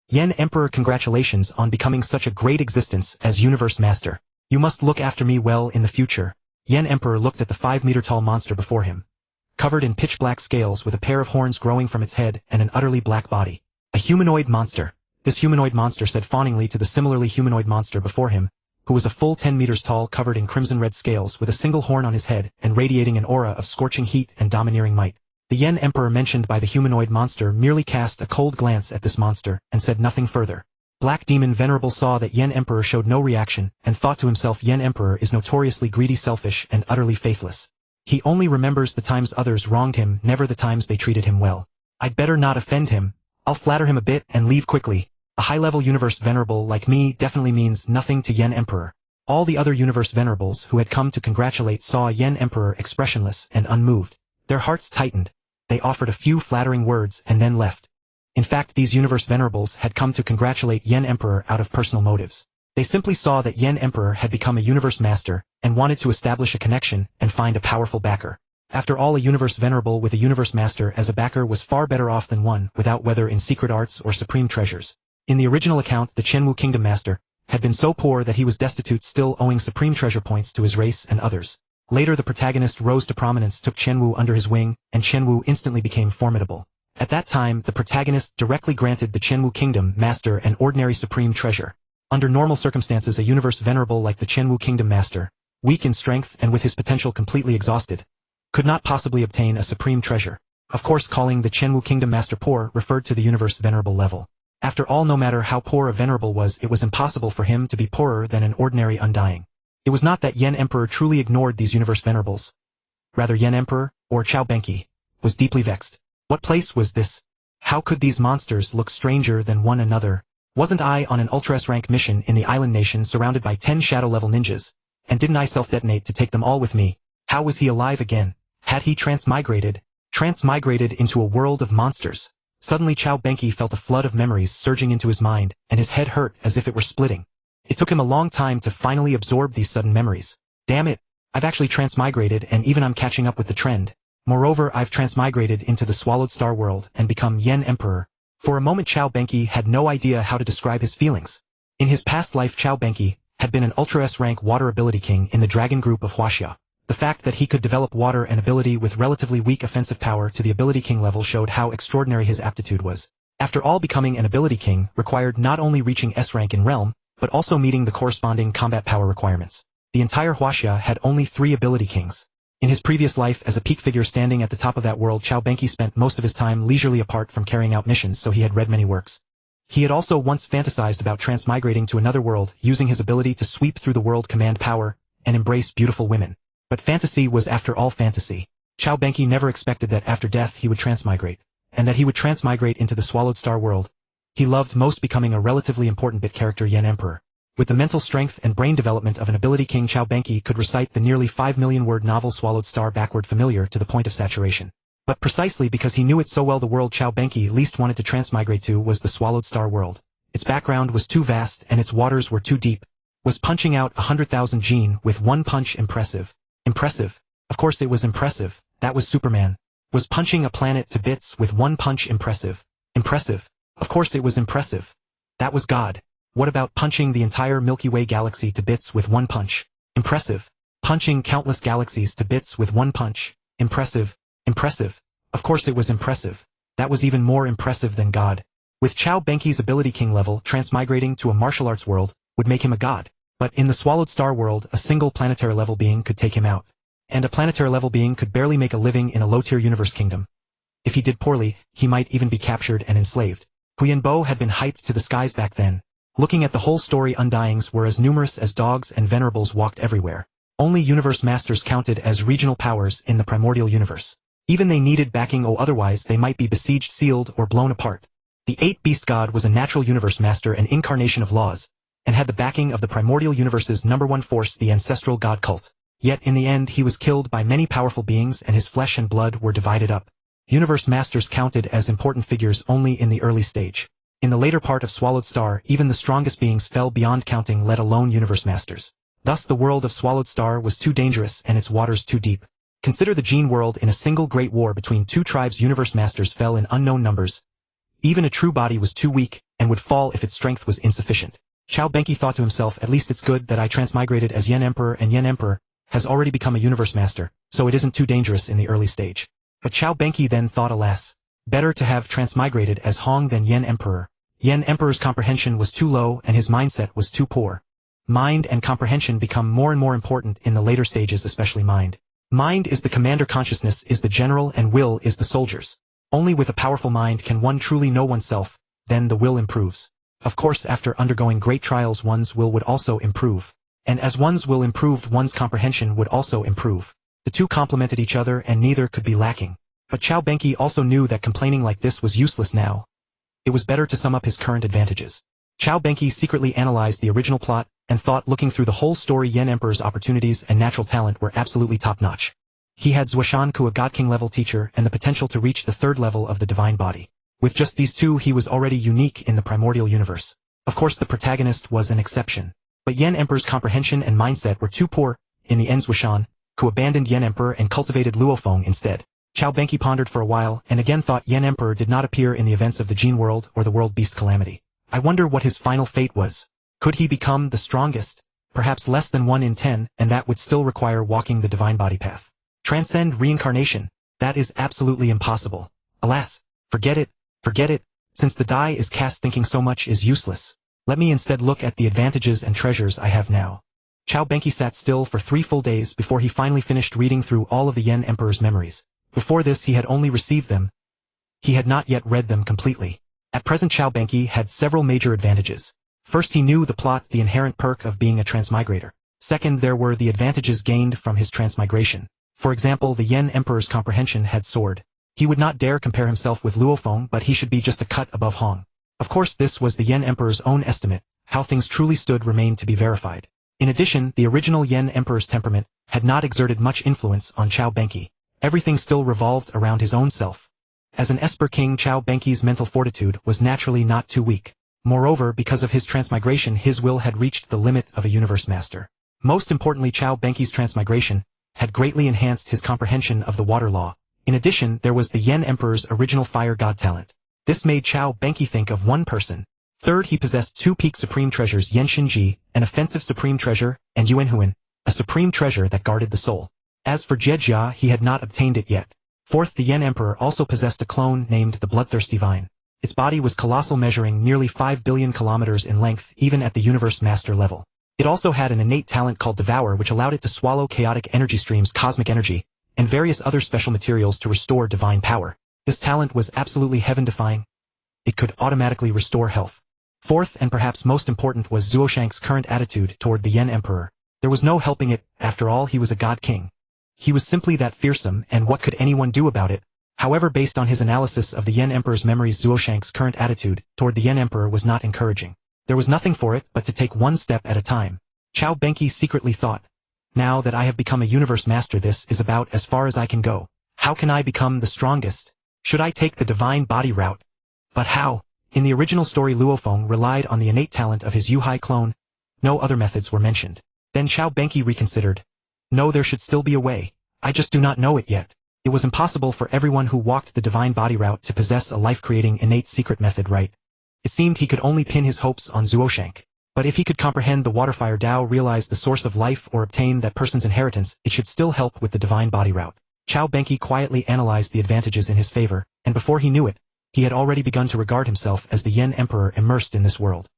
Yen Emperor, congratulations on becoming such a great existence as Universe Master. You must look after me well in the future. Yen Emperor looked at the 5-meter-tall monster before him, covered in pitch-black scales with a pair of horns growing from its head and an utterly black body. A humanoid monster. This humanoid monster said fawningly to the similarly humanoid monster before him, who was a full 10 meters tall, covered in crimson-red scales with a single horn on his head and radiating an aura of scorching heat and domineering might. The Yen Emperor mentioned by the humanoid monster merely cast a cold glance at this monster and said nothing further. Black Demon Venerable saw that Yen Emperor showed no reaction and thought to himself, Yen Emperor is notoriously greedy, selfish, and utterly faithless. He only remembers the times others wronged him, never the times they treated him well. I'd better not offend him. I'll flatter him a bit and leave quickly. A high-level Universe Venerable like me definitely means nothing to Yen Emperor. All the other Universe Venerables who had come to congratulate saw Yen Emperor expressionless and unmoved. Their hearts tightened. They offered a few flattering words and then left. In fact, these Universe Venerables had come to congratulate Yen Emperor out of personal motives. They simply saw that Yen Emperor had become a Universe Master and wanted to establish a connection and find a powerful backer. After all, a Universe Venerable with a Universe Master as a backer was far better off than one without, whether in secret arts or supreme treasures. In the original account, the Chenwu Kingdom Master had been so poor that he was destitute, still owing supreme treasure points to his race and others. Later the protagonist rose to prominence, took Chenwu under his wing, and Chenwu instantly became formidable. At that time, the protagonist directly granted the Chenwu Kingdom Master an ordinary supreme treasure. Under normal circumstances, a Universe Venerable like the Chenwu Kingdom Master, weak in strength and with his potential completely exhausted, could not possibly obtain a supreme treasure. Of course, calling the Chenwu Kingdom Master poor referred to the Universe Venerable level. After all, no matter how poor a Venerable was, it was impossible for him to be poorer than an ordinary Undying. It was not that Yen Emperor truly ignored these Universe Venerables. Rather, Yen Emperor, or Cao Benqi, was deeply vexed. What place was this? How could these monsters look stranger than one another? Wasn't I on an Ultra-S-rank mission in the island nation surrounded by 10 shadow-level ninjas? And didn't I self-detonate to take them all with me? How was he alive again? Had he transmigrated into a world of monsters? Suddenly Cao Benqi felt a flood of memories surging into his mind, and his head hurt as if it were splitting. It took him a long time to finally absorb these sudden memories. Damn it, I've actually transmigrated, and even I'm catching up with the trend. Moreover, I've transmigrated into the Swallowed Star world and become Yen Emperor. For a moment Cao Benqi had no idea how to describe his feelings. In his past life, Cao Benqi had been an Ultra-S rank water ability king in the dragon group of Huaxia. The fact that he could develop water and ability with relatively weak offensive power to the ability king level showed how extraordinary his aptitude was. After all, becoming an ability king required not only reaching S rank in realm, but also meeting the corresponding combat power requirements. The entire Huaxia had only 3 ability kings. In his previous life as a peak figure standing at the top of that world, Cao Benqi spent most of his time leisurely apart from carrying out missions, so he had read many works. He had also once fantasized about transmigrating to another world, using his ability to sweep through the world, command power, and embrace beautiful women. But fantasy was after all fantasy. Cao Benqi never expected that after death he would transmigrate, and that he would transmigrate into the Swallowed Star world. He loved most becoming a relatively important bit character, Yen Emperor. With the mental strength and brain development of an ability king, Cao Benqi could recite the nearly 5 million word novel Swallowed Star backward familiar to the point of saturation. But precisely because he knew it so well, the world Cao Benqi least wanted to transmigrate to was the Swallowed Star world. Its background was too vast and its waters were too deep. Was punching out 100,000 Jin with one punch impressive? Impressive. Of course it was impressive. That was Superman. Was punching a planet to bits with one punch impressive? Impressive. Of course it was impressive. That was God. What about punching the entire Milky Way galaxy to bits with one punch? Impressive. Punching countless galaxies to bits with one punch? Impressive. Impressive. Of course it was impressive. That was even more impressive than God. With Cao Benqi's ability king level, transmigrating to a martial arts world would make him a god. But in the Swallowed Star world, a single planetary level being could take him out. And a planetary level being could barely make a living in a low-tier universe kingdom. If he did poorly, he might even be captured and enslaved. Huyenbo had been hyped to the skies back then. Looking at the whole story, Undyings were as numerous as dogs and venerables walked everywhere. Only universe masters counted as regional powers in the Primordial Universe. Even they needed backing, or otherwise they might be besieged, sealed, or blown apart. The 8-Beast God was a natural universe master, an incarnation of laws, and had the backing of the Primordial Universe's #1 force, the ancestral god cult. Yet in the end he was killed by many powerful beings and his flesh and blood were divided up. Universe masters counted as important figures only in the early stage. In the later part of Swallowed Star, even the strongest beings fell beyond counting, let alone universe masters. Thus the world of Swallowed Star was too dangerous and its waters too deep. Consider the Gene world. In a single great war between two tribes, universe masters fell in unknown numbers. Even a true body was too weak, and would fall if its strength was insufficient. Cao Benqi thought to himself, at least it's good that I transmigrated as Yen Emperor, and Yen Emperor has already become a universe master, so it isn't too dangerous in the early stage. But Cao Benqi then thought, alas, better to have transmigrated as Hong than Yen Emperor. Yen Emperor's comprehension was too low and his mindset was too poor. Mind and comprehension become more and more important in the later stages, especially mind. Mind is the commander, consciousness is the general, and will is the soldiers. Only with a powerful mind can one truly know oneself, then the will improves. Of course, after undergoing great trials, one's will would also improve. And as one's will improved, one's comprehension would also improve. The two complemented each other and neither could be lacking. But Cao Benqi also knew that complaining like this was useless now. It was better to sum up his current advantages. Cao Benqi secretly analyzed the original plot and thought, looking through the whole story, Yen Emperor's opportunities and natural talent were absolutely top-notch. He had Zuoshanke, a God King level teacher, and the potential to reach the third level of the divine body. With just these two, he was already unique in the Primordial Universe. Of course, the protagonist was an exception. But Yen Emperor's comprehension and mindset were too poor. In the end, Zuoshanke abandoned Yen Emperor and cultivated Luofeng instead. Cao Benqi pondered for a while and again thought, Yen Emperor did not appear in the events of the Gene World or the World Beast Calamity. I wonder what his final fate was. Could he become the strongest? Perhaps less than 1 in 10, and that would still require walking the divine body path. Transcend reincarnation? That is absolutely impossible. Alas, forget it, since the die is cast, thinking so much is useless. Let me instead look at the advantages and treasures I have now. Cao Benqi sat still for 3 full days before he finally finished reading through all of the Yen Emperor's memories. Before this he had only received them. He had not yet read them completely. At present Cao Benqi had several major advantages. First, he knew the plot, the inherent perk of being a transmigrator. Second, there were the advantages gained from his transmigration. For example, the Yen Emperor's comprehension had soared. He would not dare compare himself with Luofeng, but he should be just a cut above Hong. Of course, this was the Yen Emperor's own estimate. How things truly stood remained to be verified. In addition, the original Yen Emperor's temperament had not exerted much influence on Cao Benqi. Everything still revolved around his own self. As an Esper King, Cao Benqi's mental fortitude was naturally not too weak. Moreover, because of his transmigration, his will had reached the limit of a universe master. Most importantly, Cao Benqi's transmigration had greatly enhanced his comprehension of the water law. In addition, there was the Yen Emperor's original fire god talent. This made Cao Benqi think of one person. Third, he possessed 2 peak supreme treasures, Yen Shinji, an offensive supreme treasure, and Yuan Huan, a supreme treasure that guarded the soul. As for Jejia, he had not obtained it yet. Fourth, the Yen Emperor also possessed a clone named the Bloodthirsty Vine. Its body was colossal, measuring nearly 5 billion kilometers in length, even at the universe master level. It also had an innate talent called Devour, which allowed it to swallow chaotic energy streams, cosmic energy, and various other special materials to restore divine power. This talent was absolutely heaven-defying. It could automatically restore health. Fourth, and perhaps most important, was Zuoshanke's current attitude toward the Yen Emperor. There was no helping it. After all, he was a god king. He was simply that fearsome, and what could anyone do about it? However, based on his analysis of the Yen Emperor's memories, Zuoshanke's current attitude toward the Yen Emperor was not encouraging. There was nothing for it but to take one step at a time. Cao Benqi secretly thought, now that I have become a universe master, this is about as far as I can go. How can I become the strongest? Should I take the divine body route? But how? In the original story, Luofeng relied on the innate talent of his Yuhai clone. No other methods were mentioned. Then Cao Benqi reconsidered. No, there should still be a way. I just do not know it yet. It was impossible for everyone who walked the divine body route to possess a life-creating innate secret method, right? It seemed he could only pin his hopes on Zuoshanke. But if he could comprehend the waterfire Tao, realize the source of life, or obtain that person's inheritance, it should still help with the divine body route. Cao Benqi quietly analyzed the advantages in his favor, and before he knew it, he had already begun to regard himself as the Yen Emperor immersed in this world.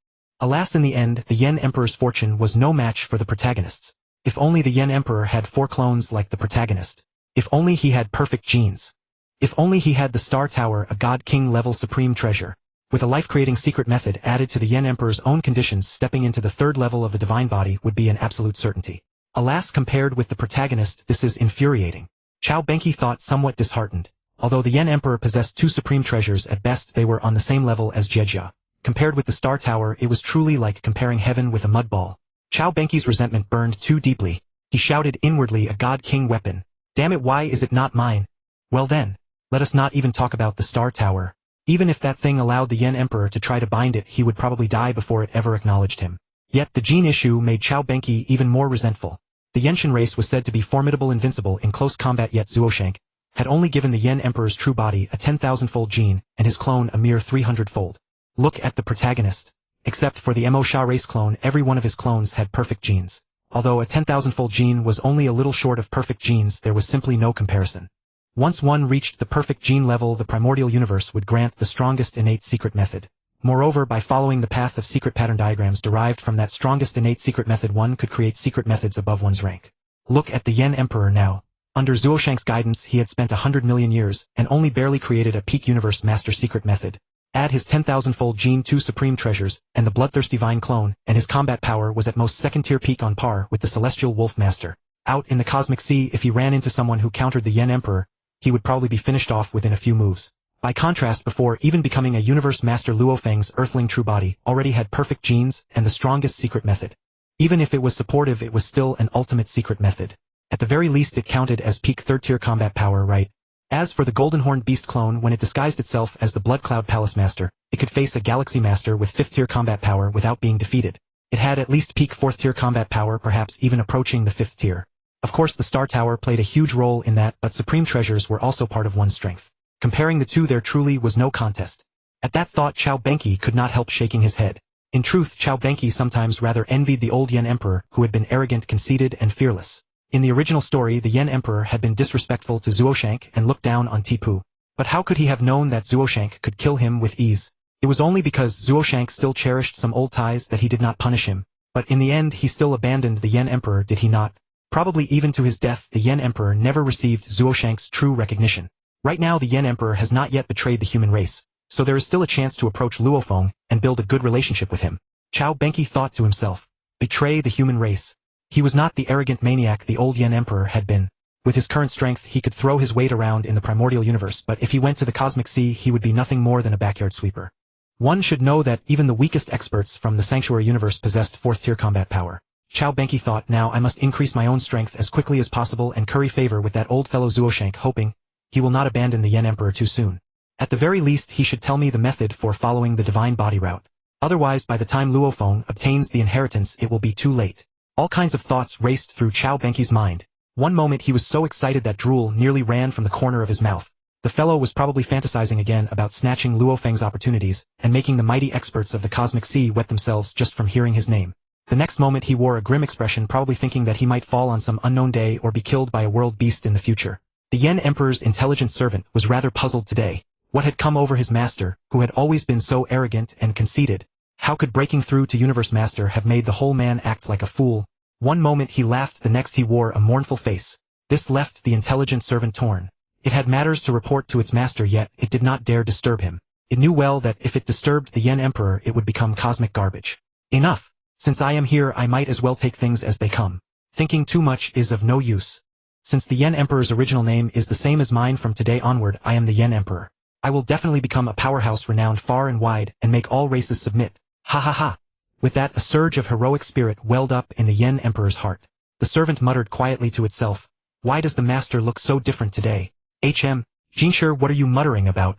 Alas, in the end, the Yen Emperor's fortune was no match for the protagonists. If only the Yen Emperor had 4 clones like the protagonist. If only he had perfect genes. If only he had the Star Tower, a God King level supreme treasure. With a life-creating secret method added to the Yen Emperor's own conditions, stepping into the 3rd level of the divine body would be an absolute certainty. Alas, compared with the protagonist, this is infuriating. Cao Benqi thought, somewhat disheartened. Although the Yen Emperor possessed 2 supreme treasures, at best they were on the same level as Jejia. Compared with the Star Tower, it was truly like comparing heaven with a mud ball. Cao Benqi's resentment burned too deeply. He shouted inwardly, a God King weapon. Damn it, why is it not mine? Well then, let us not even talk about the Star Tower. Even if that thing allowed the Yen Emperor to try to bind it, he would probably die before it ever acknowledged him. Yet the gene issue made Cao Benqi even more resentful. The Yenshin race was said to be formidable, invincible in close combat, yet Zuoshanke had only given the Yen Emperor's true body a 10,000-fold gene, and his clone a mere 300-fold. Look at the protagonist. Except for the Mo Sha race clone, every one of his clones had perfect genes. Although a 10,000-fold gene was only a little short of perfect genes, there was simply no comparison. Once one reached the perfect gene level, the Primordial Universe would grant the strongest innate secret method. Moreover, by following the path of secret pattern diagrams derived from that strongest innate secret method, one could create secret methods above one's rank. Look at the Yen Emperor now. Under Zuoshanke's guidance, he had spent 100 million years, and only barely created a peak universe master secret method. Add his 10,000-fold gene, 2 supreme treasures, and the Bloodthirsty Vine clone, and his combat power was at most second-tier peak, on par with the Celestial Wolf Master. Out in the cosmic sea, if he ran into someone who countered the Yen Emperor, he would probably be finished off within a few moves. By contrast, before even becoming a universe master, Luo Feng's earthling true body already had perfect genes and the strongest secret method. Even if it was supportive, it was still an ultimate secret method. At the very least, it counted as peak third-tier combat power, right? As for the Golden Horned Beast clone, when it disguised itself as the Blood Cloud Palace Master, it could face a Galaxy Master with 5th-tier combat power without being defeated. It had at least peak 4th-tier combat power, perhaps even approaching the 5th tier. Of course, the Star Tower played a huge role in that, but supreme treasures were also part of one's strength. Comparing the two, there truly was no contest. At that thought, Cao Benqi could not help shaking his head. In truth, Cao Benqi sometimes rather envied the old Yen Emperor, who had been arrogant, conceited, and fearless. In the original story, the Yen Emperor had been disrespectful to Zuoshanke and looked down on Tipu. But how could he have known that Zuoshanke could kill him with ease? It was only because Zuoshanke still cherished some old ties that he did not punish him. But in the end, he still abandoned the Yen Emperor, did he not? Probably even to his death, the Yen Emperor never received Zuoshanke's true recognition. Right now, the Yen Emperor has not yet betrayed the human race, so there is still a chance to approach Luofeng and build a good relationship with him. Cao Benqi thought to himself. Betray the human race. He was not the arrogant maniac the old Yen Emperor had been. With his current strength, he could throw his weight around in the Primordial Universe, but if he went to the cosmic sea, he would be nothing more than a backyard sweeper. One should know that even the weakest experts from the Sanctuary Universe possessed 4th-tier combat power. Cao Benqi thought, now I must increase my own strength as quickly as possible and curry favor with that old fellow Zuoshanke, hoping he will not abandon the Yen Emperor too soon. At the very least, he should tell me the method for following the divine body route. Otherwise, by the time Luofeng obtains the inheritance, it will be too late. All kinds of thoughts raced through Cao Benqi's mind. One moment he was so excited that drool nearly ran from the corner of his mouth. The fellow was probably fantasizing again about snatching Luofeng's opportunities and making the mighty experts of the cosmic sea wet themselves just from hearing his name. The next moment he wore a grim expression, probably thinking that he might fall on some unknown day or be killed by a world beast in the future. The Yen Emperor's intelligent servant was rather puzzled today. What had come over his master, who had always been so arrogant and conceited? How could breaking through to Universe Master have made the whole man act like a fool? One moment he laughed, the next he wore a mournful face. This left the intelligent servant torn. It had matters to report to its master, yet it did not dare disturb him. It knew well that if it disturbed the Yen Emperor, it would become cosmic garbage. Enough! Since I am here, I might as well take things as they come. Thinking too much is of no use. Since the Yen Emperor's original name is the same as mine, from today onward I am the Yen Emperor. I will definitely become a powerhouse renowned far and wide and make all races submit. Ha ha ha! With that, a surge of heroic spirit welled up in the Yen Emperor's heart. The servant muttered quietly to itself, why does the master look so different today? Jinshi, what are you muttering about?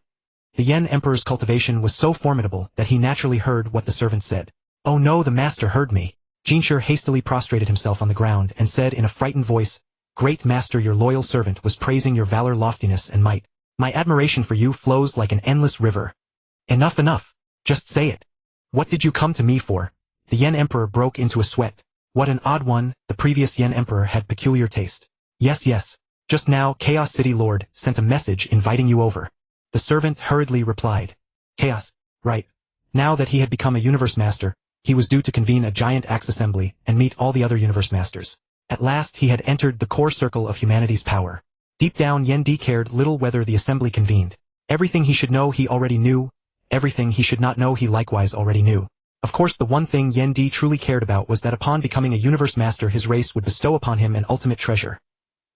The Yen Emperor's cultivation was so formidable that he naturally heard what the servant said. Oh no, the master heard me. Jinshi hastily prostrated himself on the ground and said in a frightened voice, Great master, your loyal servant was praising your valor, loftiness, and might. My admiration for you flows like an endless river. Enough. Just say it. What did you come to me for? The Yen Emperor broke into a sweat. What an odd one, the previous Yen Emperor had peculiar taste. Yes. Just now, Chaos City Lord sent a message inviting you over. The servant hurriedly replied. Chaos, right. Now that he had become a Universe Master, he was due to convene a giant axe assembly and meet all the other Universe Masters. At last he had entered the core circle of humanity's power. Deep down, Yen D cared little whether the assembly convened. Everything he should know he already knew. Everything he should not know he likewise already knew. Of course, the one thing Yen D truly cared about was that upon becoming a Universe Master, his race would bestow upon him an ultimate treasure.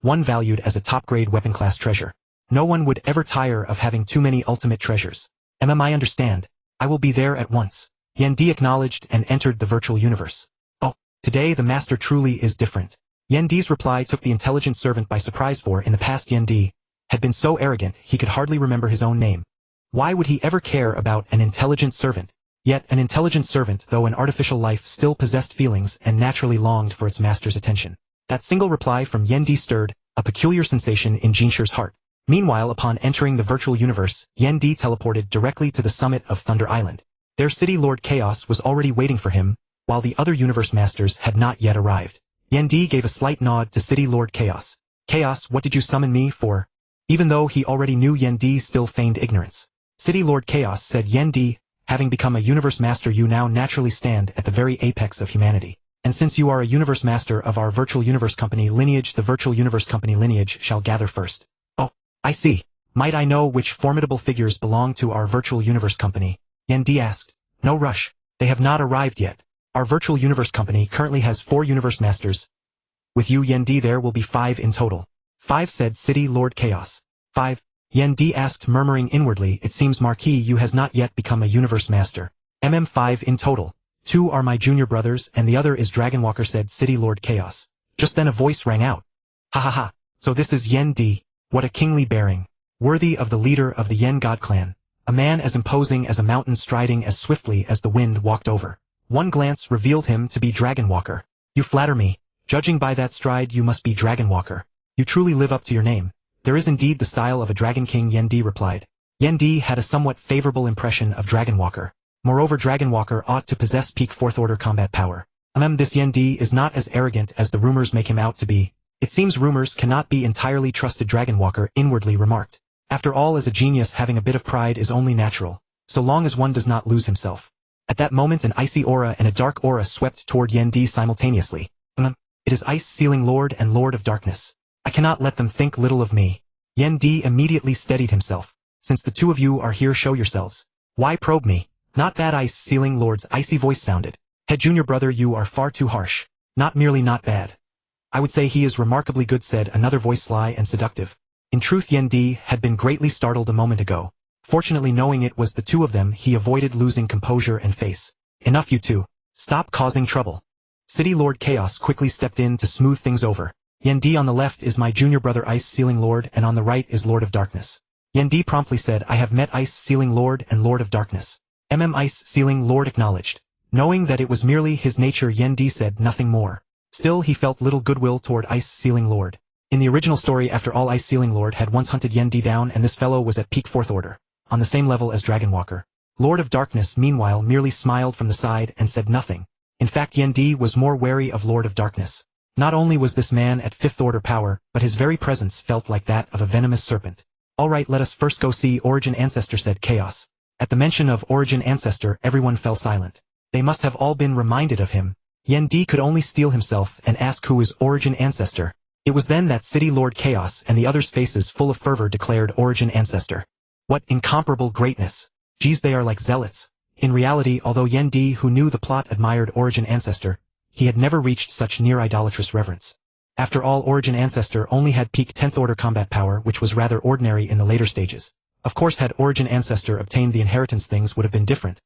One valued as a top-grade weapon class treasure. No one would ever tire of having too many ultimate treasures. I understand. I will be there at once. Yen D acknowledged and entered the virtual universe. Oh, today the master truly is different. Yen D's reply took the intelligent servant by surprise, for in the past Yen D had been so arrogant he could hardly remember his own name. Why would he ever care about an intelligent servant? Yet an intelligent servant, though an artificial life, still possessed feelings and naturally longed for its master's attention. That single reply from Yen D stirred a peculiar sensation in Jinshi's heart. Meanwhile, upon entering the virtual universe, Yen D teleported directly to the summit of Thunder Island. Their city Lord Chaos was already waiting for him, while the other universe masters had not yet arrived. Yendi gave a slight nod to city Lord Chaos. Chaos, what did you summon me for? Even though he already knew, Yendi still feigned ignorance. City Lord Chaos said, Yendi, having become a universe master, you now naturally stand at the very apex of humanity. And since you are a universe master of our virtual universe company lineage, the virtual universe company lineage shall gather first. Oh, I see. Might I know which formidable figures belong to our virtual universe company? Yendi asked. No rush. They have not arrived yet. Our virtual universe company currently has 4 universe masters. With you, Yendi, there will be 5 in total. 5, said City Lord Chaos. 5? Yendi asked, murmuring inwardly, it seems Marquis you has not yet become a universe master. 5 in total. 2 are my junior brothers and the other is Dragonwalker, said City Lord Chaos. Just then a voice rang out. Ha ha ha, so this is Yendi. What a kingly bearing. Worthy of the leader of the Yen God clan. A man as imposing as a mountain striding as swiftly as the wind walked over. One glance revealed him to be Dragonwalker. You flatter me. Judging by that stride you must be Dragonwalker. You truly live up to your name. There is indeed the style of a Dragon King, Yendi replied. Yendi had a somewhat favorable impression of Dragonwalker. Moreover, Dragonwalker ought to possess peak 4th order combat power. This Yendi is not as arrogant as the rumors make him out to be. It seems rumors cannot be entirely trusted, Dragonwalker inwardly remarked. After all, as a genius, having a bit of pride is only natural, so long as one does not lose himself. At that moment an icy aura and a dark aura swept toward Yendi simultaneously. It is Ice Sealing Lord and Lord of Darkness. I cannot let them think little of me. Yendi immediately steadied himself. Since the two of you are here, show yourselves. Why probe me? Not bad, Ice Sealing Lord's icy voice sounded. Head junior brother, you are far too harsh. Not merely not bad. I would say he is remarkably good, said another voice, sly and seductive. In truth, Yendi had been greatly startled a moment ago. Fortunately, knowing it was the two of them, he avoided losing composure and face. Enough, you two. Stop causing trouble. City Lord Chaos quickly stepped in to smooth things over. Yendi, on the left is my junior brother Ice Sealing Lord and on the right is Lord of Darkness. Yendi promptly said, I have met Ice Sealing Lord and Lord of Darkness. Ice Sealing Lord acknowledged. Knowing that it was merely his nature, Yendi said nothing more. Still, he felt little goodwill toward Ice Sealing Lord. In the original story, after all, Ice Sealing Lord had once hunted Yendi down, and this fellow was at peak 4th order, on the same level as Dragonwalker. Lord of Darkness, meanwhile, merely smiled from the side and said nothing. In fact, Yendi was more wary of Lord of Darkness. Not only was this man at 5th order power, but his very presence felt like that of a venomous serpent. All right, let us first go see Origin Ancestor, said Chaos. At the mention of Origin Ancestor, everyone fell silent. They must have all been reminded of him. Yendi could only steel himself and ask who is Origin Ancestor. It was then that City Lord Chaos and the others' faces full of fervor declared Origin Ancestor. What incomparable greatness! Geez, they are like zealots. In reality, although Yendi, who knew the plot, admired Origin Ancestor, he had never reached such near idolatrous reverence. After all, Origin Ancestor only had peak 10th order combat power, which was rather ordinary in the later stages. Of course, had Origin Ancestor obtained the inheritance, things would have been different.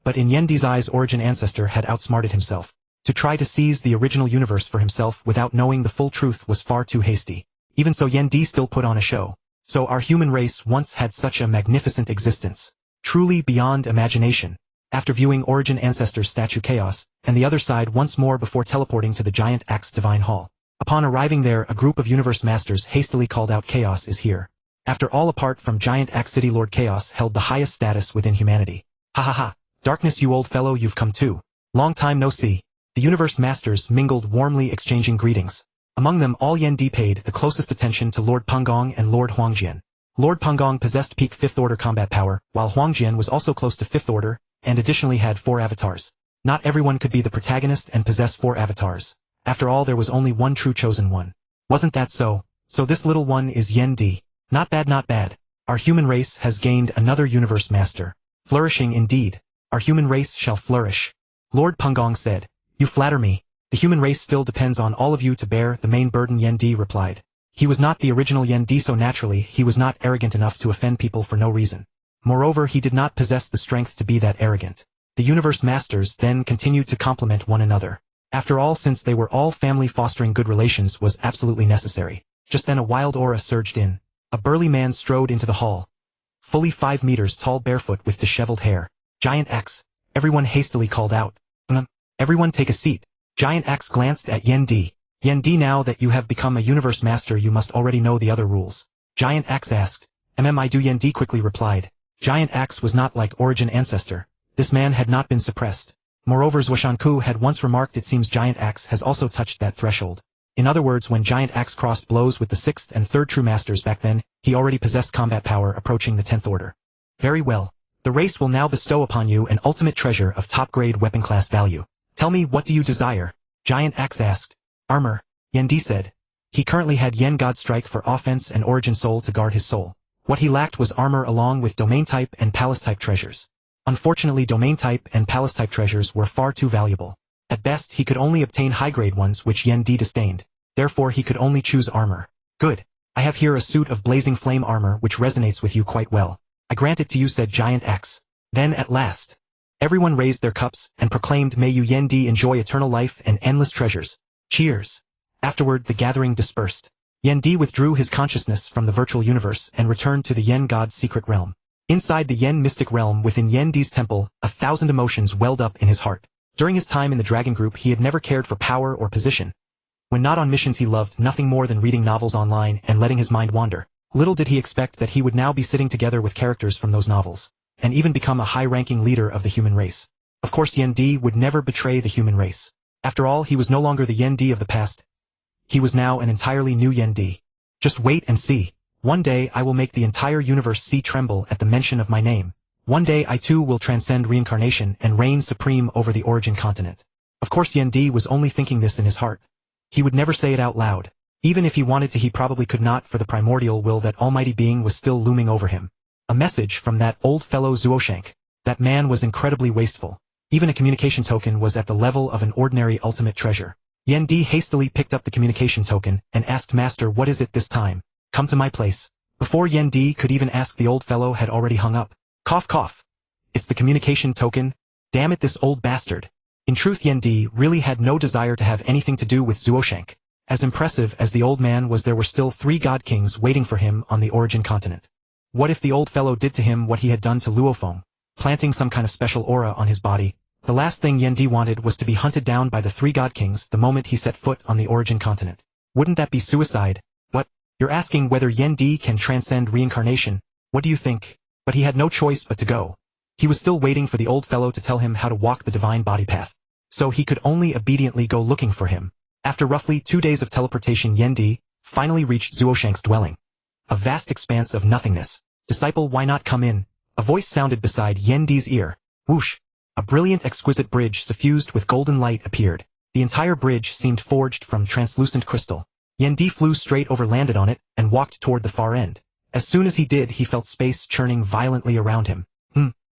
But in Yendi's eyes, Origin Ancestor had outsmarted himself. To try to seize the original universe for himself without knowing the full truth was far too hasty. Even so, Yendi still put on a show. So our human race once had such a magnificent existence. Truly beyond imagination. After viewing Origin Ancestor's statue Chaos, and the other side once more before teleporting to the Giant Axe Divine Hall. Upon arriving there, a group of universe masters hastily called out, Chaos is here. After all, apart from Giant Axe City, Lord Chaos held the highest status within humanity. Ha ha ha. Darkness, you old fellow, you've come too. Long time no see. The universe masters mingled warmly, exchanging greetings. Among them all, Yendi paid the closest attention to Lord Pengong and Lord Huangjian. Lord Pengong possessed peak 5th order combat power, while Huangjian was also close to 5th order, and additionally had 4 avatars. Not everyone could be the protagonist and possess 4 avatars. After all, there was only one true chosen one. Wasn't that so? So this little one is Yendi. Not bad, not bad. Our human race has gained another universe master. Flourishing indeed. Our human race shall flourish. Lord Pengong said. You flatter me. The human race still depends on all of you to bear the main burden, Yendi replied. He was not the original Yendi, so naturally he was not arrogant enough to offend people for no reason. Moreover, he did not possess the strength to be that arrogant. The universe masters then continued to compliment one another. After all, since they were all family, fostering good relations was absolutely necessary. Just then a wild aura surged in. A burly man strode into the hall. Fully 5 meters tall, barefoot with disheveled hair. Giant X. Everyone hastily called out. Everyone take a seat. Giant X glanced at Yendi. Yendi, now that you have become a universe master, you must already know the other rules. Giant X asked. I do, Yendi quickly replied. Giant X was not like Origin Ancestor. This man had not been suppressed. Moreover, Zuoshanke had once remarked it seems Giant Axe has also touched that threshold. In other words, when Giant Axe crossed blows with the 6th and 3rd True Masters back then, he already possessed combat power approaching the 10th order. Very well. The race will now bestow upon you an ultimate treasure of top-grade weapon class value. Tell me, what do you desire? Giant Axe asked. Armor, Yendi said. He currently had Yen God Strike for offense and Origin Soul to guard his soul. What he lacked was armor along with Domain Type and Palace Type treasures. Unfortunately, Domain Type and Palace Type treasures were far too valuable. At best, he could only obtain high-grade ones which Yendi disdained. Therefore, he could only choose armor. Good. I have here a suit of blazing flame armor which resonates with you quite well. I grant it to you, said Giant Axe. Then at last, everyone raised their cups and proclaimed, may you Yendi enjoy eternal life and endless treasures. Cheers. Afterward, the gathering dispersed. Yendi withdrew his consciousness from the virtual universe and returned to the Yen God's secret realm. Inside the Yen mystic realm within Yendi's temple, 1,000 emotions welled up in his heart. During his time in the Dragon Group, he had never cared for power or position. When not on missions, he loved nothing more than reading novels online and letting his mind wander. Little did he expect that he would now be sitting together with characters from those novels, and even become a high-ranking leader of the human race. Of course, Yendi would never betray the human race. After all, he was no longer the Yendi of the past. He was now an entirely new Yendi. Just wait and see. One day I will make the entire universe see tremble at the mention of my name. One day I too will transcend reincarnation and reign supreme over the origin continent. Of course, Yendi was only thinking this in his heart. He would never say it out loud. Even if he wanted to, he probably could not, for the primordial will, that almighty being, was still looming over him. A message from that old fellow Zuoshanke. That man was incredibly wasteful. Even a communication token was at the level of an ordinary ultimate treasure. Yendi hastily picked up the communication token and asked, Master, what is it this time? Come to my place. Before Yendi could even ask, the old fellow had already hung up. Cough cough. It's the communication token. Damn it, this old bastard. In truth, Yendi really had no desire to have anything to do with Zuoshanke. As impressive as the old man was, there were still 3 god kings waiting for him on the origin continent. What if the old fellow did to him what he had done to Luofeng, planting some kind of special aura on his body? The last thing Yendi wanted was to be hunted down by the 3 god kings the moment he set foot on the origin continent. Wouldn't that be suicide? What? You're asking whether Yendi can transcend reincarnation? What do you think? But he had no choice but to go. He was still waiting for the old fellow to tell him how to walk the divine body path. So he could only obediently go looking for him. After roughly 2 days of teleportation, Yendi finally reached Zuoshanke's dwelling. A vast expanse of nothingness. Disciple, why not come in? A voice sounded beside Yendi's ear. Whoosh! A brilliant, exquisite bridge suffused with golden light appeared. The entire bridge seemed forged from translucent crystal. Yendi flew straight over, landed on it, and walked toward the far end. As soon as he did, he felt space churning violently around him.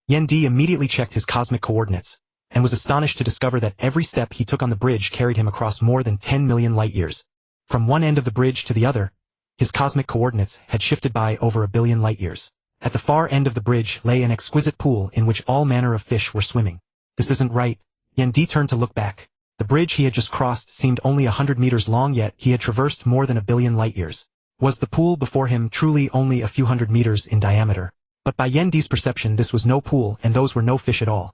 Yendi immediately checked his cosmic coordinates, and was astonished to discover that every step he took on the bridge carried him across more than 10 million light-years. From one end of the bridge to the other, his cosmic coordinates had shifted by over 1 billion light-years. At the far end of the bridge lay an exquisite pool in which all manner of fish were swimming. This isn't right. Yendi turned to look back. The bridge he had just crossed seemed only 100 meters long, yet he had traversed more than 1 billion light-years. Was the pool before him truly only a few hundred meters in diameter? But by Yendi's perception, this was no pool, and those were no fish at all.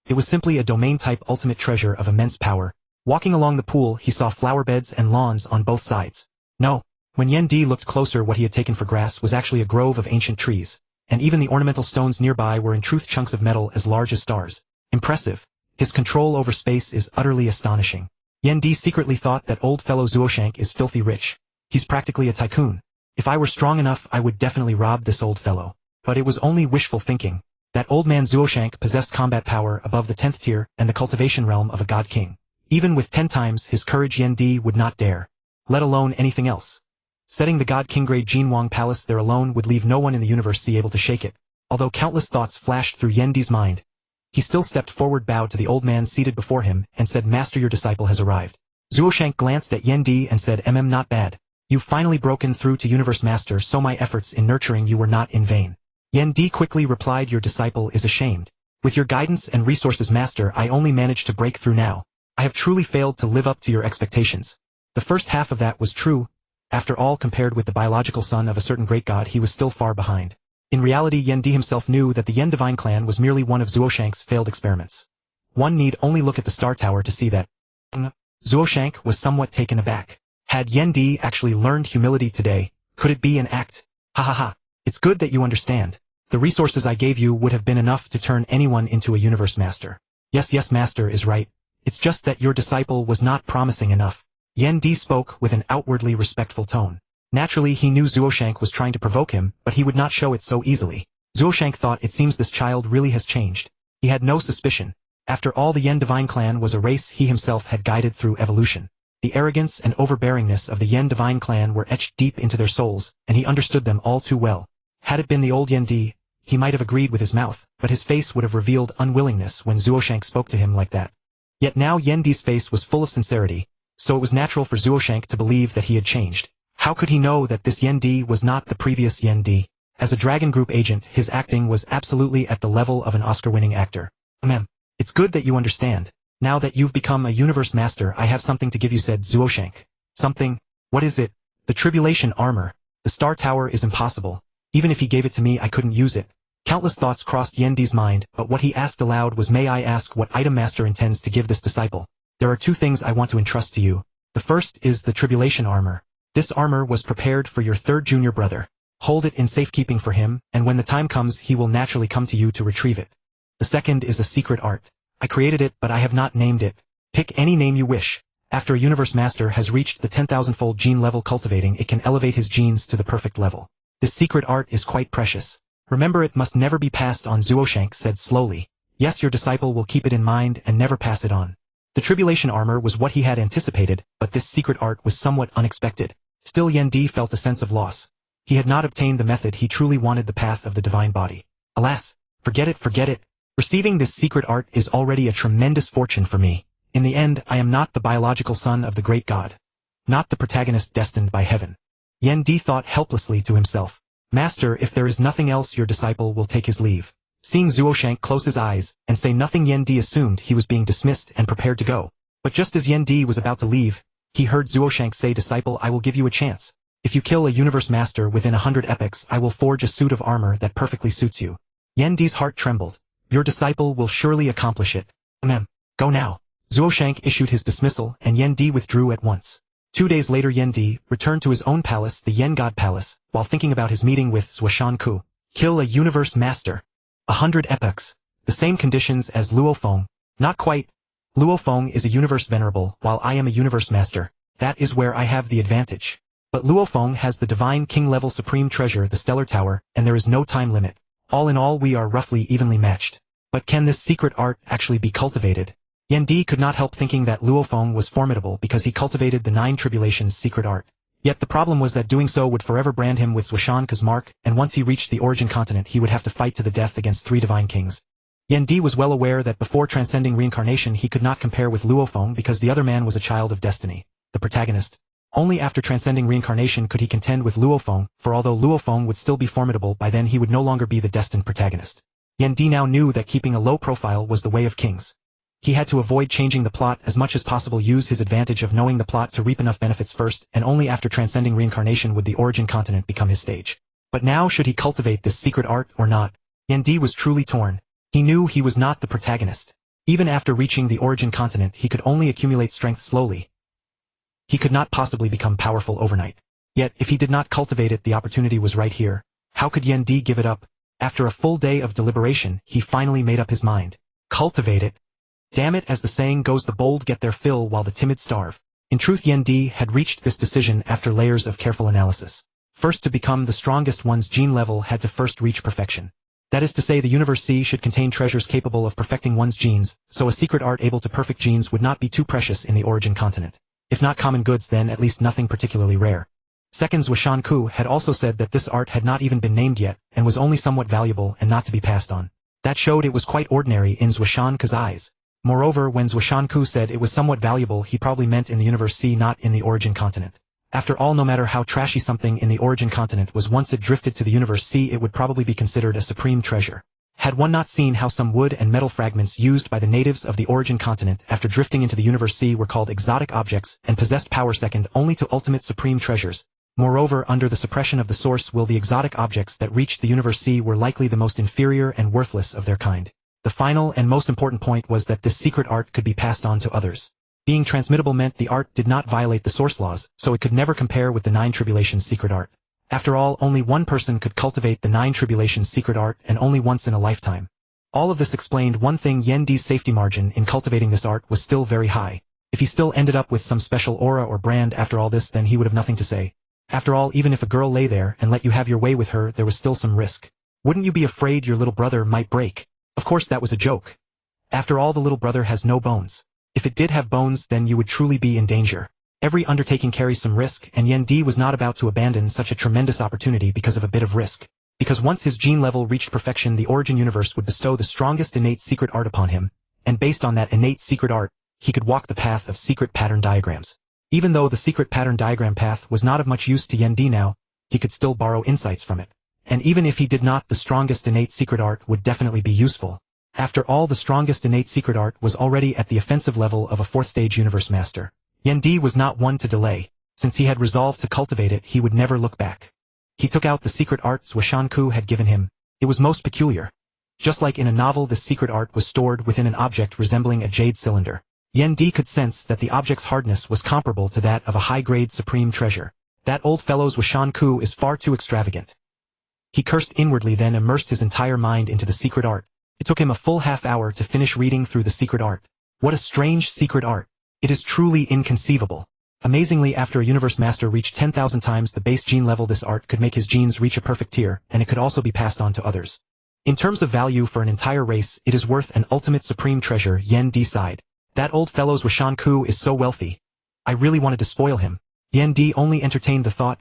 It was simply a domain-type ultimate treasure of immense power. Walking along the pool, he saw flower beds and lawns on both sides. No. When Yendi looked closer, what he had taken for grass was actually a grove of ancient trees, and even the ornamental stones nearby were in truth chunks of metal as large as stars. Impressive. His control over space is utterly astonishing. Yendi secretly thought that old fellow Zuoshanke is filthy rich. He's practically a tycoon. If I were strong enough, I would definitely rob this old fellow. But it was only wishful thinking. That old man Zuoshanke possessed combat power above the 10th tier and the cultivation realm of a god king. Even with 10 times his courage, Yendi would not dare, let alone anything else. Setting the god king grade Jinwang Palace there alone would leave no one in the universe able to shake it. Although countless thoughts flashed through Yendi's mind, he still stepped forward, bowed to the old man seated before him, and said, Master, your disciple has arrived. Zuoshanke glanced at Yendi and said, Not bad. You've finally broken through to Universe Master, so my efforts in nurturing you were not in vain. Yendi quickly replied, Your disciple is ashamed. With your guidance and resources, Master, I only managed to break through now. I have truly failed to live up to your expectations. The first half of that was true. After all, compared with the biological son of a certain great god, he was still far behind. In reality, Yendi himself knew that the Yen Divine Clan was merely one of Zuoshanke's failed experiments. One need only look at the Star Tower to see that. Zuoshanke was somewhat taken aback. Had Yendi actually learned humility today? Could it be an act? Ha ha ha. It's good that you understand. The resources I gave you would have been enough to turn anyone into a universe master. Yes, master is right. It's just that your disciple was not promising enough. Yan Di spoke with an outwardly respectful tone. Naturally he knew Zuoshanke was trying to provoke him, but he would not show it so easily. Zuoshanke thought it seems this child really has changed. He had no suspicion. After all, the Yen Divine clan was a race he himself had guided through evolution. The arrogance and overbearingness of the Yen Divine clan were etched deep into their souls, and he understood them all too well. Had it been the old Yan Di, he might have agreed with his mouth, but his face would have revealed unwillingness when Zuoshanke spoke to him like that. Yet now Yan Di's face was full of sincerity, so it was natural for Zuoshanke to believe that he had changed. How could he know that this Yan Di was not the previous Yan Di? As a Dragon Group agent, his acting was absolutely at the level of an Oscar-winning actor. It's good that you understand. Now that you've become a universe master, I have something to give you, said Zuoshanke. Something? What is it? The tribulation armor. The Star Tower is impossible. Even if he gave it to me, I couldn't use it. Countless thoughts crossed Yan Di's mind, but what he asked aloud was, may I ask what item master intends to give this disciple? There are two things I want to entrust to you. The first is the tribulation armor. This armor was prepared for your third junior brother. Hold it in safekeeping for him, and when the time comes he will naturally come to you to retrieve it. The second is a secret art. I created it, but I have not named it. Pick any name you wish. After a universe master has reached the 10,000-fold gene level cultivating, it can elevate his genes to the perfect level. This secret art is quite precious. Remember, it must never be passed on, Zuoshanke said slowly. Yes, your disciple will keep it in mind and never pass it on. The tribulation armor was what he had anticipated, but this secret art was somewhat unexpected. Still, Yan Di felt a sense of loss. He had not obtained the method he truly wanted, the path of the divine body. Alas, forget it. Receiving this secret art is already a tremendous fortune for me. In the end, I am not the biological son of the great god. Not the protagonist destined by heaven. Yan Di thought helplessly to himself. Master, if there is nothing else, your disciple will take his leave. Seeing Zuoshanke close his eyes and say nothing, Yan Di assumed he was being dismissed and prepared to go. But just as Yan Di was about to leave, he heard Zuoshanke say, disciple, I will give you a chance. If you kill a universe master within 100 epochs, I will forge a suit of armor that perfectly suits you. Yan Di's heart trembled. Your disciple will surely accomplish it. Go now. Zuoshanke issued his dismissal, and Yan Di withdrew at once. 2 days later, Yan Di returned to his own palace, the Yen God Palace, while thinking about his meeting with Zuoshanke. Kill a universe master. 100 epochs. The same conditions as Luo Feng. Not quite. Luo Feng is a universe venerable, while I am a universe master. That is where I have the advantage. But Luo Feng has the divine king-level supreme treasure, the Stellar Tower, and there is no time limit. All in all, we are roughly evenly matched. But can this secret art actually be cultivated? Yan Di could not help thinking that Luo Feng was formidable because he cultivated the 9 Tribulations Secret Art. Yet the problem was that doing so would forever brand him with Zuoshanke's mark, and once he reached the origin continent he would have to fight to the death against 3 divine kings. Yan Di was well aware that before transcending reincarnation he could not compare with Luo Feng because the other man was a child of destiny, the protagonist. Only after transcending reincarnation could he contend with Luo Feng, for although Luo Feng would still be formidable, by then he would no longer be the destined protagonist. Yan Di now knew that keeping a low profile was the way of kings. He had to avoid changing the plot as much as possible, use his advantage of knowing the plot to reap enough benefits first, and only after transcending reincarnation would the origin continent become his stage. But now, should he cultivate this secret art or not? Yan Di was truly torn. He knew he was not the protagonist. Even after reaching the origin continent he could only accumulate strength slowly. He could not possibly become powerful overnight. Yet, if he did not cultivate it, the opportunity was right here. How could Yan Di give it up? After a full day of deliberation, he finally made up his mind. Cultivate it. Damn it, as the saying goes, the bold get their fill while the timid starve. In truth, Yan Di had reached this decision after layers of careful analysis. First, to become the strongest, one's gene level had to first reach perfection. That is to say, the Universe C should contain treasures capable of perfecting one's genes, so a secret art able to perfect genes would not be too precious in the origin continent. If not common goods, then at least nothing particularly rare. Second, Zuoshanke had also said that this art had not even been named yet, and was only somewhat valuable and not to be passed on. That showed it was quite ordinary in Zuoshanke's eyes. Moreover, when Zuoshanke said it was somewhat valuable, he probably meant in the Universe C, not in the origin continent. After all, no matter how trashy something in the origin continent was, once it drifted to the Universe C it would probably be considered a supreme treasure. Had one not seen how some wood and metal fragments used by the natives of the origin continent after drifting into the Universe C were called exotic objects and possessed power second only to ultimate supreme treasures. Moreover, under the suppression of the source will, the exotic objects that reached the Universe C were likely the most inferior and worthless of their kind. The final and most important point was that this secret art could be passed on to others. Being transmittable meant the art did not violate the source laws, so it could never compare with the 9 Tribulations Secret Art. After all, only one person could cultivate the 9 Tribulations Secret Art, and only once in a lifetime. All of this explained one thing: Yen Di's safety margin in cultivating this art was still very high. If he still ended up with some special aura or brand after all this, then he would have nothing to say. After all, even if a girl lay there and let you have your way with her, there was still some risk. Wouldn't you be afraid your little brother might break? Of course that was a joke. After all, the little brother has no bones. If it did have bones, then you would truly be in danger. Every undertaking carries some risk, and Yen Di was not about to abandon such a tremendous opportunity because of a bit of risk. Because once his gene level reached perfection, the Origin Universe would bestow the strongest innate secret art upon him, and based on that innate secret art, he could walk the path of secret pattern diagrams. Even though the secret pattern diagram path was not of much use to Yen Di now, he could still borrow insights from it. And even if he did not, the strongest innate secret art would definitely be useful. After all, the strongest innate secret art was already at the offensive level of a 4th stage universe master. Yen Di was not one to delay. Since he had resolved to cultivate it, he would never look back. He took out the secret art Zuoshanke had given him. It was most peculiar. Just like in a novel, this secret art was stored within an object resembling a jade cylinder. Yen Di could sense that the object's hardness was comparable to that of a high-grade supreme treasure. That old fellow's Zuoshanke is far too extravagant. He cursed inwardly, then immersed his entire mind into the secret art. It took him a full half-hour to finish reading through the secret art. What a strange secret art. It is truly inconceivable. Amazingly, after a universe master reached 10,000 times the base gene level, this art could make his genes reach a perfect tier, and it could also be passed on to others. In terms of value for an entire race, it is worth an ultimate supreme treasure. Yen Di sighed. That old fellow's Zuoshanke is so wealthy. I really wanted to spoil him. Yen Di only entertained the thought.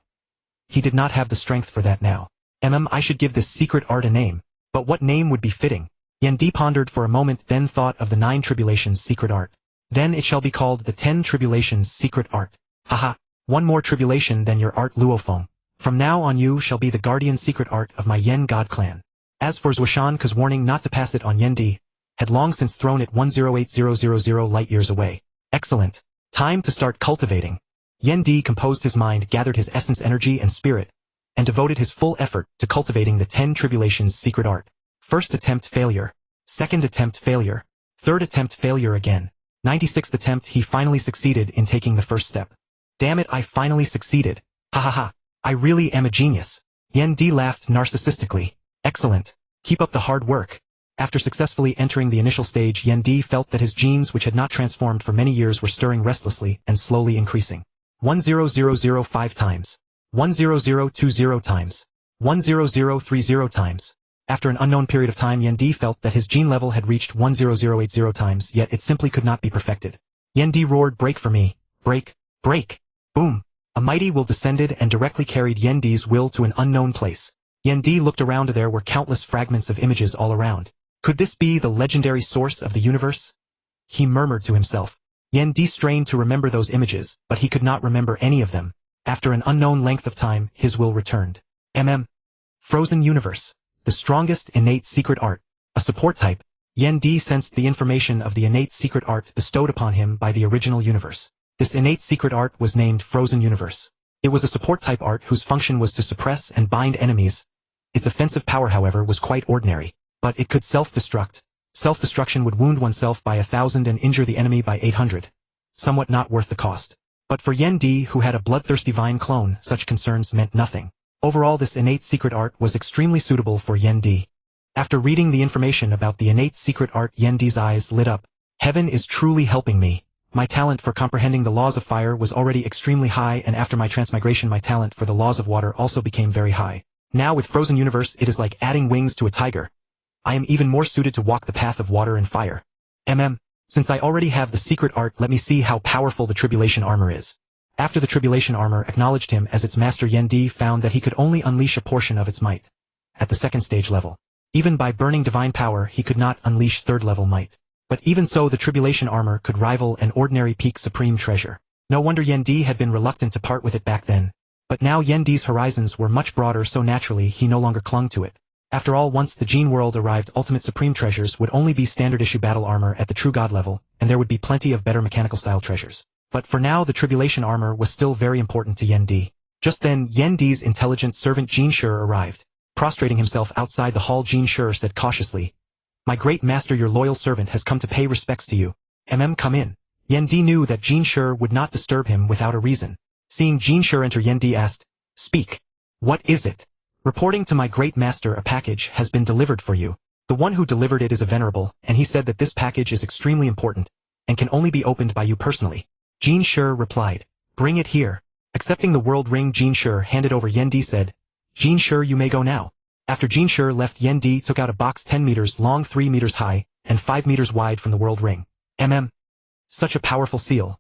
He did not have the strength for that now. I should give this secret art a name. But what name would be fitting? Yen Di pondered for a moment, then thought of the 9 Tribulations Secret Art. Then it shall be called the 10 Tribulations Secret Art. Haha, one more tribulation than your art, Luofeng. From now on you shall be the guardian secret art of my Yen God clan. As for Zuoshanke's warning not to pass it on, Yen Di had long since thrown it 108000 light-years away. Excellent. Time to start cultivating. Yen Di composed his mind, gathered his essence, energy, and spirit, and devoted his full effort to cultivating the 10 Tribulations Secret Art. First attempt, failure. Second attempt, failure. Third attempt, failure again. 96th attempt, he finally succeeded in taking the first step. Damn it, I finally succeeded. Ha ha ha. I really am a genius. Yen Di laughed narcissistically. Excellent. Keep up the hard work. After successfully entering the initial stage, Yen Di felt that his genes, which had not transformed for many years, were stirring restlessly and slowly increasing. 10005 times. 10020 times. 10030 times. After an unknown period of time, Yen Di felt that his gene level had reached 10080 times, yet it simply could not be perfected. Yen Di roared, break for me. Break. Break. Boom. A mighty will descended and directly carried Yen Di's will to an unknown place. Yen Di looked around. There were countless fragments of images all around. Could this be the legendary source of the universe? He murmured to himself. Yen Di strained to remember those images, but he could not remember any of them. After an unknown length of time, his will returned. Frozen Universe. The strongest innate secret art. A support type. Yen Di sensed the information of the innate secret art bestowed upon him by the original universe. This innate secret art was named Frozen Universe. It was a support type art whose function was to suppress and bind enemies. Its offensive power, however, was quite ordinary. But it could self-destruct. Self-destruction would wound oneself by 1,000 and injure the enemy by 800. Somewhat not worth the cost. But for Yen Di, who had a Bloodthirsty Vine clone, such concerns meant nothing. Overall, this innate secret art was extremely suitable for Yen Di. After reading the information about the innate secret art, Yen Di's eyes lit up. Heaven is truly helping me. My talent for comprehending the laws of fire was already extremely high, and after my transmigration my talent for the laws of water also became very high. Now with Frozen Universe it is like adding wings to a tiger. I am even more suited to walk the path of water and fire. Since I already have the secret art, let me see how powerful the Tribulation Armor is. After the Tribulation Armor acknowledged him as its master, Yen Di found that he could only unleash a portion of its might. At the 2nd stage level. Even by burning divine power he could not unleash 3rd level might. But even so, the Tribulation Armor could rival an ordinary peak supreme treasure. No wonder Yen Di had been reluctant to part with it back then. But now Yen Di's horizons were much broader, so naturally he no longer clung to it. After all, once the Gene World arrived, ultimate supreme treasures would only be standard issue battle armor at the True God level, and there would be plenty of better mechanical style treasures. But for now the Tribulation Armor was still very important to Yen Di. Just then, Yen Di's intelligent servant Jean Sure arrived. Prostrating himself outside the hall, Jean Sure said cautiously, "My great master, your loyal servant has come to pay respects to you. Come in." Yen Di knew that Jean Sure would not disturb him without a reason. Seeing Jean Sure enter, Yen Di asked, "Speak." What is it? Reporting to my great master, a package has been delivered for you. The one who delivered it is a venerable, and he said that this package is extremely important, and can only be opened by you personally. Jin Shi replied, bring it here. Accepting the world ring, Jin Shi handed over. Yan Di said, Jin Shi, you may go now. After Jin Shi left, Yan Di took out a box 10 meters long, 3 meters high, and 5 meters wide from the world ring. Such a powerful seal.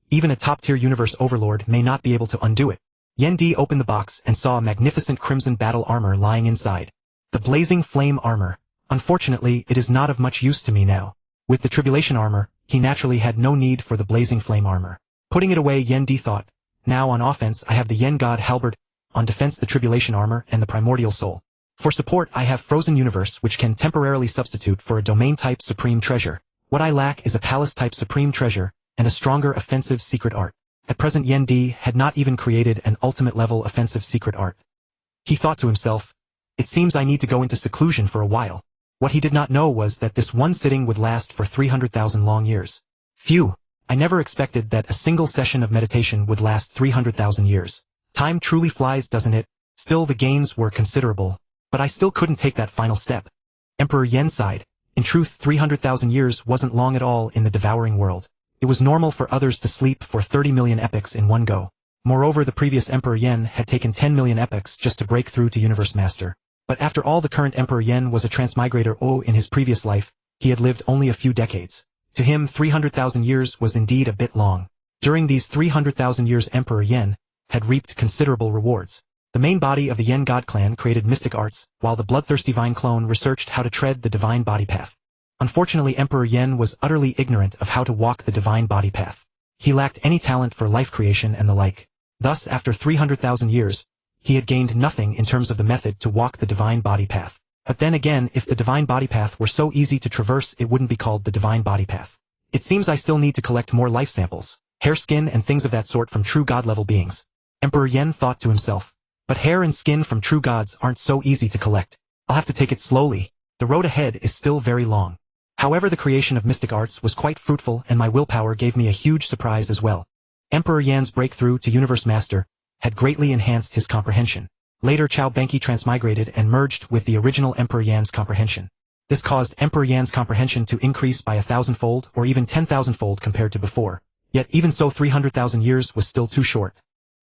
Even a top-tier universe overlord may not be able to undo it. Yan Di opened the box and saw a magnificent crimson battle armor lying inside. The blazing flame armor. Unfortunately, it is not of much use to me now. With the tribulation armor, he naturally had no need for the blazing flame armor. Putting it away, Yan Di thought, now on offense I have the Yen God Halberd, on defense the tribulation armor and the primordial soul. For support I have Frozen Universe, which can temporarily substitute for a domain-type supreme treasure. What I lack is a palace-type supreme treasure, and a stronger offensive secret art. At present Yan Di had not even created an ultimate-level offensive secret art. He thought to himself, it seems I need to go into seclusion for a while. What he did not know was that this one sitting would last for 300,000 long years. Phew, I never expected that a single session of meditation would last 300,000 years. Time truly flies, doesn't it? Still, the gains were considerable, but I still couldn't take that final step. Emperor Yen sighed. In truth, 300,000 years wasn't long at all in the devouring world. It was normal for others to sleep for 30 million epochs in one go. Moreover, the previous Emperor Yen had taken 10 million epochs just to break through to Universe Master. But after all, the current Emperor Yen was a transmigrator. In his previous life, he had lived only a few decades. To him, 300,000 years was indeed a bit long. During these 300,000 years, Emperor Yen had reaped considerable rewards. The main body of the Yen God clan created mystic arts, while the Bloodthirsty Vine clone researched how to tread the divine body path. Unfortunately, Emperor Yen was utterly ignorant of how to walk the divine body path. He lacked any talent for life creation and the like. Thus, after 300,000 years, he had gained nothing in terms of the method to walk the divine body path. But then again, if the divine body path were so easy to traverse, it wouldn't be called the divine body path. It seems I still need to collect more life samples, hair, skin, and things of that sort from true god-level beings. Emperor Yen thought to himself. But hair and skin from true gods aren't so easy to collect. I'll have to take it slowly. The road ahead is still very long. However, the creation of mystic arts was quite fruitful, and my willpower gave me a huge surprise as well. Emperor Yan's breakthrough to Universe Master had greatly enhanced his comprehension. Later, Cao Benqi transmigrated and merged with the original Emperor Yan's comprehension. This caused Emperor Yan's comprehension to increase by 1,000-fold or even 10,000-fold compared to before. Yet even so, 300,000 years was still too short.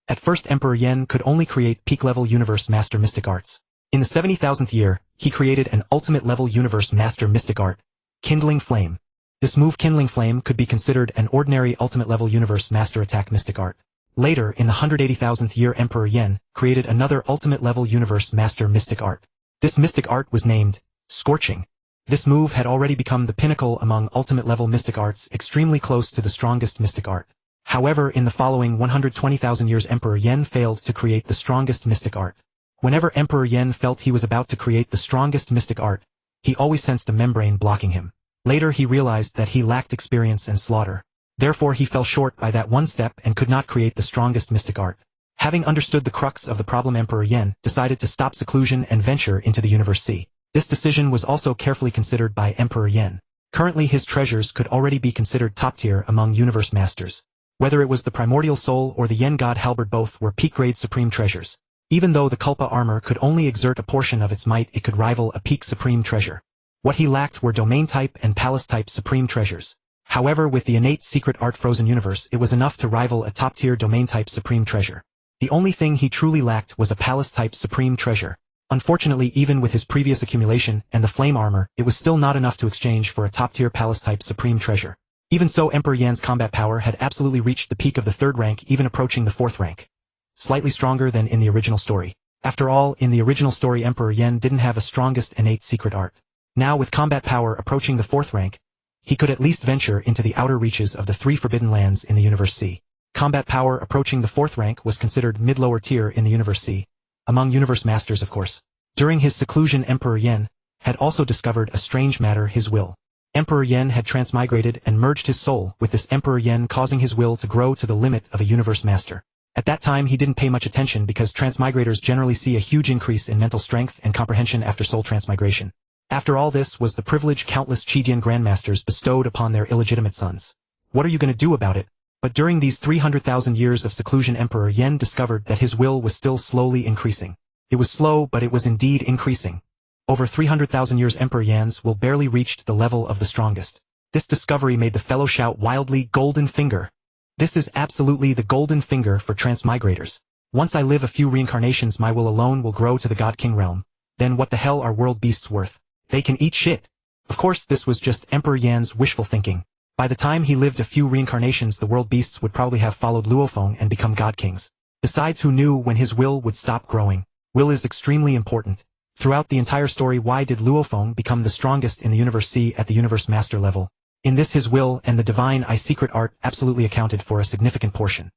At first, Emperor Yen could only create peak-level Universe Master mystic arts. In the 70,000th year, he created an ultimate-level Universe Master mystic art, Kindling Flame. This move, Kindling Flame, could be considered an ordinary ultimate-level Universe Master attack mystic art. Later, in the 180,000th year, Emperor Yen created another ultimate-level Universe Master mystic art. This mystic art was named Scorching. This move had already become the pinnacle among ultimate-level mystic arts, extremely close to the strongest mystic art. However, in the following 120,000 years, Emperor Yen failed to create the strongest mystic art. Whenever Emperor Yen felt he was about to create the strongest mystic art, he always sensed a membrane blocking him. Later he realized that he lacked experience and slaughter. Therefore he fell short by that one step and could not create the strongest mystic art. Having understood the crux of the problem, Emperor Yen decided to stop seclusion and venture into the Universe Sea. This decision was also carefully considered by Emperor Yen. Currently his treasures could already be considered top-tier among Universe Masters. Whether it was the Primordial Soul or the Yen God Halberd, both were peak-grade supreme treasures. Even though the Kulpa armor could only exert a portion of its might, it could rival a peak supreme treasure. What he lacked were domain-type and palace-type supreme treasures. However, with the innate secret art Frozen Universe, it was enough to rival a top-tier domain-type supreme treasure. The only thing he truly lacked was a palace-type supreme treasure. Unfortunately, even with his previous accumulation and the flame armor, it was still not enough to exchange for a top-tier palace-type supreme treasure. Even so, Emperor Yan's combat power had absolutely reached the peak of the 3rd rank, even approaching the 4th rank. Slightly stronger than in the original story. After all, in the original story, Emperor Yen didn't have a strongest innate secret art. Now, with combat power approaching the 4th rank, he could at least venture into the outer reaches of the 3 forbidden lands in the Universe Sea. Combat power approaching the 4th rank was considered mid-lower tier in the Universe Sea. Among Universe Masters, of course. During his seclusion, Emperor Yen had also discovered a strange matter: his will. Emperor Yen had transmigrated and merged his soul with this Emperor Yen, causing his will to grow to the limit of a Universe Master. At that time he didn't pay much attention because transmigrators generally see a huge increase in mental strength and comprehension after soul transmigration. After all, this was the privilege countless Chidian grandmasters bestowed upon their illegitimate sons. What are you going to do about it? But during these 300,000 years of seclusion, Emperor Yen discovered that his will was still slowly increasing. It was slow, but it was indeed increasing. Over 300,000 years Emperor Yan's will barely reached the level of the strongest. This discovery made the fellow shout wildly, "Golden Finger! This is absolutely the golden finger for transmigrators. Once I live a few reincarnations my will alone will grow to the God King realm. Then what the hell are world beasts worth? They can eat shit." Of course this was just Emperor Yan's wishful thinking. By the time he lived a few reincarnations the world beasts would probably have followed Luofeng and become God Kings. Besides, who knew when his will would stop growing? Will is extremely important. Throughout the entire story, why did Luofeng become the strongest in the Universe C at the Universe Master level? In this his will and the Divine Eye Secret Art absolutely accounted for a significant portion.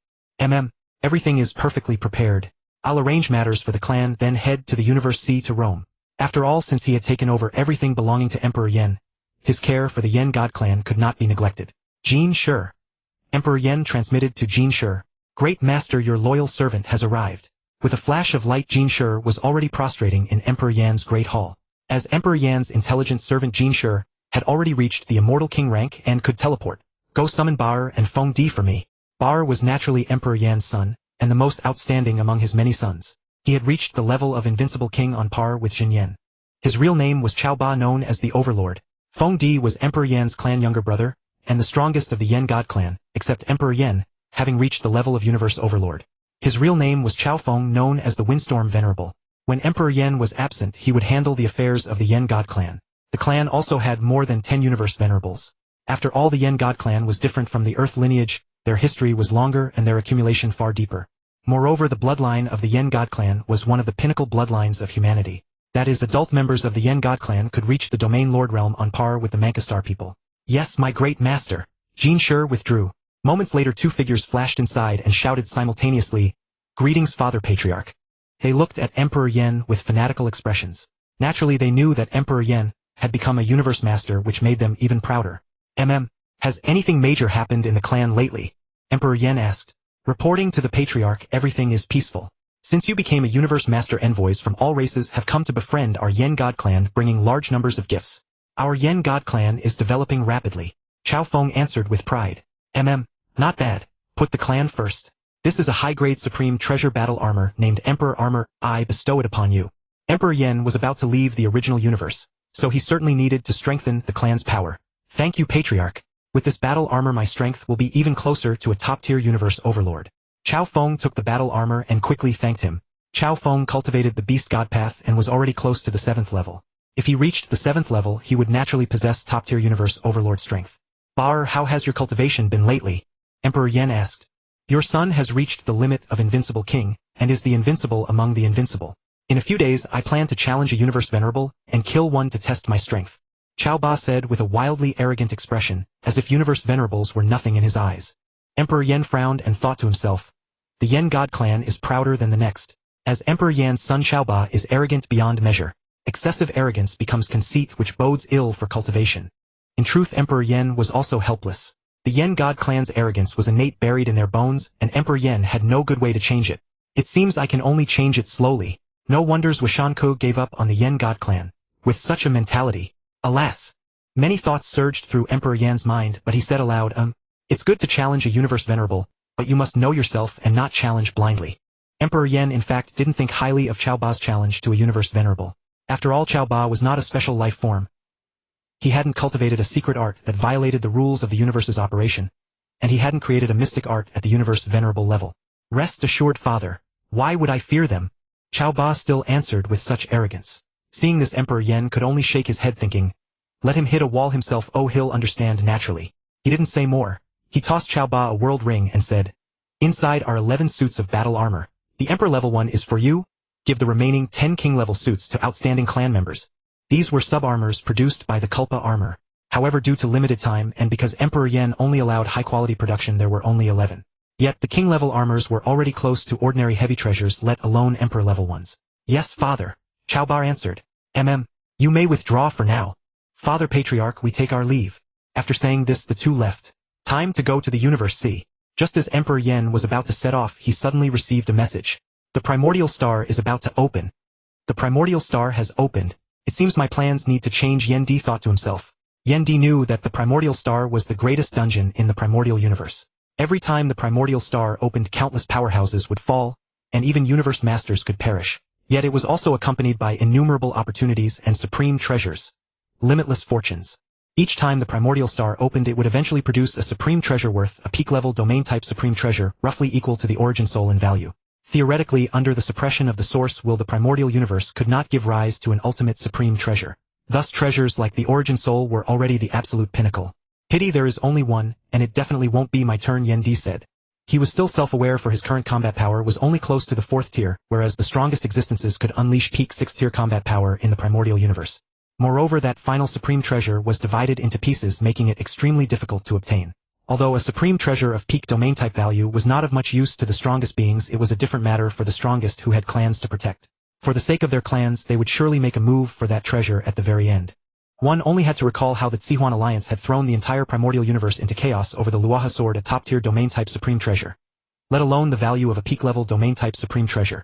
Everything is perfectly prepared. I'll arrange matters for the clan, then head to the Universe C to Rome. After all, since he had taken over everything belonging to Emperor Yan, his care for the Yan God clan could not be neglected. Jin Shi. Emperor Yan transmitted to Jin Shi. "Great Master, your loyal servant has arrived." With a flash of light Jin Shi was already prostrating in Emperor Yan's great hall. As Emperor Yan's intelligent servant Jin Shi had already reached the immortal king rank and could teleport. "Go summon Bar and Feng Di for me." Bar was naturally Emperor Yan's son, and the most outstanding among his many sons. He had reached the level of invincible king on par with Jin Yan. His real name was Cao Ba, known as the Overlord. Feng Di was Emperor Yan's clan younger brother, and the strongest of the Yan God clan, except Emperor Yan, having reached the level of Universe Overlord. His real name was Cao Feng, known as the Windstorm Venerable. When Emperor Yan was absent he would handle the affairs of the Yan God clan. The clan also had more than 10 Universe Venerables. After all, the Yan God clan was different from the Earth lineage, their history was longer and their accumulation far deeper. Moreover, the bloodline of the Yan God clan was one of the pinnacle bloodlines of humanity. That is, adult members of the Yan God clan could reach the Domain Lord realm on par with the Mankastar people. "Yes, my great master." Jin Shi withdrew. Moments later 2 figures flashed inside and shouted simultaneously, "Greetings, Father Patriarch." They looked at Emperor Yan with fanatical expressions. Naturally they knew that Emperor Yan had become a Universe Master, which made them even prouder. Has anything major happened in the clan lately?" Emperor Yan asked. "Reporting to the Patriarch, everything is peaceful. Since you became a Universe Master, envoys from all races have come to befriend our Yan God clan, bringing large numbers of gifts. Our Yan God clan is developing rapidly." Cao Feng answered with pride. Not bad. Put the clan first. This is a high-grade supreme treasure battle armor named Emperor Armor. I bestow it upon you." Emperor Yan was about to leave the original universe, so he certainly needed to strengthen the clan's power. "Thank you, Patriarch. With this battle armor my strength will be even closer to a top-tier Universe Overlord." Cao Feng took the battle armor and quickly thanked him. Cao Feng cultivated the Beast God Path and was already close to the 7th level. If he reached the 7th level, he would naturally possess top-tier Universe Overlord strength. "Bar, how has your cultivation been lately?" Emperor Yan asked. "Your son has reached the limit of Invincible King, and is the invincible among the invincible. In a few days I plan to challenge a Universe Venerable, and kill one to test my strength," Cao Ba said with a wildly arrogant expression, as if Universe Venerables were nothing in his eyes. Emperor Yan frowned and thought to himself, "The Yan God clan is prouder than the next." As Emperor Yan's son Cao Ba is arrogant beyond measure. Excessive arrogance becomes conceit, which bodes ill for cultivation. In truth, Emperor Yan was also helpless. The Yan God clan's arrogance was innate, buried in their bones, and Emperor Yan had no good way to change it. "It seems I can only change it slowly." No wonder Zuoshanke gave up on the Yan God clan. With such a mentality. Alas! Many thoughts surged through Emperor Yan's mind, but he said aloud, "It's good to challenge a Universe Venerable, but you must know yourself and not challenge blindly." Emperor Yan in fact didn't think highly of Cao Ba's challenge to a Universe Venerable. After all, Cao Ba was not a special life form. He hadn't cultivated a secret art that violated the rules of the universe's operation, and he hadn't created a mystic art at the Universe Venerable level. "Rest assured, Father. Why would I fear them?" Cao Ba still answered with such arrogance. Seeing this, Emperor Yan could only shake his head, thinking, "Let him hit a wall himself, oh he'll understand naturally." He didn't say more. He tossed Cao Ba a world ring and said, "Inside are 11 suits of battle armor. The Emperor level one is for you. Give the remaining 10 king level suits to outstanding clan members." These were sub-armors produced by the Culpa armor. However, due to limited time and because Emperor Yan only allowed high-quality production, there were only 11. Yet the king-level armors were already close to ordinary heavy treasures, let alone Emperor-level ones. "Yes, Father," Cao Ba answered. You may withdraw for now. Father Patriarch, we take our leave." After saying this, the two left. Time to go to the Universe C. Just as Emperor Yan was about to set off, he suddenly received a message. "The Primordial Star is about to open." The Primordial Star has opened. It seems my plans need to change, Yan Di thought to himself. Yan Di knew that the Primordial Star was the greatest dungeon in the Primordial Universe. Every time the Primordial Star opened, countless powerhouses would fall, and even Universe Masters could perish. Yet it was also accompanied by innumerable opportunities and supreme treasures. Limitless fortunes. Each time the Primordial Star opened, it would eventually produce a supreme treasure worth a peak-level domain-type supreme treasure, roughly equal to the origin soul in value. Theoretically, under the suppression of the source will, the Primordial Universe could not give rise to an ultimate supreme treasure. Thus treasures like the origin soul were already the absolute pinnacle. Pity there is only one, and it definitely won't be my turn, Yen Di said. He was still self-aware, for his current combat power was only close to the 4th tier, whereas the strongest existences could unleash peak 6th tier combat power in the Primordial Universe. Moreover, that final supreme treasure was divided into pieces, making it extremely difficult to obtain. Although a supreme treasure of peak domain type value was not of much use to the strongest beings, it was a different matter for the strongest who had clans to protect. For the sake of their clans, they would surely make a move for that treasure at the very end. One only had to recall how the Tsihuan Alliance had thrown the entire Primordial Universe into chaos over the Luaha Sword, a top-tier domain-type supreme treasure. Let alone the value of a peak-level domain-type supreme treasure.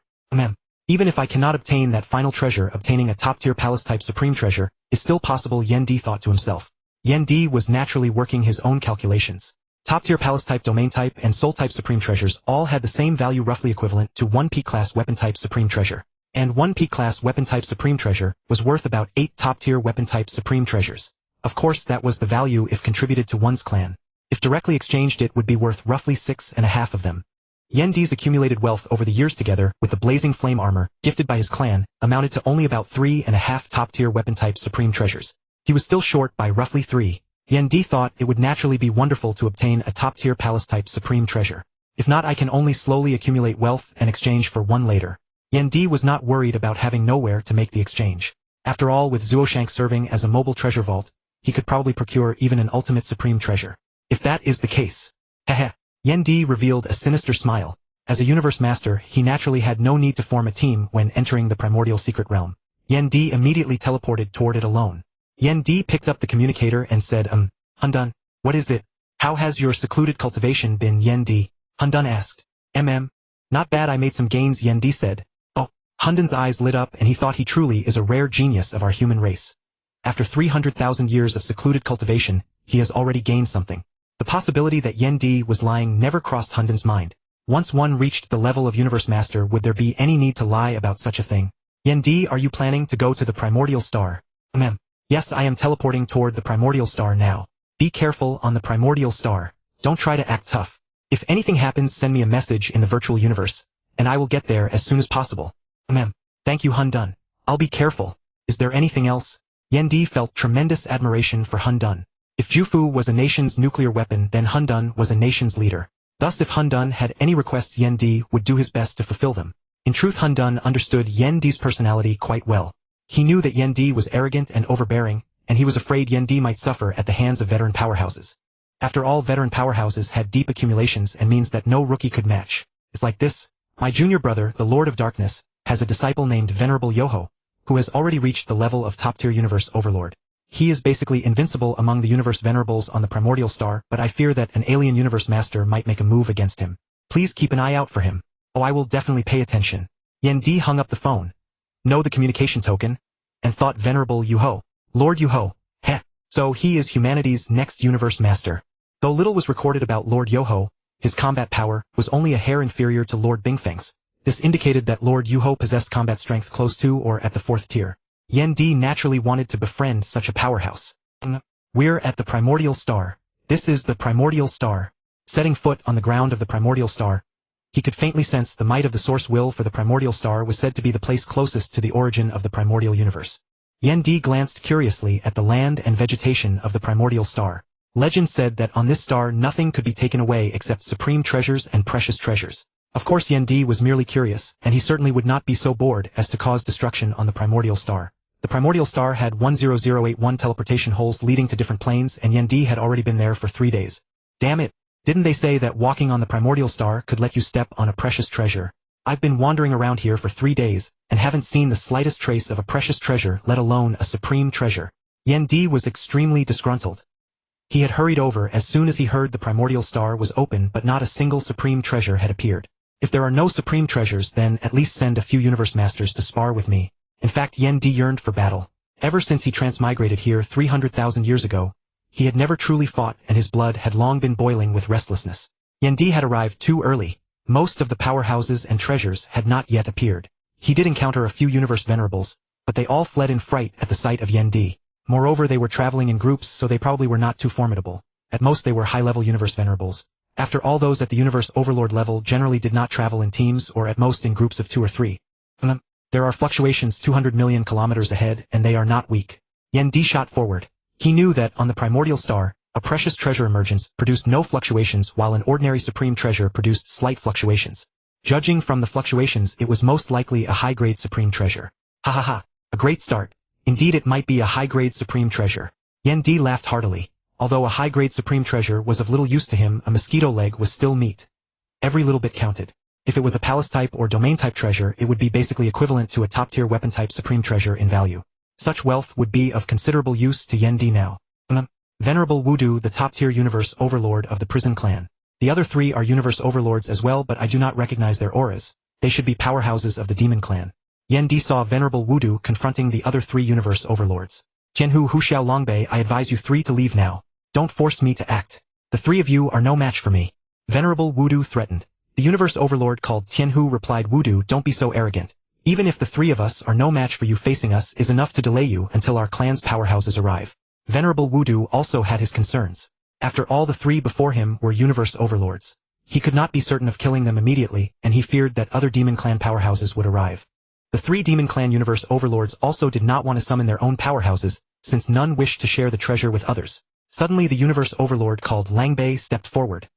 Even if I cannot obtain that final treasure, obtaining a top-tier palace-type supreme treasure is still possible, Yen Di thought to himself. Yen Di was naturally working his own calculations. Top-tier palace-type domain-type and soul-type supreme treasures all had the same value, roughly equivalent to 1 peak-class weapon-type supreme treasure. And 1 peak-class weapon-type supreme treasure was worth about 8 top-tier weapon-type supreme treasures. Of course, that was the value if contributed to one's clan. If directly exchanged, it would be worth roughly 6.5 of them. Yen Di's accumulated wealth over the years, together with the blazing flame armor gifted by his clan, amounted to only about 3.5 top-tier weapon-type supreme treasures. He was still short by roughly 3. Yen Di thought it would naturally be wonderful to obtain a top-tier palace-type supreme treasure. If not, I can only slowly accumulate wealth and exchange for one later. Yen Di was not worried about having nowhere to make the exchange. After all, with Zuoshanke serving as a mobile treasure vault, he could probably procure even an ultimate supreme treasure. If that is the case. Heh. Yen Di revealed a sinister smile. As a universe master, he naturally had no need to form a team when entering the primordial secret realm. Yen Di immediately teleported toward it alone. Yen Di picked up the communicator and said, Hundun, what is it? How has your secluded cultivation been, Yen Di? Hundun asked. Not bad, I made some gains, Yen Di said. Hundun's eyes lit up, and he thought he truly is a rare genius of our human race. After 300,000 years of secluded cultivation, he has already gained something. The possibility that Yen Di was lying never crossed Hundun's mind. Once one reached the level of Universe Master, would there be any need to lie about such a thing? Yen Di, are you planning to go to the Primordial Star? Yes, I am teleporting toward the Primordial Star now. Be careful on the Primordial Star. Don't try to act tough. If anything happens, send me a message in the virtual universe, and I will get there as soon as possible. Thank you, Hundun. I'll be careful. Is there anything else? Yen Di felt tremendous admiration for Hundun. If Jufu was a nation's nuclear weapon, then Hundun was a nation's leader. Thus, if Hundun had any requests, Yen Di would do his best to fulfill them. In truth, Hundun understood Yen Di's personality quite well. He knew that Yen Di was arrogant and overbearing, and he was afraid Yen Di might suffer at the hands of veteran powerhouses. After all, veteran powerhouses had deep accumulations and means that no rookie could match. It's like this. My junior brother, the Lord of Darkness, has a disciple named Venerable Yoho, who has already reached the level of top-tier universe overlord. He is basically invincible among the universe venerables on the Primordial Star, but I fear that an alien universe master might make a move against him. Please keep an eye out for him. Oh, I will definitely pay attention. Yen Di hung up the phone. Know the communication token? And thought Venerable Yuho. Lord Yuho. Heh. So he is humanity's next universe master. Though little was recorded about Lord Yoho, his combat power was only a hair inferior to Lord Bingfeng's. This indicated that Lord Yuho possessed combat strength close to or at the 4th tier. Yen Di naturally wanted to befriend such a powerhouse. We're at the Primordial Star. This is the Primordial Star. Setting foot on the ground of the Primordial Star, he could faintly sense the might of the source will, for the Primordial Star was said to be the place closest to the origin of the Primordial Universe. Yen Di glanced curiously at the land and vegetation of the Primordial Star. Legend said that on this star nothing could be taken away except supreme treasures and precious treasures. Of course, Yen Di was merely curious, and he certainly would not be so bored as to cause destruction on the Primordial Star. The Primordial Star had 10081 teleportation holes leading to different planes, and Yen Di had already been there for 3 days. Damn it! Didn't they say that walking on the Primordial Star could let you step on a precious treasure? I've been wandering around here for 3 days, and haven't seen the slightest trace of a precious treasure, let alone a supreme treasure. Yen Di was extremely disgruntled. He had hurried over as soon as he heard the Primordial Star was open, but not a single supreme treasure had appeared. If there are no supreme treasures, then at least send a few universe masters to spar with me. In fact, Yen Di yearned for battle. Ever since he transmigrated here 300,000 years ago, he had never truly fought, and his blood had long been boiling with restlessness. Yen Di had arrived too early. Most of the powerhouses and treasures had not yet appeared. He did encounter a few universe venerables, but they all fled in fright at the sight of Yen Di. Moreover, they were traveling in groups, so they probably were not too formidable. At most they were high-level universe venerables. After all, those at the universe overlord level generally did not travel in teams or at most in groups of 2 or 3. There are fluctuations 200 million kilometers ahead, and they are not weak. Yen Di shot forward. He knew that, on the Primordial Star, a precious treasure emergence produced no fluctuations while an ordinary supreme treasure produced slight fluctuations. Judging from the fluctuations, it was most likely a high-grade supreme treasure. Ha ha ha, a great start. Indeed, it might be a high-grade supreme treasure. Yen Di laughed heartily. Although a high-grade supreme treasure was of little use to him, a mosquito leg was still meat. Every little bit counted. If it was a palace-type or domain-type treasure, it would be basically equivalent to a top-tier weapon-type supreme treasure in value. Such wealth would be of considerable use to Yen Di now. Venerable Wudu, the top-tier universe overlord of the prison clan. The other 3 are universe overlords as well, but I do not recognize their auras. They should be powerhouses of the demon clan. Yen Di saw Venerable Wudu confronting the other 3 universe overlords. Tianhu, Huxiao, Longbei, I advise you 3 to leave now. Don't force me to act. The 3 of you are no match for me. Venerable Wudu threatened. The universe overlord called Tianhu replied, Wudu, don't be so arrogant. Even if the 3 of us are no match for you, facing us is enough to delay you until our clan's powerhouses arrive. Venerable Wudu also had his concerns. After all, the 3 before him were universe overlords. He could not be certain of killing them immediately, and he feared that other demon clan powerhouses would arrive. The 3 demon clan universe overlords also did not want to summon their own powerhouses, since none wished to share the treasure with others. Suddenly the universe overlord called Langbei stepped forward.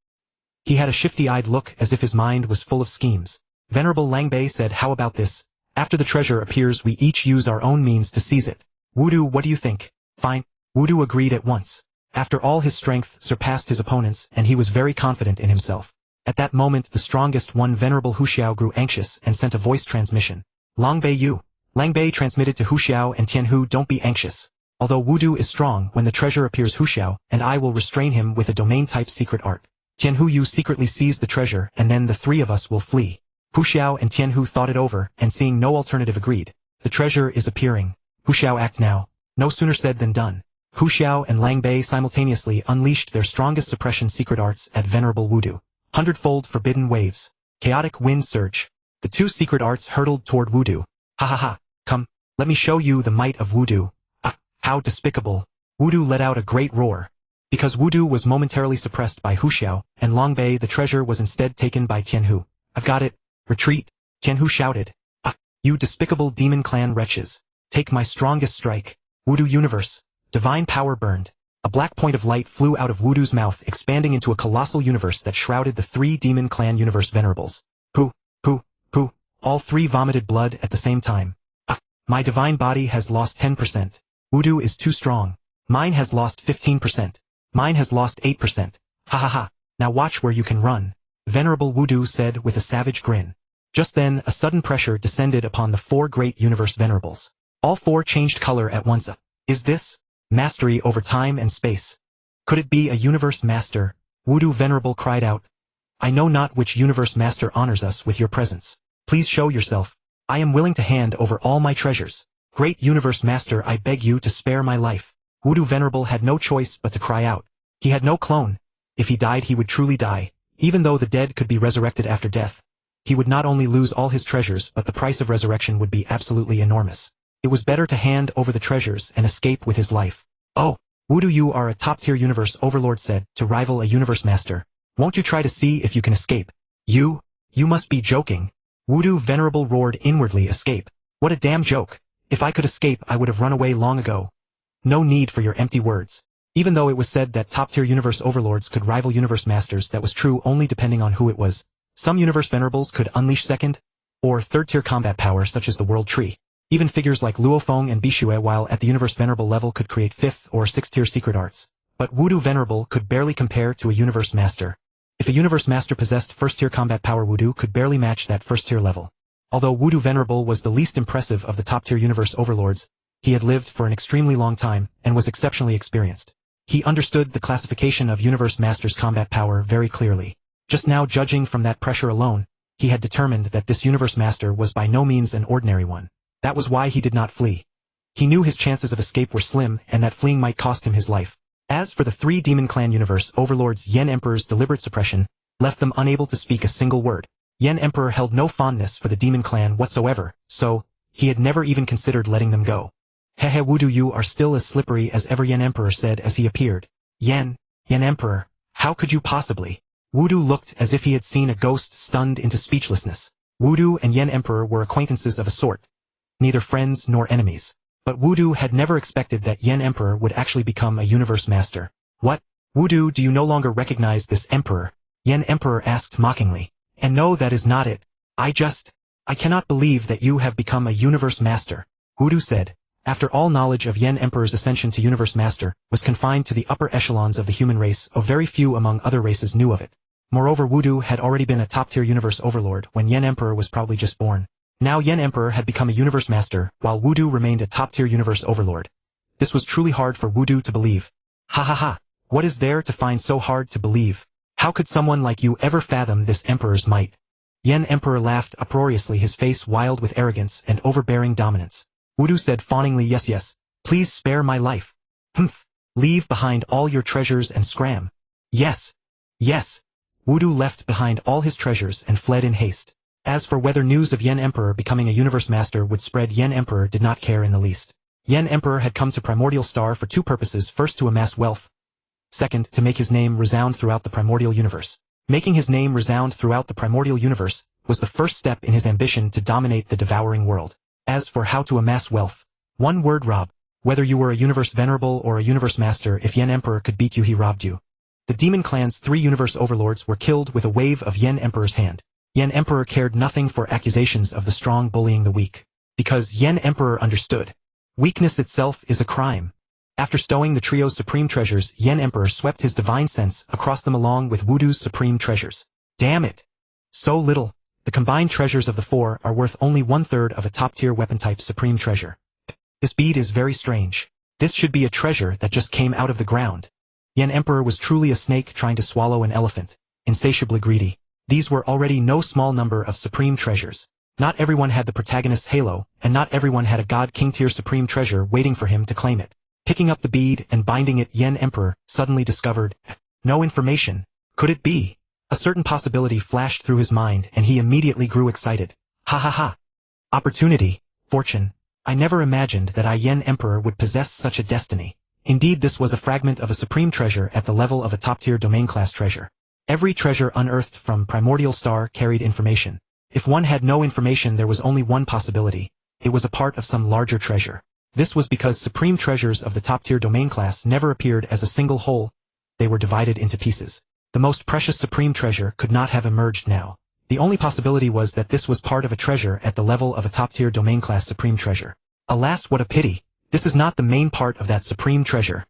He had a shifty-eyed look as if his mind was full of schemes. Venerable Langbei said, how about this? After the treasure appears, we each use our own means to seize it. Wudu, what do you think? Fine. Wudu agreed at once. After all, his strength surpassed his opponents, and he was very confident in himself. At that moment, the strongest one, Venerable Huxiao, grew anxious and sent a voice transmission. Longbei Yu. Langbei transmitted to Huxiao and Tianhu, don't be anxious. Although Wudu is strong, when the treasure appears, Huxiao and I will restrain him with a domain-type secret art. Tianhu, you secretly seize the treasure, and then the 3 of us will flee. Huxiao and Tianhu thought it over, and seeing no alternative agreed. The treasure is appearing. Huxiao, act now. No sooner said than done. Huxiao and Langbei simultaneously unleashed their strongest suppression secret arts at Venerable Wudu. 100-fold forbidden waves. Chaotic wind surge. The 2 secret arts hurtled toward Wudu. Ha ha ha, come, let me show you the might of Wudu. Ah, how despicable. Wudu let out a great roar. Because Wudu was momentarily suppressed by Huxiao and Longbei, the treasure was instead taken by Tianhu. I've got it. Retreat. Tianhu shouted. Ah, you despicable demon clan wretches. Take my strongest strike. Wudu universe. Divine power burned. A black point of light flew out of Wudu's mouth, expanding into a colossal universe that shrouded the 3 demon clan universe venerables. Pooh, pooh, pooh. All 3 vomited blood at the same time. Ah, my divine body has lost 10%. Wudu is too strong. Mine has lost 15%. Mine has lost 8%. Ha ha ha, now watch where you can run. Venerable Wudu said with a savage grin. Just then, a sudden pressure descended upon the 4 great universe venerables. All 4 changed color at once. Is this mastery over time and space? Could it be a universe master? Wudu Venerable cried out. I know not which universe master honors us with your presence. Please show yourself. I am willing to hand over all my treasures. Great universe master, I beg you to spare my life. Wudu Venerable had no choice but to cry out. He had no clone. If he died, he would truly die. Even though the dead could be resurrected after death, he would not only lose all his treasures, but the price of resurrection would be absolutely enormous. It was better to hand over the treasures and escape with his life. Oh, Wudu, you are a top-tier universe overlord said, to rival a universe master. Won't you try to see if you can escape? You must be joking. Wudu Venerable roared inwardly, escape. What a damn joke. If I could escape, I would have run away long ago. No need for your empty words. Even though it was said that top-tier universe overlords could rival universe masters, that was true only depending on who it was. Some universe venerables could unleash second or third-tier combat power such as the World Tree. Even figures like Luofeng and Bishue, while at the universe venerable level, could create 5th or 6th-tier secret arts. But Wudu Venerable could barely compare to a universe master. If a universe master possessed first-tier combat power, Wudu could barely match that first-tier level. Although Wudu Venerable was the least impressive of the top-tier universe overlords, he had lived for an extremely long time and was exceptionally experienced. He understood the classification of universe master's combat power very clearly. Just now, judging from that pressure alone, he had determined that this universe master was by no means an ordinary one. That was why he did not flee. He knew his chances of escape were slim and that fleeing might cost him his life. As for the 3 demon clan universe overlords, Yen Emperor's deliberate suppression left them unable to speak a single word. Yen Emperor held no fondness for the demon clan whatsoever, so, he had never even considered letting them go. Hehe Wudu, you are still as slippery as ever, Yen Emperor said as he appeared. Yen Emperor, how could you possibly? Wudu looked as if he had seen a ghost, stunned into speechlessness. Wudu and Yen Emperor were acquaintances of a sort. Neither friends nor enemies. But Wudu had never expected that Yen Emperor would actually become a universe master. What? Wudu, do you no longer recognize this emperor? Yen Emperor asked mockingly. And no, that is not it. I cannot believe that you have become a universe master. Wudu said. After all knowledge of Yen Emperor's ascension to universe master was confined to the upper echelons of the human race, very few among other races knew of it. Moreover, Wudu had already been a top-tier universe overlord when Yen Emperor was probably just born. Now Yen Emperor had become a universe master, while Wudu remained a top-tier universe overlord. This was truly hard for Wudu to believe. Ha ha ha, what is there to find so hard to believe? How could someone like you ever fathom this emperor's might? Yen Emperor laughed uproariously, his face wild with arrogance and overbearing dominance. Wudu said fawningly, yes, please spare my life. Humph, leave behind all your treasures and scram. Yes. Wudu left behind all his treasures and fled in haste. As for whether news of Yen Emperor becoming a universe master would spread, Yen Emperor did not care in the least. Yen Emperor had come to Primordial Star for two purposes: first, to amass wealth. Second, to make his name resound throughout the Primordial Universe. Making his name resound throughout the Primordial Universe was the first step in his ambition to dominate the devouring world. As for how to amass wealth, one word: rob. Whether you were a universe venerable or a universe master, if Yen Emperor could beat you, he robbed you. The demon clan's 3 universe overlords were killed with a wave of Yen Emperor's hand. Yen Emperor cared nothing for accusations of the strong bullying the weak. Because Yen Emperor understood. Weakness itself is a crime. After stowing the trio's supreme treasures, Yen Emperor swept his divine sense across them along with Wudu's supreme treasures. Damn it! So little. The combined treasures of the 4 are worth only 1/3 of a top-tier weapon-type supreme treasure. This bead is very strange. This should be a treasure that just came out of the ground. Yen Emperor was truly a snake trying to swallow an elephant, insatiably greedy. These were already no small number of supreme treasures. Not everyone had the protagonist's halo, and not everyone had a God King-tier supreme treasure waiting for him to claim it. Picking up the bead and binding it, Yen Emperor suddenly discovered no information. Could it be? A certain possibility flashed through his mind, and he immediately grew excited. Ha ha ha! Opportunity, fortune. I never imagined that I, Yen Emperor, would possess such a destiny. Indeed, this was a fragment of a supreme treasure at the level of a top-tier domain-class treasure. Every treasure unearthed from Primordial Star carried information. If one had no information, there was only one possibility. It was a part of some larger treasure. This was because supreme treasures of the top-tier domain class never appeared as a single whole. They were divided into pieces. The most precious supreme treasure could not have emerged now. The only possibility was that this was part of a treasure at the level of a top-tier domain class supreme treasure. Alas, what a pity! This is not the main part of that supreme treasure.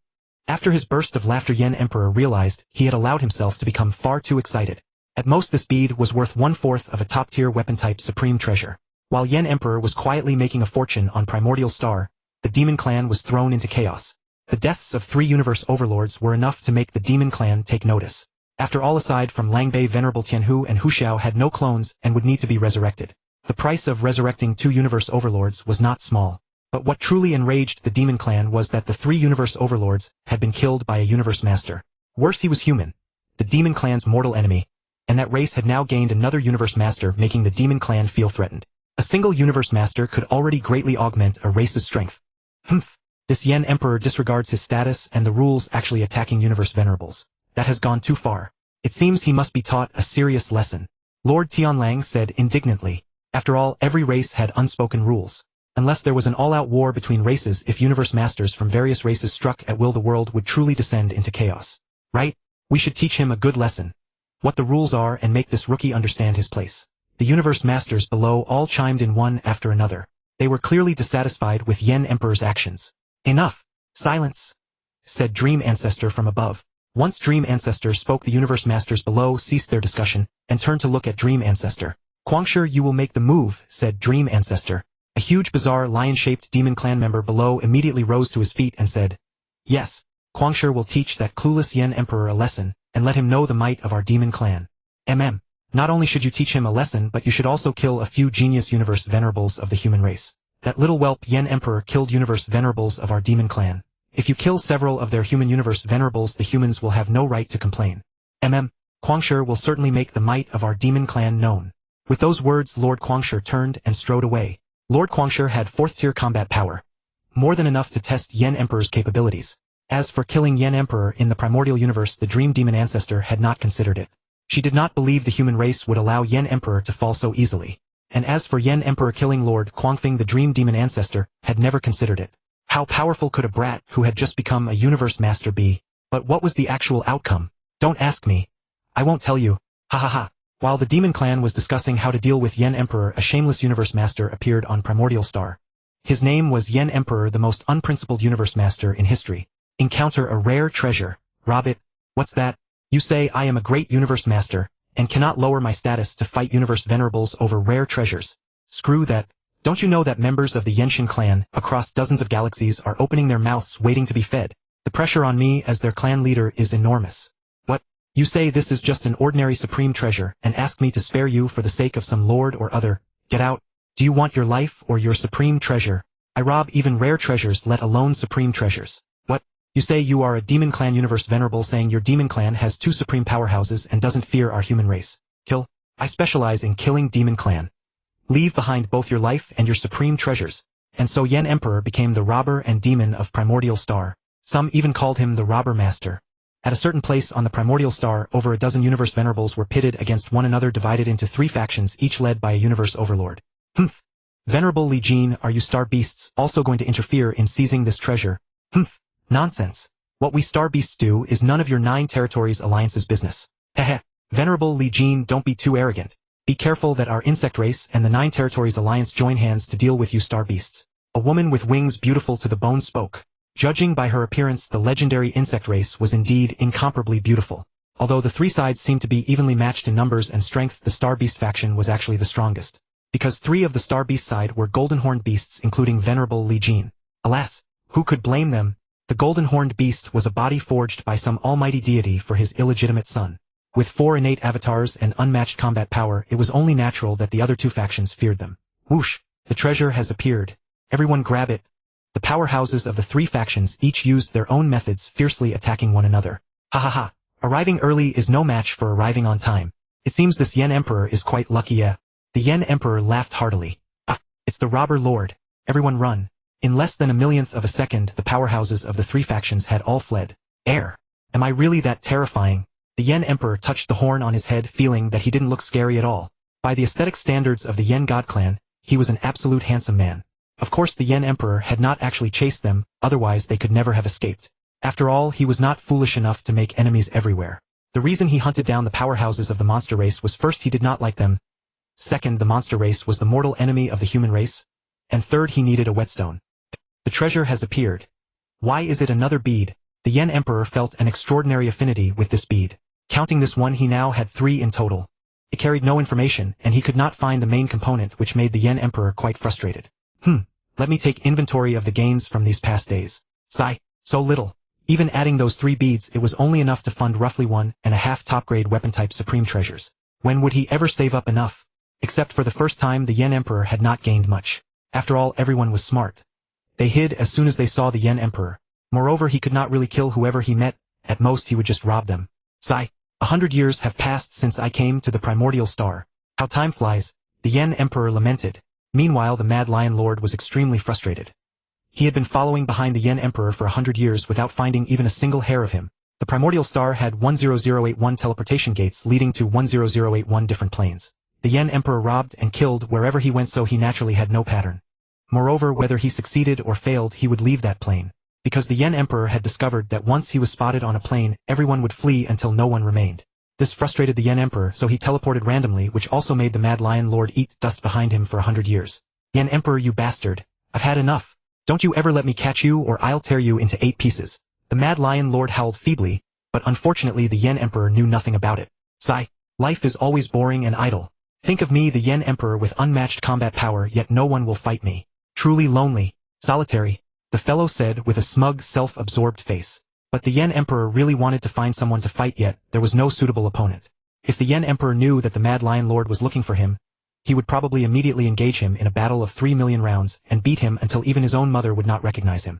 After his burst of laughter, Yen Emperor realized he had allowed himself to become far too excited. At most, this bead was worth 1/4 of a top-tier weapon-type supreme treasure. While Yen Emperor was quietly making a fortune on Primordial Star, the demon clan was thrown into chaos. The deaths of 3 universe overlords were enough to make the demon clan take notice. After all, aside from Langbei, Venerable Tianhu and Huxiao had no clones and would need to be resurrected. The price of resurrecting 2 universe overlords was not small. But what truly enraged the demon clan was that the 3 universe overlords had been killed by a universe master. Worse, he was human, the demon clan's mortal enemy, and that race had now gained another universe master, making the demon clan feel threatened. A single universe master could already greatly augment a race's strength. Humph! This Yen Emperor disregards his status and the rules, actually attacking universe venerables. That has gone too far. It seems he must be taught a serious lesson. Lord Tianlang said indignantly. After all, every race had unspoken rules. Unless there was an all-out war between races, if universe masters from various races struck at will, the world would truly descend into chaos. Right? We should teach him a good lesson. What the rules are and make this rookie understand his place. The universe masters below all chimed in one after another. They were clearly dissatisfied with Yen Emperor's actions. Enough! Silence! Said Dream Ancestor from above. Once Dream Ancestor spoke, the universe masters below ceased their discussion and turned to look at Dream Ancestor. Kwangsher, you will make the move, said Dream Ancestor. A huge, bizarre, lion-shaped demon clan member below immediately rose to his feet and said, Yes, Kwangsher will teach that clueless Yen Emperor a lesson, and let him know the might of our demon clan. Not only should you teach him a lesson, but you should also kill a few genius universe venerables of the human race. That little whelp Yen Emperor killed universe venerables of our demon clan. If you kill several of their human universe venerables, the humans will have no right to complain. Kwangsher will certainly make the might of our demon clan known. With those words Lord Quangsha turned and strode away. Lord Quangsha had 4th-tier combat power. More than enough to test Yen Emperor's capabilities. As for killing Yen Emperor in the Primordial Universe, the Dream Demon Ancestor had not considered it. She did not believe the human race would allow Yen Emperor to fall so easily. And as for Yen Emperor killing Lord Quangfeng, the Dream Demon Ancestor had never considered it. How powerful could a brat who had just become a universe master be? But what was the actual outcome? Don't ask me. I won't tell you. Ha ha ha. While the Demon Clan was discussing how to deal with Yen Emperor, a shameless universe master appeared on Primordial Star. His name was Yen Emperor, the most unprincipled universe master in history. Encounter a rare treasure. Rob it. What's that? You say I am a great universe master, and cannot lower my status to fight universe venerables over rare treasures. Screw that. Don't you know that members of the Yenshin clan, across dozens of galaxies, are opening their mouths waiting to be fed? The pressure on me as their clan leader is enormous. What? You say this is just an ordinary supreme treasure, and ask me to spare you for the sake of some lord or other. Get out. Do you want your life or your supreme treasure? I rob even rare treasures, let alone supreme treasures. What? You say you are a Demon Clan universe venerable, saying your Demon Clan has 2 supreme powerhouses and doesn't fear our human race. Kill? I specialize in killing Demon Clan. Leave behind both your life and your supreme treasures. And so Yen Emperor became the robber and demon of Primordial Star. Some even called him the Robber Master. At a certain place on the Primordial Star, over a dozen universe venerables were pitted against one another, divided into 3 factions, each led by a universe overlord. Humph. Venerable Li Jin, are you star beasts also going to interfere in seizing this treasure? Humph. Nonsense. What we star beasts do is none of your 9 territories alliance's business. Heh. Venerable Li Jin, don't be too arrogant. Be careful that our insect race and the 9 territories alliance join hands to deal with you star beasts. A woman with wings beautiful to the bone spoke. Judging by her appearance, the legendary insect race was indeed incomparably beautiful. Although the 3 sides seemed to be evenly matched in numbers and strength, the star beast faction was actually the strongest. Because 3 of the star beast side were golden-horned beasts, including Venerable Li Jin. Alas, who could blame them? The golden-horned beast was a body forged by some almighty deity for his illegitimate son. With 4 innate avatars and unmatched combat power, it was only natural that the other 2 factions feared them. Whoosh! The treasure has appeared. Everyone grab it. The powerhouses of the 3 factions each used their own methods, fiercely attacking one another. Ha ha ha! Arriving early is no match for arriving on time. It seems this Yen Emperor is quite lucky, yeah. The Yen Emperor laughed heartily. Ah! It's the Robber Lord. Everyone run. In less than a millionth of a second, the powerhouses of the 3 factions had all fled. Air. Am I really that terrifying? The Yen Emperor touched the horn on his head, feeling that he didn't look scary at all. By the aesthetic standards of the Yen God clan, he was an absolute handsome man. Of course the Yen Emperor had not actually chased them, otherwise they could never have escaped. After all, he was not foolish enough to make enemies everywhere. The reason he hunted down the powerhouses of the monster race was, first, he did not like them. Second, the monster race was the mortal enemy of the human race. And third, he needed a whetstone. The treasure has appeared. Why is it another bead? The Yen Emperor felt an extraordinary affinity with this bead. Counting this one, he now had 3 in total. It carried no information, and he could not find the main component, which made the Yen Emperor quite frustrated. Let me take inventory of the gains from these past days. Sigh, so little. Even adding those 3 beads, it was only enough to fund roughly 1.5 top-grade weapon-type supreme treasures. When would he ever save up enough? Except for the first time, the Yen Emperor had not gained much. After all, everyone was smart. They hid as soon as they saw the Yen Emperor. Moreover, he could not really kill whoever he met. At most, he would just rob them. Sigh. 100 years have passed since I came to the Primordial Star. How time flies, the Yen Emperor lamented. Meanwhile, the Mad Lion Lord was extremely frustrated. He had been following behind the Yen Emperor for 100 years without finding even a single hair of him. The Primordial Star had 10081 teleportation gates leading to 10081 different planes. The Yen Emperor robbed and killed wherever he went, so he naturally had no pattern. Moreover, whether he succeeded or failed, he would leave that plane. Because the Yen Emperor had discovered that once he was spotted on a plane, everyone would flee until no one remained. This frustrated the Yen Emperor, so he teleported randomly, which also made the Mad Lion Lord eat dust behind him for 100 years. Yen Emperor, you bastard. I've had enough. Don't you ever let me catch you, or I'll tear you into 8 pieces. The Mad Lion Lord howled feebly, but unfortunately the Yen Emperor knew nothing about it. Sigh. Life is always boring and idle. Think of me, the Yen Emperor, with unmatched combat power, yet no one will fight me. Truly lonely. Solitary. The fellow said with a smug, self-absorbed face. But the Yen Emperor really wanted to find someone to fight, yet there was no suitable opponent. If the Yen Emperor knew that the Mad Lion Lord was looking for him, he would probably immediately engage him in a battle of 3 million rounds and beat him until even his own mother would not recognize him.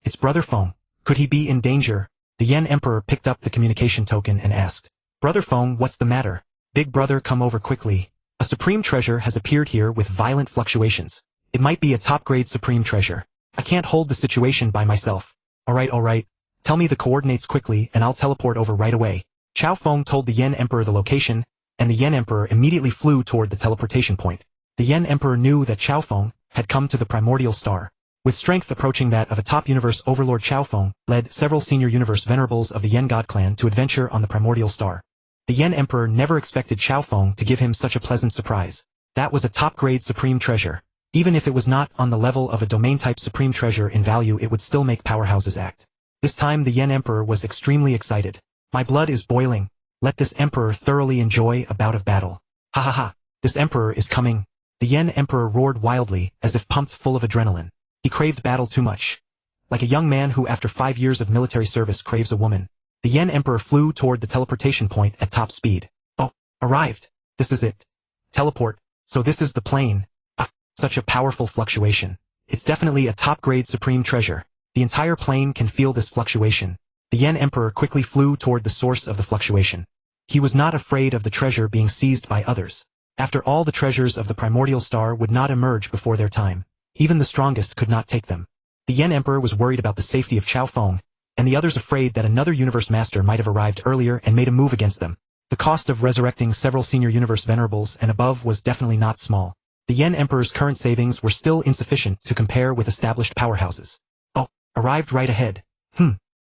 It's Brother Foam. Could he be in danger? The Yen Emperor picked up the communication token and asked, Brother Foam, what's the matter? Big brother, come over quickly. A supreme treasure has appeared here with violent fluctuations. It might be a top-grade supreme treasure. I can't hold the situation by myself. Alright. Tell me the coordinates quickly and I'll teleport over right away. Cao Feng told the Yen Emperor the location, and the Yen Emperor immediately flew toward the teleportation point. The Yen Emperor knew that Cao Feng had come to the Primordial Star. With strength approaching that of a top universe overlord, Cao Feng led several senior universe venerables of the Yen God clan to adventure on the Primordial Star. The Yen Emperor never expected Cao Feng to give him such a pleasant surprise. That was a top-grade supreme treasure. Even if it was not on the level of a domain-type supreme treasure in value, it would still make powerhouses act. This time the Yen Emperor was extremely excited. My blood is boiling. Let this Emperor thoroughly enjoy a bout of battle. Ha ha ha, this Emperor is coming. The Yen Emperor roared wildly, as if pumped full of adrenaline. He craved battle too much. Like a young man who after 5 years of military service craves a woman. The Yen Emperor flew toward the teleportation point at top speed. Oh, arrived. This is it. Teleport. So this is the plane. Ah, such a powerful fluctuation. It's definitely a top-grade supreme treasure. The entire plane can feel this fluctuation. The Yen Emperor quickly flew toward the source of the fluctuation. He was not afraid of the treasure being seized by others. After all, the treasures of the Primordial Star would not emerge before their time. Even the strongest could not take them. The Yen Emperor was worried about the safety of Cao Feng, and the others afraid that another universe master might have arrived earlier and made a move against them. The cost of resurrecting several senior universe venerables and above was definitely not small. The Yen Emperor's current savings were still insufficient to compare with established powerhouses. Oh, arrived right ahead.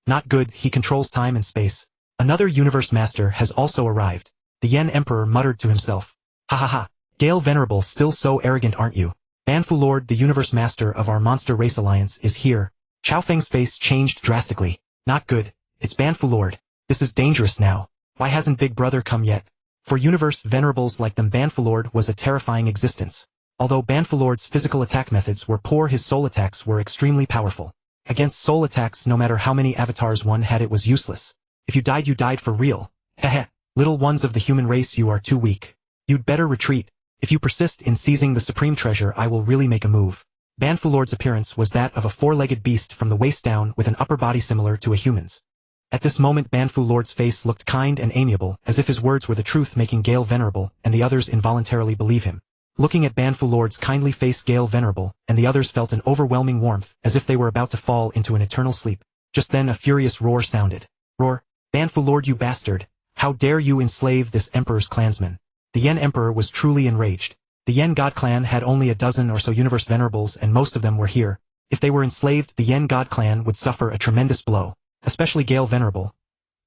Not good, he controls time and space. Another universe master has also arrived. The Yen Emperor muttered to himself. Ha ha ha, Gale Venerable, still so arrogant, aren't you? Banfu Lord, the universe master of our monster race alliance, is here. Cao Feng's face changed drastically. Not good. It's Banfu Lord. This is dangerous now. Why hasn't Big Brother come yet? For universe venerables like them, Banfu Lord was a terrifying existence. Although Banfu Lord's physical attack methods were poor, his soul attacks were extremely powerful. Against soul attacks, no matter how many avatars one had, it was useless. If you died for real. Heh. Little ones of the human race, you are too weak. You'd better retreat. If you persist in seizing the supreme treasure, I will really make a move. Banfu Lord's appearance was that of a four-legged beast from the waist down with an upper body similar to a human's. At this moment Banfu Lord's face looked kind and amiable, as if his words were the truth, making Gale Venerable and the others involuntarily believe him. Looking at Banfu Lord's kindly face, Gale Venerable and the others felt an overwhelming warmth, as if they were about to fall into an eternal sleep. Just then a furious roar sounded. Roar! Banfu Lord, you bastard! How dare you enslave this Emperor's clansmen? The Yen Emperor was truly enraged. The Yen God clan had only a dozen or so universe venerables, and most of them were here. If they were enslaved, the Yen God clan would suffer a tremendous blow. Especially Gale Venerable.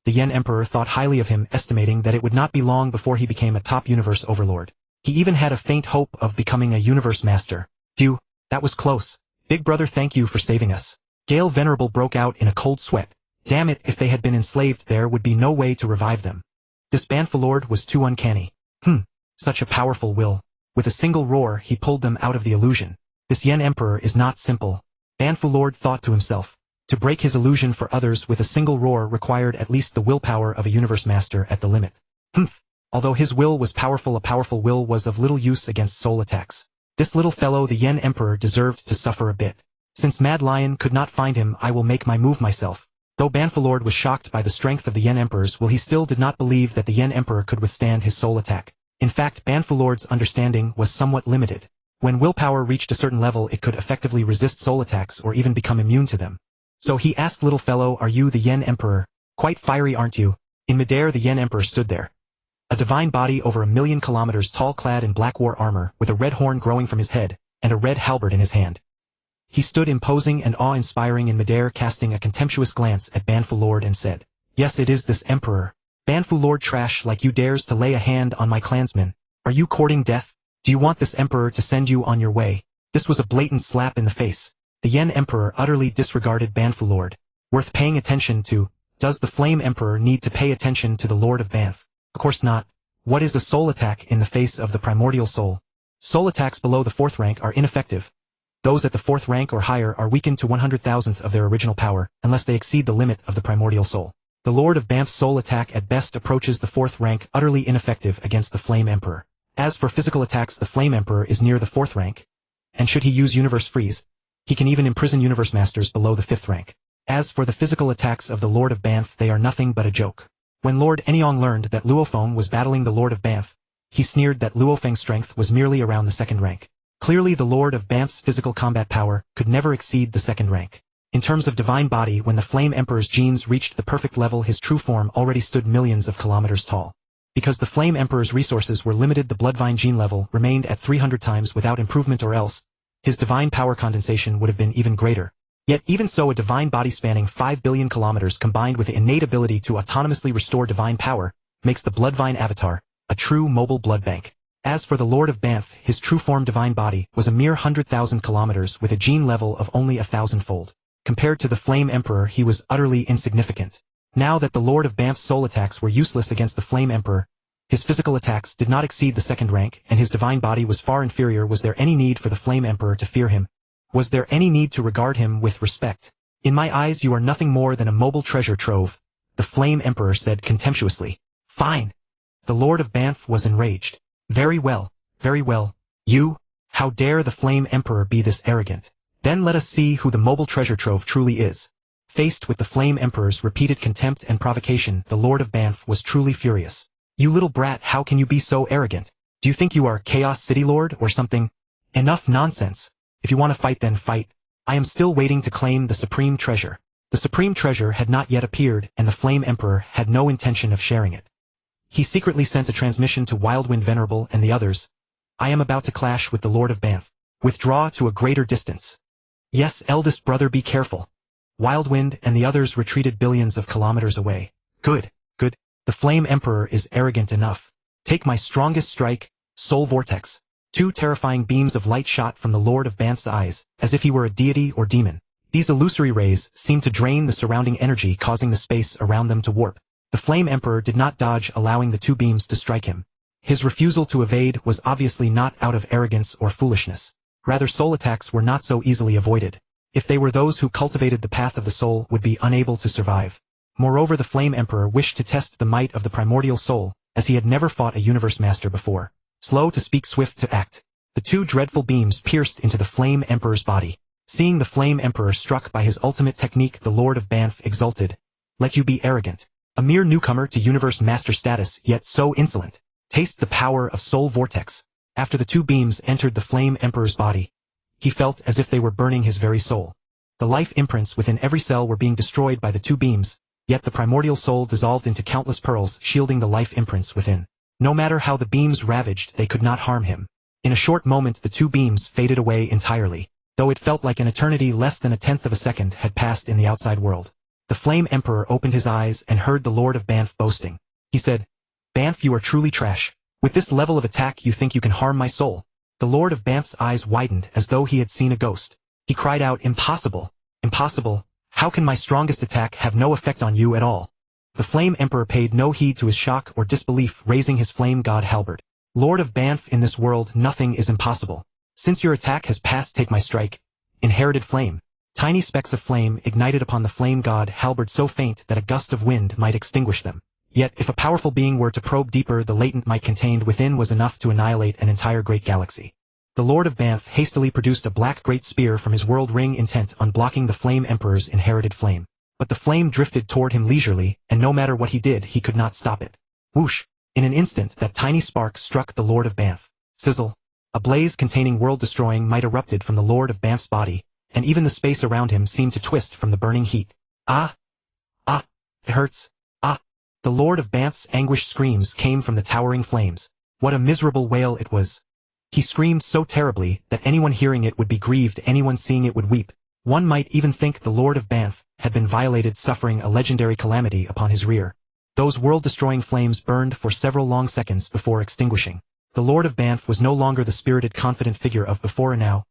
The Yen Emperor thought highly of him, estimating that it would not be long before he became a top universe overlord. He even had a faint hope of becoming a universe master. Phew, that was close. Big Brother, thank you for saving us. Gale Venerable broke out in a cold sweat. Damn it, if they had been enslaved, there would be no way to revive them. This Banfu Lord was too uncanny. Such a powerful will. With a single roar, he pulled them out of the illusion. This Yen Emperor is not simple. Banfu Lord thought to himself. To break his illusion for others with a single roar required at least the willpower of a universe master at the limit. Although his will was powerful, a powerful will was of little use against soul attacks. This little fellow, the Yen Emperor, deserved to suffer a bit. Since Mad Lion could not find him, I will make my move myself. Though Banfu Lord was shocked by the strength of the Yen Emperor's will, he still did not believe that the Yen Emperor could withstand his soul attack. In fact, Banfu Lord's understanding was somewhat limited. When willpower reached a certain level, it could effectively resist soul attacks or even become immune to them. So he asked, little fellow, are you the Yen Emperor? Quite fiery, aren't you? In midair, the Yen Emperor stood there. A divine body over 1,000,000 kilometers tall, clad in black war armor, with a red horn growing from his head, and a red halberd in his hand. He stood imposing and awe-inspiring in midair, casting a contemptuous glance at Banfu Lord and said, Yes, it is this Emperor. Banfu Lord trash like you dares to lay a hand on my clansmen. Are you courting death? Do you want this Emperor to send you on your way? This was a blatant slap in the face. The Yen Emperor utterly disregarded Banfu Lord. Worth paying attention to. Does the Flame Emperor need to pay attention to the Lord of Banff? Of course not. What is a soul attack in the face of the primordial soul? Soul attacks below the 4th rank are ineffective. Those at the 4th rank or higher are weakened to 100,000th of their original power, unless they exceed the limit of the primordial soul. The Lord of Banff's soul attack at best approaches the 4th rank, utterly ineffective against the Flame Emperor. As for physical attacks, the Flame Emperor is near the 4th rank. And should he use Universe Freeze, he can even imprison Universe Masters below the 5th rank. As for the physical attacks of the Lord of Banff, they are nothing but a joke. When Lord Enyong learned that Luofeng was battling the Lord of Banff, He sneered that Luofeng's strength was merely around the second rank. Clearly the Lord of Banff's physical combat power could never exceed the second rank. In terms of divine body, when the Flame Emperor's genes reached the perfect level, his true form already stood millions of kilometers tall. Because the Flame Emperor's resources were limited, the Bloodvine gene level remained at 300 times without improvement, or else his divine power condensation would have been even greater. Yet even so, a divine body spanning 5 billion kilometers combined with the innate ability to autonomously restore divine power makes the Bloodvine avatar a true mobile blood bank. As for the Lord of Banff, his true form divine body was a mere 100,000 kilometers with a gene level of only 1,000-fold. Compared to the Flame Emperor, he was utterly insignificant. Now that the Lord of Banff's soul attacks were useless against the Flame Emperor, his physical attacks did not exceed the second rank, and his divine body was far inferior. Was there any need for the Flame Emperor to fear him? Was there any need to regard him with respect? In my eyes you are nothing more than a mobile treasure trove, the Flame Emperor said contemptuously. Fine. The Lord of Banff was enraged. Very well, very well. You? How dare the Flame Emperor be this arrogant? Then let us see who the mobile treasure trove truly is. Faced with the Flame Emperor's repeated contempt and provocation, the Lord of Banff was truly furious. You little brat, how can you be so arrogant? Do you think you are Chaos City Lord or something? Enough nonsense. If you want to fight, then fight. I am still waiting to claim the Supreme Treasure. The Supreme Treasure had not yet appeared, and the Flame Emperor had no intention of sharing it. He secretly sent a transmission to Wildwind Venerable and the others. I am about to clash with the Lord of Banff. Withdraw to a greater distance. Yes, eldest brother, be careful. Wildwind and the others retreated billions of kilometers away. Good, good. The Flame Emperor is arrogant enough. Take my strongest strike, Soul Vortex. 2 terrifying beams of light shot from the Lord of Banff's eyes, as if he were a deity or demon. These illusory rays seemed to drain the surrounding energy, causing the space around them to warp. The Flame Emperor did not dodge, allowing the 2 beams to strike him. His refusal to evade was obviously not out of arrogance or foolishness. Rather, soul attacks were not so easily avoided. If they were, those who cultivated the path of the soul would be unable to survive. Moreover, the Flame Emperor wished to test the might of the primordial soul, as he had never fought a universe master before. Slow to speak, swift to act. The 2 dreadful beams pierced into the Flame Emperor's body. Seeing the Flame Emperor struck by his ultimate technique, the Lord of Banff exulted. Let you be arrogant. A mere newcomer to universe master status, yet so insolent. Taste the power of Soul Vortex. After the 2 beams entered the Flame Emperor's body, he felt as if they were burning his very soul. The life imprints within every cell were being destroyed by the 2 beams, yet the primordial soul dissolved into countless pearls, shielding the life imprints within. No matter how the beams ravaged, they could not harm him. In a short moment the 2 beams faded away entirely, though it felt like an eternity. Less than a tenth of a second had passed in the outside world. The Flame Emperor opened his eyes and heard the Lord of Banff boasting. He said, Banff, you are truly trash. With this level of attack you think you can harm my soul? The Lord of Banff's eyes widened as though he had seen a ghost. He cried out, Impossible! Impossible! How can my strongest attack have no effect on you at all? The Flame Emperor paid no heed to his shock or disbelief, raising his flame god Halberd. Lord of Banff, in this world nothing is impossible. Since your attack has passed, take my strike. Inherited flame. Tiny specks of flame ignited upon the flame god Halberd, so faint that a gust of wind might extinguish them. Yet if a powerful being were to probe deeper, the latent might contained within was enough to annihilate an entire great galaxy. The Lord of Banff hastily produced a black great spear from his world ring, intent on blocking the Flame Emperor's inherited flame. But the flame drifted toward him leisurely, and no matter what he did, he could not stop it. Whoosh! In an instant, that tiny spark struck the Lord of Banff. Sizzle! A blaze containing world-destroying might erupted from the Lord of Banff's body, and even the space around him seemed to twist from the burning heat. Ah! Ah! It hurts! Ah! The Lord of Banff's anguished screams came from the towering flames. What a miserable wail it was! He screamed so terribly that anyone hearing it would be grieved, anyone seeing it would weep. One might even think the Lord of Banff had been violated, suffering a legendary calamity upon his rear. Those world-destroying flames burned for several long seconds before extinguishing. The Lord of Banff was no longer the spirited, confident figure of before, and now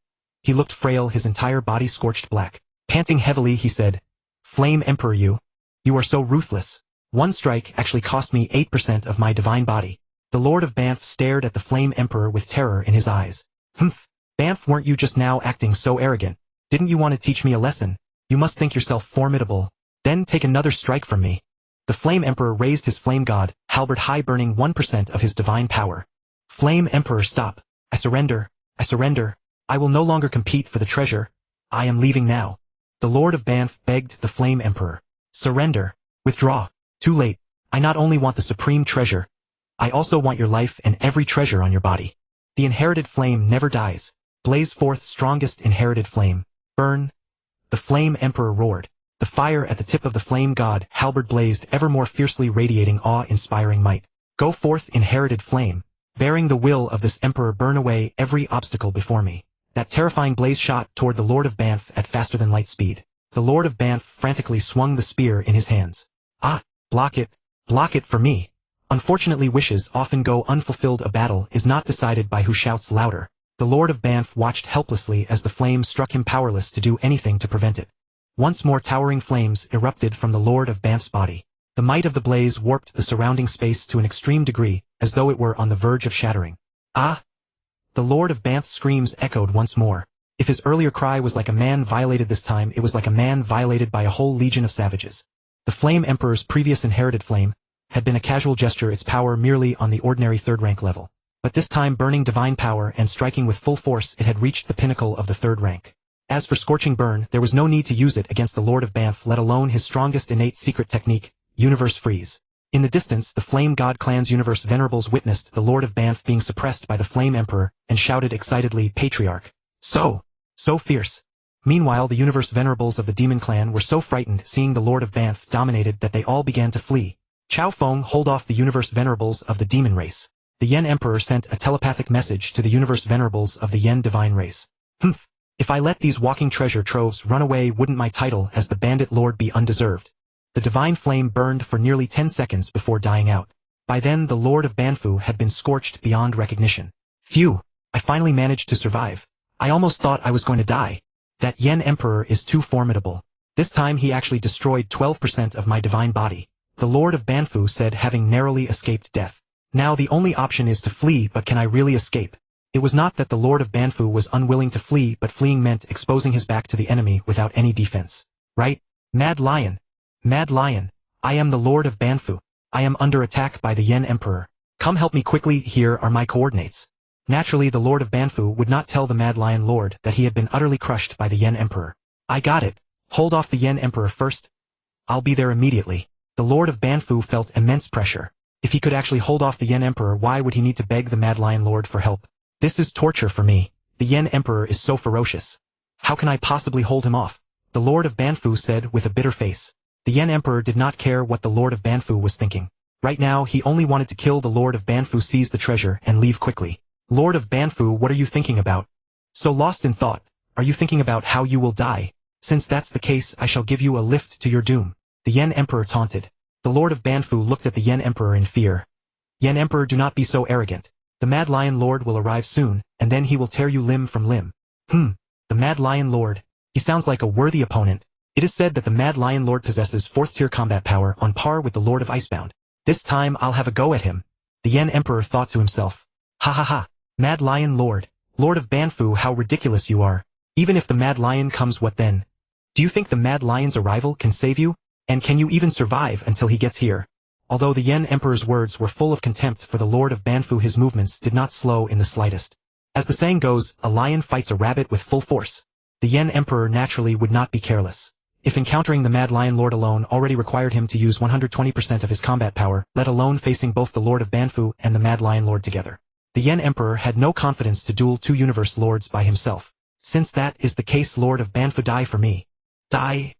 he looked frail, his entire body scorched black. Panting heavily, he said, Flame Emperor, you are so ruthless. One strike actually cost me 8% of my divine body. The Lord of Banff stared at the Flame Emperor with terror in his eyes. Humph! Banff, weren't you just now acting so arrogant? Didn't you want to teach me a lesson? You must think yourself formidable. Then take another strike from me. The Flame Emperor raised his flame god, Halberd, high, burning 1% of his divine power. Flame Emperor, stop. I surrender. I surrender. I will no longer compete for the treasure. I am leaving now. The Lord of Banff begged the Flame Emperor. Surrender. Withdraw. Too late. I not only want the supreme treasure, I also want your life and every treasure on your body. The inherited flame never dies. Blaze forth strongest inherited flame. Burn. The flame emperor roared. The fire at the tip of the flame god Halberd blazed ever more fiercely, radiating awe-inspiring might. Go forth, inherited flame. Bearing the will of this emperor, burn away every obstacle before me. That terrifying blaze shot toward the Lord of Banff at faster than light speed. The Lord of Banff frantically swung the spear in his hands. Ah, block it for me. Unfortunately, wishes often go unfulfilled. A battle is not decided by who shouts louder. The Lord of Banff watched helplessly as the flame struck him, powerless to do anything to prevent it. Once more towering flames erupted from the Lord of Banff's body. The might of the blaze warped the surrounding space to an extreme degree, as though it were on the verge of shattering. Ah! The Lord of Banff's screams echoed once more. If his earlier cry was like a man violated, this time it was like a man violated by a whole legion of savages. The Flame Emperor's previous inherited flame had been a casual gesture, its power merely on the ordinary third-rank level. But this time, burning divine power and striking with full force, it had reached the pinnacle of the third rank. As for Scorching Burn, there was no need to use it against the Lord of Banff, let alone his strongest innate secret technique, Universe Freeze. In the distance, the Flame God Clan's Universe Venerables witnessed the Lord of Banff being suppressed by the Flame Emperor, and shouted excitedly, "Patriarch! So fierce!" Meanwhile, the Universe Venerables of the Demon Clan were so frightened seeing the Lord of Banff dominated that they all began to flee. Chao Feng, hold off the Universe Venerables of the Demon Race. The Yen Emperor sent a telepathic message to the Universe Venerables of the Yen Divine Race. Humph! If I let these walking treasure troves run away, wouldn't my title as the Bandit Lord be undeserved? The divine flame burned for nearly 10 seconds before dying out. By then, the Lord of Banfu had been scorched beyond recognition. Phew! I finally managed to survive. I almost thought I was going to die. That Yen Emperor is too formidable. This time he actually destroyed 12% of my divine body. The Lord of Banfu said, having narrowly escaped death. Now the only option is to flee, but can I really escape? It was not that the Lord of Banfu was unwilling to flee, but fleeing meant exposing his back to the enemy without any defense. Right? Mad Lion! Mad Lion! I am the Lord of Banfu. I am under attack by the Yen Emperor. Come help me quickly, here are my coordinates. Naturally, the Lord of Banfu would not tell the Mad Lion Lord that he had been utterly crushed by the Yen Emperor. I got it. Hold off the Yen Emperor first. I'll be there immediately. The Lord of Banfu felt immense pressure. If he could actually hold off the Yen Emperor, why would he need to beg the Mad Lion Lord for help? This is torture for me. The Yen Emperor is so ferocious. How can I possibly hold him off? The Lord of Banfu said with a bitter face. The Yen Emperor did not care what the Lord of Banfu was thinking. Right now, he only wanted to kill the Lord of Banfu, seize the treasure, and leave quickly. Lord of Banfu, what are you thinking about? So lost in thought, are you thinking about how you will die? Since that's the case, I shall give you a lift to your doom. The Yen Emperor taunted. The Lord of Banfu looked at the Yen Emperor in fear. Yen Emperor, do not be so arrogant. The Mad Lion Lord will arrive soon, and then he will tear you limb from limb. The Mad Lion Lord. He sounds like a worthy opponent. It is said that the Mad Lion Lord possesses 4th-tier combat power on par with the Lord of Icebound. This time I'll have a go at him. The Yen Emperor thought to himself. Ha ha ha. Mad Lion Lord. Lord of Banfu, how ridiculous you are. Even if the Mad Lion comes, what then? Do you think the Mad Lion's arrival can save you? And can you even survive until he gets here? Although the Yen Emperor's words were full of contempt for the Lord of Banfu, his movements did not slow in the slightest. As the saying goes, a lion fights a rabbit with full force. The Yen Emperor naturally would not be careless. If encountering the Mad Lion Lord alone already required him to use 120% of his combat power, let alone facing both the Lord of Banfu and the Mad Lion Lord together. The Yen Emperor had no confidence to duel 2 Universe Lords by himself. Since that is the case, Lord of Banfu, die for me. Die!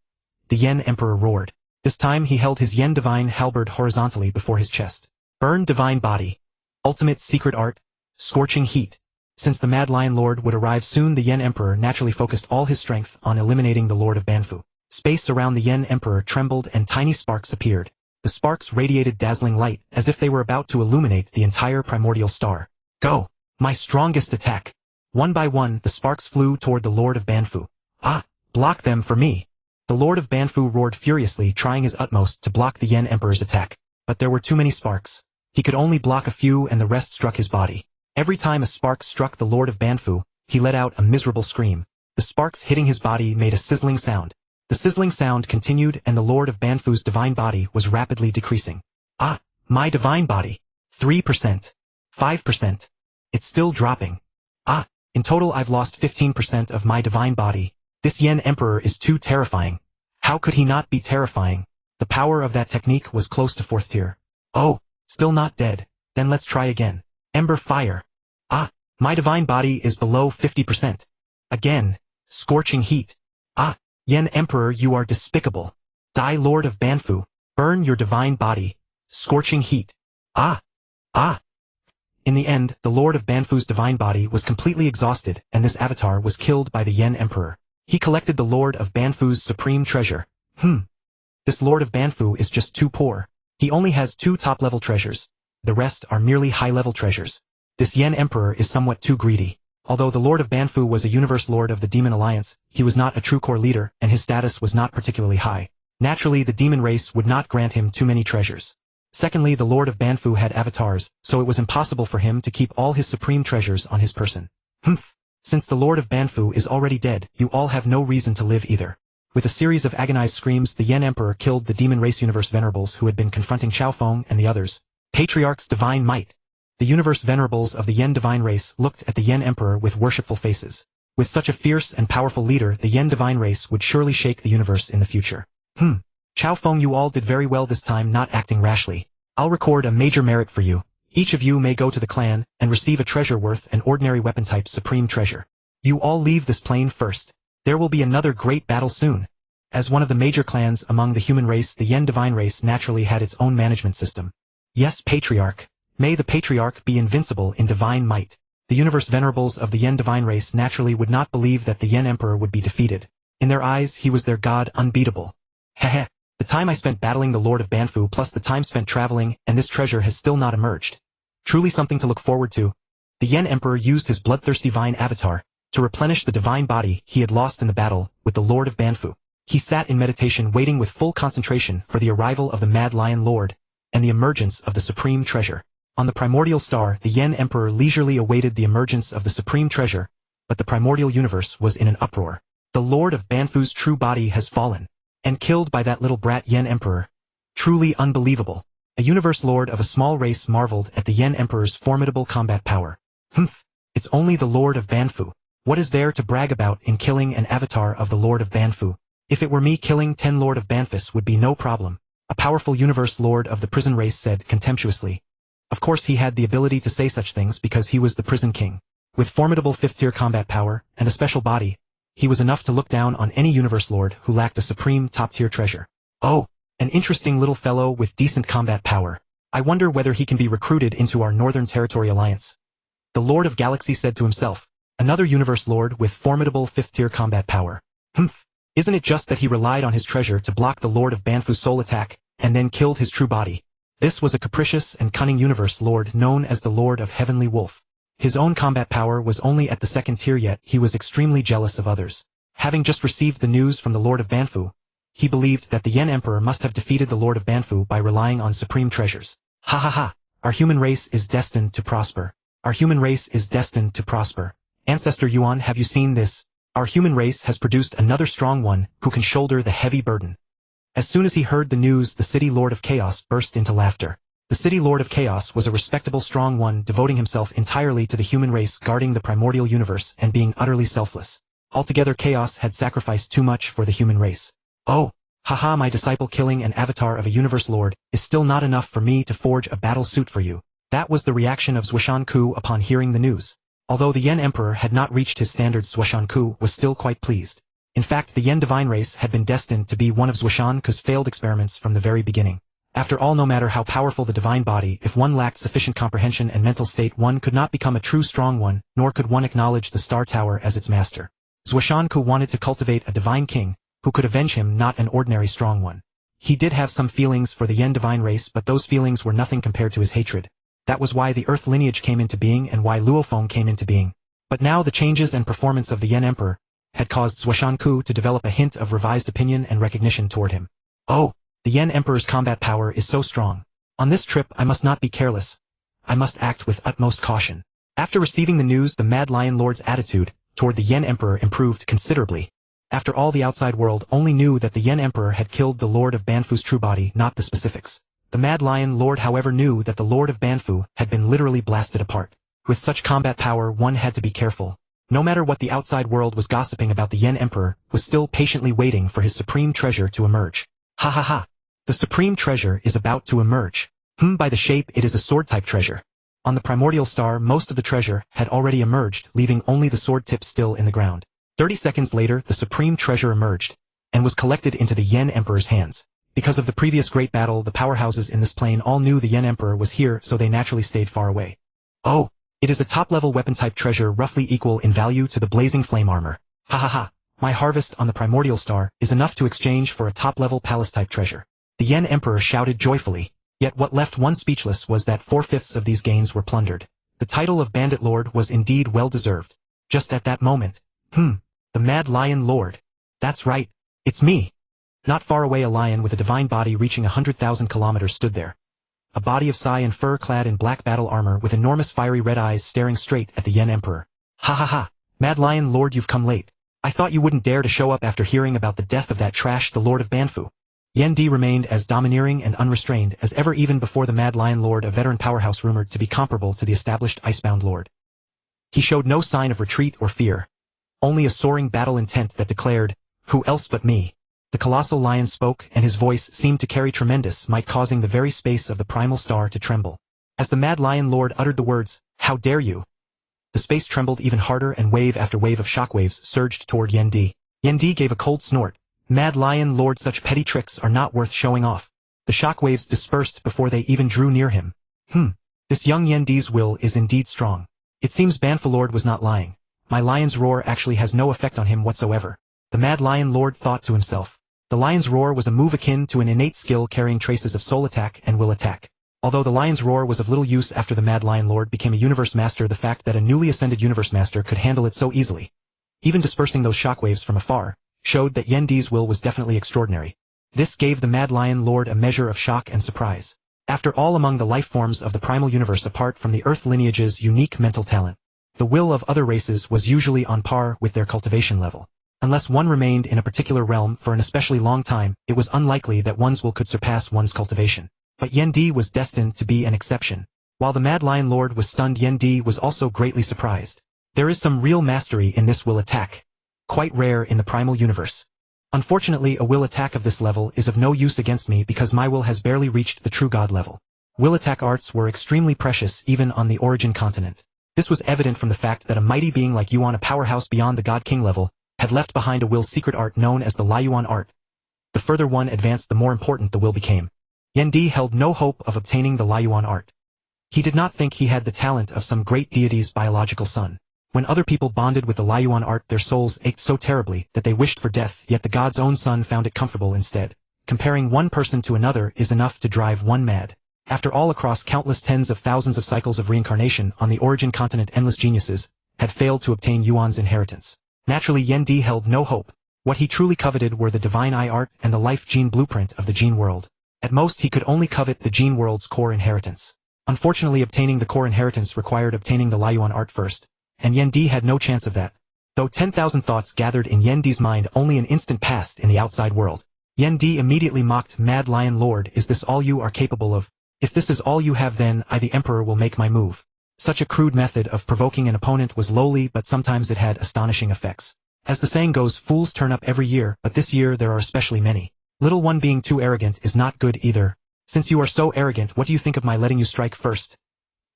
The Yen Emperor roared. This time he held his Yen Divine Halberd horizontally before his chest. Burn Divine Body. Ultimate Secret Art. Scorching Heat. Since the Mad Lion Lord would arrive soon, the Yen Emperor naturally focused all his strength on eliminating the Lord of Banfu. Space around the Yen Emperor trembled and tiny sparks appeared. The sparks radiated dazzling light, as if they were about to illuminate the entire Primordial Star. Go! My strongest attack! One by one, the sparks flew toward the Lord of Banfu. Ah! Block them for me! The Lord of Banfu roared furiously, trying his utmost to block the Yen Emperor's attack. But there were too many sparks. He could only block a few, and the rest struck his body. Every time a spark struck the Lord of Banfu, he let out a miserable scream. The sparks hitting his body made a sizzling sound. The sizzling sound continued, and the Lord of Banfu's divine body was rapidly decreasing. Ah! My divine body! 3%. 5%. It's still dropping. Ah! In total I've lost 15% of my divine body. This Yen Emperor is too terrifying. How could he not be terrifying? The power of that technique was close to 4th tier. Oh! Still not dead. Then let's try again. Ember fire. Ah, my divine body is below 50%. Again, scorching heat. Ah, Yen Emperor, you are despicable. Die Lord of Banfu, burn your divine body. Scorching heat. Ah, ah. In the end, the Lord of Banfu's divine body was completely exhausted, and this avatar was killed by the Yen Emperor. He collected the Lord of Banfu's supreme treasure. This Lord of Banfu is just too poor. He only has 2 top-level treasures. The rest are merely high-level treasures. This Yen Emperor is somewhat too greedy. Although the Lord of Banfu was a universe lord of the Demon Alliance, he was not a true core leader, and his status was not particularly high. Naturally, the demon race would not grant him too many treasures. Secondly, the Lord of Banfu had avatars, so it was impossible for him to keep all his supreme treasures on his person. Since the Lord of Banfu is already dead, you all have no reason to live either. With a series of agonized screams, the Yen Emperor killed the Demon Race Universe Venerables who had been confronting Xiaofeng and the others. Patriarch's divine might. The Universe Venerables of the Yen Divine Race looked at the Yen Emperor with worshipful faces. With such a fierce and powerful leader, the Yen Divine Race would surely shake the universe in the future. Xiaofeng, you all did very well this time, not acting rashly. I'll record a major merit for you. Each of you may go to the clan and receive a treasure worth an ordinary weapon type supreme treasure. You all leave this plane first. There will be another great battle soon. As one of the major clans among the human race, the Yen Divine Race naturally had its own management system. Yes, Patriarch. May the Patriarch be invincible in divine might. The Universe Venerables of the Yen Divine Race naturally would not believe that the Yen Emperor would be defeated. In their eyes, he was their god, unbeatable. Heh. The time I spent battling the Lord of Banfu plus the time spent traveling, and this treasure has still not emerged. Truly something to look forward to. The Yen Emperor used his Bloodthirsty Vine avatar to replenish the divine body he had lost in the battle with the Lord of Banfu. He sat in meditation waiting with full concentration for the arrival of the Mad Lion Lord and the emergence of the supreme treasure. On the Primordial Star, the Yen Emperor leisurely awaited the emergence of the supreme treasure, but the Primordial Universe was in an uproar. The Lord of Banfu's true body has fallen, and killed by that little brat Yen Emperor. Truly unbelievable. A universe lord of a small race marveled at the Yen Emperor's formidable combat power. It's only the Lord of Banfu. What is there to brag about in killing an avatar of the Lord of Banfu? If it were me, killing 10 Lord of Banfus would be no problem. A powerful universe lord of the prison race said contemptuously. Of course he had the ability to say such things because he was the prison king. With formidable 5th-tier combat power and a special body, he was enough to look down on any universe lord who lacked a supreme top-tier treasure. Oh, an interesting little fellow with decent combat power. I wonder whether he can be recruited into our Northern Territory Alliance. The Lord of Galaxy said to himself. Another universe lord with formidable 5th-tier combat power. Isn't it just that he relied on his treasure to block the Lord of Banfu's soul attack, and then killed his true body? This was a capricious and cunning universe lord known as the Lord of Heavenly Wolf. His own combat power was only at the 2nd tier, yet he was extremely jealous of others. Having just received the news from the Lord of Banfu, he believed that the Yen Emperor must have defeated the Lord of Banfu by relying on supreme treasures. Ha! Our human race is destined to prosper. Our human race is destined to prosper. Ancestor Yuan, have you seen this? Our human race has produced another strong one who can shoulder the heavy burden. As soon as he heard the news, the City Lord of Chaos burst into laughter. The City Lord of Chaos was a respectable strong one, devoting himself entirely to the human race, guarding the Primordial Universe, and being utterly selfless. Altogether, Chaos had sacrificed too much for the human race. Oh, haha, my disciple, killing an avatar of a universe lord is still not enough for me to forge a battle suit for you. That was the reaction of Zuoshanke upon hearing the news. Although the Yen Emperor had not reached his standards, Zuoshanke was still quite pleased. In fact, the Yen Divine Race had been destined to be one of Zuoshanke's failed experiments from the very beginning. After all, no matter how powerful the divine body, if one lacked sufficient comprehension and mental state, one could not become a true strong one, nor could one acknowledge the Star Tower as its master. Zuoshanke wanted to cultivate a divine king, who could avenge him, not an ordinary strong one. He did have some feelings for the Yen Divine Race, but those feelings were nothing compared to his hatred. That was why the Earth lineage came into being and why Luofeng came into being. But now the changes and performance of the Yen Emperor had caused Zuoshanke to develop a hint of revised opinion and recognition toward him. Oh, the Yen Emperor's combat power is so strong. On this trip I must not be careless. I must act with utmost caution. After receiving the news, the Mad Lion Lord's attitude toward the Yen Emperor improved considerably. After all, the outside world only knew that the Yen Emperor had killed the Lord of Banfu's true body, not the specifics. The Mad Lion Lord, however, knew that the Lord of Banfu had been literally blasted apart. With such combat power, one had to be careful. No matter what the outside world was gossiping about, the Yen Emperor was still patiently waiting for his supreme treasure to emerge. Ha! The supreme treasure is about to emerge. By the shape it is a sword-type treasure. On the Primordial Star most of the treasure had already emerged, leaving only the sword tip still in the ground. 30 seconds later the supreme treasure emerged, and was collected into the Yen Emperor's hands. Because of the previous great battle, the powerhouses in this plane all knew the Yen Emperor was here, so they naturally stayed far away. Oh, it is a top-level weapon-type treasure roughly equal in value to the blazing flame armor. Ha ha ha, my harvest on the Primordial Star is enough to exchange for a top-level palace-type treasure. The Yen Emperor shouted joyfully, yet what left one speechless was that 4/5 of these gains were plundered. The title of Bandit Lord was indeed well-deserved. Just at that moment, the Mad Lion Lord. That's right, it's me. Not far away a lion with a divine body reaching 100,000 kilometers stood there. A body of Sai and fur clad in black battle armor with enormous fiery red eyes staring straight at the Yen Emperor. Ha ha ha, Mad Lion Lord, you've come late. I thought you wouldn't dare to show up after hearing about the death of that trash the Lord of Banfu. Yen Di remained as domineering and unrestrained as ever, even before the Mad Lion Lord, a veteran powerhouse rumored to be comparable to the established Icebound Lord. He showed no sign of retreat or fear. Only a soaring battle intent that declared, who else but me? The colossal lion spoke, and his voice seemed to carry tremendous might, causing the very space of the primal star to tremble. As the Mad Lion Lord uttered the words, how dare you? The space trembled even harder, and wave after wave of shockwaves surged toward Yen Di. Yen Di gave a cold snort. Mad Lion Lord, such petty tricks are not worth showing off. The shockwaves dispersed before they even drew near him. This young Yen Di's will is indeed strong. It seems Banfu Lord was not lying. My lion's roar actually has no effect on him whatsoever. The Mad Lion Lord thought to himself. The lion's roar was a move akin to an innate skill carrying traces of soul attack and will attack. Although the lion's roar was of little use after the Mad Lion Lord became a Universe Master, the fact that a newly ascended Universe Master could handle it so easily, even dispersing those shockwaves from afar, showed that Yen Di's will was definitely extraordinary. This gave the Mad Lion Lord a measure of shock and surprise. After all, among the life forms of the primal universe, apart from the Earth lineage's unique mental talent, the will of other races was usually on par with their cultivation level. Unless one remained in a particular realm for an especially long time, it was unlikely that one's will could surpass one's cultivation. But Yen Di was destined to be an exception. While the Mad Lion Lord was stunned, Yen Di was also greatly surprised. There is some real mastery in this will attack. Quite rare in the primal universe. Unfortunately, a will attack of this level is of no use against me because my will has barely reached the true god level. Will attack arts were extremely precious even on the origin continent. This was evident from the fact that a mighty being like Yuan, a powerhouse beyond the God King level, had left behind a will secret art known as the Liuan art. The further one advanced, the more important the will became. Yen Di held no hope of obtaining the Liuan art. He did not think he had the talent of some great deity's biological son. When other people bonded with the Liuan art, their souls ached so terribly that they wished for death, yet the god's own son found it comfortable instead. Comparing one person to another is enough to drive one mad. After all, across countless tens of thousands of cycles of reincarnation on the origin continent, endless geniuses had failed to obtain Yuan's inheritance. Naturally, Yen Di held no hope. What he truly coveted were the divine eye art and the life gene blueprint of the gene world. At most, he could only covet the gene world's core inheritance. Unfortunately, obtaining the core inheritance required obtaining the Liuan art first, and Yen Di had no chance of that. Though 10,000 thoughts gathered in Yen Di's mind, only an instant passed in the outside world. Yen Di immediately mocked, Mad Lion Lord, is this all you are capable of? If this is all you have, then I, the Emperor, will make my move. Such a crude method of provoking an opponent was lowly, but sometimes it had astonishing effects. As the saying goes, fools turn up every year, but this year there are especially many. Little one, being too arrogant is not good either. Since you are so arrogant, what do you think of my letting you strike first?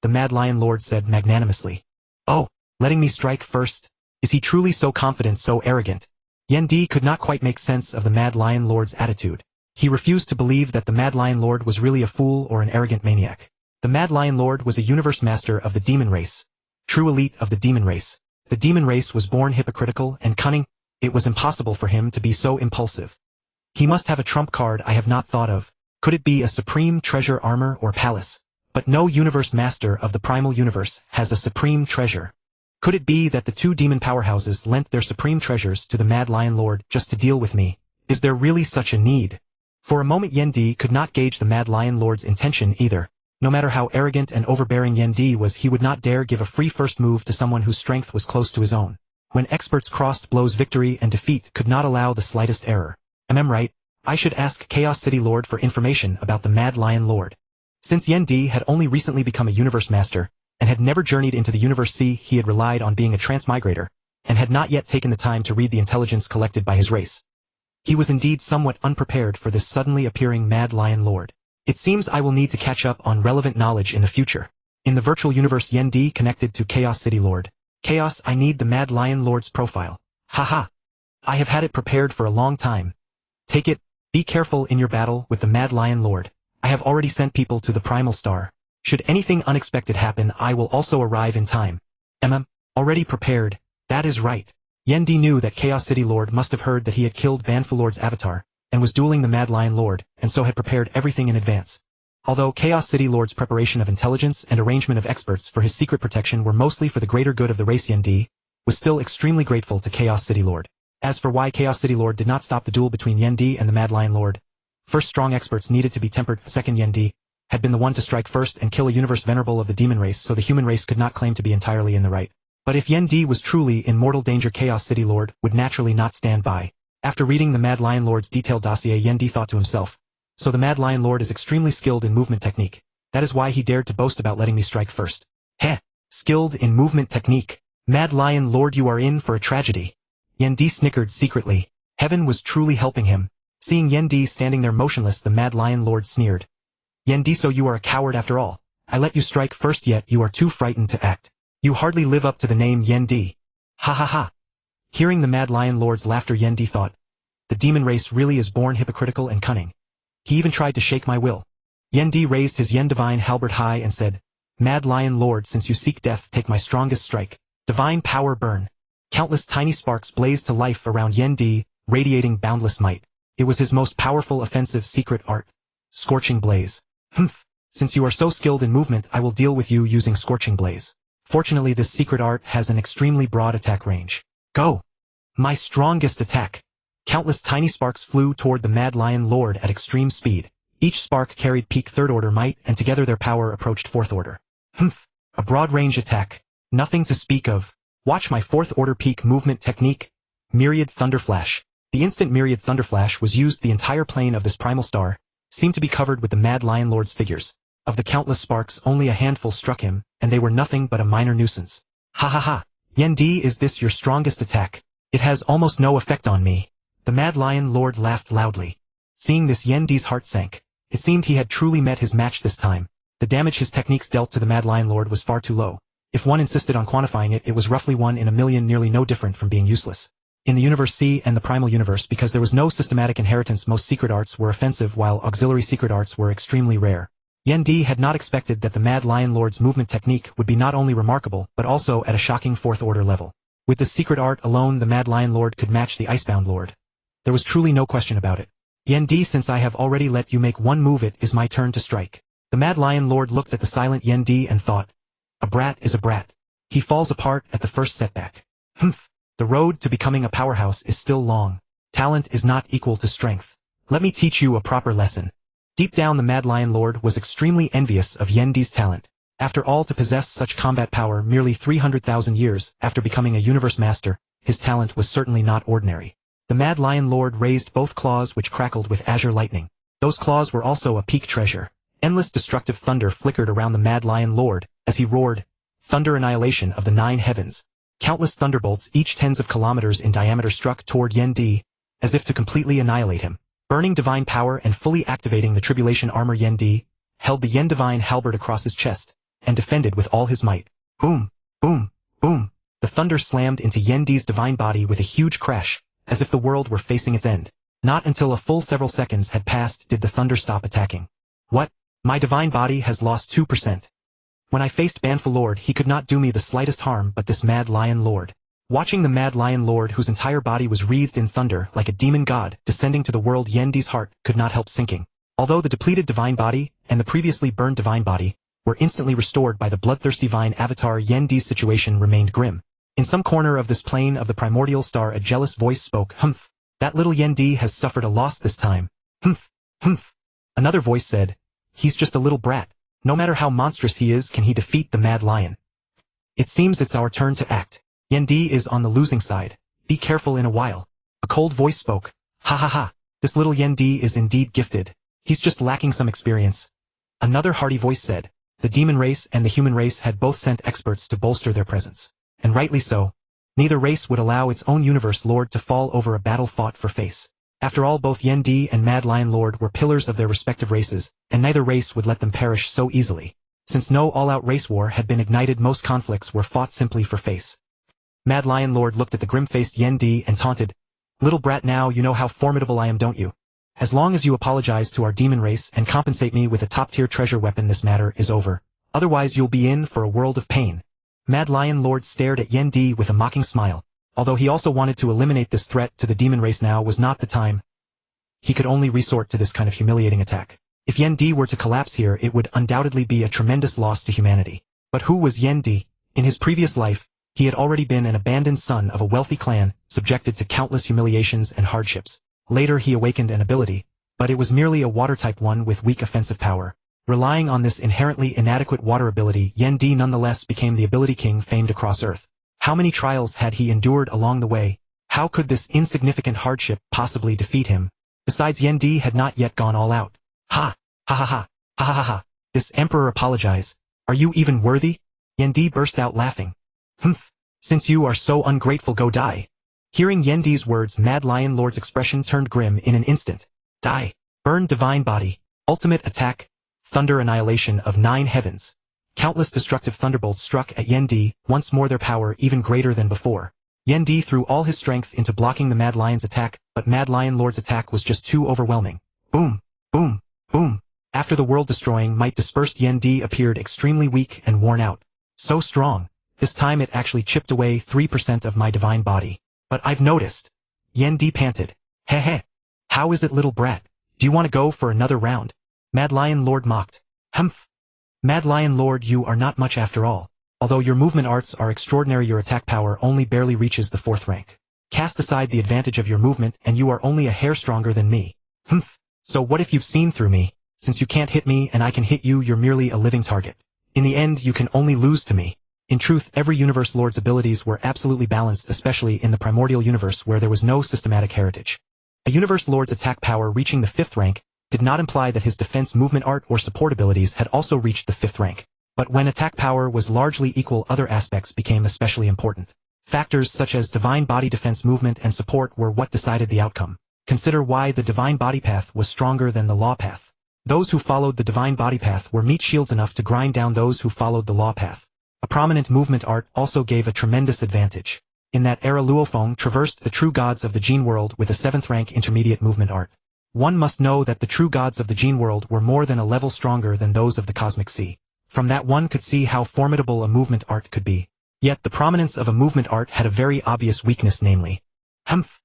The Mad Lion Lord said magnanimously. Oh, letting me strike first? Is he truly so confident, so arrogant? Yen Di could not quite make sense of the Mad Lion Lord's attitude. He refused to believe that the Mad Lion Lord was really a fool or an arrogant maniac. The Mad Lion Lord was a universe master of the demon race. True elite of the demon race. The demon race was born hypocritical and cunning. It was impossible for him to be so impulsive. He must have a trump card I have not thought of. Could it be a supreme treasure, armor, or palace? But no universe master of the primal universe has a supreme treasure. Could it be that the two demon powerhouses lent their supreme treasures to the Mad Lion Lord just to deal with me? Is there really such a need? For a moment Yen Di could not gauge the Mad Lion Lord's intention either. No matter how arrogant and overbearing Yen Di was, he would not dare give a free first move to someone whose strength was close to his own. When experts crossed blows, victory and defeat could not allow the slightest error. Am right? I should ask Chaos City Lord for information about the Mad Lion Lord. Since Yen Di had only recently become a universe master, and had never journeyed into the universe sea, he had relied on being a transmigrator, and had not yet taken the time to read the intelligence collected by his race. He was indeed somewhat unprepared for this suddenly appearing Mad Lion Lord. It seems I will need to catch up on relevant knowledge in the future. In the virtual universe Yendi connected to Chaos City Lord. Chaos, I need the Mad Lion Lord's profile. Haha. I have had it prepared for a long time. Take it. Be careful in your battle with the Mad Lion Lord. I have already sent people to the Primal Star. Should anything unexpected happen, I will also arrive in time. Already prepared. That is right. Yendi knew that Chaos City Lord must have heard that he had killed Banfu Lord's avatar, and was dueling the Mad Lion Lord, and so had prepared everything in advance. Although Chaos City Lord's preparation of intelligence and arrangement of experts for his secret protection were mostly for the greater good of the race, Yendi was still extremely grateful to Chaos City Lord. As for why Chaos City Lord did not stop the duel between Yendi and the Mad Lion Lord, first, strong experts needed to be tempered. Second, Yendi had been the one to strike first and kill a universe venerable of the demon race, so the human race could not claim to be entirely in the right. But if Yendi was truly in mortal danger, Chaos City Lord would naturally not stand by. After reading the Mad Lion Lord's detailed dossier, Yendi thought to himself, so the Mad Lion Lord is extremely skilled in movement technique. That is why he dared to boast about letting me strike first. Heh, skilled in movement technique. Mad Lion Lord, you are in for a tragedy. Yendi snickered secretly. Heaven was truly helping him. Seeing Yendi standing there motionless, the Mad Lion Lord sneered. Yendi, so you are a coward after all. I let you strike first, yet you are too frightened to act. You hardly live up to the name Yendi. Ha ha ha. Hearing the Mad Lion Lord's laughter, Yendi thought, the demon race really is born hypocritical and cunning. He even tried to shake my will. Yendi raised his Yen Divine Halberd high and said, Mad Lion Lord, since you seek death, take my strongest strike. Divine power burn. Countless tiny sparks blazed to life around Yendi, radiating boundless might. It was his most powerful offensive secret art. Scorching Blaze. Since you are so skilled in movement, I will deal with you using Scorching Blaze. Fortunately, this secret art has an extremely broad attack range. Go! My strongest attack. Countless tiny sparks flew toward the Mad Lion Lord at extreme speed. Each spark carried peak third order might, and together their power approached fourth order. A broad range attack. Nothing to speak of. Watch my fourth order peak movement technique. Myriad Thunderflash. The instant Myriad Thunderflash was used, the entire plane of this Primal Star seemed to be covered with the Mad Lion Lord's figures. Of the countless sparks, only a handful struck him, and they were nothing but a minor nuisance. Ha ha ha. Yendi, is this your strongest attack? It has almost no effect on me. The Mad Lion Lord laughed loudly. Seeing this, Yendi's heart sank. It seemed he had truly met his match this time. The damage his techniques dealt to the Mad Lion Lord was far too low. If one insisted on quantifying it, it was roughly 1 in a million, nearly no different from being useless. In the Universe C and the Primal Universe, because there was no systematic inheritance, most secret arts were offensive while auxiliary secret arts were extremely rare. Yendi had not expected that the Mad Lion Lord's movement technique would be not only remarkable, but also at a shocking fourth order level. With the secret art alone, the Mad Lion Lord could match the Icebound Lord. There was truly no question about it. Yendi, since I have already let you make one move, it is my turn to strike. The Mad Lion Lord looked at the silent Yendi and thought, a brat is a brat. He falls apart at the first setback. The road to becoming a powerhouse is still long. Talent is not equal to strength. Let me teach you a proper lesson. Deep down, the Mad Lion Lord was extremely envious of Yendi's talent. After all, to possess such combat power merely 300,000 years after becoming a universe master, his talent was certainly not ordinary. The Mad Lion Lord raised both claws, which crackled with azure lightning. Those claws were also a peak treasure. Endless destructive thunder flickered around the Mad Lion Lord as he roared, thunder annihilation of the 9 heavens. Countless thunderbolts, each tens of kilometers in diameter, struck toward Yendi, as if to completely annihilate him. Burning divine power and fully activating the tribulation armor, Yendi held the Yen Divine Halberd across his chest, and defended with all his might. Boom, boom, boom. The thunder slammed into Yendi's divine body with a huge crash, as if the world were facing its end. Not until a full several seconds had passed did the thunder stop attacking. What? My divine body has lost 2%. When I faced Banfu Lord, he could not do me the slightest harm, but this Mad Lion Lord. Watching the Mad Lion Lord, whose entire body was wreathed in thunder like a demon god descending to the world, Yendi's heart could not help sinking. Although the depleted divine body and the previously burned divine body were instantly restored by the Bloodthirsty Vine avatar, Yendi's situation remained grim. In some corner of this plane of the Primordial Star, a jealous voice spoke. That little Yendi has suffered a loss this time. Another voice said, he's just a little brat. No matter how monstrous he is, can he defeat the Mad Lion? It seems it's our turn to act. Yendi is on the losing side. Be careful in a while. A cold voice spoke. Ha ha ha. This little Yendi is indeed gifted. He's just lacking some experience. Another hearty voice said. The demon race and the human race had both sent experts to bolster their presence. And rightly so. Neither race would allow its own universe lord to fall over a battle fought for face. After all, both Yendi and Mad Lion Lord were pillars of their respective races, and neither race would let them perish so easily. Since no all-out race war had been ignited, most conflicts were fought simply for face. Mad Lion Lord looked at the grim-faced Yendi and taunted, "Little brat, now you know how formidable I am, don't you? As long as you apologize to our demon race and compensate me with a top-tier treasure weapon, this matter is over. Otherwise you'll be in for a world of pain." Mad Lion Lord stared at Yendi with a mocking smile. Although he also wanted to eliminate this threat to the demon race, now was not the time. He could only resort to this kind of humiliating attack. If Yendi were to collapse here, it would undoubtedly be a tremendous loss to humanity. But who was Yendi? In his previous life, he had already been an abandoned son of a wealthy clan, subjected to countless humiliations and hardships. Later he awakened an ability, but it was merely a water-type one with weak offensive power. Relying on this inherently inadequate water ability, Yendi nonetheless became the ability king famed across Earth. How many trials had he endured along the way? How could this insignificant hardship possibly defeat him? Besides, Yendi had not yet gone all out. Ha! Ha ha ha! Ha ha ha ha! This emperor apologize. Are you even worthy? Yendi burst out laughing. Humph! Since you are so ungrateful, go die. Hearing Yendi's words, Mad Lion Lord's expression turned grim in an instant. Die. Burn divine body. Ultimate attack. Thunder annihilation of 9 heavens. Countless destructive thunderbolts struck at Yendi, once more their power even greater than before. Yendi threw all his strength into blocking the Mad Lion's attack, but Mad Lion Lord's attack was just too overwhelming. Boom! Boom! Boom! After the world-destroying might dispersed, Yendi appeared extremely weak and worn out. So strong. This time it actually chipped away 3% of my divine body. But I've noticed. Yendi panted. Heh heh. How is it, little brat? Do you want to go for another round? Mad Lion Lord mocked. Humph. Mad Lion Lord, you are not much after all. Although your movement arts are extraordinary, your attack power only barely reaches the 4th rank. Cast aside the advantage of your movement and you are only a hair stronger than me. Humph. So what if you've seen through me? Since you can't hit me and I can hit you, you're merely a living target. In the end, you can only lose to me. In truth, every Universe Lord's abilities were absolutely balanced, especially in the Primordial Universe where there was no systematic heritage. A Universe Lord's attack power reaching the 5th rank did not imply that his defense, movement art, or support abilities had also reached the 5th rank. But when attack power was largely equal, other aspects became especially important. Factors such as divine body defense, movement, and support were what decided the outcome. Consider why the divine body path was stronger than the law path. Those who followed the divine body path were meat shields enough to grind down those who followed the law path. A prominent movement art also gave a tremendous advantage. In that era, Luofeng traversed the true gods of the Gene World with a 7th rank intermediate movement art. One must know that the true gods of the Gene World were more than a level stronger than those of the Cosmic Sea. From that one could see how formidable a movement art could be. Yet the prominence of a movement art had a very obvious weakness, namely, humph.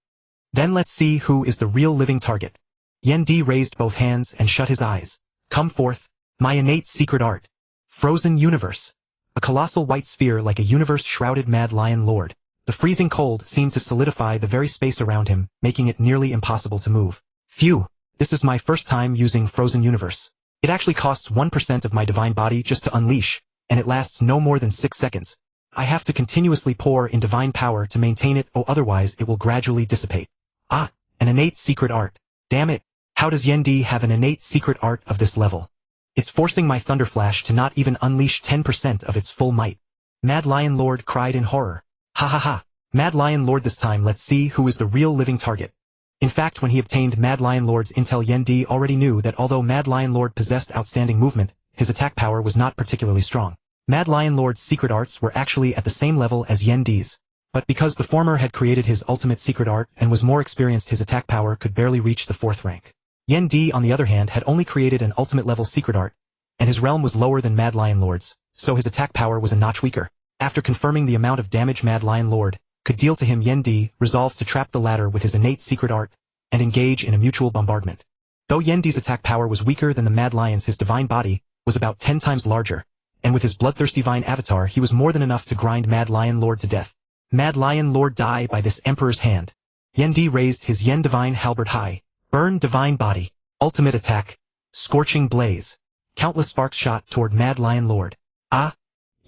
Then let's see who is the real living target. Yendi raised both hands and shut his eyes. Come forth, my innate secret art. Frozen universe. A colossal white sphere like a universe-shrouded Mad Lion Lord. The freezing cold seemed to solidify the very space around him, making it nearly impossible to move. Phew, this is my first time using Frozen Universe. It actually costs 1% of my divine body just to unleash, and it lasts no more than 6 seconds. I have to continuously pour in divine power to maintain it, or otherwise it will gradually dissipate. Ah, an innate secret art. Damn it, how does Yendi have an innate secret art of this level? It's forcing my Thunder Flash to not even unleash 10% of its full might. Mad Lion Lord cried in horror. Ha ha ha, Mad Lion Lord, this time let's see who is the real living target. In fact, when he obtained Mad Lion Lord's intel, Yendi already knew that although Mad Lion Lord possessed outstanding movement, his attack power was not particularly strong. Mad Lion Lord's secret arts were actually at the same level as Yendi's. But because the former had created his ultimate secret art and was more experienced, his attack power could barely reach the 4th rank. Yendi, on the other hand, had only created an ultimate level secret art, and his realm was lower than Mad Lion Lord's, so his attack power was a notch weaker. After confirming the amount of damage Mad Lion Lord could deal to him, Yendi resolved to trap the latter with his innate secret art and engage in a mutual bombardment. Though Yendi's attack power was weaker than the Mad Lion's, his divine body was about 10 times larger, and with his Bloodthirsty Vine avatar he was more than enough to grind Mad Lion Lord to death. Mad Lion Lord, die by this Emperor's hand. Yendi raised his Yen Divine Halberd high. Burn divine body. Ultimate attack. Scorching blaze. Countless sparks shot toward Mad Lion Lord. Ah!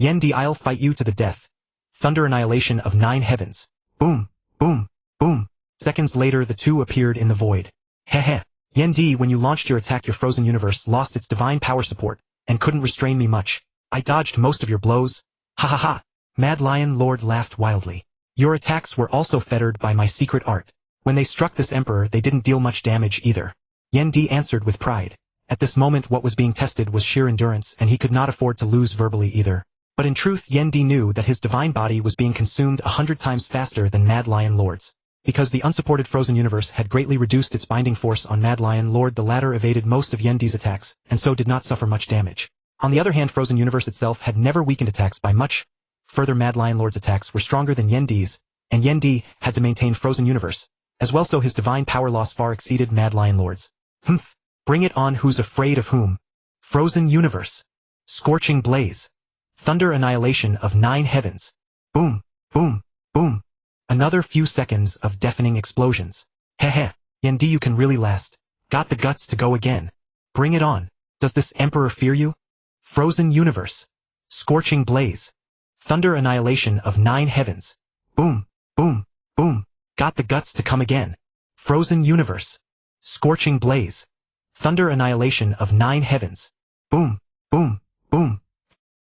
Yendi, I'll fight you to the death. Thunder annihilation of 9 heavens. Boom, boom, boom. Seconds later the two appeared in the void. Heh. Yendi, when you launched your attack, your Frozen Universe lost its divine power support, and couldn't restrain me much. I dodged most of your blows. Ha ha ha. Mad Lion Lord laughed wildly. Your attacks were also fettered by my secret art. When they struck this emperor, they didn't deal much damage either. Yen Di answered with pride. At this moment what was being tested was sheer endurance, and he could not afford to lose verbally either. But in truth Yen Di knew that his divine body was being consumed 100 times faster than Mad Lion Lord's. Because the unsupported frozen universe had greatly reduced its binding force on Mad Lion Lord, the latter evaded most of Yen Di's attacks, and so did not suffer much damage. On the other hand, frozen universe itself had never weakened attacks by much. Further, Mad Lion Lord's attacks were stronger than Yen Di's, and Yen Di had to maintain frozen universe. As well, so his divine power loss far exceeded Mad Lion Lord's. Humph. Bring it on, who's afraid of whom? Frozen universe. Scorching blaze. Thunder annihilation of 9 heavens. Boom, boom, boom. Another few seconds of deafening explosions. Heh. Yen Di, you can really last. Got the guts to go again. Bring it on. Does this emperor fear you? Frozen universe. Scorching blaze. Thunder annihilation of 9 heavens. Boom, boom, boom. Got the guts to come again. Frozen universe. Scorching blaze. Thunder annihilation of 9 heavens. Boom, boom, boom.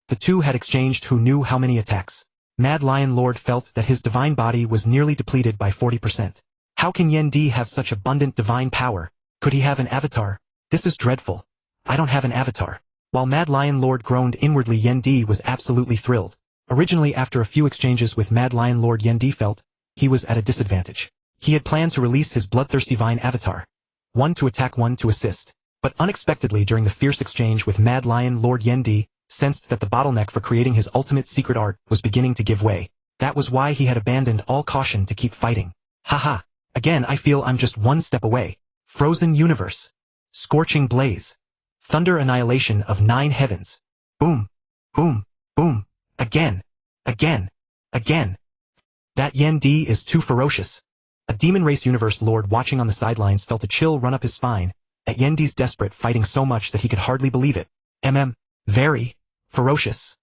The two had exchanged who knew how many attacks. Mad Lion Lord felt that his divine body was nearly depleted by 40%. How can Yen Di have such abundant divine power? Could he have an avatar? This is dreadful. I don't have an avatar. While Mad Lion Lord groaned inwardly, Yen Di was absolutely thrilled. Originally, after a few exchanges with Mad Lion Lord, Yen Di felt he was at a disadvantage. He had planned to release his Bloodthirsty Vine avatar. One to attack, one to assist. But unexpectedly, during the fierce exchange with Mad Lion Lord, Yen Di sensed that the bottleneck for creating his ultimate secret art was beginning to give way. That was why he had abandoned all caution to keep fighting. Haha. Again, I feel I'm just one step away. Frozen universe. Scorching blaze. Thunder annihilation of 9 heavens. Boom. Boom. Boom. Again. Again. Again. That Yen Di is too ferocious. A demon race universe lord watching on the sidelines felt a chill run up his spine at Yen Di's desperate fighting so much that he could hardly believe it. Very ferocious.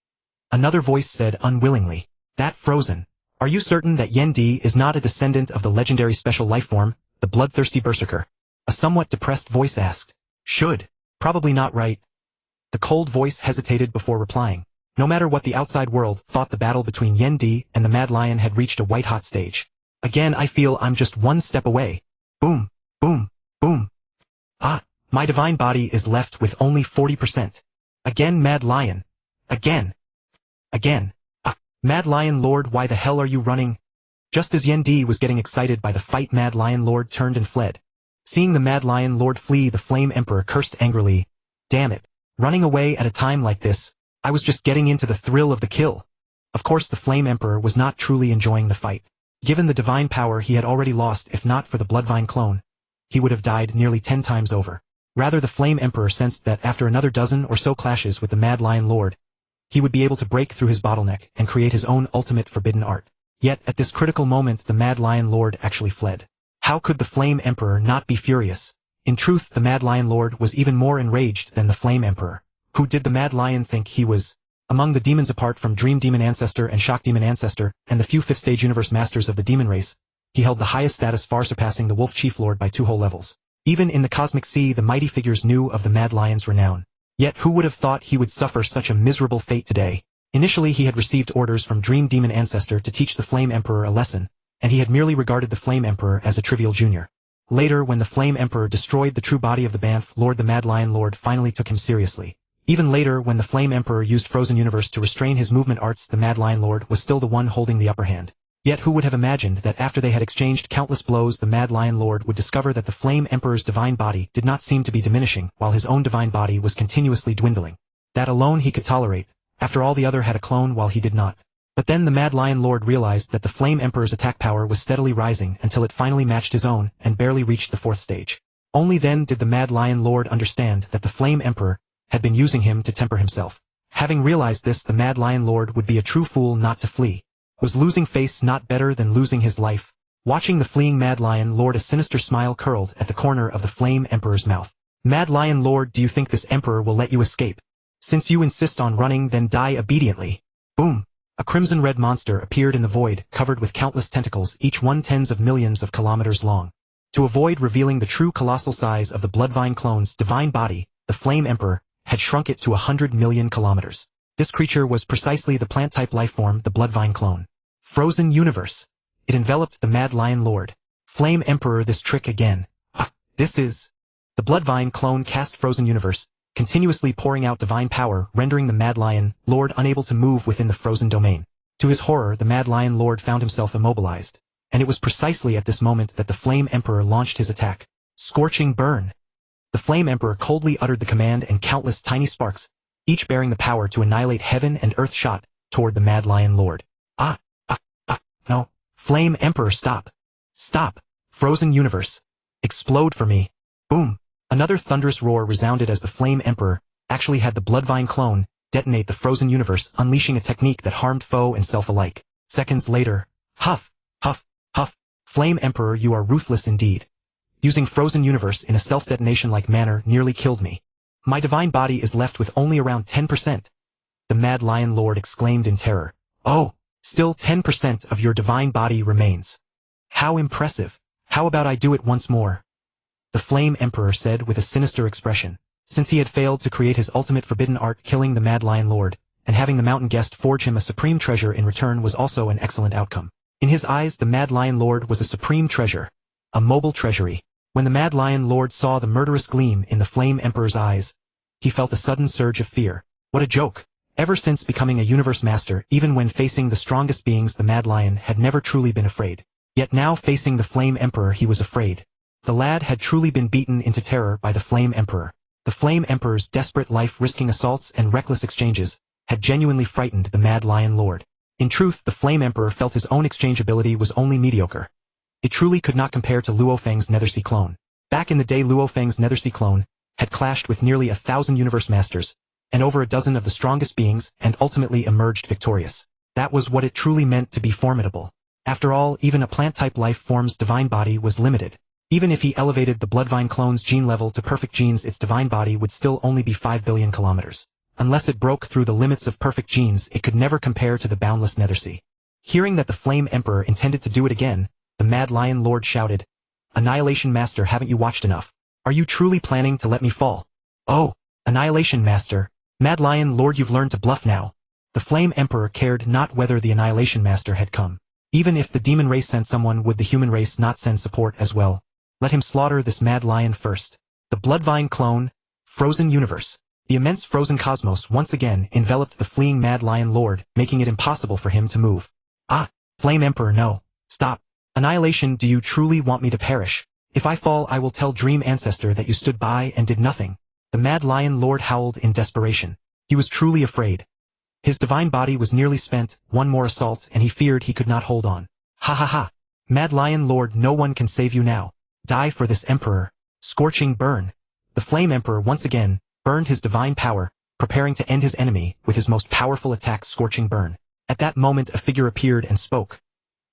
Another voice said unwillingly. That frozen. Are you certain that Yen Di is not a descendant of the legendary special life form, the bloodthirsty berserker? A somewhat depressed voice asked. Probably not, right? The cold voice hesitated before replying. No matter what the outside world thought, the battle between Yen Di and the Mad Lion had reached a white-hot stage. Again, I feel I'm just one step away. Boom, boom, boom. Ah, my divine body is left with only 40%. Again, Mad Lion. Again. Ah, Mad Lion Lord, why the hell are you running? Just as Yen Di was getting excited by the fight, Mad Lion Lord turned and fled. Seeing the Mad Lion Lord flee, the Flame Emperor cursed angrily. Damn it. Running away at a time like this. I was just getting into the thrill of the kill. Of course, the Flame Emperor was not truly enjoying the fight. Given the divine power he had already lost, if not for the Bloodvine clone, he would have died nearly 10 times over. Rather, the Flame Emperor sensed that after another dozen or so clashes with the Mad Lion Lord, he would be able to break through his bottleneck and create his own ultimate forbidden art. Yet, at this critical moment, the Mad Lion Lord actually fled. How could the Flame Emperor not be furious? In truth, the Mad Lion Lord was even more enraged than the Flame Emperor. Who did the Mad Lion think he was? Among the demons, apart from Dream Demon Ancestor and Shock Demon Ancestor, and the few 5th stage universe masters of the demon race, he held the highest status, far surpassing the Wolf Chief Lord by 2 whole levels. Even in the Cosmic Sea, the mighty figures knew of the Mad Lion's renown. Yet who would have thought he would suffer such a miserable fate today? Initially, he had received orders from Dream Demon Ancestor to teach the Flame Emperor a lesson, and he had merely regarded the Flame Emperor as a trivial junior. Later, when the Flame Emperor destroyed the true body of the Banff Lord, the Mad Lion Lord finally took him seriously. Even later, when the Flame Emperor used Frozen Universe to restrain his movement arts, the Mad Lion Lord was still the one holding the upper hand. Yet who would have imagined that after they had exchanged countless blows, the Mad Lion Lord would discover that the Flame Emperor's divine body did not seem to be diminishing, while his own divine body was continuously dwindling. That alone he could tolerate. After all, the other had a clone while he did not. But then the Mad Lion Lord realized that the Flame Emperor's attack power was steadily rising until it finally matched his own and barely reached the 4th stage. Only then did the Mad Lion Lord understand that the Flame Emperor had been using him to temper himself. Having realized this, the Mad Lion Lord would be a true fool not to flee. Was losing face not better than losing his life? Watching the fleeing Mad Lion Lord, a sinister smile curled at the corner of the Flame Emperor's mouth. Mad Lion Lord, do you think this Emperor will let you escape? Since you insist on running, then die obediently. Boom. A crimson-red monster appeared in the void, covered with countless tentacles, each one tens of millions of kilometers long. To avoid revealing the true colossal size of the Bloodvine clone's divine body, the Flame Emperor had shrunk it to 100 million kilometers. This creature was precisely the plant-type lifeform, the Bloodvine clone. Frozen Universe. It enveloped the Mad Lion Lord. Flame Emperor, this trick again. Ah, this is... The Bloodvine clone cast Frozen Universe, continuously pouring out divine power, rendering the Mad Lion Lord unable to move within the frozen domain. To his horror, the Mad Lion Lord found himself immobilized. And it was precisely at this moment that the Flame Emperor launched his attack. Scorching Burn. The Flame Emperor coldly uttered the command, and countless tiny sparks, each bearing the power to annihilate heaven and earth, shot toward the Mad Lion Lord. No. Flame Emperor, stop. Stop. Frozen Universe. Explode for me. Boom. Another thunderous roar resounded as the Flame Emperor actually had the Bloodvine clone detonate the Frozen Universe, unleashing a technique that harmed foe and self alike. Seconds later, huff, huff, huff. Flame Emperor, you are ruthless indeed. Using Frozen Universe in a self-detonation-like manner nearly killed me. My divine body is left with only around 10%. The Mad Lion Lord exclaimed in terror. Oh, still 10% of your divine body remains. How impressive. How about I do it once more? The Flame Emperor said with a sinister expression. Since he had failed to create his ultimate forbidden art, killing the Mad Lion Lord, and having the mountain guest forge him a supreme treasure in return was also an excellent outcome. In his eyes, the Mad Lion Lord was a supreme treasure. A mobile treasury. When the Mad Lion Lord saw the murderous gleam in the Flame Emperor's eyes, he felt a sudden surge of fear. What a joke. Ever since becoming a universe master, even when facing the strongest beings, the Mad Lion had never truly been afraid. Yet now, facing the Flame Emperor, he was afraid. The lad had truly been beaten into terror by the Flame Emperor. The Flame Emperor's desperate life-risking assaults and reckless exchanges had genuinely frightened the Mad Lion Lord. In truth, the Flame Emperor felt his own exchange ability was only mediocre. It truly could not compare to Luo Feng's Nethersea clone. Back in the day, Luo Feng's Nethersea clone had clashed with nearly 1,000 universe masters, and over a dozen of the strongest beings, and ultimately emerged victorious. That was what it truly meant to be formidable. After all, even a plant-type life form's divine body was limited. Even if he elevated the Bloodvine clone's gene level to perfect genes, its divine body would still only be 5 billion kilometers. Unless it broke through the limits of perfect genes, it could never compare to the boundless Nethersea. Hearing that the Flame Emperor intended to do it again, the Mad Lion Lord shouted, "Annihilation Master, haven't you watched enough? Are you truly planning to let me fall?" "Oh, Annihilation Master. Mad Lion Lord, you've learned to bluff now." The Flame Emperor cared not whether the Annihilation Master had come. Even if the demon race sent someone, would the human race not send support as well? Let him slaughter this Mad Lion first. The Bloodvine clone, Frozen Universe. The immense frozen cosmos once again enveloped the fleeing Mad Lion Lord, making it impossible for him to move. Ah, Flame Emperor, no. Stop. Annihilation, do you truly want me to perish? If I fall, I will tell Dream Ancestor that you stood by and did nothing. The Mad Lion Lord howled in desperation. He was truly afraid. His divine body was nearly spent, one more assault, and he feared he could not hold on. Ha ha ha. Mad Lion Lord, no one can save you now. Die for this Emperor. Scorching Burn. The Flame Emperor once again burned his divine power, preparing to end his enemy with his most powerful attack, Scorching Burn. At that moment, a figure appeared and spoke.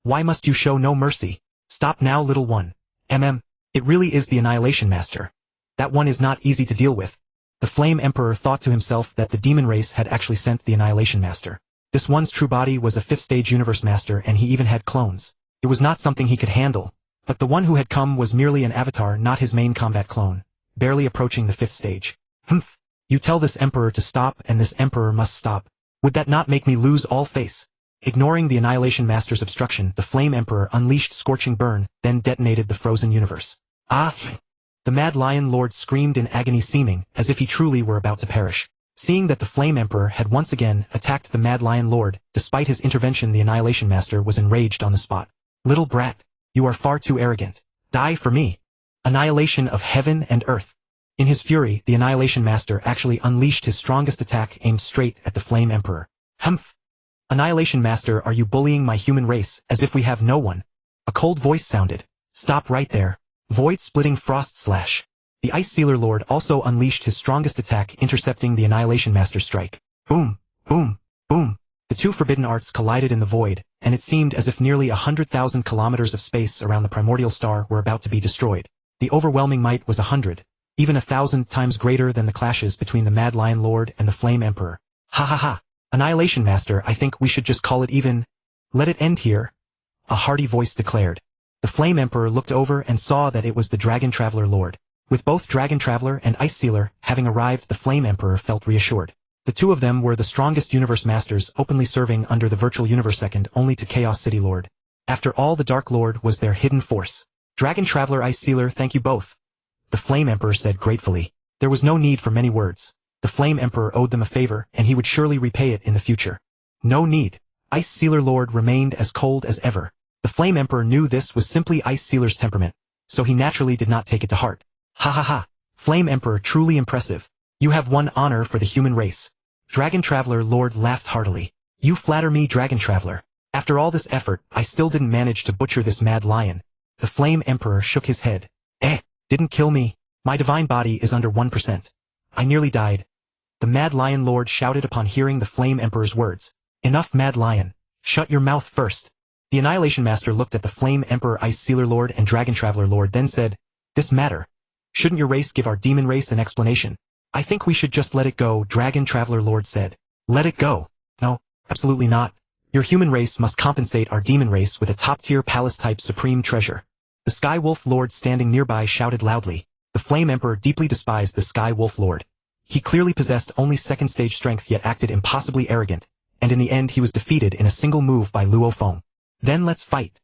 Why must you show no mercy? Stop now, little one. It really is the Annihilation Master. That one is not easy to deal with. The Flame Emperor thought to himself that the demon race had actually sent the Annihilation Master. This one's true body was a 5th stage universe master, and he even had clones. It was not something he could handle, but the one who had come was merely an avatar, not his main combat clone, barely approaching the 5th stage. Humph. You tell this Emperor to stop, and this Emperor must stop. Would that not make me lose all face? Ignoring the Annihilation Master's obstruction, the Flame Emperor unleashed Scorching Burn, then detonated the Frozen Universe. Ah! The Mad Lion Lord screamed in agony, seeming as if he truly were about to perish. Seeing that the Flame Emperor had once again attacked the Mad Lion Lord, despite his intervention, the Annihilation Master was enraged on the spot. Little brat, you are far too arrogant. Die for me. Annihilation of heaven and earth. In his fury, the Annihilation Master actually unleashed his strongest attack, aimed straight at the Flame Emperor. Humph! Annihilation Master, are you bullying my human race as if we have no one? A cold voice sounded. Stop right there. Void-splitting frost slash. The Ice Sealer Lord also unleashed his strongest attack, intercepting the Annihilation Master's strike. Boom, boom, boom. The two forbidden arts collided in the void, and it seemed as if nearly 100,000 kilometers of space around the Primordial Star were about to be destroyed. The overwhelming might was 100, even 1,000 times greater than the clashes between the Mad Lion Lord and the Flame Emperor. Ha ha ha. Annihilation Master, I think we should just call it even. Let it end here. A hearty voice declared. The Flame Emperor looked over and saw that it was the Dragon Traveler Lord. With both Dragon Traveler and Ice Sealer having arrived, the Flame Emperor felt reassured. The two of them were the strongest universe masters, openly serving under the virtual universe, second only to Chaos City Lord. After all, the Dark Lord was their hidden force. Dragon Traveler, Ice Sealer, thank you both. The Flame Emperor said gratefully. There was no need for many words. The Flame Emperor owed them a favor, and he would surely repay it in the future. No need. Ice Sealer Lord remained as cold as ever. The Flame Emperor knew this was simply Ice Sealer's temperament, so he naturally did not take it to heart. Ha ha ha. Flame Emperor, truly impressive. You have won honor for the human race. Dragon Traveler Lord laughed heartily. You flatter me, Dragon Traveler. After all this effort, I still didn't manage to butcher this mad lion. The Flame Emperor shook his head. Didn't kill me. My divine body is under 1%. I nearly died. The Mad Lion Lord shouted upon hearing the Flame Emperor's words. Enough, Mad Lion. Shut your mouth first. The Annihilation Master looked at the Flame Emperor, Ice Sealer Lord, and Dragon Traveler Lord, then said, This matter. Shouldn't your race give our demon race an explanation? I think we should just let it go, Dragon Traveler Lord said. Let it go? No, absolutely not. Your human race must compensate our demon race with a top-tier palace-type supreme treasure. The Sky Wolf Lord standing nearby shouted loudly. The Flame Emperor deeply despised the Sky Wolf Lord. He clearly possessed only second-stage strength yet acted impossibly arrogant, and in the end he was defeated in a single move by Luo Feng. Then let's fight.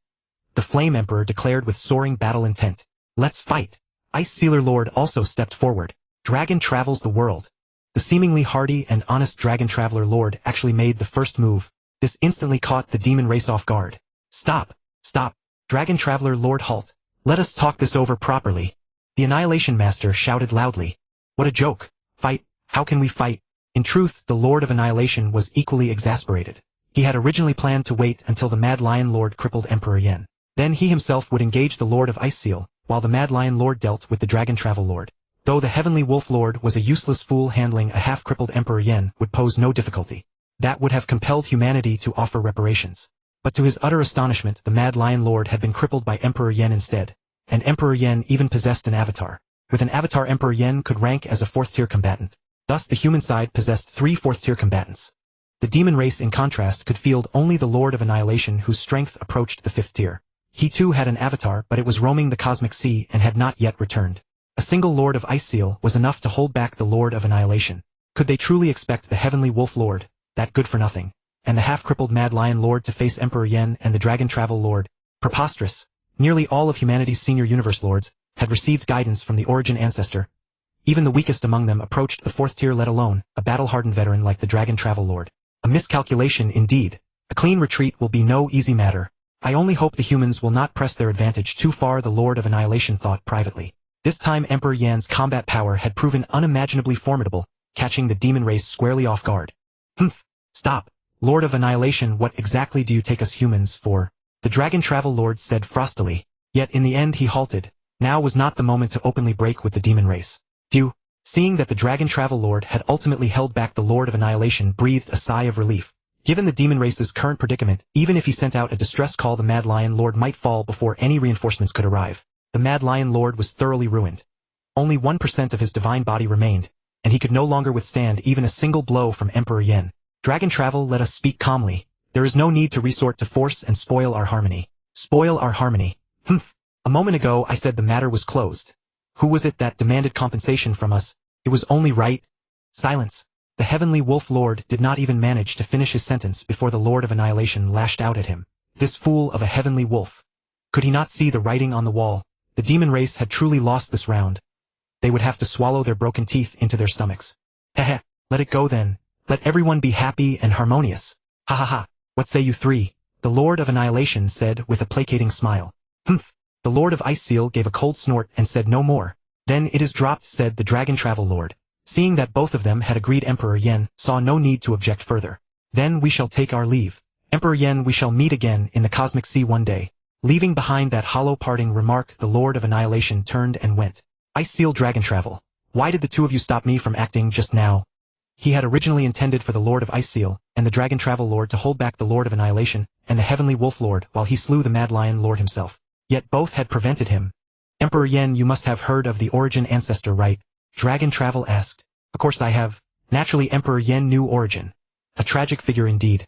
The Flame Emperor declared with soaring battle intent. Let's fight. Ice Sealer Lord also stepped forward. Dragon travels the world. The seemingly hardy and honest Dragon Traveler Lord actually made the first move. This instantly caught the demon race off guard. Stop. Stop. Dragon Traveler Lord, halt. Let us talk this over properly. The Annihilation Master shouted loudly. What a joke. Fight? How can we fight? In truth, the Lord of Annihilation was equally exasperated. He had originally planned to wait until the Mad Lion Lord crippled Emperor Yen. Then he himself would engage the Lord of Ice Seal, while the Mad Lion Lord dealt with the Dragon Travel Lord. Though the Heavenly Wolf Lord was a useless fool, handling a half-crippled Emperor Yen would pose no difficulty. That would have compelled humanity to offer reparations. But to his utter astonishment, the Mad Lion Lord had been crippled by Emperor Yen instead. And Emperor Yen even possessed an avatar. With an avatar, Emperor Yen could rank as a 4th-tier combatant. Thus the human side possessed 3 4th-tier combatants. The demon race, in contrast, could field only the Lord of Annihilation, whose strength approached the 5th tier. He too had an avatar, but it was roaming the cosmic sea and had not yet returned. A single Lord of Ice Seal was enough to hold back the Lord of Annihilation. Could they truly expect the Heavenly Wolf Lord, that good-for-nothing, and the half-crippled Mad Lion Lord to face Emperor Yen and the Dragon Travel Lord? Preposterous. Nearly all of humanity's senior universe lords had received guidance from the origin ancestor. Even the weakest among them approached the 4th tier, let alone a battle-hardened veteran like the Dragon Travel Lord. A miscalculation indeed. A clean retreat will be no easy matter. I only hope the humans will not press their advantage too far, the Lord of Annihilation thought privately. This time Emperor Yan's combat power had proven unimaginably formidable, catching the demon race squarely off guard. Humph! Stop! Lord of Annihilation, what exactly do you take us humans for? The Dragon Travel Lord said frostily. Yet in the end he halted. Now was not the moment to openly break with the demon race. Phew! Seeing that the Dragon Travel Lord had ultimately held back, the Lord of Annihilation breathed a sigh of relief. Given the demon race's current predicament, even if he sent out a distress call, the Mad Lion Lord might fall before any reinforcements could arrive. The Mad Lion Lord was thoroughly ruined. Only 1% of his divine body remained, and he could no longer withstand even a single blow from Emperor Yen. Dragon Travel, let us speak calmly. There is no need to resort to force and spoil our harmony. Spoil our harmony. Humph. A moment ago I said the matter was closed. Who was it that demanded compensation from us? It was only right. Silence. The Heavenly Wolf Lord did not even manage to finish his sentence before the Lord of Annihilation lashed out at him. This fool of a Heavenly Wolf. Could he not see the writing on the wall? The demon race had truly lost this round. They would have to swallow their broken teeth into their stomachs. Heh. Let it go then. Let everyone be happy and harmonious. Ha ha ha. What say you three? The Lord of Annihilation said with a placating smile. Humph. The Lord of Ice Seal gave a cold snort and said no more. Then it is dropped, said the Dragon Travel Lord. Seeing that both of them had agreed, Emperor Yen saw no need to object further. Then we shall take our leave. Emperor Yen, we shall meet again in the Cosmic Sea one day. Leaving behind that hollow parting remark, the Lord of Annihilation turned and went. Ice Seal, Dragon Travel. Why did the two of you stop me from acting just now? He had originally intended for the Lord of Ice Seal and the Dragon Travel Lord to hold back the Lord of Annihilation and the Heavenly Wolf Lord while he slew the Mad Lion Lord himself. Yet both had prevented him. Emperor Yen, you must have heard of the Origin Ancestor, right? Dragon Travel asked. Of course I have. Naturally, Emperor Yen knew Origin. A tragic figure indeed.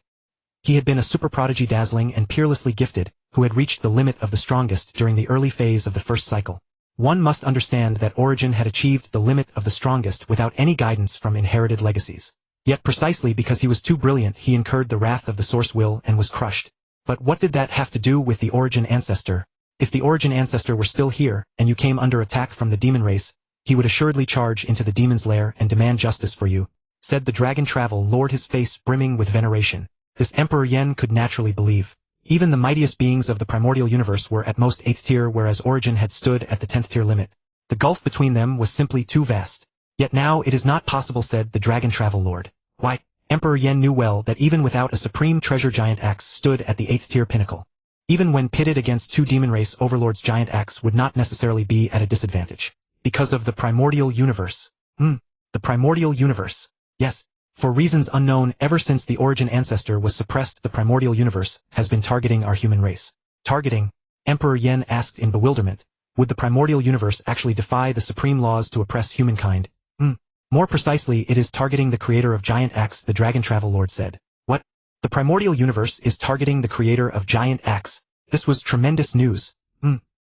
He had been a super prodigy, dazzling and peerlessly gifted, who had reached the limit of the strongest during the early phase of the first cycle. One must understand that Origin had achieved the limit of the strongest without any guidance from inherited legacies. Yet precisely because he was too brilliant, he incurred the wrath of the Source Will and was crushed. But what did that have to do with the Origin Ancestor? If the origin ancestor were still here, and you came under attack from the demon race, he would assuredly charge into the demon's lair and demand justice for you, said the dragon travel lord, his face brimming with veneration. This Emperor Yen could naturally believe. Even the mightiest beings of the primordial universe were at most 8th tier, whereas Origin had stood at the 10th tier limit. The gulf between them was simply too vast. Yet now it is not possible, said the dragon travel lord. Why, Emperor Yen knew well that even without a supreme treasure, giant axe stood at the 8th tier pinnacle. Even when pitted against two demon race overlords, giant axe would not necessarily be at a disadvantage. Because of the primordial universe. The primordial universe. Yes. For reasons unknown, ever since the origin ancestor was suppressed, the primordial universe has been targeting our human race. Targeting? Emperor Yen asked in bewilderment. Would the primordial universe actually defy the supreme laws to oppress humankind? More precisely, it is targeting the creator of Giant Axe, the dragon travel lord said. What? The primordial universe is targeting the creator of Giant Axe. This was tremendous news.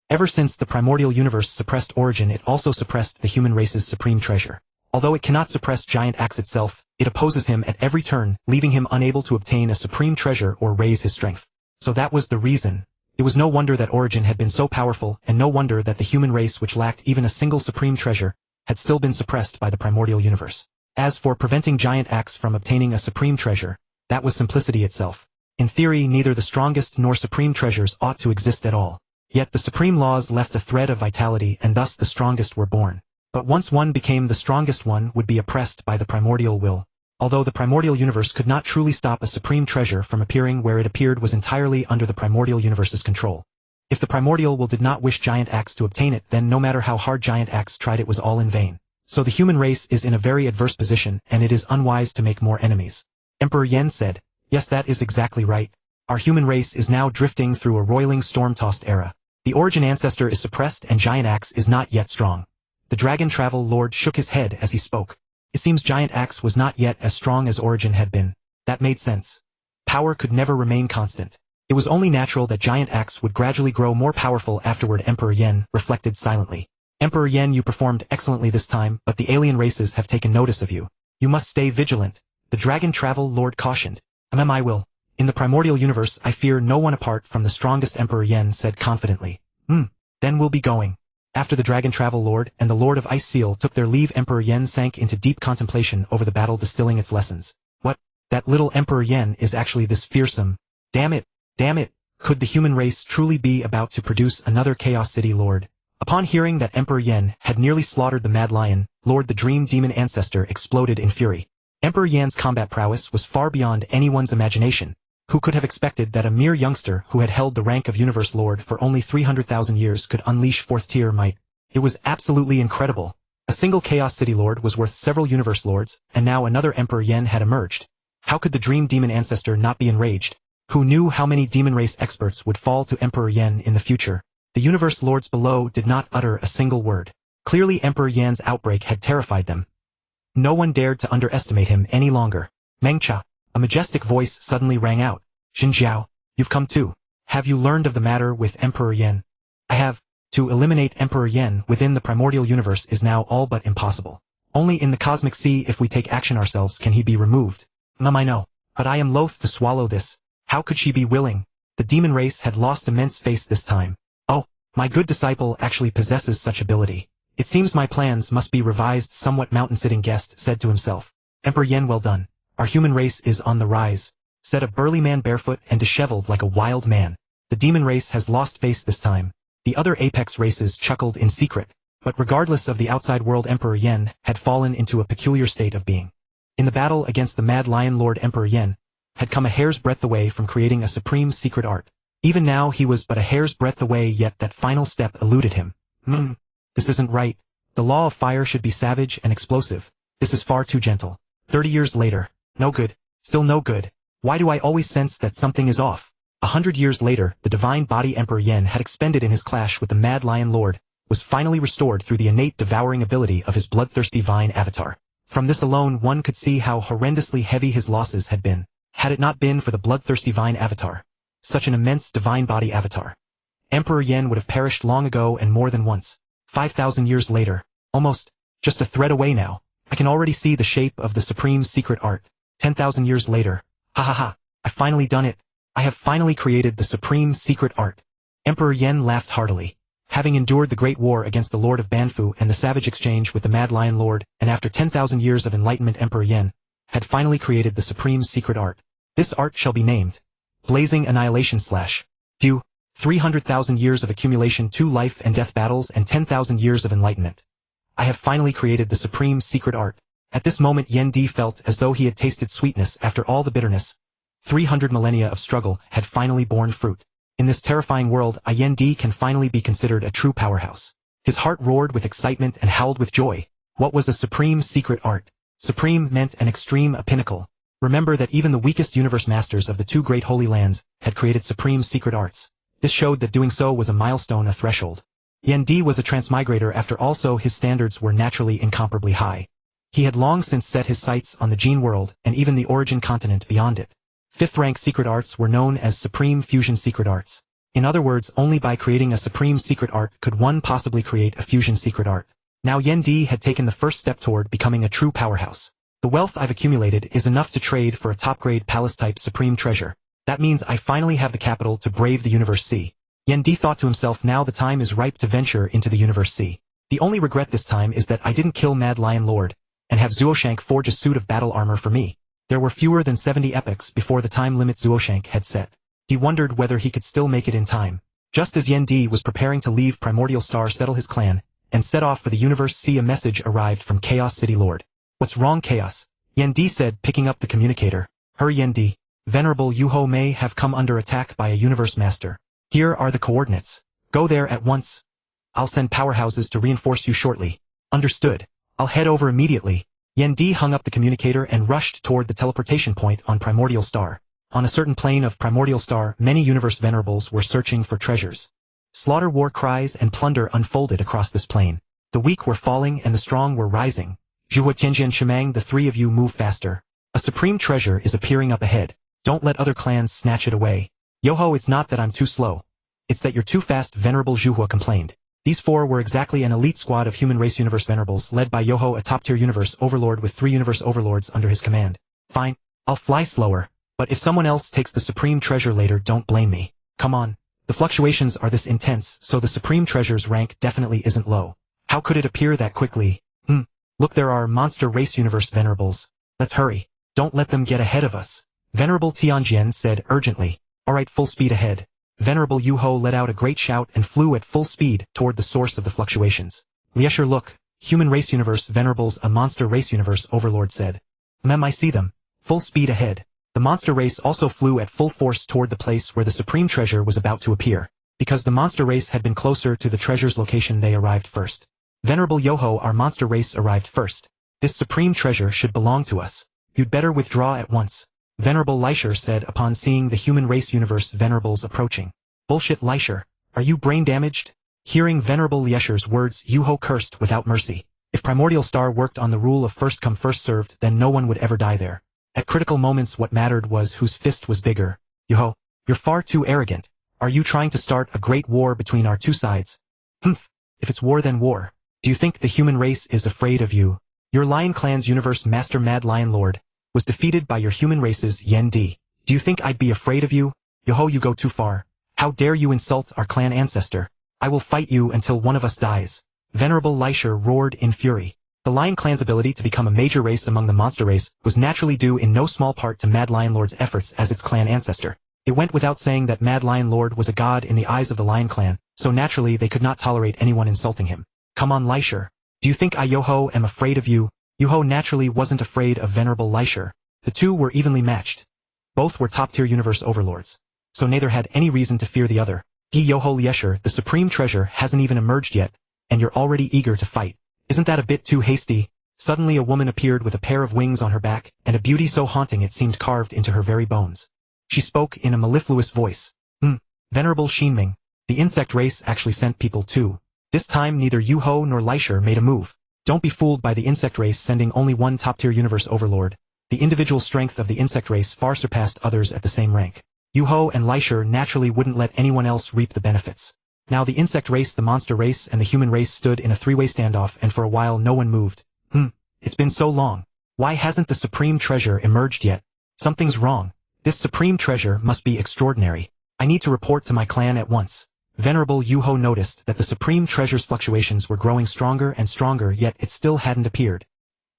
Ever since the primordial universe suppressed Origin, it also suppressed the human race's supreme treasure. Although it cannot suppress Giant Axe itself, it opposes him at every turn, leaving him unable to obtain a supreme treasure or raise his strength. So that was the reason. It was no wonder that Origin had been so powerful, and no wonder that the human race, which lacked even a single supreme treasure, had still been suppressed by the primordial universe. As for preventing Giant Axe from obtaining a supreme treasure, that was simplicity itself. In theory, neither the strongest nor supreme treasures ought to exist at all. Yet the supreme laws left a thread of vitality, and thus the strongest were born. But once one became the strongest, one would be oppressed by the primordial will. Although the primordial universe could not truly stop a supreme treasure from appearing where it appeared was entirely under the primordial universe's control. If the primordial will did not wish Giant Axe to obtain it, then no matter how hard Giant Axe tried, it was all in vain. So the human race is in a very adverse position, and it is unwise to make more enemies. Emperor Yen said, yes, that is exactly right. Our human race is now drifting through a roiling storm-tossed era. The origin ancestor is suppressed and Giant Axe is not yet strong. The dragon travel lord shook his head as he spoke. It seems Giant Axe was not yet as strong as Origin had been. That made sense. Power could never remain constant. It was only natural that Giant Axe would gradually grow more powerful afterward. Emperor Yen reflected silently. Emperor Yen, you performed excellently this time, but the alien races have taken notice of you. You must stay vigilant. The dragon travel lord cautioned. I will. In the primordial universe, I fear no one apart from the strongest. Emperor Yen said confidently. Then we'll be going. After the dragon travel lord and the lord of Ice Seal took their leave, Emperor Yen sank into deep contemplation over the battle, distilling its lessons. What? That little Emperor Yen is actually this fearsome. Damn it. Could the human race truly be about to produce another Chaos City Lord? Upon hearing that Emperor Yen had nearly slaughtered the Mad Lion, Lord the Dream Demon Ancestor exploded in fury. Emperor Yan's combat prowess was far beyond anyone's imagination. Who could have expected that a mere youngster who had held the rank of Universe Lord for only 300,000 years could unleash 4th tier might? It was absolutely incredible. A single Chaos City Lord was worth several Universe Lords, and now another Emperor Yen had emerged. How could the Dream Demon Ancestor not be enraged? Who knew how many demon race experts would fall to Emperor Yen in the future? The Universe Lords below did not utter a single word. Clearly Emperor Yan's outbreak had terrified them. No one dared to underestimate him any longer. Mengcha, a majestic voice suddenly rang out. Xinjiao, you've come too. Have you learned of the matter with Emperor Yen? I have. To eliminate Emperor Yen within the primordial universe is now all but impossible. Only in the cosmic sea, if we take action ourselves, can he be removed. I know. But I am loath to swallow this. How could she be willing? The demon race had lost immense face this time. Oh, my good disciple actually possesses such ability. It seems my plans must be revised somewhat. Mountain-sitting guest said to himself. Emperor Yen, well done. Our human race is on the rise, said a burly man barefoot and disheveled like a wild man. The demon race has lost face this time. The other apex races chuckled in secret, but regardless of the outside world, Emperor Yen had fallen into a peculiar state of being. In the battle against the Mad Lion Lord, Emperor Yen had come a hair's breadth away from creating a supreme secret art. Even now he was but a hair's breadth away, yet that final step eluded him. This isn't right. The law of fire should be savage and explosive. This is far too gentle. 30 years later. No good. Still no good. Why do I always sense that something is off? 100 years later, the divine body Emperor Yen had expended in his clash with the Mad Lion Lord was finally restored through the innate devouring ability of his Bloodthirsty Vine avatar. From this alone one could see how horrendously heavy his losses had been. Had it not been for the Bloodthirsty Vine avatar, such an immense divine body avatar, Emperor Yen would have perished long ago, and more than once. 5,000 years later, almost, just a thread away now, I can already see the shape of the supreme secret art. 10,000 years later, I've finally done it. I have finally created the supreme secret art. Emperor Yen laughed heartily. Having endured the Great War against the Lord of Banfu and the savage exchange with the Mad Lion Lord, and after 10,000 years of enlightenment, Emperor Yen had finally created the supreme secret art. This art shall be named Blazing Annihilation / Few, 300,000 years of accumulation, 2 life and death battles, and 10,000 years of enlightenment. I have finally created the supreme secret art. At this moment Yen Di felt as though he had tasted sweetness after all the bitterness. 300 millennia of struggle had finally borne fruit. In this terrifying world, Yen Di can finally be considered a true powerhouse. His heart roared with excitement and howled with joy. What was a supreme secret art? Supreme meant an extreme, a pinnacle. Remember that even the weakest universe masters of the 2 great holy lands had created supreme secret arts. This showed that doing so was a milestone, a threshold. Yen Di was a transmigrator after all, so his standards were naturally incomparably high. He had long since set his sights on the Gene world and even the origin continent beyond it. 5th rank secret arts were known as supreme fusion secret arts. In other words, only by creating a supreme secret art could one possibly create a fusion secret art. Now Yen Di had taken the first step toward becoming a true powerhouse. The wealth I've accumulated is enough to trade for a top-grade palace-type supreme treasure. That means I finally have the capital to brave the universe sea. Yen Di thought to himself, now the time is ripe to venture into the universe sea. The only regret this time is that I didn't kill Mad Lion Lord, and have Zuoshanke forge a suit of battle armor for me. There were fewer than 70 epochs before the time limit Zuoshanke had set. He wondered whether he could still make it in time. Just as Yen Di was preparing to leave Primordial Star, settle his clan, and set off for the universe sea, a message arrived from Chaos City Lord. What's wrong, Chaos? Yen Di said, picking up the communicator. Hurry, Yen Di. Venerable Yuho may have come under attack by a universe master. Here are the coordinates. Go there at once. I'll send powerhouses to reinforce you shortly. Understood. I'll head over immediately. Yen Di hung up the communicator and rushed toward the teleportation point on Primordial Star. On a certain plane of Primordial Star, many universe venerables were searching for treasures. Slaughter, war cries, and plunder unfolded across this plane. The weak were falling and the strong were rising. Zhuhua, Tianjian, Shimang, the 3 of you move faster. A supreme treasure is appearing up ahead. Don't let other clans snatch it away. Yoho, it's not that I'm too slow. It's that you're too fast, Venerable Zhuhua complained. These 4 were exactly an elite squad of human race universe venerables led by Yoho, a top-tier universe overlord with 3 universe overlords under his command. Fine, I'll fly slower, but if someone else takes the supreme treasure later, don't blame me. Come on. The fluctuations are this intense, so the supreme treasure's rank definitely isn't low. How could it appear that quickly? Look, there are monster race universe venerables. Let's hurry. Don't let them get ahead of us. Venerable Tianjian said urgently. Alright, full speed ahead. Venerable Yuho let out a great shout and flew at full speed toward the source of the fluctuations. Liesher, look. Human race universe venerables, a monster race universe overlord said. I see them. Full speed ahead. The monster race also flew at full force toward the place where the supreme treasure was about to appear. Because the monster race had been closer to the treasure's location, they arrived first. Venerable Yoho, our monster race arrived first. This supreme treasure should belong to us. You'd better withdraw at once. Venerable Liesher said upon seeing the human race universe venerables approaching. Bullshit, Liesher. Are you brain damaged? Hearing Venerable Liesher's words, Yuho cursed without mercy. If Primordial Star worked on the rule of first come first served, then no one would ever die there. At critical moments what mattered was whose fist was bigger. Yuho, you're far too arrogant. Are you trying to start a great war between our 2 sides? If it's war, then war. Do you think the human race is afraid of you? Your Lion Clan's universe master Mad Lion Lord was defeated by your human race's Yen Di. Do you think I'd be afraid of you? Yoho, you go too far. How dare you insult our clan ancestor? I will fight you until one of us dies. Venerable Liesher roared in fury. The Lion Clan's ability to become a major race among the monster race was naturally due in no small part to Mad Lion Lord's efforts as its clan ancestor. It went without saying that Mad Lion Lord was a god in the eyes of the Lion Clan, so naturally they could not tolerate anyone insulting him. Come on, Liesher. Do you think I, Yoho, am afraid of you? Yuho naturally wasn't afraid of Venerable Liesher. The 2 were evenly matched. Both were top-tier universe overlords. So neither had any reason to fear the other. Yoho, Liesher, the supreme treasure hasn't even emerged yet, and you're already eager to fight. Isn't that a bit too hasty? Suddenly a woman appeared with a pair of wings on her back, and a beauty so haunting it seemed carved into her very bones. She spoke in a mellifluous voice. Venerable Shinming, the insect race actually sent people too. This time neither Yuho nor Liesher made a move. Don't be fooled by the insect race sending only one top-tier universe overlord. The individual strength of the insect race far surpassed others at the same rank. Yuho and Liesher naturally wouldn't let anyone else reap the benefits. Now the insect race, the monster race, and the human race stood in a 3-way standoff, and for a while no one moved. It's been so long. Why hasn't the supreme treasure emerged yet? Something's wrong. This supreme treasure must be extraordinary. I need to report to my clan at once. Venerable Yuho noticed that the Supreme Treasure's fluctuations were growing stronger and stronger, yet it still hadn't appeared.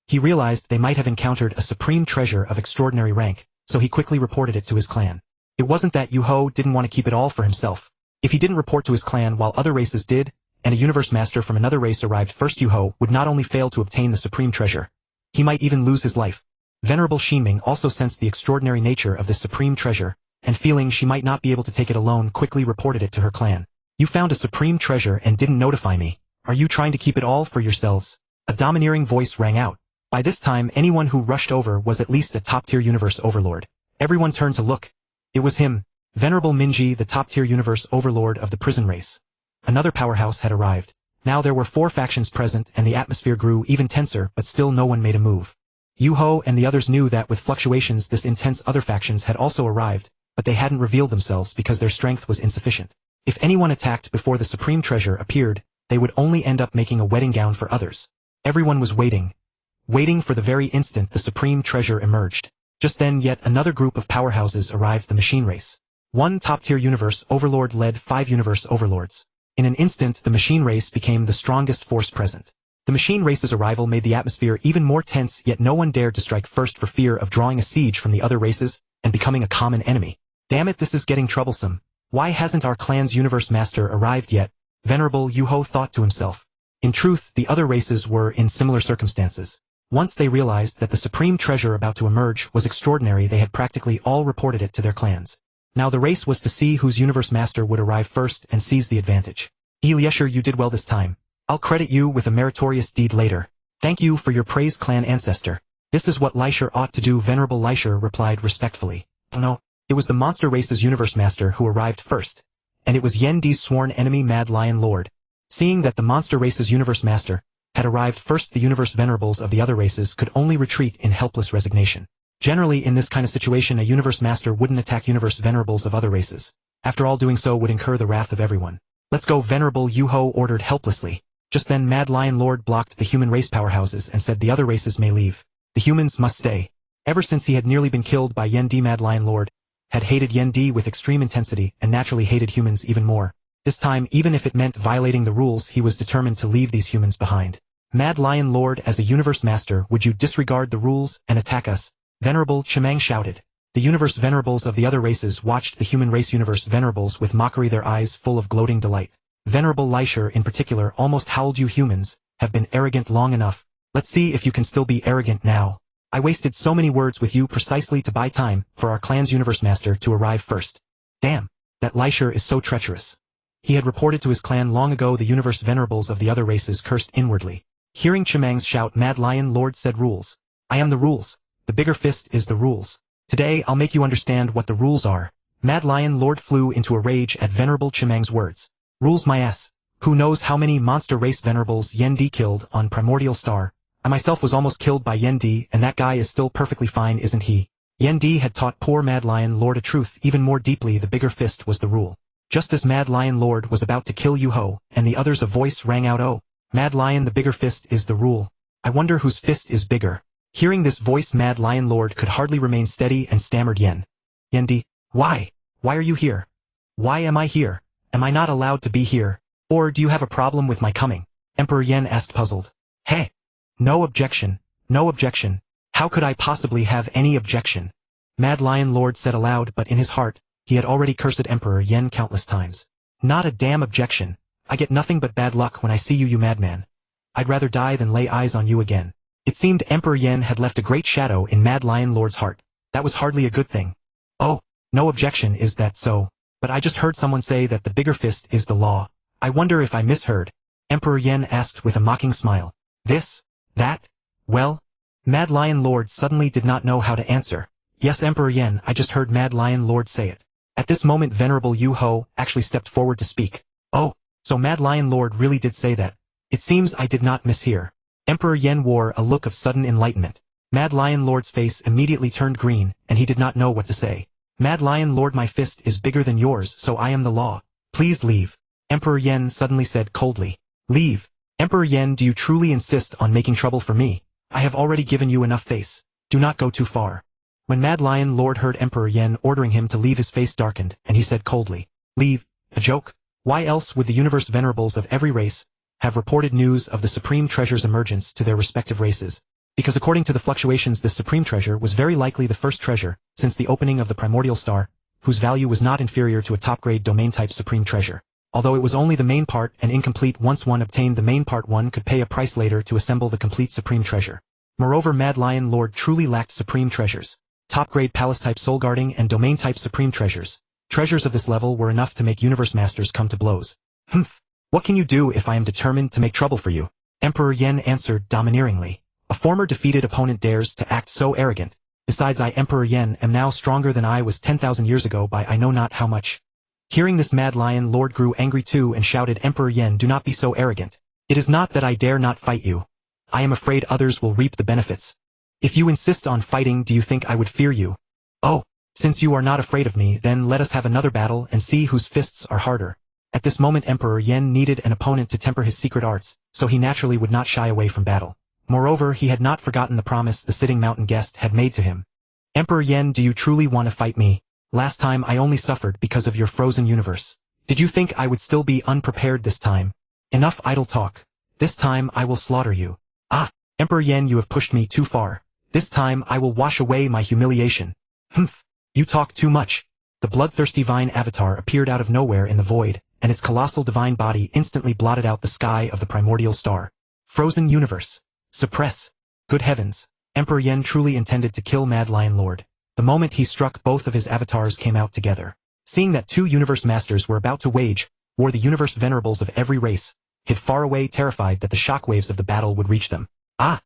He realized they might have encountered a Supreme Treasure of extraordinary rank, so he quickly reported it to his clan. It wasn't that Yuho didn't want to keep it all for himself. If he didn't report to his clan while other races did, and a universe master from another race arrived first, Yuho would not only fail to obtain the Supreme Treasure, he might even lose his life. Venerable Xinming also sensed the extraordinary nature of this Supreme Treasure, and feeling she might not be able to take it alone, quickly reported it to her clan. You found a Supreme Treasure and didn't notify me. Are you trying to keep it all for yourselves? A domineering voice rang out. By this time, anyone who rushed over was at least a top-tier universe overlord. Everyone turned to look. It was him, Venerable Minji, the top-tier universe overlord of the prison race. Another powerhouse had arrived. Now there were 4 factions present and the atmosphere grew even tenser, but still no one made a move. Yuho and the others knew that with fluctuations this intense, other factions had also arrived, but they hadn't revealed themselves because their strength was insufficient. If anyone attacked before the Supreme Treasure appeared, they would only end up making a wedding gown for others. Everyone was waiting for the very instant the Supreme Treasure emerged. Just then yet another group of powerhouses arrived, the machine race. One top-tier universe overlord led 5 universe overlords. In an instant the machine race became the strongest force present. The machine race's arrival made the atmosphere even more tense, yet no one dared to strike first for fear of drawing a siege from the other races and becoming a common enemy. Damn it, this is getting troublesome. Why hasn't our clan's universe master arrived yet? Venerable Yuho thought to himself. In truth, the other races were in similar circumstances. Once they realized that the Supreme Treasure about to emerge was extraordinary, they had practically all reported it to their clans. Now the race was to see whose universe master would arrive first and seize the advantage. Eliesher, you did well this time. I'll credit you with a meritorious deed later. Thank you for your praise, clan ancestor. This is what Leisher ought to do. Venerable Leisher replied respectfully. Oh no, it was the monster race's universe master who arrived first. And it was Yen Di's sworn enemy, Mad Lion Lord. Seeing that the monster race's universe master had arrived first, the universe venerables of the other races could only retreat in helpless resignation. Generally, in this kind of situation, a universe master wouldn't attack universe venerables of other races. After all, doing so would incur the wrath of everyone. Let's go, Venerable Yuho ordered helplessly. Just then Mad Lion Lord blocked the human race powerhouses and said the other races may leave. The humans must stay. Ever since he had nearly been killed by Yen Di, Mad Lion Lord had hated Yen Di with extreme intensity and naturally hated humans even more. This time, even if it meant violating the rules, he was determined to leave these humans behind. Mad Lion Lord, as a universe master, would you disregard the rules and attack us? Venerable Chimang shouted. The universe venerables of the other races watched the human race universe venerables with mockery, their eyes full of gloating delight. Venerable Leisher in particular almost howled. You humans have been arrogant long enough. Let's see if you can still be arrogant now. I wasted so many words with you precisely to buy time for our clan's universe master to arrive first. Damn, that Leisher is so treacherous. He had reported to his clan long ago. The universe venerables of the other races cursed inwardly. Hearing Chimang's shout, Mad Lion Lord said, rules. I am the rules. The bigger fist is the rules. Today I'll make you understand what the rules are. Mad Lion Lord flew into a rage at Venerable Chimang's words. Rules my ass. Who knows how many monster race venerables Yen Di killed on Primordial Star? I myself was almost killed by Yen Di, and that guy is still perfectly fine, isn't he? Yen Di had taught poor Mad Lion Lord a truth even more deeply. The bigger fist was the rule. Just as Mad Lion Lord was about to kill Yuho and the others, a voice rang out, oh, Mad Lion, the bigger fist is the rule. I wonder whose fist is bigger. Hearing this voice, Mad Lion Lord could hardly remain steady and stammered, Yen Di, why? Why are you here? Why am I here? Am I not allowed to be here? Or do you have a problem with my coming? Emperor Yen asked, puzzled. Hey! No objection. No objection. How could I possibly have any objection? Mad Lion Lord said aloud, but in his heart, he had already cursed Emperor Yen countless times. Not a damn objection. I get nothing but bad luck when I see you, you madman. I'd rather die than lay eyes on you again. It seemed Emperor Yen had left a great shadow in Mad Lion Lord's heart. That was hardly a good thing. Oh, no objection, is that so? But I just heard someone say that the bigger fist is the law. I wonder if I misheard. Emperor Yen asked with a mocking smile. This? That? Well? Mad Lion Lord suddenly did not know how to answer. Yes, Emperor Yen, I just heard Mad Lion Lord say it. At this moment Venerable Yuho actually stepped forward to speak. Oh, so Mad Lion Lord really did say that. It seems I did not mishear. Emperor Yen wore a look of sudden enlightenment. Mad Lion Lord's face immediately turned green, and he did not know what to say. Mad Lion Lord, my fist is bigger than yours, so I am the law. Please leave. Emperor Yen suddenly said coldly. Leave. Emperor Yen, do you truly insist on making trouble for me? I have already given you enough face. Do not go too far. When Mad Lion Lord heard Emperor Yen ordering him to leave, his face darkened, and he said coldly. Leave? A joke? Why else would the universe venerables of every race have reported news of the supreme treasure's emergence to their respective races? Because according to the fluctuations, this supreme treasure was very likely the first treasure since the opening of the Primordial Star, whose value was not inferior to a top-grade domain-type supreme treasure. Although it was only the main part and incomplete, once one obtained the main part one could pay a price later to assemble the complete supreme treasure. Moreover, Mad Lion Lord truly lacked supreme treasures. Top-grade palace-type soul-guarding and domain-type supreme treasures. Treasures of this level were enough to make universe masters come to blows. Humph! What can you do if I am determined to make trouble for you? Emperor Yen answered domineeringly. A former defeated opponent dares to act so arrogant. Besides, I, Emperor Yen, am now stronger than I was 10,000 years ago by I know not how much. Hearing this, Mad Lion Lord grew angry too and shouted, Emperor Yen, do not be so arrogant. It is not that I dare not fight you. I am afraid others will reap the benefits. If you insist on fighting, do you think I would fear you? Oh, since you are not afraid of me, then let us have another battle and see whose fists are harder. At this moment, Emperor Yen needed an opponent to temper his secret arts, so he naturally would not shy away from battle. Moreover, he had not forgotten the promise the sitting mountain guest had made to him. Emperor Yen, do you truly want to fight me? Last time I only suffered because of your frozen universe. Did you think I would still be unprepared this time? Enough idle talk. This time I will slaughter you. Ah, Emperor Yen, you have pushed me too far. This time I will wash away my humiliation. Humph, you talk too much. The Bloodthirsty Vine avatar appeared out of nowhere in the void, and its colossal divine body instantly blotted out the sky of the Primordial Star. Frozen universe. Suppress. Good heavens. Emperor Yen truly intended to kill Mad Lion Lord. The moment he struck, both of his avatars came out together. Seeing that two universe masters were about to wage war, the universe venerables of every race hid far away, terrified that the shockwaves of the battle would reach them. Ah!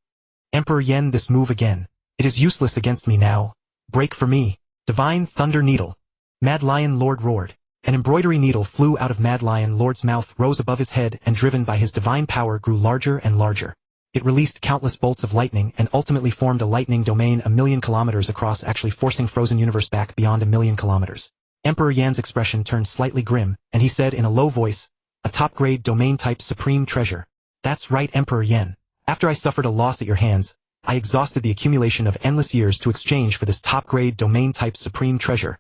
Emperor Yen, this move again. It is useless against me now. Break for me. Divine Thunder Needle. Mad Lion Lord roared. An embroidery needle flew out of Mad Lion Lord's mouth, rose above his head, and driven by his divine power grew larger and larger. It released countless bolts of lightning and ultimately formed a lightning domain 1,000,000 kilometers across, actually forcing Frozen Universe back beyond 1,000,000 kilometers. Emperor Yan's expression turned slightly grim, and he said in a low voice, a top-grade domain-type supreme treasure. That's right, Emperor Yen. After I suffered a loss at your hands, I exhausted the accumulation of endless years to exchange for this top-grade domain-type supreme treasure,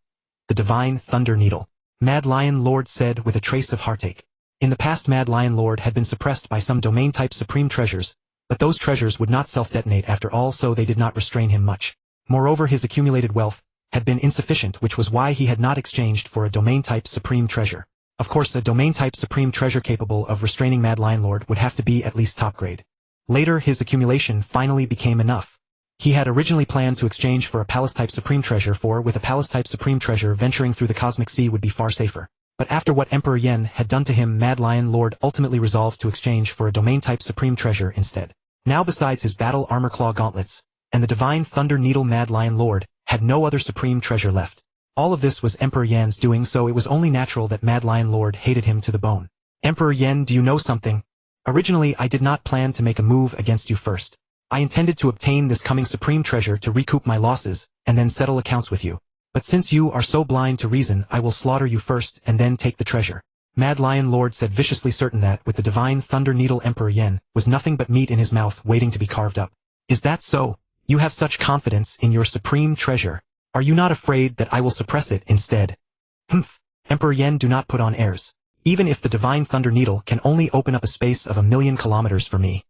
the Divine Thunder Needle. Mad Lion Lord said with a trace of heartache. In the past, Mad Lion Lord had been suppressed by some domain-type supreme treasures, but those treasures would not self-detonate after all, so they did not restrain him much. Moreover, his accumulated wealth had been insufficient, which was why he had not exchanged for a domain-type supreme treasure. Of course, a domain-type supreme treasure capable of restraining Mad Lion Lord would have to be at least top-grade. Later, his accumulation finally became enough. He had originally planned to exchange for a palace-type supreme treasure, for with a palace-type supreme treasure, venturing through the cosmic sea would be far safer. But after what Emperor Yen had done to him, Mad Lion Lord ultimately resolved to exchange for a domain-type supreme treasure instead. Now, besides his battle armor claw gauntlets and the Divine Thunder Needle, Mad Lion Lord had no other supreme treasure left. All of this was Emperor Yan's doing, so it was only natural that Mad Lion Lord hated him to the bone. Emperor Yen, do you know something? Originally, I did not plan to make a move against you first. I intended to obtain this coming supreme treasure to recoup my losses and then settle accounts with you. But since you are so blind to reason, I will slaughter you first and then take the treasure. Mad Lion Lord said viciously, certain that with the Divine Thunder Needle, Emperor Yen was nothing but meat in his mouth waiting to be carved up. Is that so? You have such confidence in your supreme treasure. Are you not afraid that I will suppress it instead? Humph. Emperor Yen, do not put on airs. Even if the Divine Thunder Needle can only open up a space of 1,000,000 kilometers for me.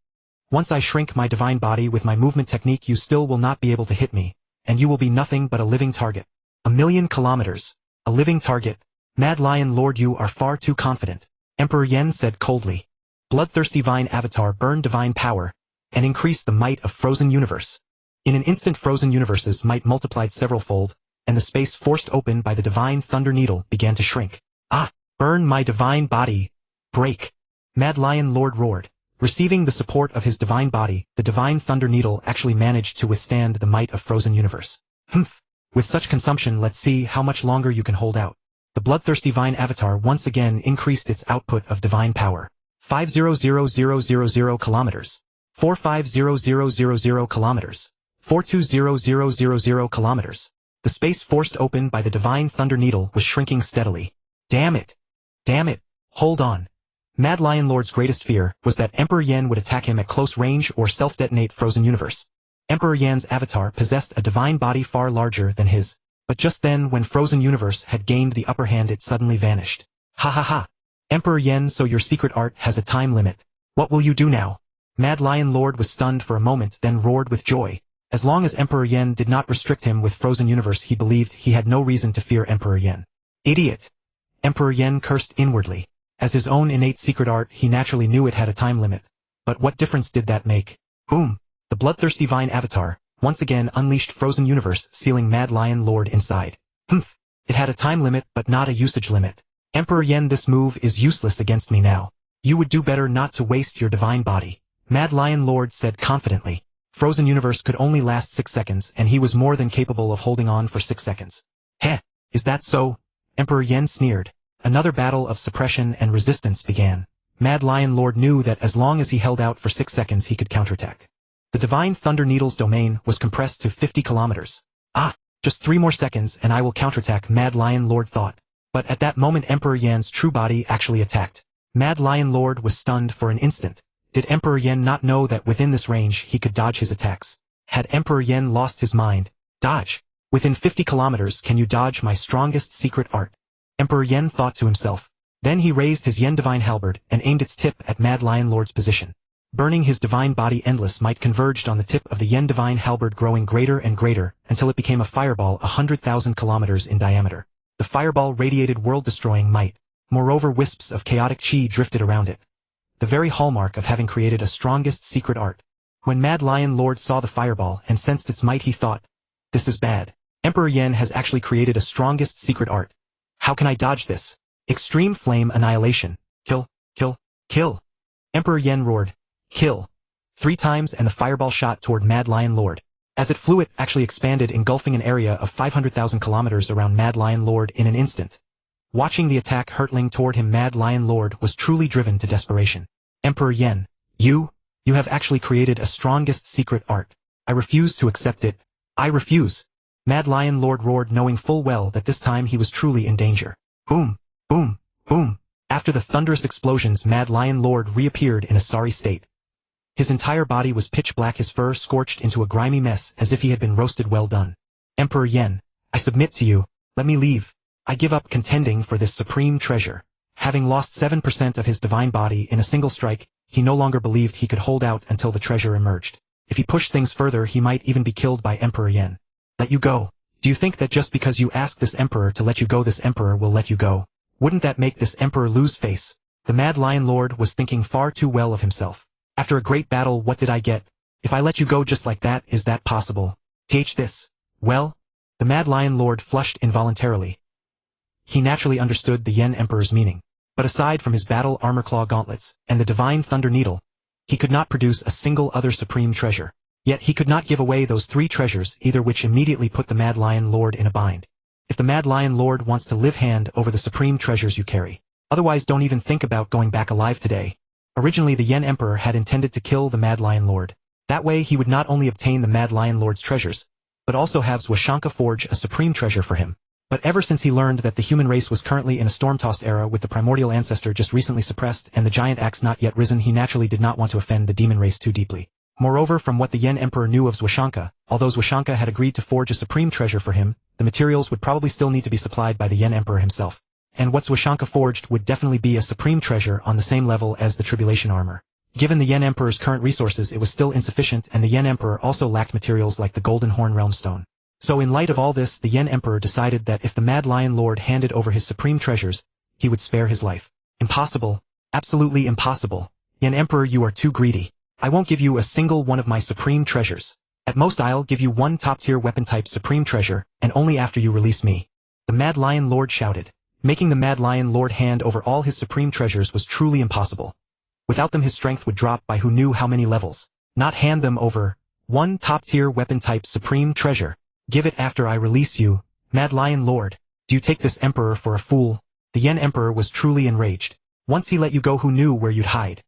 Once I shrink my divine body with my movement technique, you still will not be able to hit me, and you will be nothing but a living target. 1,000,000 kilometers. A living target. Mad Lion Lord, you are far too confident. Emperor Yen said coldly. Bloodthirsty Vine avatar burned divine power and increased the might of Frozen Universe. In an instant, Frozen Universe's might multiplied several-fold, and the space forced open by the Divine Thunder Needle began to shrink. Ah! Burn my divine body! Break! Mad Lion Lord roared. Receiving the support of his divine body, the Divine Thunder Needle actually managed to withstand the might of Frozen Universe. Humph! With such consumption, let's see how much longer you can hold out. The Bloodthirsty Vine avatar once again increased its output of divine power. 500,000 kilometers. 450,000 kilometers. 420,000 kilometers. The space forced open by the Divine Thunder Needle was shrinking steadily. Damn it! Damn it! Hold on. Mad Lion Lord's greatest fear was that Emperor Yen would attack him at close range or self-detonate Frozen Universe. Emperor Yan's avatar possessed a divine body far larger than his. But just then, when Frozen Universe had gained the upper hand, it suddenly vanished. Ha ha ha! Emperor Yen, so your secret art has a time limit. What will you do now? Mad Lion Lord was stunned for a moment, then roared with joy. As long as Emperor Yen did not restrict him with Frozen Universe, he believed he had no reason to fear Emperor Yen. Idiot! Emperor Yen cursed inwardly. As his own innate secret art, he naturally knew it had a time limit. But what difference did that make? Boom! The Bloodthirsty Vine avatar once again unleashed Frozen Universe, sealing Mad Lion Lord inside. Humph! It had a time limit but not a usage limit. Emperor Yen, this move is useless against me now. You would do better not to waste your divine body, Mad Lion Lord said confidently. Frozen Universe could only last 6 seconds, and he was more than capable of holding on for 6 seconds. Heh! Is that so? Emperor Yen sneered. Another battle of suppression and resistance began. Mad Lion Lord knew that as long as he held out for 6 seconds he could counterattack. The Divine Thunder Needle's domain was compressed to 50 kilometers. Ah! Just 3 more seconds and I will counterattack, Mad Lion Lord thought. But at that moment Emperor Yen's true body actually attacked. Mad Lion Lord was stunned for an instant. Did Emperor Yen not know that within this range he could dodge his attacks? Had Emperor Yen lost his mind? Dodge! Within 50 kilometers can you dodge my strongest secret art? Emperor Yen thought to himself. Then he raised his Yen Divine Halberd and aimed its tip at Mad Lion Lord's position. Burning his divine body, endless might converged on the tip of the Yen Divine Halberd, growing greater and greater until it became a fireball 100,000 kilometers in diameter. The fireball radiated world-destroying might. Moreover, wisps of chaotic chi drifted around it. The very hallmark of having created a strongest secret art. When Mad Lion Lord saw the fireball and sensed its might, he thought, this is bad. Emperor Yen has actually created a strongest secret art. How can I dodge this? Extreme Flame Annihilation. Kill, kill, kill. Emperor Yen roared, kill. 3 times, and the fireball shot toward Mad Lion Lord. As it flew, it actually expanded, engulfing an area of 500,000 kilometers around Mad Lion Lord in an instant. Watching the attack hurtling toward him, Mad Lion Lord was truly driven to desperation. Emperor Yen, you have actually created a strongest secret art. I refuse to accept it. I refuse. Mad Lion Lord roared, knowing full well that this time he was truly in danger. Boom, boom, boom. After the thunderous explosions, Mad Lion Lord reappeared in a sorry state. His entire body was pitch black, his fur scorched into a grimy mess as if he had been roasted. Well done. Emperor Yen, I submit to you. Let me leave. I give up contending for this supreme treasure. Having lost 7% of his divine body in a single strike, he no longer believed he could hold out until the treasure emerged. If he pushed things further, he might even be killed by Emperor Yen. Let you go. Do you think that just because you ask this emperor to let you go, this emperor will let you go? Wouldn't that make this emperor lose face? The Mad Lion Lord was thinking far too well of himself. After a great battle, what did I get? If I let you go just like that, is that possible? This. Well? The Mad Lion Lord flushed involuntarily. He naturally understood the Yen Emperor's meaning. But aside from his battle armor claw gauntlets and the Divine Thunder Needle, he could not produce a single other supreme treasure. Yet he could not give away those 3 treasures either, which immediately put the Mad Lion Lord in a bind. If the Mad Lion Lord wants to live hand over the supreme treasures you carry. Otherwise, don't even think about going back alive today. Originally, the Yen Emperor had intended to kill the Mad Lion Lord. That way he would not only obtain the Mad Lion Lord's treasures, but also have Zuoshanke forge a supreme treasure for him. But ever since he learned that the human race was currently in a storm-tossed era with the primordial ancestor just recently suppressed and the giant axe not yet risen, he naturally did not want to offend the demon race too deeply. Moreover, from what the Yen Emperor knew of Zuoshanke, although Zuoshanke had agreed to forge a supreme treasure for him, the materials would probably still need to be supplied by the Yen Emperor himself. And what Zuoshanke forged would definitely be a supreme treasure on the same level as the Tribulation Armor. Given the Yen Emperor's current resources, it was still insufficient, and the Yen Emperor also lacked materials like the Golden Horn Realm Stone. So in light of all this, the Yen Emperor decided that if the Mad Lion Lord handed over his supreme treasures, he would spare his life. Impossible. Absolutely impossible. Yen Emperor, you are too greedy. I won't give you a single one of my supreme treasures. At most I'll give you 1 top-tier weapon-type supreme treasure, and only after you release me. The Mad Lion Lord shouted. Making the Mad Lion Lord hand over all his supreme treasures was truly impossible. Without them his strength would drop by who knew how many levels. Not hand them over. 1 top-tier weapon-type supreme treasure. Give it after I release you, Mad Lion Lord. Do you take this emperor for a fool? The Yen Emperor was truly enraged. Once he let you go, who knew where you'd hide?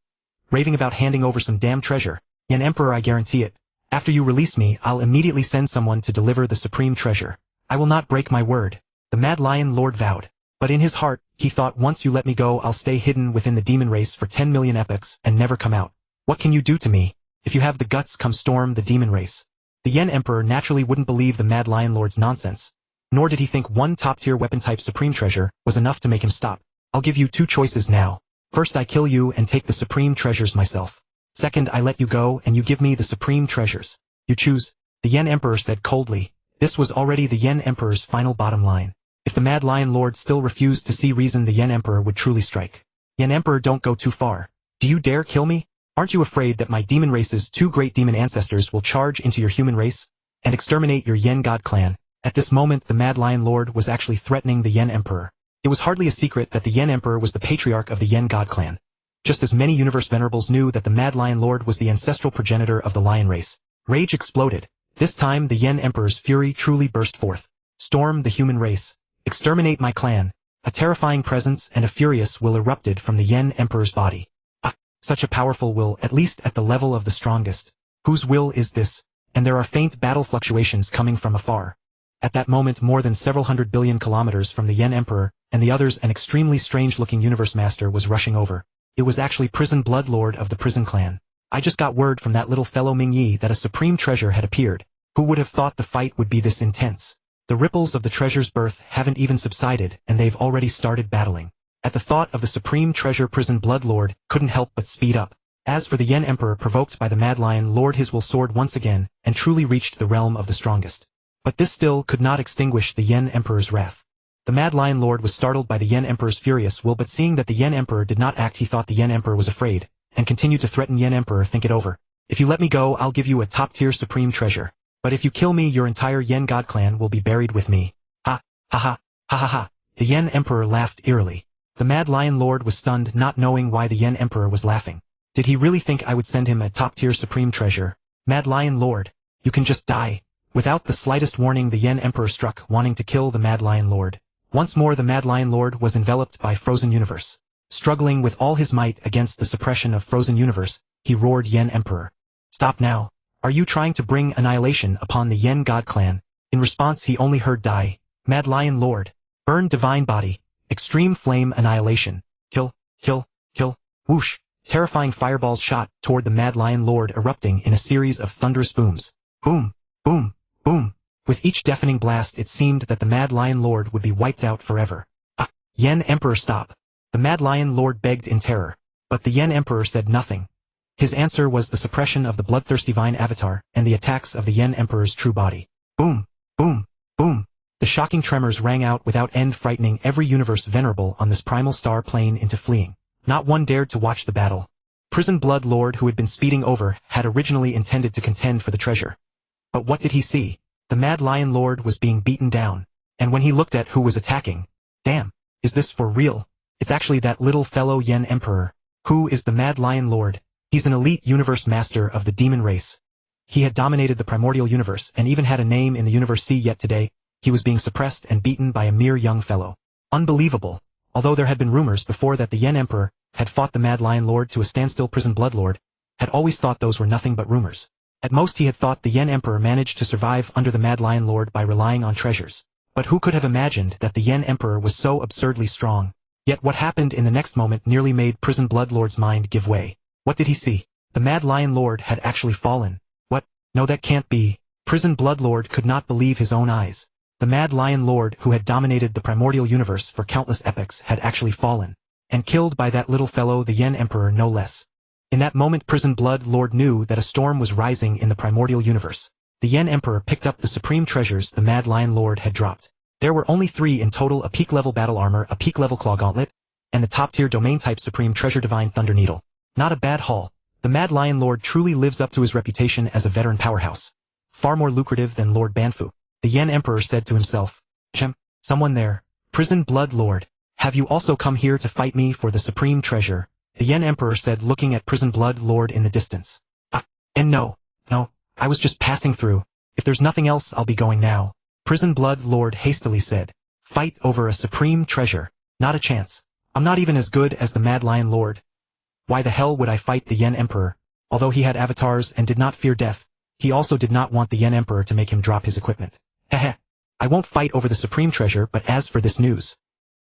Raving about handing over some damn treasure. Yen Emperor, I guarantee it. After you release me, I'll immediately send someone to deliver the supreme treasure. I will not break my word. The Mad Lion Lord vowed. But in his heart, he thought, once you let me go, I'll stay hidden within the demon race for 10 million epochs and never come out. What can you do to me? If you have the guts, come storm the demon race. The Yen Emperor naturally wouldn't believe the Mad Lion Lord's nonsense. Nor did he think 1 top-tier weapon-type supreme treasure was enough to make him stop. I'll give you two choices now. First, I kill you and take the supreme treasures myself. Second, I let you go and you give me the supreme treasures. You choose. The Yen Emperor said coldly. This was already the Yen Emperor's final bottom line. If the Mad Lion Lord still refused to see reason, the Yen Emperor would truly strike. Yen Emperor, don't go too far. Do you dare kill me? Aren't you afraid that my demon race's two great demon ancestors will charge into your human race and exterminate your Yen God clan? At this moment, the Mad Lion Lord was actually threatening the Yen Emperor. It was hardly a secret that the Yen Emperor was the patriarch of the Yen God clan. Just as many universe venerables knew that the Mad Lion Lord was the ancestral progenitor of the lion race. Rage exploded. This time the Yen Emperor's fury truly burst forth. Storm the human race. Exterminate my clan. A terrifying presence and a furious will erupted from the Yen Emperor's body. Such a powerful will, at least at the level of the strongest. Whose will is this? And there are faint battle fluctuations coming from afar. At that moment, more than several 100 billion kilometers from the Yen Emperor, and the others, an extremely strange-looking universe master was rushing over. It was actually Prison Blood Lord of the Prison Clan. I just got word from that little fellow Ming Yi that a supreme treasure had appeared. Who would have thought the fight would be this intense? The ripples of the treasure's birth haven't even subsided, and they've already started battling. At the thought of the supreme treasure, Prison Blood Lord couldn't help but speed up. As for the Yen Emperor, provoked by the Mad Lion Lord, his will soared once again, and truly reached the realm of the strongest. But this still could not extinguish the Yen Emperor's wrath. The Mad Lion Lord was startled by the Yen Emperor's furious will, but seeing that the Yen Emperor did not act, he thought the Yen Emperor was afraid, and continued to threaten Yen Emperor. Think it over. If you let me go, I'll give you a top-tier supreme treasure. But if you kill me, your entire Yen God clan will be buried with me. Ha, ha ha, ha ha ha. The Yen Emperor laughed eerily. The Mad Lion Lord was stunned, not knowing why the Yen Emperor was laughing. Did he really think I would send him a top-tier supreme treasure? Mad Lion Lord, you can just die. Without the slightest warning, the Yen Emperor struck, wanting to kill the Mad Lion Lord. Once more the Mad Lion Lord was enveloped by Frozen Universe. Struggling with all his might against the suppression of Frozen Universe, he roared, Yen Emperor. Stop now. Are you trying to bring annihilation upon the Yen God clan? In response, he only heard die. Mad Lion Lord. Burn divine body. Extreme flame annihilation. Kill, kill, kill. Whoosh. Terrifying fireballs shot toward the Mad Lion Lord, erupting in a series of thunderous booms. Boom, boom, boom. With each deafening blast, it seemed that the Mad Lion Lord would be wiped out forever. Yen Emperor, stop. The Mad Lion Lord begged in terror. But the Yen Emperor said nothing. His answer was the suppression of the Bloodthirsty Vine avatar and the attacks of the Yen Emperor's true body. Boom, boom, boom. The shocking tremors rang out without end, frightening every universe venerable on this primal star plane into fleeing. Not one dared to watch the battle. Prison Blood Lord, who had been speeding over, had originally intended to contend for the treasure. But what did he see? The Mad Lion Lord was being beaten down. And when he looked at who was attacking, damn, is this for real? It's actually that little fellow Yen Emperor. Who is the Mad Lion Lord? He's an elite universe master of the demon race. He had dominated the Primordial Universe and even had a name in the universe. Yet today, he was being suppressed and beaten by a mere young fellow. Unbelievable. Although there had been rumors before that the Yen Emperor had fought the Mad Lion Lord to a standstill, Prison Blood Lord had always thought those were nothing but rumors. At most, he had thought the Yen Emperor managed to survive under the Mad Lion Lord by relying on treasures. But who could have imagined that the Yen Emperor was so absurdly strong? Yet what happened in the next moment nearly made Prison Blood Lord's mind give way. What did he see? The Mad Lion Lord had actually fallen. What? No, that can't be. Prison Blood Lord could not believe his own eyes. The Mad Lion Lord, who had dominated the Primordial Universe for countless epochs, had actually fallen. And killed by that little fellow, the Yen Emperor, no less. In that moment, Prison Blood Lord knew that a storm was rising in the Primordial Universe. The Yen Emperor picked up the supreme treasures the Mad Lion Lord had dropped. There were only 3 in total: a peak-level battle armor, a peak-level claw gauntlet, and the top-tier domain-type supreme treasure Divine Thunder Needle. Not a bad haul. The Mad Lion Lord truly lives up to his reputation as a veteran powerhouse. Far more lucrative than Lord Banfu. The Yen Emperor said to himself. Someone there. Prison Blood Lord. Have you also come here to fight me for the supreme treasure? The Yen Emperor said, looking at Prison Blood Lord in the distance. And no, I was just passing through. If there's nothing else, I'll be going now. Prison Blood Lord hastily said. Fight over a supreme treasure? Not a chance. I'm not even as good as the Mad Lion Lord. Why the hell would I fight the Yen Emperor? Although he had avatars and did not fear death, he also did not want the Yen Emperor to make him drop his equipment. Heh. I won't fight over the supreme treasure, but as for this news.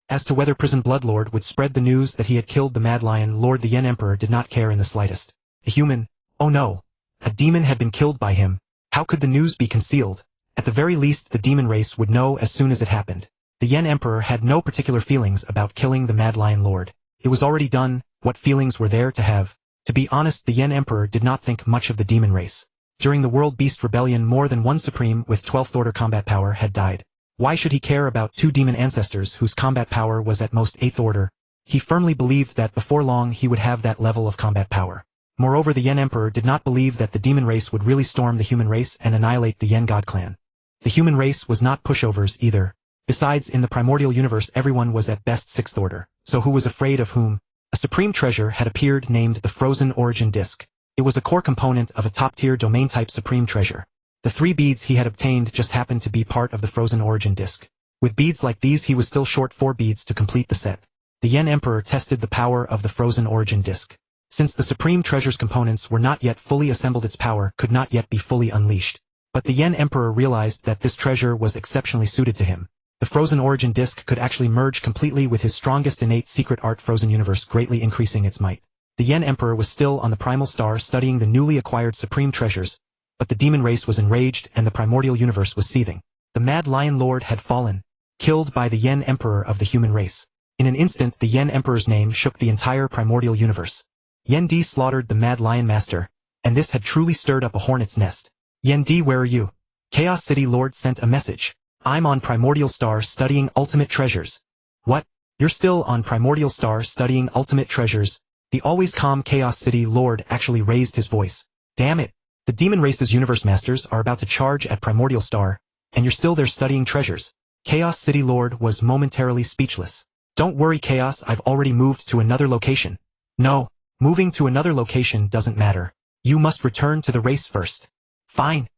As to whether Prison Blood Lord would spread the news that he had killed the Mad Lion Lord, the Yen Emperor did not care in the slightest. A human? Oh no. A demon had been killed by him. How could the news be concealed? At the very least, the demon race would know as soon as it happened. The Yen Emperor had no particular feelings about killing the Mad Lion Lord. It was already done. What feelings were there to have? To be honest, the Yen Emperor did not think much of the demon race. During the World Beast Rebellion, more than one Supreme with 12th Order combat power had died. Why should he care about two demon ancestors whose combat power was at most 8th Order? He firmly believed that before long he would have that level of combat power. Moreover, the Yen Emperor did not believe that the demon race would really storm the human race and annihilate the Yen God clan. The human race was not pushovers either. Besides, in the Primordial Universe everyone was at best 6th Order, so who was afraid of whom? A supreme treasure had appeared named the Frozen Origin Disc. It was a core component of a top-tier domain-type supreme treasure. The 3 beads he had obtained just happened to be part of the Frozen Origin Disc. With beads like these he was still short 4 beads to complete the set. The Yen Emperor tested the power of the Frozen Origin Disc. Since the supreme treasure's components were not yet fully assembled, its power could not yet be fully unleashed. But the Yen Emperor realized that this treasure was exceptionally suited to him. The Frozen Origin Disc could actually merge completely with his strongest innate secret art Frozen Universe, greatly increasing its might. The Yen Emperor was still on the Primal Star studying the newly acquired supreme treasures, but the demon race was enraged and the Primordial Universe was seething. The Mad Lion Lord had fallen, killed by the Yen Emperor of the human race. In an instant the Yen Emperor's name shook the entire Primordial Universe. Yen Di slaughtered the Mad Lion Master, and this had truly stirred up a hornet's nest. Yen Di, where are you? Chaos City Lord sent a message. I'm on Primordial Star studying ultimate treasures. What? You're still on Primordial Star studying ultimate treasures? The always calm Chaos City Lord actually raised his voice. Damn it. The demon race's universe masters are about to charge at Primordial Star, and you're still there studying treasures. Chaos City Lord was momentarily speechless. Don't worry, Chaos, I've already moved to another location. No, moving to another location doesn't matter. You must return to the race first. Fine.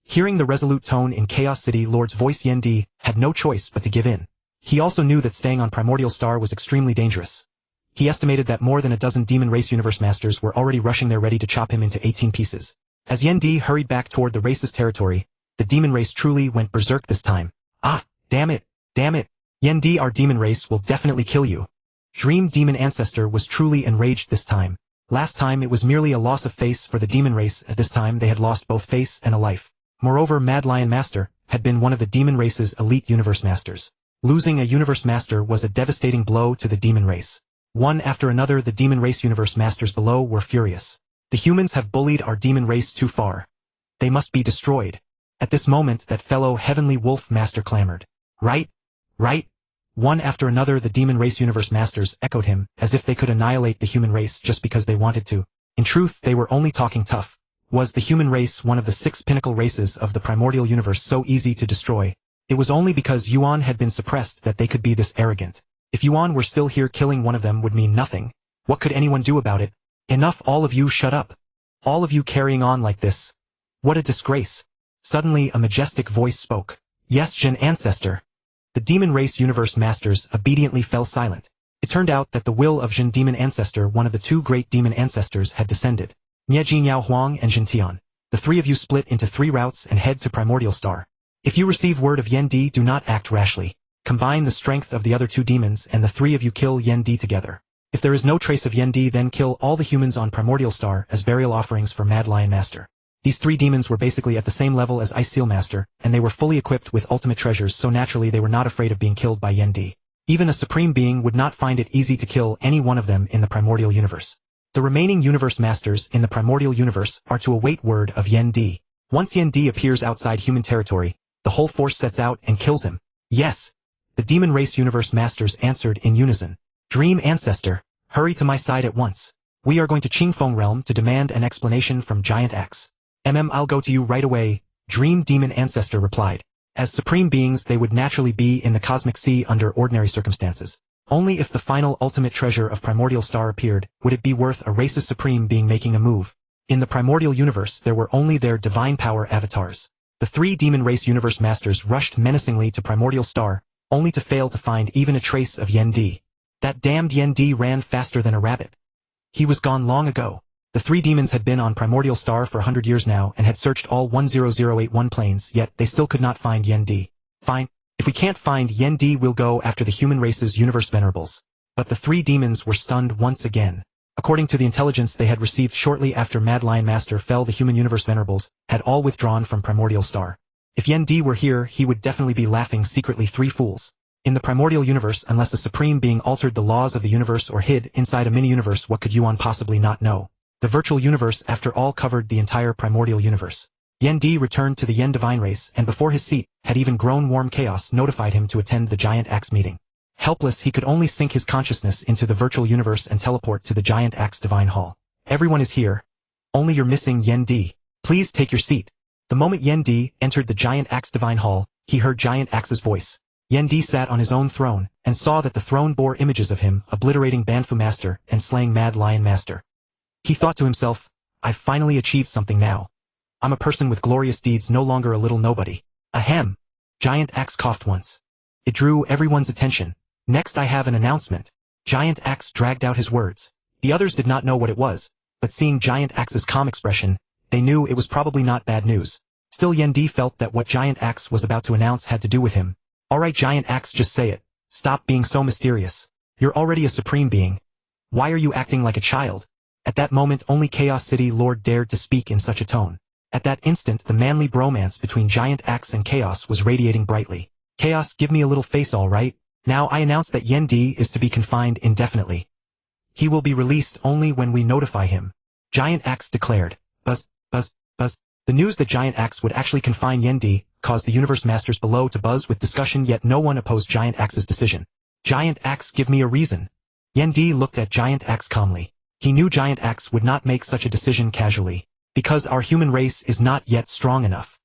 Hearing the resolute tone in Chaos City Lord's voice, Yen Di had no choice but to give in. He also knew that staying on Primordial Star was extremely dangerous. He estimated that more than a dozen demon race universe masters were already rushing there ready to chop him into 18 pieces. As Yen Di hurried back toward the race's territory, the demon race truly went berserk this time. Ah, damn it, damn it. Yen Di, our demon race will definitely kill you. Dream Demon Ancestor was truly enraged this time. Last time it was merely a loss of face for the demon race, at this time they had lost both face and a life. Moreover, Mad Lion Master had been one of the demon race's elite universe masters. Losing a universe master was a devastating blow to the demon race. One after another the demon race universe masters below were furious. The humans have bullied our demon race too far. They must be destroyed. At this moment that fellow heavenly wolf master clamored. Right? Right? One after another the demon race universe masters echoed him, as if they could annihilate the human race just because they wanted to. In truth, they were only talking tough. Was the human race one of the 6 pinnacle races of the Primordial Universe so easy to destroy? It was only because Yuan had been suppressed that they could be this arrogant. If Yuan were still here, killing one of them would mean nothing. What could anyone do about it? Enough, all of you shut up. All of you carrying on like this. What a disgrace. Suddenly a majestic voice spoke. Yes, Jin Ancestor. The demon race universe masters obediently fell silent. It turned out that the will of Jin Demon Ancestor, one of the 2 great demon ancestors, had descended. Miejin Yao Huang and Jin Tian. The 3 of you split into 3 routes and head to Primordial Star. If you receive word of Yen Di, do not act rashly. Combine the strength of the other 2 demons and the 3 of you kill Yen Di together. If there is no trace of Yen Di, then kill all the humans on Primordial Star as burial offerings for Mad Lion Master. These 3 demons were basically at the same level as Ice Seal Master, and they were fully equipped with ultimate treasures, so naturally they were not afraid of being killed by Yen Di. Even a supreme being would not find it easy to kill any one of them in the Primordial Universe. The remaining universe masters in the Primordial Universe are to await word of Yen Di. Once Yen Di appears outside human territory, the whole force sets out and kills him. Yes. The demon race universe masters answered in unison. Dream Ancestor, hurry to my side at once. We are going to Qingfeng Realm to demand an explanation from Giant Axe. I'll go to you right away, Dream Demon Ancestor replied. As supreme beings they would naturally be in the cosmic sea under ordinary circumstances. Only if the final ultimate treasure of Primordial Star appeared, would it be worth a race's supreme being making a move. In the Primordial Universe there were only their divine power avatars. The 3 demon race universe masters rushed menacingly to Primordial Star, only to fail to find even a trace of Yen Di. That damned Yen Di ran faster than a rabbit. He was gone long ago. The 3 demons had been on Primordial Star for 100 years now and had searched all 10081 planes, yet they still could not find Yen Di. Fine. If we can't find Yen Di, we'll go after the human race's universe venerables. But the 3 demons were stunned once again. According to the intelligence they had received shortly after Mad Lion Master fell, the human universe venerables had all withdrawn from Primordial Star. If Yen Di were here, he would definitely be laughing secretly. 3 fools. In the primordial universe, unless a supreme being altered the laws of the universe or hid inside a mini-universe, what could Yuan possibly not know? The virtual universe, after all, covered the entire primordial universe. Yen Di returned to the Yen divine race, and before his seat had even grown warm, chaos notified him to attend the giant axe meeting. Helpless, he could only sink his consciousness into the virtual universe and teleport to the giant axe divine hall. Everyone is here. Only you're missing, Yen Di. Please take your seat. The moment Yen Di entered the giant axe divine hall, he heard Giant Axe's voice. Yen Di sat on his own throne, and saw that the throne bore images of him obliterating Banfu Master and slaying Mad Lion Master. He thought to himself, I've finally achieved something now. I'm a person with glorious deeds, no longer a little nobody. Ahem. Giant Axe coughed once. It drew everyone's attention. Next, I have an announcement. Giant Axe dragged out his words. The others did not know what it was, but seeing Giant Axe's calm expression, they knew it was probably not bad news. Still, Yen Di felt that what Giant Axe was about to announce had to do with him. Alright, Giant Axe, just say it. Stop being so mysterious. You're already a supreme being. Why are you acting like a child? At that moment, only Chaos City Lord dared to speak in such a tone. At that instant, the manly bromance between Giant Axe and Chaos was radiating brightly. Chaos, give me a little face, alright? Now I announce that Yen Di is to be confined indefinitely. He will be released only when we notify him. Giant Axe declared. Buzz, buzz, buzz. The news that Giant Axe would actually confine Yen Di caused the universe masters below to buzz with discussion, yet no one opposed Giant Axe's decision. Giant Axe, give me a reason. Yen Di looked at Giant Axe calmly. He knew Giant Axe would not make such a decision casually. Because our human race is not yet strong enough.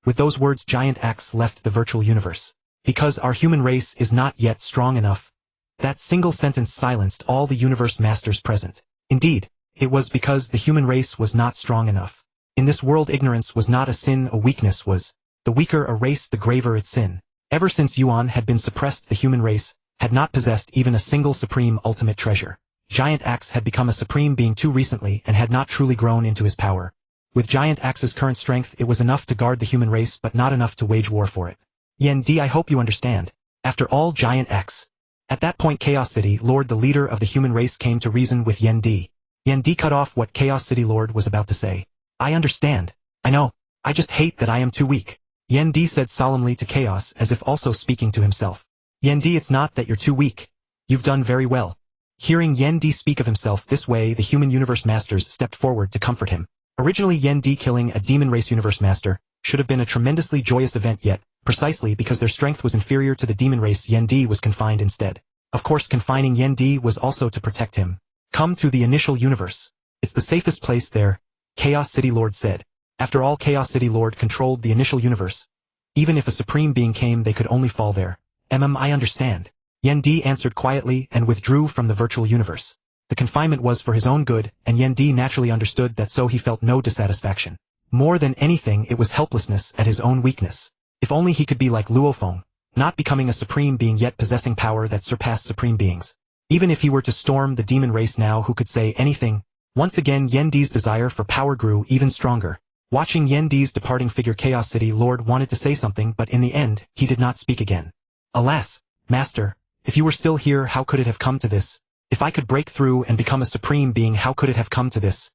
With those words, Giant Axe left the virtual universe. Because our human race is not yet strong enough. That single sentence silenced all the universe masters present. Indeed, it was because the human race was not strong enough. In this world, ignorance was not a sin, a weakness was. The weaker a race, the graver its sin. Ever since Yuan had been suppressed, the human race had not possessed even a single supreme ultimate treasure. Giant Axe had become a supreme being too recently and had not truly grown into his power. With Giant Axe's current strength, it was enough to guard the human race, but not enough to wage war for it. Yen Di, I hope you understand. After all, Giant Axe. At that point, Chaos City Lord, the leader of the human race, came to reason with Yen Di. Yen Di cut off what Chaos City Lord was about to say. I understand. I know. I just hate that I am too weak. Yen Di said solemnly to Chaos, as if also speaking to himself. Yen Di, it's not that you're too weak. You've done very well. Hearing Yen Di speak of himself this way, the human universe masters stepped forward to comfort him. Originally, Yen Di killing a demon race universe master should have been a tremendously joyous event, yet, precisely because their strength was inferior to the demon race, Yen Di was confined instead. Of course, confining Yen Di was also to protect him. Come to the initial universe. It's the safest place there, Chaos City Lord said. After all, Chaos City Lord controlled the initial universe. Even if a supreme being came, they could only fall there. I understand. Yen Di answered quietly and withdrew from the virtual universe. The confinement was for his own good, and Yen Di naturally understood that, so he felt no dissatisfaction. More than anything, it was helplessness at his own weakness. If only he could be like Luofeng, not becoming a supreme being yet possessing power that surpassed supreme beings. Even if he were to storm the demon race now, who could say anything? Once again, Yen Di's desire for power grew even stronger. Watching Yen Di's departing figure, Chaos City Lord wanted to say something, but in the end, he did not speak again. Alas, Master, if you were still here, how could it have come to this? If I could break through and become a supreme being, how could it have come to this?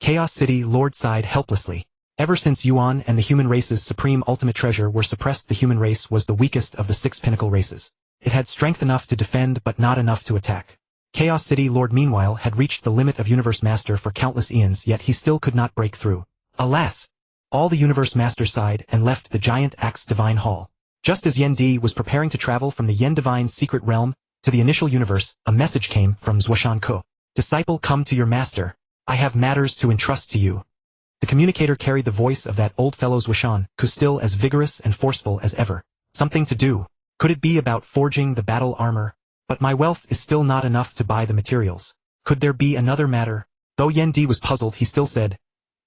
Chaos City Lord sighed helplessly. Ever since Yuan and the human race's supreme ultimate treasure were suppressed, the human race was the weakest of the 6 pinnacle races. It had strength enough to defend, but not enough to attack. Chaos City Lord meanwhile had reached the limit of Universe Master for countless eons, yet he still could not break through. Alas! All the Universe Master sighed and left the Giant Axe Divine Hall. Just as Yen Di was preparing to travel from the Yen Divine Secret Realm to the initial universe, a message came from Zuoshanke. Disciple, come to your master. I have matters to entrust to you. The communicator carried the voice of that old fellow Zuoshanke, still as vigorous and forceful as ever. Something to do. Could it be about forging the battle armor? But my wealth is still not enough to buy the materials. Could there be another matter? Though Yen Di was puzzled, he still said,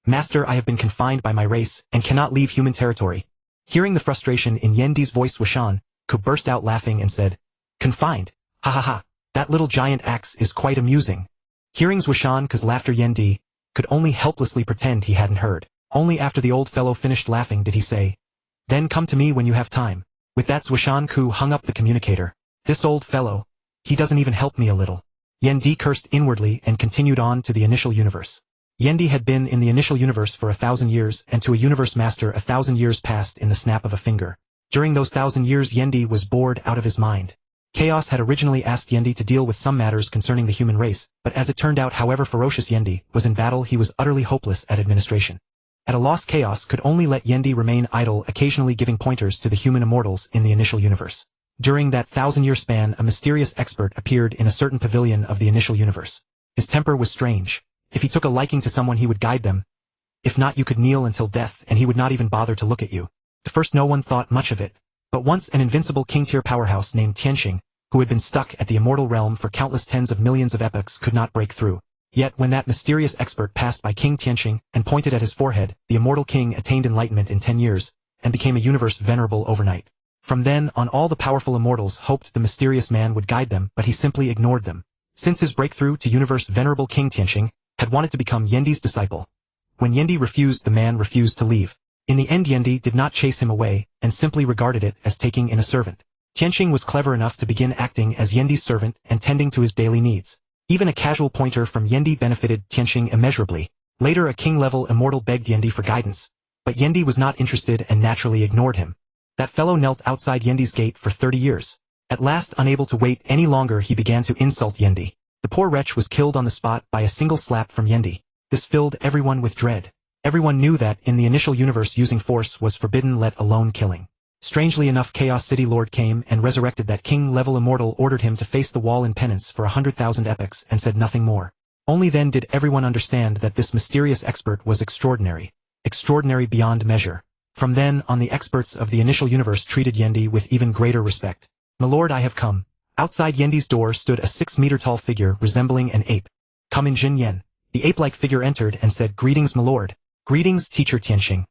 Master, I have been confined by my race and cannot leave human territory. Hearing the frustration in Yen Di's voice, Zuoshanke burst out laughing and said, Confined? Ha ha ha, that little giant axe is quite amusing. Hearing Zuoshanke's laughter, Yen Di could only helplessly pretend he hadn't heard. Only after the old fellow finished laughing did he say, Then come to me when you have time. With that, Zuoshanke hung up the communicator. This old fellow, he doesn't even help me a little. Yen Di cursed inwardly and continued on to the initial universe. Yen Di had been in the initial universe for 1,000 years, and to a universe master 1,000 years passed in the snap of a finger. During those 1,000 years Yendi was bored out of his mind. Chaos had originally asked Yendi to deal with some matters concerning the human race, but as it turned out however ferocious Yendi was in battle he was utterly hopeless at administration. At a loss Chaos could only let Yendi remain idle, occasionally giving pointers to the human immortals in the initial universe. During that 1,000-year span a mysterious expert appeared in a certain pavilion of the initial universe. His temper was strange. If he took a liking to someone he would guide them. If not you could kneel until death and he would not even bother to look at you. At first no one thought much of it. But once an invincible king-tier powerhouse named Tianxing, who had been stuck at the immortal realm for countless tens of millions of epochs could not break through. Yet when that mysterious expert passed by King Tianxing and pointed at his forehead, the immortal king attained enlightenment in 10 years, and became a universe venerable overnight. From then on all the powerful immortals hoped the mysterious man would guide them, but he simply ignored them. Since his breakthrough to universe venerable King Tianxing had wanted to become Yendi's disciple. When Yendi refused the man refused to leave. In the end Yendi did not chase him away, and simply regarded it as taking in a servant. Tianxing was clever enough to begin acting as Yendi's servant and tending to his daily needs. Even a casual pointer from Yendi benefited Tianxing immeasurably. Later a king-level immortal begged Yendi for guidance, but Yendi was not interested and naturally ignored him. That fellow knelt outside Yendi's gate for 30 years. At last unable to wait any longer he began to insult Yendi. The poor wretch was killed on the spot by a single slap from Yendi. This filled everyone with dread. Everyone knew that in the initial universe using force was forbidden, let alone killing. Strangely enough Chaos City Lord came and resurrected that king-level immortal, ordered him to face the wall in penance for 100,000 epochs and said nothing more. Only then did everyone understand that this mysterious expert was extraordinary. Extraordinary beyond measure. From then on the experts of the initial universe treated Yendi with even greater respect. "My lord, I have come." Outside Yendi's door stood a 6-meter-tall figure resembling an ape. "Come in, Jin Yen." The ape-like figure entered and said, "Greetings, my lord." "Greetings, teacher Tianxing."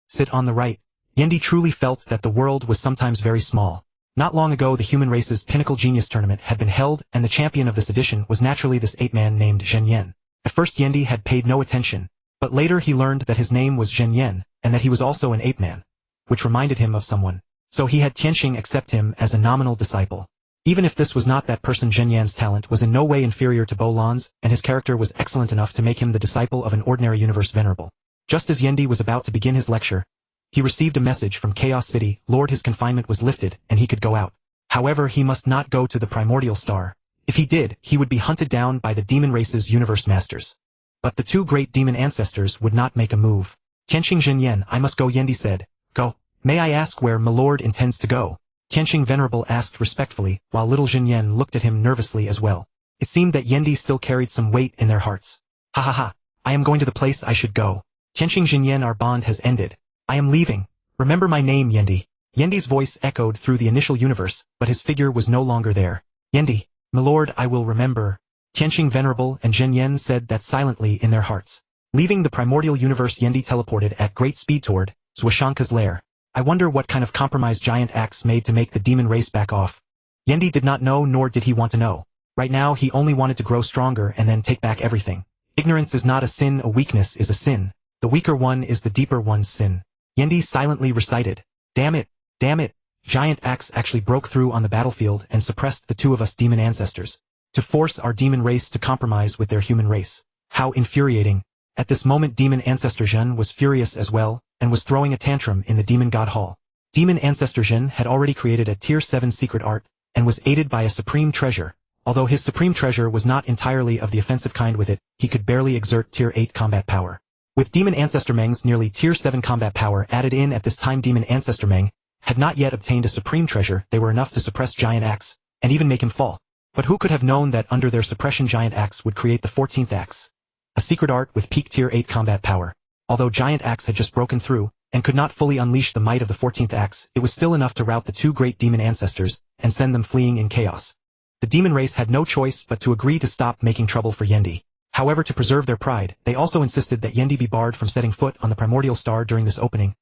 Sit on the right." Yendi truly felt that the world was sometimes very small. Not long ago the human race's pinnacle genius tournament had been held, and the champion of this edition was naturally this ape-man named Zhen Yen. At first Yendi had paid no attention, but later he learned that his name was Zhen Yen, and that he was also an ape-man, which reminded him of someone. So he had Tianxing accept him as a nominal disciple. Even if this was not that person, Zhen Yan's talent was in no way inferior to Bo Lan's, and his character was excellent enough to make him the disciple of an ordinary universe venerable. Just as Yendi was about to begin his lecture, he received a message from Chaos City Lord. His confinement was lifted, and he could go out. However, he must not go to the Primordial Star. If he did, he would be hunted down by the demon race's universe masters. But the two great demon ancestors would not make a move. "Tianxing Zhen Yen, I must go," Yendi said. "Go. May I ask where my lord intends to go?" Tianxing Venerable asked respectfully, while little Zhen Yen looked at him nervously as well. It seemed that Yendi still carried some weight in their hearts. "Ha ha ha. I am going to the place I should go. Tianxing Zhen Yen, our bond has ended. I am leaving. Remember my name, Yendi." Yendi's voice echoed through the initial universe, but his figure was no longer there. "Yendi, my lord, I will remember." Tianxing Venerable and Zhen Yen said that silently in their hearts. Leaving the Primordial Universe, Yendi teleported at great speed toward Zuoshanke's lair. I wonder what kind of compromise Giant Axe made to make the demon race back off. Yendi did not know, nor did he want to know. Right now he only wanted to grow stronger and then take back everything. Ignorance is not a sin, a weakness is a sin. The weaker one is the deeper one's sin. Yendi silently recited, "Damn it, damn it." Giant Axe actually broke through on the battlefield and suppressed the two of us demon ancestors. To force our demon race to compromise with their human race. How infuriating. At this moment Demon Ancestor Zhen was furious as well, and was throwing a tantrum in the Demon God Hall. Demon Ancestor Zhen had already created a Tier 7 secret art, and was aided by a supreme treasure. Although his supreme treasure was not entirely of the offensive kind, with it, he could barely exert Tier 8 combat power. With Demon Ancestor Meng's nearly Tier 7 combat power added in at this time, Demon Ancestor Meng had not yet obtained a supreme treasure. They were enough to suppress Giant Axe, and even make him fall. But who could have known that under their suppression Giant Axe would create the 14th Axe? A secret art with peak Tier 8 combat power. Although Giant Axe had just broken through, and could not fully unleash the might of the 14th Axe, it was still enough to rout the two great demon ancestors, and send them fleeing in chaos. The demon race had no choice but to agree to stop making trouble for Yendi. However, to preserve their pride, they also insisted that Yendi be barred from setting foot on the Primordial Star during this opening.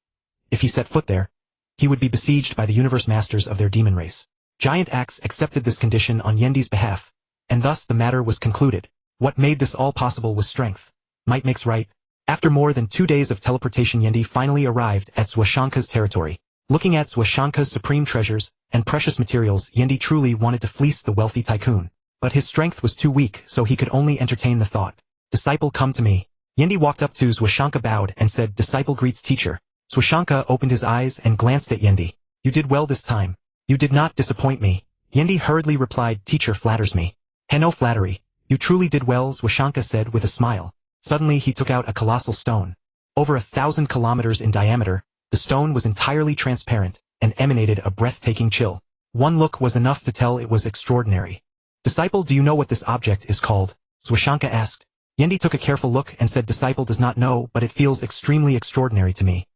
If he set foot there, he would be besieged by the universe masters of their demon race. Giant Axe accepted this condition on Yendi's behalf, and thus the matter was concluded. What made this all possible was strength. Might makes right. After more than 2 days of teleportation, Yendi finally arrived at Zuoshanke's territory. Looking at Zuoshanke's supreme treasures and precious materials, Yendi truly wanted to fleece the wealthy tycoon. But his strength was too weak, so he could only entertain the thought. "Disciple, come to me." Yendi walked up to Zuoshanke, bowed, and said, "Disciple greets teacher." Zuoshanke opened his eyes and glanced at Yendi. You did well this time. You did not disappoint me. Yendi hurriedly replied, teacher flatters me. No flattery. You truly did well, Zuoshanke said with a smile. Suddenly he took out a colossal stone. Over 1,000 kilometers in diameter, the stone was entirely transparent and emanated a breathtaking chill. One look was enough to tell it was extraordinary. Disciple, do you know what this object is called? Zuoshanke asked. Yendi took a careful look and said, disciple does not know, but it feels extremely extraordinary to me.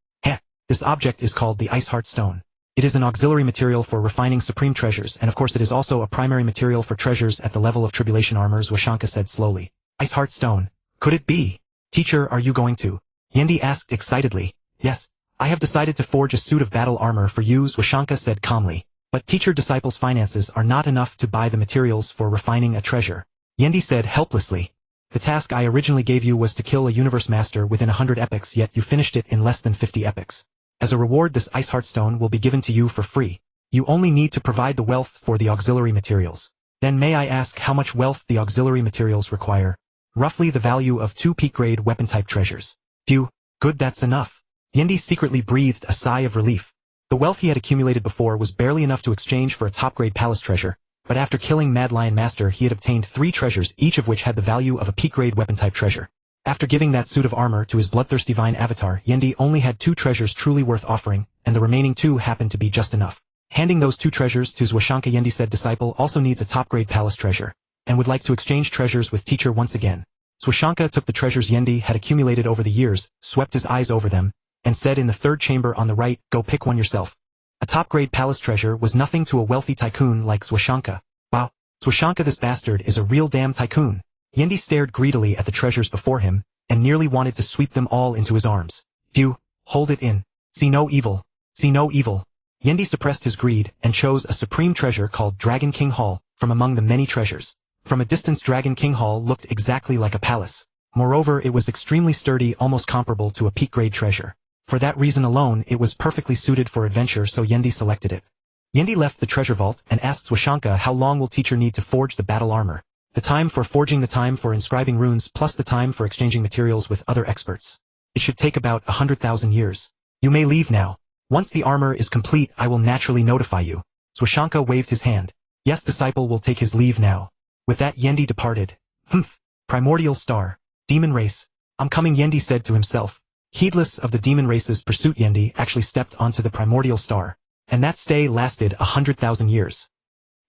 This object is called the Ice Heart Stone. It is an auxiliary material for refining supreme treasures, and of course it is also a primary material for treasures at the level of tribulation armor, Zuoshanke said slowly. Ice Heart Stone. Could it be? Teacher, are you going to? Yendi asked excitedly. Yes, I have decided to forge a suit of battle armor for you, Zuoshanke said calmly. But teacher, disciple's finances are not enough to buy the materials for refining a treasure. Yendi said helplessly. The task I originally gave you was to kill a universe master within 100 epochs, yet you finished it in less than 50 epochs. As a reward, this Ice Heart Stone will be given to you for free. You only need to provide the wealth for the auxiliary materials. Then may I ask how much wealth the auxiliary materials require? Roughly the value of 2 peak-grade weapon-type treasures. Phew, good, that's enough. Yendi secretly breathed a sigh of relief. The wealth he had accumulated before was barely enough to exchange for a top-grade palace treasure, but after killing Mad Lion Master he had obtained 3 treasures, each of which had the value of a peak-grade weapon-type treasure. After giving that suit of armor to his Bloodthirsty Vine avatar, Yendi only had 2 treasures truly worth offering, and the remaining 2 happened to be just enough. Handing those 2 treasures to Zuoshanke, Yendi said, disciple also needs a top-grade palace treasure, and would like to exchange treasures with teacher once again. Zuoshanke took the treasures Yendi had accumulated over the years, swept his eyes over them, and said, in the 3rd chamber on the right, go pick one yourself. A top-grade palace treasure was nothing to a wealthy tycoon like Zuoshanke. Wow, Zuoshanke, this bastard is a real damn tycoon. Yendi stared greedily at the treasures before him, and nearly wanted to sweep them all into his arms. Phew, hold it in. See no evil. See no evil. Yendi suppressed his greed, and chose a supreme treasure called Dragon King Hall, from among the many treasures. From a distance, Dragon King Hall looked exactly like a palace. Moreover, it was extremely sturdy, almost comparable to a peak-grade treasure. For that reason alone, it was perfectly suited for adventure, so Yendi selected it. Yendi left the treasure vault and asked Zuoshanke, how long will teacher need to forge the battle armor? The time for forging, the time for inscribing runes, plus the time for exchanging materials with other experts. It should take about 100,000 years. You may leave now. Once the armor is complete, I will naturally notify you. Zuoshanke waved his hand. Yes, disciple will take his leave now. With that, Yendi departed. Primordial Star. Demon race. I'm coming, Yendi said to himself. Heedless of the demon race's pursuit, Yendi actually stepped onto the Primordial Star. And that stay lasted 100,000 years.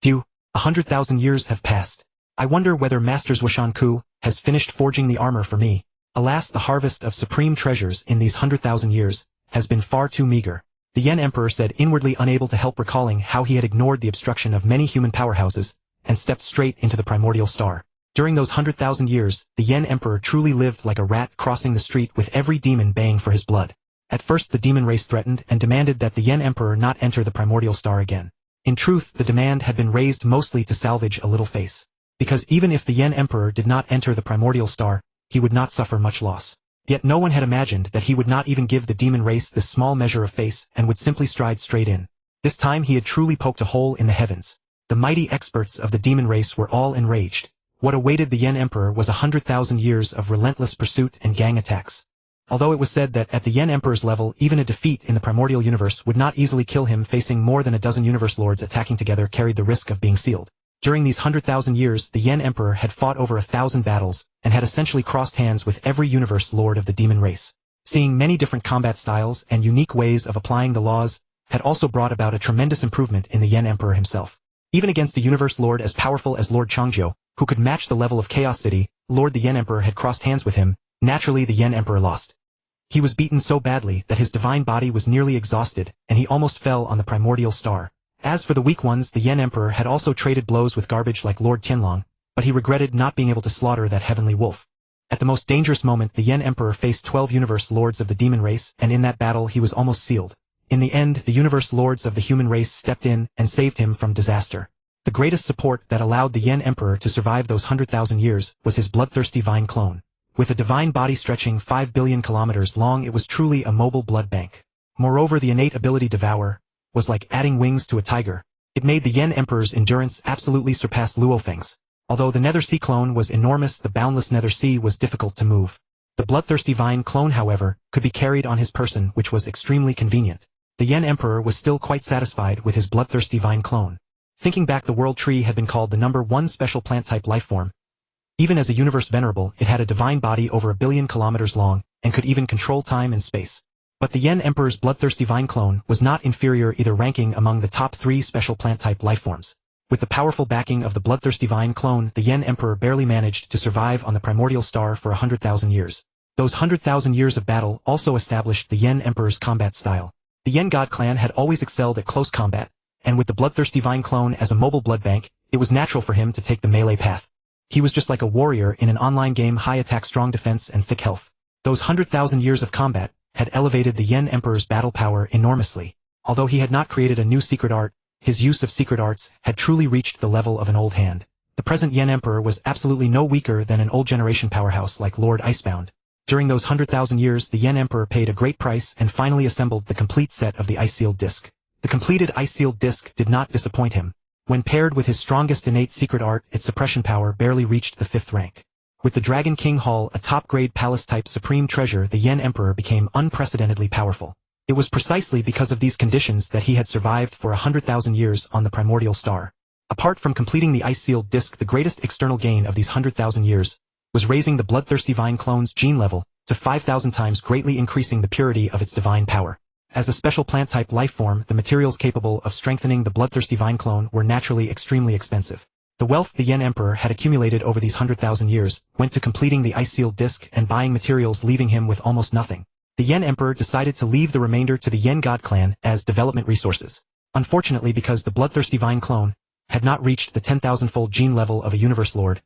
Phew, 100,000 years have passed. I wonder whether Master Zuoshanke has finished forging the armor for me. Alas, the harvest of supreme treasures in these 100,000 years has been far too meager. The Yen Emperor said, inwardly unable to help recalling how he had ignored the obstruction of many human powerhouses, and stepped straight into the Primordial Star. During those 100,000 years, the Yen Emperor truly lived like a rat crossing the street with every demon baying for his blood. At first the demon race threatened and demanded that the Yen Emperor not enter the Primordial Star again. In truth, the demand had been raised mostly to salvage a little face. Because even if the Yen Emperor did not enter the Primordial Star, he would not suffer much loss. Yet no one had imagined that he would not even give the demon race this small measure of face and would simply stride straight in. This time he had truly poked a hole in the heavens. The mighty experts of the demon race were all enraged. What awaited the Yen Emperor was 100,000 years of relentless pursuit and gang attacks. Although it was said that at the Yen Emperor's level, even a defeat in the Primordial Universe would not easily kill him, facing more than a dozen Universe Lords attacking together carried the risk of being sealed. During these 100,000 years, the Yen Emperor had fought over 1,000 battles, and had essentially crossed hands with every Universe Lord of the demon race. Seeing many different combat styles and unique ways of applying the laws had also brought about a tremendous improvement in the Yen Emperor himself. Even against a Universe Lord as powerful as Lord Changzhou, who could match the level of Chaos City, the Yen Emperor had crossed hands with him. Naturally, the Yen Emperor lost. He was beaten so badly that his divine body was nearly exhausted, and he almost fell on the Primordial Star. As for the weak ones, the Yen Emperor had also traded blows with garbage like Lord Tianlong, but he regretted not being able to slaughter that heavenly wolf. At the most dangerous moment, the Yen Emperor faced 12 Universe Lords of the demon race, and in that battle he was almost sealed. In the end, the Universe Lords of the human race stepped in and saved him from disaster. The greatest support that allowed the Yen Emperor to survive those 100,000 years was his Bloodthirsty Vine clone. With a divine body stretching 5 billion kilometers long, it was truly a mobile blood bank. Moreover, the innate ability Devour was like adding wings to a tiger. It made the Yen Emperor's endurance absolutely surpass Luofeng's. Although the Nether Sea clone was enormous, the boundless Nether Sea was difficult to move. The Bloodthirsty Vine clone, however, could be carried on his person, which was extremely convenient. The Yen Emperor was still quite satisfied with his Bloodthirsty Vine clone. Thinking back, the world tree had been called the #1 special plant-type lifeform. Even as a universe venerable, it had a divine body over 1 billion kilometers long, and could even control time and space. But the Yen Emperor's Bloodthirsty Vine clone was not inferior either, ranking among the top 3 special plant-type lifeforms. With the powerful backing of the Bloodthirsty Vine clone, the Yen Emperor barely managed to survive on the Primordial Star for 100,000 years. Those 100,000 years of battle also established the Yen Emperor's combat style. The Yen God clan had always excelled at close combat, and with the Bloodthirsty Vine clone as a mobile blood bank, it was natural for him to take the melee path. He was just like a warrior in an online game: high attack, strong defense, and thick health. Those 100,000 years of combat had elevated the Yen Emperor's battle power enormously. Although he had not created a new secret art, his use of secret arts had truly reached the level of an old hand. The present Yen Emperor was absolutely no weaker than an old generation powerhouse like Lord Icebound. During those 100,000 years, the Yen Emperor paid a great price and finally assembled the complete set of the Ice-Sealed Disc. The completed Ice-Sealed Disc did not disappoint him. When paired with his strongest innate secret art, its suppression power barely reached the 5th rank. With the Dragon King Hall, a top-grade palace-type supreme treasure, the Yen Emperor became unprecedentedly powerful. It was precisely because of these conditions that he had survived for 100,000 years on the Primordial Star. Apart from completing the Ice-Sealed Disc, the greatest external gain of these 100,000 years was raising the Bloodthirsty Vine clone's gene level to 5,000 times, greatly increasing the purity of its divine power. As a special plant-type lifeform, the materials capable of strengthening the Bloodthirsty Vine clone were naturally extremely expensive. The wealth the Yen Emperor had accumulated over these 100,000 years went to completing the Ice-Sealed Disc and buying materials, leaving him with almost nothing. The Yen Emperor decided to leave the remainder to the Yen God clan as development resources. Unfortunately, because the Bloodthirsty Vine clone had not reached the 10,000-fold gene level of a Universe Lord,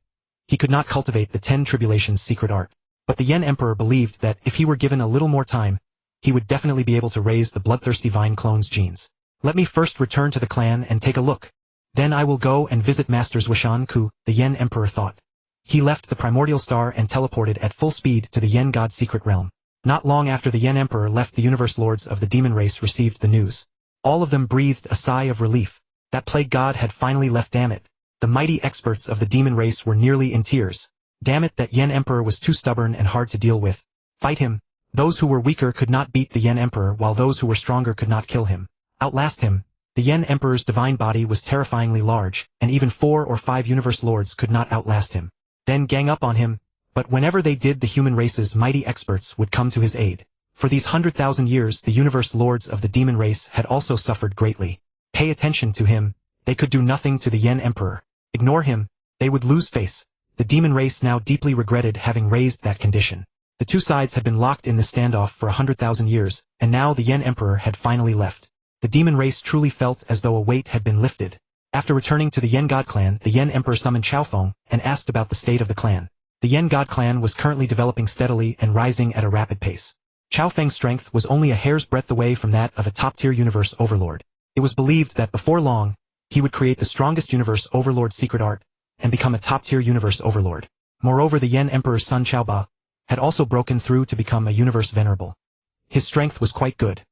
he could not cultivate the 10 Tribulations Secret Art. But the Yen Emperor believed that if he were given a little more time, he would definitely be able to raise the Bloodthirsty Vine clone's genes. Let me first return to the clan and take a look. Then I will go and visit Master Zuoshanke, the Yen Emperor thought. He left the Primordial Star and teleported at full speed to the Yen God's secret realm. Not long after the Yen Emperor left, the Universe Lords of the demon race received the news. All of them breathed a sigh of relief. That plague god had finally left. Damn it. The mighty experts of the demon race were nearly in tears. Damn it, that Yen Emperor was too stubborn and hard to deal with. Fight him. Those who were weaker could not beat the Yen Emperor, while those who were stronger could not kill him. Outlast him. The Yen Emperor's divine body was terrifyingly large, and even 4 or 5 Universe Lords could not outlast him. Then gang up on him. But whenever they did, the human race's mighty experts would come to his aid. For these 100,000 years, the Universe Lords of the demon race had also suffered greatly. Pay attention to him. They could do nothing to the Yen Emperor. Ignore him. They would lose face. The demon race now deeply regretted having raised that condition. The two sides had been locked in this standoff for 100,000 years, and now the Yen Emperor had finally left. The demon race truly felt as though a weight had been lifted. After returning to the Yen God clan, the Yen Emperor summoned Chaofeng and asked about the state of the clan. The Yen God clan was currently developing steadily and rising at a rapid pace. Chaofeng's strength was only a hair's breadth away from that of a top-tier universe overlord. It was believed that before long, he would create the strongest universe overlord secret art and become a top-tier universe overlord. Moreover, the Yen Emperor's son Chaoba had also broken through to become a universe venerable. His strength was quite good.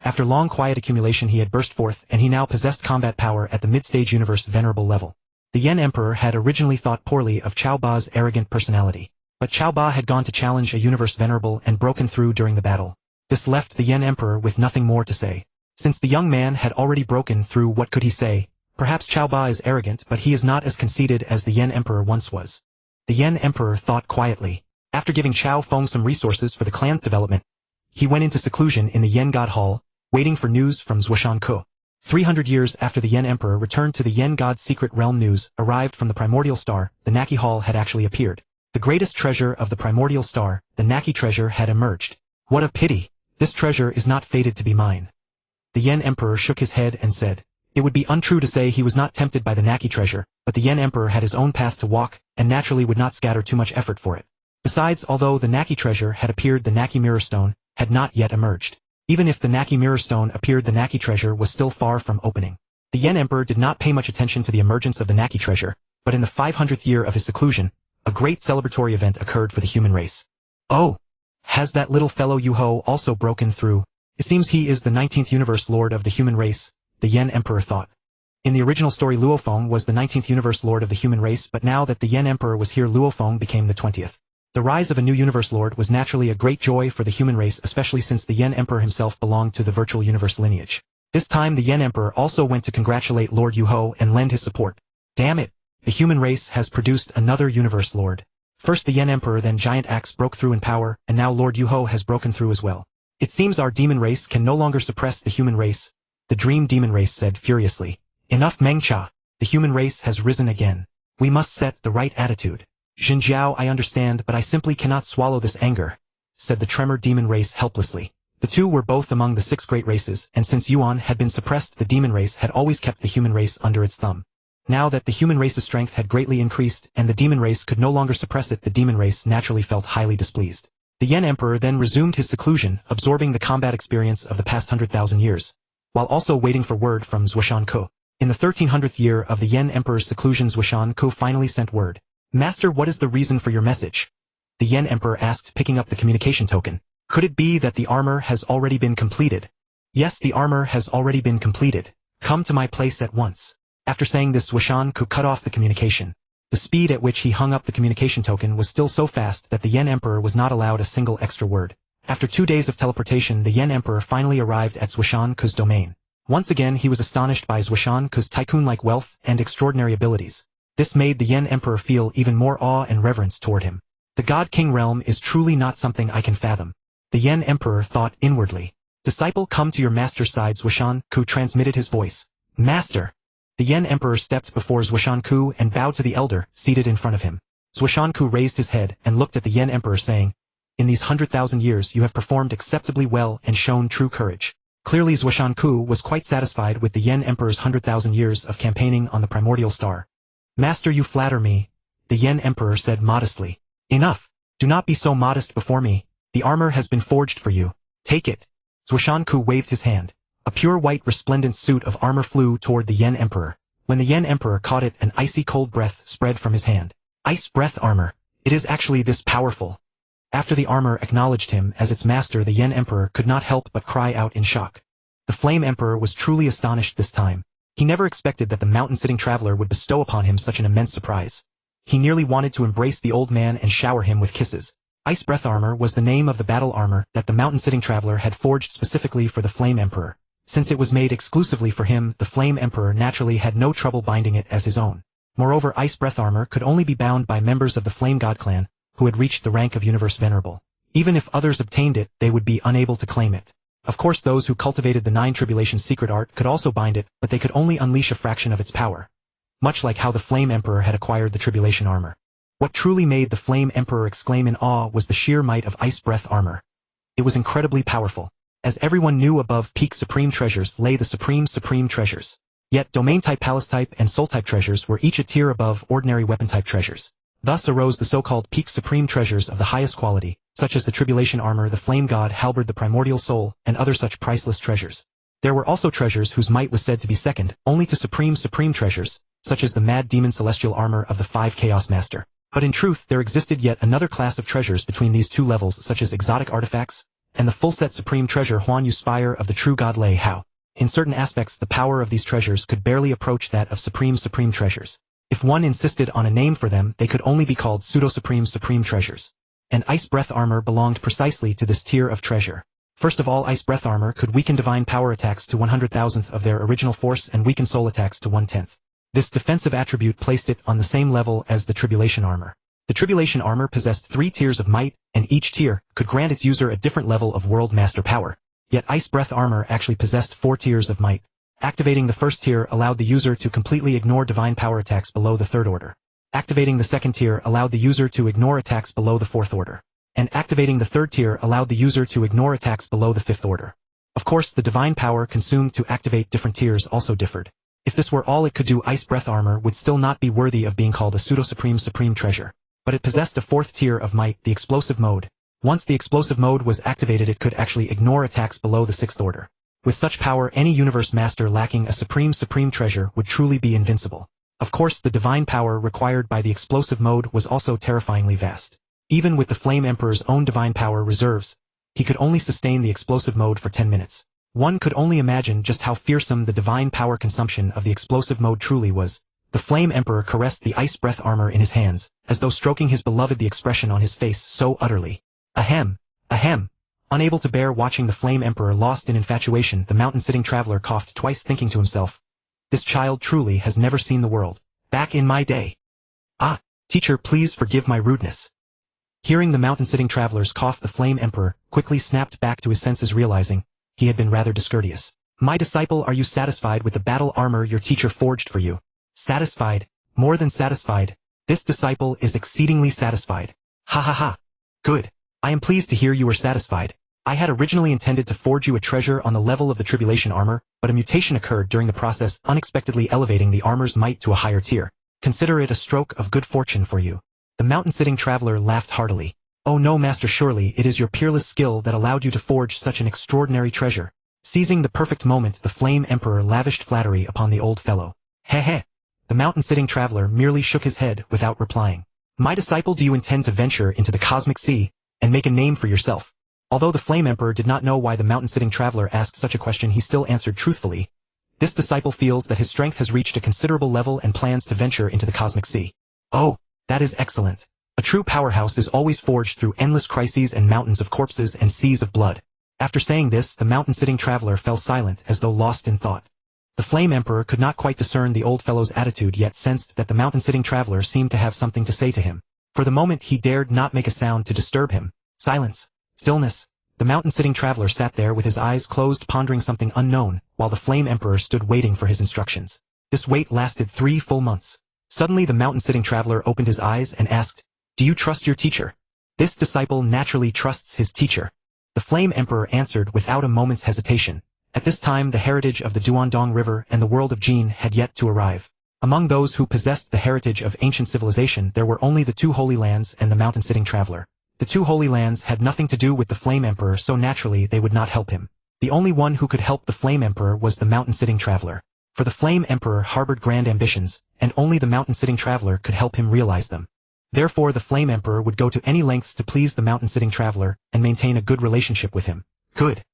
After long quiet accumulation, he had burst forth, and he now possessed combat power at the mid-stage universe venerable level. The Yen Emperor had originally thought poorly of Chaoba's arrogant personality, but Chaoba had gone to challenge a universe venerable and broken through during the battle. This left the Yen Emperor with nothing more to say. Since the young man had already broken through, what could he say? Perhaps Chaoba is arrogant, but he is not as conceited as the Yen Emperor once was. The Yen Emperor thought quietly. After giving Chaofeng some resources for the clan's development, he went into seclusion in the Yen God Hall, waiting for news from Zuoshanke. 300 years after the Yen Emperor returned to the Yen God's secret realm, news arrived from the Primordial Star. The Naki Hall had actually appeared. The greatest treasure of the Primordial Star, the Naki treasure, had emerged. What a pity! This treasure is not fated to be mine. The Yen Emperor shook his head and said, it would be untrue to say he was not tempted by the Naki treasure, but the Yen Emperor had his own path to walk, and naturally would not scatter too much effort for it. Besides, although the Naki treasure had appeared, the Naki Mirror Stone had not yet emerged. Even if the Naki Mirror Stone appeared, the Naki treasure was still far from opening. The Yen Emperor did not pay much attention to the emergence of the Naki treasure, but in the 500th year of his seclusion, a great celebratory event occurred for the human race. Oh! Has that little fellow Yuho also broken through? It seems he is the 19th Universe Lord of the human race, the Yen Emperor thought. In the original story, Luofeng was the 19th Universe Lord of the human race, but now that the Yen Emperor was here, Luofeng became the 20th. The rise of a new universe lord was naturally a great joy for the human race, especially since the Yen Emperor himself belonged to the virtual universe lineage. This time the Yen Emperor also went to congratulate Lord Yuho and lend his support. Damn it! The human race has produced another universe lord. First the Yen Emperor, then Giant Axe broke through in power, and now Lord Yuho has broken through as well. It seems our demon race can no longer suppress the human race, the Dream Demon race said furiously. Enough Mengcha! The human race has risen again. We must set the right attitude. Xinjiao, I understand, but I simply cannot swallow this anger, said the Tremor Demon race helplessly. The two were both among the 6 great races, and since Yuan had been suppressed, the demon race had always kept the human race under its thumb. Now that the human race's strength had greatly increased, and the demon race could no longer suppress it, the demon race naturally felt highly displeased. The Yen Emperor then resumed his seclusion, absorbing the combat experience of the past 100,000 years, while also waiting for word from Zuoshanke. In the 1300th year of the Yen Emperor's seclusion, Zuoshanke finally sent word. Master, what is the reason for your message? The Yen Emperor asked, picking up the communication token. Could it be that the armor has already been completed? Yes, the armor has already been completed. Come to my place at once. After saying this, Zuoshanke cut off the communication. The speed at which he hung up the communication token was still so fast that the Yen Emperor was not allowed a single extra word. After 2 days of teleportation, the Yen Emperor finally arrived at Zuoshanke's domain. Once again he was astonished by Zuoshanke's tycoon-like wealth and extraordinary abilities. This made the Yen Emperor feel even more awe and reverence toward him. The God King realm is truly not something I can fathom. The Yen Emperor thought inwardly. Disciple, come to your master's side. Zuoshanke transmitted his voice. Master! The Yen Emperor stepped before Zuoshanke and bowed to the elder, seated in front of him. Zuoshanke raised his head and looked at the Yen Emperor, saying, In these 100,000 years you have performed acceptably well and shown true courage. Clearly Zuoshanke was quite satisfied with the Yen Emperor's 100,000 years of campaigning on the Primordial Star. Master, you flatter me, the Yen Emperor said modestly. Enough! Do not be so modest before me. The armor has been forged for you. Take it. Zuoshanke waved his hand. A pure white resplendent suit of armor flew toward the Yen Emperor. When the Yen Emperor caught it, an icy cold breath spread from his hand. Ice breath armor. It is actually this powerful. After the armor acknowledged him as its master, the Yen Emperor could not help but cry out in shock. The Flame Emperor was truly astonished this time. He never expected that the mountain-sitting traveler would bestow upon him such an immense surprise. He nearly wanted to embrace the old man and shower him with kisses. Ice breath armor was the name of the battle armor that the mountain-sitting traveler had forged specifically for the Flame Emperor. Since it was made exclusively for him, the Flame Emperor naturally had no trouble binding it as his own. Moreover, ice breath armor could only be bound by members of the Flame God clan, who had reached the rank of Universe Venerable. Even if others obtained it, they would be unable to claim it. Of course, those who cultivated the 9 Tribulations Secret Art could also bind it, but they could only unleash a fraction of its power. Much like how the Flame Emperor had acquired the Tribulation armor. What truly made the Flame Emperor exclaim in awe was the sheer might of ice breath armor. It was incredibly powerful. As everyone knew, above peak supreme treasures lay the supreme treasures. Yet domain-type, palace-type, and soul-type treasures were each a tier above ordinary weapon-type treasures. Thus arose the so-called peak supreme treasures of the highest quality, such as the Tribulation armor, the Flame God, Halberd, the Primordial Soul, and other such priceless treasures. There were also treasures whose might was said to be second only to supreme treasures, such as the Mad Demon Celestial armor of the 5 Chaos Master. But in truth, there existed yet another class of treasures between these two levels, such as exotic artifacts, and the full-set supreme treasure Huan Yu Spire of the true god Lei Hao. In certain aspects, the power of these treasures could barely approach that of supreme treasures. If one insisted on a name for them, they could only be called pseudo-supreme treasures. And ice breath armor belonged precisely to this tier of treasure. First of all, ice breath armor could weaken divine power attacks to 100,000th of their original force and weaken soul attacks to 1/10. This defensive attribute placed it on the same level as the Tribulation armor. The Tribulation armor possessed 3 tiers of might, and each tier could grant its user a different level of world master power. Yet ice breath armor actually possessed 4 tiers of might. Activating the first tier allowed the user to completely ignore divine power attacks below the 3rd order. Activating the second tier allowed the user to ignore attacks below the 4th order. And activating the third tier allowed the user to ignore attacks below the 5th order. Of course, the divine power consumed to activate different tiers also differed. If this were all it could do, ice breath armor would still not be worthy of being called a pseudo-supreme treasure. But it possessed a 4th tier of might, the explosive mode. Once the explosive mode was activated, it could actually ignore attacks below the 6th order. With such power, any universe master lacking a supreme treasure would truly be invincible. Of course, the divine power required by the explosive mode was also terrifyingly vast. Even with the Flame Emperor's own divine power reserves, he could only sustain the explosive mode for 10 minutes. One could only imagine just how fearsome the divine power consumption of the explosive mode truly was. The Flame Emperor caressed the ice breath armor in his hands, as though stroking his beloved, the expression on his face so utterly. Ahem. Ahem. Unable to bear watching the Flame Emperor lost in infatuation, the mountain-sitting traveler coughed twice, thinking to himself, "This child truly has never seen the world. Back in my day. Ah, teacher, please forgive my rudeness." Hearing the mountain-sitting traveler's cough, the Flame Emperor quickly snapped back to his senses, realizing he had been rather discourteous. "My disciple, are you satisfied with the battle armor your teacher forged for you?" "Satisfied? More than satisfied. This disciple is exceedingly satisfied." "Ha ha ha. Good. I am pleased to hear you are satisfied. I had originally intended to forge you a treasure on the level of the tribulation armor, but a mutation occurred during the process, unexpectedly elevating the armor's might to a higher tier. Consider it a stroke of good fortune for you." The mountain-sitting traveler laughed heartily. "Oh no, master, surely it is your peerless skill that allowed you to forge such an extraordinary treasure." Seizing the perfect moment, the Flame Emperor lavished flattery upon the old fellow. "Heh heh." The mountain-sitting traveler merely shook his head without replying. "My disciple, do you intend to venture into the cosmic sea and make a name for yourself?" Although the Flame Emperor did not know why the mountain-sitting traveler asked such a question, he still answered truthfully. This disciple feels that his strength has reached a considerable level and plans to venture into the cosmic sea. "Oh, that is excellent. A true powerhouse is always forged through endless crises and mountains of corpses and seas of blood." After saying this, the mountain-sitting traveler fell silent as though lost in thought. The Flame Emperor could not quite discern the old fellow's attitude, yet sensed that the mountain-sitting traveler seemed to have something to say to him. For the moment he dared not make a sound to disturb him. Silence. Stillness. The mountain-sitting traveler sat there with his eyes closed, pondering something unknown, while the Flame Emperor stood waiting for his instructions. This wait lasted 3 full months. Suddenly the mountain-sitting traveler opened his eyes and asked, "Do you trust your teacher?" This disciple naturally trusts his teacher. The Flame Emperor answered without a moment's hesitation. At this time the heritage of the Duandong River and the world of Jin had yet to arrive. Among those who possessed the heritage of ancient civilization, there were only the 2 Holy Lands and the mountain-sitting traveler. The 2 Holy Lands had nothing to do with the Flame Emperor, so naturally they would not help him. The only one who could help the Flame Emperor was the mountain-sitting traveler. For the Flame Emperor harbored grand ambitions, and only the mountain-sitting traveler could help him realize them. Therefore the Flame Emperor would go to any lengths to please the mountain-sitting traveler and maintain a good relationship with him. Good.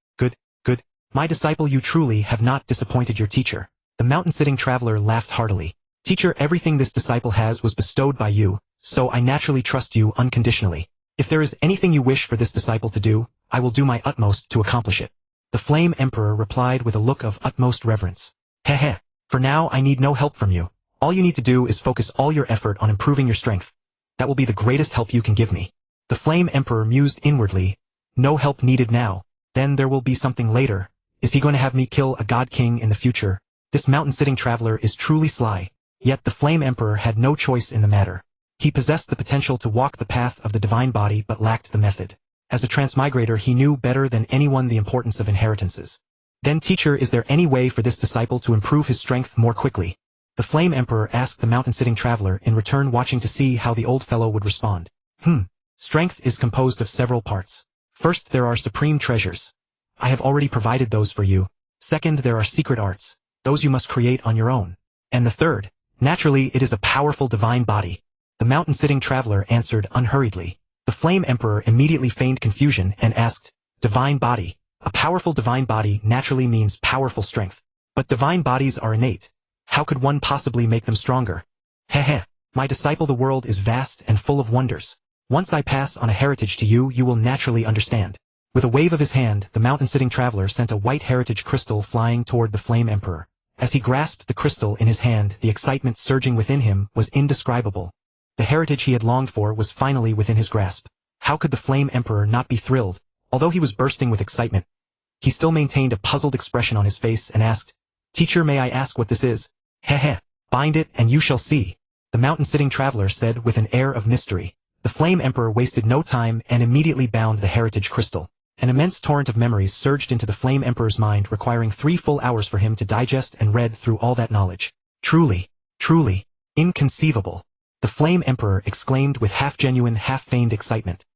My disciple, you truly have not disappointed your teacher." The mountain-sitting traveler laughed heartily. "Teacher, everything this disciple has was bestowed by you, so I naturally trust you unconditionally. If there is anything you wish for this disciple to do, I will do my utmost to accomplish it." The Flame Emperor replied with a look of utmost reverence. "Heh heh. For now I need no help from you. All you need to do is focus all your effort on improving your strength. That will be the greatest help you can give me." The Flame Emperor mused inwardly. No help needed now. Then there will be something later. Is he going to have me kill a god king in the future? This mountain-sitting traveler is truly sly. Yet the Flame Emperor had no choice in the matter. He possessed the potential to walk the path of the divine body but lacked the method. As a transmigrator, he knew better than anyone the importance of inheritances. "Then teacher, is there any way for this disciple to improve his strength more quickly?" The Flame Emperor asked the mountain-sitting traveler, in return watching to see how the old fellow would respond. Strength is composed of several parts. First, there are supreme treasures. I have already provided those for you. Second, there are secret arts. Those you must create on your own. And the third, naturally, it is a powerful divine body. The mountain-sitting traveler answered unhurriedly. The Flame Emperor immediately feigned confusion and asked, "Divine body? A powerful divine body naturally means powerful strength. But divine bodies are innate. How could one possibly make them stronger?" "Heh heh. My disciple, the world is vast and full of wonders. Once I pass on a heritage to you, you will naturally understand." With a wave of his hand, the mountain-sitting traveler sent a white heritage crystal flying toward the Flame Emperor. As he grasped the crystal in his hand, the excitement surging within him was indescribable. The heritage he had longed for was finally within his grasp. How could the Flame Emperor not be thrilled? Although he was bursting with excitement, he still maintained a puzzled expression on his face and asked, "Teacher, may I ask what this is?" "Heh heh. Bind it and you shall see," the mountain-sitting traveler said with an air of mystery. The Flame Emperor wasted no time and immediately bound the heritage crystal. An immense torrent of memories surged into the Flame Emperor's mind, requiring 3 full hours for him to digest and read through all that knowledge. Truly, inconceivable," the Flame Emperor exclaimed with half-genuine, half-feigned excitement.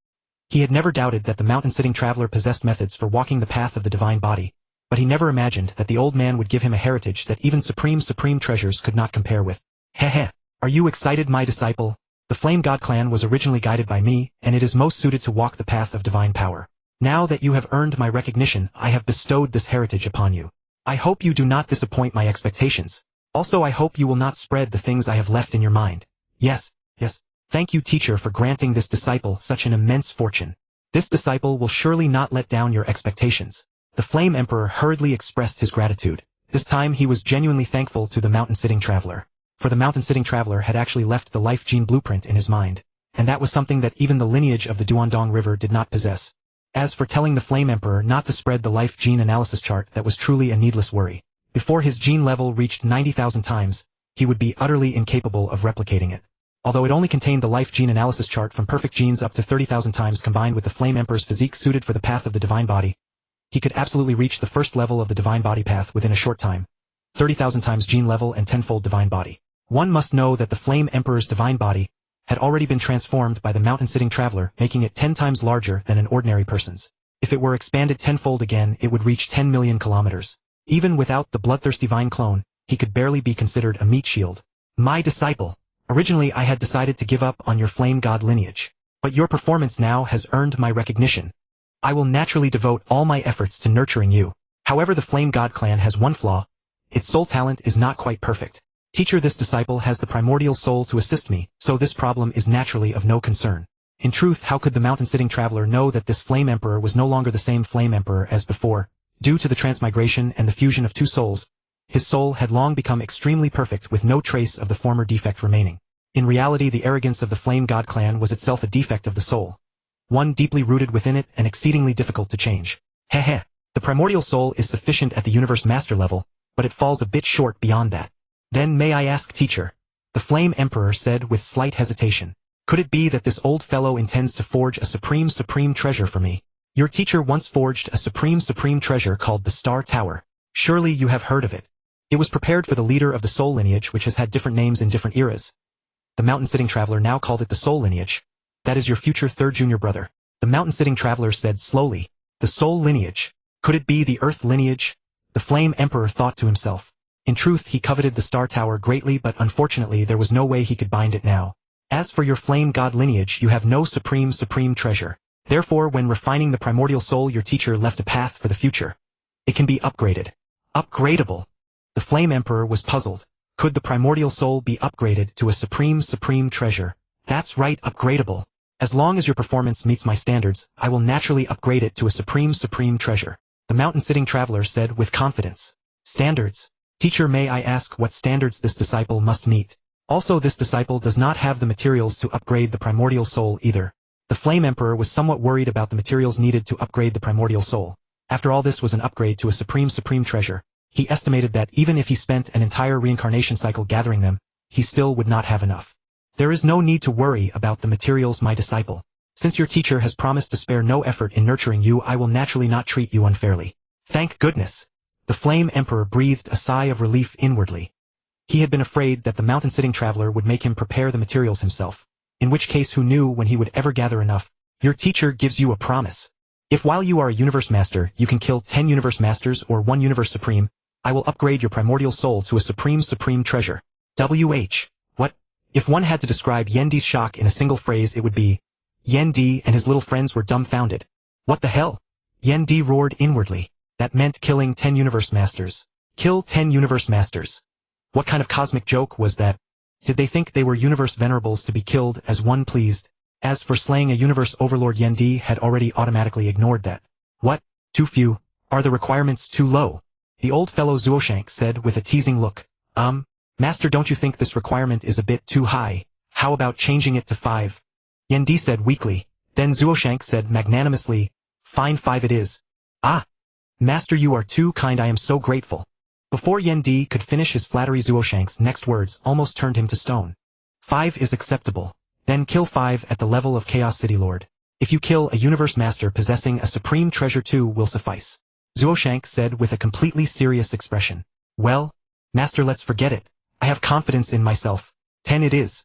He had never doubted that the mountain-sitting traveler possessed methods for walking the path of the divine body, but he never imagined that the old man would give him a heritage that even supreme treasures could not compare with. "Heh heh. Are you excited, my disciple? The Flame God clan was originally guided by me, and it is most suited to walk the path of divine power. Now that you have earned my recognition, I have bestowed this heritage upon you. I hope you do not disappoint my expectations." Also I hope you will not spread the things I have left in your mind. Yes, yes. Thank you teacher for granting this disciple such an immense fortune. This disciple will surely not let down your expectations. The Flame Emperor hurriedly expressed his gratitude. This time he was genuinely thankful to the mountain-sitting traveler. For the mountain-sitting traveler had actually left the life gene blueprint in his mind. And that was something that even the lineage of the Duandong River did not possess. As for telling the Flame Emperor not to spread the life gene analysis chart, that was truly a needless worry. Before his gene level reached 90,000 times, he would be utterly incapable of replicating it. Although it only contained the life gene analysis chart from perfect genes up to 30,000 times combined with the Flame Emperor's physique suited for the path of the divine body, he could absolutely reach the first level of the divine body path within a short time. 30,000 times gene level and tenfold divine body. One must know that the Flame Emperor's divine body had already been transformed by the mountain-sitting traveler, making it 10 times larger than an ordinary person's. If it were expanded tenfold again, it would reach 10 million kilometers. Even without the Bloodthirsty Vine clone, he could barely be considered a meat shield. My disciple. Originally I had decided to give up on your flame god lineage. But your performance now has earned my recognition. I will naturally devote all my efforts to nurturing you. However, the Flame God clan has one flaw. Its soul talent is not quite perfect. Teacher, this disciple has the primordial soul to assist me, so this problem is naturally of no concern. In truth, how could the mountain-sitting traveler know that this Flame Emperor was no longer the same Flame Emperor as before? Due to the transmigration and the fusion of two souls, his soul had long become extremely perfect with no trace of the former defect remaining. In reality, the arrogance of the Flame God clan was itself a defect of the soul. One deeply rooted within it and exceedingly difficult to change. Heh. The primordial soul is sufficient at the universe master level, but it falls a bit short beyond that. Then may I ask, teacher? The Flame Emperor said with slight hesitation. Could it be that this old fellow intends to forge a supreme treasure for me? Your teacher once forged a supreme treasure called the Star Tower. Surely you have heard of it. It was prepared for the leader of the soul lineage, which has had different names in different eras. The mountain-sitting traveler now called it the soul lineage. That is your future third junior brother. The mountain-sitting traveler said slowly. The soul lineage. Could it be the earth lineage? The Flame Emperor thought to himself. In truth, he coveted the Star Tower greatly, but unfortunately there was no way he could bind it now. As for your Flame God lineage, you have no supreme treasure. Therefore, when refining the primordial soul, your teacher left a path for the future. It can be upgraded. Upgradable. The Flame Emperor was puzzled. Could the primordial soul be upgraded to a supreme treasure? That's right, upgradable. As long as your performance meets my standards, I will naturally upgrade it to a supreme treasure. The mountain-sitting traveler said with confidence. Standards. Teacher, may I ask what standards this disciple must meet? Also, this disciple does not have the materials to upgrade the primordial soul either. The Flame Emperor was somewhat worried about the materials needed to upgrade the primordial soul. After all, this was an upgrade to a supreme treasure. He estimated that even if he spent an entire reincarnation cycle gathering them, he still would not have enough. There is no need to worry about the materials, my disciple. Since your teacher has promised to spare no effort in nurturing you, I will naturally not treat you unfairly. Thank goodness. The Flame Emperor breathed a sigh of relief inwardly. He had been afraid that the mountain-sitting traveler would make him prepare the materials himself. In which case, who knew when he would ever gather enough? Your teacher gives you a promise. If while you are a universe master, you can kill 10 universe masters or 1 universe supreme, I will upgrade your primordial soul to a supreme treasure. WH. What? If one had to describe Yendi's shock in a single phrase, it would be, Yendi and his little friends were dumbfounded. What the hell? Yendi roared inwardly. That meant killing 10 universe masters. Kill 10 universe masters. What kind of cosmic joke was that? Did they think they were universe venerables to be killed as one pleased? As for slaying a universe overlord, Yendi had already automatically ignored that. What? Too few? Are the requirements too low? The old fellow Zuoshanke said with a teasing look. Master, don't you think this requirement is a bit too high? How about changing it to 5? Yendi said weakly. Then Zuoshanke said magnanimously, fine, 5 it is. Ah! Master, you are too kind, I am so grateful. Before Yendi could finish his flattery, Zuoshanke's next words almost turned him to stone. 5 is acceptable. Then kill 5 at the level of Chaos City Lord. If you kill a universe master possessing a supreme treasure, 2 will suffice. Zuoshanke said with a completely serious expression. Well, Master, let's forget it. I have confidence in myself. 10 it is.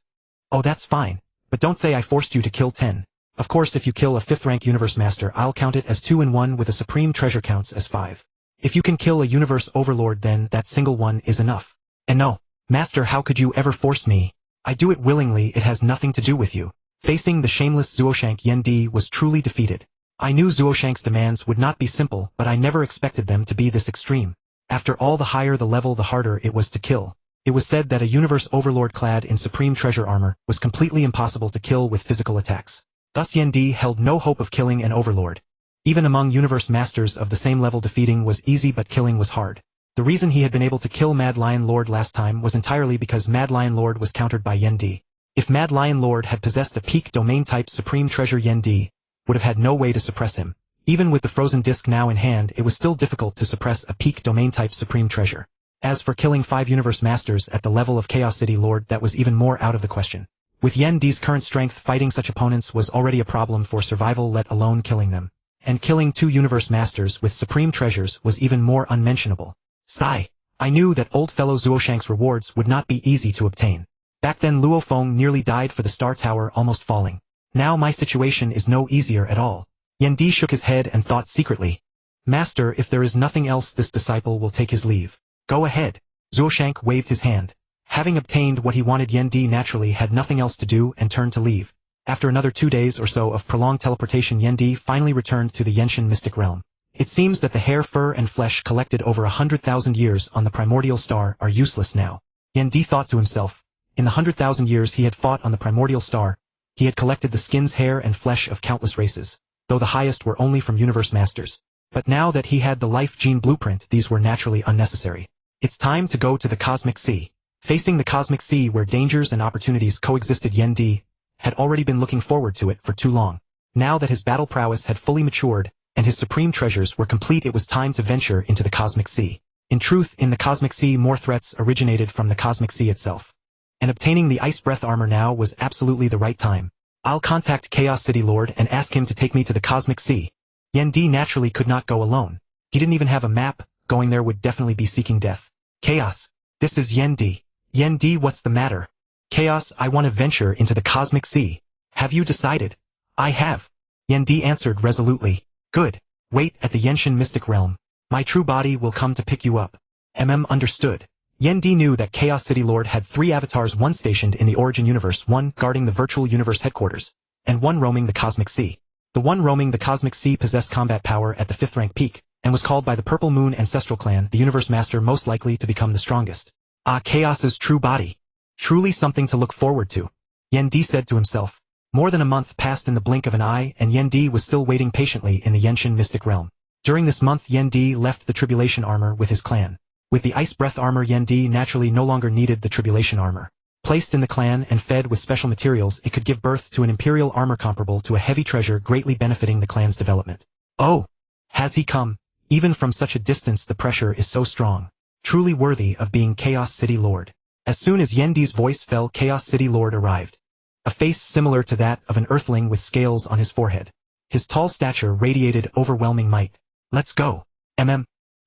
Oh, that's fine. But don't say I forced you to kill 10. Of course, if you kill a 5th rank universe master, I'll count it as 2 and 1 with a supreme treasure counts as 5. If you can kill a universe overlord, then that single one is enough. And no, Master, how could you ever force me? I do it willingly, it has nothing to do with you. Facing the shameless Zuoshanke, Yendi was truly defeated. I knew Zuoshanke's demands would not be simple, but I never expected them to be this extreme. After all, the higher the level, the harder it was to kill. It was said that a universe overlord clad in supreme treasure armor was completely impossible to kill with physical attacks. Thus Yendi held no hope of killing an overlord. Even among universe masters of the same level, defeating was easy but killing was hard. The reason he had been able to kill Mad Lion Lord last time was entirely because Mad Lion Lord was countered by Yendi. If Mad Lion Lord had possessed a peak domain type supreme treasure, Yendi would have had no way to suppress him. Even with the frozen disc now in hand, it was still difficult to suppress a peak domain type supreme treasure. As for killing 5 universe masters at the level of Chaos City Lord, that was even more out of the question. With Yendi's current strength, fighting such opponents was already a problem for survival, let alone killing them. And killing 2 universe masters with supreme treasures was even more unmentionable. Sigh. I knew that old fellow Zuoshanke's rewards would not be easy to obtain. Back then Luo Feng nearly died for the Star Tower, almost falling. Now my situation is no easier at all. Yendi shook his head and thought secretly. Master, if there is nothing else, this disciple will take his leave. Go ahead. Zuoshanke waved his hand. Having obtained what he wanted, Yendi naturally had nothing else to do and turned to leave. After another 2 days or so of prolonged teleportation, Yendi finally returned to the Yenshin mystic realm. It seems that the hair, fur and flesh collected over 100,000 years on the Primordial Star are useless now. Yendi thought to himself. In the 100,000 years he had fought on the Primordial Star, he had collected the skins, hair and flesh of countless races, though the highest were only from universe masters. But now that he had the life gene blueprint, these were naturally unnecessary. It's time to go to the Cosmic Sea. Facing the Cosmic Sea where dangers and opportunities coexisted, Yendi had already been looking forward to it for too long. Now that his battle prowess had fully matured, and his supreme treasures were complete, it was time to venture into the Cosmic Sea. In truth, in the Cosmic Sea more threats originated from the Cosmic Sea itself. And obtaining the Ice Breath armor now was absolutely the right time. I'll contact Chaos City Lord and ask him to take me to the Cosmic Sea. Yendi naturally could not go alone. He didn't even have a map. Going there would definitely be seeking death. Chaos. This is Yendi. Yendi, what's the matter? Chaos, I want to venture into the Cosmic Sea. Have you decided? I have. Yendi answered resolutely. Good. Wait at the Yenshin mystic realm. My true body will come to pick you up. Understood. Yendi knew that Chaos City Lord had 3 avatars, one stationed in the Origin Universe, one guarding the Virtual Universe headquarters, and one roaming the Cosmic Sea. The one roaming the Cosmic Sea possessed combat power at the 5th rank peak, and was called by the Purple Moon Ancestral Clan the Universe Master most likely to become the strongest. Ah, Chaos's true body. Truly something to look forward to. Yendi said to himself. More than a month passed in the blink of an eye, and Yendi was still waiting patiently in the Yenshin mystic realm. During this month Yendi left the Tribulation armor with his clan. With the Ice Breath armor, Yendi naturally no longer needed the Tribulation armor. Placed in the clan and fed with special materials, it could give birth to an imperial armor comparable to a heavy treasure, greatly benefiting the clan's development. Oh! Has he come? Even from such a distance the pressure is so strong. Truly worthy of being Chaos City Lord. As soon as Yendi's voice fell, Chaos City Lord arrived. A face similar to that of an earthling with scales on his forehead. His tall stature radiated overwhelming might. Let's go.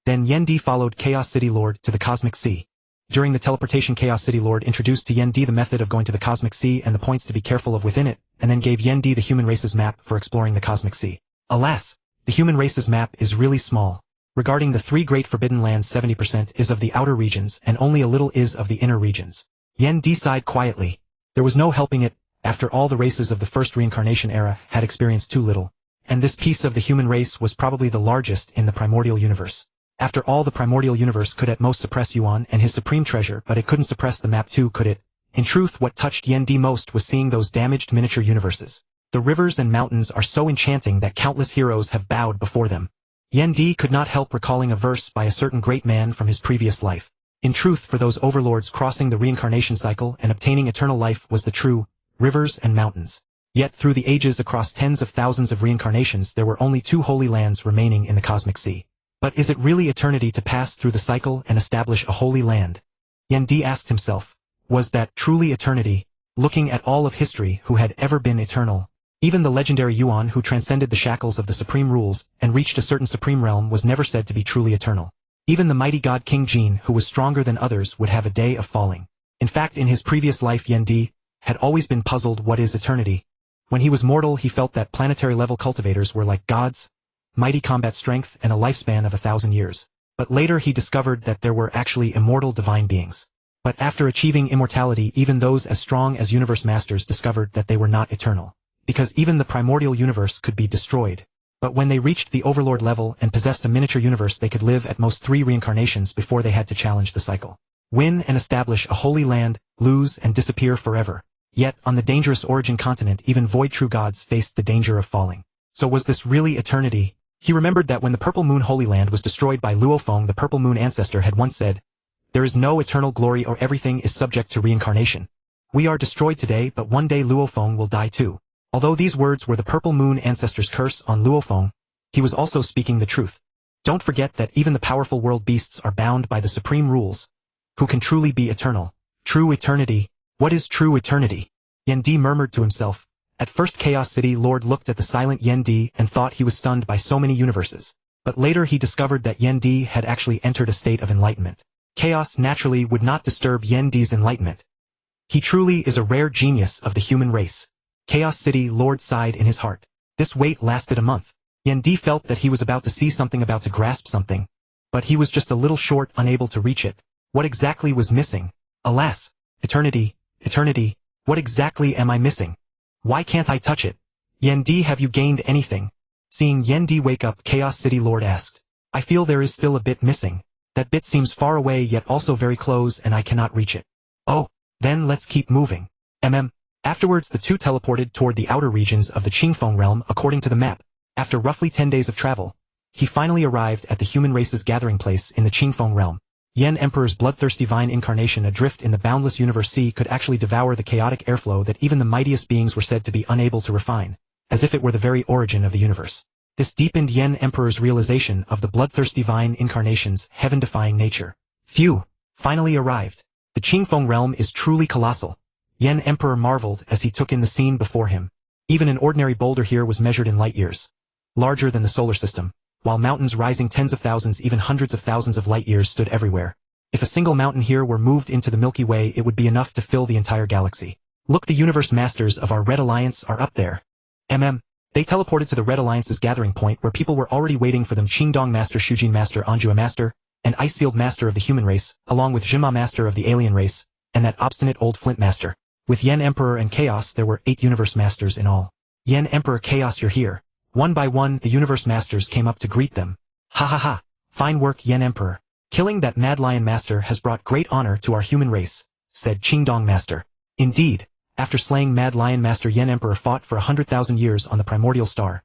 Then Yendi followed Chaos City Lord to the Cosmic Sea. During the teleportation, Chaos City Lord introduced to Yendi the method of going to the Cosmic Sea and the points to be careful of within it, and then gave Yendi the human race's map for exploring the Cosmic Sea. Alas, the human race's map is really small. Regarding the 3 great forbidden lands, 70% is of the outer regions and only a little is of the inner regions. Yendi sighed quietly. There was no helping it, after all the races of the first reincarnation era had experienced too little. And this piece of the human race was probably the largest in the Primordial Universe. After all, the Primordial Universe could at most suppress Yuan and his supreme treasure, but it couldn't suppress the map too, could it? In truth, what touched Yendi most was seeing those damaged miniature universes. The rivers and mountains are so enchanting that countless heroes have bowed before them. Yendi could not help recalling a verse by a certain great man from his previous life. In truth, for those overlords crossing the reincarnation cycle and obtaining eternal life was the true rivers and mountains. Yet through the ages, across tens of thousands of reincarnations, there were only 2 holy lands remaining in the Cosmic Sea. But is it really eternity to pass through the cycle and establish a holy land? Yendi asked himself. Was that truly eternity? Looking at all of history, who had ever been eternal? Even the legendary Yuan, who transcended the shackles of the supreme rules and reached a certain supreme realm, was never said to be truly eternal. Even the mighty god King Jin, who was stronger than others, would have a day of falling. In fact, in his previous life, Yendi had always been puzzled what is eternity. When he was mortal, he felt that planetary level cultivators were like gods, mighty combat strength and a lifespan of 1,000 years. But later he discovered that there were actually immortal divine beings. But after achieving immortality, even those as strong as universe masters discovered that they were not eternal. Because even the Primordial Universe could be destroyed. But when they reached the Overlord level and possessed a miniature universe, they could live at most 3 reincarnations before they had to challenge the cycle. Win and establish a holy land, lose and disappear forever. Yet, on the dangerous origin continent even void true gods faced the danger of falling. So was this really eternity? He remembered that when the Purple Moon Holy Land was destroyed by Luofeng, the Purple Moon ancestor had once said, "There is no eternal glory or everything is subject to reincarnation. We are destroyed today but one day Luofeng will die too." Although these words were the Purple Moon ancestor's curse on Luofeng, he was also speaking the truth. Don't forget that even the powerful world beasts are bound by the supreme rules. Who can truly be eternal? True eternity. What is true eternity? Yendi murmured to himself. At first Chaos City Lord looked at the silent Yendi and thought he was stunned by so many universes. But later he discovered that Yendi had actually entered a state of enlightenment. Chaos naturally would not disturb Yendi's enlightenment. He truly is a rare genius of the human race. Chaos City Lord sighed in his heart. This wait lasted a month. Yendi felt that he was about to see something, about to grasp something. But he was just a little short, unable to reach it. What exactly was missing? Alas! Eternity, eternity, what exactly am I missing? Why can't I touch it? Yendi, have you gained anything? Seeing Yendi wake up, Chaos City Lord asked. I feel there is still a bit missing. That bit seems far away yet also very close and I cannot reach it. Oh, then let's keep moving. Afterwards the two teleported toward the outer regions of the Qingfeng realm according to the map. After roughly 10 days of travel, he finally arrived at the human race's gathering place in the Qingfeng realm. Yen Emperor's bloodthirsty vine incarnation adrift in the boundless universe sea could actually devour the chaotic airflow that even the mightiest beings were said to be unable to refine, as if it were the very origin of the universe. This deepened Yen Emperor's realization of the bloodthirsty vine incarnation's heaven-defying nature. Phew! Finally arrived. The Qingfeng realm is truly colossal. Yen Emperor marveled as he took in the scene before him. Even an ordinary boulder here was measured in light years. Larger than the solar system. While mountains rising tens of thousands, even hundreds of thousands of light years stood everywhere. If a single mountain here were moved into the Milky Way, it would be enough to fill the entire galaxy. Look, the universe masters of our Red Alliance are up there. They teleported to the Red Alliance's gathering point where people were already waiting for them. Qingdong Master, Shujin Master, Anjua Master, and Ice-Sealed Master of the human race, along with Zhima Master of the alien race, and that obstinate old Flint Master. With Yen Emperor and Chaos there were 8 universe masters in all. Yen Emperor, Chaos, you're here. One by one, the universe masters came up to greet them. Ha ha ha. Fine work, Yen Emperor. Killing that Mad Lion Master has brought great honor to our human race, said Qingdong Master. Indeed, after slaying Mad Lion Master, Yen Emperor fought for 100,000 years on the Primordial Star.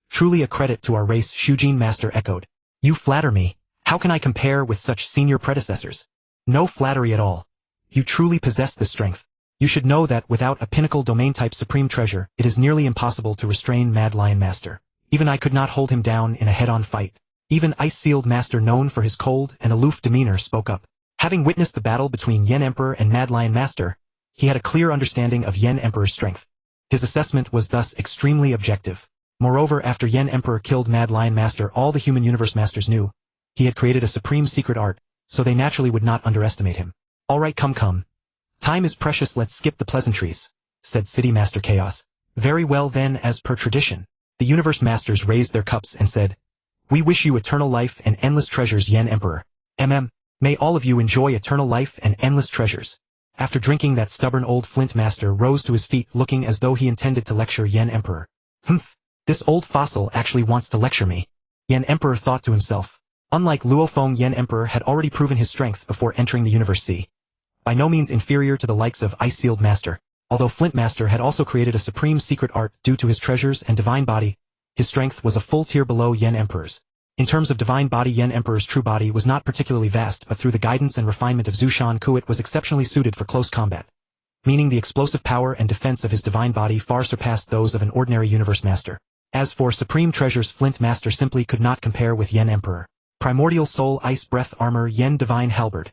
Truly a credit to our race, Shujin Master echoed. You flatter me. How can I compare with such senior predecessors? No flattery at all. You truly possess the strength. You should know that without a pinnacle domain-type supreme treasure, it is nearly impossible to restrain Mad Lion Master. Even I could not hold him down in a head-on fight. Even Ice-Sealed Master, known for his cold and aloof demeanor, spoke up. Having witnessed the battle between Yen Emperor and Mad Lion Master, he had a clear understanding of Yen Emperor's strength. His assessment was thus extremely objective. Moreover, after Yen Emperor killed Mad Lion Master, all the human universe masters knew he had created a supreme secret art, so they naturally would not underestimate him. Alright, come. Time is precious, let's skip the pleasantries, said City Master Chaos. Very well then, as per tradition. The universe masters raised their cups and said, We wish you eternal life and endless treasures, Yen Emperor. May all of you enjoy eternal life and endless treasures. After drinking, that stubborn old Flint Master rose to his feet, looking as though he intended to lecture Yen Emperor. This old fossil actually wants to lecture me. Yen Emperor thought to himself. Unlike Luofeng, Yen Emperor had already proven his strength before entering the universe sea. By no means inferior to the likes of Ice-Sealed Master. Although Flint Master had also created a supreme secret art due to his treasures and divine body, his strength was a full tier below Yen Emperor's. In terms of divine body, Yen Emperor's true body was not particularly vast, but through the guidance and refinement of Zuoshanke it was exceptionally suited for close combat. Meaning the explosive power and defense of his divine body far surpassed those of an ordinary universe master. As for supreme treasures, Flint Master simply could not compare with Yen Emperor. Primordial Soul, Ice Breath Armor, Yen Divine Halberd.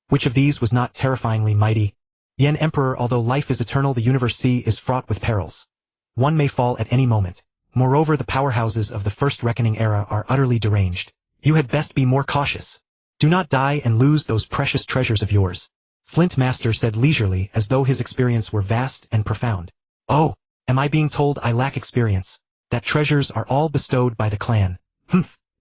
Which of these was not terrifyingly mighty? Yen Emperor, although life is eternal, the universe sea is fraught with perils. One may fall at any moment. Moreover, the powerhouses of the First Reckoning era are utterly deranged. You had best be more cautious. Do not die and lose those precious treasures of yours. Flint Master said leisurely, as though his experience were vast and profound. Oh, am I being told I lack experience? That treasures are all bestowed by the clan.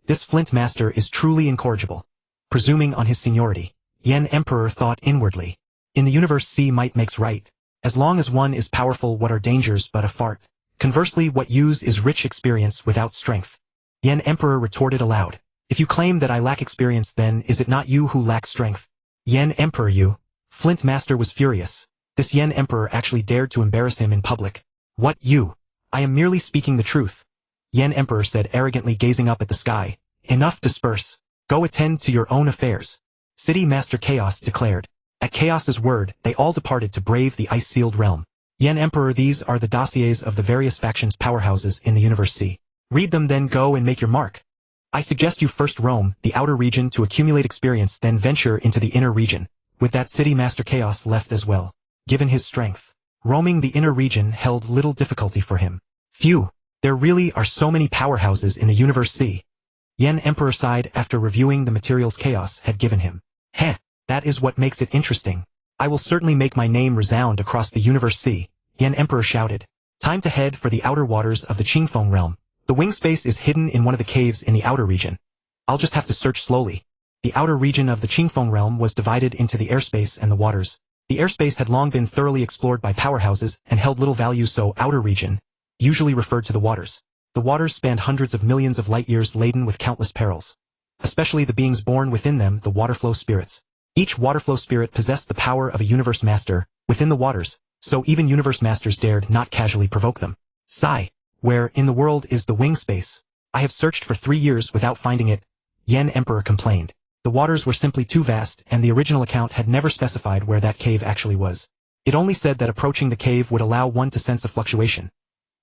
This Flint Master is truly incorrigible. Presuming on his seniority, Yen Emperor thought inwardly. In the universe sea, might makes right. As long as one is powerful, what are dangers but a fart? Conversely, what use is rich experience without strength? Yen Emperor retorted aloud. If you claim that I lack experience, then is it not you who lack strength? Yen Emperor you. Flint Master was furious. This Yen Emperor actually dared to embarrass him in public. What you? I am merely speaking the truth. Yen Emperor said arrogantly, gazing up at the sky. Enough disperse. Go attend to your own affairs. City Master Chaos declared. At Chaos's word, they all departed to brave the ice-sealed realm. Yen Emperor, these are the dossiers of the various factions' powerhouses in the Universe Sea. Read them, then go and make your mark. I suggest you first roam the outer region to accumulate experience, then venture into the inner region. With that, City Master Chaos left as well. Given his strength, roaming the inner region held little difficulty for him. Phew, there really are so many powerhouses in the Universe Sea. Yen Emperor sighed after reviewing the materials Chaos had given him. Heh, that is what makes it interesting. I will certainly make my name resound across the Universe Sea, Yen Emperor shouted. Time to head for the outer waters of the Qingfeng realm. The wing space is hidden in one of the caves in the outer region. I'll just have to search slowly. The outer region of the Qingfeng realm was divided into the airspace and the waters. The airspace had long been thoroughly explored by powerhouses and held little value, so outer region usually referred to the waters. The waters spanned hundreds of millions of light years, laden with countless perils. Especially the beings born within them, the waterflow spirits. Each waterflow spirit possessed the power of a universe master within the waters, so even universe masters dared not casually provoke them. Sigh. Where in the world is the wing space? I have searched for 3 years without finding it, Yen Emperor complained. The waters were simply too vast, and the original account had never specified where that cave actually was. It only said that approaching the cave would allow one to sense a fluctuation.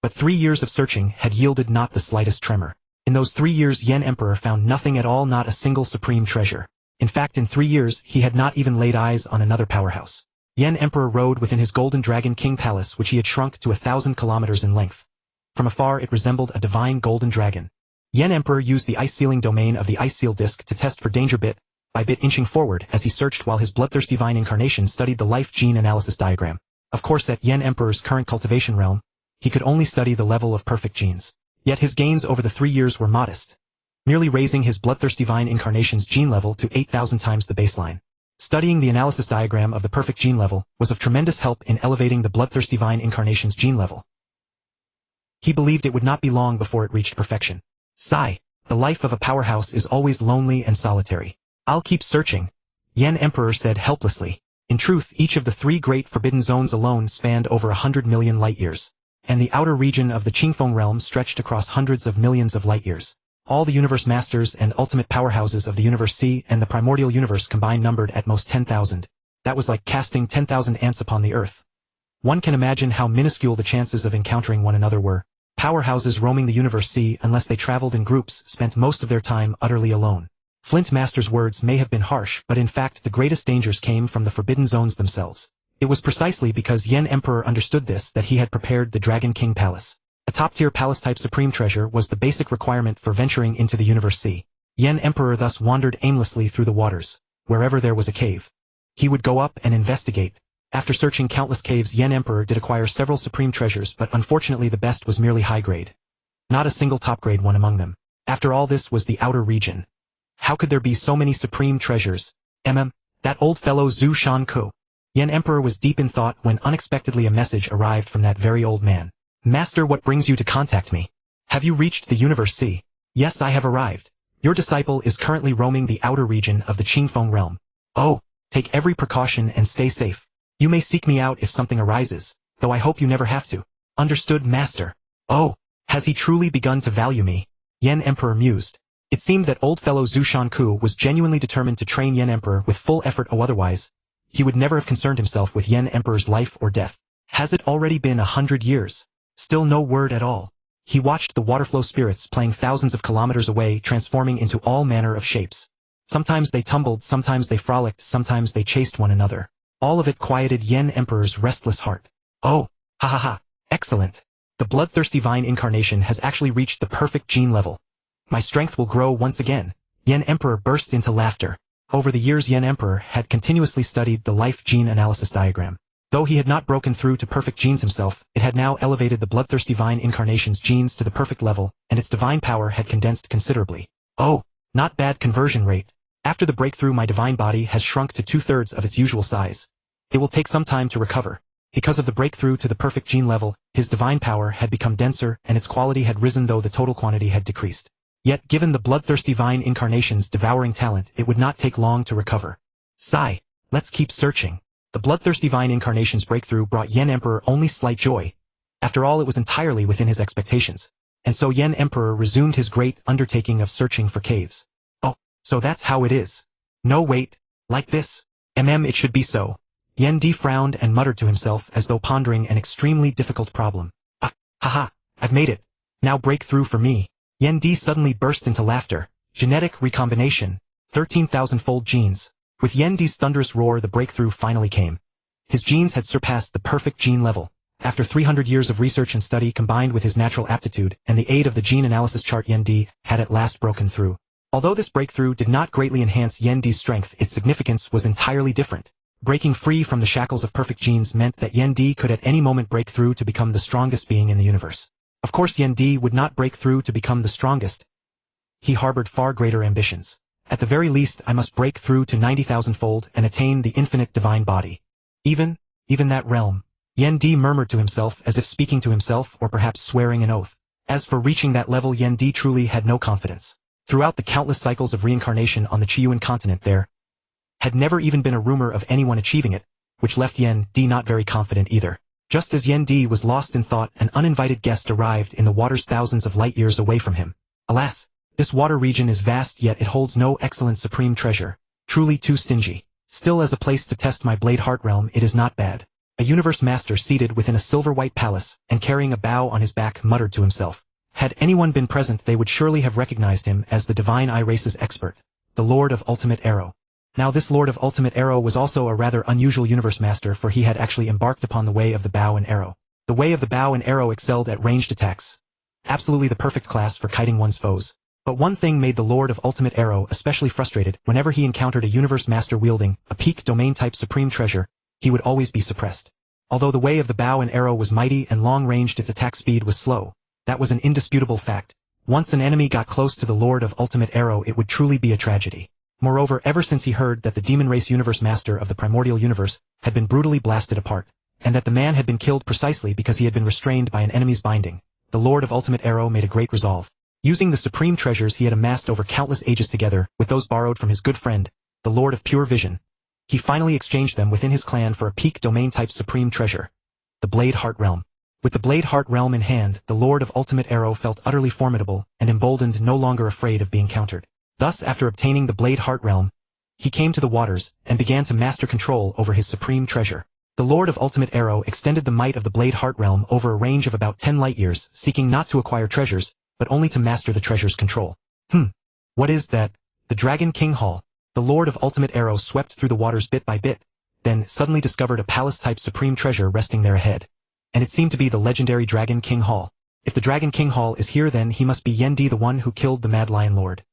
But 3 years of searching had yielded not the slightest tremor. In those 3 years Yen Emperor found nothing at all, not a single supreme treasure. In fact, in 3 years he had not even laid eyes on another powerhouse. Yen Emperor rode within his Golden Dragon King Palace, which he had shrunk to 1,000 kilometers in length. From afar it resembled a divine golden dragon. Yen Emperor used the ice-sealing domain of the ice seal disk to test for danger, bit by bit inching forward as he searched, while his Bloodthirsty Vine incarnation studied the life gene analysis diagram. Of course, at Yen Emperor's current cultivation realm, he could only study the level of perfect genes. Yet his gains over the 3 years were modest, merely raising his Bloodthirsty Vine incarnation's gene level to 8,000 times the baseline. Studying the analysis diagram of the perfect gene level was of tremendous help in elevating the Bloodthirsty Vine incarnation's gene level. He believed it would not be long before it reached perfection. Sigh. The life of a powerhouse is always lonely and solitary. I'll keep searching, Yen Emperor said helplessly. In truth, each of the 3 great forbidden zones alone spanned over 100 million light-years, and the outer region of the Qingfeng realm stretched across hundreds of millions of light-years. All the universe masters and ultimate powerhouses of the Universe Sea and the Primordial Universe combined numbered at most 10,000. That was like casting 10,000 ants upon the earth. One can imagine how minuscule the chances of encountering one another were. Powerhouses roaming the Universe Sea, unless they traveled in groups, spent most of their time utterly alone. Flint Master's words may have been harsh, but in fact the greatest dangers came from the forbidden zones themselves. It was precisely because Yen Emperor understood this that he had prepared the Dragon King Palace. A top-tier palace-type supreme treasure was the basic requirement for venturing into the Universe Sea. Yen Emperor thus wandered aimlessly through the waters. Wherever there was a cave, he would go up and investigate. After searching countless caves, Yen Emperor did acquire several supreme treasures, but unfortunately the best was merely high-grade. Not a single top-grade one among them. After all, this was the outer region. How could there be so many supreme treasures? That old fellow Zuoshanke. Yen Emperor was deep in thought when unexpectedly a message arrived from that very old man. Master, what brings you to contact me? Have you reached the Universe Sea? Yes, I have arrived. Your disciple is currently roaming the outer region of the Qingfeng realm. Oh, take every precaution and stay safe. You may seek me out if something arises, though I hope you never have to. Understood, Master. Oh, has he truly begun to value me? Yen Emperor mused. It seemed that old fellow Zuoshanke was genuinely determined to train Yen Emperor with full effort, or otherwise he would never have concerned himself with Yen Emperor's life or death. Has it already been 100 years? Still no word at all. He watched the waterflow spirits playing thousands of kilometers away, transforming into all manner of shapes. Sometimes they tumbled, sometimes they frolicked, sometimes they chased one another. All of it quieted Yen Emperor's restless heart. Oh, ha ha ha, excellent. The Bloodthirsty Vine incarnation has actually reached the perfect gene level. My strength will grow once again. Yen Emperor burst into laughter. Over the years Yen Emperor had continuously studied the life gene analysis diagram. Though he had not broken through to perfect genes himself, it had now elevated the Bloodthirsty Vine incarnation's genes to the perfect level, and its divine power had condensed considerably. Oh, not bad conversion rate. After the breakthrough, my divine body has shrunk to 2/3 of its usual size. It will take some time to recover. Because of the breakthrough to the perfect gene level, his divine power had become denser and its quality had risen, though the total quantity had decreased. Yet, given the Bloodthirsty Vine incarnation's devouring talent, it would not take long to recover. Sigh. Let's keep searching. The Bloodthirsty Vine incarnation's breakthrough brought Yen Emperor only slight joy. After all, it was entirely within his expectations. And so Yen Emperor resumed his great undertaking of searching for caves. Oh, so that's how it is. No wait, like this? It should be so. Yen D frowned and muttered to himself as though pondering an extremely difficult problem. Haha, I've made it. Now breakthrough for me. Yen D suddenly burst into laughter. Genetic recombination. 13,000-fold genes. With Yen D's thunderous roar, the breakthrough finally came. His genes had surpassed the perfect gene level. After 300 years of research and study combined with his natural aptitude and the aid of the gene analysis chart, Yen D had at last broken through. Although this breakthrough did not greatly enhance Yen D's strength, its significance was entirely different. Breaking free from the shackles of perfect genes meant that Yen D could at any moment break through to become the strongest being in the universe. Of course, Yen D would not break through to become the strongest. He harbored far greater ambitions. At the very least, I must break through to 90,000-fold and attain the infinite divine body. Even that realm. Yen D murmured to himself as if speaking to himself or perhaps swearing an oath. As for reaching that level, Yen D truly had no confidence. Throughout the countless cycles of reincarnation on the Chiyuan continent, there had never even been a rumor of anyone achieving it, which left Yen D not very confident either. Just as Yen D was lost in thought, an uninvited guest arrived in the waters thousands of light years away from him. Alas, this water region is vast, yet it holds no excellent supreme treasure. Truly too stingy. Still, as a place to test my blade heart realm, it is not bad. A universe master seated within a silver-white palace and carrying a bow on his back muttered to himself. Had anyone been present, they would surely have recognized him as the divine eye race's expert, the Lord of Ultimate Arrow. Now this Lord of Ultimate Arrow was also a rather unusual universe master, for he had actually embarked upon the way of the bow and arrow. The way of the bow and arrow excelled at ranged attacks. Absolutely the perfect class for kiting one's foes. But one thing made the Lord of Ultimate Arrow especially frustrated. Whenever he encountered a universe master wielding a peak domain-type supreme treasure, he would always be suppressed. Although the way of the bow and arrow was mighty and long-ranged, its attack speed was slow. That was an indisputable fact. Once an enemy got close to the Lord of Ultimate Arrow, it would truly be a tragedy. Moreover, ever since he heard that the demon race universe master of the Primordial Universe had been brutally blasted apart, and that the man had been killed precisely because he had been restrained by an enemy's binding, the Lord of Ultimate Arrow made a great resolve. Using the supreme treasures he had amassed over countless ages together with those borrowed from his good friend, the Lord of Pure Vision, he finally exchanged them within his clan for a peak domain-type supreme treasure, the Blade Heart Realm. With the Blade Heart Realm in hand, the Lord of Ultimate Arrow felt utterly formidable and emboldened, no longer afraid of being countered. Thus, after obtaining the Blade Heart Realm, he came to the waters and began to master control over his supreme treasure. The Lord of Ultimate Arrow extended the might of the Blade Heart Realm over a range of about 10 light-years, seeking not to acquire treasures, but only to master the treasure's control. What is that? The Dragon King Hall. The Lord of Ultimate Arrow swept through the waters bit by bit, then suddenly discovered a palace-type supreme treasure resting there ahead. And it seemed to be the legendary Dragon King Hall. If the Dragon King Hall is here, then he must be Yen D, the one who killed the Mad Lion Lord.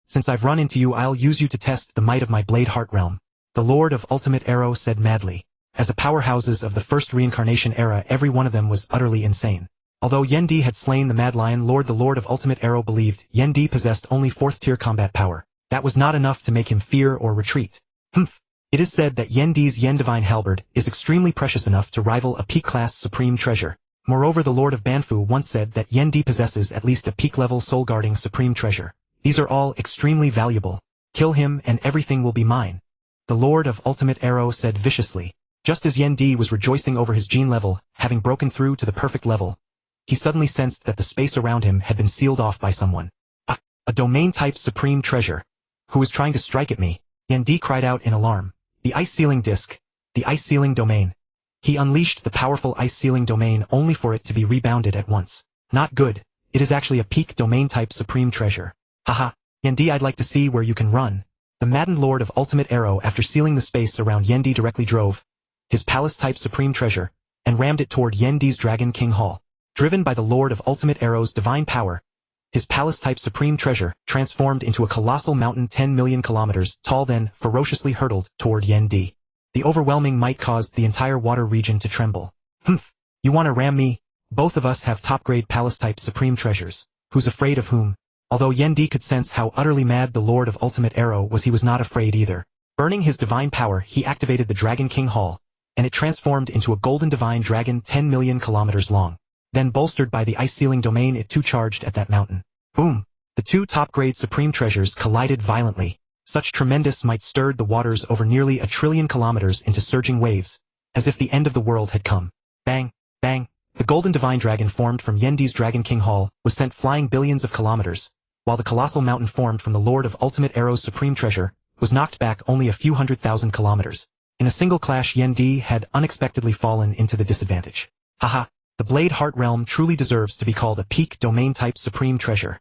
Since I've run into you, I'll use you to test the might of my Blade Heart Realm. The Lord of Ultimate Arrow said madly. As the powerhouses of the first reincarnation era, every one of them was utterly insane. Although Yen D had slain the Mad Lion Lord, the Lord of Ultimate Arrow believed Yen D possessed only 4th-tier combat power. That was not enough to make him fear or retreat. It is said that Yen D's Yen Divine Halberd is extremely precious enough to rival a peak-class supreme treasure. Moreover, the Lord of Banfu once said that Yen D possesses at least a peak-level soul-guarding supreme treasure. These are all extremely valuable. Kill him and everything will be mine. The Lord of Ultimate Arrow said viciously. Just as Yen D was rejoicing over his gene level, having broken through to the perfect level, he suddenly sensed that the space around him had been sealed off by someone. A domain-type supreme treasure. Who was trying to strike at me? Yen D cried out in alarm. The ice sealing disc. The ice sealing domain. He unleashed the powerful ice sealing domain only for it to be rebounded at once. Not good. It is actually a peak domain-type supreme treasure. Haha. Yen D, I'd like to see where you can run. The maddened Lord of Ultimate Arrow, after sealing the space around Yen D, directly drove his palace-type supreme treasure and rammed it toward Yen D's Dragon King Hall. Driven by the Lord of Ultimate Arrow's divine power, his palace-type supreme treasure transformed into a colossal mountain 10 million kilometers tall, then ferociously hurtled toward Yen D. The overwhelming might caused the entire water region to tremble. You want to ram me? Both of us have top-grade palace-type supreme treasures. Who's afraid of whom? Although Yen D could sense how utterly mad the Lord of Ultimate Arrow was, he was not afraid either. Burning his divine power, he activated the Dragon King Hall, and it transformed into a golden divine dragon 10 million kilometers long. Then, bolstered by the ice-sealing domain, it too charged at that mountain. Boom! The two top-grade supreme treasures collided violently. Such tremendous might stirred the waters over nearly 1,000,000,000,000 kilometers into surging waves, as if the end of the world had come. Bang, bang, the golden divine dragon formed from Yendi's Dragon King Hall was sent flying billions of kilometers, while the colossal mountain formed from the Lord of Ultimate Arrow's supreme treasure was knocked back only a few 100,000 kilometers. In a single clash, Yendi had unexpectedly fallen into the disadvantage. Haha, the Blade Heart Realm truly deserves to be called a peak domain-type supreme treasure.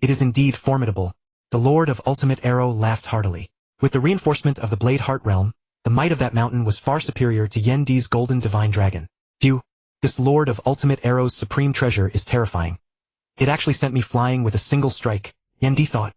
It is indeed formidable. The Lord of Ultimate Arrow laughed heartily. With the reinforcement of the Blade Heart Realm, the might of that mountain was far superior to Yendi's Golden Divine Dragon. Phew, this Lord of Ultimate Arrow's supreme treasure is terrifying. It actually sent me flying with a single strike, Yendi thought.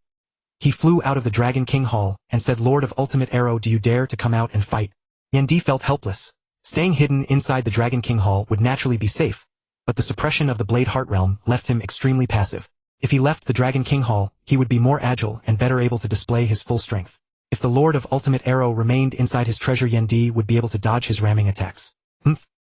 He flew out of the Dragon King Hall and said, "Lord of Ultimate Arrow, do you dare to come out and fight?" Yendi felt helpless. Staying hidden inside the Dragon King Hall would naturally be safe, but the suppression of the Blade Heart Realm left him extremely passive. If he left the Dragon King Hall, he would be more agile and better able to display his full strength. If the Lord of Ultimate Arrow remained inside his treasure, Yendi would be able to dodge his ramming attacks.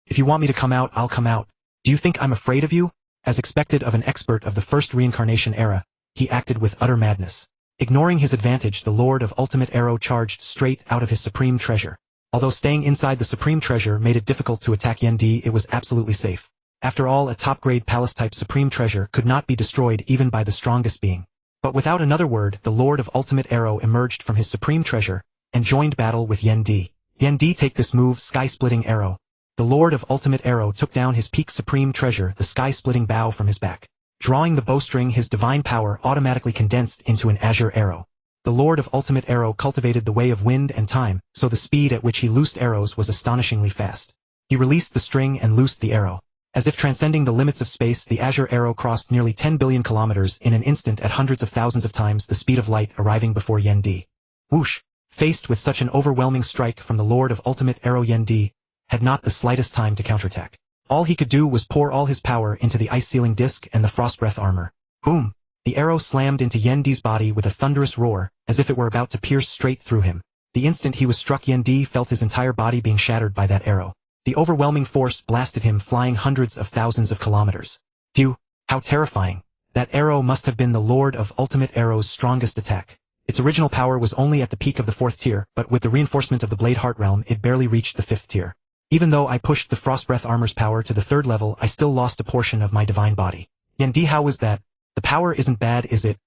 If you want me to come out, I'll come out. Do you think I'm afraid of you? As expected of an expert of the first reincarnation era, he acted with utter madness. Ignoring his advantage, the Lord of Ultimate Arrow charged straight out of his supreme treasure. Although staying inside the supreme treasure made it difficult to attack Yendi, it was absolutely safe. After all, a top-grade palace-type supreme treasure could not be destroyed even by the strongest being. But without another word, the Lord of Ultimate Arrow emerged from his supreme treasure and joined battle with Yendi. Yendi, take this move, sky-splitting arrow. The Lord of Ultimate Arrow took down his peak supreme treasure, the sky-splitting bow, from his back. Drawing the bowstring, his divine power automatically condensed into an azure arrow. The Lord of Ultimate Arrow cultivated the way of wind and time, so the speed at which he loosed arrows was astonishingly fast. He released the string and loosed the arrow. As if transcending the limits of space, the azure arrow crossed nearly 10 billion kilometers in an instant at hundreds of thousands of times the speed of light, arriving before Yendi. Whoosh! Faced with such an overwhelming strike from the Lord of Ultimate Arrow, Yendi had not the slightest time to counterattack. All he could do was pour all his power into the ice-sealing disc and the frostbreath armor. Boom! The arrow slammed into Yendi's body with a thunderous roar, as if it were about to pierce straight through him. The instant he was struck, Yendi felt his entire body being shattered by that arrow. The overwhelming force blasted him flying hundreds of thousands of kilometers. Phew, how terrifying. That arrow must have been the Lord of Ultimate Arrow's strongest attack. Its original power was only at the peak of the 4th tier, but with the reinforcement of the Blade Heart Realm, it barely reached the 5th tier. Even though I pushed the Frostbreath armor's power to the 3rd level, I still lost a portion of my divine body. Yendi, how was that? The power isn't bad, is it?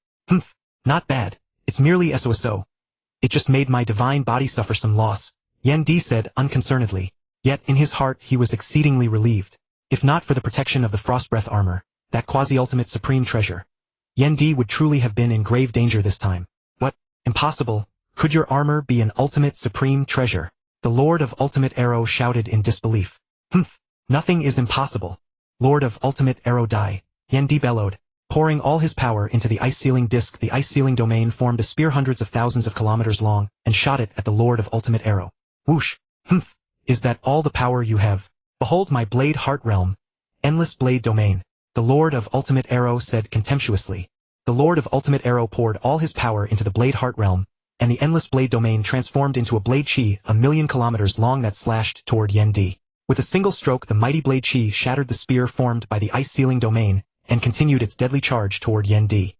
Not bad. It's merely so. It just made my divine body suffer some loss, Yendi said unconcernedly. Yet in his heart he was exceedingly relieved. If not for the protection of the Frostbreath armor, that quasi-ultimate supreme treasure, Yendi would truly have been in grave danger this time. What? Impossible. Could your armor be an ultimate supreme treasure? The Lord of Ultimate Arrow shouted in disbelief. Nothing is impossible. Lord of Ultimate Arrow, die, Yendi bellowed. Pouring all his power into the ice-sealing disc, the ice-sealing domain formed a spear hundreds of thousands of kilometers long and shot it at the Lord of Ultimate Arrow. Whoosh! Is that all the power you have? Behold my Blade Heart Realm. Endless Blade Domain. The Lord of Ultimate Arrow said contemptuously. The Lord of Ultimate Arrow poured all his power into the Blade Heart Realm, and the Endless Blade Domain transformed into a blade chi 1,000,000 kilometers long that slashed toward Yendi. With a single stroke, the mighty blade chi shattered the spear formed by the ice-sealing domain and continued its deadly charge toward Yendi.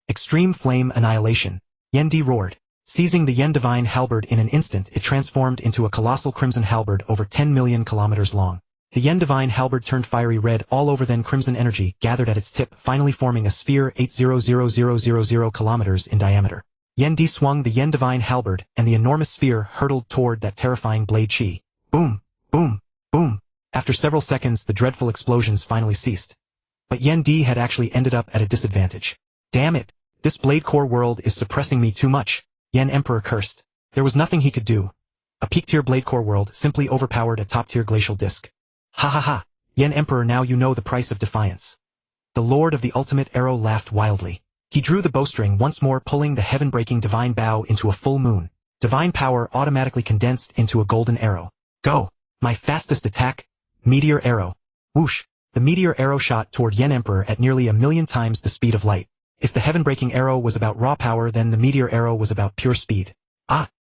Extreme Flame Annihilation. Yendi roared. Seizing the Yen Divine Halberd in an instant, it transformed into a colossal crimson halberd over 10 million kilometers long. The Yen Divine Halberd turned fiery red all over, then crimson energy gathered at its tip, finally forming a sphere 800,000 kilometers in diameter. Yendi swung the Yen Divine Halberd, and the enormous sphere hurtled toward that terrifying blade chi. Boom! Boom! Boom! After several seconds, the dreadful explosions finally ceased. But Yendi had actually ended up at a disadvantage. Damn it! This blade core world is suppressing me too much. Yen Emperor cursed. There was nothing he could do. A peak-tier blade core world simply overpowered a top-tier glacial disc. Ha ha ha! Yen Emperor, now you know the price of defiance. The Lord of the Ultimate Arrow laughed wildly. He drew the bowstring once more, pulling the heaven-breaking divine bow into a full moon. Divine power automatically condensed into a golden arrow. Go! My fastest attack! Meteor Arrow. Whoosh! The meteor arrow shot toward Yen Emperor at nearly 1,000,000 times the speed of light. If the heaven-breaking arrow was about raw power, then the meteor arrow was about pure speed.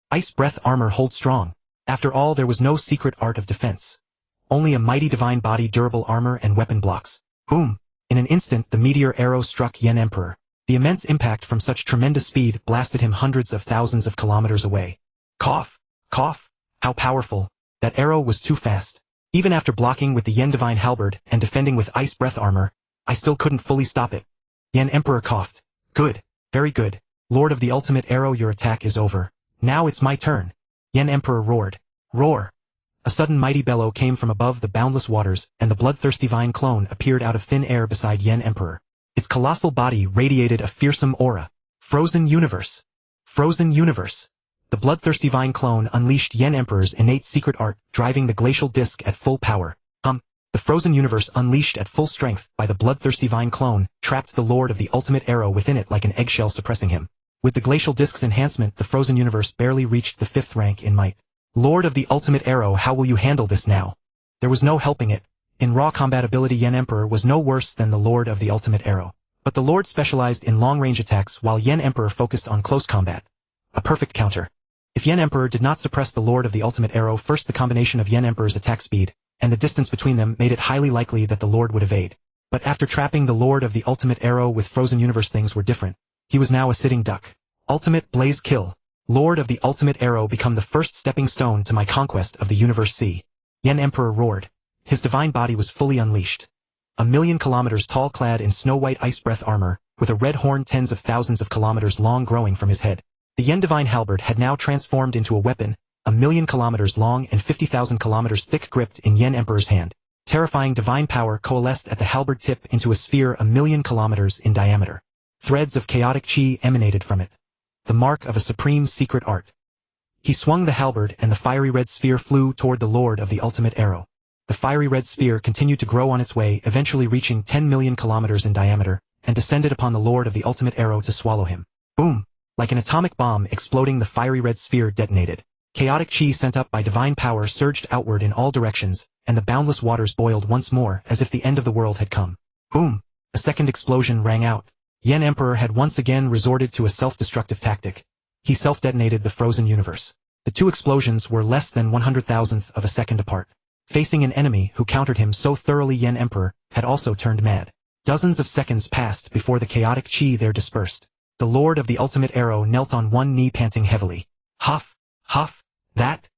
Ice breath armor, hold strong. After all, there was no secret art of defense. Only a mighty divine body, durable armor, and weapon blocks. Boom! In an instant, the meteor arrow struck Yen Emperor. The immense impact from such tremendous speed blasted him hundreds of thousands of kilometers away. Cough! Cough! How powerful! That arrow was too fast. Even after blocking with the Yen Divine Halberd and defending with Ice Breath armor, I still couldn't fully stop it. Yen Emperor coughed. Good. Very good. Lord of the Ultimate Arrow, your attack is over. Now it's my turn. Yen Emperor roared. Roar! A sudden mighty bellow came from above the boundless waters, and the Bloodthirsty Vine clone appeared out of thin air beside Yen Emperor. Its colossal body radiated a fearsome aura. Frozen Universe. Frozen Universe. The Bloodthirsty Vine clone unleashed Yen Emperor's innate secret art, driving the glacial disc at full power. The Frozen Universe unleashed at full strength by the Bloodthirsty Vine clone, trapped the Lord of the Ultimate Arrow within it like an eggshell, suppressing him. With the glacial disc's enhancement, the Frozen Universe barely reached the 5th rank in might. Lord of the Ultimate Arrow, how will you handle this now? There was no helping it. In raw combat ability, Yen Emperor was no worse than the Lord of the Ultimate Arrow. But the Lord specialized in long-range attacks while Yen Emperor focused on close combat. A perfect counter. If Yen Emperor did not suppress the Lord of the Ultimate Arrow first, the combination of Yen Emperor's attack speed and the distance between them made it highly likely that the Lord would evade. But after trapping the Lord of the Ultimate Arrow with Frozen Universe, things were different. He was now a sitting duck. Ultimate Blaze Kill. Lord of the Ultimate Arrow, become the first stepping stone to my conquest of the Universe Sea. Yen Emperor roared. His divine body was fully unleashed. 1,000,000 kilometers tall, clad in snow-white ice breath armor, with a red horn tens of thousands of kilometers long growing from his head. The Yen Divine Halberd had now transformed into a weapon, 1,000,000 kilometers long and 50,000 kilometers thick, gripped in Yen Emperor's hand. Terrifying divine power coalesced at the halberd tip into a sphere 1,000,000 kilometers in diameter. Threads of chaotic chi emanated from it. The mark of a supreme secret art. He swung the halberd and the fiery red sphere flew toward the Lord of the Ultimate Arrow. The fiery red sphere continued to grow on its way, eventually reaching 10,000,000 kilometers in diameter, and descended upon the Lord of the Ultimate Arrow to swallow him. Boom! Like an atomic bomb exploding, the fiery red sphere detonated. Chaotic chi sent up by divine power surged outward in all directions, and the boundless waters boiled once more as if the end of the world had come. Boom! A second explosion rang out. Yen Emperor had once again resorted to a self-destructive tactic. He self-detonated the Frozen Universe. The two explosions were less than 100,000th of a second apart. Facing an enemy who countered him so thoroughly, Yen Emperor had also turned mad. Dozens of seconds passed before the chaotic chi there dispersed. The Lord of the Ultimate Arrow knelt on one knee, panting heavily. Huff! Huff! That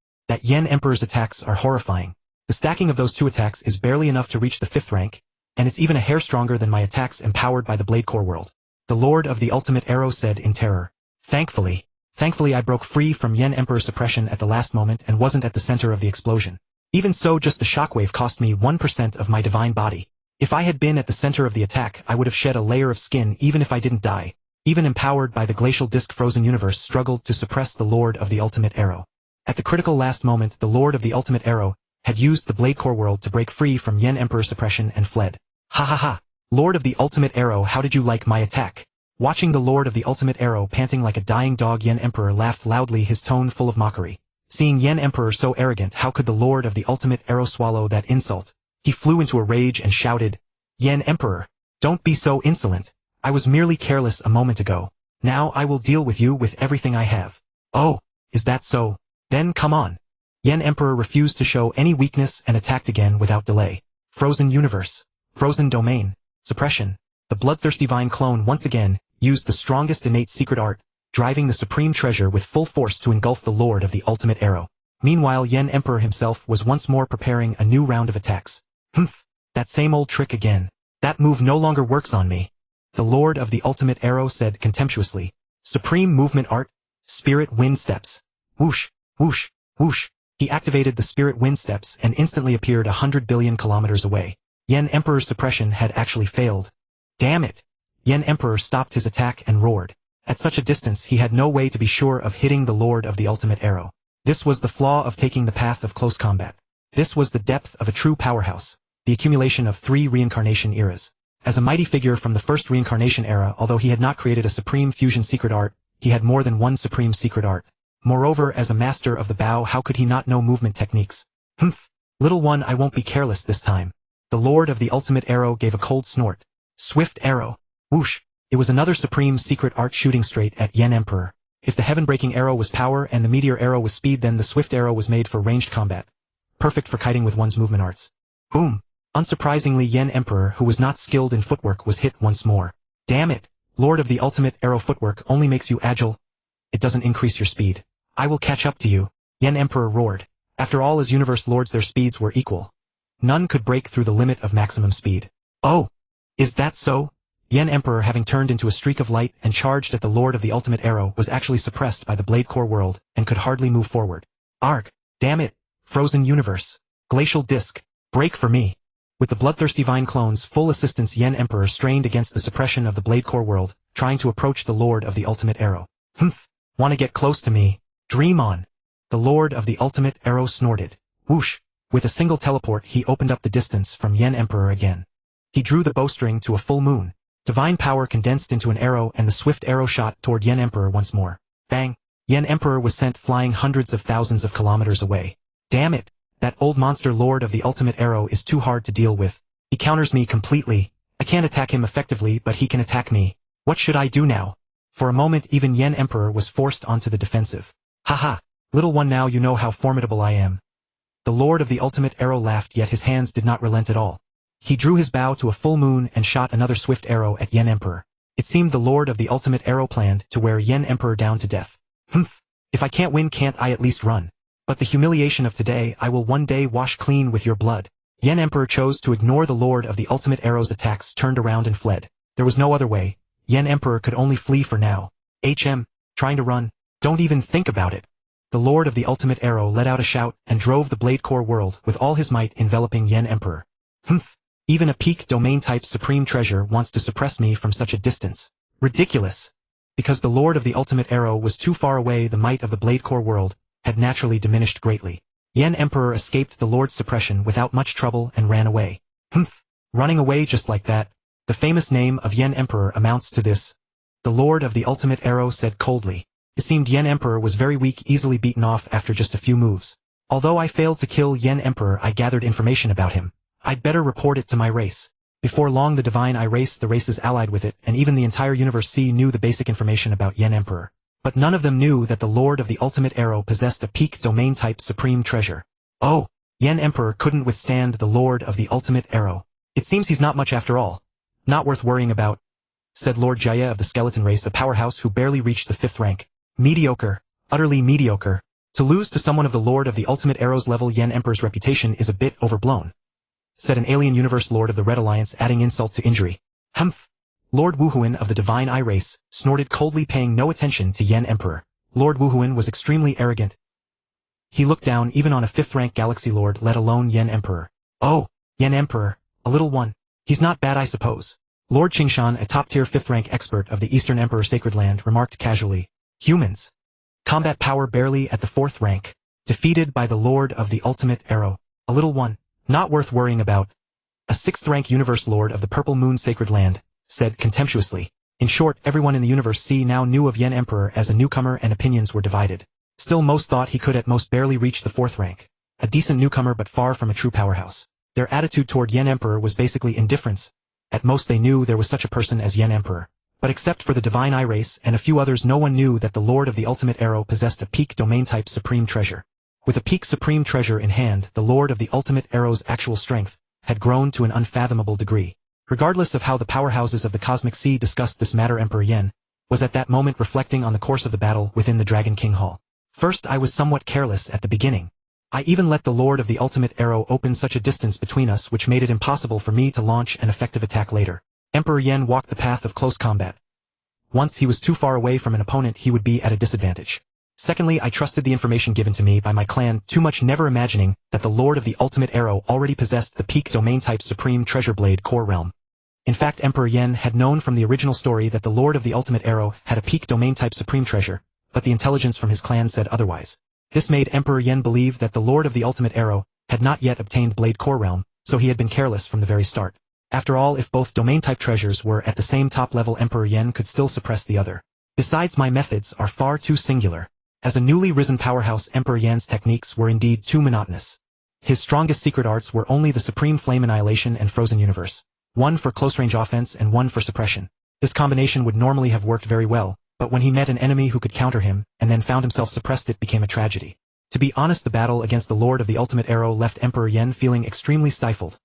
Yen Emperor's attacks are horrifying. The stacking of those two attacks is barely enough to reach the 5th rank, and it's even a hair stronger than my attacks empowered by the Blade Core World. The Lord of the Ultimate Arrow said in terror. Thankfully I broke free from Yen Emperor's suppression at the last moment and wasn't at the center of the explosion. Even so, just the shockwave cost me 1% of my divine body. If I had been at the center of the attack, I would have shed a layer of skin even if I didn't die. Even empowered by the glacial disc, Frozen Universe struggled to suppress the Lord of the Ultimate Arrow. At the critical last moment, the Lord of the Ultimate Arrow had used the Blade Core World to break free from Yen Emperor's suppression and fled. Ha ha ha! Lord of the Ultimate Arrow, how did you like my attack? Watching the Lord of the Ultimate Arrow panting like a dying dog, Yen Emperor laughed loudly, his tone full of mockery. Seeing Yen Emperor so arrogant, how could the Lord of the Ultimate Arrow swallow that insult? He flew into a rage and shouted, Yen Emperor, don't be so insolent. I was merely careless a moment ago. Now I will deal with you with everything I have. Oh, is that so? Then come on. Yen Emperor refused to show any weakness and attacked again without delay. Frozen Universe. Frozen Domain. Suppression. The Bloodthirsty Vine clone once again used the strongest innate secret art, driving the supreme treasure with full force to engulf the Lord of the Ultimate Arrow. Meanwhile, Yen Emperor himself was once more preparing a new round of attacks. Humph. That same old trick again. That move no longer works on me. The Lord of the Ultimate Arrow said contemptuously. Supreme Movement Art. Spirit Wind Steps. Whoosh. Whoosh, whoosh. He activated the Spirit Wind Steps and instantly appeared 100 billion kilometers away. Yen Emperor's suppression had actually failed. Damn it! Yen Emperor stopped his attack and roared. At such a distance, he had no way to be sure of hitting the Lord of the Ultimate Arrow. This was the flaw of taking the path of close combat. This was the depth of a true powerhouse, the accumulation of 3 reincarnation eras. As a mighty figure from the first reincarnation era, although he had not created a supreme fusion secret art, he had more than one supreme secret art. Moreover, as a master of the bow, how could he not know movement techniques? Humph! Little one, I won't be careless this time. The Lord of the Ultimate Arrow gave a cold snort. Swift arrow. Whoosh! It was another supreme secret art shooting straight at Yen Emperor. If the heaven-breaking arrow was power and the meteor arrow was speed, then the swift arrow was made for ranged combat. Perfect for kiting with one's movement arts. Boom! Unsurprisingly, Yen Emperor, who was not skilled in footwork, was hit once more. Damn it! Lord of the Ultimate Arrow, footwork only makes you agile. It doesn't increase your speed. I will catch up to you, Yen Emperor roared. After all, as universe lords, their speeds were equal. None could break through the limit of maximum speed. Oh! Is that so? Yen Emperor, having turned into a streak of light and charged at the Lord of the Ultimate Arrow, was actually suppressed by the Blade Core world, and could hardly move forward. Arg! Damn it! Frozen universe! Glacial disc! Break for me! With the Bloodthirsty Vine clone's full assistance, Yen Emperor strained against the suppression of the Blade Core world, trying to approach the Lord of the Ultimate Arrow. Humph! Wanna get close to me? Dream on! The Lord of the Ultimate Arrow snorted. Whoosh! With a single teleport, he opened up the distance from Yen Emperor again. He drew the bowstring to a full moon. Divine power condensed into an arrow, and the swift arrow shot toward Yen Emperor once more. Bang! Yen Emperor was sent flying hundreds of thousands of kilometers away. Damn it! That old monster Lord of the Ultimate Arrow is too hard to deal with. He counters me completely. I can't attack him effectively, but he can attack me. What should I do now? For a moment, even Yen Emperor was forced onto the defensive. Haha! Little one, now you know how formidable I am. The Lord of the Ultimate Arrow laughed, yet his hands did not relent at all. He drew his bow to a full moon and shot another swift arrow at Yen Emperor. It seemed the Lord of the Ultimate Arrow planned to wear Yen Emperor down to death. Humph! If I can't win, can't I at least run? But the humiliation of today I will one day wash clean with your blood. Yen Emperor chose to ignore the Lord of the Ultimate Arrow's attacks, turned around and fled. There was no other way. Yen Emperor could only flee for now. Trying to run? Don't even think about it. The Lord of the Ultimate Arrow let out a shout and drove the Blade Core world with all his might, enveloping Yen Emperor. Humph! Even a peak domain-type supreme treasure wants to suppress me from such a distance. Ridiculous! Because the Lord of the Ultimate Arrow was too far away, the might of the Blade Core world had naturally diminished greatly. Yen Emperor escaped the Lord's suppression without much trouble and ran away. Humph! Running away just like that? The famous name of Yen Emperor amounts to this. The Lord of the Ultimate Arrow said coldly. It seemed Yen Emperor was very weak, easily beaten off after just a few moves. Although I failed to kill Yen Emperor, I gathered information about him. I'd better report it to my race. Before long, the Divine I race, the races allied with it, and even the entire Universe C knew the basic information about Yen Emperor. But none of them knew that the Lord of the Ultimate Arrow possessed a peak domain-type supreme treasure. Oh! Yen Emperor couldn't withstand the Lord of the Ultimate Arrow. It seems he's not much after all. Not worth worrying about, said Lord Jaya of the Skeleton race, a powerhouse who barely reached the 5th rank. Mediocre. Utterly mediocre. To lose to someone of the Lord of the Ultimate Arrow's level, Yen Emperor's reputation is a bit overblown, said an alien universe lord of the Red Alliance, adding insult to injury. Humph! Lord Wuhuan of the Divine I race snorted coldly, paying no attention to Yen Emperor. Lord Wuhuan was extremely arrogant. He looked down even on a 5th rank galaxy lord, let alone Yen Emperor. Oh! Yen Emperor, a little one. He's not bad, I suppose. Lord Qingshan, a top-tier 5th rank expert of the Eastern Emperor Sacred Land, remarked casually. Humans. Combat power barely at the 4th rank. Defeated by the Lord of the Ultimate Arrow. A little one. Not worth worrying about. A 6th rank universe lord of the Purple Moon Sacred Land said contemptuously. In short, everyone in the Universe C now knew of Yen Emperor as a newcomer, and opinions were divided. Still, most thought he could at most barely reach the 4th rank. A decent newcomer, but far from a true powerhouse. Their attitude toward Yen Emperor was basically indifference. At most they knew there was such a person as Yen Emperor. But except for the Divine I race and a few others, no one knew that the Lord of the Ultimate Arrow possessed a peak domain-type supreme treasure. With a peak supreme treasure in hand, the Lord of the Ultimate Arrow's actual strength had grown to an unfathomable degree. Regardless of how the powerhouses of the Cosmic Sea discussed this matter, Emperor Yen was at that moment reflecting on the course of the battle within the Dragon King Hall. First, I was somewhat careless at the beginning. I even let the Lord of the Ultimate Arrow open such a distance between us which made it impossible for me to launch an effective attack later. Emperor Yen walked the path of close combat. Once he was too far away from an opponent, he would be at a disadvantage. Secondly, I trusted the information given to me by my clan too much, never imagining that the Lord of the Ultimate Arrow already possessed the peak domain-type supreme treasure Blade Core realm. In fact, Emperor Yen had known from the original story that the Lord of the Ultimate Arrow had a peak domain-type supreme treasure, but the intelligence from his clan said otherwise. This made Emperor Yen believe that the Lord of the Ultimate Arrow had not yet obtained Blade Core realm, so he had been careless from the very start. After all, if both domain-type treasures were at the same top level, Emperor Yen could still suppress the other. Besides, my methods are far too singular. As a newly risen powerhouse, Emperor Yan's techniques were indeed too monotonous. His strongest secret arts were only the Supreme Flame Annihilation and Frozen Universe. One for close-range offense and one for suppression. This combination would normally have worked very well, but when he met an enemy who could counter him, and then found himself suppressed, it became a tragedy. To be honest, the battle against the Lord of the Ultimate Arrow left Emperor Yen feeling extremely stifled.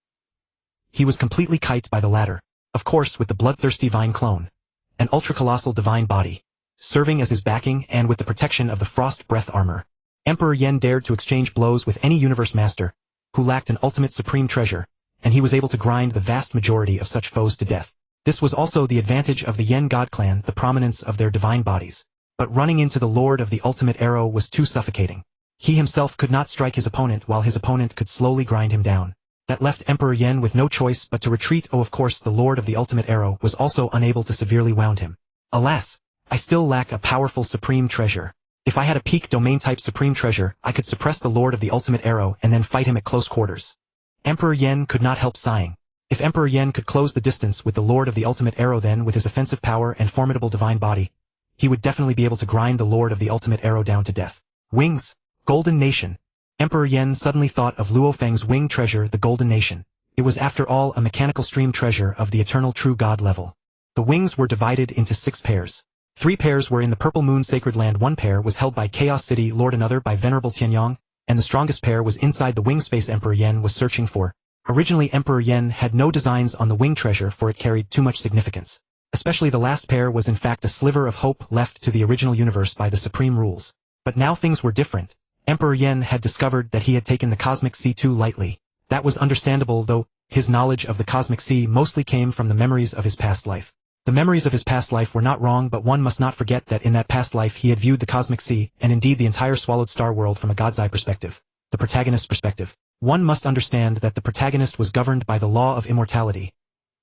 He was completely kited by the latter. Of course, with the Bloodthirsty Vine clone an ultra-colossal divine body, serving as his backing and with the protection of the frost breath armor. Emperor Yen dared to exchange blows with any universe master, who lacked an ultimate supreme treasure, and he was able to grind the vast majority of such foes to death. This was also the advantage of the Yen God clan, the prominence of their divine bodies. But running into the Lord of the Ultimate Arrow was too suffocating. He himself could not strike his opponent while his opponent could slowly grind him down. That left Emperor Yen with no choice but to retreat. Oh, of course, the Lord of the Ultimate Arrow was also unable to severely wound him. Alas, I still lack a powerful supreme treasure. If I had a peak domain type supreme treasure, I could suppress the Lord of the Ultimate Arrow and then fight him at close quarters. Emperor Yen could not help sighing. If Emperor Yen could close the distance with the Lord of the Ultimate Arrow, then with his offensive power and formidable divine body, he would definitely be able to grind the Lord of the Ultimate Arrow down to death. Wings, Golden Nation. Emperor Yen suddenly thought of Luo Feng's wing treasure, the Golden Nation. It was after all a mechanical stream treasure of the eternal true god level. The wings were divided into 6 pairs. 3 pairs were in the Purple Moon Sacred Land, 1 pair was held by Chaos City Lord, another by Venerable Tianyang, and the strongest pair was inside the wing space Emperor Yen was searching for. Originally Emperor Yen had no designs on the wing treasure, for it carried too much significance. Especially the last pair was in fact a sliver of hope left to the original universe by the supreme rules. But now things were different. Emperor Yen had discovered that he had taken the Cosmic Sea too lightly. That was understandable, though his knowledge of the Cosmic Sea mostly came from the memories of his past life. The memories of his past life were not wrong, but one must not forget that in that past life he had viewed the Cosmic Sea, and indeed the entire swallowed star world, from a god's eye perspective, the protagonist's perspective. One must understand that the protagonist was governed by the law of immortality.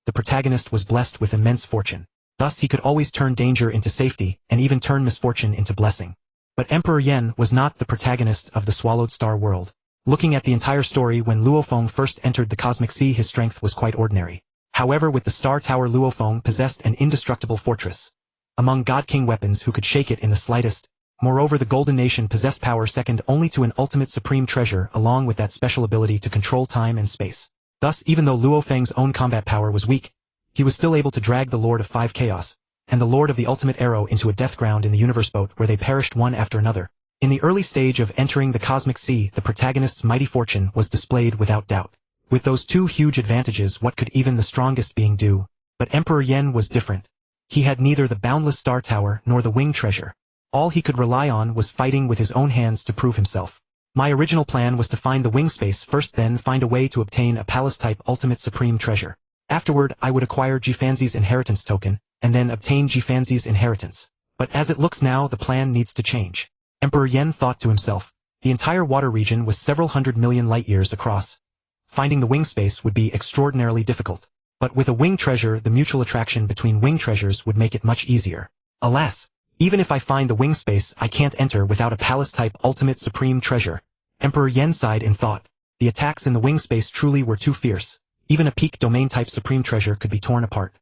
The protagonist was blessed with immense fortune. Thus he could always turn danger into safety, and even turn misfortune into blessing. But Emperor Yen was not the protagonist of the swallowed star world. Looking at the entire story, when Luofeng first entered the Cosmic Sea, his strength was quite ordinary. However, with the Star Tower, Luofeng possessed an indestructible fortress among God King weapons who could shake it in the slightest. Moreover, the Golden Nation possessed power second only to an ultimate supreme treasure, along with that special ability to control time and space. Thus, even though Luofeng's own combat power was weak, he was still able to drag the Lord of 5 Chaos and the Lord of the Ultimate Arrow into a death ground in the universe boat, where they perished one after another. In the early stage of entering the Cosmic Sea, the protagonist's mighty fortune was displayed without doubt. With those 2 huge advantages, what could even the strongest being do? But Emperor Yen was different. He had neither the boundless Star Tower nor the wing treasure. All he could rely on was fighting with his own hands to prove himself. My original plan was to find the wing space first, then find a way to obtain a palace-type ultimate supreme treasure. Afterward, I would acquire Jifanzi's inheritance token, and then obtain Jifanzi's inheritance. But as it looks now, the plan needs to change. Emperor Yen thought to himself. The entire water region was several hundred million light-years across. Finding the wing space would be extraordinarily difficult. But with a wing treasure, the mutual attraction between wing treasures would make it much easier. Alas, even if I find the wing space, I can't enter without a palace-type ultimate supreme treasure. Emperor Yen sighed in thought. The attacks in the wing space truly were too fierce. Even a peak domain-type supreme treasure could be torn apart.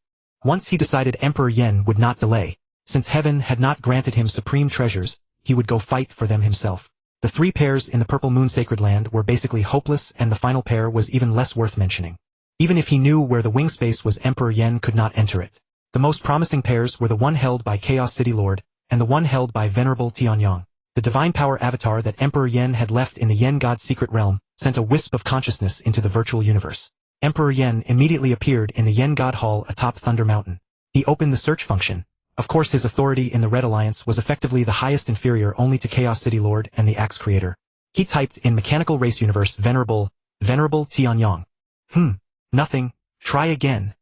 Once he decided, Emperor Yen would not delay. Since heaven had not granted him supreme treasures, he would go fight for them himself. The 3 pairs in the Purple Moon Sacred Land were basically hopeless, and the final pair was even less worth mentioning. Even if he knew where the wing space was, Emperor Yen could not enter it. The most promising pairs were the one held by Chaos City Lord, and the one held by Venerable Tianyang. The divine power avatar that Emperor Yen had left in the Yen God's secret realm sent a wisp of consciousness into the virtual universe. Emperor Yen immediately appeared in the Yen God Hall atop Thunder Mountain. He opened the search function. Of course, his authority in the Red Alliance was effectively the highest, inferior only to Chaos City Lord and the Axe Creator. He typed in Mechanical Race Universe Venerable Tianyang. Nothing. Try again.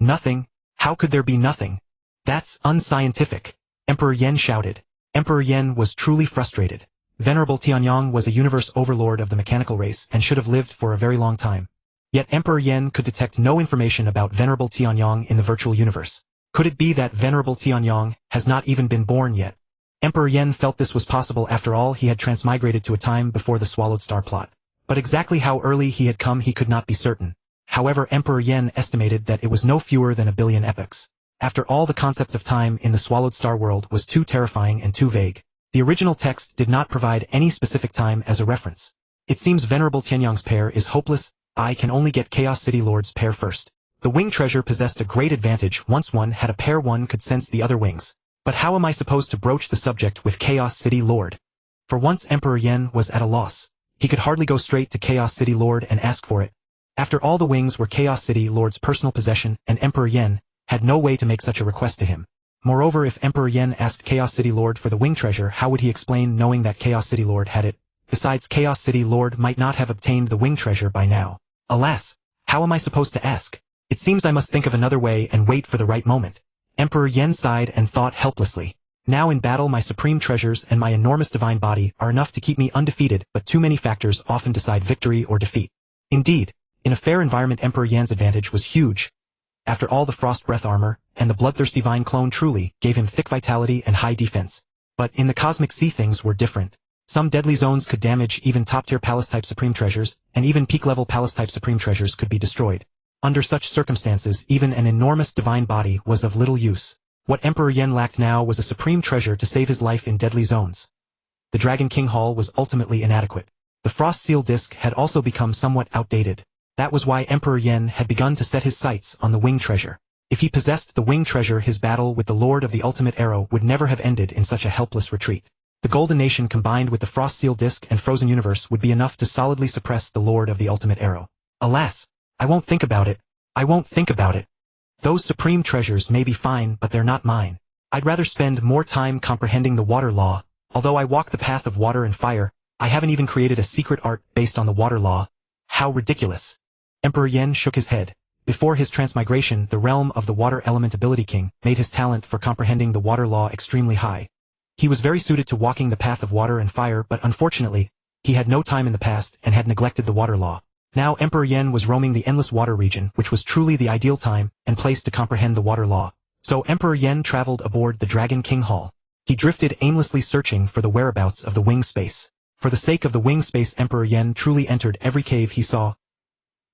Nothing. How could there be nothing? That's unscientific. Emperor Yen shouted. Emperor Yen was truly frustrated. Venerable Tianyang was a universe overlord of the mechanical race and should have lived for a very long time. Yet Emperor Yen could detect no information about Venerable Tianyang in the virtual universe. Could it be that Venerable Tianyang has not even been born yet? Emperor Yen felt this was possible. After all, he had transmigrated to a time before the Swallowed Star plot. But exactly how early he had come he could not be certain. However, Emperor Yen estimated that it was no fewer than 1 billion epochs. After all, the concept of time in the Swallowed Star world was too terrifying and too vague. The original text did not provide any specific time as a reference. It seems Venerable Tianyang's pair is hopeless. I can only get Chaos City Lord's pair first. The wing treasure possessed a great advantage. Once one had a pair, one could sense the other wings. But how am I supposed to broach the subject with Chaos City Lord? For once Emperor Yen was at a loss. He could hardly go straight to Chaos City Lord and ask for it. After all, the wings were Chaos City Lord's personal possession, and Emperor Yen had no way to make such a request to him. Moreover, if Emperor Yen asked Chaos City Lord for the wing treasure, how would he explain knowing that Chaos City Lord had it? Besides, Chaos City Lord might not have obtained the wing treasure by now. Alas, how am I supposed to ask? It seems I must think of another way and wait for the right moment. Emperor Yen sighed and thought helplessly. Now in battle, my supreme treasures and my enormous divine body are enough to keep me undefeated, but too many factors often decide victory or defeat. Indeed, in a fair environment, Emperor Yan's advantage was huge. After all, the frost breath armor and the Bloodthirsty Vine clone truly gave him thick vitality and high defense. But in the cosmic sea, things were different. Some deadly zones could damage even top-tier palace-type supreme treasures, and even peak-level palace-type supreme treasures could be destroyed. Under such circumstances, even an enormous divine body was of little use. What Emperor Yen lacked now was a supreme treasure to save his life in deadly zones. The Dragon King Hall was ultimately inadequate. The Frost Seal Disc had also become somewhat outdated. That was why Emperor Yen had begun to set his sights on the wing treasure. If he possessed the wing treasure, his battle with the Lord of the Ultimate Arrow would never have ended in such a helpless retreat. The Golden Nation combined with the Frost Seal Disc and Frozen Universe would be enough to solidly suppress the Lord of the Ultimate Arrow. Alas, I won't think about it. I won't think about it. Those supreme treasures may be fine, but they're not mine. I'd rather spend more time comprehending the water law. Although I walk the path of water and fire, I haven't even created a secret art based on the water law. How ridiculous. Emperor Yen shook his head. Before his transmigration, the realm of the Water Element Ability King made his talent for comprehending the water law extremely high. He was very suited to walking the path of water and fire, but unfortunately, he had no time in the past and had neglected the water law. Now Emperor Yen was roaming the endless water region, which was truly the ideal time and place to comprehend the water law. So Emperor Yen traveled aboard the Dragon King Hall. He drifted aimlessly searching for the whereabouts of the wing space. For the sake of the wing space, Emperor Yen truly entered every cave he saw.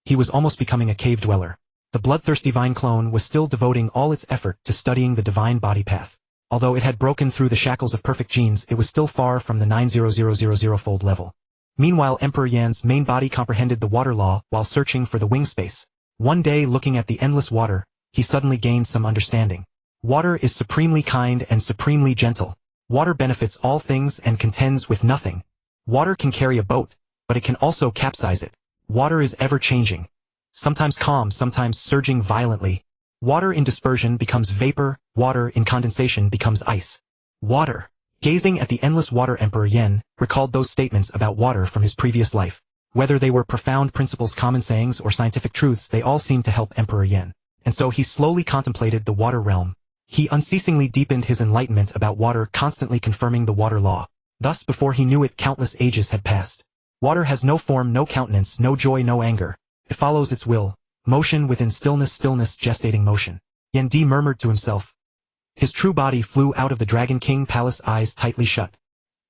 He was almost becoming a cave dweller. The Bloodthirsty Vine clone was still devoting all its effort to studying the divine body path. Although it had broken through the shackles of perfect genes, it was still far from the 90000-fold level. Meanwhile, Emperor Yan's main body comprehended the water law while searching for the wing space. One day, looking at the endless water, he suddenly gained some understanding. Water is supremely kind and supremely gentle. Water benefits all things and contends with nothing. Water can carry a boat, but it can also capsize it. Water is ever-changing. Sometimes calm, sometimes surging violently. Water in dispersion becomes vapor, water in condensation becomes ice. Water. Gazing at the endless water, Emperor Yen recalled those statements about water from his previous life. Whether they were profound principles, common sayings, or scientific truths, they all seemed to help Emperor Yen. And so he slowly contemplated the water realm. He unceasingly deepened his enlightenment about water, constantly confirming the water law. Thus, before he knew it, countless ages had passed. Water has no form, no countenance, no joy, no anger. It follows its will. Motion within stillness, stillness gestating motion. Yen Di murmured to himself. His true body flew out of the Dragon King Palace, eyes tightly shut.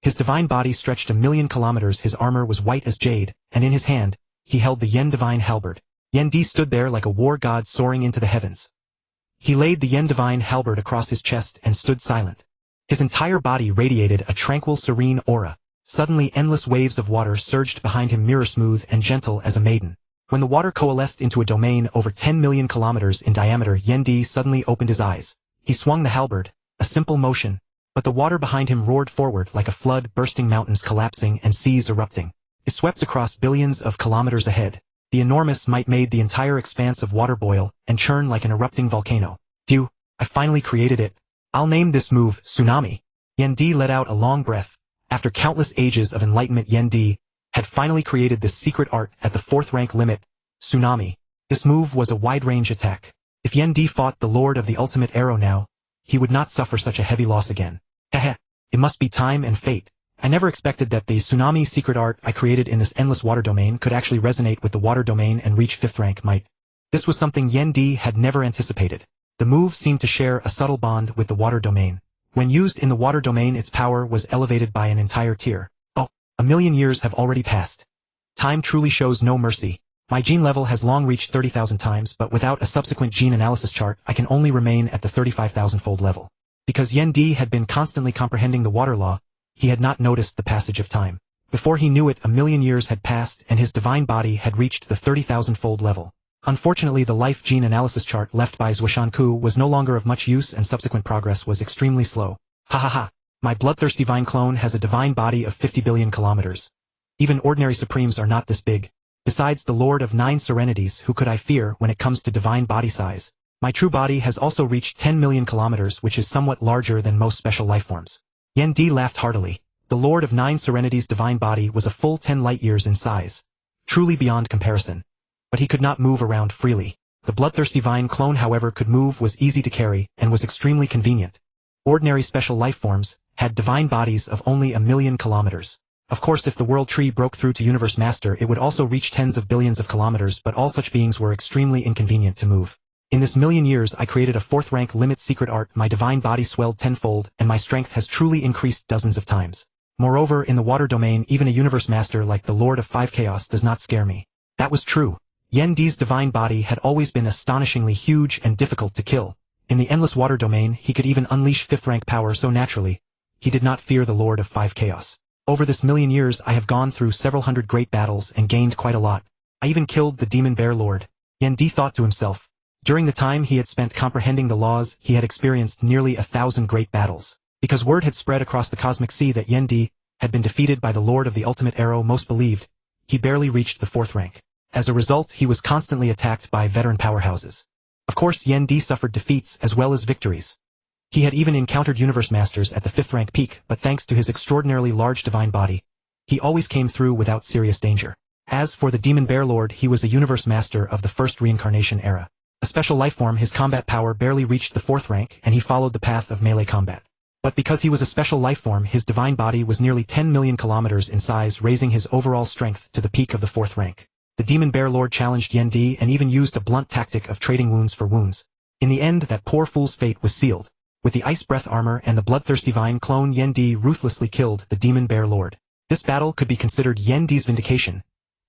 His divine body stretched 1,000,000 kilometers, his armor was white as jade, and in his hand, he held the Yen Divine Halberd. Yen Di stood there like a war god soaring into the heavens. He laid the Yen Divine Halberd across his chest and stood silent. His entire body radiated a tranquil, serene aura. Suddenly endless waves of water surged behind him, mirror smooth and gentle as a maiden. When the water coalesced into a domain over 10,000,000 kilometers in diameter, Yen Di suddenly opened his eyes. He swung the halberd, a simple motion, but the water behind him roared forward like a flood, bursting mountains collapsing and seas erupting. It swept across billions of kilometers ahead. The enormous might made the entire expanse of water boil and churn like an erupting volcano. Phew, I finally created it. I'll name this move Tsunami. Yen Di let out a long breath. After countless ages of enlightenment, Yen Di had finally created this secret art at the 4th rank limit, Tsunami. This move was a wide-range attack. If Yen Di fought the Lord of the Ultimate Arrow now, he would not suffer such a heavy loss again. Heh, it must be time and fate. I never expected that the Tsunami secret art I created in this endless water domain could actually resonate with the water domain and reach 5th rank might. This was something Yen Di had never anticipated. The move seemed to share a subtle bond with the water domain. When used in the water domain, its power was elevated by an entire tier. Oh, 1,000,000 years have already passed. Time truly shows no mercy. My gene level has long reached 30,000 times, but without a subsequent gene analysis chart, I can only remain at the 35,000-fold level. Because Yen Di had been constantly comprehending the water law, he had not noticed the passage of time. Before he knew it, 1,000,000 years had passed and his divine body had reached the 30,000-fold level. Unfortunately, the life gene analysis chart left by Zuoshanke was no longer of much use and subsequent progress was extremely slow. Ha ha ha. My Bloodthirsty Vine clone has a divine body of 50 billion kilometers. Even ordinary supremes are not this big. Besides the Lord of 9 Serenities, who could I fear when it comes to divine body size? My true body has also reached 10 million kilometers, which is somewhat larger than most special lifeforms. Yan Di laughed heartily. The Lord of Nine Serenity's divine body was a full 10 light-years in size. Truly beyond comparison. But he could not move around freely. The Bloodthirsty Vine clone, however, could move, was easy to carry, and was extremely convenient. Ordinary special lifeforms had divine bodies of only 1,000,000 kilometers. Of course, if the World Tree broke through to Universe Master, it would also reach tens of billions of kilometers, but all such beings were extremely inconvenient to move. In this million years I created a 4th rank limit secret art, my divine body swelled tenfold, and my strength has truly increased dozens of times. Moreover, in the water domain, even a Universe Master like the Lord of Five Chaos does not scare me. That was true. Yan Di's divine body had always been astonishingly huge and difficult to kill. In the endless water domain, he could even unleash 5th rank power so naturally. He did not fear the Lord of Five Chaos. Over this million years I have gone through several hundred great battles and gained quite a lot. I even killed the Demon Bear Lord. Yan Di thought to himself. During the time he had spent comprehending the laws, he had experienced nearly 1,000 great battles. Because word had spread across the cosmic sea that Yan Di had been defeated by the Lord of the Ultimate Arrow most believed, he barely reached the 4th rank. As a result, he was constantly attacked by veteran powerhouses. Of course, Yan Di suffered defeats as well as victories. He had even encountered Universe Masters at the 5th rank peak, but thanks to his extraordinarily large divine body, he always came through without serious danger. As for the Demon Bear Lord, he was a Universe Master of the 1st reincarnation era. A special lifeform, his combat power barely reached the 4th rank, and he followed the path of melee combat. But because he was a special lifeform, his divine body was nearly 10 million kilometers in size, raising his overall strength to the peak of the 4th rank. The Demon Bear Lord challenged Yan Di and even used a blunt tactic of trading wounds for wounds. In the end, that poor fool's fate was sealed. With the Ice Breath armor and the Bloodthirsty Vine clone, Yan Di ruthlessly killed the Demon Bear Lord. This battle could be considered Yan Di's vindication.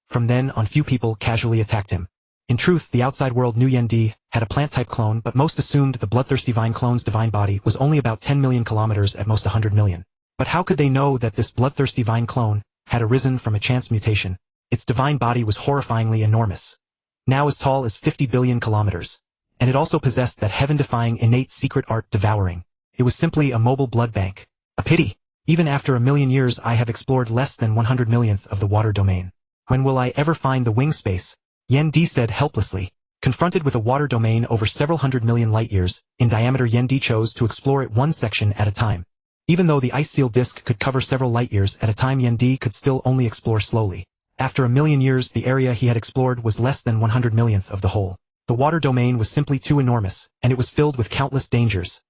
From then on, few people casually attacked him. In truth, the outside world knew Yan Di had a plant-type clone, but most assumed the Bloodthirsty Vine clone's divine body was only about 10 million kilometers, at most 100 million. But how could they know that this Bloodthirsty Vine clone had arisen from a chance mutation? Its divine body was horrifyingly enormous. Now as tall as 50 billion kilometers. And it also possessed that heaven-defying innate secret art, devouring. It was simply a mobile blood bank. A pity. Even after 1,000,000 years I have explored less than 100 millionth of the water domain. When will I ever find the wing space? Yan Di said helplessly. Confronted with a water domain over several hundred million light-years in diameter, Yan Di chose to explore it one section at a time. Even though the ice seal disk could cover several light-years at a time, Yan Di could still only explore slowly. After 1,000,000 years, the area he had explored was less than 100 millionth of the whole. The water domain was simply too enormous, and it was filled with countless dangers.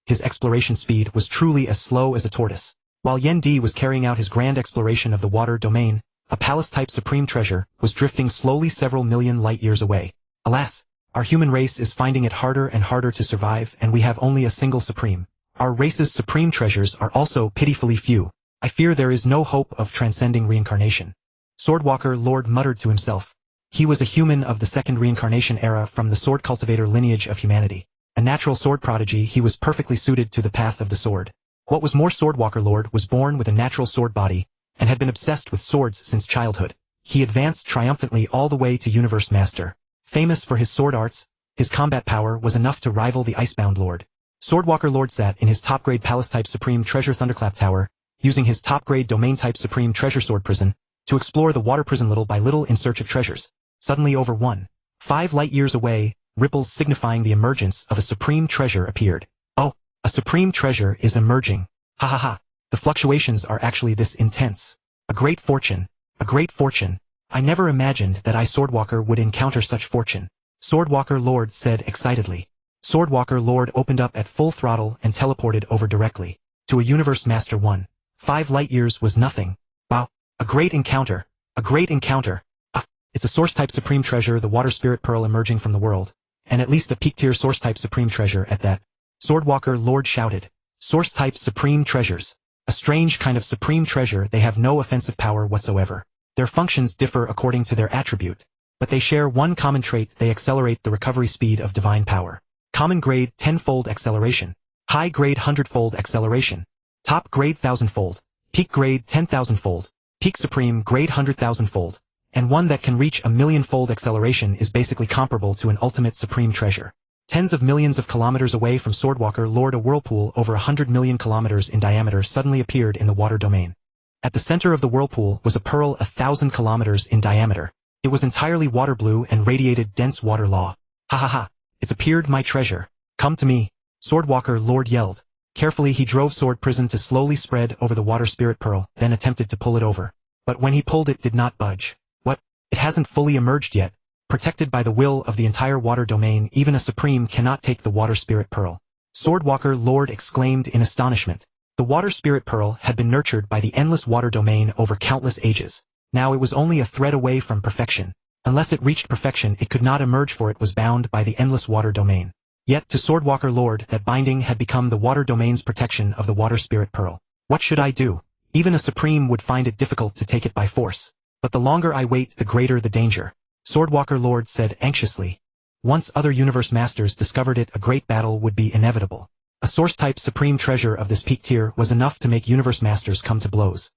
His exploration speed was truly as slow as a tortoise. While Yan Di was carrying out his grand exploration of the water domain, a palace-type supreme treasure was drifting slowly several million light-years away. Alas, our human race is finding it harder and harder to survive, and we have only a single supreme. Our race's supreme treasures are also pitifully few. I fear there is no hope of transcending reincarnation. Swordwalker Lord muttered to himself. He was a human of the 2nd reincarnation era from the sword cultivator lineage of humanity. A natural sword prodigy, he was perfectly suited to the path of the sword. What was more, Swordwalker Lord was born with a natural sword body, and had been obsessed with swords since childhood. He advanced triumphantly all the way to Universe Master. Famous for his sword arts, his combat power was enough to rival the Icebound Lord. Swordwalker Lord sat in his top-grade Palace-type Supreme Treasure Thunderclap Tower, using his top-grade Domain-type Supreme Treasure Sword Prison, to explore the water prison little by little in search of treasures. Suddenly, over 1.5 light-years away, ripples signifying the emergence of a supreme treasure appeared. Oh, a supreme treasure is emerging. Ha ha ha. The fluctuations are actually this intense. A great fortune. A great fortune. I never imagined that I, Swordwalker, would encounter such fortune. Swordwalker Lord said excitedly. Swordwalker Lord opened up at full throttle and teleported over directly to a Universe Master 1.5 light-years was nothing. Wow. A great encounter. A great encounter. Ah, it's a source-type supreme treasure, the water spirit pearl emerging from the world. And at least a peak-tier source-type supreme treasure at that. Swordwalker Lord shouted. Source-type supreme treasures. A strange kind of supreme treasure. They have no offensive power whatsoever. Their functions differ according to their attribute. But they share one common trait: they accelerate the recovery speed of divine power. Common grade 10-fold acceleration. High grade 100-fold acceleration. Top grade 1,000-fold. Peak grade 10,000-fold. Peak supreme grade 100,000-fold. And one that can reach a 1,000,000-fold acceleration is basically comparable to an ultimate supreme treasure. Tens of millions of kilometers away from Swordwalker Lord, a whirlpool over 100 million kilometers in diameter suddenly appeared in the water domain. At the center of the whirlpool was a pearl 1,000 kilometers in diameter. It was entirely water blue and radiated dense water law. Ha ha ha. It's appeared, my treasure. Come to me. Swordwalker Lord yelled. Carefully he drove Sword Prison to slowly spread over the water spirit pearl, then attempted to pull it over. But when he pulled it did not budge. What? It hasn't fully emerged yet. Protected by the will of the entire water domain, even a supreme cannot take the water spirit pearl. Swordwalker Lord exclaimed in astonishment. The water spirit pearl had been nurtured by the endless water domain over countless ages. Now it was only a thread away from perfection. Unless it reached perfection it could not emerge, for it was bound by the endless water domain. Yet to Swordwalker Lord that binding had become the water domain's protection of the water spirit pearl. What should I do? Even a supreme would find it difficult to take it by force. But the longer I wait the greater the danger. Swordwalker Lord said anxiously. Once other universe masters discovered it, a great battle would be inevitable. A source-type supreme treasure of this peak tier was enough to make universe masters come to blows.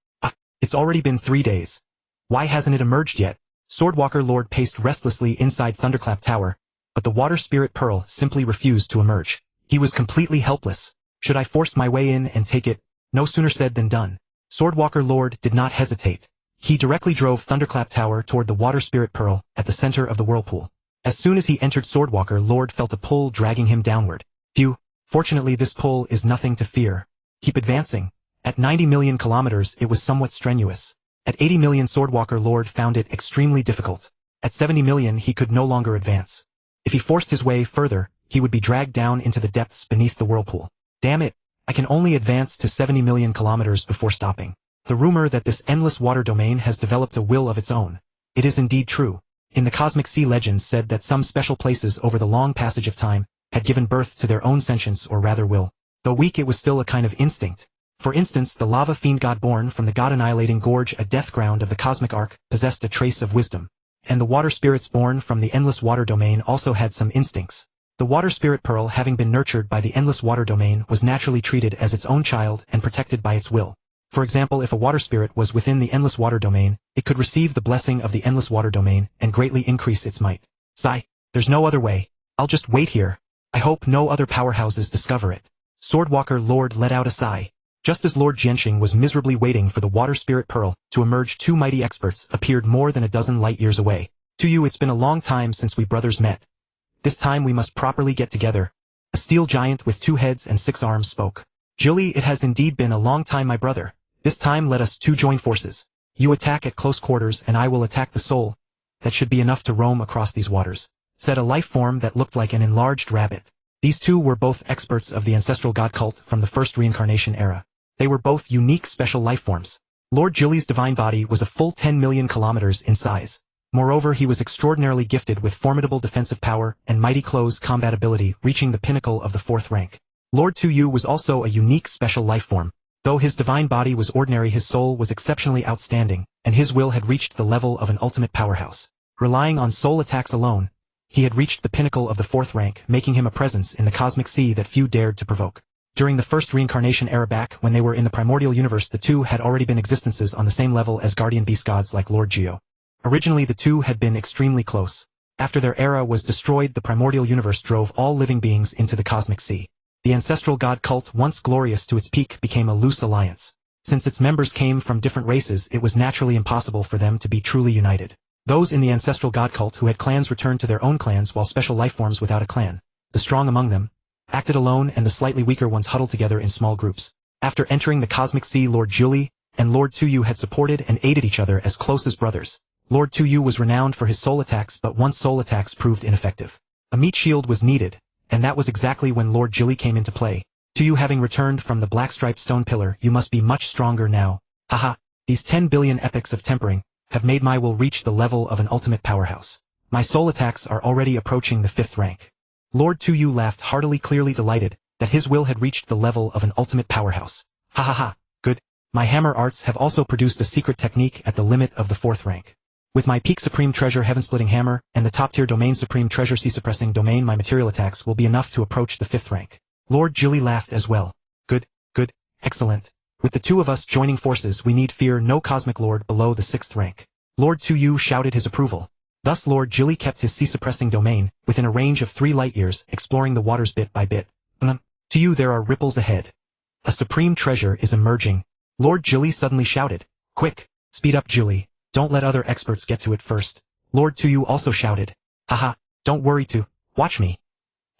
It's already been 3 days. Why hasn't it emerged yet? Swordwalker Lord paced restlessly inside Thunderclap Tower, but the water spirit pearl simply refused to emerge. He was completely helpless. Should I force my way in and take it? No sooner said than done. Swordwalker Lord did not hesitate. He directly drove Thunderclap Tower toward the water spirit pearl at the center of the whirlpool. As soon as he entered, Swordwalker Lord felt a pull dragging him downward. Phew, fortunately this pull is nothing to fear. Keep advancing. At 90 million kilometers it was somewhat strenuous. At 80 million Swordwalker Lord found it extremely difficult. At 70 million he could no longer advance. If he forced his way further, he would be dragged down into the depths beneath the whirlpool. Damn it, I can only advance to 70 million kilometers before stopping. The rumor that this endless water domain has developed a will of its own. It is indeed true. In the Cosmic Sea legends said that some special places over the long passage of time had given birth to their own sentience, or rather will. Though weak, it was still a kind of instinct. For instance, the lava fiend god born from the god-annihilating gorge, a death ground of the cosmic arc, possessed a trace of wisdom. And the water spirits born from the endless water domain also had some instincts. The water spirit pearl, having been nurtured by the endless water domain, was naturally treated as its own child and protected by its will. For example, if a water spirit was within the endless water domain, it could receive the blessing of the endless water domain and greatly increase its might. Sigh. There's no other way. I'll just wait here. I hope no other powerhouses discover it. Swordwalker Lord let out a sigh. Just as Lord Jianxing was miserably waiting for the water spirit pearl to emerge, 2 mighty experts appeared more than a dozen light-years away. To you, it's been a long time since we brothers met. This time we must properly get together. A steel giant with 2 heads and 6 arms spoke. Julie, it has indeed been a long time, my brother. This time let us 2 join forces. You attack at close quarters and I will attack the soul. That should be enough to roam across these waters, said a life form that looked like an enlarged rabbit. These 2 were both experts of the ancestral god cult from the first reincarnation era. They were both unique special life forms. Lord Julie's divine body was a full 10 million kilometers in size. Moreover, he was extraordinarily gifted with formidable defensive power and mighty close combat ability, reaching the pinnacle of the 4th rank. Lord Tuyu was also a unique special life form. Though his divine body was ordinary, his soul was exceptionally outstanding, and his will had reached the level of an ultimate powerhouse. Relying on soul attacks alone, he had reached the pinnacle of the 4th rank, making him a presence in the cosmic sea that few dared to provoke. During the first reincarnation era, back when they were in the Primordial Universe, the 2 had already been existences on the same level as guardian beast gods like Lord Geo. Originally the 2 had been extremely close. After their era was destroyed, the Primordial Universe drove all living beings into the cosmic sea. The ancestral god cult, once glorious to its peak, became a loose alliance. Since its members came from different races, it was naturally impossible for them to be truly united. Those in the ancestral god cult who had clans returned to their own clans, while special life forms without a clan, the strong among them, acted alone, and the slightly weaker ones huddled together in small groups. After entering the cosmic sea, Lord Julie and Lord Tuyu had supported and aided each other as close as brothers. Lord Tuyu was renowned for his soul attacks, but once soul attacks proved ineffective. A meat shield was needed, and that was exactly when Lord Julie came into play. Tuyu, having returned from the black-striped stone pillar, you must be much stronger now. Haha, these 10 billion epics of tempering have made my will reach the level of an ultimate powerhouse. My soul attacks are already approaching the 5th rank. Lord Tuyu laughed heartily, clearly delighted that his will had reached the level of an ultimate powerhouse. Ha ha ha, good. My hammer arts have also produced a secret technique at the limit of the 4th rank. With my peak supreme treasure heaven-splitting hammer and the top-tier domain supreme treasure sea-suppressing domain, my material attacks will be enough to approach the 5th rank. Lord Julie laughed as well. Good, good, excellent. With the 2 of us joining forces, we need fear no cosmic lord below the 6th rank. Lord Tuyu shouted his approval. Thus Lord Julie kept his sea-suppressing domain within a range of 3 light-years, exploring the waters bit by bit. To you there are ripples ahead. A supreme treasure is emerging. Lord Julie suddenly shouted. Quick, speed up, Julie. Don't let other experts get to it first. Lord Tuyu also shouted. Haha, don't worry, to watch me.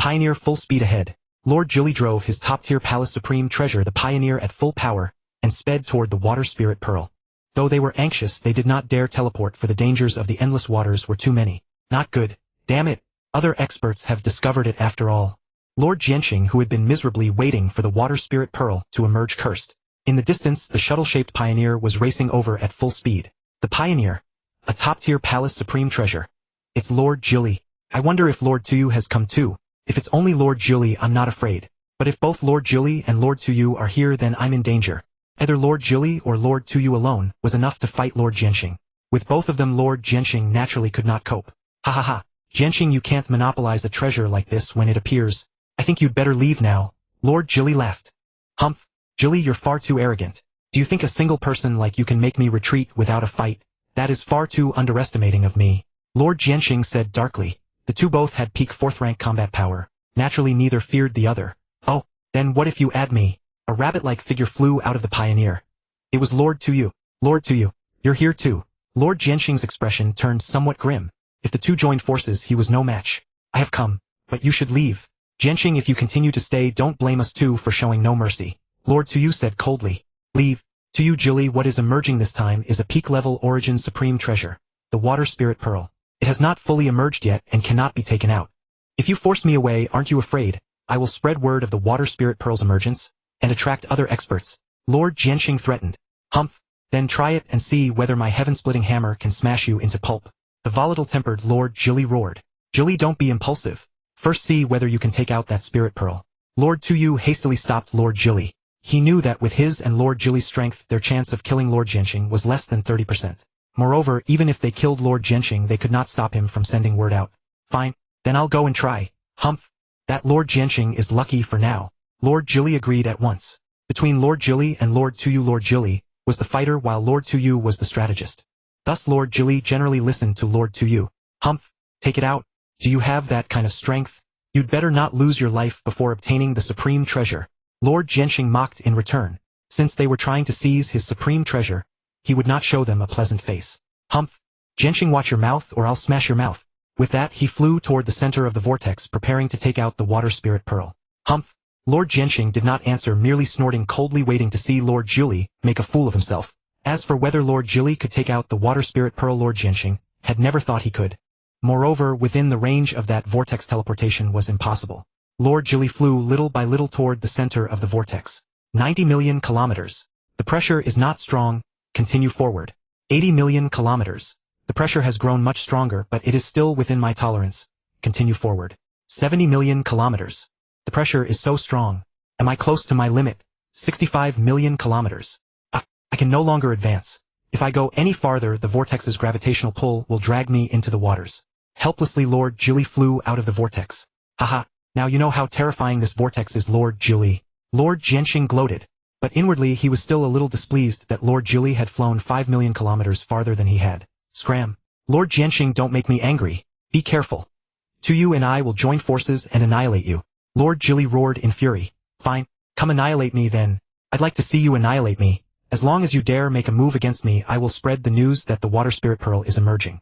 Pioneer full speed ahead. Lord Jilly drove his top-tier Palace Supreme Treasure the Pioneer at full power, and sped toward the Water Spirit Pearl. Though they were anxious, they did not dare teleport, for the dangers of the endless waters were too many. Not good. Damn it. Other experts have discovered it after all. Lord Jianxing, who had been miserably waiting for the Water Spirit Pearl to emerge, cursed. In the distance, the shuttle-shaped Pioneer was racing over at full speed. The Pioneer, a top-tier Palace Supreme Treasure. It's Lord Jilly. I wonder if Lord Tuyu has come too. If it's only Lord Jilly, I'm not afraid. But if both Lord Jilly and Lord Tuyu are here, then I'm in danger. Either Lord Jilly or Lord Tuyu alone was enough to fight Lord Jianxing. With both of them, Lord Jianxing naturally could not cope. Ha ha ha. Jianxing, you can't monopolize a treasure like this when it appears. I think you'd better leave now. Lord Jilly laughed. Humph. Jilly, you're far too arrogant. Do you think a single person like you can make me retreat without a fight? That is far too underestimating of me. Lord Jianxing said darkly. The two both had peak 4th rank combat power. Naturally, neither feared the other. Oh, then what if you add me? A rabbit-like figure flew out of the Pioneer. It was Lord Tuyu. Lord Tuyu, you're here too. Lord Jianxing's expression turned somewhat grim. If the two joined forces, he was no match. I have come, but you should leave. Jianxing, if you continue to stay, don't blame us too for showing no mercy. Lord Tuyu said coldly. Leave. Tuyu Jilly, what is emerging this time is a peak-level Origin Supreme Treasure, the Water Spirit Pearl. It has not fully emerged yet and cannot be taken out. If you force me away, aren't you afraid? I will spread word of the Water Spirit Pearl's emergence and attract other experts. Lord Jianxing threatened. Humph. Then try it and see whether my heaven-splitting hammer can smash you into pulp. The volatile-tempered Lord Jilly roared. Jilly, don't be impulsive. First see whether you can take out that Spirit Pearl. Lord Tuyu hastily stopped Lord Jilly. He knew that with his and Lord Jilly's strength, their chance of killing Lord Jianxing was less than 30%. Moreover, even if they killed Lord Jianxing, they could not stop him from sending word out. Fine, then I'll go and try. Humph. That Lord Jianxing is lucky for now. Lord Jilly agreed at once. Between Lord Jilly and Lord Tuyu, Lord Jilly was the fighter while Lord Tuyu was the strategist. Thus Lord Jilly generally listened to Lord Tuyu. Humph. Take it out. Do you have that kind of strength? You'd better not lose your life before obtaining the supreme treasure. Lord Jianxing mocked in return. Since they were trying to seize his supreme treasure, he would not show them a pleasant face. Humph. Jianxing, watch your mouth or I'll smash your mouth. With that, he flew toward the center of the vortex, preparing to take out the Water Spirit Pearl. Humph. Lord Jianxing did not answer, merely snorting coldly, waiting to see Lord Jilly make a fool of himself. As for whether Lord Jilly could take out the Water Spirit Pearl, Lord Jianxing had never thought he could. Moreover, within the range of that vortex, teleportation was impossible. Lord Jilly flew little by little toward the center of the vortex. 90 million kilometers. The pressure is not strong. Continue forward. 80 million kilometers. The pressure has grown much stronger, but it is still within my tolerance. Continue forward. 70 million kilometers. The pressure is so strong. Am I close to my limit? 65 million kilometers. I can no longer advance. If I go any farther, the vortex's gravitational pull will drag me into the waters. Helplessly, Lord Jilly flew out of the vortex. Haha, now you know how terrifying this vortex is, Lord Jilly. Lord Jianxing gloated. But inwardly he was still a little displeased that Lord Jilly had flown 5 million kilometers farther than he had. Scram. Lord Jianxing, don't make me angry. Be careful. Tuyu and I will join forces and annihilate you. Lord Jilly roared in fury. Fine, come annihilate me then. I'd like to see you annihilate me. As long as you dare make a move against me, I will spread the news that the Water Spirit Pearl is emerging.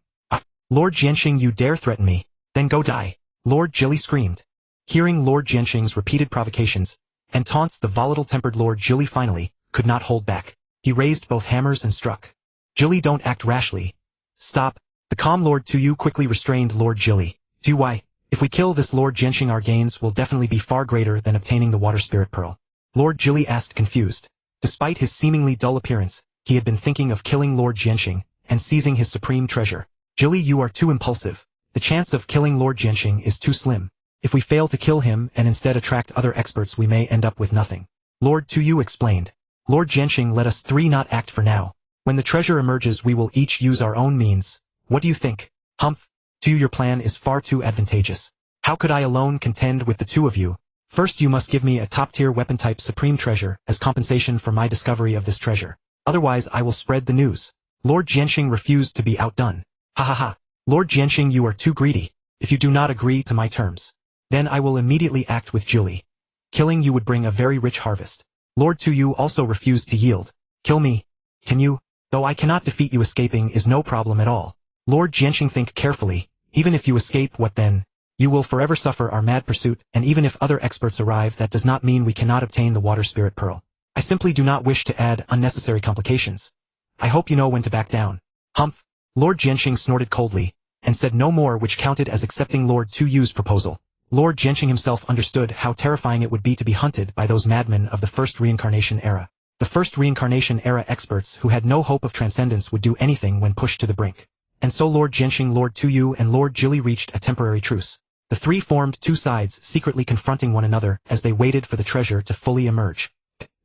Lord Jianxing, you dare threaten me? Then go die. Lord Jilly screamed. Hearing Lord Jianxing's repeated provocations and taunts, the volatile-tempered Lord Jilly finally could not hold back. He raised both hammers and struck. Jilly, don't act rashly. Stop. The calm Lord Tuyu quickly restrained Lord Jilly. Do why? If we kill this Lord Jianxing, our gains will definitely be far greater than obtaining the Water Spirit Pearl. Lord Jilly asked, confused. Despite his seemingly dull appearance, he had been thinking of killing Lord Jianxing and seizing his supreme treasure. Jilly, you are too impulsive. The chance of killing Lord Jianxing is too slim. If we fail to kill him and instead attract other experts, we may end up with nothing. Lord Tuyu explained. Lord Jianxing, let us three not act for now. When the treasure emerges, we will each use our own means. What do you think? Humph. Tuyu, your plan is far too advantageous. How could I alone contend with the two of you? First, you must give me a top-tier weapon-type supreme treasure as compensation for my discovery of this treasure. Otherwise, I will spread the news. Lord Jianxing refused to be outdone. Ha ha ha. Lord Jianxing, you are too greedy. If you do not agree to my terms, then I will immediately act with Jilly. Killing you would bring a very rich harvest. Lord Tuyu also refused to yield. Kill me. Can you? Though I cannot defeat you, escaping is no problem at all. Lord Jianxing, think carefully. Even if you escape, what then? You will forever suffer our mad pursuit, and even if other experts arrive, that does not mean we cannot obtain the water spirit pearl. I simply do not wish to add unnecessary complications. I hope you know when to back down. Humph. Lord Jianqing snorted coldly, and said no more, which counted as accepting Lord Tuyu's proposal. Lord Jianqing himself understood how terrifying it would be to be hunted by those madmen of the first reincarnation era. The first reincarnation era experts who had no hope of transcendence would do anything when pushed to the brink. And so Lord Jianqing, Lord Tuyu, and Lord Jili reached a temporary truce. The three formed two sides, secretly confronting one another as they waited for the treasure to fully emerge.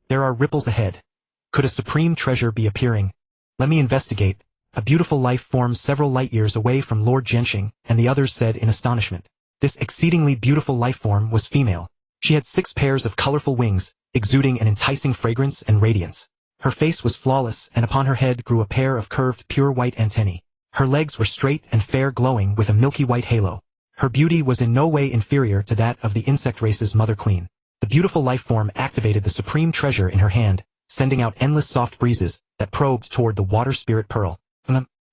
There are ripples ahead. Could a supreme treasure be appearing? Let me investigate. A beautiful life form several light years away from Lord Jianqing, and the others said in astonishment. This exceedingly beautiful life form was female. She had 6 pairs of colorful wings, exuding an enticing fragrance and radiance. Her face was flawless, and upon her head grew a pair of curved pure white antennae. Her legs were straight and fair, glowing with a milky white halo. Her beauty was in no way inferior to that of the insect race's mother queen. The beautiful life form activated the supreme treasure in her hand, sending out endless soft breezes that probed toward the water spirit pearl.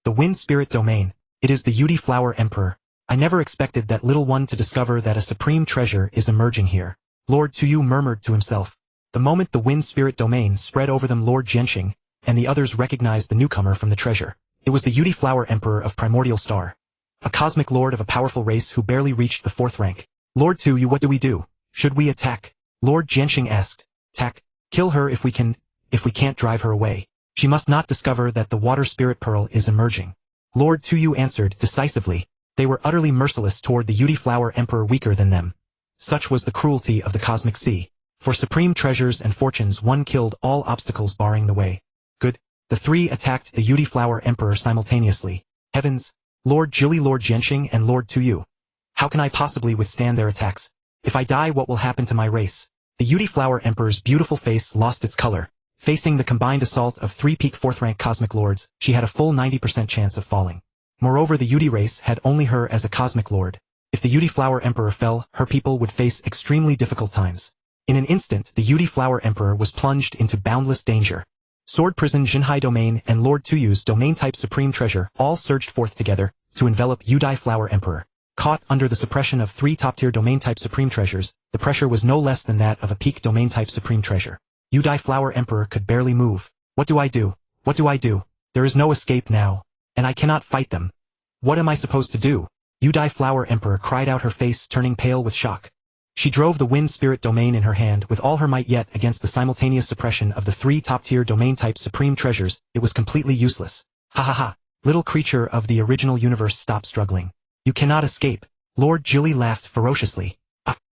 The wind spirit domain. It is the Yudi Flower Emperor. I never expected that little one to discover that a supreme treasure is emerging here. Lord Tuyu murmured to himself. The moment the wind spirit domain spread over them, Lord Jianqing and the others recognized the newcomer from the treasure. It was the Yudi Flower Emperor of Primordial Star. A cosmic lord of a powerful race who barely reached the 4th rank. Lord Tuyu, what do we do? Should we attack? Lord Jianqing asked. Attack? Kill her if we can't drive her away. She must not discover that the water spirit pearl is emerging. Lord Tuyu answered decisively. They were utterly merciless toward the Yudi Flower Emperor, weaker than them. Such was the cruelty of the cosmic sea. For supreme treasures and fortunes, one killed all obstacles barring the way. Good. The 3 attacked the Yudi Flower Emperor simultaneously. Heavens! Lord Jili, Lord Jianqing, and Lord Tuyu. How can I possibly withstand their attacks? If I die, what will happen to my race? The Yudi Flower Emperor's beautiful face lost its color. Facing the combined assault of 3 peak 4th rank cosmic lords, she had a full 90% chance of falling. Moreover, the Yudi race had only her as a cosmic lord. If the Yudi Flower Emperor fell, her people would face extremely difficult times. In an instant, the Yudi Flower Emperor was plunged into boundless danger. Sword Prison, Jinhai Domain, and Lord Tuyu's domain-type supreme treasure all surged forth together to envelop Yudi Flower Emperor. Caught under the suppression of 3 top-tier domain-type supreme treasures, the pressure was no less than that of a peak domain-type supreme treasure. Yudi Flower Emperor could barely move. What do I do? What do I do? There is no escape now. And I cannot fight them. What am I supposed to do? Yudi Flower Emperor cried out, her face turning pale with shock. She drove the wind spirit domain in her hand with all her might, yet against the simultaneous suppression of the 3 top-tier domain-type supreme treasures, it was completely useless. Ha ha ha. Little creature of the original universe, stop struggling. You cannot escape. Lord Jili laughed ferociously.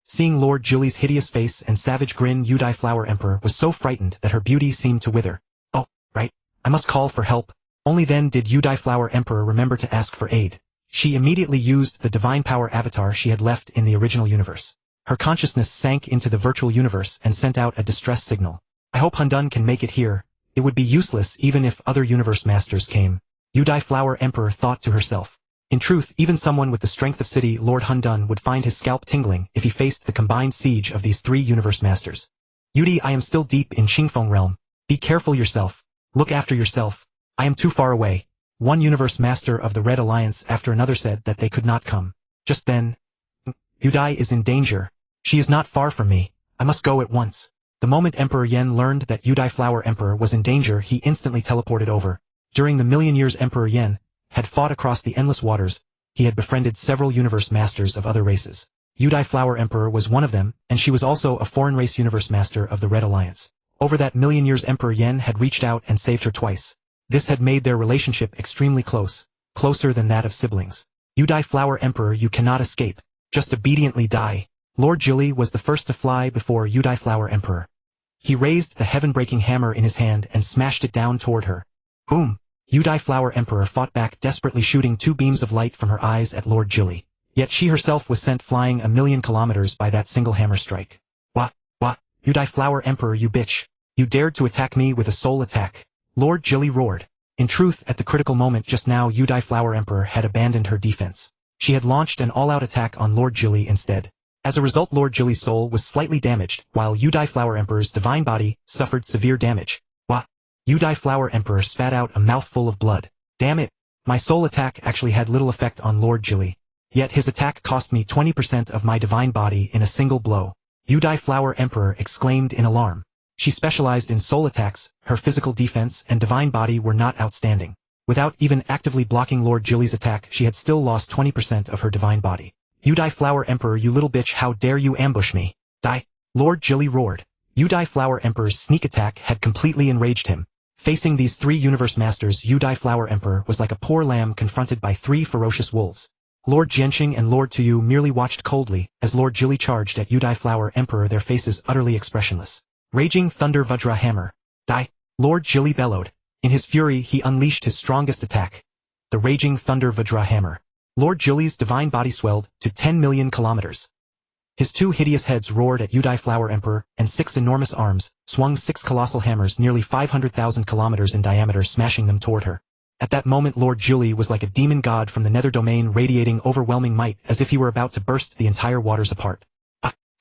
Seeing Lord Jili's hideous face and savage grin, Yudi Flower Emperor was so frightened that her beauty seemed to wither. Oh, right. I must call for help. Only then did Yudi Flower Emperor remember to ask for aid. She immediately used the divine power avatar she had left in the original universe. Her consciousness sank into the virtual universe and sent out a distress signal. I hope Hundun can make it here. It would be useless even if other universe masters came. Yudi Flower Emperor thought to herself. In truth, even someone with the strength of City Lord Hundun would find his scalp tingling if he faced the combined siege of these 3 universe masters. Yudi, I am still deep in Qingfeng realm. Be careful yourself. Look after yourself. I am too far away. One universe master of the Red Alliance after another said that they could not come. Just then, Yudi is in danger. She is not far from me. I must go at once. The moment Emperor Yen learned that Yudi Flower Emperor was in danger, he instantly teleported over. During the million years Emperor Yen had fought across the endless waters, he had befriended several universe masters of other races. Yudi Flower Emperor was one of them, and she was also a foreign race universe master of the Red Alliance. Over that million years, Emperor Yen had reached out and saved her twice. This had made their relationship extremely close, closer than that of siblings. Yudi Flower Emperor, you cannot escape. Just obediently die. Lord Jili was the first to fly before Yudi Flower Emperor. He raised the heaven-breaking hammer in his hand and smashed it down toward her. Boom! Yudi Flower Emperor fought back, desperately shooting 2 beams of light from her eyes at Lord Jili. Yet she herself was sent flying 1,000,000 kilometers by that single hammer strike. What? Yudi Flower Emperor, you bitch! You dared to attack me with a soul attack! Lord Jili roared. In truth, at the critical moment just now, Yudi Flower Emperor had abandoned her defense. She had launched an all-out attack on Lord Jili instead. As a result, Lord Jili's soul was slightly damaged, while Yudi Flower Emperor's divine body suffered severe damage. What? Yudi Flower Emperor spat out a mouthful of blood. Damn it! My soul attack actually had little effect on Lord Jili. Yet his attack cost me 20% of my divine body in a single blow. Yudai Flower Emperor exclaimed in alarm. She specialized in soul attacks, her physical defense and divine body were not outstanding. Without even actively blocking Lord Jilly's attack, she had still lost 20% of her divine body. Yudai Flower Emperor, you little bitch, how dare you ambush me? Die! Lord Jilly roared. Yudai Flower Emperor's sneak attack had completely enraged him. Facing these three universe masters, Yudai Flower Emperor was like a poor lamb confronted by three ferocious wolves. Lord Jianqing and Lord Tuyu merely watched coldly as Lord Jilly charged at Yudai Flower Emperor, their faces utterly expressionless. Raging Thunder Vajra Hammer. Die! Lord Jilly bellowed. In his fury he unleashed his strongest attack. The Raging Thunder Vajra Hammer. Lord Jilly's divine body swelled to 10 million kilometers. His two hideous heads roared at Yudai Flower Emperor, and 6 enormous arms swung 6 colossal hammers nearly 500,000 kilometers in diameter, smashing them toward her. At that moment Lord Jilly was like a demon god from the nether domain, radiating overwhelming might as if he were about to burst the entire waters apart.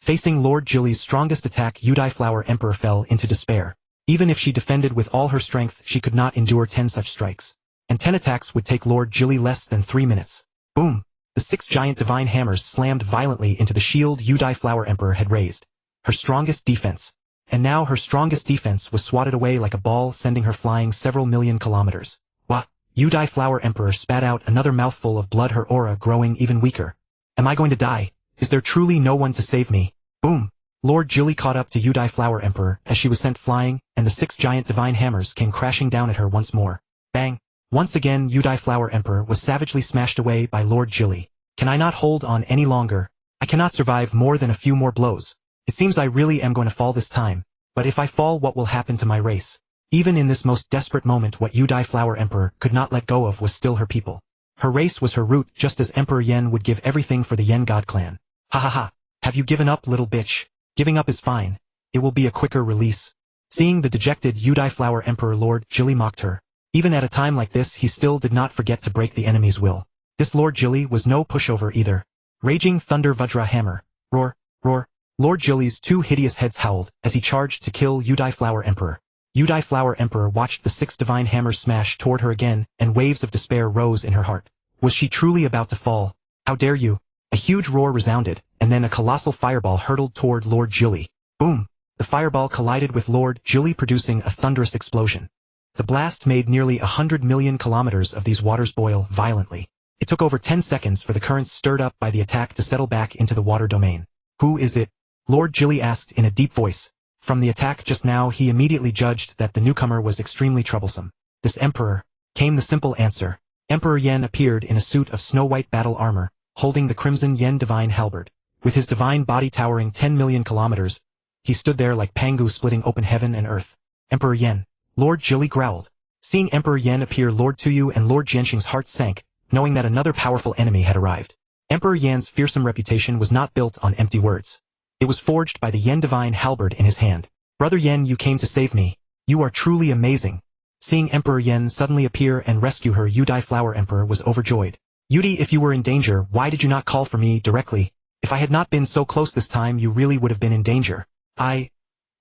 Facing Lord Jilly's strongest attack, Yudai Flower Emperor fell into despair. Even if she defended with all her strength, she could not endure 10 such strikes. And 10 attacks would take Lord Jilly less than 3 minutes. Boom! The 6 giant divine hammers slammed violently into the shield Yudai Flower Emperor had raised. Her strongest defense. And now her strongest defense was swatted away like a ball, sending her flying several million kilometers. Wah! Yudai Flower Emperor spat out another mouthful of blood, her aura growing even weaker. Am I going to die? Is there truly no one to save me? Boom! Lord Jilly caught up to Yudai Flower Emperor as she was sent flying, and the 6 giant divine hammers came crashing down at her once more. Bang! Once again Yudai Flower Emperor was savagely smashed away by Lord Jilly. Can I not hold on any longer? I cannot survive more than a few more blows. It seems I really am going to fall this time. But if I fall, what will happen to my race? Even in this most desperate moment, what Yudai Flower Emperor could not let go of was still her people. Her race was her root, just as Emperor Yen would give everything for the Yen God clan. Ha ha ha! Have you given up, little bitch? Giving up is fine. It will be a quicker release. Seeing the dejected Yudai Flower Emperor, Lord Jilly mocked her. Even at a time like this, he still did not forget to break the enemy's will. This Lord Jilly was no pushover either. Raging Thunder Vajra Hammer. Roar, roar. Lord Jilly's 2 hideous heads howled as he charged to kill Yudai Flower Emperor. Yudai Flower Emperor watched the 6 divine hammers smash toward her again, and waves of despair rose in her heart. Was she truly about to fall? How dare you? A huge roar resounded, and then a colossal fireball hurtled toward Lord Jilly. Boom! The fireball collided with Lord Jilly, producing a thunderous explosion. The blast made nearly 100 million kilometers of these waters boil violently. It took over 10 seconds for the currents stirred up by the attack to settle back into the water domain. Who is it? Lord Jilly asked in a deep voice. From the attack just now, he immediately judged that the newcomer was extremely troublesome. This emperor, came the simple answer. Emperor Yen appeared in a suit of snow-white battle armor, holding the crimson Yen divine halberd. With his divine body towering 10 million kilometers, he stood there like Pangu splitting open heaven and earth. Emperor Yen. Lord Jilly growled. Seeing Emperor Yen appear, Lord Tuyu and Lord Jianqing's hearts sank, knowing that another powerful enemy had arrived. Emperor Yan's fearsome reputation was not built on empty words. It was forged by the Yen divine halberd in his hand. Brother Yen, you came to save me. You are truly amazing. Seeing Emperor Yen suddenly appear and rescue her, Yudai Flower Emperor was overjoyed. Yudi, if you were in danger, why did you not call for me directly? If I had not been so close this time, you really would have been in danger. I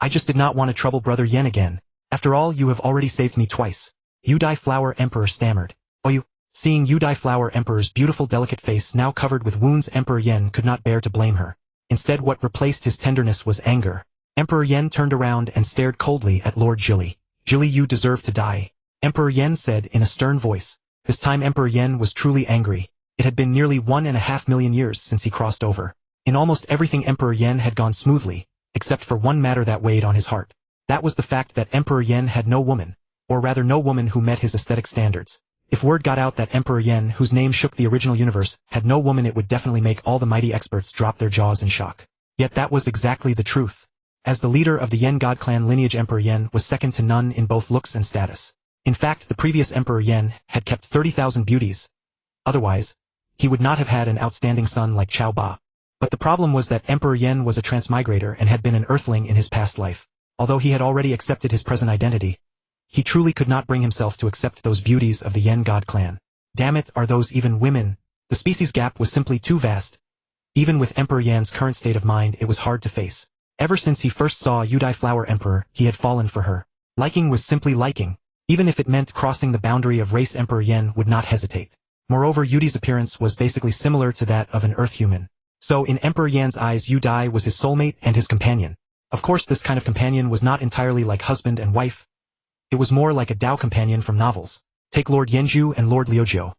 just did not want to trouble Brother Yen again. After all, you have already saved me twice. Yudai Flower Emperor stammered. Oh, you. Seeing Yudai Flower Emperor's beautiful delicate face now covered with wounds, Emperor Yen could not bear to blame her. Instead, what replaced his tenderness was anger. Emperor Yen turned around and stared coldly at Lord Jilly. Jilly, you deserve to die. Emperor Yen said in a stern voice. This time Emperor Yen was truly angry. It had been nearly 1.5 million years since he crossed over. In almost everything, Emperor Yen had gone smoothly, except for one matter that weighed on his heart. That was the fact that Emperor Yen had no woman, or rather no woman who met his aesthetic standards. If word got out that Emperor Yen, whose name shook the original universe, had no woman, it would definitely make all the mighty experts drop their jaws in shock. Yet that was exactly the truth. As the leader of the Yen God clan lineage, Emperor Yen was second to none in both looks and status. In fact, the previous Emperor Yen had kept 30,000 beauties. Otherwise, he would not have had an outstanding son like Cao Ba. But the problem was that Emperor Yen was a transmigrator and had been an earthling in his past life. Although he had already accepted his present identity, he truly could not bring himself to accept those beauties of the Yen God clan. Damn it, are those even women? The species gap was simply too vast. Even with Emperor Yan's current state of mind, it was hard to face. Ever since he first saw Yudai Flower Emperor, he had fallen for her. Liking was simply liking. Even if it meant crossing the boundary of race, Emperor Yen would not hesitate. Moreover, Yudi's appearance was basically similar to that of an Earth human. So in Emperor Yan's eyes, Yu Dai was his soulmate and his companion. Of course, this kind of companion was not entirely like husband and wife. It was more like a Tao companion from novels. Take Lord Yenju and Lord Liujiu.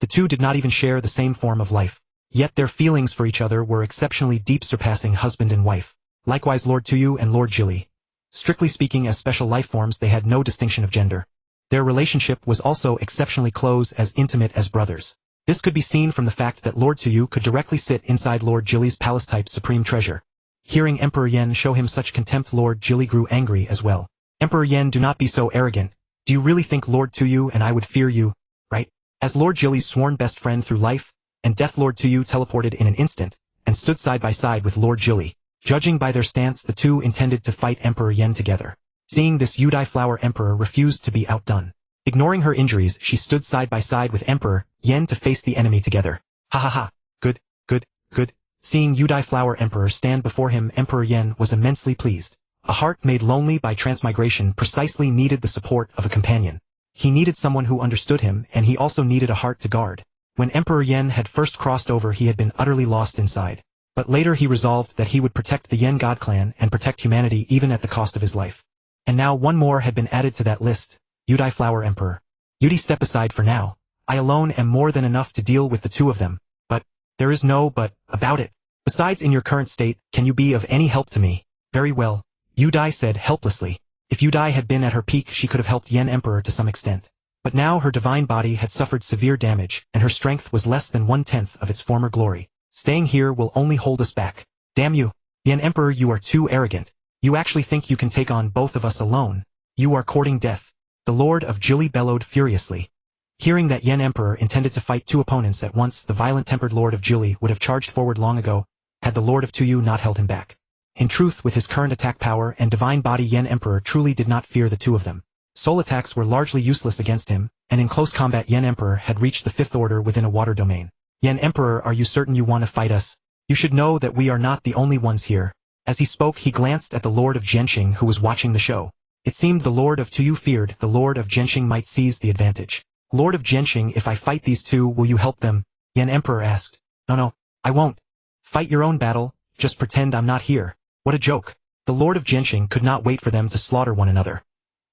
The two did not even share the same form of life. Yet their feelings for each other were exceptionally deep, surpassing husband and wife. Likewise Lord Tuyu and Lord Jili. Strictly speaking, as special life forms, they had no distinction of gender. Their relationship was also exceptionally close, as intimate as brothers. This could be seen from the fact that Lord Tuyu could directly sit inside Lord Jili's palace-type supreme treasure. Hearing Emperor Yen show him such contempt, Lord Jili grew angry as well. Emperor Yen, do not be so arrogant. Do you really think Lord Tuyu and I would fear you, right? As Lord Jili's sworn best friend through life and death, Lord Tuyu teleported in an instant and stood side by side with Lord Jili. Judging by their stance, the two intended to fight Emperor Yen together. Seeing this, Yudai Flower Emperor refused to be outdone. Ignoring her injuries, she stood side by side with Emperor Yen to face the enemy together. Ha ha ha. Good, good, good. Seeing Yudai Flower Emperor stand before him, Emperor Yen was immensely pleased. A heart made lonely by transmigration precisely needed the support of a companion. He needed someone who understood him, and he also needed a heart to guard. When Emperor Yen had first crossed over, he had been utterly lost inside. But later he resolved that he would protect the Yen God clan and protect humanity even at the cost of his life. And now one more had been added to that list, Yudai Flower Emperor. Yudi, step aside for now. I alone am more than enough to deal with the two of them. But there is no but about it. Besides, in your current state, can you be of any help to me? Very well, Yudai said helplessly. If Yudai had been at her peak, she could have helped Yen Emperor to some extent. But now her divine body had suffered severe damage, and her strength was less than 1/10 of its former glory. Staying here will only hold us back. Damn you! Yen Emperor, you are too arrogant. You actually think you can take on both of us alone? You are courting death. The Lord of Jili bellowed furiously. Hearing that Yen Emperor intended to fight two opponents at once, the violent-tempered Lord of Jili would have charged forward long ago, had the Lord of Tuyu not held him back. In truth, with his current attack power and divine body, Yen Emperor truly did not fear the two of them. Soul attacks were largely useless against him, and in close combat Yen Emperor had reached the fifth order within a water domain. Yen Emperor, are you certain you want to fight us? You should know that we are not the only ones here. As he spoke, he glanced at the Lord of Jianxing, who was watching the show. It seemed the Lord of Tuyu feared the Lord of Jianxing might seize the advantage. Lord of Jianxing, if I fight these two, will you help them? Yen Emperor asked. No, I won't. Fight your own battle, just pretend I'm not here. What a joke. The Lord of Jianxing could not wait for them to slaughter one another.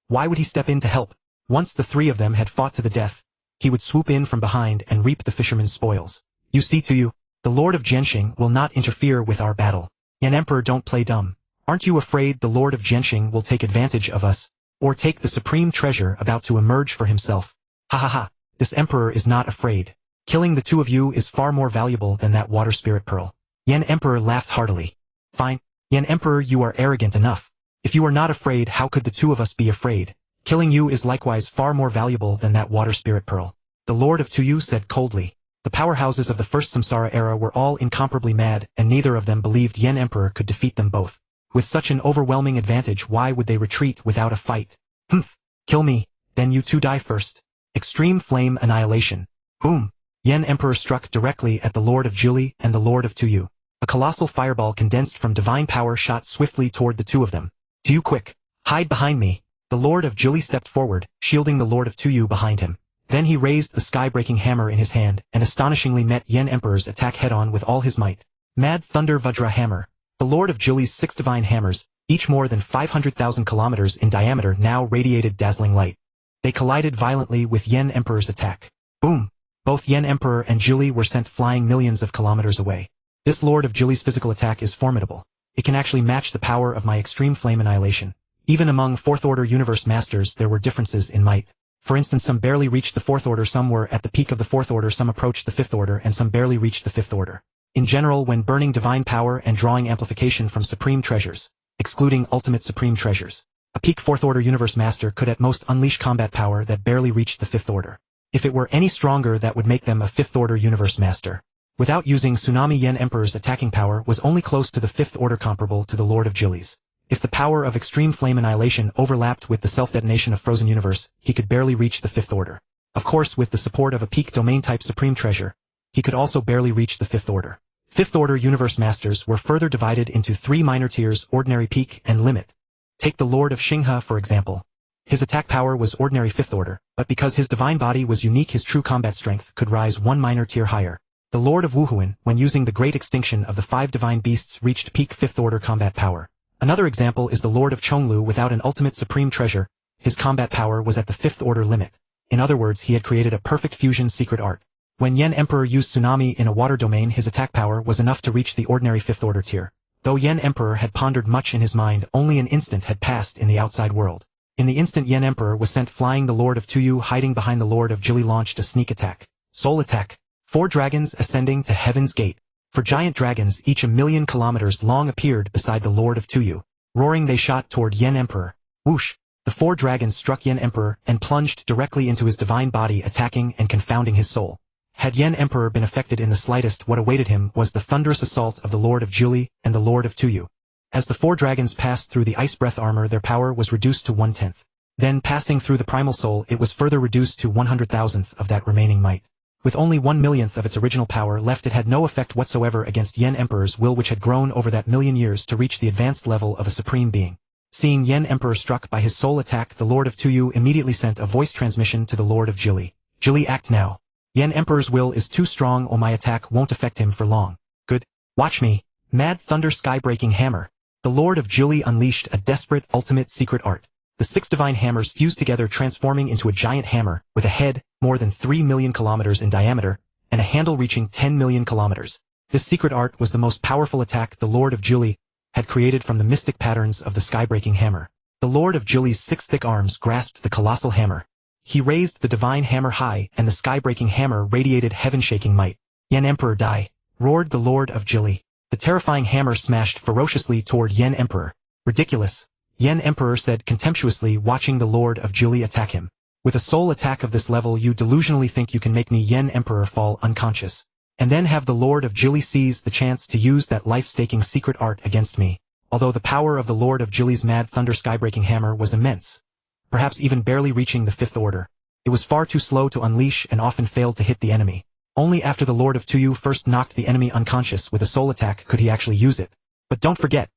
Why would he step in to help? Once the three of them had fought to the death, he would swoop in from behind and reap the fisherman's spoils. You see, Tuyu, the Lord of Jianxing will not interfere with our battle. Yen Emperor, don't play dumb. Aren't you afraid the Lord of Jianxing will take advantage of us, or take the supreme treasure about to emerge for himself? Ha ha ha, this Emperor is not afraid. Killing the two of you is far more valuable than that water spirit pearl. Yen Emperor laughed heartily. Fine. Yen Emperor, you are arrogant enough. If you are not afraid, how could the two of us be afraid? Killing you is likewise far more valuable than that water spirit pearl. The Lord of Tuyu said coldly. The powerhouses of the first samsara era were all incomparably mad, and neither of them believed Yen Emperor could defeat them both. With such an overwhelming advantage, why would they retreat without a fight? Humph! Kill me, then you two die first. Extreme flame annihilation. Boom! Yen Emperor struck directly at the Lord of Jili and the Lord of Tuyu. A colossal fireball condensed from divine power shot swiftly toward the two of them. Tuyu, quick! Hide behind me! The Lord of Jili stepped forward, shielding the Lord of Tuyu behind him. Then he raised the sky-breaking hammer in his hand, and astonishingly met Yen Emperor's attack head-on with all his might. Mad Thunder Vajra Hammer. The Lord of Jili's 6 divine hammers, each more than 500,000 kilometers in diameter, now radiated dazzling light. They collided violently with Yen Emperor's attack. Boom! Both Yen Emperor and Jili were sent flying millions of kilometers away. This Lord of Jili's physical attack is formidable. It can actually match the power of my extreme flame annihilation. Even among fourth-order universe masters there were differences in might. For instance, some barely reached the fourth order, some were at the peak of the fourth order, some approached the fifth order, and some barely reached the fifth order. In general, when burning divine power and drawing amplification from supreme treasures, excluding ultimate supreme treasures, a peak fourth-order universe master could at most unleash combat power that barely reached the fifth order. If it were any stronger, that would make them a fifth-order universe master. Without using tsunami, Yen Emperor's attacking power was only close to the fifth order, comparable to the Lord of Jili's. If the power of extreme flame annihilation overlapped with the self-detonation of frozen universe, he could barely reach the fifth order. Of course, with the support of a peak domain-type supreme treasure, he could also barely reach the fifth order. Fifth-order universe masters were further divided into 3 minor tiers: ordinary, peak, and limit. Take the Lord of Xinghe, for example. His attack power was ordinary 5th order, but because his divine body was unique, his true combat strength could rise one minor tier higher. The Lord of Wuhuan, when using the Great Extinction of the 5 divine beasts, reached peak 5th order combat power. Another example is the Lord of Chonglu. Without an ultimate supreme treasure, his combat power was at the 5th order limit. In other words, he had created a perfect fusion secret art. When Yen Emperor used Tsunami in a water domain, his attack power was enough to reach the ordinary 5th order tier. Though Yen Emperor had pondered much in his mind, only an instant had passed in the outside world. In the instant Yen Emperor was sent flying, the Lord of Tuyu, hiding behind the Lord of Jili, launched a sneak attack. Soul attack. 4 dragons ascending to Heaven's Gate. 4 giant dragons, each 1,000,000 kilometers long, appeared beside the Lord of Tuyu. Roaring, they shot toward Yen Emperor. Whoosh! The 4 dragons struck Yen Emperor and plunged directly into his divine body, attacking and confounding his soul. Had Yen Emperor been affected in the slightest, what awaited him was the thunderous assault of the Lord of Jili and the Lord of Tuyu. As the 4 dragons passed through the ice breath armor, their power was reduced to 1/10. Then, passing through the primal soul, it was further reduced to 100,000th of that remaining might. With only 1/1,000,000th of its original power left, it had no effect whatsoever against Yen Emperor's will, which had grown over that million years to reach the advanced level of a supreme being. Seeing Yen Emperor struck by his soul attack, the Lord of Tuyu immediately sent a voice transmission to the Lord of Jili. Jili, act now. Yen Emperor's will is too strong, or my attack won't affect him for long. Good. Watch me. Mad thunder, sky-breaking hammer. The Lord of Jili unleashed a desperate ultimate secret art. The 6 divine hammers fused together, transforming into a giant hammer, with a head more than 3,000,000 kilometers in diameter, and a handle reaching 10,000,000 kilometers. This secret art was the most powerful attack the Lord of Jili had created from the mystic patterns of the sky-breaking hammer. The Lord of Jili's 6 thick arms grasped the colossal hammer. He raised the divine hammer high, and the sky-breaking hammer radiated heaven-shaking might. Yen Emperor, die! Roared the Lord of Jili. The terrifying hammer smashed ferociously toward Yen Emperor. Ridiculous! Yen Emperor said contemptuously, watching the Lord of Jili attack him. With a soul attack of this level, you delusionally think you can make me, Yen Emperor, fall unconscious. And then have the Lord of Jili seize the chance to use that life-staking secret art against me. Although the power of the Lord of Jili's mad thunder sky-breaking hammer was immense, perhaps even barely reaching the 5th order, it was far too slow to unleash and often failed to hit the enemy. Only after the Lord of Tuyu first knocked the enemy unconscious with a soul attack could he actually use it. But don't forget,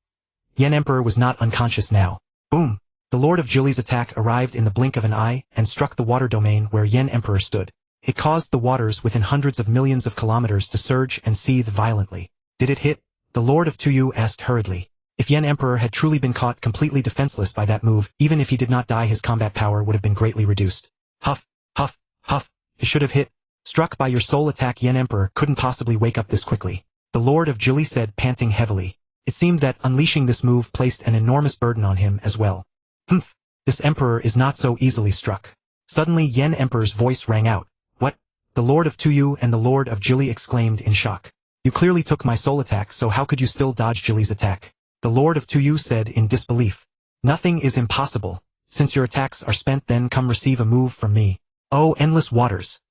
Yen Emperor was not unconscious now. Boom! The Lord of Jili's attack arrived in the blink of an eye and struck the water domain where Yen Emperor stood. It caused the waters within hundreds of millions of kilometers to surge and seethe violently. Did it hit? The Lord of Tuyu asked hurriedly. If Yen Emperor had truly been caught completely defenseless by that move, even if he did not die, his combat power would have been greatly reduced. Huff, huff, huff. It should have hit. Struck by your soul attack, Yen Emperor couldn't possibly wake up this quickly. The Lord of Jili said, panting heavily. It seemed that unleashing this move placed an enormous burden on him as well. Humph. This Emperor is not so easily struck. Suddenly Yen Emperor's voice rang out. What? The Lord of Tuyu and the Lord of Jili exclaimed in shock. You clearly took my soul attack, so how could you still dodge Jili's attack? The Lord of Tuyu said in disbelief. Nothing is impossible. Since your attacks are spent, then come receive a move from me. Oh, endless waters!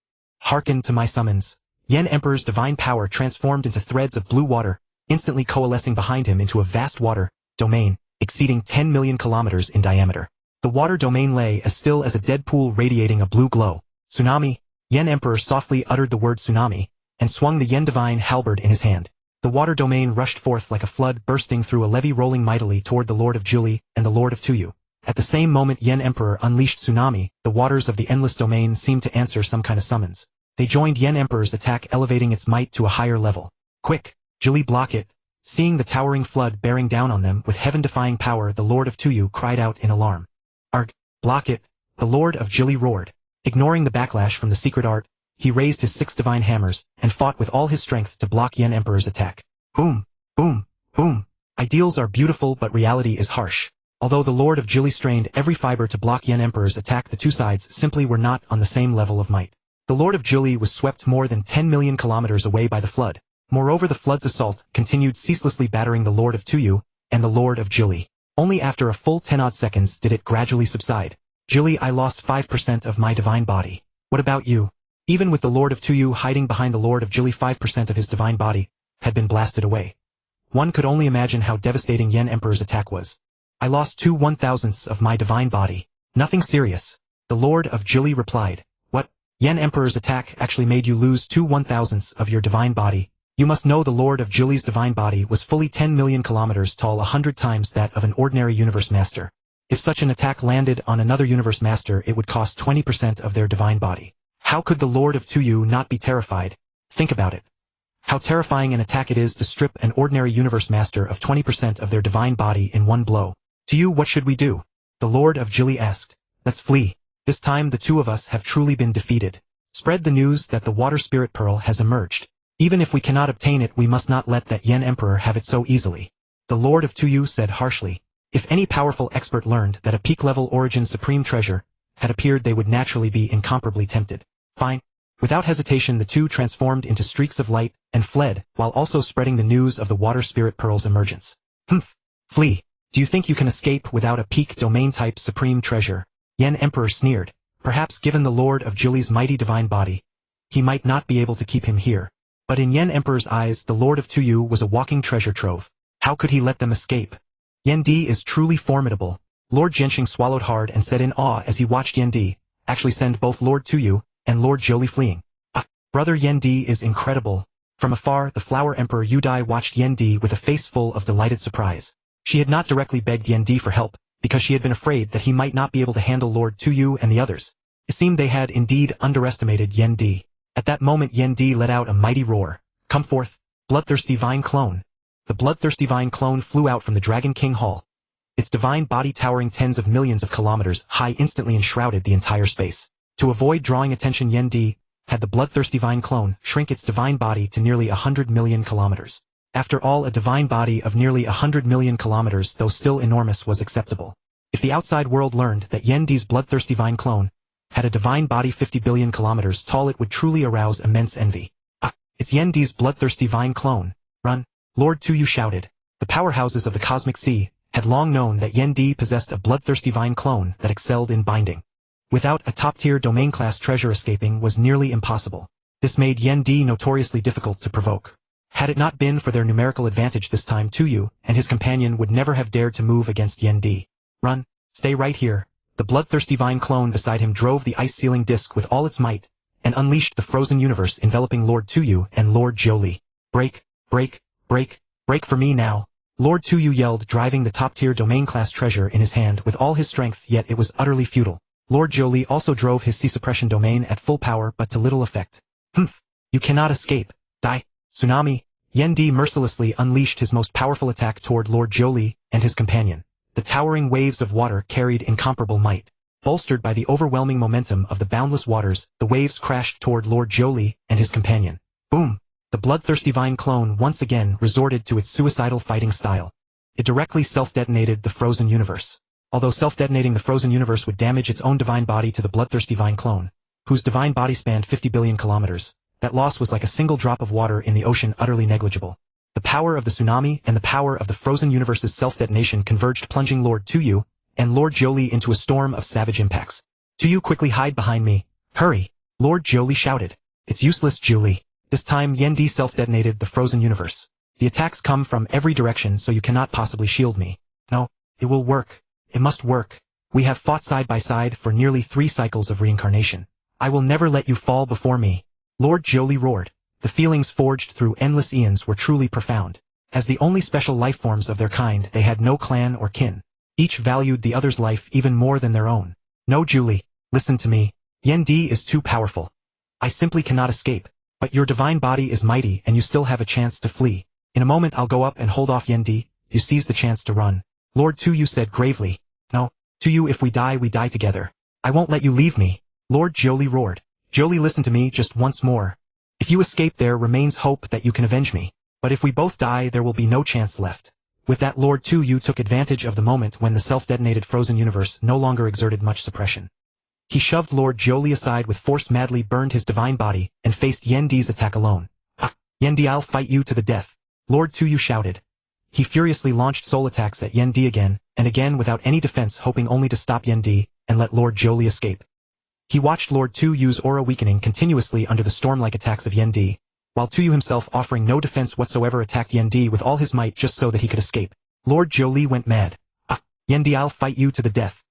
Hearken to my summons. Yen Emperor's divine power transformed into threads of blue water, instantly coalescing behind him into a vast water domain, exceeding 10,000,000 kilometers in diameter. The water domain lay as still as a dead pool, radiating a blue glow. Tsunami! Yen Emperor softly uttered the word tsunami, and swung the Yen divine halberd in his hand. The water domain rushed forth like a flood, bursting through a levee, rolling mightily toward the Lord of Jili and the Lord of Tuyu. At the same moment Yen Emperor unleashed tsunami, the waters of the endless domain seemed to answer some kind of summons. They joined Yen Emperor's attack, elevating its might to a higher level. Quick! Jili, block it! Seeing the towering flood bearing down on them with heaven-defying power, the Lord of Tuyu cried out in alarm. Arg! Block it! The Lord of Jili roared. Ignoring the backlash from the secret art, he raised his 6 divine hammers and fought with all his strength to block Yen Emperor's attack. Boom! Boom! Boom! Ideals are beautiful, but reality is harsh. Although the Lord of Jili strained every fiber to block Yen Emperor's attack, the two sides simply were not on the same level of might. The Lord of Jili was swept more than 10,000,000 kilometers away by the flood. Moreover, the flood's assault continued ceaselessly, battering the Lord of Tuyu and the Lord of Jili. Only after a full 10-odd seconds did it gradually subside. Jili, I lost 5% of my divine body. What about you? Even with the Lord of Tuyu hiding behind the Lord of Jili, 5% of his divine body had been blasted away. One could only imagine how devastating Yen Emperor's attack was. I lost 2/1,000ths of my divine body. Nothing serious. The Lord of Jili replied. What? Yen Emperor's attack actually made you lose 2/1,000ths of your divine body? You must know the Lord of Jili's divine body was fully 10,000,000 kilometers tall, 100 times that of an ordinary universe master. If such an attack landed on another universe master, it would cost 20% of their divine body. How could the Lord of Tuyu not be terrified? Think about it. How terrifying an attack it is to strip an ordinary universe master of 20% of their divine body in one blow. Tuyu, what should we do? The Lord of Jili asked. Let's flee. This time the two of us have truly been defeated. Spread the news that the water spirit pearl has emerged. Even if we cannot obtain it, we must not let that Yen Emperor have it so easily. The Lord of Tuyu said harshly. If any powerful expert learned that a peak-level origin supreme treasure had appeared, they would naturally be incomparably tempted. Fine. Without hesitation, the two transformed into streaks of light and fled, while also spreading the news of the water spirit pearl's emergence. Humph. Flee. Do you think you can escape without a peak domain-type supreme treasure? Yen Emperor sneered. Perhaps given the Lord of Jili's mighty divine body, he might not be able to keep him here. But in Yen Emperor's eyes, the Lord of Tuyu was a walking treasure trove. How could he let them escape? Yen Di is truly formidable. Lord Genshin swallowed hard and said in awe as he watched Yen Di actually send both Lord Tuyu and Lord Joli fleeing. Brother Yen Di is incredible. From afar, the Flower Emperor Yudai watched Yen Di with a face full of delighted surprise. She had not directly begged Yen Di for help, because she had been afraid that he might not be able to handle Lord Tuyu and the others. It seemed they had indeed underestimated Yen Di. At that moment Yen Di let out a mighty roar. Come forth, Bloodthirsty Vine clone. The Bloodthirsty Vine clone flew out from the Dragon King Hall. Its divine body, towering tens of millions of kilometers high, instantly enshrouded the entire space. To avoid drawing attention, Yen Di had the Bloodthirsty Vine clone shrink its divine body to nearly 100 million kilometers. After all, a divine body of nearly 100 million kilometers, though still enormous, was acceptable. If the outside world learned that Yen Di's Bloodthirsty Vine clone had a divine body 50 billion kilometers tall, it would truly arouse immense envy. It's Yen Di's Bloodthirsty Vine clone. Run! Lord Tuyu shouted. The powerhouses of the Cosmic Sea had long known that Yen Di possessed a Bloodthirsty Vine clone that excelled in binding. Without a top-tier domain-class treasure, escaping was nearly impossible. This made Yen Di notoriously difficult to provoke. Had it not been for their numerical advantage this time, Tuyu and his companion would never have dared to move against Yen Di. Run! Stay right here. The Bloodthirsty Vine clone beside him drove the ice-sealing disc with all its might, and unleashed the frozen universe enveloping Lord Tuyu and Lord Joli. Break! Break! Break! Break for me now! Lord Tuyu yelled, driving the top-tier domain-class treasure in his hand with all his strength, yet it was utterly futile. Lord Joli also drove his sea-suppression domain at full power, but to little effect. Humph! You cannot escape! Die! Tsunami! Yen Di mercilessly unleashed his most powerful attack toward Lord Joli and his companion. The towering waves of water carried incomparable might. Bolstered by the overwhelming momentum of the boundless waters, the waves crashed toward Lord Joli and his companion. Boom! The Bloodthirsty Vine clone once again resorted to its suicidal fighting style. It directly self-detonated the frozen universe. Although self-detonating the frozen universe would damage its own divine body to the Bloodthirsty Vine clone, whose divine body spanned 50 billion kilometers, that loss was like a single drop of water in the ocean, utterly negligible. The power of the tsunami and the power of the frozen universe's self-detonation converged, plunging Lord Tuyu and Lord Joli into a storm of savage impacts. Tuyu, quickly hide behind me. Hurry! Lord Joli shouted. It's useless, Joli. This time Yen Di self-detonated the frozen universe. The attacks come from every direction, so you cannot possibly shield me. No, it will work. It must work. We have fought side by side for nearly 3 cycles of reincarnation. I will never let you fall before me. Lord Joli roared. The feelings forged through endless eons were truly profound. As the only special life forms of their kind, they had no clan or kin. Each valued the other's life even more than their own. No, Joli, listen to me. Yen Di is too powerful. I simply cannot escape. But your divine body is mighty and you still have a chance to flee. In a moment I'll go up and hold off Yen Di. You seize the chance to run. Lord Tuyu said gravely. No, Tuyu, if we die together. I won't let you leave me. Lord Joli roared. Joli, listen to me just once more. If you escape, there remains hope that you can avenge me. But if we both die, there will be no chance left. With that, Lord Tuyu took advantage of the moment when the self-detonated frozen universe no longer exerted much suppression. He shoved Lord Joli aside with force, madly burned his divine body, and faced Yen Di's attack alone. Yen Di, I'll fight you to the death. Lord Tuyu shouted. He furiously launched soul attacks at Yen Di again and again without any defense, hoping only to stop Yen Di and let Lord Joli escape. He watched Lord Tuyu's aura weakening continuously under the storm-like attacks of Yen Di, while Tuyu himself, offering no defense whatsoever, attacked Yen Di with all his might just so that he could escape. Lord Joli went mad. Yen Di, I'll fight you to the death.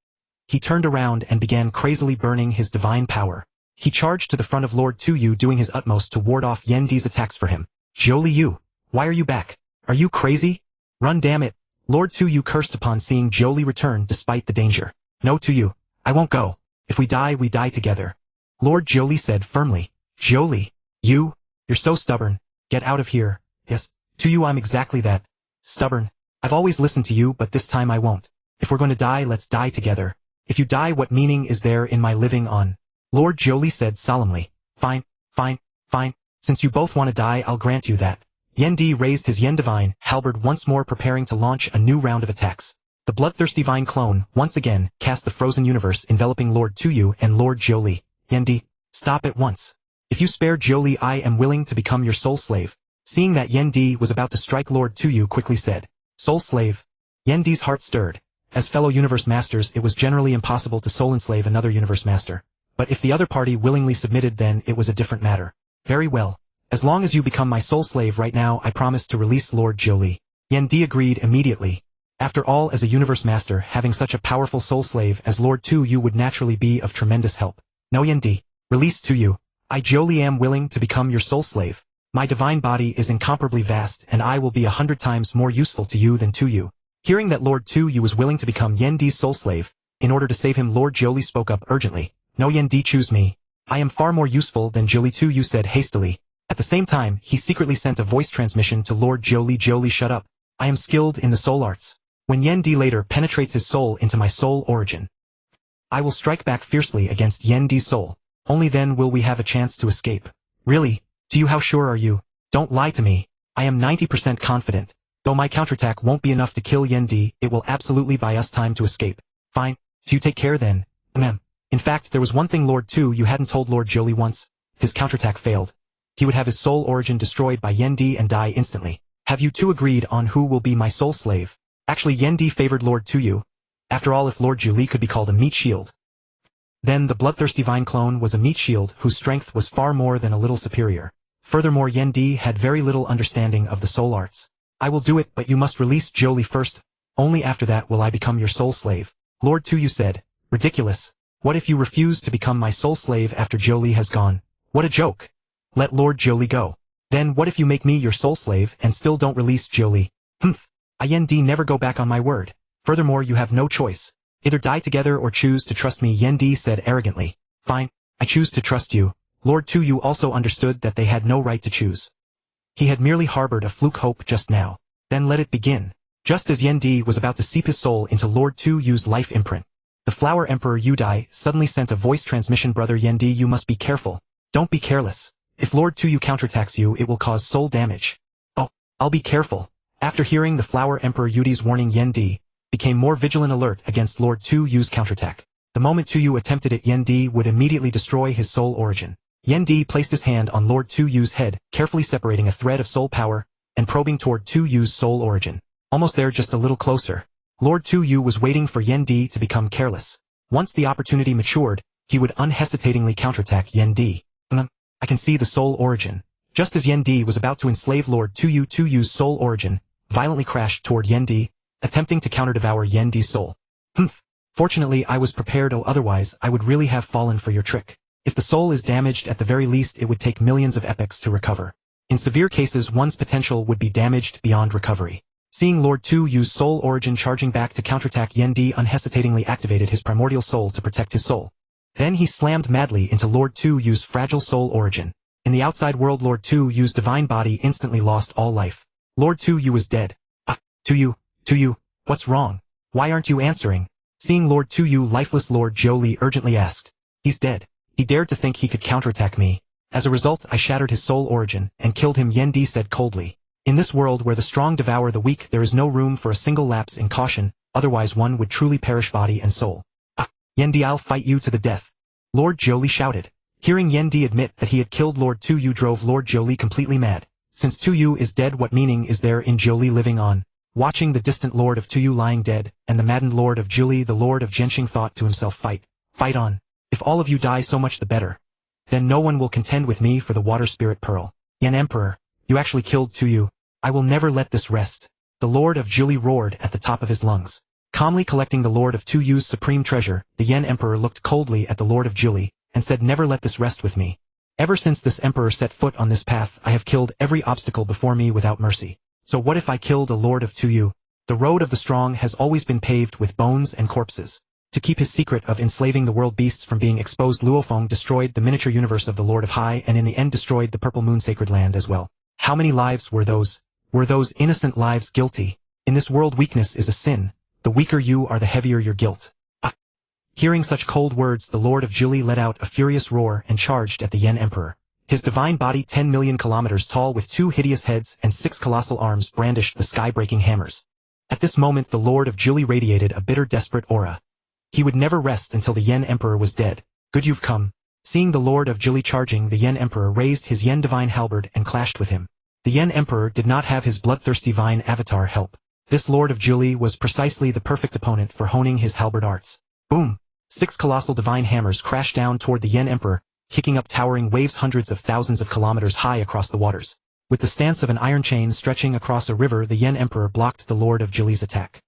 He turned around and began crazily burning his divine power. He charged to the front of Lord Tuyu, doing his utmost to ward off Yen Di's attacks for him. Joli, why are you back? Are you crazy? Run, damn it! Lord Tuyu cursed upon seeing Jolie return despite the danger. No Tuyu, I won't go. If we die together. Lord Jolie said firmly. Jolie, you're so stubborn. Get out of here. Yes, Tuyu, I'm exactly that. Stubborn. I've always listened to you, but this time I won't. If we're going to die, let's die together. If you die, what meaning is there in my living on? Lord Jolie said solemnly. Fine. Since you both want to die, I'll grant you that. Yendi raised his Yen Divine, Halberd once more preparing to launch a new round of attacks. The Bloodthirsty Vine clone, once again, cast the frozen universe enveloping Lord Tuyu and Lord Jolie. Yendi, stop at once. If you spare Jolie, I am willing to become your soul slave. Seeing that Yendi was about to strike, Lord Tuyu quickly said. Soul slave. Yendi's heart stirred. As fellow universe masters, it was generally impossible to soul enslave another universe master. But if the other party willingly submitted, then it was a different matter. Very well. As long as you become my soul slave right now, I promise to release Lord Jolie. Yendi agreed immediately. After all, as a universe master, having such a powerful soul slave as Lord Tuyu would naturally be of tremendous help. No Yendi, release Tuyu. I Jolie am willing to become your soul slave. My divine body is incomparably vast, and I will be 100 times more useful to you than Tuyu. Hearing that Lord Tuyu was willing to become Yendi's soul slave, in order to save him, Lord Jolie spoke up urgently. No Yendi, choose me. I am far more useful than Jolie, Tuyu said hastily. At the same time, he secretly sent a voice transmission to Lord Jolie. Jolie, shut up. I am skilled in the soul arts. When Yendi later penetrates his soul into my soul origin, I will strike back fiercely against Yendi's soul. Only then will we have a chance to escape. Really? Tuyu, how sure are you? Don't lie to me. I am 90% confident. Though my counterattack won't be enough to kill Yendi, it will absolutely buy us time to escape. Fine. Tuyu, take care then. In fact, there was one thing Lord Tuyu hadn't told Lord Jolie once. His counterattack failed. He would have his soul origin destroyed by Yendi and die instantly. Have you two agreed on who will be my soul slave? Actually, Yendi favored Lord Tuyu. After all, if Lord Jolie could be called a meat shield, then the Bloodthirsty Vine clone was a meat shield whose strength was far more than a little superior. Furthermore, Yendi had very little understanding of the soul arts. I will do it, but you must release Jolie first. Only after that will I become your soul slave. Lord Tuyu said. Ridiculous. What if you refuse to become my soul slave after Jolie has gone? What a joke. Let Lord Jolie go. Then what if you make me your soul slave and still don't release Jolie? I Yendi never go back on my word. Furthermore, you have no choice. Either die together or choose to trust me, Yendi said arrogantly. Fine, I choose to trust you. Lord Tuyu also understood that they had no right to choose. He had merely harbored a fluke hope just now. Then let it begin. Just as Yendi was about to seep his soul into Lord Tuyu's life imprint, the Flower Emperor Udai suddenly sent a voice transmission. Brother Yendi, you must be careful. Don't be careless. If Lord Tuyu counterattacks you, it will cause soul damage. Oh, I'll be careful. After hearing the Flower Emperor Udai's warning, Yendi became more vigilant, alert against Lord Tuyu's counterattack. The moment Tuyu attempted it, Yendi would immediately destroy his soul origin. Yendi placed his hand on Lord Tuyu's head, carefully separating a thread of soul power, and probing toward Tuyu's soul origin. Almost there, just a little closer. Lord Tuyu was waiting for Yendi to become careless. Once the opportunity matured, he would unhesitatingly counterattack Yendi. I can see the soul origin. Just as Yendi was about to enslave Lord Tuyu, Tuyu's soul origin violently crashed toward Yendi, attempting to counter-devour Yendi's soul. Fortunately, I was prepared, otherwise I would really have fallen for your trick. If the soul is damaged, at the very least it would take millions of epochs to recover. In severe cases, one's potential would be damaged beyond recovery. Seeing Lord Tuyu's soul origin charging back to counterattack, Yendi unhesitatingly activated his primordial soul to protect his soul. Then he slammed madly into Lord Tuyu's fragile soul origin. In the outside world, Lord Tuyu's divine body instantly lost all life. Lord Tuyu was dead. Tuyu, what's wrong? Why aren't you answering? Seeing Lord Tuyu lifeless, Lord Jolie urgently asked. He's dead. He dared to think he could counterattack me. As a result, I shattered his soul origin and killed him, Yendi said coldly. In this world where the strong devour the weak, there is no room for a single lapse in caution, otherwise one would truly perish body and soul. Yendi, I'll fight you to the death. Lord Jolie shouted. Hearing Yendi admit that he had killed Lord Tuyu drove Lord Jolie completely mad. Since Tuyu is dead, what meaning is there in Jolie living on? Watching the distant Lord of Tuyu lying dead, and the maddened Lord of Jolie, the Lord of Zhenxing, thought to himself, fight on. If all of you die, so much the better. Then no one will contend with me for the water spirit pearl. Yen Emperor, you actually killed Tuyu. I will never let this rest. The Lord of Jolie roared at the top of his lungs. Calmly collecting the Lord of Tuyu's supreme treasure, the Yen Emperor looked coldly at the Lord of Jolie, and said, never let this rest with me. Ever since this Emperor set foot on this path, I have killed every obstacle before me without mercy. So what if I killed a Lord of Tuyu? The road of the strong has always been paved with bones and corpses. To keep his secret of enslaving the world beasts from being exposed, Luofeng destroyed the miniature universe of the Lord of High and in the end destroyed the Purple Moon Sacred Land as well. How many lives were those? Were those innocent lives guilty? In this world, weakness is a sin. The weaker you are, the heavier your guilt. Hearing such cold words, the Lord of Jili let out a furious roar and charged at the Yen Emperor. His divine body, 10 million kilometers tall with 2 hideous heads and 6 colossal arms, brandished the sky-breaking hammers. At this moment the Lord of Jili radiated a bitter, desperate aura. He would never rest until the Yen Emperor was dead. Good, you've come. Seeing the Lord of Jili charging, the Yen Emperor raised his Yen divine halberd and clashed with him. The Yen Emperor did not have his Bloodthirsty Vine avatar help. This Lord of Jili was precisely the perfect opponent for honing his halberd arts. Boom! 6 colossal divine hammers crashed down toward the Yen Emperor, kicking up towering waves hundreds of thousands of kilometers high across the waters. With the stance of an iron chain stretching across a river, the Yen Emperor blocked the Lord of Jili's attack.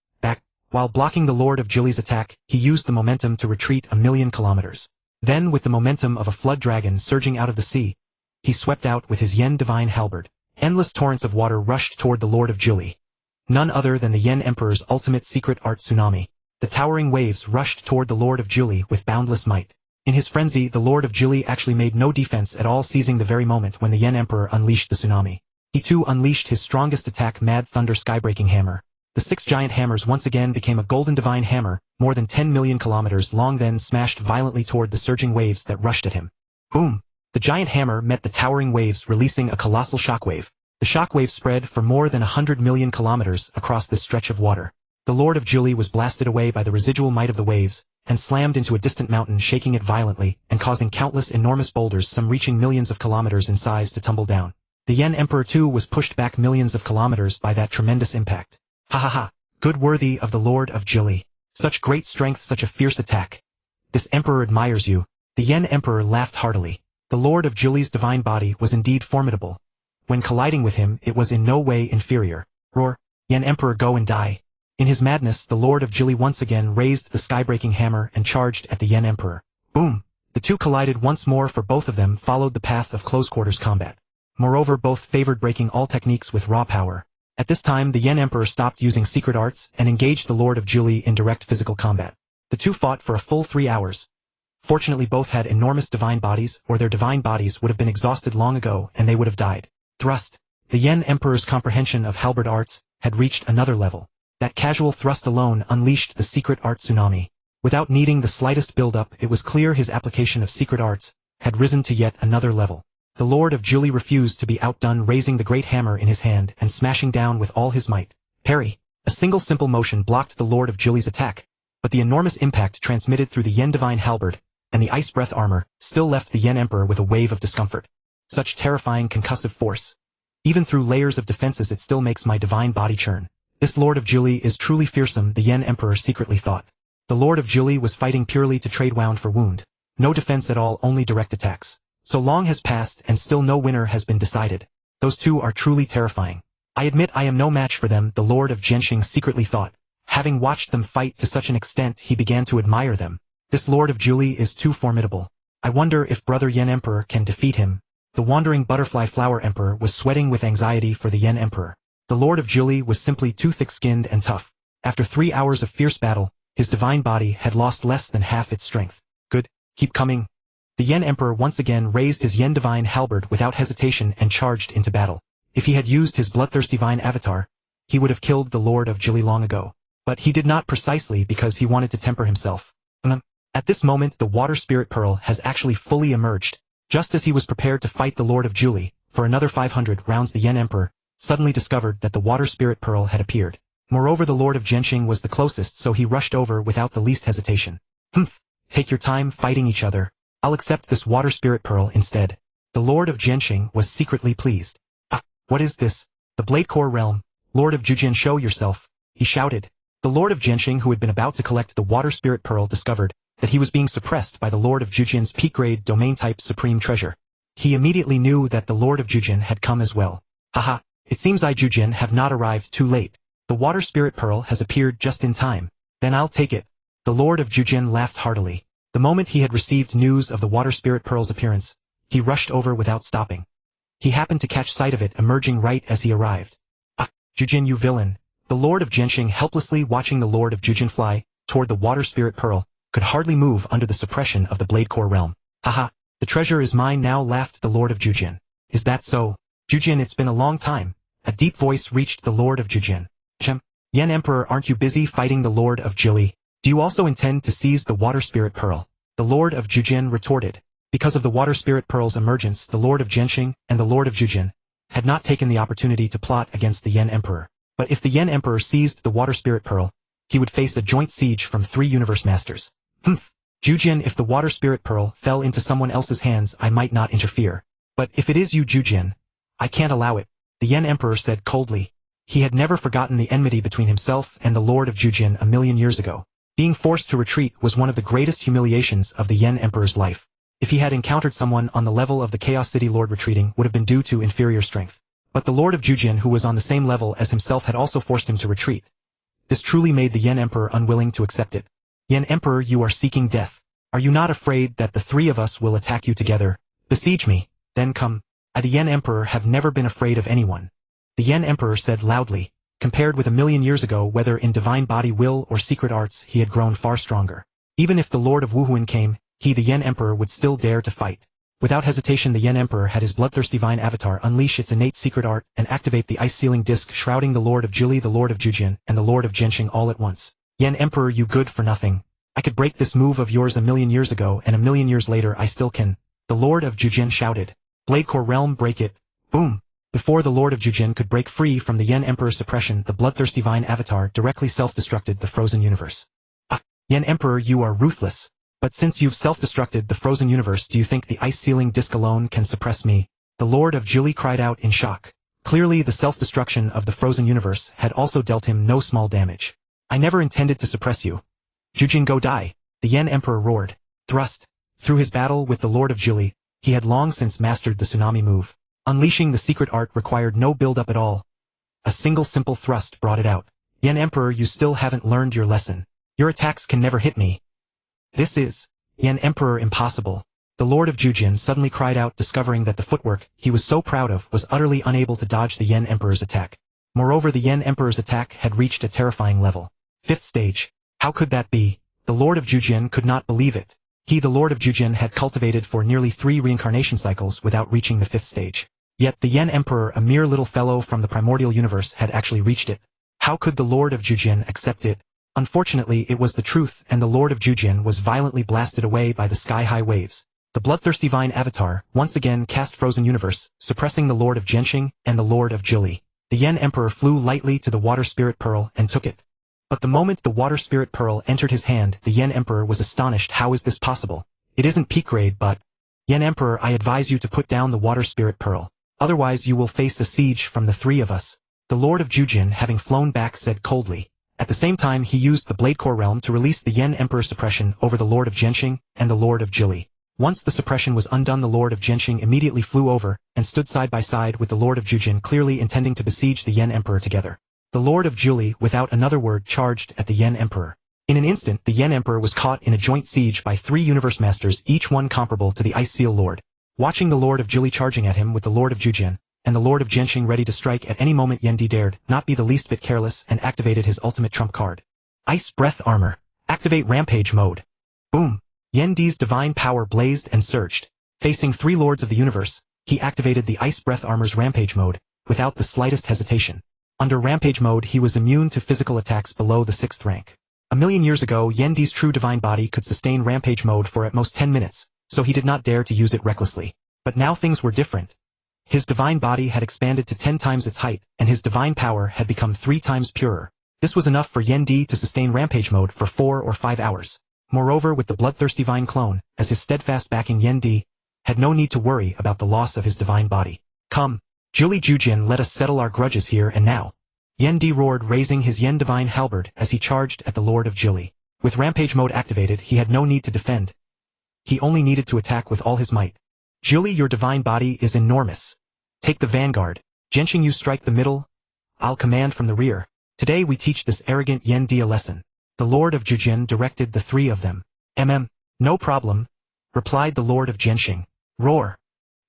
While blocking the Lord of Jili's attack, he used the momentum to retreat 1,000,000 kilometers. Then, with the momentum of a flood dragon surging out of the sea, he swept out with his Yen divine halberd. Endless torrents of water rushed toward the Lord of Jili. None other than the Yen Emperor's ultimate secret art tsunami. The towering waves rushed toward the Lord of Jili with boundless might. In his frenzy, the Lord of Jili actually made no defense at all, seizing the very moment when the Yen Emperor unleashed the tsunami. He too unleashed his strongest attack, Mad Thunder Skybreaking Hammer. The 6 giant hammers once again became a golden divine hammer, more than 10 million kilometers long, then smashed violently toward the surging waves that rushed at him. Boom! The giant hammer met the towering waves, releasing a colossal shockwave. The shockwave spread for more than 100 million kilometers across this stretch of water. The Lord of Jili was blasted away by the residual might of the waves, and slammed into a distant mountain, shaking it violently, and causing countless enormous boulders, some reaching millions of kilometers in size, to tumble down. The Yen Emperor too was pushed back millions of kilometers by that tremendous impact. Ha ha ha! Good, worthy of the Lord of Jili. Such great strength, such a fierce attack. This Emperor admires you. The Yen Emperor laughed heartily. The Lord of Jili's divine body was indeed formidable. When colliding with him, it was in no way inferior. Roar! Yen Emperor, go and die. In his madness, the Lord of Jili once again raised the skybreaking hammer and charged at the Yen Emperor. Boom! The two collided once more, for both of them followed the path of close-quarters combat. Moreover, both favored breaking all techniques with raw power. At this time, the Yen Emperor stopped using secret arts and engaged the Lord of Jili in direct physical combat. The two fought for a full 3 hours. Fortunately, both had enormous divine bodies, or their divine bodies would have been exhausted long ago and they would have died. Thrust. The Yen Emperor's comprehension of halberd arts had reached another level. That casual thrust alone unleashed the secret art tsunami. Without needing the slightest build-up, it was clear his application of secret arts had risen to yet another level. The Lord of Jili refused to be outdone, raising the great hammer in his hand and smashing down with all his might. Parry. A single simple motion blocked the Lord of Jili's attack, but the enormous impact transmitted through the Yen divine halberd and the ice breath armor still left the Yen Emperor with a wave of discomfort. Such terrifying concussive force. Even through layers of defenses, it still makes my divine body churn. This Lord of Jili is truly fearsome, the Yen Emperor secretly thought. The Lord of Jili was fighting purely to trade wound for wound. No defense at all, only direct attacks. So long has passed and still no winner has been decided. Those two are truly terrifying. I admit I am no match for them, the Lord of Zhenxing secretly thought. Having watched them fight to such an extent, he began to admire them. This Lord of Jili is too formidable. I wonder if brother Yen Emperor can defeat him. The wandering butterfly flower Emperor was sweating with anxiety for the Yen Emperor. The Lord of Jili was simply too thick-skinned and tough. After 3 hours of fierce battle, his divine body had lost less than half its strength. Good, keep coming. The Yen Emperor once again raised his Yen divine halberd without hesitation and charged into battle. If he had used his Bloodthirsty Vine avatar, he would have killed the Lord of Jili long ago. But he did not, precisely because he wanted to temper himself. At this moment, the Water Spirit Pearl has actually fully emerged. Just as he was prepared to fight the Lord of Jili for another 500 rounds, the Yen Emperor suddenly discovered that the Water Spirit Pearl had appeared. Moreover, the Lord of Zhenxing was the closest, so he rushed over without the least hesitation. Take your time fighting each other. I'll accept this Water Spirit Pearl instead. The Lord of Zhenxing was secretly pleased. What is this? The Blade Core Realm. Lord of Zhujian, show yourself, he shouted. The Lord of Zhenxing, who had been about to collect the Water Spirit Pearl, discovered that he was being suppressed by the Lord of Zhujian's peak-grade domain-type supreme treasure. He immediately knew that the Lord of Zhujian had come as well. Haha, it seems I Zhujian have not arrived too late. The Water Spirit Pearl has appeared just in time. Then I'll take it. The Lord of Zhujian laughed heartily. The moment he had received news of the Water Spirit Pearl's appearance, he rushed over without stopping. He happened to catch sight of it emerging right as he arrived. Zhujian, you villain! The Lord of Jianxing, helplessly watching the Lord of Jujin fly toward the water spirit pearl, could hardly move under the suppression of the blade core realm. Haha, the treasure is mine now, laughed the Lord of Jujin. Is that so? Jujin, it's been a long time. A deep voice reached the Lord of Jujin. Yen Emperor, aren't you busy fighting the Lord of Jili? Do you also intend to seize the water spirit pearl? The Lord of Jujin retorted. Because of the water spirit pearl's emergence, the Lord of Jianxing and the Lord of Jujin had not taken the opportunity to plot against the Yen Emperor. But if the Yen Emperor seized the water spirit pearl, he would face a joint siege from 3 universe masters. Jujin, if the water spirit pearl fell into someone else's hands, I might not interfere. But if it is you, Jujin, I can't allow it, the Yen Emperor said coldly. He had never forgotten the enmity between himself and the Lord of Jujin 1,000,000 years ago. Being forced to retreat was one of the greatest humiliations of the Yen Emperor's life. If he had encountered someone on the level of the Chaos City Lord, retreating would have been due to inferior strength. But the Lord of Jujin, who was on the same level as himself, had also forced him to retreat. This truly made the Yen Emperor unwilling to accept it. Yen Emperor, you are seeking death. Are you not afraid that the 3 of us will attack you together? Besiege me, then come. I, the Yen Emperor, have never been afraid of anyone. The Yen Emperor said loudly. Compared with 1,000,000 years ago, whether in divine body, will, or secret arts, he had grown far stronger. Even if the Lord of Wuhuan came, he, the Yen Emperor, would still dare to fight. Without hesitation, the Yen Emperor had his Bloodthirsty Vine avatar unleash its innate secret art and activate the ice-sealing disc shrouding the Lord of Jili, the Lord of Jujin, and the Lord of Jianxing all at once. Yen Emperor, you good for nothing. I could break this move of yours 1,000,000 years ago, and 1,000,000 years later I still can. The Lord of Jujin shouted. Blade core realm, break it. Boom. Before the Lord of Jujin could break free from the Yen Emperor's suppression, the Bloodthirsty Vine avatar directly self-destructed the frozen universe. Yen Emperor, you are ruthless. But since you've self-destructed the frozen universe, do you think the ice-sealing disc alone can suppress me? The Lord of Jili cried out in shock. Clearly the self-destruction of the frozen universe had also dealt him no small damage. I never intended to suppress you. Jujin, go die, the Yen Emperor roared. Thrust. Through his battle with the Lord of Jili, he had long since mastered the tsunami move. Unleashing the secret art required no build-up at all. A single simple thrust brought it out. Yen Emperor, you still haven't learned your lesson. Your attacks can never hit me. This is, Yen Emperor, impossible. The Lord of Jujin suddenly cried out, discovering that the footwork he was so proud of was utterly unable to dodge the Yen Emperor's attack. Moreover, the Yen Emperor's attack had reached a terrifying level. 5th stage. How could that be? The Lord of Jujin could not believe it. He, the Lord of Jujin, had cultivated for nearly 3 reincarnation cycles without reaching the 5th stage. Yet the Yen Emperor, a mere little fellow from the Primordial Universe, had actually reached it. How could the Lord of Jujin accept it? Unfortunately, it was the truth, and the Lord of Jujin was violently blasted away by the sky-high waves. The Bloodthirsty Vine avatar once again cast Frozen Universe, suppressing the Lord of Jianxing and the Lord of Jili. The Yen Emperor flew lightly to the Water Spirit Pearl and took it. But the moment the Water Spirit Pearl entered his hand, the Yen Emperor was astonished. How is this possible? It isn't peak grade, but... Yen Emperor, I advise you to put down the Water Spirit Pearl. Otherwise you will face a siege from the 3 of us. The Lord of Jujin, having flown back, said coldly. At the same time, he used the Blade Core realm to release the Yen Emperor's suppression over the Lord of Jianxing and the Lord of Jili. Once the suppression was undone, the Lord of Jianxing immediately flew over and stood side by side with the Lord of Jujin, clearly intending to besiege the Yen Emperor together. The Lord of Jili, without another word, charged at the Yen Emperor. In an instant, the Yen Emperor was caught in a joint siege by 3 universe masters, each one comparable to the Ice Seal Lord. Watching the Lord of Jili charging at him with the Lord of Jujin and the Lord of Jianxing ready to strike at any moment, Yen D dared not be the least bit careless and activated his ultimate trump card. Ice Breath Armor. Activate Rampage Mode. Boom. Yen D's divine power blazed and surged. Facing 3 lords of the universe, he activated the Ice Breath Armor's Rampage Mode, without the slightest hesitation. Under Rampage Mode, he was immune to physical attacks below the 6th rank. 1,000,000 years ago, Yen D's true divine body could sustain Rampage Mode for at most 10 minutes, so he did not dare to use it recklessly. But now things were different. His divine body had expanded to 10 times its height, and his divine power had become 3 times purer. This was enough for Yen D to sustain Rampage Mode for 4 or 5 hours. Moreover, with the Bloodthirsty Vine clone, as his steadfast backing, Yen D had no need to worry about the loss of his divine body. Come, Jili Jujin, let us settle our grudges here and now. Yen D roared, raising his Yen Divine Halberd as he charged at the Lord of Jili. With Rampage Mode activated, he had no need to defend. He only needed to attack with all his might. Jili, your divine body is enormous. Take the vanguard. Jianxing, you strike the middle. I'll command from the rear. Today we teach this arrogant Yen D a lesson. The Lord of Jujin directed the 3 of them. No problem, replied the Lord of Jianxing. Roar.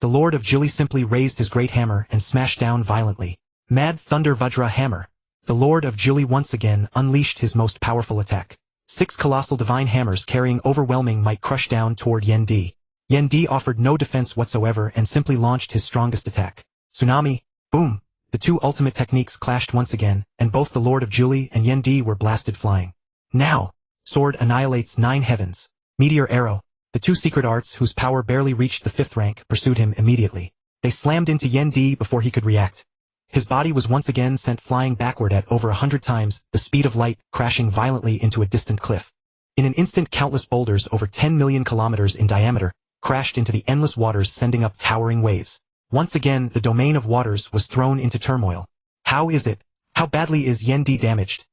The Lord of Jili simply raised his great hammer and smashed down violently. Mad Thunder Vajra Hammer. The Lord of Jili once again unleashed his most powerful attack. 6 colossal divine hammers carrying overwhelming might crushed down toward Yen Di. Yen Di offered no defense whatsoever and simply launched his strongest attack. Tsunami, boom! The two ultimate techniques clashed once again, and both the Lord of Jili and Yen Di were blasted flying. Now! Sword annihilates 9 heavens. Meteor arrow. The two secret arts whose power barely reached the 5th rank pursued him immediately. They slammed into Yen Di before he could react. His body was once again sent flying backward at over 100 times the speed of light, crashing violently into a distant cliff. In an instant, countless boulders over 10 million kilometers in diameter crashed into the endless waters, sending up towering waves. Once again, the domain of waters was thrown into turmoil. How is it? How badly is Yen Di damaged?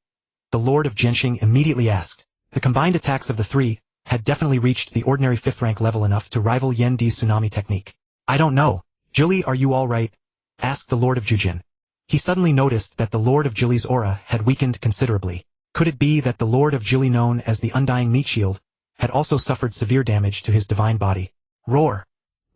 The Lord of Jianxing immediately asked. The combined attacks of the three had definitely reached the ordinary 5th rank level enough to rival Yen Di's tsunami technique. I don't know. Jili, are you all right? Asked the Lord of Jujin. He suddenly noticed that the Lord of Jili's aura had weakened considerably. Could it be that the Lord of Jili, known as the Undying Meat Shield, had also suffered severe damage to his divine body? Roar!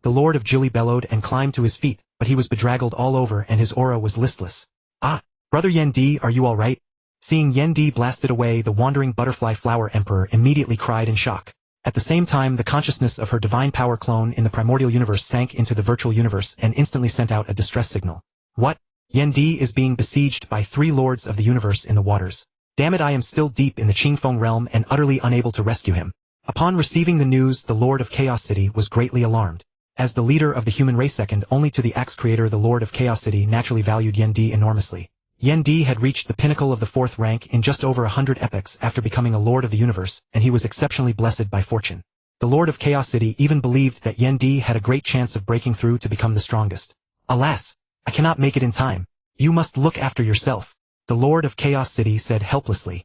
The Lord of Jili bellowed and climbed to his feet, but he was bedraggled all over and his aura was listless. Ah! Brother Yen Di, are you all right? Seeing Yen Di blasted away, the wandering butterfly flower emperor immediately cried in shock. At the same time, the consciousness of her divine power clone in the Primordial Universe sank into the virtual universe and instantly sent out a distress signal. What? Yen Di is being besieged by 3 lords of the universe in the waters. Damn it, I am still deep in the Qingfeng realm and utterly unable to rescue him. Upon receiving the news, the Lord of Chaos City was greatly alarmed. As the leader of the human race, second only to the axe creator, the Lord of Chaos City naturally valued Yen Di enormously. Yen Di had reached the pinnacle of the 4th rank in just over 100 epochs after becoming a Lord of the Universe, and he was exceptionally blessed by fortune. The Lord of Chaos City even believed that Yen Di had a great chance of breaking through to become the strongest. Alas! I cannot make it in time. You must look after yourself, the Lord of Chaos City said helplessly.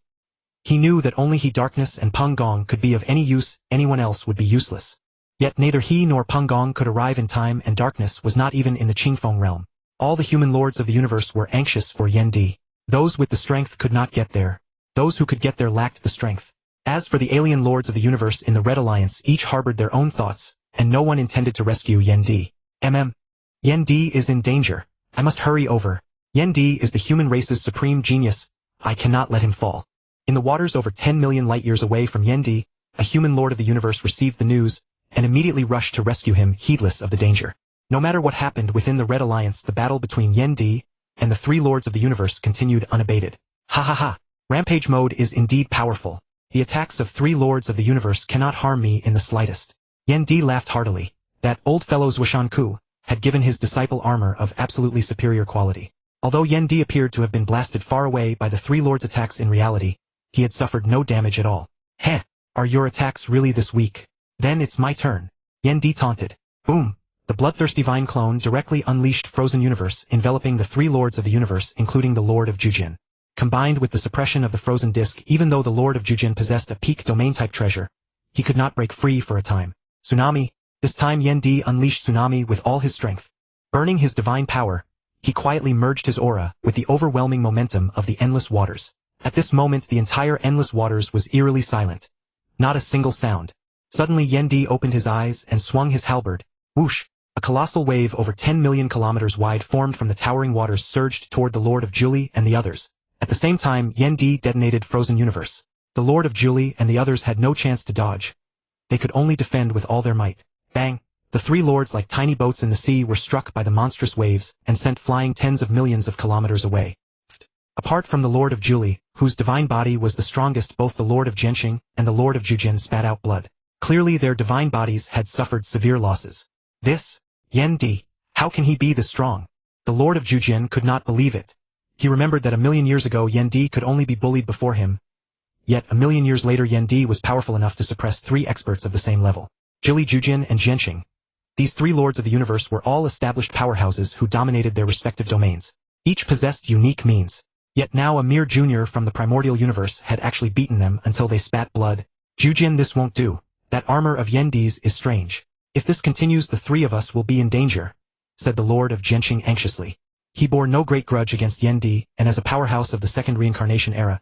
He knew that only he, Darkness, and Peng Gong could be of any use, anyone else would be useless. Yet neither he nor Peng Gong could arrive in time, and Darkness was not even in the Qingfeng realm. All the human lords of the universe were anxious for Yen Di. Those with the strength could not get there. Those who could get there lacked the strength. As for the alien lords of the universe in the Red Alliance, each harbored their own thoughts, and no one intended to rescue Yen Di. Yen Di is in danger. I must hurry over. Yen Di is the human race's supreme genius. I cannot let him fall. In the waters over 10 million light-years away from Yen Di, a human lord of the universe received the news, and immediately rushed to rescue him, heedless of the danger. No matter what happened within the Red Alliance, the battle between Yen Di and the 3 lords of the universe continued unabated. Ha ha ha! Rampage mode is indeed powerful. The attacks of 3 lords of the universe cannot harm me in the slightest. Yen Di laughed heartily. That old fellow Zuoshanke had given his disciple armor of absolutely superior quality. Although Yen Di appeared to have been blasted far away by the 3 lords' attacks, in reality, he had suffered no damage at all. Heh! Are your attacks really this weak? Then it's my turn. Yen Di taunted. Boom! The Bloodthirsty Vine clone directly unleashed Frozen Universe, enveloping the 3 lords of the universe, including the Lord of Jujin. Combined with the suppression of the frozen disk, even though the Lord of Jujin possessed a peak domain-type treasure, he could not break free for a time. Tsunami! This time Yen Di unleashed Tsunami with all his strength. Burning his divine power, he quietly merged his aura with the overwhelming momentum of the endless waters. At this moment, the entire endless waters was eerily silent. Not a single sound. Suddenly Yen Di opened his eyes and swung his halberd. Whoosh! A colossal wave over 10 million kilometers wide formed from the towering waters, surged toward the Lord of Jili and the others. At the same time, Yen Di detonated Frozen Universe. The Lord of Jili and the others had no chance to dodge. They could only defend with all their might. Bang! The 3 lords, like tiny boats in the sea, were struck by the monstrous waves and sent flying tens of millions of kilometers away. Apart from the Lord of Jili, whose divine body was the strongest, both the Lord of Jianxing and the Lord of Jujin spat out blood. Clearly their divine bodies had suffered severe losses. This? Yen Di? How can he be this strong? The Lord of Jujin could not believe it. He remembered that 1,000,000 years ago Yen Di could only be bullied before him. Yet 1,000,000 years later Yen Di was powerful enough to suppress 3 experts of the same level. Jili, Jujin, and Jianxing. These 3 lords of the universe were all established powerhouses who dominated their respective domains. Each possessed unique means. Yet now a mere junior from the Primordial Universe had actually beaten them until they spat blood. Jujin, this won't do. That armor of Yen Di's is strange. If this continues, the 3 of us will be in danger, said the Lord of Jianxing anxiously. He bore no great grudge against Yen Di, and as a powerhouse of the 2nd reincarnation era,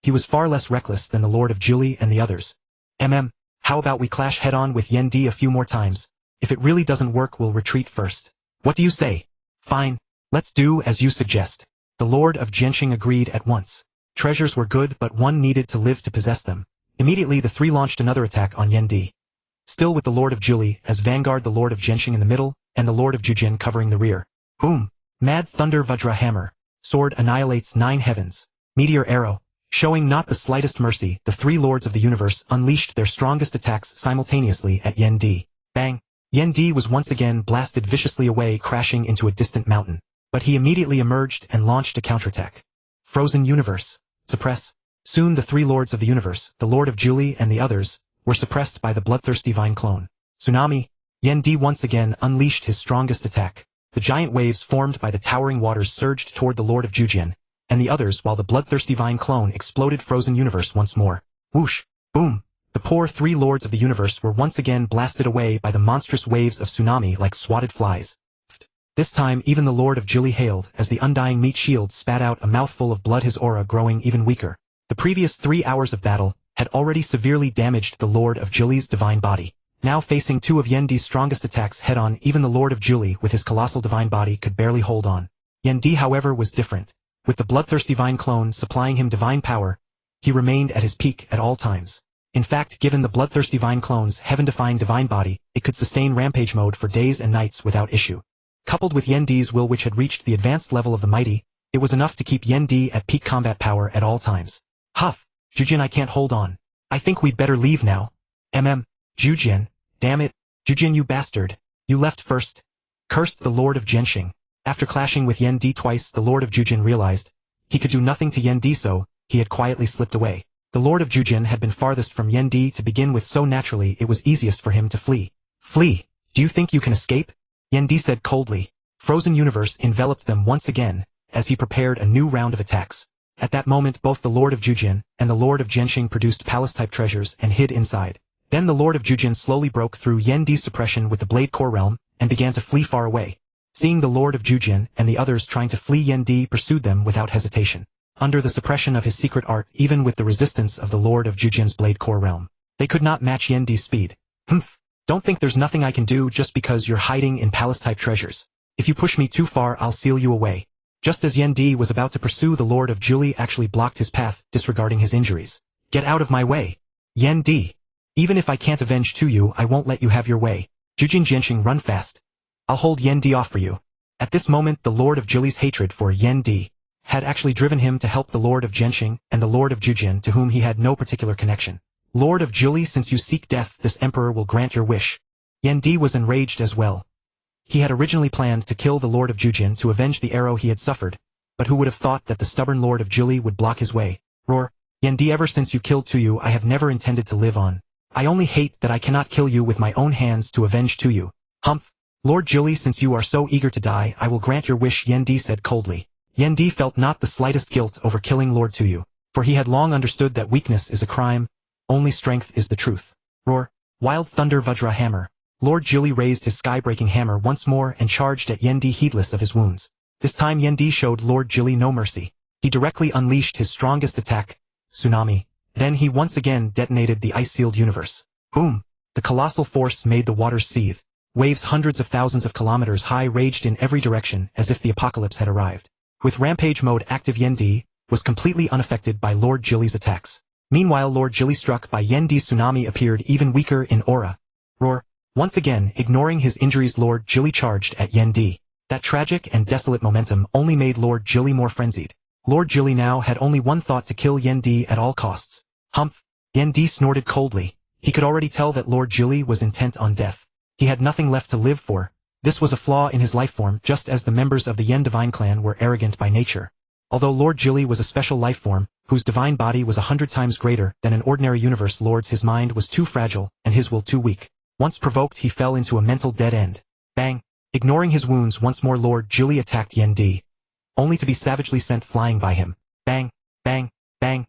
he was far less reckless than the Lord of Jili and the others. How about we clash head-on with Yen Di a few more times? If it really doesn't work, we'll retreat first. What do you say? Fine. Let's do as you suggest. The Lord of Jianqing agreed at once. Treasures were good, but one needed to live to possess them. Immediately the three launched another attack on Yendi. Still with the Lord of Juli as vanguard, the Lord of Jianqing in the middle, and the Lord of Jujin covering the rear. Boom! Mad Thunder Vajra Hammer. Sword annihilates 9 heavens. Meteor Arrow. Showing not the slightest mercy, the three lords of the universe unleashed their strongest attacks simultaneously at Yendi. Bang! Yendi was once again blasted viciously away, crashing into a distant mountain. But he immediately emerged and launched a counterattack. Frozen Universe. Suppress. Soon the three lords of the universe, the Lord of Juli and the others, were suppressed by the Bloodthirsty Vine clone. Tsunami. Yendi once again unleashed his strongest attack. The giant waves formed by the towering waters surged toward the Lord of Jujin and the others, while the Bloodthirsty Vine clone exploded Frozen Universe once more. Whoosh! Boom! The poor three lords of the universe were once again blasted away by the monstrous waves of tsunami like swatted flies. This time even the Lord of Juli hailed as the undying meat shield spat out a mouthful of blood, his aura growing even weaker. The previous 3 hours of battle had already severely damaged the Lord of Juli's divine body. Now facing two of Yendi's strongest attacks head-on, even the Lord of Juli with his colossal divine body could barely hold on. Yendi, however, was different. With the Bloodthirsty Vine clone supplying him divine power, he remained at his peak at all times. In fact, given the Bloodthirsty Vine clone's heaven-defying divine body, it could sustain rampage mode for days and nights without issue. Coupled with Yendi's will, which had reached the advanced level of the mighty, it was enough to keep Yendi at peak combat power at all times. Huff! Jujin, I can't hold on. I think we'd better leave now. Jujin. Damn it. Jujin, you bastard. You left first. Cursed the Lord of Jianqing. After clashing with Yendi twice, the Lord of Jujin realized he could do nothing to Yendi, so he had quietly slipped away. The Lord of Jujin had been farthest from Yendi to begin with, so naturally it was easiest for him to flee. Flee? Do you think you can escape? Yendi said coldly. Frozen Universe enveloped them once again as he prepared a new round of attacks. At that moment both the Lord of Jujin and the Lord of Jianqing produced palace-type treasures and hid inside. Then the Lord of Jujin slowly broke through Yendi's suppression with the Blade Core Realm and began to flee far away. Seeing the Lord of Jujin and the others trying to flee, Yendi pursued them without hesitation. Under the suppression of his secret art, even with the resistance of the Lord of Jujin's Blade Core Realm, they could not match Yendi's speed. Humph! Don't think there's nothing I can do just because you're hiding in palace-type treasures. If you push me too far, I'll seal you away. Just as Yendi was about to pursue, the Lord of Juli actually blocked his path, disregarding his injuries. Get out of my way! Yendi! Even if I can't avenge to you, I won't let you have your way. Jujin Jianqing, run fast. I'll hold Yendi off for you. At this moment the Lord of Juli's hatred for Yendi had actually driven him to help the Lord of Jianqing and the Lord of Jujin, to whom he had no particular connection. Lord of Juli, since you seek death, this emperor will grant your wish. Yendi was enraged as well. He had originally planned to kill the Lord of Jujin to avenge the arrow he had suffered, but who would have thought that the stubborn Lord of Juli would block his way? Roar! Yendi, ever since you killed Tuyu, I have never intended to live on. I only hate that I cannot kill you with my own hands to avenge Tuyu. Humph! Lord Juli, since you are so eager to die, I will grant your wish, Yendi said coldly. Yendi felt not the slightest guilt over killing Lord Tuyu, for he had long understood that weakness is a crime, only strength is the truth. Roar! Wild Thunder Vajra Hammer. Lord Juli raised his sky-breaking hammer once more and charged at Yendi, heedless of his wounds. This time Yendi showed Lord Juli no mercy. He directly unleashed his strongest attack, Tsunami. Then he once again detonated the ice-sealed universe. Boom! The colossal force made the waters seethe. Waves hundreds of thousands of kilometers high raged in every direction as if the apocalypse had arrived. With rampage mode active, Yendi was completely unaffected by Lord Juli's attacks. Meanwhile, Lord Juli, struck by Yendi's tsunami, appeared even weaker in aura. Roar! Once again, ignoring his injuries, Lord Juli charged at Yendi. That tragic and desolate momentum only made Lord Juli more frenzied. Lord Juli now had only one thought: to kill Yendi at all costs. Humph! Yendi snorted coldly. He could already tell that Lord Juli was intent on death. He had nothing left to live for. This was a flaw in his life form, just as the members of the Yen divine clan were arrogant by nature. Although Lord Juli was a special life form, whose divine body was 100 times greater than an ordinary universe lord's, his mind was too fragile, and his will too weak. Once provoked, he fell into a mental dead end. Bang! Ignoring his wounds once more, Lord Juli attacked Yendi, only to be savagely sent flying by him. Bang! Bang! Bang!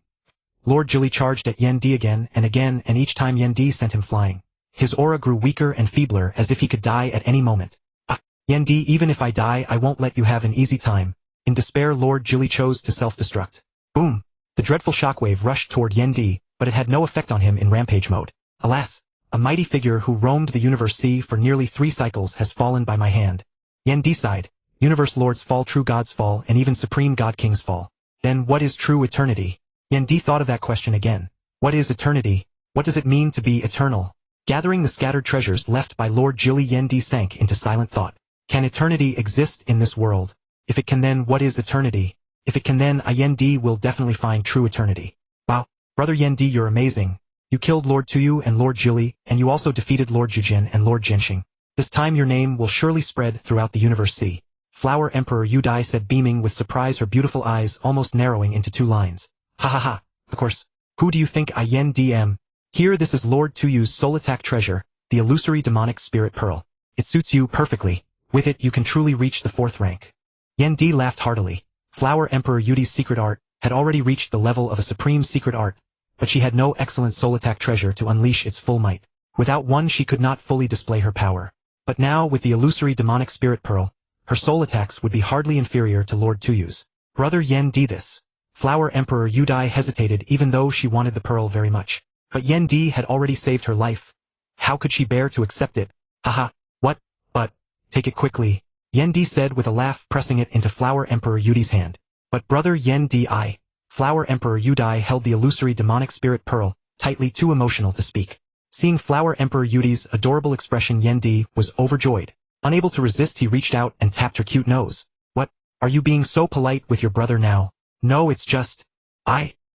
Lord Juli charged at Yendi again, and each time Yendi sent him flying. His aura grew weaker and feebler, as if he could die at any moment. Ah! Yendi, even if I die, I won't let you have an easy time. In despair, Lord Juli chose to self-destruct. Boom! The dreadful shockwave rushed toward Yendi, but it had no effect on him in rampage mode. Alas! A mighty figure who roamed the universe sea for nearly 3 cycles has fallen by my hand. Yendi sighed. Universe lords fall, true gods fall, and even supreme god kings fall. Then what is true eternity? Yan Di thought of that question again. What is eternity? What does it mean to be eternal? Gathering the scattered treasures left by Lord Jili, Yan Di sank into silent thought. Can eternity exist in this world? If it can, then what is eternity? If it can, then Yan Di will definitely find true eternity. Wow, brother Yan Di, you're amazing. You killed Lord Tuyu and Lord Jili, and you also defeated Lord Jujin and Lord Jianxing. This time your name will surely spread throughout the universe. See. Flower Emperor Yu Dai said, beaming with surprise, her beautiful eyes almost narrowing into two lines. Ha ha ha, of course. Who do you think I Yan Di am? Here, this is Lord Tuyu's soul attack treasure, the illusory demonic spirit pearl. It suits you perfectly. With it you can truly reach the 4th rank. Yan Di laughed heartily. Flower Emperor Yudi's secret art had already reached the level of a supreme secret art, but she had no excellent soul attack treasure to unleash its full might. Without one she could not fully display her power. But now, with the illusory demonic spirit pearl, her soul attacks would be hardly inferior to Lord Tuyu's. Brother Yan Di, this. Flower Emperor Yu Dai hesitated, even though she wanted the pearl very much. But Yan Di had already saved her life. How could she bear to accept it? Haha, what? But, take it quickly, Yan Di said with a laugh, pressing it into Flower Emperor Yudi's hand. But brother Yan Di, Flower Emperor Yu Dai held the illusory demonic spirit pearl, tightly, too emotional to speak. Seeing Flower Emperor Yudi's adorable expression, Yan Di was overjoyed. Unable to resist, he reached out and tapped her cute nose. What? Are you being so polite with your brother now? No, it's just...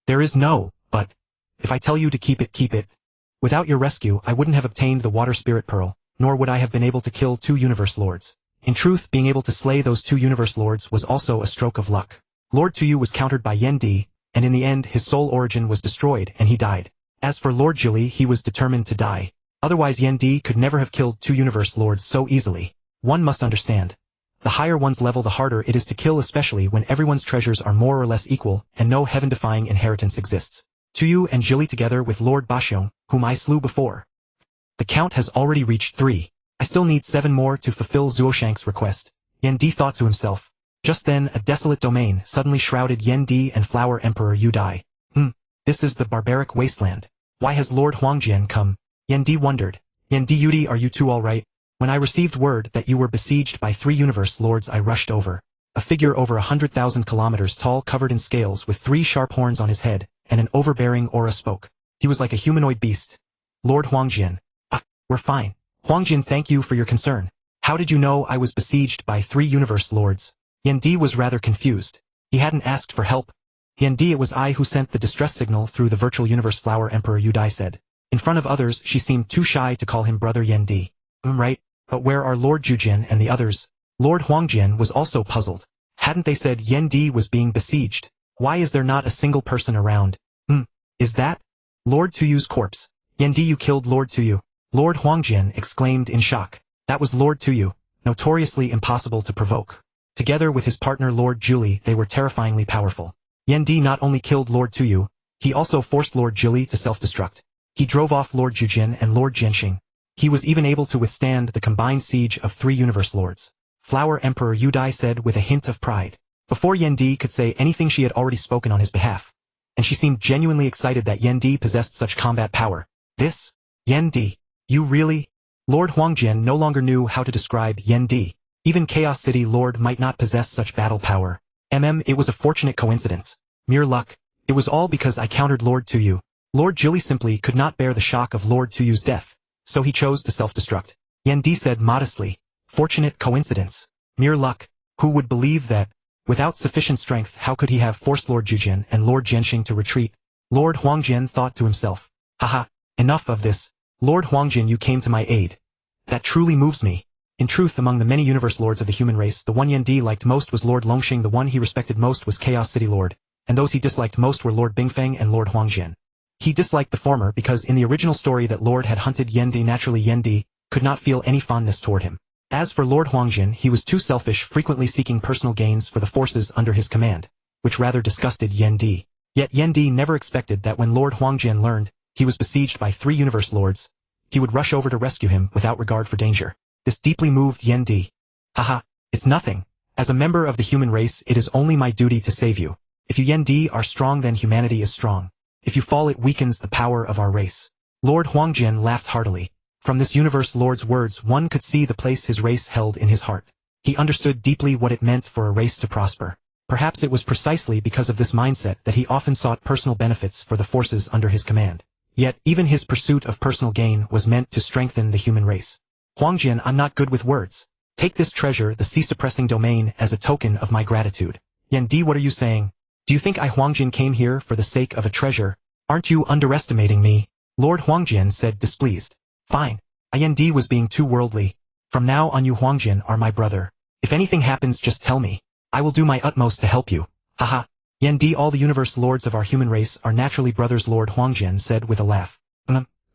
There is no, but... If I tell you to keep it, keep it. Without your rescue, I wouldn't have obtained the water spirit pearl, nor would I have been able to kill 2 universe lords. In truth, being able to slay those 2 universe lords was also a stroke of luck. Lord Tuyu was countered by Yan Di, and in the end his soul origin was destroyed and he died. As for Lord Jili, he was determined to die. Otherwise Yan Di could never have killed 2 universe lords so easily. One must understand. The higher one's level, the harder it is to kill, especially when everyone's treasures are more or less equal and no heaven-defying inheritance exists. Tuyu and Jili together with Lord Bashiong, whom I slew before. The count has already reached 3. I still need 7 more to fulfill Zuoshanke's request. Yan Di thought to himself. Just then, a desolate domain suddenly shrouded Yan Di and Flower Emperor Yu Dai. This is the barbaric wasteland. Why has Lord Huangjian come? Yan Di wondered. Yan Di, Yudi, are you two all right? When I received word that you were besieged by 3 universe lords, I rushed over. A figure over 100,000 kilometers tall, covered in scales, with 3 sharp horns on his head, and an overbearing aura spoke. He was like a humanoid beast. Lord Huangjian. We're fine. Huangjian, thank you for your concern. How did you know I was besieged by 3 universe lords? Yan Di was rather confused. He hadn't asked for help. Yan Di, it was I who sent the distress signal through the virtual universe, Flower Emperor Yu Dai said. In front of others, she seemed too shy to call him brother Yan Di. Right, but where are Lord Jujin and the others? Lord Huangjian was also puzzled. Hadn't they said Yan Di was being besieged? Why is there not a single person around? Is that Lord Tuyu's corpse? Yan Di, you killed Lord Tuyu. Lord Huangjian exclaimed in shock. That was Lord Tuyu, notoriously impossible to provoke. Together with his partner Lord Jili, they were terrifyingly powerful. Yan Di not only killed Lord Tuyu, he also forced Lord Jili to self-destruct. He drove off Lord Jujin and Lord Jianxing. He was even able to withstand the combined siege of 3 universe lords. Flower Emperor Yu Dai said with a hint of pride. Before Yan Di could say anything, she had already spoken on his behalf. And she seemed genuinely excited that Yan Di possessed such combat power. This? Yan Di? You really? Lord Huangjian no longer knew how to describe Yan Di. Even Chaos City Lord might not possess such battle power. It was a fortunate coincidence. Mere luck. It was all because I countered Lord Tuyu. Lord Jili simply could not bear the shock of Lord Tuyu's death, so he chose to self-destruct. Yan Di said modestly. Fortunate coincidence. Mere luck. Who would believe that? Without sufficient strength, how could he have forced Lord Jujin and Lord Jianxing to retreat? Lord Huangjian thought to himself. Haha, enough of this. Lord Huangjian, you came to my aid. That truly moves me. In truth, among the many universe lords of the human race, the one Yan Di liked most was Lord Longxing, the one he respected most was Chaos City Lord, and those he disliked most were Lord Bingfeng and Lord Huangjian. He disliked the former because in the original story that Lord had hunted Yan Di, naturally Yan Di could not feel any fondness toward him. As for Lord Huangjian, he was too selfish, frequently seeking personal gains for the forces under his command, which rather disgusted Yan Di. Yet Yan Di never expected that when Lord Huangjian learned he was besieged by 3 universe lords, he would rush over to rescue him without regard for danger. This deeply moved Yan Di. Haha, it's nothing. As a member of the human race, it is only my duty to save you. If you Yan Di are strong, then humanity is strong. If you fall, it weakens the power of our race. Lord Huangjian laughed heartily. From this universe lord's words, one could see the place his race held in his heart. He understood deeply what it meant for a race to prosper. Perhaps it was precisely because of this mindset that he often sought personal benefits for the forces under his command. Yet, even his pursuit of personal gain was meant to strengthen the human race. Huangjian, I'm not good with words. Take this treasure, the sea-suppressing domain, as a token of my gratitude. Yan Di, what are you saying? Do you think I Huangjian came here for the sake of a treasure? Aren't you underestimating me? Lord Huangjian said, displeased. Fine. Yan Di was being too worldly. From now on you Huangjian are my brother. If anything happens, just tell me. I will do my utmost to help you. Haha. Yan Di, all the universe lords of our human race are naturally brothers, Lord Huangjian said with a laugh.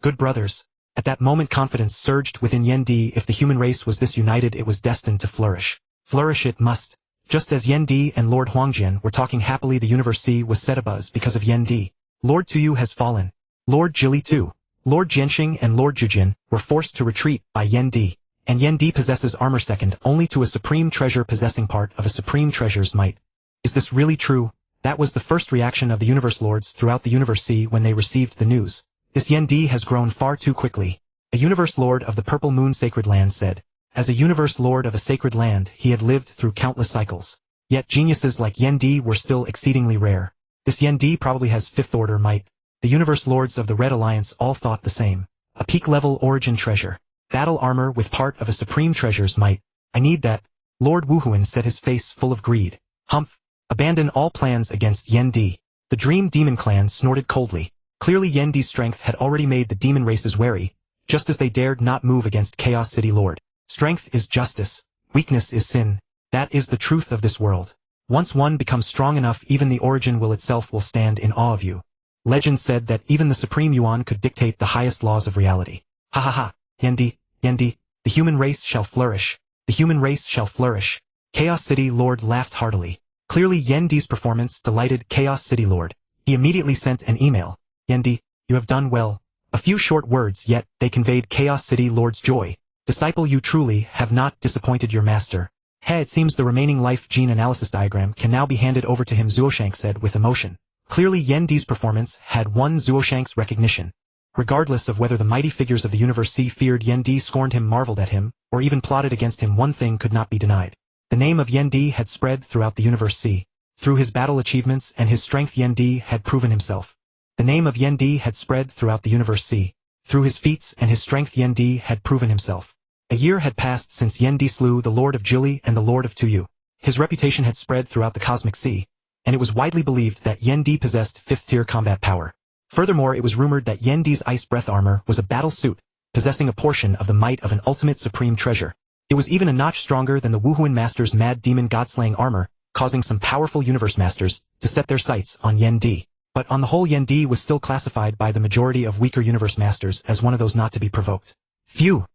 Good brothers. At that moment confidence surged within Yan Di. If the human race was this united, it was destined to flourish. Flourish it must. Just as Yan Di and Lord Huangjian were talking happily, the universe sea was set abuzz because of Yan Di. Lord Tuyu has fallen. Lord Jili too. Lord Jianxing and Lord Jujin were forced to retreat by Yan Di. And Yan Di possesses armor second only to a supreme treasure possessing part of a supreme treasure's might. Is this really true? That was the first reaction of the universe lords throughout the universe sea when they received the news. This Yan Di has grown far too quickly. A universe lord of the Purple Moon Sacred Land said. As a universe lord of a sacred land, he had lived through countless cycles. Yet geniuses like Yan Di were still exceedingly rare. This Yan Di probably has fifth order might. The universe lords of the Red Alliance all thought the same. A peak-level origin treasure. Battle armor with part of a supreme treasure's might. I need that. Lord Wuhuan said, his face full of greed. Humph. Abandon all plans against Yan Di. The Dream Demon Clan snorted coldly. Clearly Yan Di's strength had already made the demon races wary, just as they dared not move against Chaos City Lord. Strength is justice. Weakness is sin. That is the truth of this world. Once one becomes strong enough, even the origin will itself will stand in awe of you. Legend said that even the Supreme Yuan could dictate the highest laws of reality. Ha ha ha. Yan Di, the human race shall flourish. The human race shall flourish. Chaos City Lord laughed heartily. Clearly Yan Di's performance delighted Chaos City Lord. He immediately sent an email. Yan Di, you have done well. A few short words, yet they conveyed Chaos City Lord's joy. Disciple, you truly have not disappointed your master. It seems the remaining life gene analysis diagram can now be handed over to him, Zuoshanke said with emotion. Clearly Yan Di's performance had won Zuoshanke's recognition. Regardless of whether the mighty figures of the universe sea feared Yan Di, scorned him, marveled at him, or even plotted against him, one thing could not be denied. The name of Yan Di had spread throughout the universe sea. Through his battle achievements and his strength, Yan Di had proven himself. The name of Yan Di had spread throughout the universe sea. Through his feats and his strength, Yan Di had proven himself. A year had passed since Yan Di slew the Lord of Jili and the Lord of Tuyu. His reputation had spread throughout the cosmic sea, and it was widely believed that Yan Di possessed fifth-tier combat power. Furthermore, it was rumored that Yan Di's ice breath armor was a battle suit, possessing a portion of the might of an ultimate supreme treasure. It was even a notch stronger than the Wuhuan Master's mad demon god-slaying armor, causing some powerful universe masters to set their sights on Yan Di. But on the whole, Yan Di was still classified by the majority of weaker universe masters as one of those not to be provoked. Phew!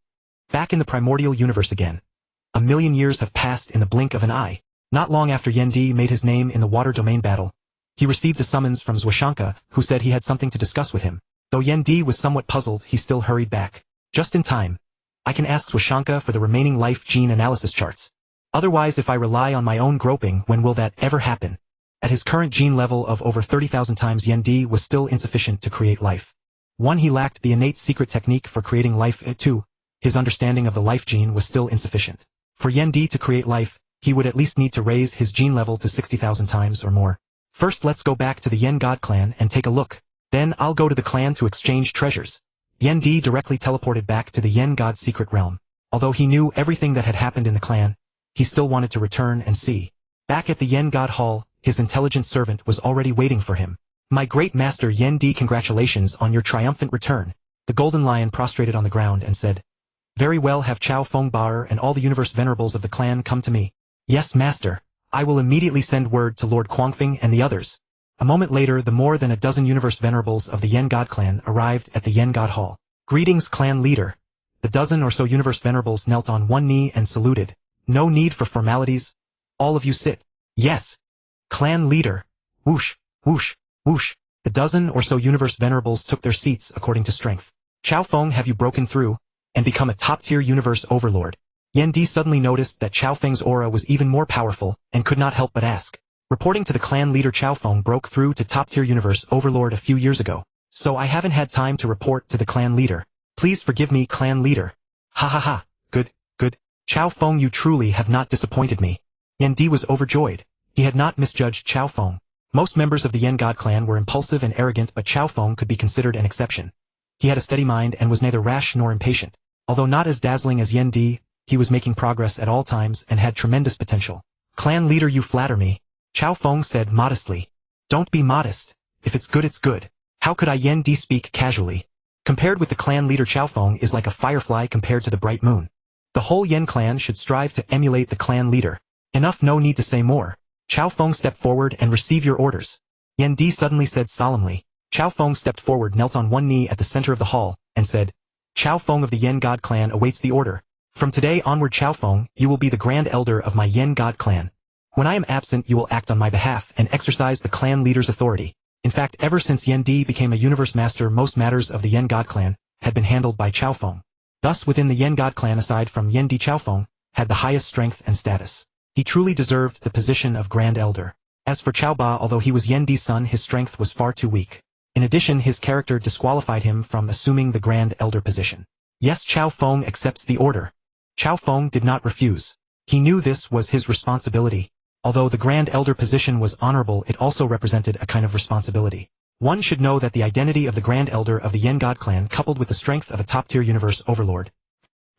Back in the Primordial Universe again. 1,000,000 years have passed in the blink of an eye. Not long after Yan Di made his name in the water domain battle, he received a summons from Zuoshanke, who said he had something to discuss with him. Though Yan Di was somewhat puzzled, he still hurried back. Just in time. I can ask Zuoshanke for the remaining life gene analysis charts. Otherwise, if I rely on my own groping, when will that ever happen? At his current gene level of over 30,000 times, Yan Di was still insufficient to create life. 1. He lacked the innate secret technique for creating life. 2. His understanding of the life gene was still insufficient. For Yan Di to create life, he would at least need to raise his gene level to 60,000 times or more. First, let's go back to the Yan God clan and take a look. Then I'll go to the clan to exchange treasures. Yan Di directly teleported back to the Yan God secret realm. Although he knew everything that had happened in the clan, he still wanted to return and see. Back at the Yan God hall, his intelligent servant was already waiting for him. My great master Yan Di, congratulations on your triumphant return. The golden lion prostrated on the ground and said, Very well, have Chao Feng Bar and all the universe venerables of the clan come to me. Yes, master. I will immediately send word to Lord Quangfeng and the others. A moment later, the more than a dozen universe venerables of the Yan God clan arrived at the Yan God hall. Greetings, clan leader. The dozen or so universe venerables knelt on one knee and saluted. No need for formalities. All of you sit. Yes. Clan leader. Whoosh, whoosh, whoosh. The dozen or so universe venerables took their seats according to strength. Chao Feng, have you broken through and become a top-tier universe overlord? Yan Di suddenly noticed that Chao Feng's aura was even more powerful and could not help but ask. Reporting to the clan leader, Chao Feng broke through to top-tier universe overlord a few years ago, so I haven't had time to report to the clan leader. Please forgive me, clan leader. Ha ha ha. Good, good. Cao Feng, you truly have not disappointed me. Yan Di was overjoyed. He had not misjudged Cao Feng. Most members of the Yan God clan were impulsive and arrogant, but Cao Feng could be considered an exception. He had a steady mind and was neither rash nor impatient. Although not as dazzling as Yan Di, he was making progress at all times and had tremendous potential. Clan leader, you flatter me. Cao Feng said modestly. Don't be modest. If it's good, it's good. How could I? Yan Di speak casually. Compared with the clan leader, Cao Feng is like a firefly compared to the bright moon. The whole Yan clan should strive to emulate the clan leader. Enough, no need to say more. Cao Feng stepped forward and receive your orders. Yan Di suddenly said solemnly. Cao Feng stepped forward, knelt on one knee at the center of the hall, and said, Cao Feng of the Yan God clan awaits the order. From today onward, Cao Feng, you will be the grand elder of my Yan God clan. When I am absent, you will act on my behalf and exercise the clan leader's authority. In fact, ever since Yan Di became a universe master, most matters of the Yan God clan had been handled by Cao Feng. Thus, within the Yan God clan, aside from Yan Di, Cao Feng had the highest strength and status. He truly deserved the position of Grand Elder. As for Cao Ba, although he was Yan Di's son, his strength was far too weak. In addition, his character disqualified him from assuming the Grand Elder position. Yes, Cao Feng accepts the order. Cao Feng did not refuse. He knew this was his responsibility. Although the Grand Elder position was honorable, it also represented a kind of responsibility. One should know that the identity of the Grand Elder of the Yan God clan, coupled with the strength of a top-tier universe overlord,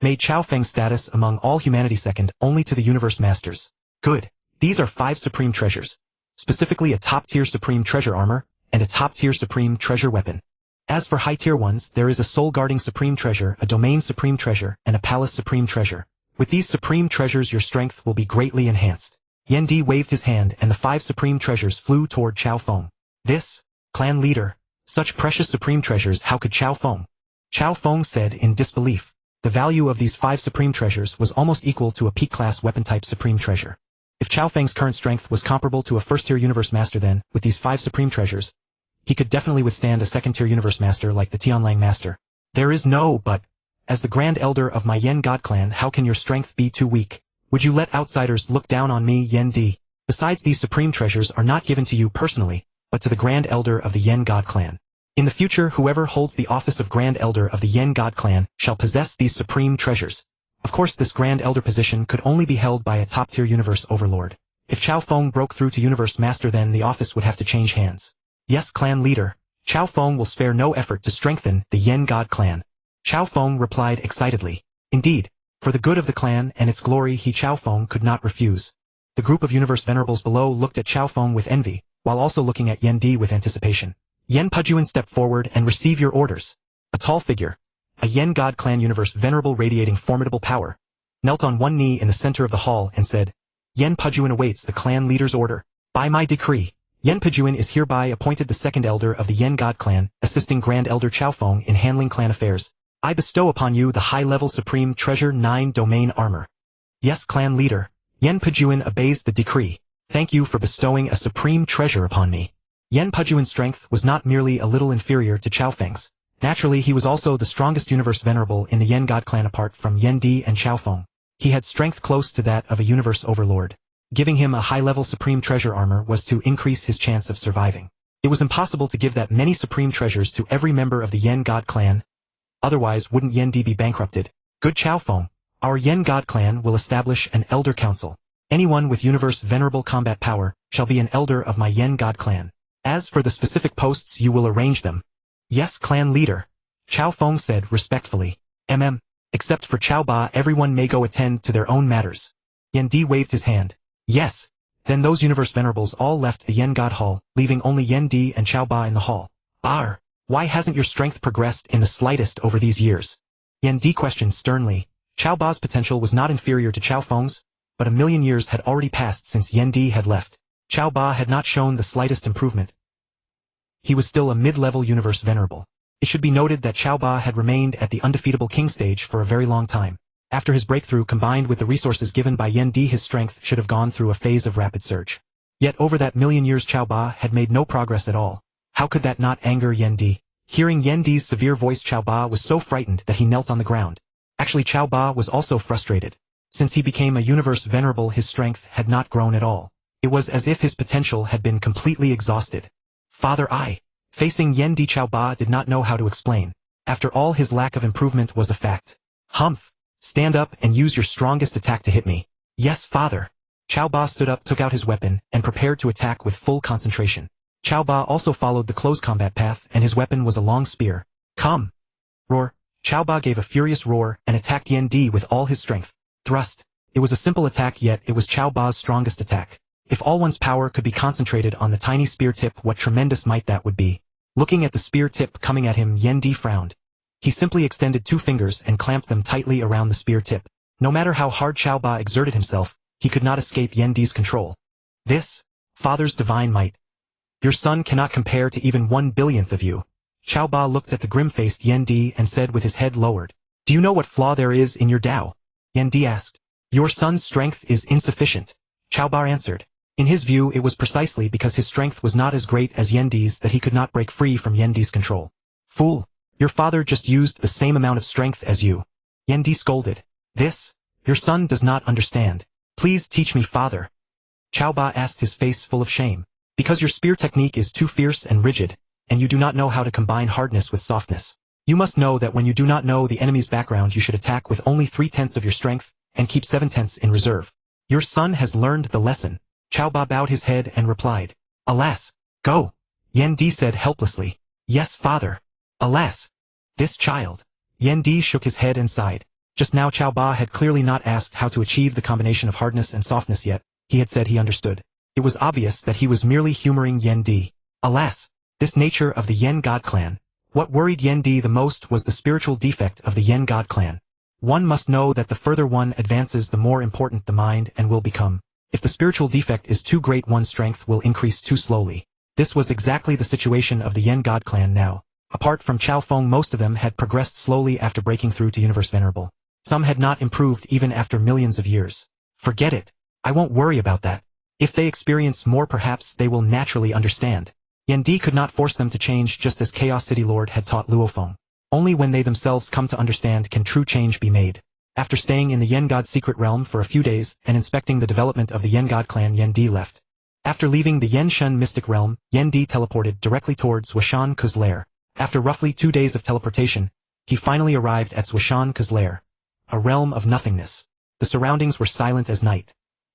made Cao Feng's status among all humanity second only to the universe masters. Good. These are 5 supreme treasures. Specifically a top-tier supreme treasure armor, and a top-tier supreme treasure weapon. As for high-tier ones, there is a soul-guarding supreme treasure, a domain supreme treasure, and a palace supreme treasure. With these supreme treasures, your strength will be greatly enhanced. Yan Di waved his hand, and the 5 supreme treasures flew toward Cao Feng. This, clan leader, such precious supreme treasures, how could Cao Feng? Cao Feng said in disbelief. The value of these 5 supreme treasures was almost equal to a peak-class weapon-type supreme treasure. If Cao Feng's current strength was comparable to a first-tier universe master, then, with these 5 supreme treasures, he could definitely withstand a second-tier universe master like the Tianlang master. There is no but. As the Grand Elder of my Yan God clan, how can your strength be too weak? Would you let outsiders look down on me, Yan Di? Besides, these supreme treasures are not given to you personally, but to the Grand Elder of the Yan God clan. In the future, whoever holds the office of Grand Elder of the Yan God clan shall possess these supreme treasures. Of course, this Grand Elder position could only be held by a top-tier universe overlord. If Cao Feng broke through to universe master, then the office would have to change hands. Yes, clan leader, Cao Feng will spare no effort to strengthen the Yan God clan. Cao Feng replied excitedly. Indeed, for the good of the clan and its glory, Cao Feng could not refuse. The group of universe venerables below looked at Cao Feng with envy, while also looking at Yan Di with anticipation. Yan Pujuan, step forward and receive your orders. A tall figure, a Yan God clan universe venerable radiating formidable power, knelt on one knee in the center of the hall and said, Yan Pujuan awaits the clan leader's order. By my decree, Yan Pujuan is hereby appointed the second elder of the Yan God clan, assisting Grand Elder Cao Feng in handling clan affairs. I bestow upon you the high-level supreme treasure 9 domain armor. Yes, clan leader, Yan Pujuan obeys the decree. Thank you for bestowing a supreme treasure upon me. Yan Pujuan's strength was not merely a little inferior to Cao Feng's. Naturally, he was also the strongest universe venerable in the Yan God clan apart from Yan Di and Cao Feng. He had strength close to that of a universe overlord. Giving him a high-level supreme treasure armor was to increase his chance of surviving. It was impossible to give that many supreme treasures to every member of the Yan God clan. Otherwise, wouldn't Yan Di be bankrupted? Good Cao Feng, our Yan God clan will establish an elder council. Anyone with universe venerable combat power shall be an elder of my Yan God clan. As for the specific posts, you will arrange them. Yes, clan leader, Cao Feng said respectfully. Except for Cao Ba, everyone may go attend to their own matters. Yan Di waved his hand. Yes. Then those universe venerables all left the Yan God hall, leaving only Yan Di and Cao Ba in the hall. Why hasn't your strength progressed in the slightest over these years? Yan Di questioned sternly. Cao Ba's potential was not inferior to Cao Feng's, but 1,000,000 years had already passed since Yan Di had left. Cao Ba had not shown the slightest improvement. He was still a mid-level universe venerable. It should be noted that Cao Ba had remained at the undefeatable king stage for a very long time. After his breakthrough, combined with the resources given by Yan Di, his strength should have gone through a phase of rapid surge. Yet over that 1,000,000 years Cao Ba had made no progress at all. How could that not anger Yan Di? Hearing Yan Di's severe voice, Cao Ba was so frightened that he knelt on the ground. Actually, Cao Ba was also frustrated. Since he became a universe venerable, his strength had not grown at all. It was as if his potential had been completely exhausted. Facing Yan Di, Cao Ba did not know how to explain. After all, his lack of improvement was a fact. Stand up and use your strongest attack to hit me. Yes, father. Cao Ba stood up, took out his weapon, and prepared to attack with full concentration. Cao Ba also followed the close combat path, and his weapon was a long spear. Come! Roar! Cao Ba gave a furious roar and attacked Yan Di with all his strength. Thrust. It was a simple attack, yet it was Cao Ba's strongest attack. If all one's power could be concentrated on the tiny spear tip, what tremendous might that would be. Looking at the spear tip coming at him, Yan Di frowned. He simply extended 2 fingers and clamped them tightly around the spear tip. No matter how hard Cao Ba exerted himself, he could not escape Yan Di's control. This, father's divine might. Your son cannot compare to even 1/1000th of you. Cao Ba looked at the grim-faced Yan Di and said with his head lowered, Do you know what flaw there is in your Tao? Yan Di asked. Your son's strength is insufficient. Cao Ba answered. In his view, it was precisely because his strength was not as great as Yan Di's that he could not break free from Yan Di's control. Fool! Your father just used the same amount of strength as you. Yan Di scolded. This? Your son does not understand. Please teach me, father. Cao Ba asked, his face full of shame. Because your spear technique is too fierce and rigid, and you do not know how to combine hardness with softness. You must know that when you do not know the enemy's background, you should attack with only 3/10 of your strength, and keep 7/10 in reserve. Your son has learned the lesson. Cao Ba bowed his head and replied. Alas! Go! Yan Di said helplessly. Yes, father. Alas! This child. Yan Di shook his head and sighed. Just now Cao Ba had clearly not asked how to achieve the combination of hardness and softness yet. He had said he understood. It was obvious that he was merely humoring Yan Di. Alas! This nature of the Yen God clan. What worried Yan Di the most was the spiritual defect of the Yen God clan. One must know that the further one advances, the more important the mind and will become. If the spiritual defect is too great, one's strength will increase too slowly. This was exactly the situation of the Yen God clan now. Apart from Chao Feng, most of them had progressed slowly after breaking through to Universe Venerable. Some had not improved even after millions of years. Forget it. I won't worry about that. If they experience more, perhaps they will naturally understand. Yan Di could not force them to change, just as Chaos City Lord had taught Luo Feng. Only when they themselves come to understand can true change be made. After staying in the Yen God secret realm for a few days and inspecting the development of the Yen God clan, Yan Di left. After leaving the Yen Shen mystic realm, Yan Di teleported directly towards Zuoshanke's lair. After roughly 2 days of teleportation, he finally arrived at Zuoshanke's lair. A realm of nothingness. The surroundings were silent as night.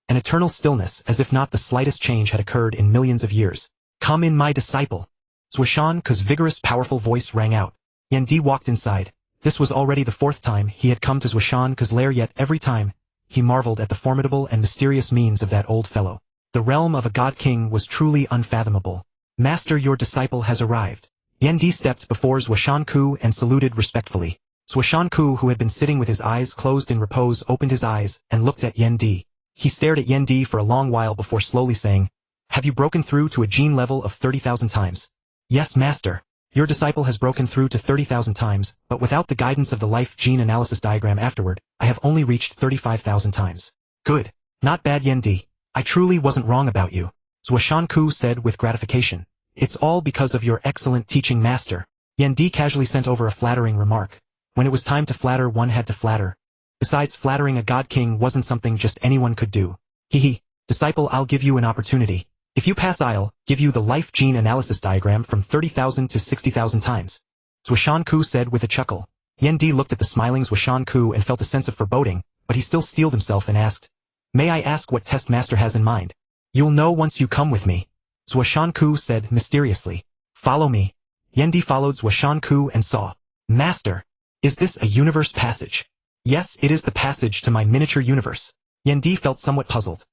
An eternal stillness, as if not the slightest change had occurred in millions of years. Come in, my disciple. Zuoshanke's vigorous, powerful voice rang out. Yan Di walked inside. This was already the 4th time he had come to Zuoshanke's lair, yet every time, he marveled at the formidable and mysterious means of that old fellow. The realm of a god king was truly unfathomable. Master, your disciple has arrived. Yan Di stepped before Zuoshanke and saluted respectfully. Zuoshanke, who had been sitting with his eyes closed in repose, opened his eyes and looked at Yan Di. He stared at Yan Di for a long while before slowly saying, Have you broken through to a gene level of 30,000 times? Yes, master. Your disciple has broken through to 30,000 times, but without the guidance of the life gene analysis diagram afterward, I have only reached 35,000 times. Good. Not bad, Yan Di. I truly wasn't wrong about you. Zuoshanke said with gratification. It's all because of your excellent teaching, master. Yan Di casually sent over a flattering remark. When it was time to flatter, one had to flatter. Besides, flattering a god king wasn't something just anyone could do. Hehe. Disciple, I'll give you an opportunity. If you pass, I'll give you the life gene analysis diagram from 30,000 to 60,000 times. Zuoshanke said with a chuckle. Yan Di looked at the smiling Zuoshanke and felt a sense of foreboding, but he still steeled himself and asked, May I ask what test master has in mind? You'll know once you come with me. Zuoshanke said mysteriously. Follow me. Yan Di followed Zuoshanke and saw. Master, is this a universe passage? Yes, it is the passage to my miniature universe. Yan Di felt somewhat puzzled.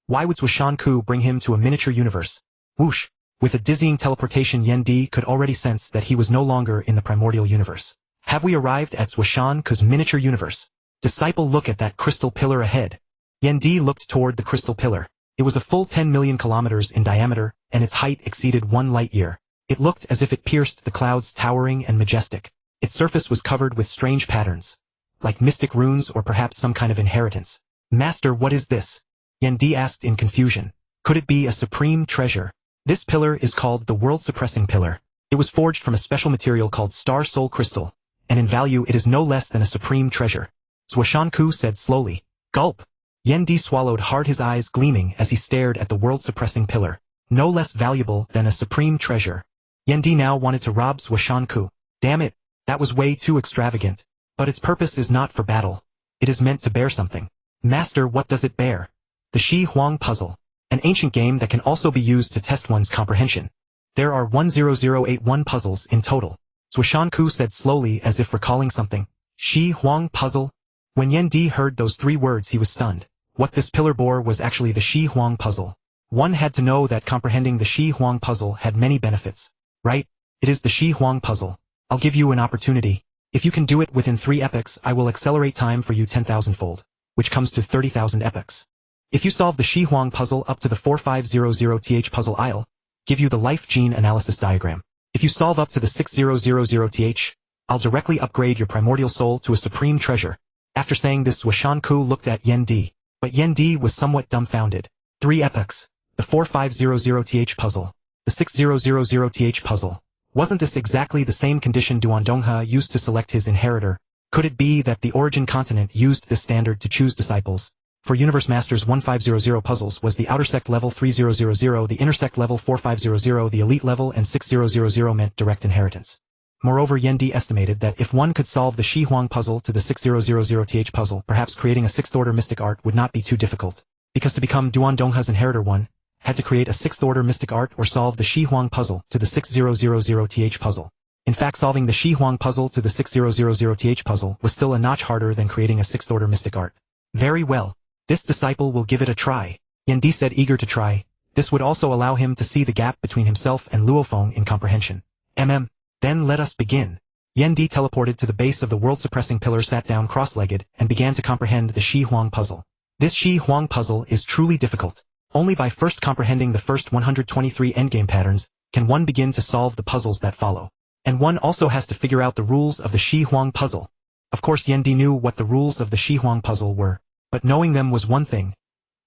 Why would Zuoshanke bring him to a miniature universe? Whoosh! With a dizzying teleportation, Yan Di could already sense that he was no longer in the Primordial Universe. Have we arrived at Zuoshanke's miniature universe? Disciple, look at that crystal pillar ahead. Yan Di looked toward the crystal pillar. It was a full 10 million kilometers in diameter, and its height exceeded 1 light year. It looked as if it pierced the clouds, towering and majestic. Its surface was covered with strange patterns, like mystic runes or perhaps some kind of inheritance. Master, what is this? Yan Di asked in confusion. Could it be a supreme treasure? This pillar is called the world-suppressing pillar. It was forged from a special material called Star Soul Crystal, and in value it is no less than a supreme treasure. Zuoshanke said slowly. Gulp. Yan Di swallowed hard, his eyes gleaming as he stared at the world-suppressing pillar. No less valuable than a supreme treasure. Yan Di now wanted to rob Zuoshanke. Damn it, that was way too extravagant. But its purpose is not for battle. It is meant to bear something. Master, what does it bear? The Shi Huang puzzle. An ancient game that can also be used to test one's comprehension. There are 10081 puzzles in total. Zuoshanke said slowly as if recalling something. Shi Huang puzzle? When Yan Di heard those 3 words he was stunned. What this pillar bore was actually the Shi Huang puzzle. One had to know that comprehending the Shi Huang puzzle had many benefits. Right? It is the Shi Huang puzzle. I'll give you an opportunity. If you can do it within 3 epochs, I will accelerate time for you 10,000-fold, which comes to 30,000 epochs. If you solve the Shi Huang puzzle up to the 4500th puzzle, I'll give you the life gene analysis diagram. If you solve up to the 6000th, I'll directly upgrade your primordial soul to a supreme treasure. After saying this, Zuoshanke looked at Yan Di, but Yan Di was somewhat dumbfounded. 3 epochs. The 4500th puzzle. The 6000th puzzle. Wasn't this exactly the same condition Duandongha used to select his inheritor? Could it be that the origin continent used this standard to choose disciples? For Universe Masters 1500 puzzles was the outer sect level 3000, the inner sect level 4500, the elite level, and 6000 meant direct inheritance. Moreover, Yan Di estimated that if one could solve the Shi Huang puzzle to the 6000th puzzle, perhaps creating a 6th-order mystic art would not be too difficult. Because to become Duandongha's inheritor, one had to create a 6th-order mystic art or solve the Shi Huang puzzle to the 6000th puzzle. In fact, solving the Shi Huang puzzle to the 6000th puzzle was still a notch harder than creating a 6th-order mystic art. Very well. This disciple will give it a try. Yan Di said, eager to try. This would also allow him to see the gap between himself and Luofeng in comprehension. Then let us begin. Yan Di teleported to the base of the world-suppressing pillar, sat down cross-legged, and began to comprehend the Shi Huang puzzle. This Shi Huang puzzle is truly difficult. Only by first comprehending the first 123 endgame patterns can one begin to solve the puzzles that follow. And one also has to figure out the rules of the Shi Huang puzzle. Of course, Yan Di knew what the rules of the Shi Huang puzzle were, but knowing them was one thing.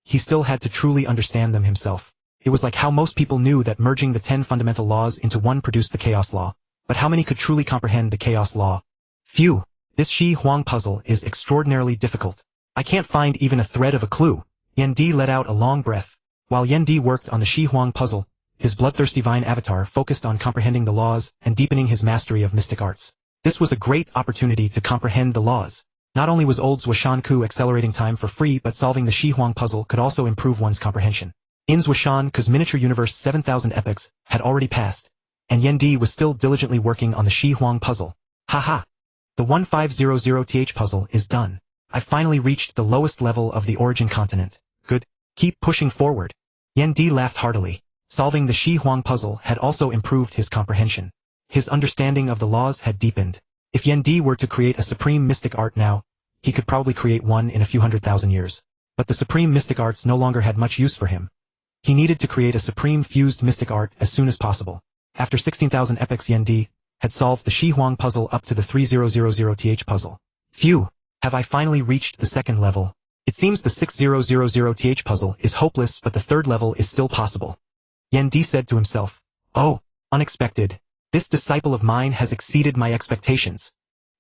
He still had to truly understand them himself. It was like how most people knew that merging the 10 fundamental laws into one produced the chaos law, but how many could truly comprehend the chaos law? Few. This Shi Huang puzzle is extraordinarily difficult. I can't find even a thread of a clue. Yan Di let out a long breath. While Yan Di worked on the Shi Huang puzzle, his Bloodthirsty Vine avatar focused on comprehending the laws and deepening his mastery of mystic arts. This was a great opportunity to comprehend the laws. Not only was old Zuoshanke accelerating time for free, but solving the Shi Huang puzzle could also improve one's comprehension. In Zuoshanke's miniature universe, 7,000 epochs had already passed, and Yan Di was still diligently working on the Shi Huang puzzle. Haha! The 1500th puzzle is done. I finally reached the lowest level of the origin continent. Good. Keep pushing forward. Yan Di laughed heartily. Solving the Shi Huang puzzle had also improved his comprehension. His understanding of the laws had deepened. If Yan Di were to create a supreme mystic art now, he could probably create one in a few 100,000 years. But the supreme mystic arts no longer had much use for him. He needed to create a supreme fused mystic art as soon as possible. After 16,000 epochs, Yan Di had solved the Shi Huang puzzle up to the 3000th puzzle. Phew! Have I finally reached the second level? It seems the 6000th puzzle is hopeless, but the third level is still possible. Yan Di said to himself. Oh, unexpected. This disciple of mine has exceeded my expectations.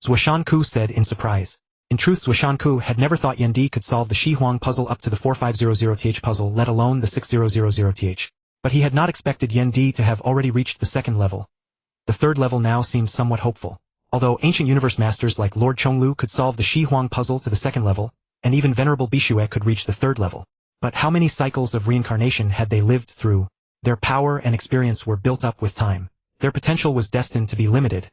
Zuoshanke said in surprise. In truth, Zuoshanke had never thought Yan Di could solve the Shi Huang puzzle up to the 4500th puzzle, let alone the 6000th. But he had not expected Yan Di to have already reached the second level. The third level now seemed somewhat hopeful. Although ancient universe masters like Lord Chonglu could solve the Shi Huang puzzle to the second level, and even Venerable Bishue could reach the third level. But how many cycles of reincarnation had they lived through? Their power and experience were built up with time. Their potential was destined to be limited.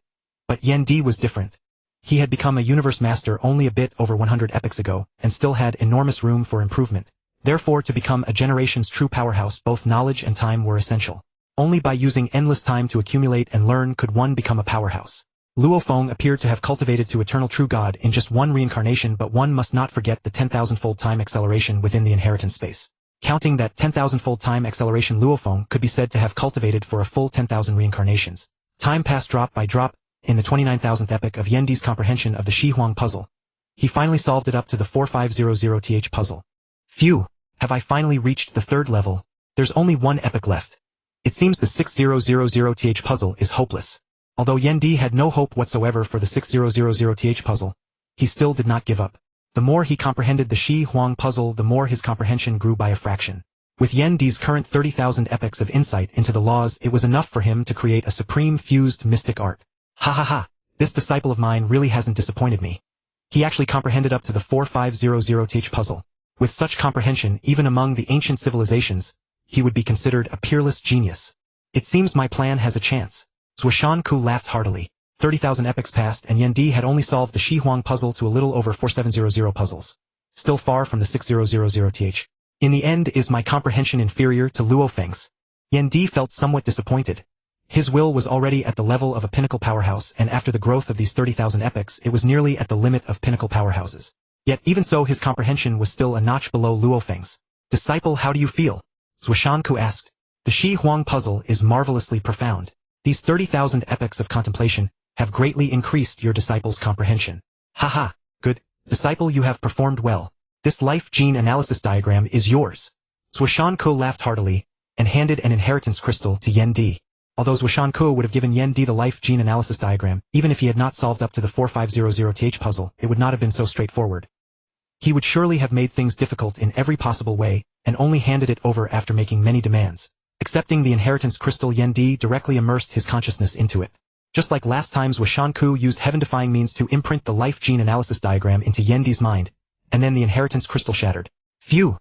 But Yan Di was different. He had become a universe master only a bit over 100 epochs ago, and still had enormous room for improvement. Therefore, to become a generation's true powerhouse, both knowledge and time were essential. Only by using endless time to accumulate and learn could one become a powerhouse. Luofeng appeared to have cultivated to eternal true God in just one reincarnation, but one must not forget the 10,000-fold time acceleration within the inheritance space. Counting that 10,000-fold time acceleration, Luofeng could be said to have cultivated for a full 10,000 reincarnations. Time passed drop by drop. In the 29,000th epoch of Yan Di's comprehension of the Shi Huang puzzle, he finally solved it up to the 4500th puzzle. Phew! Have I finally reached the third level? There's only one epoch left. It seems the 6000th puzzle is hopeless. Although Yan Di had no hope whatsoever for the 6000th puzzle, he still did not give up. The more he comprehended the Shi Huang puzzle, the more his comprehension grew by a fraction. With Yan Di's current 30,000 epochs of insight into the laws, it was enough for him to create a supreme fused mystic art. Ha ha ha, this disciple of mine really hasn't disappointed me. He actually comprehended up to the 4500th puzzle. With such comprehension, even among the ancient civilizations, he would be considered a peerless genius. It seems my plan has a chance. Zuoshanke laughed heartily. 30,000 epochs passed and Yendi had only solved the Shi Huang puzzle to a little over 4700 puzzles. Still far from the 6000th. In the end, is my comprehension inferior to Luo Feng's? Yendi felt somewhat disappointed. His will was already at the level of a pinnacle powerhouse, and after the growth of these 30,000 epochs, it was nearly at the limit of pinnacle powerhouses. Yet even so, his comprehension was still a notch below Luo Feng's. Disciple, how do you feel? Zuoshanke asked. The Shi Huang puzzle is marvelously profound. These 30,000 epochs of contemplation have greatly increased your disciple's comprehension. Haha, good. Disciple, you have performed well. This life gene analysis diagram is yours. Zuoshanke laughed heartily, and handed an inheritance crystal to Yendi. Although Zuoshanke would have given Yendi the life gene analysis diagram, even if he had not solved up to the 4500th puzzle, it would not have been so straightforward. He would surely have made things difficult in every possible way, and only handed it over after making many demands. Accepting the inheritance crystal, Yendi directly immersed his consciousness into it. Just like last time, Zuoshanke used heaven-defying means to imprint the life gene analysis diagram into Yendi's mind, and then the inheritance crystal shattered. Phew!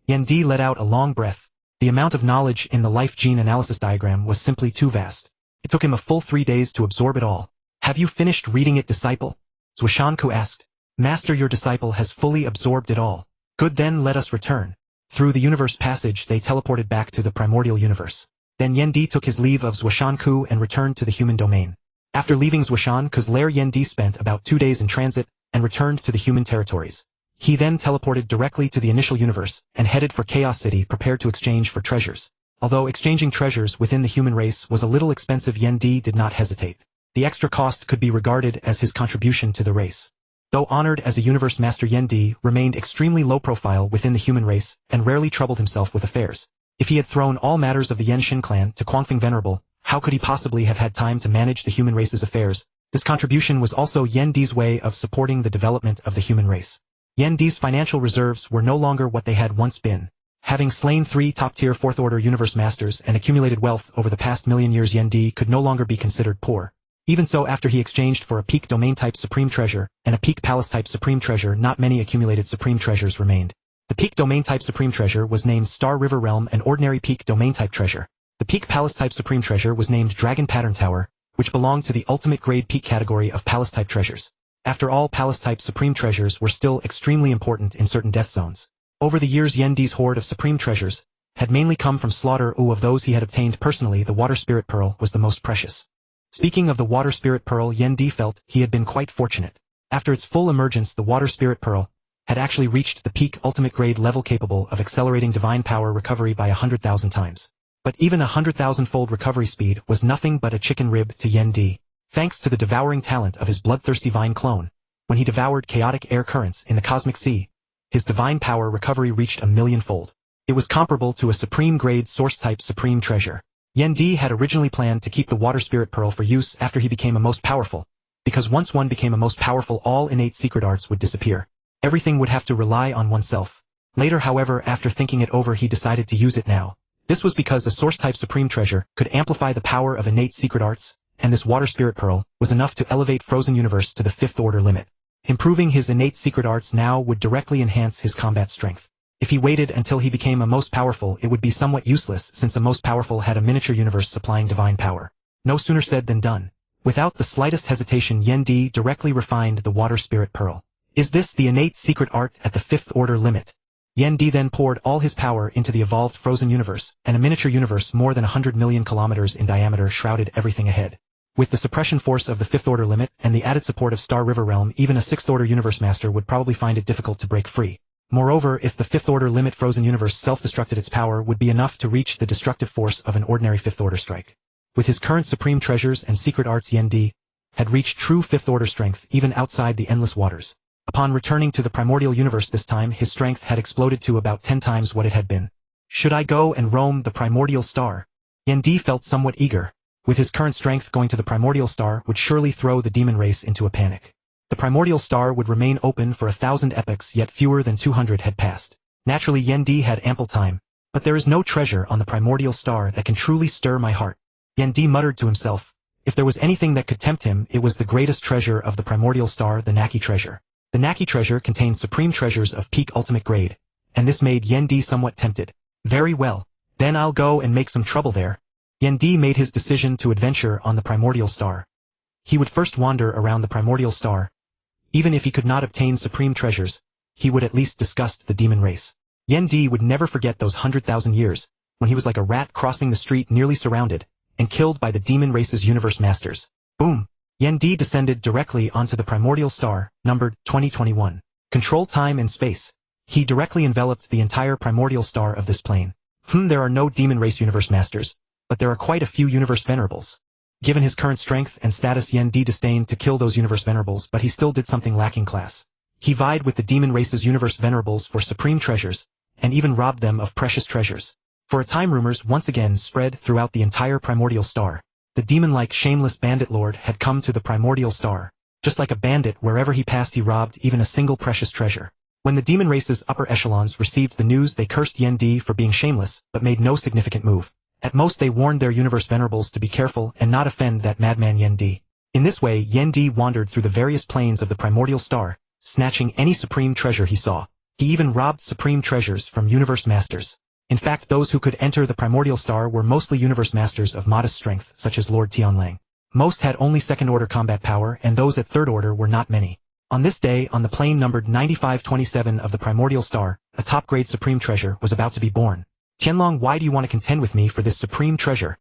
Yendi let out a long breath. The amount of knowledge in the life gene analysis diagram was simply too vast. It took him a full 3 days to absorb it all. Have you finished reading it, disciple? Zuoshanke asked. Master, your disciple has fully absorbed it all. Good, then let us return. Through the universe passage they teleported back to the primordial universe. Then Yendi took his leave of Zuoshanke and returned to the human domain. After leaving Zuoshanke's lair, Yendi spent about 2 days in transit and returned to the human territories. He then teleported directly to the initial universe and headed for Chaos City, prepared to exchange for treasures. Although exchanging treasures within the human race was a little expensive, Yendi did not hesitate. The extra cost could be regarded as his contribution to the race. Though honored as a universe master, Yendi remained extremely low profile within the human race and rarely troubled himself with affairs. If he had thrown all matters of the Yenshin clan to Quangfeng Venerable, how could he possibly have had time to manage the human race's affairs? This contribution was also Yendi's way of supporting the development of the human race. Yendi's financial reserves were no longer what they had once been. Having slain 3 top-tier 4th-order universe masters and accumulated wealth over the past million years, Yendi could no longer be considered poor. Even so, after he exchanged for a peak domain-type supreme treasure and a peak palace-type supreme treasure, not many accumulated supreme treasures remained. The peak domain-type supreme treasure was named Star River Realm, an ordinary peak domain-type treasure. The peak palace-type supreme treasure was named Dragon Pattern Tower, which belonged to the ultimate grade peak category of palace-type treasures. After all, palace-type supreme treasures were still extremely important in certain death zones. Over the years, Yendi's hoard of supreme treasures had mainly come from slaughter. Of those he had obtained personally, the Water Spirit Pearl was the most precious. Speaking of the Water Spirit Pearl, Yendi felt he had been quite fortunate. After its full emergence, the Water Spirit Pearl had actually reached the peak ultimate grade level, capable of accelerating divine power recovery by 100,000 times. But even 100,000-fold recovery speed was nothing but a chicken rib to Yendi. Thanks to the devouring talent of his Bloodthirsty Vine clone, when he devoured chaotic air currents in the cosmic sea, his divine power recovery reached 1,000,000-fold. It was comparable to a supreme-grade source-type supreme treasure. Yendi had originally planned to keep the Water Spirit Pearl for use after he became a most powerful, because once one became a most powerful, all innate secret arts would disappear. Everything would have to rely on oneself. Later, however, after thinking it over, he decided to use it now. This was because a source-type supreme treasure could amplify the power of innate secret arts, and this Water Spirit Pearl was enough to elevate Frozen Universe to the 5th order limit. Improving his innate secret arts now would directly enhance his combat strength. If he waited until he became a most powerful, it would be somewhat useless, since a most powerful had a miniature universe supplying divine power. No sooner said than done. Without the slightest hesitation, Yendi directly refined the Water Spirit Pearl. Is this the innate secret art at the 5th order limit? Yendi then poured all his power into the evolved Frozen Universe, and a miniature universe more than 100 million kilometers in diameter shrouded everything ahead. With the suppression force of the 5th order limit and the added support of Star River Realm, even a 6th order universe master would probably find it difficult to break free. Moreover, if the 5th order limit Frozen Universe self-destructed, its power would be enough to reach the destructive force of an ordinary 5th order strike. With his current supreme treasures and secret arts, Yendi had reached true 5th order strength even outside the endless waters. Upon returning to the Primordial Universe this time, his strength had exploded to about 10 times what it had been. Should I go and roam the Primordial Star? Yendi felt somewhat eager. With his current strength, going to the Primordial Star would surely throw the demon race into a panic. The Primordial Star would remain open for 1,000 epochs, yet fewer than 200 had passed. Naturally, Yendi had ample time. But there is no treasure on the Primordial Star that can truly stir my heart. Yendi muttered to himself. If there was anything that could tempt him, it was the greatest treasure of the Primordial Star, the Naki treasure. The Naki treasure contains supreme treasures of peak ultimate grade, and this made Yen Di somewhat tempted. Very well, then I'll go and make some trouble there. Yen Di made his decision to adventure on the Primordial Star. He would first wander around the Primordial Star. Even if he could not obtain supreme treasures, he would at least disgust the demon race. Yen Di would never forget those 100,000 years, when he was like a rat crossing the street nearly surrounded, and killed by the demon race's universe masters. Boom! Yen Di descended directly onto the Primordial Star, numbered 2021. Control time and space. He directly enveloped the entire Primordial Star of this plane. There are no demon race universe masters, but there are quite a few universe venerables. Given his current strength and status, Yen Di disdained to kill those universe venerables, but he still did something lacking class. He vied with the demon race's universe venerables for supreme treasures, and even robbed them of precious treasures. For a time, rumors once again spread throughout the entire Primordial Star. The demon-like shameless bandit lord had come to the Primordial Star. Just like a bandit, wherever he passed he robbed even a single precious treasure. When the demon race's upper echelons received the news, they cursed Yen Di for being shameless, but made no significant move. At most they warned their universe venerables to be careful and not offend that madman Yen Di. In this way, Yen Di wandered through the various planes of the Primordial Star, snatching any supreme treasure he saw. He even robbed supreme treasures from universe masters. In fact, those who could enter the Primordial Star were mostly universe masters of modest strength, such as Lord Tianlang. Most had only second-order combat power, and those at third order were not many. On this day, on the plane numbered 9527 of the Primordial Star, a top-grade supreme treasure was about to be born. Tianlang, why do you want to contend with me for this supreme treasure?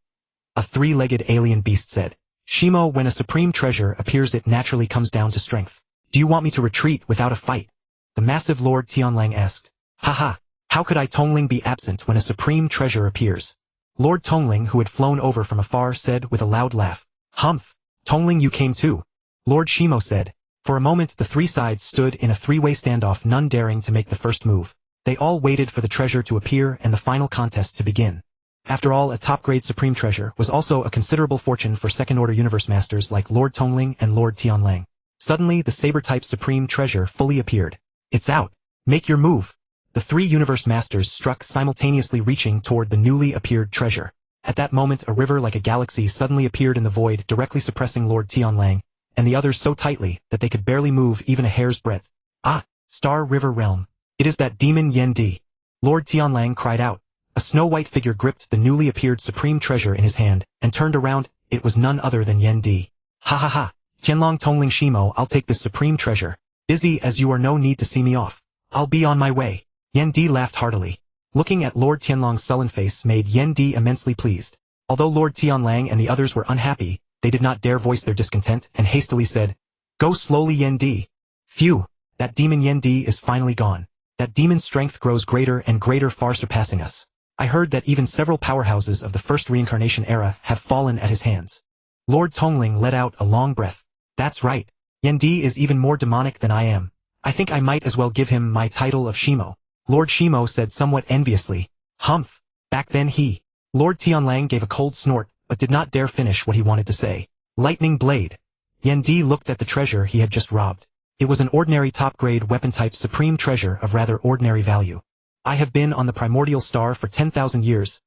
A three-legged alien beast said. Shimo, when a supreme treasure appears it naturally comes down to strength. Do you want me to retreat without a fight? The massive Lord Tianlang asked. Haha. How could I Tongling be absent when a supreme treasure appears? Lord Tongling, who had flown over from afar, said with a loud laugh. Humph! Tongling, you came too. Lord Shimo said. For a moment the three sides stood in a three-way standoff, none daring to make the first move. They all waited for the treasure to appear and the final contest to begin. After all, a top-grade supreme treasure was also a considerable fortune for second-order universe masters like Lord Tongling and Lord Tianlang. Suddenly the saber-type supreme treasure fully appeared. It's out! Make your move! The three universe masters struck simultaneously, reaching toward the newly appeared treasure. At that moment a river like a galaxy suddenly appeared in the void, directly suppressing Lord Tianlang, and the others so tightly that they could barely move even a hair's breadth. Ah! Star River Realm! It is that demon Yen Di! Lord Tianlang cried out. A snow-white figure gripped the newly appeared supreme treasure in his hand, and turned around. It was none other than Yen Di. Ha ha ha! Tianlang Tongling Shimo, I'll take this supreme treasure. Busy as you are, no need to see me off. I'll be on my way. Yen Di laughed heartily. Looking at Lord Tianlang's sullen face made Yen Di immensely pleased. Although Lord Tianlang and the others were unhappy, they did not dare voice their discontent, and hastily said, Go slowly, Yen Di. Phew! That demon Yen Di is finally gone. That demon's strength grows greater and greater, far surpassing us. I heard that even several powerhouses of the first reincarnation era have fallen at his hands. Lord Tongling let out a long breath. That's right. Yen Di is even more demonic than I am. I think I might as well give him my title of Shimo. Lord Shimo said somewhat enviously. Humph! Back then he. Lord Tianlang gave a cold snort, but did not dare finish what he wanted to say. Lightning Blade. Yen Di looked at the treasure he had just robbed. It was an ordinary top-grade weapon-type supreme treasure of rather ordinary value. I have been on the Primordial Star for 10,000 years.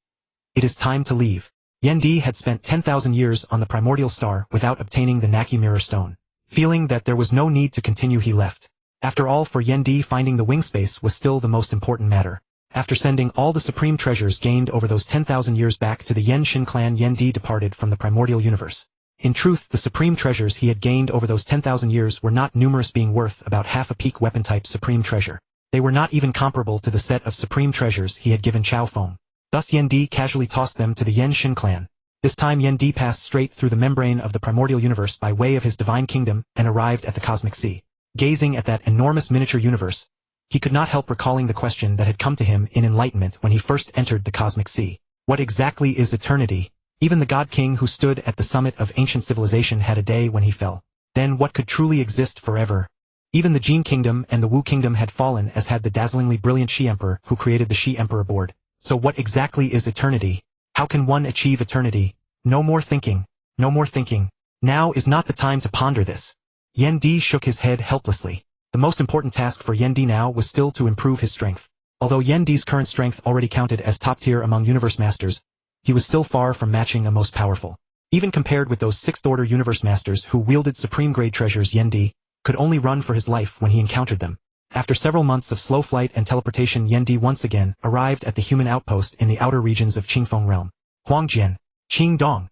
It is time to leave. Yen Di had spent 10,000 years on the Primordial Star without obtaining the Naki Mirror Stone. Feeling that there was no need to continue, he left. After all, for Yen Di, finding the wing space was still the most important matter. After sending all the supreme treasures gained over those 10,000 years back to the Yen Shin clan, Yen Di departed from the Primordial Universe. In truth, the supreme treasures he had gained over those 10,000 years were not numerous, being worth about half a peak weapon-type supreme treasure. They were not even comparable to the set of supreme treasures he had given Chao Feng. Thus Yen Di casually tossed them to the Yen Shin clan. This time Yen Di passed straight through the membrane of the Primordial Universe by way of his divine kingdom and arrived at the Cosmic Sea. Gazing at that enormous miniature universe, he could not help recalling the question that had come to him in enlightenment when he first entered the Cosmic Sea. What exactly is eternity? Even the God King who stood at the summit of ancient civilization had a day when he fell. Then what could truly exist forever? Even the Jin Kingdom and the Wu Kingdom had fallen, as had the dazzlingly brilliant Shi Emperor who created the Shi Emperor board. So what exactly is eternity? How can one achieve eternity? No more thinking. No more thinking. Now is not the time to ponder this. Yen Di shook his head helplessly. The most important task for Yen Di now was still to improve his strength. Although Yen Di's current strength already counted as top tier among universe masters, he was still far from matching a most powerful. Even compared with those 6th order universe masters who wielded supreme grade treasures, Yen Di, could only run for his life when he encountered them. After several months of slow flight and teleportation, Yan Di once again arrived at the human outpost in the outer regions of Qingfeng realm. Huangjian, Qing Dong.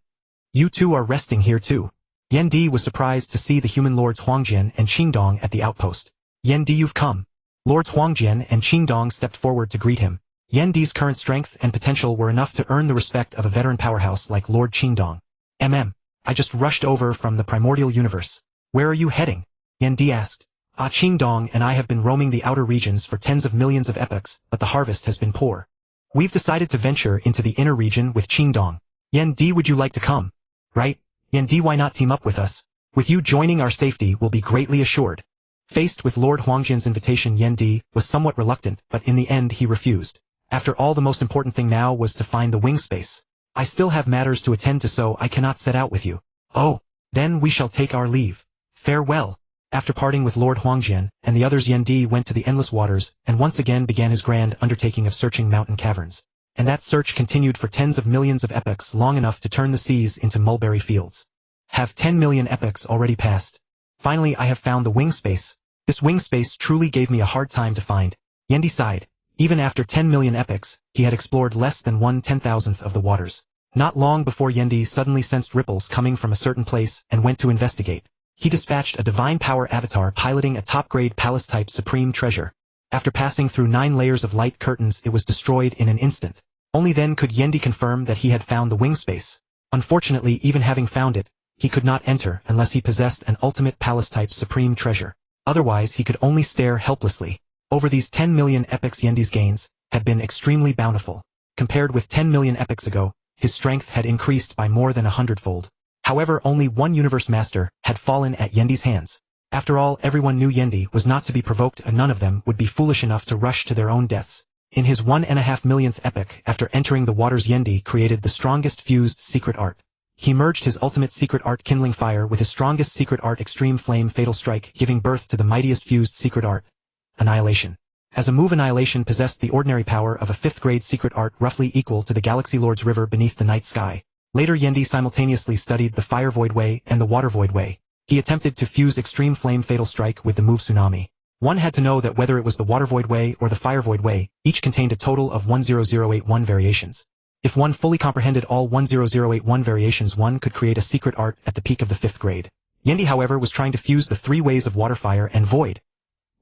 You two are resting here too. Yan Di was surprised to see the human lords Huangjian and Qingdong at the outpost. Yan Di, you've come. Lords Huangjian and Qingdong stepped forward to greet him. Yan Di's current strength and potential were enough to earn the respect of a veteran powerhouse like Lord Qingdong. I just rushed over from the Primordial Universe. Where are you heading? Yan Di asked. Qingdong and I have been roaming the outer regions for tens of millions of epochs, but the harvest has been poor. We've decided to venture into the inner region with Qingdong. Yan Di, would you like to come? Right? Yan Di, why not team up with us? With you joining, our safety will be greatly assured. Faced with Lord Huangjian's invitation, Yan Di was somewhat reluctant, but in the end he refused. After all, the most important thing now was to find the wing space. I still have matters to attend to, so I cannot set out with you. Oh, then we shall take our leave. Farewell. After parting with Lord Huangjian and the others, Yan Di went to the endless waters and once again began his grand undertaking of searching mountain caverns. And that search continued for tens of millions of epochs, long enough to turn the seas into mulberry fields. Have 10 million epochs already passed? Finally, I have found the wing space. This wing space truly gave me a hard time to find. Yan Di sighed. Even after 10 million epochs, he had explored less than 1/10,000th of the waters. Not long before, Yan Di suddenly sensed ripples coming from a certain place and went to investigate. He dispatched a divine power avatar piloting a top-grade palace-type supreme treasure. After passing through 9 layers of light curtains, it was destroyed in an instant. Only then could Yan Di confirm that he had found the wing space. Unfortunately, even having found it, he could not enter unless he possessed an ultimate palace-type supreme treasure. Otherwise, he could only stare helplessly. Over these 10 million epochs, Yan Di's gains had been extremely bountiful. Compared with 10 million epochs ago, his strength had increased by more than 100-fold. However, only one universe master had fallen at Yan Di's hands. After all, everyone knew Yan Di was not to be provoked, and none of them would be foolish enough to rush to their own deaths. In his 1.5 millionth epoch after entering the waters, Yan Di created the strongest fused secret art. He merged his ultimate secret art, Kindling Fire, with his strongest secret art, Extreme Flame Fatal Strike, giving birth to the mightiest fused secret art, Annihilation. As a move, Annihilation possessed the ordinary power of a 5th-grade secret art roughly equal to the Galaxy Lord's River beneath the night sky. Later, Yan Di simultaneously studied the Fire Void Way and the Water Void Way. He attempted to fuse Extreme Flame Fatal Strike with the move Tsunami. One had to know that whether it was the Water Void Way or the Fire Void Way, each contained a total of 10081 variations. If one fully comprehended all 10081 variations, one could create a secret art at the peak of the 5th grade. Yan Di, however, was trying to fuse the 3 ways of Water, Fire, and Void.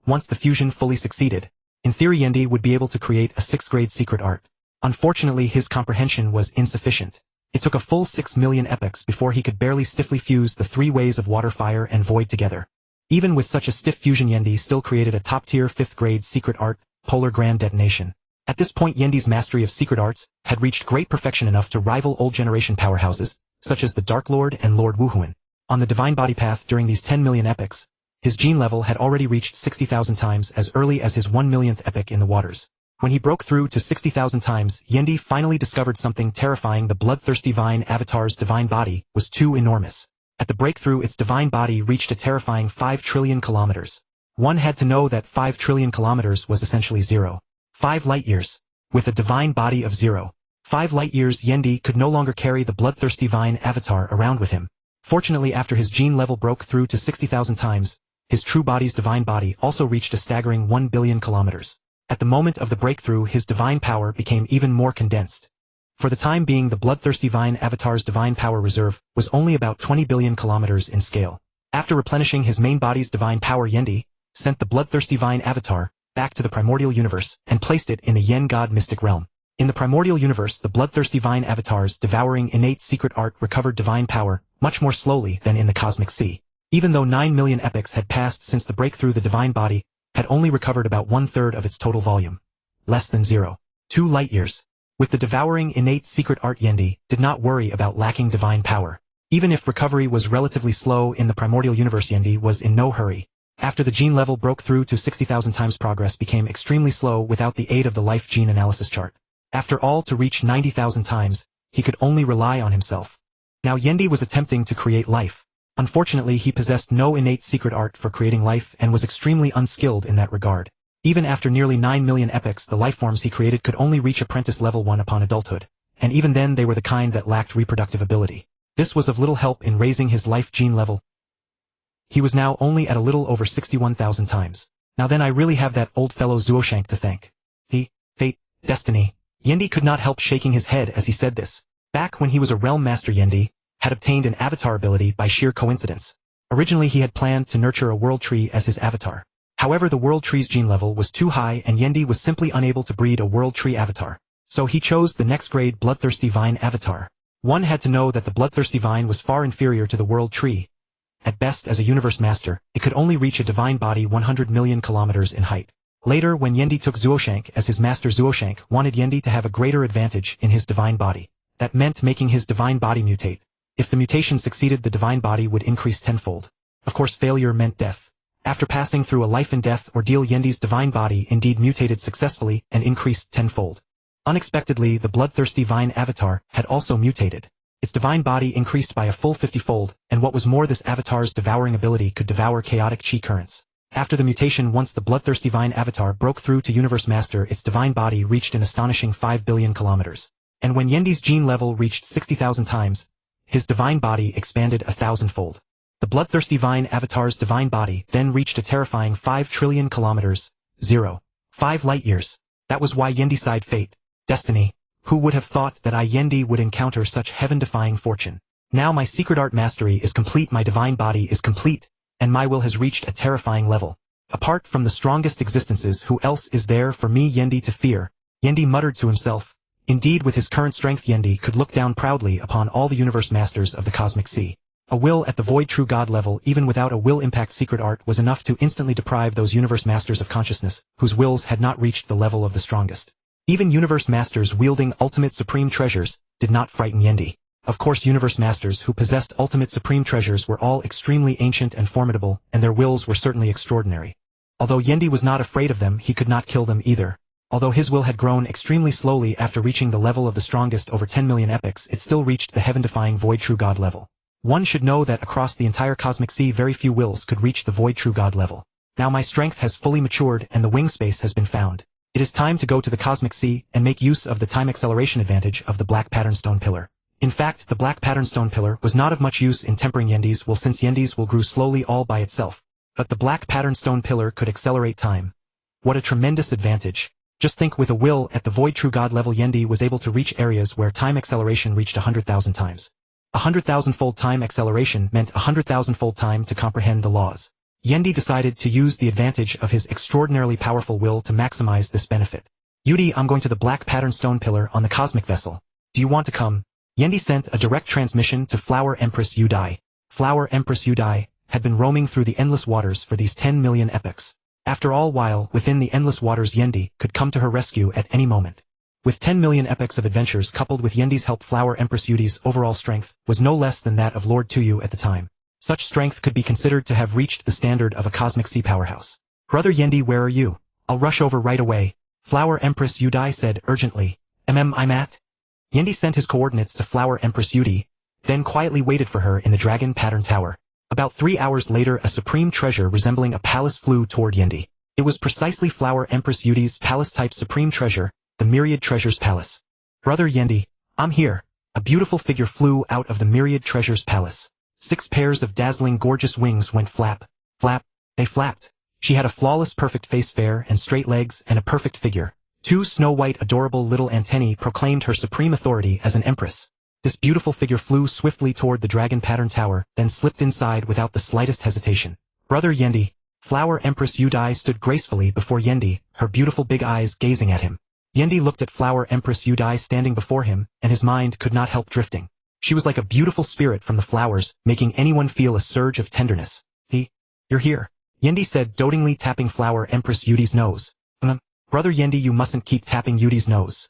Once the fusion fully succeeded, in theory Yan Di would be able to create a 6th grade secret art. Unfortunately, his comprehension was insufficient. It took a full 6 million epochs before he could barely stiffly fuse the 3 ways of Water, Fire, and Void together. Even with such a stiff fusion, Yan Di still created a top-tier 5th grade secret art, Polar Grand Detonation. At this point, Yan Di's mastery of secret arts had reached great perfection enough to rival old generation powerhouses, such as the Dark Lord and Lord Wuhuan. On the divine body path during these 10 million epochs, his gene level had already reached 60,000 times as early as his 1 millionth epoch in the waters. When he broke through to 60,000 times, Yan Di finally discovered something terrifying. The Bloodthirsty Vine avatar's divine body was too enormous. At the breakthrough, its divine body reached a terrifying 5 trillion kilometers. One had to know that 5 trillion kilometers was essentially 0.5 light-years. With a divine body of 0.5 light-years, Yan Di could no longer carry the Bloodthirsty Vine avatar around with him. Fortunately, after his gene level broke through to 60,000 times, his true body's divine body also reached a staggering 1 billion kilometers. At the moment of the breakthrough, his divine power became even more condensed. For the time being, the Bloodthirsty Vine avatar's divine power reserve was only about 20 billion kilometers in scale. After replenishing his main body's divine power, Yan Di sent the Bloodthirsty Vine avatar back to the Primordial Universe and placed it in the Yen God Mystic Realm. In the Primordial Universe, the Bloodthirsty Vine avatar's devouring innate secret art recovered divine power much more slowly than in the Cosmic Sea. Even though 9 million epochs had passed since the breakthrough, the divine body had only recovered about 1/3 of its total volume. Less than 0.2 light-years. With the devouring innate secret art, Yan Di did not worry about lacking divine power. Even if recovery was relatively slow in the Primordial Universe, Yan Di was in no hurry. After the gene level broke through to 60,000 times, progress became extremely slow without the aid of the life gene analysis chart. After all, to reach 90,000 times, he could only rely on himself. Now Yan Di was attempting to create life. Unfortunately, he possessed no innate secret art for creating life and was extremely unskilled in that regard. Even after nearly 9 million epochs, the lifeforms he created could only reach apprentice level 1 upon adulthood, and even then they were the kind that lacked reproductive ability. This was of little help in raising his life gene level. He was now only at a little over 61,000 times. Now then I really have that old fellow Zuoshanke to thank. The fate, destiny. Yendi could not help shaking his head as he said this. Back when he was a realm master, Yendi had obtained an avatar ability by sheer coincidence. Originally he had planned to nurture a world tree as his avatar. However, the world tree's gene level was too high and Yendi was simply unable to breed a world tree avatar. So he chose the next grade Bloodthirsty Vine avatar. One had to know that the Bloodthirsty Vine was far inferior to the world tree. At best, as a universe master, it could only reach a divine body 100 million kilometers in height. Later, when Yendi took Zuoshanke as his master, Zuoshanke wanted Yendi to have a greater advantage in his divine body. That meant making his divine body mutate. If the mutation succeeded, the divine body would increase tenfold. Of course, failure meant death. After passing through a life and death ordeal, Yendi's divine body indeed mutated successfully and increased tenfold. Unexpectedly, the Bloodthirsty Vine avatar had also mutated. Its divine body increased by a full 50-fold, and what was more, this avatar's devouring ability could devour chaotic chi currents. After the mutation, once the Bloodthirsty Vine avatar broke through to Universe Master, its divine body reached an astonishing 5 billion kilometers. And when Yendi's gene level reached 60,000 times, his divine body expanded 1,000-fold. The Bloodthirsty Vine avatar's divine body then reached a terrifying 5 trillion kilometers, 5 light years. That was why Yendi sighed, fate, destiny. Who would have thought that I, Yendi, would encounter such heaven-defying fortune? Now my secret art mastery is complete, my divine body is complete, and my will has reached a terrifying level. Apart from the strongest existences, who else is there for me, Yendi, to fear? Yendi muttered to himself. Indeed, with his current strength, Yendi could look down proudly upon all the universe masters of the cosmic sea. A will at the void true god level, even without a will impact secret art, was enough to instantly deprive those universe masters of consciousness, whose wills had not reached the level of the strongest. Even universe masters wielding ultimate supreme treasures did not frighten Yendi. Of course, universe masters who possessed ultimate supreme treasures were all extremely ancient and formidable, and their wills were certainly extraordinary. Although Yendi was not afraid of them, he could not kill them either. Although his will had grown extremely slowly after reaching the level of the strongest over 10 million epochs, it still reached the heaven-defying void true god level. One should know that across the entire cosmic sea, very few wills could reach the void true god level. Now my strength has fully matured and the wing space has been found. It is time to go to the cosmic sea and make use of the time acceleration advantage of the black pattern stone pillar. In fact, the black pattern stone pillar was not of much use in tempering Yendi's will, since Yendi's will grew slowly all by itself. But the black pattern stone pillar could accelerate time. What a tremendous advantage. Just think, with a will at the void true god level, Yendi was able to reach areas where time acceleration reached 100,000 times. 100,000-fold time acceleration meant 100,000-fold time to comprehend the laws. Yendi decided to use the advantage of his extraordinarily powerful will to maximize this benefit. Yudi, I'm going to the black pattern stone pillar on the cosmic vessel. Do you want to come? Yendi sent a direct transmission to Flower Empress Yudai. Flower Empress Yudai had been roaming through the endless waters for these 10 million epochs. After all, while within the endless waters, Yendi could come to her rescue at any moment. With 10 million epochs of adventures coupled with Yendi's help, Flower Empress Yudi's overall strength was no less than that of Lord Tuyu at the time. Such strength could be considered to have reached the standard of a cosmic sea powerhouse. Brother Yendi, where are you? I'll rush over right away. Flower Empress Yudai said urgently. I'm at? Yendi sent his coordinates to Flower Empress Yudi, then quietly waited for her in the dragon pattern tower. About 3 hours later, a supreme treasure resembling a palace flew toward Yendi. It was precisely Flower Empress Yudi's palace-type supreme treasure, the Myriad Treasures Palace. Brother Yendi, I'm here. A beautiful figure flew out of the Myriad Treasures Palace. 6 pairs of dazzling gorgeous wings went flap, flap, they flapped. She had a flawless perfect face, fair and straight legs, and a perfect figure. 2 snow-white adorable little antennae proclaimed her supreme authority as an empress. This beautiful figure flew swiftly toward the dragon pattern tower, then slipped inside without the slightest hesitation. Brother Yendi, Flower Empress Yudai stood gracefully before Yendi, her beautiful big eyes gazing at him. Yendi looked at Flower Empress Yudai standing before him, and his mind could not help drifting. She was like a beautiful spirit from the flowers, making anyone feel a surge of tenderness. You're here. Yendi said, dotingly tapping Flower Empress Yudi's nose. Brother Yendi, you mustn't keep tapping Yudi's nose.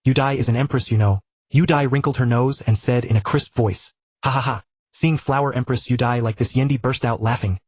Yudai is an empress, you know. Yudai wrinkled her nose and said in a crisp voice, ha ha ha. Seeing Flower Empress Yudai like this, Yendi burst out laughing.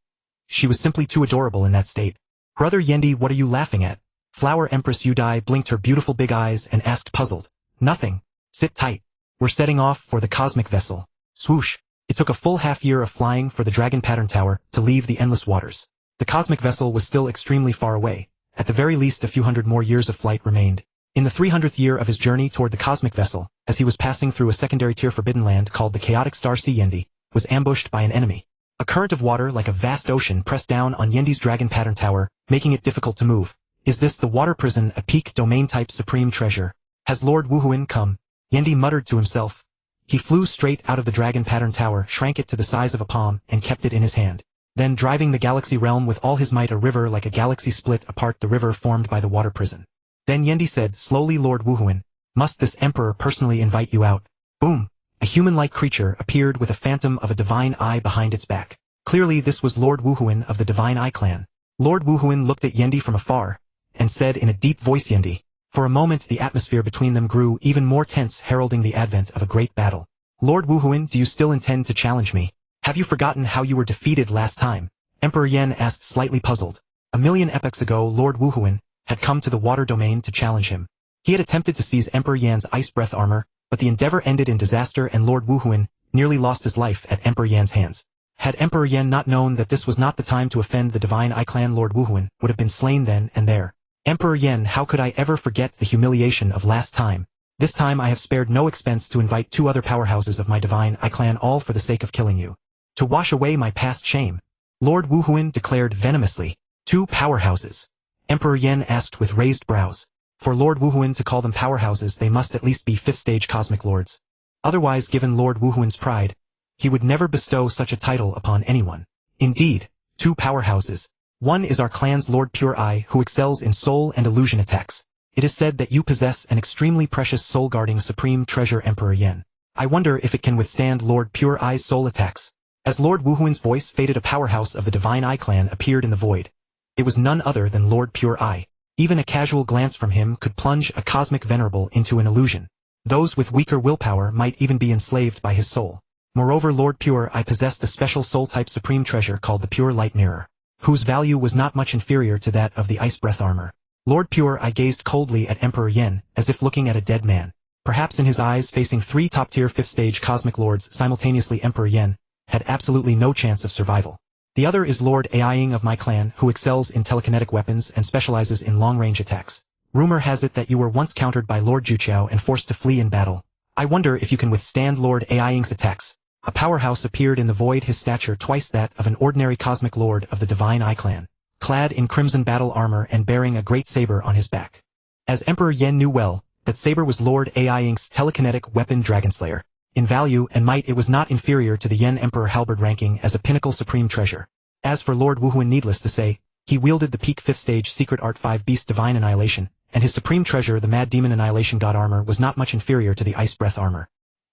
She was simply too adorable in that state. Brother Yendi, what are you laughing at? Flower Empress Yudai blinked her beautiful big eyes and asked, puzzled. Nothing. Sit tight. We're setting off for the cosmic vessel. Swoosh. It took a full half-year of flying for the dragon pattern tower to leave the endless waters. The cosmic vessel was still extremely far away. At the very least, a few hundred more years of flight remained. In the 300th year of his journey toward the cosmic vessel, as he was passing through a secondary tier forbidden land called the Chaotic Star Sea, Yendi was ambushed by an enemy. A current of water like a vast ocean pressed down on Yendi's dragon pattern tower, making it difficult to move. Is this the water prison, a peak domain type supreme treasure? Has Lord Wuhuin come? Yendi muttered to himself. He flew straight out of the dragon pattern tower, shrank it to the size of a palm, and kept it in his hand. Then driving the galaxy realm with all his might, a river like a galaxy split apart the river formed by the water prison. Then Yendi said slowly, Lord Wuhuin, must this emperor personally invite you out? Boom! A human-like creature appeared with a phantom of a divine eye behind its back. Clearly this was Lord Wuhuin of the Divine Eye clan. Lord Wuhuin looked at Yendi from afar, and said in a deep voice, Yendi. For a moment the atmosphere between them grew even more tense, heralding the advent of a great battle. Lord Wuhuin, do you still intend to challenge me? Have you forgotten how you were defeated last time? Emperor Yen asked, slightly puzzled. 1,000,000 epochs ago Lord Wuhuin had come to the water domain to challenge him. He had attempted to seize Emperor Yan's ice breath armor, but the endeavor ended in disaster and Lord Wuhuin nearly lost his life at Emperor Yan's hands. Had Emperor Yen not known that this was not the time to offend the Divine Eye clan, Lord Wuhuin would have been slain then and there. Emperor Yen, how could I ever forget the humiliation of last time? This time I have spared no expense to invite 2 other powerhouses of my Divine Eye clan, all for the sake of killing you. To wash away my past shame. Lord Wuhuin declared venomously. 2 powerhouses? Emperor Yen asked with raised brows. For Lord Wuhuin to call them powerhouses, they must at least be 5th stage cosmic lords. Otherwise, given Lord Wuhuin's pride, he would never bestow such a title upon anyone. Indeed, 2 powerhouses. One is our clan's Lord Pure Eye, who excels in soul and illusion attacks. It is said that you possess an extremely precious soul-guarding supreme treasure, Emperor Yen. I wonder if it can withstand Lord Pure Eye's soul attacks. As Lord Wuhuin's voice faded, a powerhouse of the Divine Eye clan appeared in the void. It was none other than Lord Pure Eye. Even a casual glance from him could plunge a cosmic venerable into an illusion. Those with weaker willpower might even be enslaved by his soul. Moreover, Lord Pure Eye possessed a special soul-type supreme treasure called the Pure Light Mirror, whose value was not much inferior to that of the ice breath armor. Lord Pure Eye gazed coldly at Emperor Yen, as if looking at a dead man. Perhaps in his eyes, facing 3 top-tier 5th-stage cosmic lords simultaneously, Emperor Yen had absolutely no chance of survival. The other is Lord Aiying of my clan, who excels in telekinetic weapons and specializes in long-range attacks. Rumor has it that you were once countered by Lord Juqiao and forced to flee in battle. I wonder if you can withstand Lord Aiying's attacks. A powerhouse appeared in the void, his stature twice that of an ordinary cosmic lord of the Divine Eye clan, clad in crimson battle armor and bearing a great saber on his back. As Emperor Yen knew well, that saber was Lord Aiying's telekinetic weapon Dragonslayer. In value and might it was not inferior to the Yen Emperor Halberd, ranking as a pinnacle supreme treasure. As for Lord Wuhuin, needless to say, he wielded the peak 5th stage secret art 5 beast divine annihilation, and his supreme treasure, the Mad Demon Annihilation God armor, was not much inferior to the ice breath armor.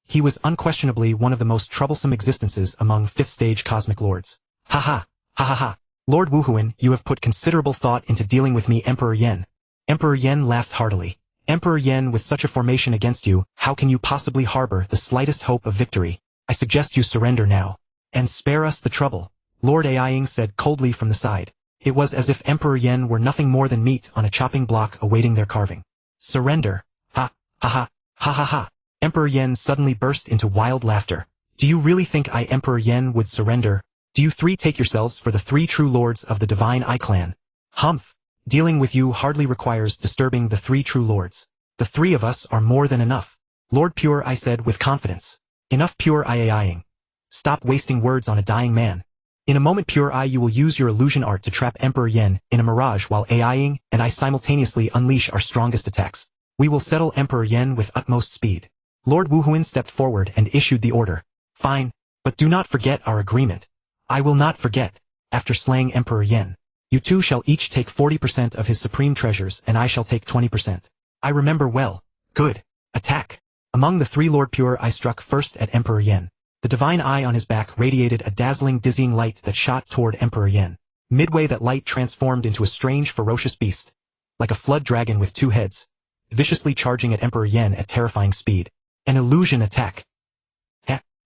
He was unquestionably one of the most troublesome existences among 5th stage cosmic lords. Ha ha, ha ha ha. Lord Wuhuin, you have put considerable thought into dealing with me, Emperor Yen. Emperor Yen laughed heartily. Emperor Yen, with such a formation against you, how can you possibly harbor the slightest hope of victory? I suggest you surrender now, and spare us the trouble. Lord Aiying said coldly from the side. It was as if Emperor Yen were nothing more than meat on a chopping block awaiting their carving. Surrender. Ha, ha ha, ha ha ha. Emperor Yen suddenly burst into wild laughter. Do you really think I, Emperor Yen, would surrender? Do you 3 take yourselves for the 3 true lords of the Divine Eye clan? Humph. Dealing with you hardly requires disturbing the 3 true lords. The 3 of us are more than enough. Lord Pure Eye said with confidence. Enough, Pure Eye Aiying. Stop wasting words on a dying man. In a moment, Pure Eye, you will use your illusion art to trap Emperor Yen in a mirage, while Aiying and I simultaneously unleash our strongest attacks. We will settle Emperor Yen with utmost speed. Lord Wuhuin stepped forward and issued the order. Fine, but do not forget our agreement. I will not forget. After slaying Emperor Yen, you 2 shall each take 40% of his supreme treasures, and I shall take 20%. I remember well. Good. Attack. Among the 3, Lord Pure Eye struck first at Emperor Yen. The divine eye on his back radiated a dazzling, dizzying light that shot toward Emperor Yen. Midway, that light transformed into a strange, ferocious beast, like a flood dragon with 2 heads, viciously charging at Emperor Yen at terrifying speed. An illusion attack.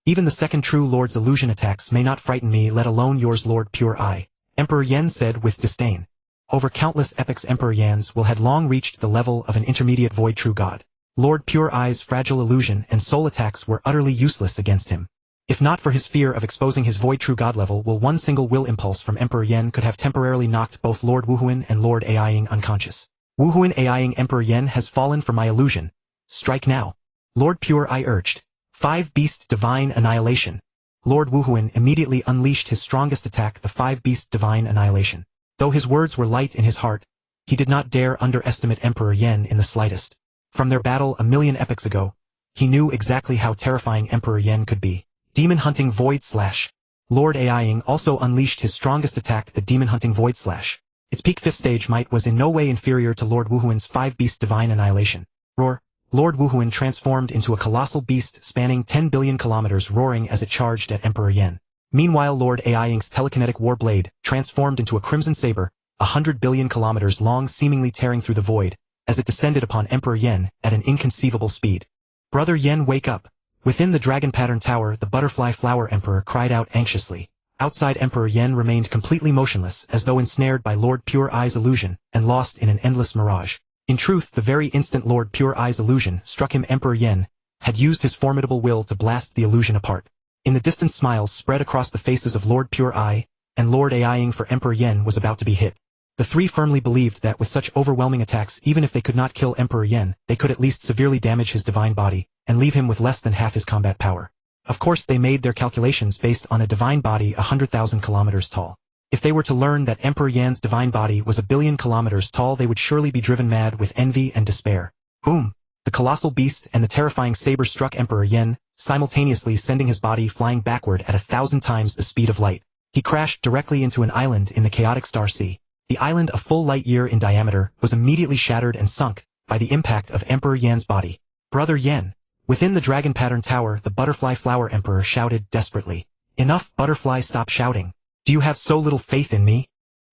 Even the 2nd true lord's illusion attacks may not frighten me, let alone yours, Lord Pure Eye. Emperor Yen said with disdain. Over countless epochs, Emperor Yan's will had long reached the level of an intermediate void true god. Lord Pure Eye's fragile illusion and soul attacks were utterly useless against him. If not for his fear of exposing his void true god level, one single will impulse from Emperor Yen could have temporarily knocked both Lord Wuhuin and Lord Aiying unconscious. Wuhuin Aiying, Emperor Yen has fallen for my illusion. Strike now. Lord Pure Eye urged. 5 beast divine annihilation. Lord Wuhuan immediately unleashed his strongest attack, the five-beast divine annihilation. Though his words were light in his heart, he did not dare underestimate Emperor Yen in the slightest. From their battle a million epochs ago, he knew exactly how terrifying Emperor Yen could be. Demon Hunting Void Slash. Lord Aiying also unleashed his strongest attack, the Demon Hunting Void Slash. Its peak 5th stage might was in no way inferior to Lord Wuhuan's five-beast divine annihilation. Roar. Lord Wuhuan transformed into a colossal beast spanning 10 billion kilometers, roaring as it charged at Emperor Yen. Meanwhile, Lord Aiying's telekinetic war blade transformed into a crimson saber, 100 billion kilometers long, seemingly tearing through the void, as it descended upon Emperor Yen at an inconceivable speed. Brother Yen, wake up! Within the dragon pattern tower, the butterfly flower emperor cried out anxiously. Outside, Emperor Yen remained completely motionless, as though ensnared by Lord Pure Eye's illusion, and lost in an endless mirage. In truth, the very instant Lord Pure Eye's illusion struck him, Emperor Yen had used his formidable will to blast the illusion apart. In the distance, smiles spread across the faces of Lord Pure Eye, and Lord Aiying, for Emperor Yen was about to be hit. The three firmly believed that with such overwhelming attacks, even if they could not kill Emperor Yen, they could at least severely damage his divine body, and leave him with less than half his combat power. Of course, they made their calculations based on a divine body 100,000 kilometers tall. If they were to learn that Emperor Yan's divine body was 1 billion kilometers tall, they would surely be driven mad with envy and despair. Boom! The colossal beast and the terrifying saber struck Emperor Yen, simultaneously sending his body flying backward at 1,000 times the speed of light. He crashed directly into an island in the chaotic Star Sea. The island, a full light year in diameter, was immediately shattered and sunk by the impact of Emperor Yan's body. Brother Yen. Within the dragon pattern tower, the butterfly flower emperor shouted desperately. Enough, butterfly, stop shouting. Do you have so little faith in me?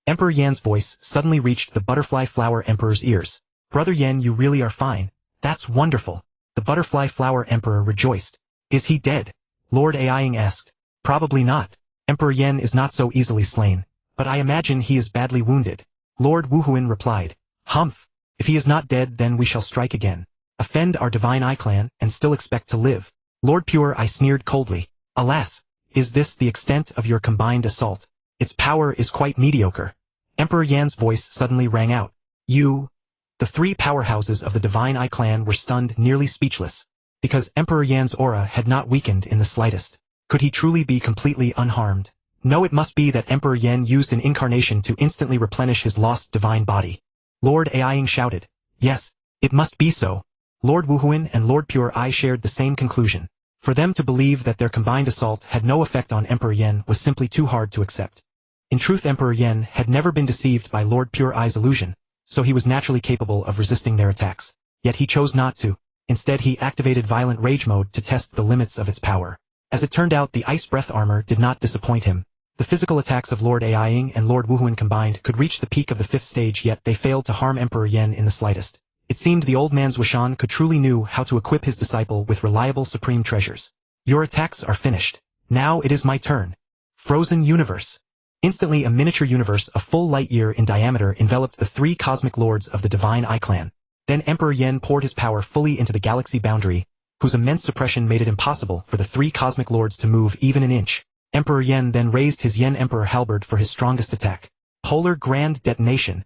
Emperor Yan's voice suddenly reached the butterfly flower emperor's ears. Brother Yen, you really are fine. That's wonderful. The butterfly flower emperor rejoiced. Is he dead? Lord Aiying asked. Probably not. Emperor Yen is not so easily slain. But I imagine he is badly wounded. Lord Wuhuan replied. Humph. If he is not dead, then we shall strike again. Offend our divine Eye clan, and still expect to live. Lord Pure Eye sneered coldly. Alas, is this the extent of your combined assault? Its power is quite mediocre. Emperor Yan's voice suddenly rang out. You. The three powerhouses of the divine Eye clan were stunned, nearly speechless, because Emperor Yan's aura had not weakened in the slightest. Could he truly be completely unharmed? No, it must be that Emperor Yen used an incarnation to instantly replenish his lost divine body. Lord Aiying shouted. Yes, it must be so. Lord Wuhuan and Lord Pure Eye shared the same conclusion. For them to believe that their combined assault had no effect on Emperor Yen was simply too hard to accept. In truth, Emperor Yen had never been deceived by Lord Pure Eye's illusion, so he was naturally capable of resisting their attacks. Yet he chose not to. Instead, he activated violent rage mode to test the limits of its power. As it turned out, the ice breath armor did not disappoint him. The physical attacks of Lord Aiying and Lord Wuhuan combined could reach the peak of the 5th stage, yet they failed to harm Emperor Yen in the slightest. It seemed the old man Zuoshanke could truly knew how to equip his disciple with reliable supreme treasures. Your attacks are finished. Now it is my turn. Frozen Universe. Instantly, a miniature universe a full light year in diameter enveloped the three cosmic lords of the divine Eye clan. Then Emperor Yen poured his power fully into the galaxy boundary, whose immense suppression made it impossible for the three cosmic lords to move even an inch. Emperor Yen then raised his Yen Emperor Halberd for his strongest attack. Polar Grand Detonation.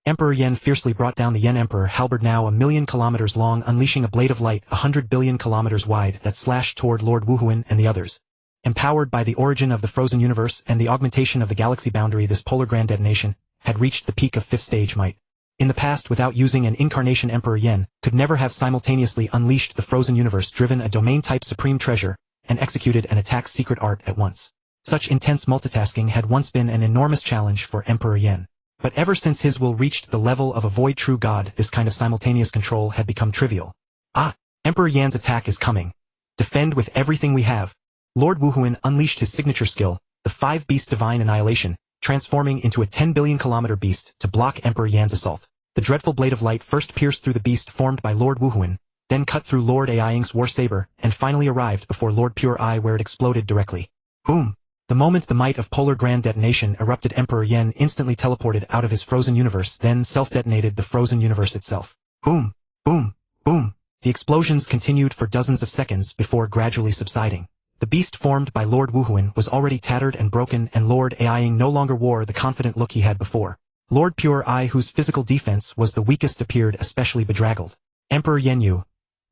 Emperor Yen fiercely brought down the Yen Emperor Halberd, now 1 million kilometers long, unleashing a blade of light 100 billion kilometers wide that slashed toward Lord Wuhuan and the others. Empowered by the origin of the frozen universe and the augmentation of the galaxy boundary, this Polar Grand Detonation had reached the peak of 5th stage might. In the past, without using an incarnation, Emperor Yen could never have simultaneously unleashed the frozen universe, driven a domain-type supreme treasure, and executed an attack secret art at once. Such intense multitasking had once been an enormous challenge for Emperor Yen. But ever since his will reached the level of a void true god, this kind of simultaneous control had become trivial. Ah! Emperor Yan's attack is coming. Defend with everything we have. Lord Wuhuan unleashed his signature skill, the five-beast divine annihilation, transforming into a 10 billion kilometer beast to block Emperor Yan's assault. The dreadful blade of light first pierced through the beast formed by Lord Wuhuan, then cut through Lord Aiying's war saber, and finally arrived before Lord Pure Eye, where it exploded directly. Boom! The moment the might of Polar Grand Detonation erupted, Emperor Yen instantly teleported out of his frozen universe, then self-detonated the frozen universe itself. Boom! Boom! Boom! The explosions continued for dozens of seconds before gradually subsiding. The beast formed by Lord Wuhuan was already tattered and broken, and Lord Aiying no longer wore the confident look he had before. Lord Pure Eye, whose physical defense was the weakest, appeared especially bedraggled. Emperor Yen, you.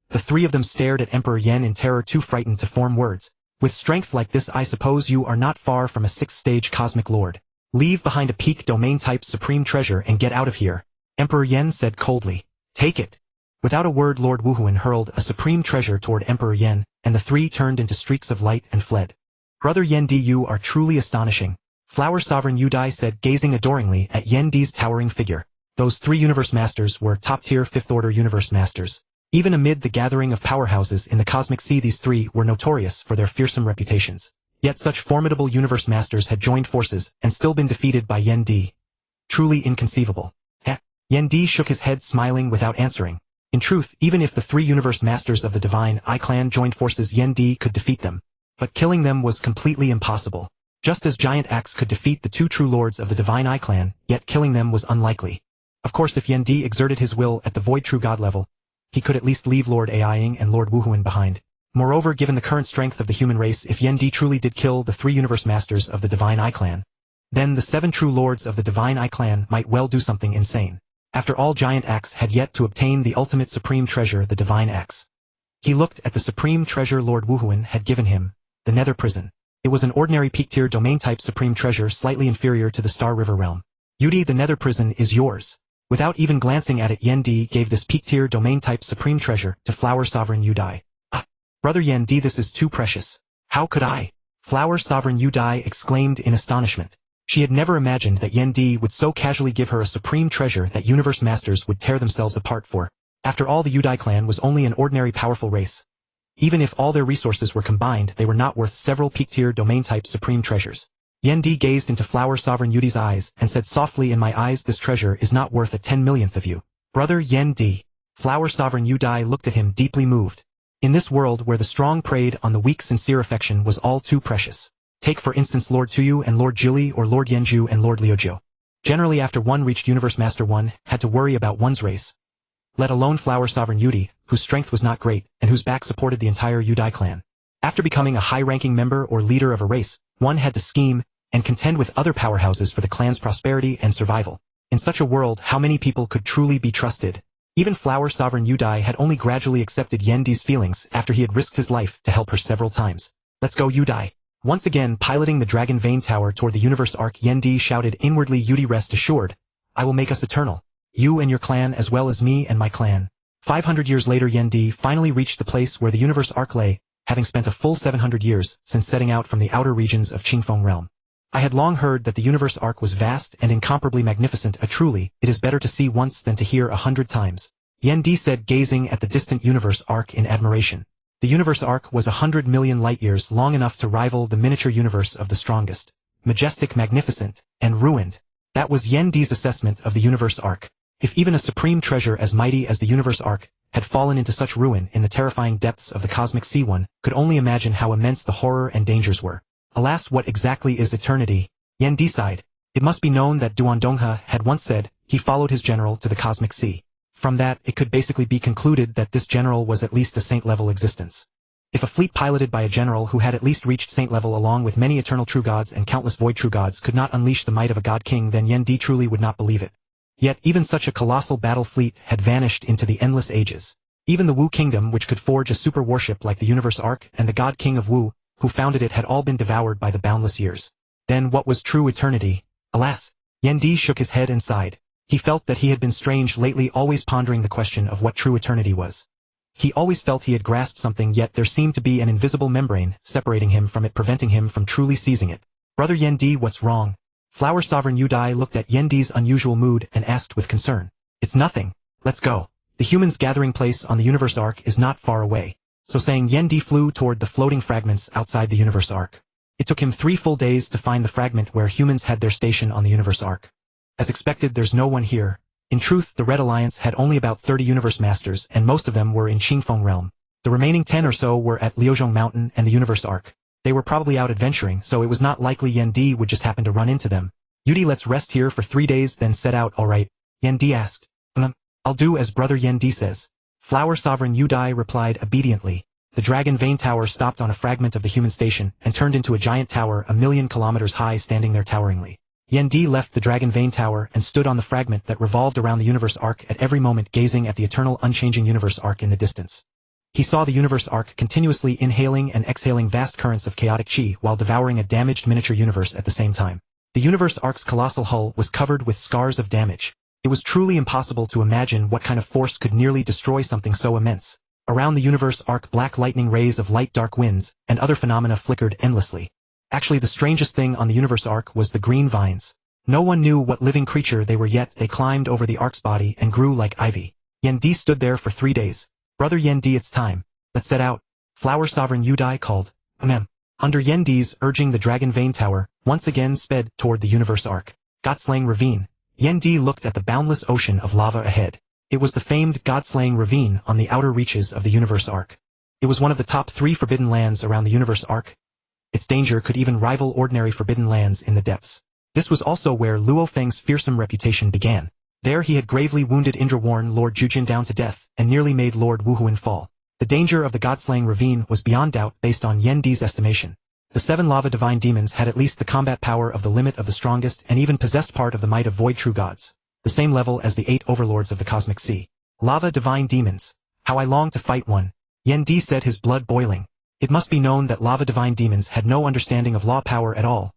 The three of them stared at Emperor Yen in terror, too frightened to form words. With strength like this I suppose you are not far from a 6th-stage cosmic lord. Leave behind a peak domain-type supreme treasure and get out of here, Emperor Yen said coldly. Take it. Without a word Lord Wuhuan hurled a supreme treasure toward Emperor Yen, and the three turned into streaks of light and fled. Brother Yen Di, you are truly astonishing, Flower Sovereign Yudai said gazing adoringly at Yen Di's towering figure. Those 3 Universe Masters were top-tier 5th-order Universe Masters. Even amid the gathering of powerhouses in the Cosmic Sea these 3 were notorious for their fearsome reputations. Yet such formidable Universe Masters had joined forces and still been defeated by Yen Di. Truly inconceivable. Yen Di shook his head smiling without answering. In truth, even if the 3 Universe Masters of the Divine Eye Clan joined forces Yen Di could defeat them. But killing them was completely impossible. Just as Giant Axe could defeat the 2 true lords of the Divine Eye Clan, yet killing them was unlikely. Of course if Yen Di exerted his will at the Void True God level, he could at least leave Lord Aiying and Lord Wuhuan behind. Moreover, given the current strength of the human race, if Yen Di truly did kill the 3 Universe Masters of the Divine Eye Clan, then the 7 true lords of the Divine Eye Clan might well do something insane. After all, Giant Axe had yet to obtain the ultimate supreme treasure, the Divine Axe. He looked at the supreme treasure Lord Wuhuan had given him, the Nether Prison. It was an ordinary peak-tier domain-type supreme treasure slightly inferior to the Star River realm. Yudi, the Nether Prison is yours. Without even glancing at it, Yen Di gave this peak-tier domain-type supreme treasure to Flower Sovereign Yudai. Brother Yen Di, this is too precious. How could I? Flower Sovereign Yudai exclaimed in astonishment. She had never imagined that Yen Di would so casually give her a supreme treasure that Universe Masters would tear themselves apart for. After all, the Yudai clan was only an ordinary powerful race. Even if all their resources were combined, they were not worth several peak-tier domain-type supreme treasures. Yen Di gazed into Flower Sovereign Yudi's eyes and said softly, in my eyes this treasure is not worth a 10 millionth of you. Brother Yen Di. Flower Sovereign Yudai looked at him deeply moved. In this world where the strong preyed on the weak, sincere affection was all too precious. Take for instance Lord Tuyu and Lord Jili, or Lord Yenju and Lord Liujiu. Generally after one reached Universe Master, one had to worry about one's race. Let alone Flower Sovereign Yudi, whose strength was not great, and whose back supported the entire Yudai clan. After becoming a high-ranking member or leader of a race, one had to scheme and contend with other powerhouses for the clan's prosperity and survival. In such a world, how many people could truly be trusted? Even Flower Sovereign Yudai had only gradually accepted Yen Di's feelings after he had risked his life to help her several times. Let's go, Yudai. Once again piloting the Dragon Vein Tower toward the Universe Arc, Yen Di shouted inwardly, Yudi, rest assured. I will make us eternal. You and your clan as well as me and my clan. 500 years later, Yen Di finally reached the place where the Universe Arc lay, having spent a full 700 years since setting out from the outer regions of Qingfeng realm. I had long heard that the Universe Arc was vast and incomparably magnificent. Truly, it is better to see once than to hear 100 times. Yen Di said, gazing at the distant Universe Arc in admiration. The Universe Arc was 100 million light-years long, enough to rival the miniature universe of the strongest, majestic, magnificent, and ruined. That was Yen Di's assessment of the Universe Arc. If even a supreme treasure as mighty as the Universe Arc had fallen into such ruin in the terrifying depths of the Cosmic Sea, one could only imagine how immense the horror and dangers were. Alas, what exactly is eternity? Yen Di sighed. It must be known that Duandonghe had once said he followed his general to the Cosmic Sea. From that, it could basically be concluded that this general was at least a saint-level existence. If a fleet piloted by a general who had at least reached saint-level along with many eternal true gods and countless void true gods could not unleash the might of a god king, then Yen Di truly would not believe it. Yet even such a colossal battle fleet had vanished into the endless ages. Even the Wu Kingdom, which could forge a super warship like the Universe Arc, and the god king of Wu, who founded it, had all been devoured by the boundless years. Then what was true eternity? Alas! Yen Di shook his head and sighed. He felt that he had been strange lately, always pondering the question of what true eternity was. He always felt he had grasped something, yet there seemed to be an invisible membrane separating him from it, preventing him from truly seizing it. Brother Yen Di, what's wrong? Flower Sovereign Yudai looked at Yen Di's unusual mood and asked with concern. It's nothing. Let's go. The humans' gathering place on the Universe Arc is not far away. So saying, Yen Di flew toward the floating fragments outside the Universe Arc. It took him 3 full days to find the fragment where humans had their station on the Universe Arc. As expected, there's no one here. In truth, the Red Alliance had only about 30 Universe Masters, and most of them were in Qingfeng realm. The remaining 10 or so were at Liuzhong Mountain and the Universe Arc. They were probably out adventuring, so it was not likely Yen Di would just happen to run into them. Yudi, let's rest here for 3 days then set out, alright? Yen Di asked. I'll do as Brother Yen Di says. Flower Sovereign Yudai replied obediently. The Dragon Vein Tower stopped on a fragment of the human station and turned into a giant tower 1,000,000 kilometers high, standing there toweringly. Yen Di left the Dragon Vein Tower and stood on the fragment that revolved around the Universe Arc at every moment, gazing at the eternal, unchanging Universe Arc in the distance. He saw the universe arc continuously inhaling and exhaling vast currents of chaotic chi while devouring a damaged miniature universe at the same time. The universe arc's colossal hull was covered with scars of damage. It was truly impossible to imagine what kind of force could nearly destroy something so immense. Around the universe arc, black lightning rays of light dark winds and other phenomena flickered endlessly. Actually, the strangest thing on the universe arc was the green vines. No one knew what living creature they were, yet they climbed over the arc's body and grew like ivy. Yendi stood there for 3 days. Brother Yendi, it's time. Let's set out. Flower Sovereign Yudai called. Under Yendi's urging, the Dragon Vein Tower once again sped toward the universe arc. God-slaying ravine. Yendi looked at the boundless ocean of lava ahead. It was the famed God-slaying ravine on the outer reaches of the universe arc. It was one of the top 3 forbidden lands around the universe arc. Its danger could even rival ordinary forbidden lands in the depths. This was also where Luo Feng's fearsome reputation began. There he had gravely wounded Indra-worn Lord Jujin down to death and nearly made Lord Wuhuan fall. The danger of the God-slaying ravine was beyond doubt based on Yendi's estimation. The 7 lava divine demons had at least the combat power of the limit of the strongest and even possessed part of the might of void true gods, the same level as the 8 overlords of the cosmic sea. Lava divine demons. How I long to fight one. Yendi said, his blood boiling. It must be known that lava divine demons had no understanding of law power at all.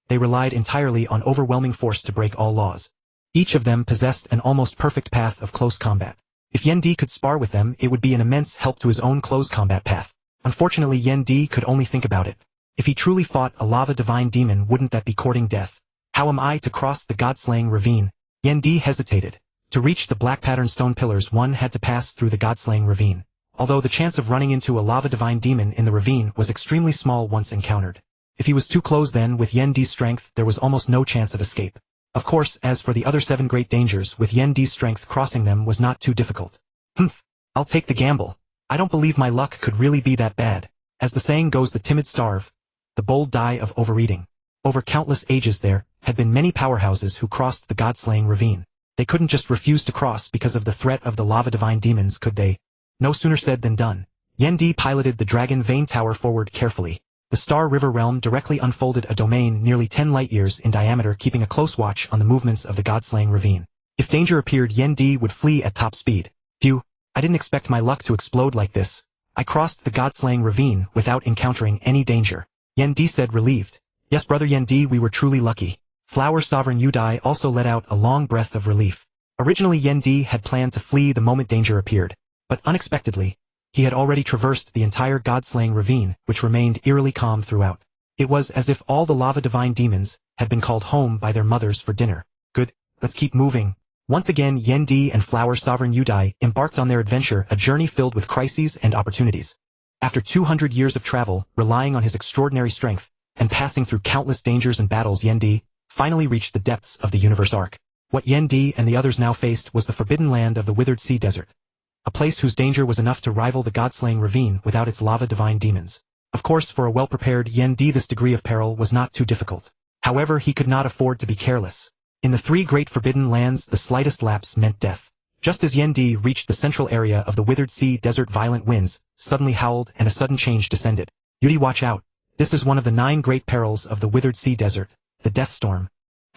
They relied entirely on overwhelming force to break all laws. Each of them possessed an almost perfect path of close combat. If Yendi could spar with them, it would be an immense help to his own close combat path. Unfortunately, Yendi could only think about it. If he truly fought a lava divine demon, wouldn't that be courting death? How am I to cross the god-slaying ravine? Yendi hesitated. To reach the black patterned stone pillars, one had to pass through the god-slaying ravine. Although the chance of running into a lava divine demon in the ravine was extremely small once encountered. If he was too close, then with Yendi's strength there was almost no chance of escape. Of course, as for the other 7 great dangers, with Yendi's strength, crossing them was not too difficult. I'll take the gamble. I don't believe my luck could really be that bad. As the saying goes, the timid starve, the bold die of overeating. Over countless ages there had been many powerhouses who crossed the god-slaying ravine. They couldn't just refuse to cross because of the threat of the lava divine demons, could they? No sooner said than done. Yendi piloted the Dragon Vein Tower forward carefully. The Star River realm directly unfolded a domain nearly 10 light-years in diameter, keeping a close watch on the movements of the god-slaying ravine. If danger appeared, Yendi would flee at top speed. Phew, I didn't expect my luck to explode like this. I crossed the god-slaying ravine without encountering any danger. Yendi said, relieved. Yes, brother Yendi, we were truly lucky. Flower Sovereign Yudai also let out a long breath of relief. Originally, Yendi had planned to flee the moment danger appeared, but unexpectedly, he had already traversed the entire god-slaying ravine, which remained eerily calm throughout. It was as if all the lava divine demons had been called home by their mothers for dinner. Good, let's keep moving. Once again, Yendi and Flower Sovereign Yudai embarked on their adventure, a journey filled with crises and opportunities. After 200 years of travel, relying on his extraordinary strength, and passing through countless dangers and battles, Yendi finally reached the depths of the universe arc. What Yendi and the others now faced was the forbidden land of the withered sea desert. A place whose danger was enough to rival the god-slaying ravine without its lava divine demons. Of course, for a well-prepared Yendi, this degree of peril was not too difficult. However, he could not afford to be careless. In the 3 great forbidden lands, the slightest lapse meant death. Just as Yendi reached the central area of the withered sea desert, violent winds suddenly howled and a sudden change descended. Yudi, watch out. This is one of the 9 great perils of the withered sea desert, the death storm.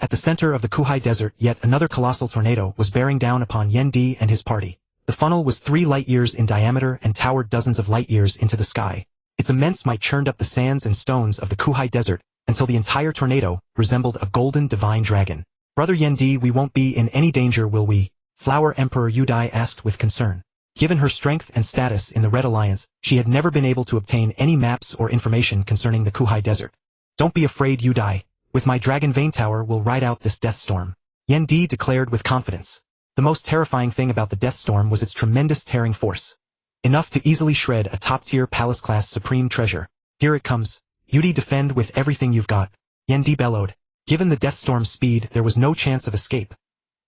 At the center of the Kuhai Desert, yet another colossal tornado was bearing down upon Yendi and his party. The funnel was 3 light-years in diameter and towered dozens of light-years into the sky. Its immense might churned up the sands and stones of the Kuhai Desert until the entire tornado resembled a golden divine dragon. Brother Yendi, we won't be in any danger, will we? Flower Emperor Yudai asked with concern. Given her strength and status in the Red Alliance, she had never been able to obtain any maps or information concerning the Kuhai Desert. Don't be afraid, Yudai. With my Dragon Vein Tower, we'll ride out this death storm. Yendi declared with confidence. The most terrifying thing about the death storm was its tremendous tearing force. Enough to easily shred a top-tier palace-class supreme treasure. Here it comes. Yudi, defend with everything you've got. Yendi bellowed. Given the death storm's speed, there was no chance of escape.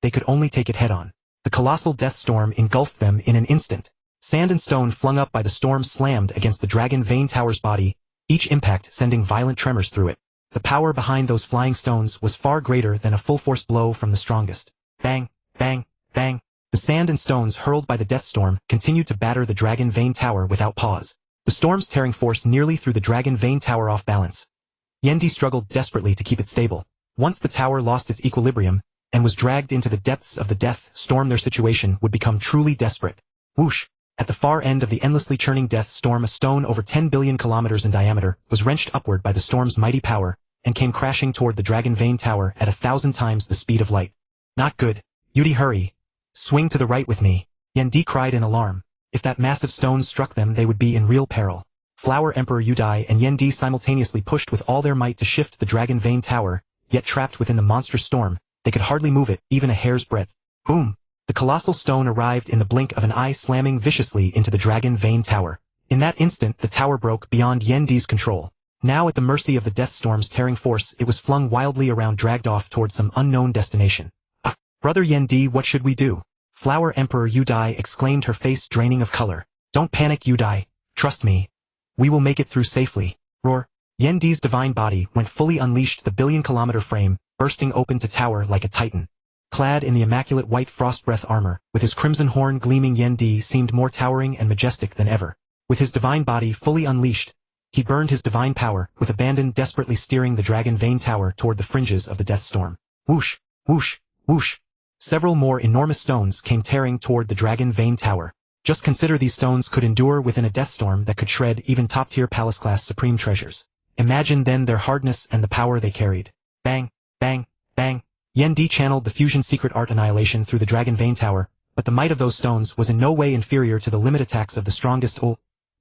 They could only take it head-on. The colossal death storm engulfed them in an instant. Sand and stone flung up by the storm slammed against the Dragon Vein Tower's body, each impact sending violent tremors through it. The power behind those flying stones was far greater than a full-force blow from the strongest. Bang, bang, bang. The sand and stones hurled by the death storm continued to batter the Dragon Vein Tower without pause. The storm's tearing force nearly threw the Dragon Vein Tower off balance. Yendi struggled desperately to keep it stable. Once the tower lost its equilibrium and was dragged into the depths of the death storm, their situation would become truly desperate. Whoosh! At the far end of the endlessly churning death storm, a stone over 10 billion kilometers in diameter was wrenched upward by the storm's mighty power and came crashing toward the Dragon Vein Tower at 1,000 times the speed of light. Not good. Yudi, hurry. Swing to the right with me. Yendi cried in alarm. If that massive stone struck them, they would be in real peril. Flower Emperor Yudai and Yendi simultaneously pushed with all their might to shift the Dragon Vein Tower, yet trapped within the monstrous storm, they could hardly move it, even a hair's breadth. Boom! The colossal stone arrived in the blink of an eye, slamming viciously into the Dragon Vein Tower. In that instant, the tower broke beyond Yendi's control. Now at the mercy of the death storm's tearing force, it was flung wildly around, dragged off toward some unknown destination. Ah! Brother Yendi, what should we do? Flower Emperor Yudai exclaimed, her face draining of color. Don't panic, Yudai. Trust me. We will make it through safely. Roar. Yendi's divine body went fully unleashed, the billion-kilometer frame, bursting open to tower like a titan. Clad in the immaculate white frost breath armor, with his crimson horn gleaming, Yendi seemed more towering and majestic than ever. With his divine body fully unleashed, he burned his divine power, with abandon desperately steering the Dragon Vein Tower toward the fringes of the death storm. Whoosh, whoosh, whoosh. Several more enormous stones came tearing toward the Dragon Vein Tower. Just consider, these stones could endure within a death storm that could shred even top-tier palace-class supreme treasures. Imagine then their hardness and the power they carried. Bang, bang, bang. Yendi channeled the fusion secret art annihilation through the Dragon Vein Tower, but the might of those stones was in no way inferior to the limit attacks of the strongest.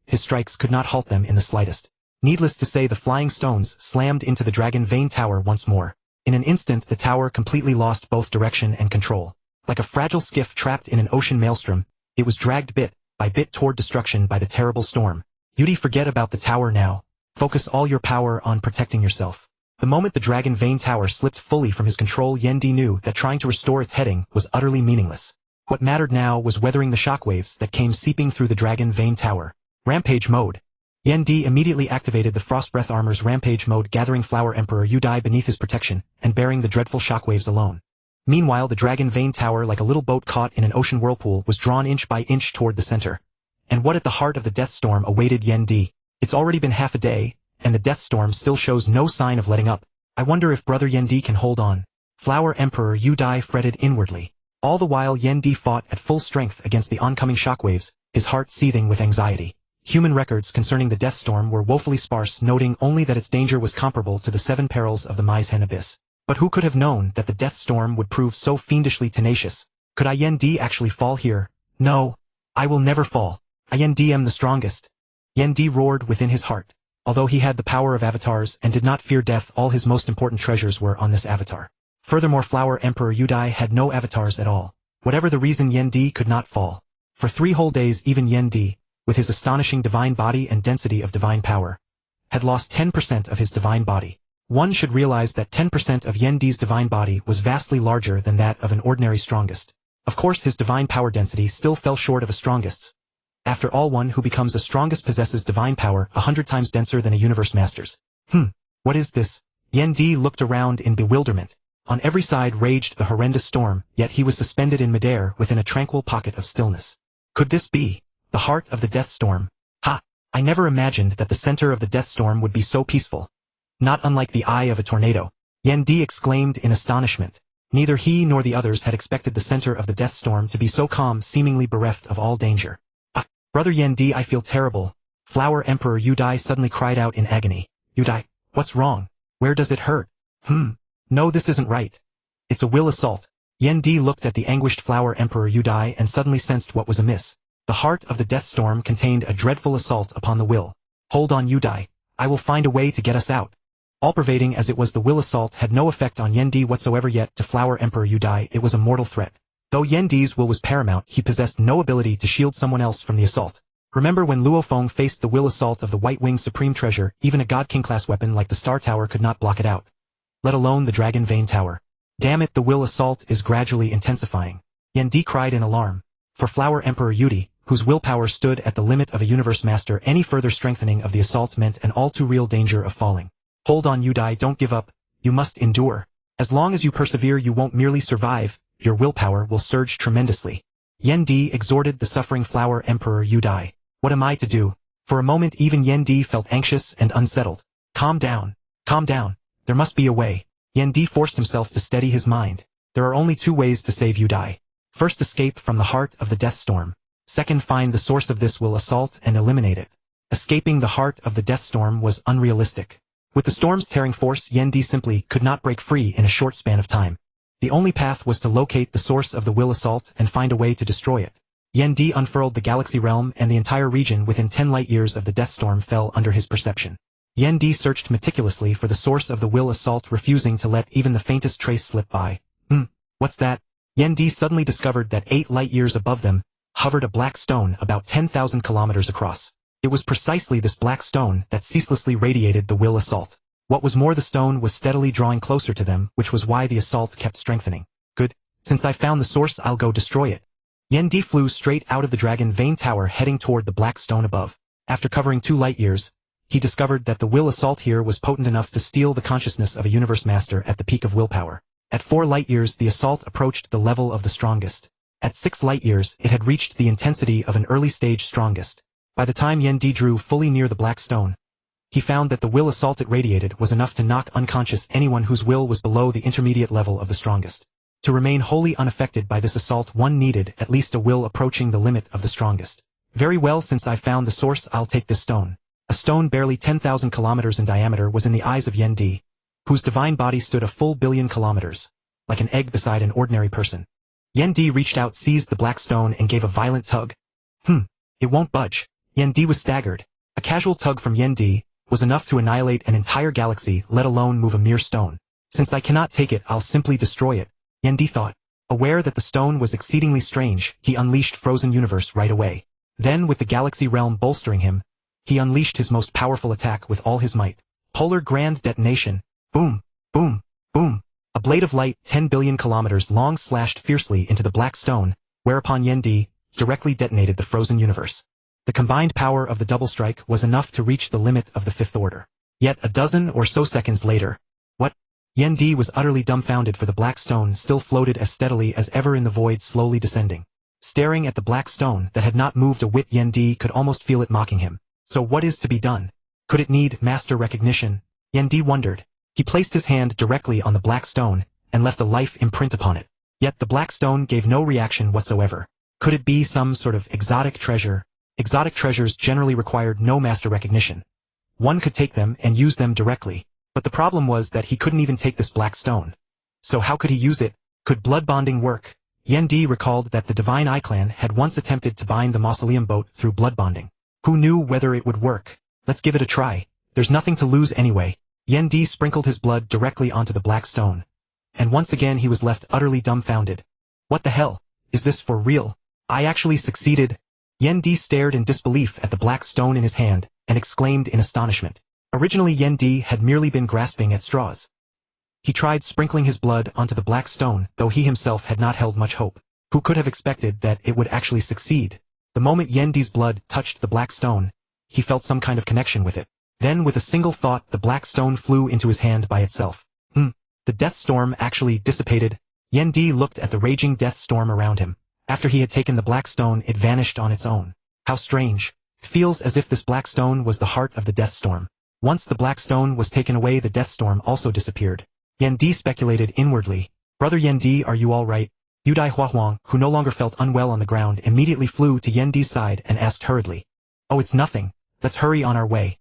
His strikes could not halt them in the slightest. Needless to say, the flying stones slammed into the Dragon Vein Tower once more. In an instant, the tower completely lost both direction and control. Like a fragile skiff trapped in an ocean maelstrom, it was dragged bit by bit toward destruction by the terrible storm. Yudi, forget about the tower now. Focus all your power on protecting yourself. The moment the Dragon Vein Tower slipped fully from his control, Yendi knew that trying to restore its heading was utterly meaningless. What mattered now was weathering the shockwaves that came seeping through the Dragon Vein Tower. Rampage mode. Yendi immediately activated the Frost Breath Armor's rampage mode, gathering Flower Emperor Yudai beneath his protection and bearing the dreadful shockwaves alone. Meanwhile, the Dragon Vein Tower, like a little boat caught in an ocean whirlpool, was drawn inch by inch toward the center. And what at the heart of the death storm awaited Yendi? It's already been half a day, and the death storm still shows no sign of letting up. I wonder if Brother Yendi can hold on. Flower Emperor Yudai fretted inwardly. All the while, Yendi fought at full strength against the oncoming shockwaves, his heart seething with anxiety. Human records concerning the death storm were woefully sparse, noting only that its danger was comparable to the 7 perils of the Mizhen Abyss. But who could have known that the death storm would prove so fiendishly tenacious? Could I Yendi actually fall here? No. I will never fall. I Yendi am the strongest. Yendi roared within his heart. Although he had the power of avatars and did not fear death, all his most important treasures were on this avatar. Furthermore, Flower Emperor Yudai had no avatars at all. Whatever the reason, Yendi could not fall. For 3 whole days, even Yendi, with his astonishing divine body and density of divine power, had lost 10% of his divine body. One should realize that 10% of Yendi's divine body was vastly larger than that of an ordinary strongest. Of course, his divine power density still fell short of a strongest's. After all, one who becomes a strongest possesses divine power 100 times denser than a universe master's. What is this? Yendi looked around in bewilderment. On every side raged the horrendous storm, yet he was suspended in midair within a tranquil pocket of stillness. Could this be the heart of the death storm? Ha! I never imagined that the center of the death storm would be so peaceful. Not unlike the eye of a tornado. Yendi exclaimed in astonishment. Neither he nor the others had expected the center of the death storm to be so calm, seemingly bereft of all danger. Ah, Brother Yendi, I feel terrible. Flower Emperor Yudai suddenly cried out in agony. Yudai, what's wrong? Where does it hurt? No, this isn't right. It's a will assault. Yendi looked at the anguished Flower Emperor Yudai and suddenly sensed what was amiss. The heart of the death storm contained a dreadful assault upon the will. Hold on, Yudai. I will find a way to get us out. All-pervading as it was, the will assault had no effect on Yendi whatsoever, yet to Flower Emperor Yudai it was a mortal threat. Though Yendi's will was paramount, he possessed no ability to shield someone else from the assault. Remember when Luofeng faced the will assault of the White Wing's supreme treasure, even a God King class weapon like the Star Tower could not block it out. Let alone the Dragon Vein Tower. Damn it, the will assault is gradually intensifying. Yendi cried in alarm. For Flower Emperor Yudi, whose willpower stood at the limit of a universe master, any further strengthening of the assault meant an all too real danger of falling. Hold on, Yudai, don't give up. You must endure. As long as you persevere, you won't merely survive, your willpower will surge tremendously. Yendi exhorted the suffering Flower Emperor Yudai. What am I to do? For a moment even Yendi felt anxious and unsettled. Calm down. Calm down. There must be a way. Yendi forced himself to steady his mind. There are only 2 ways to save Yudai. First, escape from the heart of the death storm. Second, find the source of this will assault and eliminate it. Escaping the heart of the death storm was unrealistic. With the storm's tearing force, Yendi simply could not break free in a short span of time. The only path was to locate the source of the will assault and find a way to destroy it. Yendi unfurled the galaxy realm, and the entire region within 10 light-years of the death storm fell under his perception. Yendi searched meticulously for the source of the will assault, refusing to let even the faintest trace slip by. What's that? Yendi suddenly discovered that 8 light-years above them hovered a black stone about 10,000 kilometers across. It was precisely this black stone that ceaselessly radiated the will assault. What was more, the stone was steadily drawing closer to them, which was why the assault kept strengthening. Good. Since I found the source, I'll go destroy it. Yendi flew straight out of the Dragon Vein Tower, heading toward the black stone above. After covering 2 light-years, he discovered that the will assault here was potent enough to steal the consciousness of a universe master at the peak of willpower. At 4 light-years, the assault approached the level of the strongest. At 6 light-years, it had reached the intensity of an early-stage strongest. By the time Yendi drew fully near the black stone, he found that the will assault it radiated was enough to knock unconscious anyone whose will was below the intermediate level of the strongest. To remain wholly unaffected by this assault, one needed at least a will approaching the limit of the strongest. Very well, since I found the source, I'll take this stone. A stone barely 10,000 kilometers in diameter was in the eyes of Yendi, whose divine body stood a full billion kilometers, like an egg beside an ordinary person. Yendi reached out, seized the black stone, and gave a violent tug. It won't budge. Yendi was staggered. A casual tug from Yendi was enough to annihilate an entire galaxy, let alone move a mere stone. Since I cannot take it, I'll simply destroy it, Yendi thought. Aware that the stone was exceedingly strange, he unleashed Frozen Universe right away. Then, with the galaxy realm bolstering him, he unleashed his most powerful attack with all his might. Polar Grand Detonation. Boom, boom, boom. A blade of light 10 billion kilometers long slashed fiercely into the black stone, whereupon Yendi directly detonated the Frozen Universe. The combined power of the double strike was enough to reach the limit of the 5th order. Yet a dozen or so seconds later, what? Yendi was utterly dumbfounded, for the black stone still floated as steadily as ever in the void, slowly descending. Staring at the black stone that had not moved a whit, Yendi could almost feel it mocking him. So what is to be done? Could it need master recognition? Yendi wondered. He placed his hand directly on the black stone and left a life imprint upon it. Yet the black stone gave no reaction whatsoever. Could it be some sort of exotic treasure? Exotic treasures generally required no master recognition. One could take them and use them directly, but the problem was that he couldn't even take this black stone. So how could he use it? Could blood bonding work? Yendi recalled that the Divine Eye Clan had once attempted to bind the mausoleum boat through blood bonding. Who knew whether it would work? Let's give it a try. There's nothing to lose anyway. Yendi sprinkled his blood directly onto the black stone. And once again he was left utterly dumbfounded. What the hell? Is this for real? I actually succeeded? Yendi stared in disbelief at the black stone in his hand, and exclaimed in astonishment. Originally Yendi had merely been grasping at straws. He tried sprinkling his blood onto the black stone, though he himself had not held much hope. Who could have expected that it would actually succeed? The moment Yendi's blood touched the black stone, he felt some kind of connection with it. Then, with a single thought, the black stone flew into his hand by itself. The death storm actually dissipated. Yendi looked at the raging death storm around him. After he had taken the black stone, it vanished on its own. How strange. It feels as if this black stone was the heart of the death storm. Once the black stone was taken away, the death storm also disappeared. Yendi speculated inwardly. Brother Yendi, are you all right? Yudai Huahuang, who no longer felt unwell on the ground, immediately flew to Yendi's side and asked hurriedly. Oh, it's nothing. Let's hurry on our way.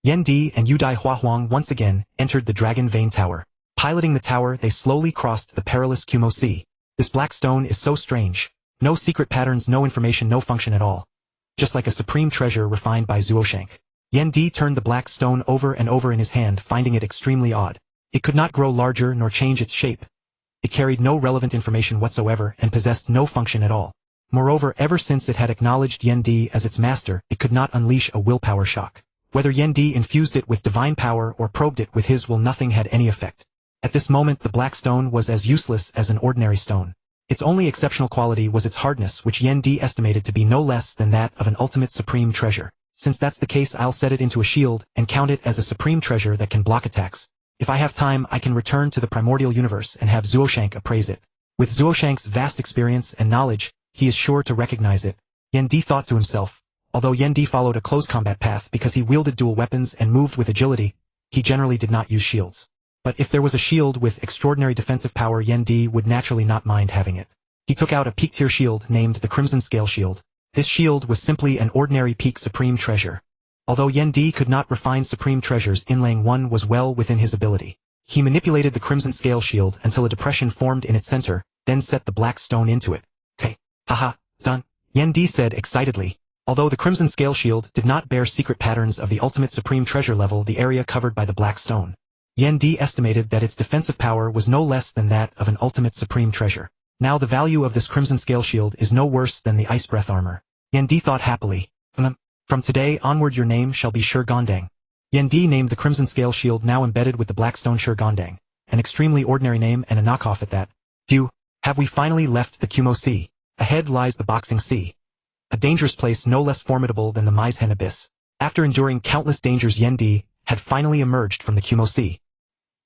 Yendi and Yudai Huahuang once again entered the Dragon Vein Tower. Piloting the tower, they slowly crossed the perilous Kumo Sea. This black stone is so strange. No secret patterns, no information, no function at all. Just like a supreme treasure refined by Zuoshanke. Yendi turned the black stone over and over in his hand, finding it extremely odd. It could not grow larger nor change its shape. It carried no relevant information whatsoever and possessed no function at all. Moreover, ever since it had acknowledged Yendi as its master, it could not unleash a willpower shock. Whether Yendi infused it with divine power or probed it with his will, nothing had any effect. At this moment the black stone was as useless as an ordinary stone. Its only exceptional quality was its hardness, which Yendi estimated to be no less than that of an ultimate supreme treasure. Since that's the case, I'll set it into a shield and count it as a supreme treasure that can block attacks. If I have time, I can return to the Primordial Universe and have Zuoshanke appraise it. With Zuoshanke's vast experience and knowledge, he is sure to recognize it. Yendi thought to himself. Although Yendi followed a close combat path because he wielded dual weapons and moved with agility, he generally did not use shields. But if there was a shield with extraordinary defensive power, Yendi would naturally not mind having it. He took out a peak-tier shield named the Crimson Scale Shield, This shield was simply an ordinary peak supreme treasure. Although Yen Di could not refine supreme treasures, inlaying one was well within his ability. He manipulated the crimson scale shield until a depression formed in its center, then set the black stone into it. "Okay. Haha, done," Yen Di said excitedly. Although the crimson scale shield did not bear secret patterns of the ultimate supreme treasure level, the area covered by the black stone, Yen Di estimated that its defensive power was no less than that of an ultimate supreme treasure. Now the value of this crimson scale shield is no worse than the ice breath armor. Yen Di thought happily. From today onward your name shall be Shi Gondang. Yen Di named the crimson scale shield now embedded with the black stone Shi Gondang, an extremely ordinary name and a knockoff at that. Phew, have we finally left the Kumo Sea? Ahead lies the Boxing Sea. A dangerous place no less formidable than the Maizhen Abyss. After enduring countless dangers, Yen Di had finally emerged from the Kumo Sea.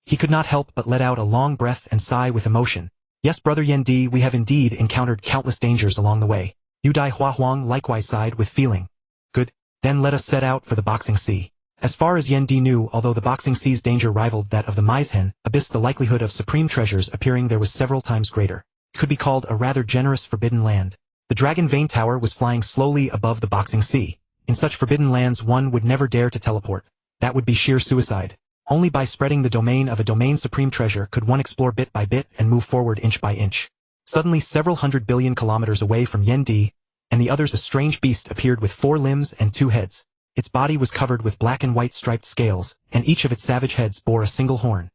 He could not help but let out a long breath and sigh with emotion. Yes, brother Yen Di, we have indeed encountered countless dangers along the way. Yu Dai Hua Huang likewise sighed with feeling. Good, then let us set out for the Boxing Sea. As far as Yen Di knew, although the Boxing Sea's danger rivaled that of the Maizhen Abyss, the likelihood of supreme treasures appearing there was several times greater. It could be called a rather generous forbidden land. The Dragon Vane Tower was flying slowly above the Boxing Sea. In such forbidden lands one would never dare to teleport. That would be sheer suicide. Only by spreading the domain of a domain supreme treasure could one explore bit by bit and move forward inch by inch. Suddenly, several hundred billion kilometers away from Yen Di and the others, a strange beast appeared with 4 limbs and 2 heads. Its body was covered with black and white striped scales, and each of its savage heads bore a single horn.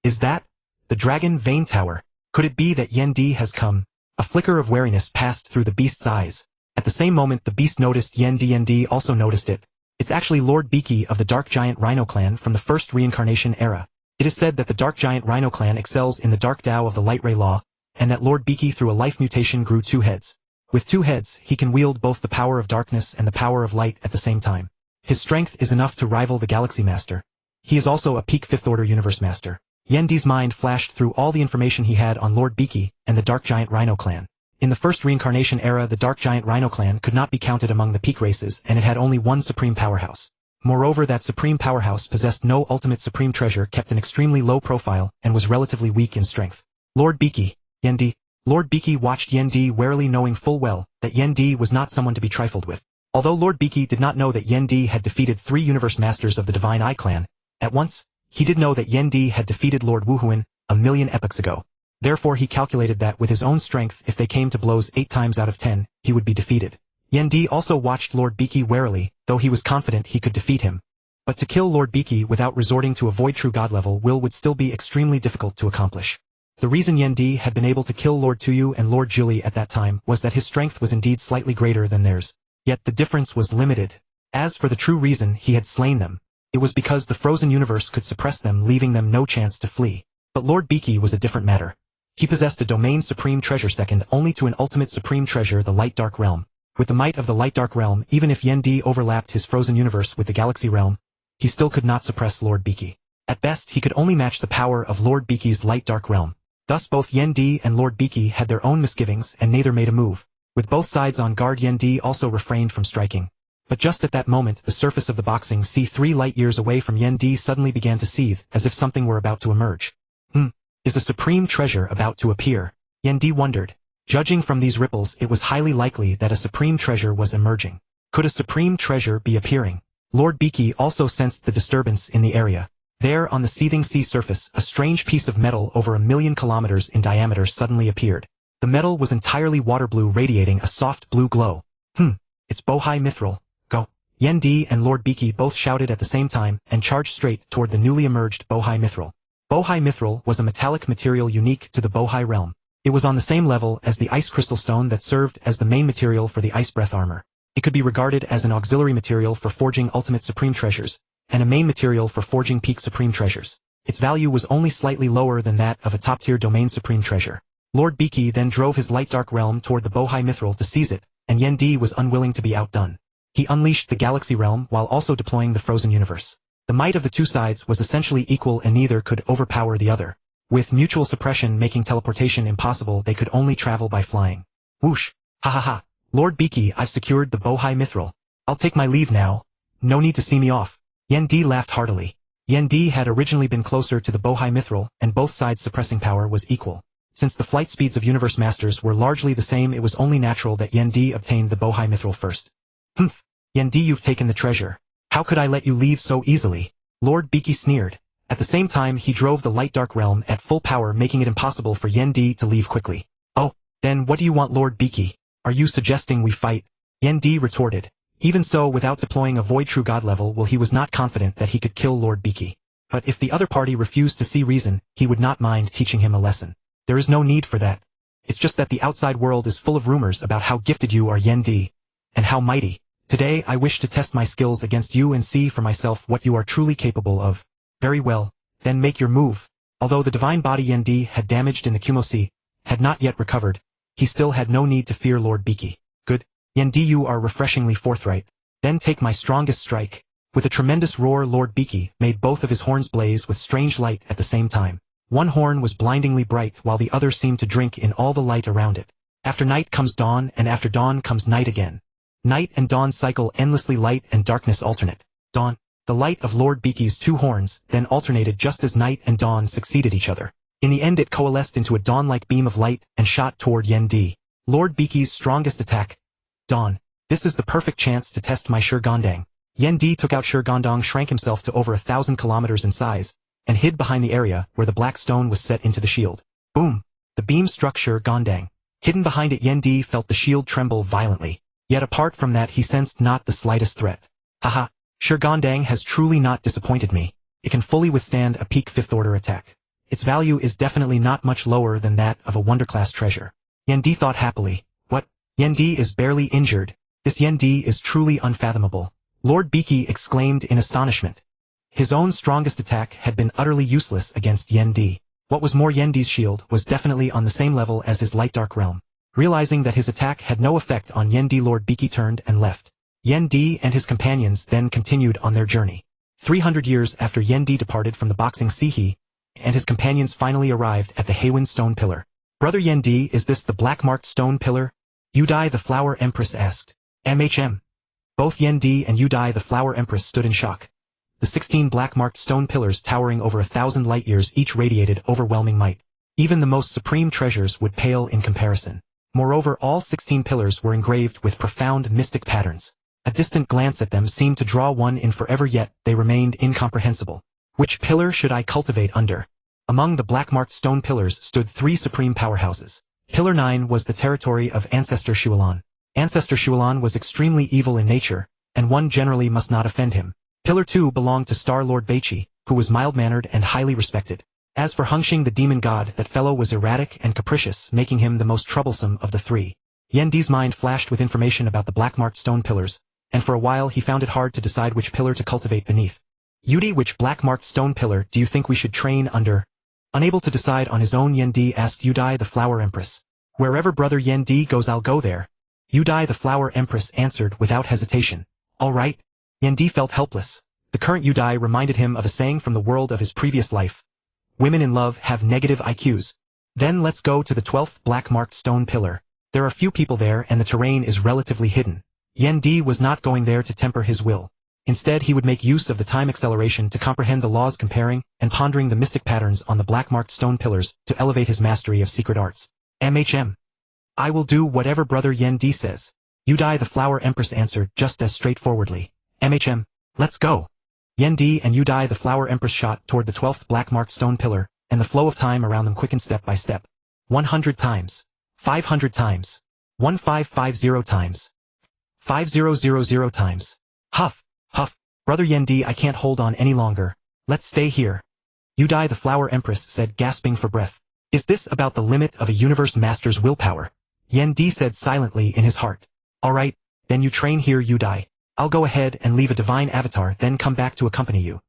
Is that the Dragon Vane Tower? Could it be that Yen Di has come? A flicker of wariness passed through the beast's eyes. At the same moment the beast noticed Yen Di. Yen Di also noticed it. It's actually Lord Benqi of the Dark Giant Rhino Clan from the first reincarnation era. It is said that the Dark Giant Rhino Clan excels in the Dark Tao of the Light Ray Law, and that Lord Benqi through a life mutation grew 2 heads. With 2 heads, he can wield both the power of darkness and the power of light at the same time. His strength is enough to rival the Galaxy Master. He is also a peak 5th Order Universe Master. Yen Di's mind flashed through all the information he had on Lord Benqi and the Dark Giant Rhino Clan. In the first reincarnation era, the Dark Giant Rhino Clan could not be counted among the peak races, and it had only one supreme powerhouse. Moreover, that supreme powerhouse possessed no ultimate supreme treasure, kept an extremely low profile, and was relatively weak in strength. Lord Benqi, Yen Di. Lord Benqi watched Yen Di warily, knowing full well that Yen Di was not someone to be trifled with. Although Lord Benqi did not know that Yen Di had defeated 3 Universe Masters of the Divine Eye Clan at once, he did know that Yen Di had defeated Lord Wuhuan 1,000,000 epochs ago. Therefore he calculated that with his own strength, if they came to blows 8 times out of 10, he would be defeated. Yen Di also watched Lord Benqi warily, though he was confident he could defeat him. But to kill Lord Benqi without resorting to a void true god level will would still be extremely difficult to accomplish. The reason Yen Di had been able to kill Lord Tuyu and Lord Julie at that time was that his strength was indeed slightly greater than theirs. Yet the difference was limited. As for the true reason he had slain them, it was because the frozen universe could suppress them, leaving them no chance to flee. But Lord Benqi was a different matter. He possessed a domain supreme treasure second only to an ultimate supreme treasure, the Light Dark Realm. With the might of the Light Dark Realm, even if Yen Di overlapped his frozen universe with the Galaxy Realm, he still could not suppress Lord Benqi. At best, he could only match the power of Lord Benqi's Light Dark Realm. Thus both Yen Di and Lord Benqi had their own misgivings, and neither made a move. With both sides on guard, Yen Di also refrained from striking. But just at that moment, the surface of the Boxing Sea 3 light years away from Yen Di suddenly began to seethe, as if something were about to emerge. Is a supreme treasure about to appear? Yen Di wondered. Judging from these ripples, it was highly likely that a supreme treasure was emerging. Could a supreme treasure be appearing? Lord Benqi also sensed the disturbance in the area. There, on the seething sea surface, a strange piece of metal over 1,000,000 kilometers in diameter suddenly appeared. The metal was entirely water blue, radiating a soft blue glow. It's Bohai Mithril. Go! Yen Di and Lord Benqi both shouted at the same time, and charged straight toward the newly emerged Bohai Mithril. Bohai Mithril was a metallic material unique to the Bohai realm. It was on the same level as the ice crystal stone that served as the main material for the ice breath armor. It could be regarded as an auxiliary material for forging ultimate supreme treasures, and a main material for forging peak supreme treasures. Its value was only slightly lower than that of a top-tier domain supreme treasure. Lord Benqi then drove his light dark realm toward the Bohai Mithril to seize it, and Yen Di was unwilling to be outdone. He unleashed the Galaxy Realm while also deploying the Frozen Universe. The might of the two sides was essentially equal, and neither could overpower the other. With mutual suppression making teleportation impossible, they could only travel by flying. Whoosh! Ha ha ha! Lord Benqi, I've secured the Bohai Mithril. I'll take my leave now. No need to see me off. Yen Di laughed heartily. Yen Di had originally been closer to the Bohai Mithril, and both sides' suppressing power was equal. Since the flight speeds of Universe Masters were largely the same, it was only natural that Yendi obtained the Bohai Mithril first. Humph! Yendi, you've taken the treasure. How could I let you leave so easily? Lord Benqi sneered. At the same time he drove the light-dark realm at full power, making it impossible for Yendi to leave quickly. Oh, then what do you want, Lord Benqi? Are you suggesting we fight? Yendi retorted. Even so, without deploying a void true god level he was not confident that he could kill Lord Benqi. But if the other party refused to see reason, he would not mind teaching him a lesson. There is no need for that. It's just that the outside world is full of rumors about how gifted you are, Yendi, and how mighty. Today I wish to test my skills against you and see for myself what you are truly capable of. Very well, then make your move. Although the divine body Yendi had damaged in the Kumosi had not yet recovered, he still had no need to fear Lord Benqi. Good. Yendi, you are refreshingly forthright. Then take my strongest strike. With a tremendous roar, Lord Benqi made both of his horns blaze with strange light at the same time. One horn was blindingly bright while the other seemed to drink in all the light around it. After night comes dawn, and after dawn comes night again. Night and dawn cycle endlessly, light and darkness alternate. Dawn. The light of Lord Benqi's two horns then alternated just as night and dawn succeeded each other. In the end it coalesced into a dawn-like beam of light and shot toward Yendi. Lord Benqi's strongest attack. Dawn. This is the perfect chance to test my Shurgondang. Yendi took out Shurgondang, shrank himself to over 1,000 kilometers in size, and hid behind the area where the black stone was set into the shield. Boom! The beam struck Shurgondang. Hidden behind it, Yendi felt the shield tremble violently. Yet apart from that he sensed not the slightest threat. Haha! Shurgondang has truly not disappointed me. It can fully withstand a peak 5th order attack. Its value is definitely not much lower than that of a wonder-class treasure. Yendi thought happily. What? Yendi is barely injured. This Yendi is truly unfathomable. Lord Benqi exclaimed in astonishment. His own strongest attack had been utterly useless against Yendi. What was more, Yendi's shield was definitely on the same level as his light-dark realm. Realizing that his attack had no effect on Yendi, Lord Benqi turned and left. Yendi and his companions then continued on their journey. 300 years after Yendi departed from the boxing sea, he and his companions finally arrived at the Haywen stone pillar. Brother Yendi, is this the black-marked stone pillar? Yudai the Flower Empress asked. Both Yendi and Yudai the Flower Empress stood in shock. The 16 black-marked stone pillars towering over 1,000 light-years each radiated overwhelming might. Even the most supreme treasures would pale in comparison. Moreover, all 16 pillars were engraved with profound mystic patterns. A distant glance at them seemed to draw one in forever, yet they remained incomprehensible. Which pillar should I cultivate under? Among the black-marked stone pillars stood 3 supreme powerhouses. Pillar 9 was the territory of Ancestor Shualan. Ancestor Shualan was extremely evil in nature, and one generally must not offend him. Pillar 2 belonged to Star Lord Benqi, who was mild-mannered and highly respected. As for Hengxing the demon god, that fellow was erratic and capricious, making him the most troublesome of the 3. Yendi's mind flashed with information about the black-marked stone pillars, and for a while he found it hard to decide which pillar to cultivate beneath. Yudi, which black-marked stone pillar do you think we should train under? Unable to decide on his own, Yendi asked Yudai the Flower Empress. Wherever Brother Yendi goes, I'll go there. Yudai the Flower Empress answered without hesitation. All right. Yendi felt helpless. The current Yudai reminded him of a saying from the world of his previous life. Women in love have negative IQs. Then let's go to the 12th black-marked stone pillar. There are few people there and the terrain is relatively hidden. Yendi was not going there to temper his will. Instead, he would make use of the time acceleration to comprehend the laws, comparing and pondering the mystic patterns on the black-marked stone pillars to elevate his mastery of secret arts. I will do whatever Brother Yendi says. Yudai the Flower Empress answered just as straightforwardly. Let's go. Yendi and Yudai the Flower Empress shot toward the 12th black-marked stone pillar, and the flow of time around them quickened step by step. 100 times. 500 times. 1550 times. 5000 times. Huff, huff. Brother Yendi, I can't hold on any longer. Let's stay here. Yudai the Flower Empress said, gasping for breath. Is this about the limit of a universe master's willpower? Yendi said silently in his heart. Alright, then you train here, Yudai. I'll go ahead and leave a divine avatar, then come back to accompany you.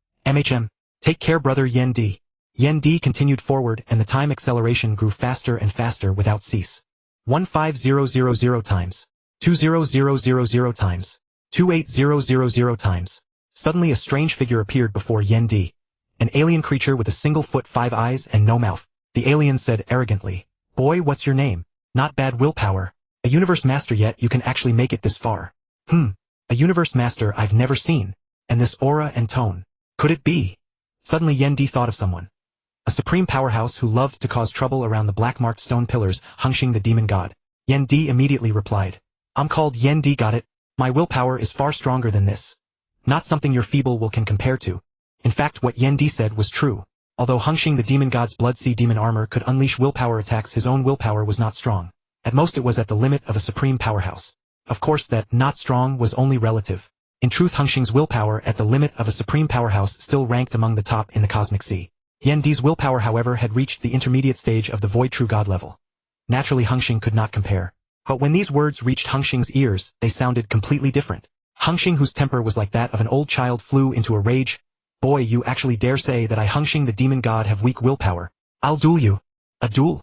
Take care, Brother Yendi. Yendi continued forward and the time acceleration grew faster and faster without cease. 15000 times. 20000 times. 28000 times. Suddenly a strange figure appeared before Yendi. An alien creature with a single foot, 5 eyes, and no mouth. The alien said arrogantly, "Boy, what's your name? Not bad willpower. A universe master, yet you can actually make it this far. A universe master I've never seen. And this aura and tone. Could it be?" Suddenly Yendi thought of someone. a supreme powerhouse who loved to cause trouble around the black-marked stone pillars, Hengxing the demon god. Yan Di immediately replied. I'm called Yan Di, got it? My willpower is far stronger than this. Not something your feeble will can compare to. In fact, what Yan Di said was true. Although Hengxing the demon god's blood sea demon armor could unleash willpower attacks, his own willpower was not strong. At most it was at the limit of a supreme powerhouse. Of course that not strong was only relative. In truth, Hengxing's willpower at the limit of a supreme powerhouse still ranked among the top in the cosmic sea. Yan Di's willpower, however, had reached the intermediate stage of the void true god level. Naturally, Hengxing could not compare. But when these words reached Hengxing's ears, they sounded completely different. Hengxing, whose temper was like that of an old child, flew into a rage. Boy, you actually dare say that I, Hengxing the demon god, have weak willpower. I'll duel you. A duel?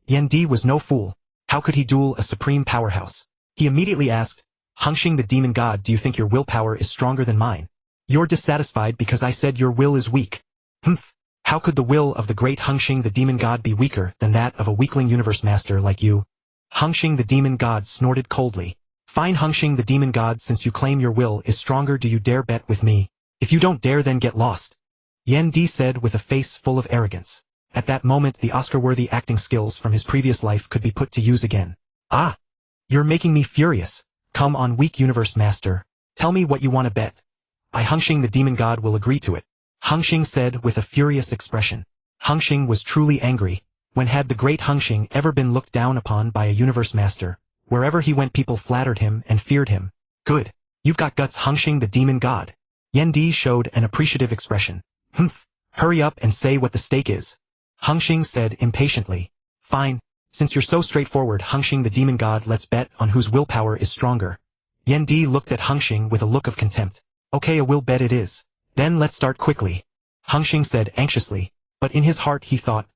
Yan Di was no fool. How could he duel a supreme powerhouse? He immediately asked, Hengxing the demon god, do you think your willpower is stronger than mine? You're dissatisfied because I said your will is weak. Humph. How could the will of the great Hengxing the demon god be weaker than that of a weakling universe master like you? Hengxing the demon god snorted coldly. Fine, Hengxing the demon god, since you claim your will is stronger, do you dare bet with me? If you don't dare, then get lost. Yan Di said with a face full of arrogance. At that moment the Oscar-worthy acting skills from his previous life could be put to use again. Ah! You're making me furious. Come on, weak universe master. Tell me what you want to bet. I, Hengxing the demon god, will agree to it. Hengxing said with a furious expression. Hengxing was truly angry. When had the great Hengxing ever been looked down upon by a universe master? Wherever he went people flattered him and feared him. Good. You've got guts, Hengxing the demon god. Yan Di showed an appreciative expression. Humph. Hurry up and say what the stake is. Hengxing said impatiently. Fine. Since you're so straightforward, Hengxing the demon god, let's bet on whose willpower is stronger. Yan Di looked at Hengxing with a look of contempt. Okay, a will bet it is. Then let's start quickly. Hengxing said anxiously. But in his heart he thought,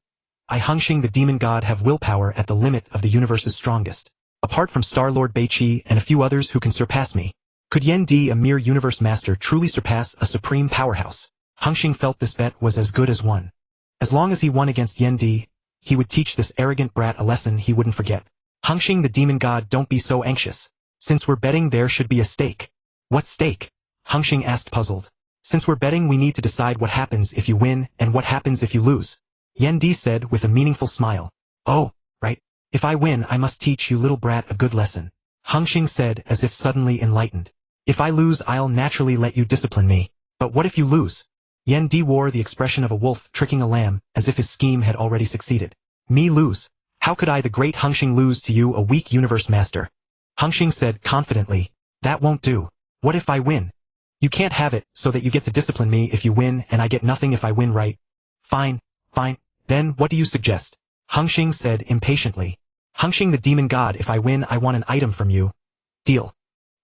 I, Hengxing the demon god, have willpower at the limit of the universe's strongest. Apart from Star-Lord Beiqi and a few others who can surpass me. Could Yan Di, a mere universe master, truly surpass a supreme powerhouse? Hengxing felt this bet was as good as won. As long as he won against Yan Di, he would teach this arrogant brat a lesson he wouldn't forget. Hengxing the demon god, don't be so anxious. Since we're betting, there should be a stake. What stake? Hengxing asked, puzzled. Since we're betting, we need to decide what happens if you win and what happens if you lose. Yan Di said with a meaningful smile. Oh, right. If I win, I must teach you, little brat, a good lesson. Hengxing said as if suddenly enlightened. If I lose, I'll naturally let you discipline me. But what if you lose? Yan Di wore the expression of a wolf tricking a lamb, as if his scheme had already succeeded. Me lose? How could I, the great Hengxing, lose to you, a weak universe master? Hengxing said confidently. That won't do. What if I win? You can't have it, so that you get to discipline me if you win and I get nothing if I win, right? Fine, fine. Then what do you suggest? Hengxing said impatiently. Hengxing the demon god, if I win, I want an item from you. Deal.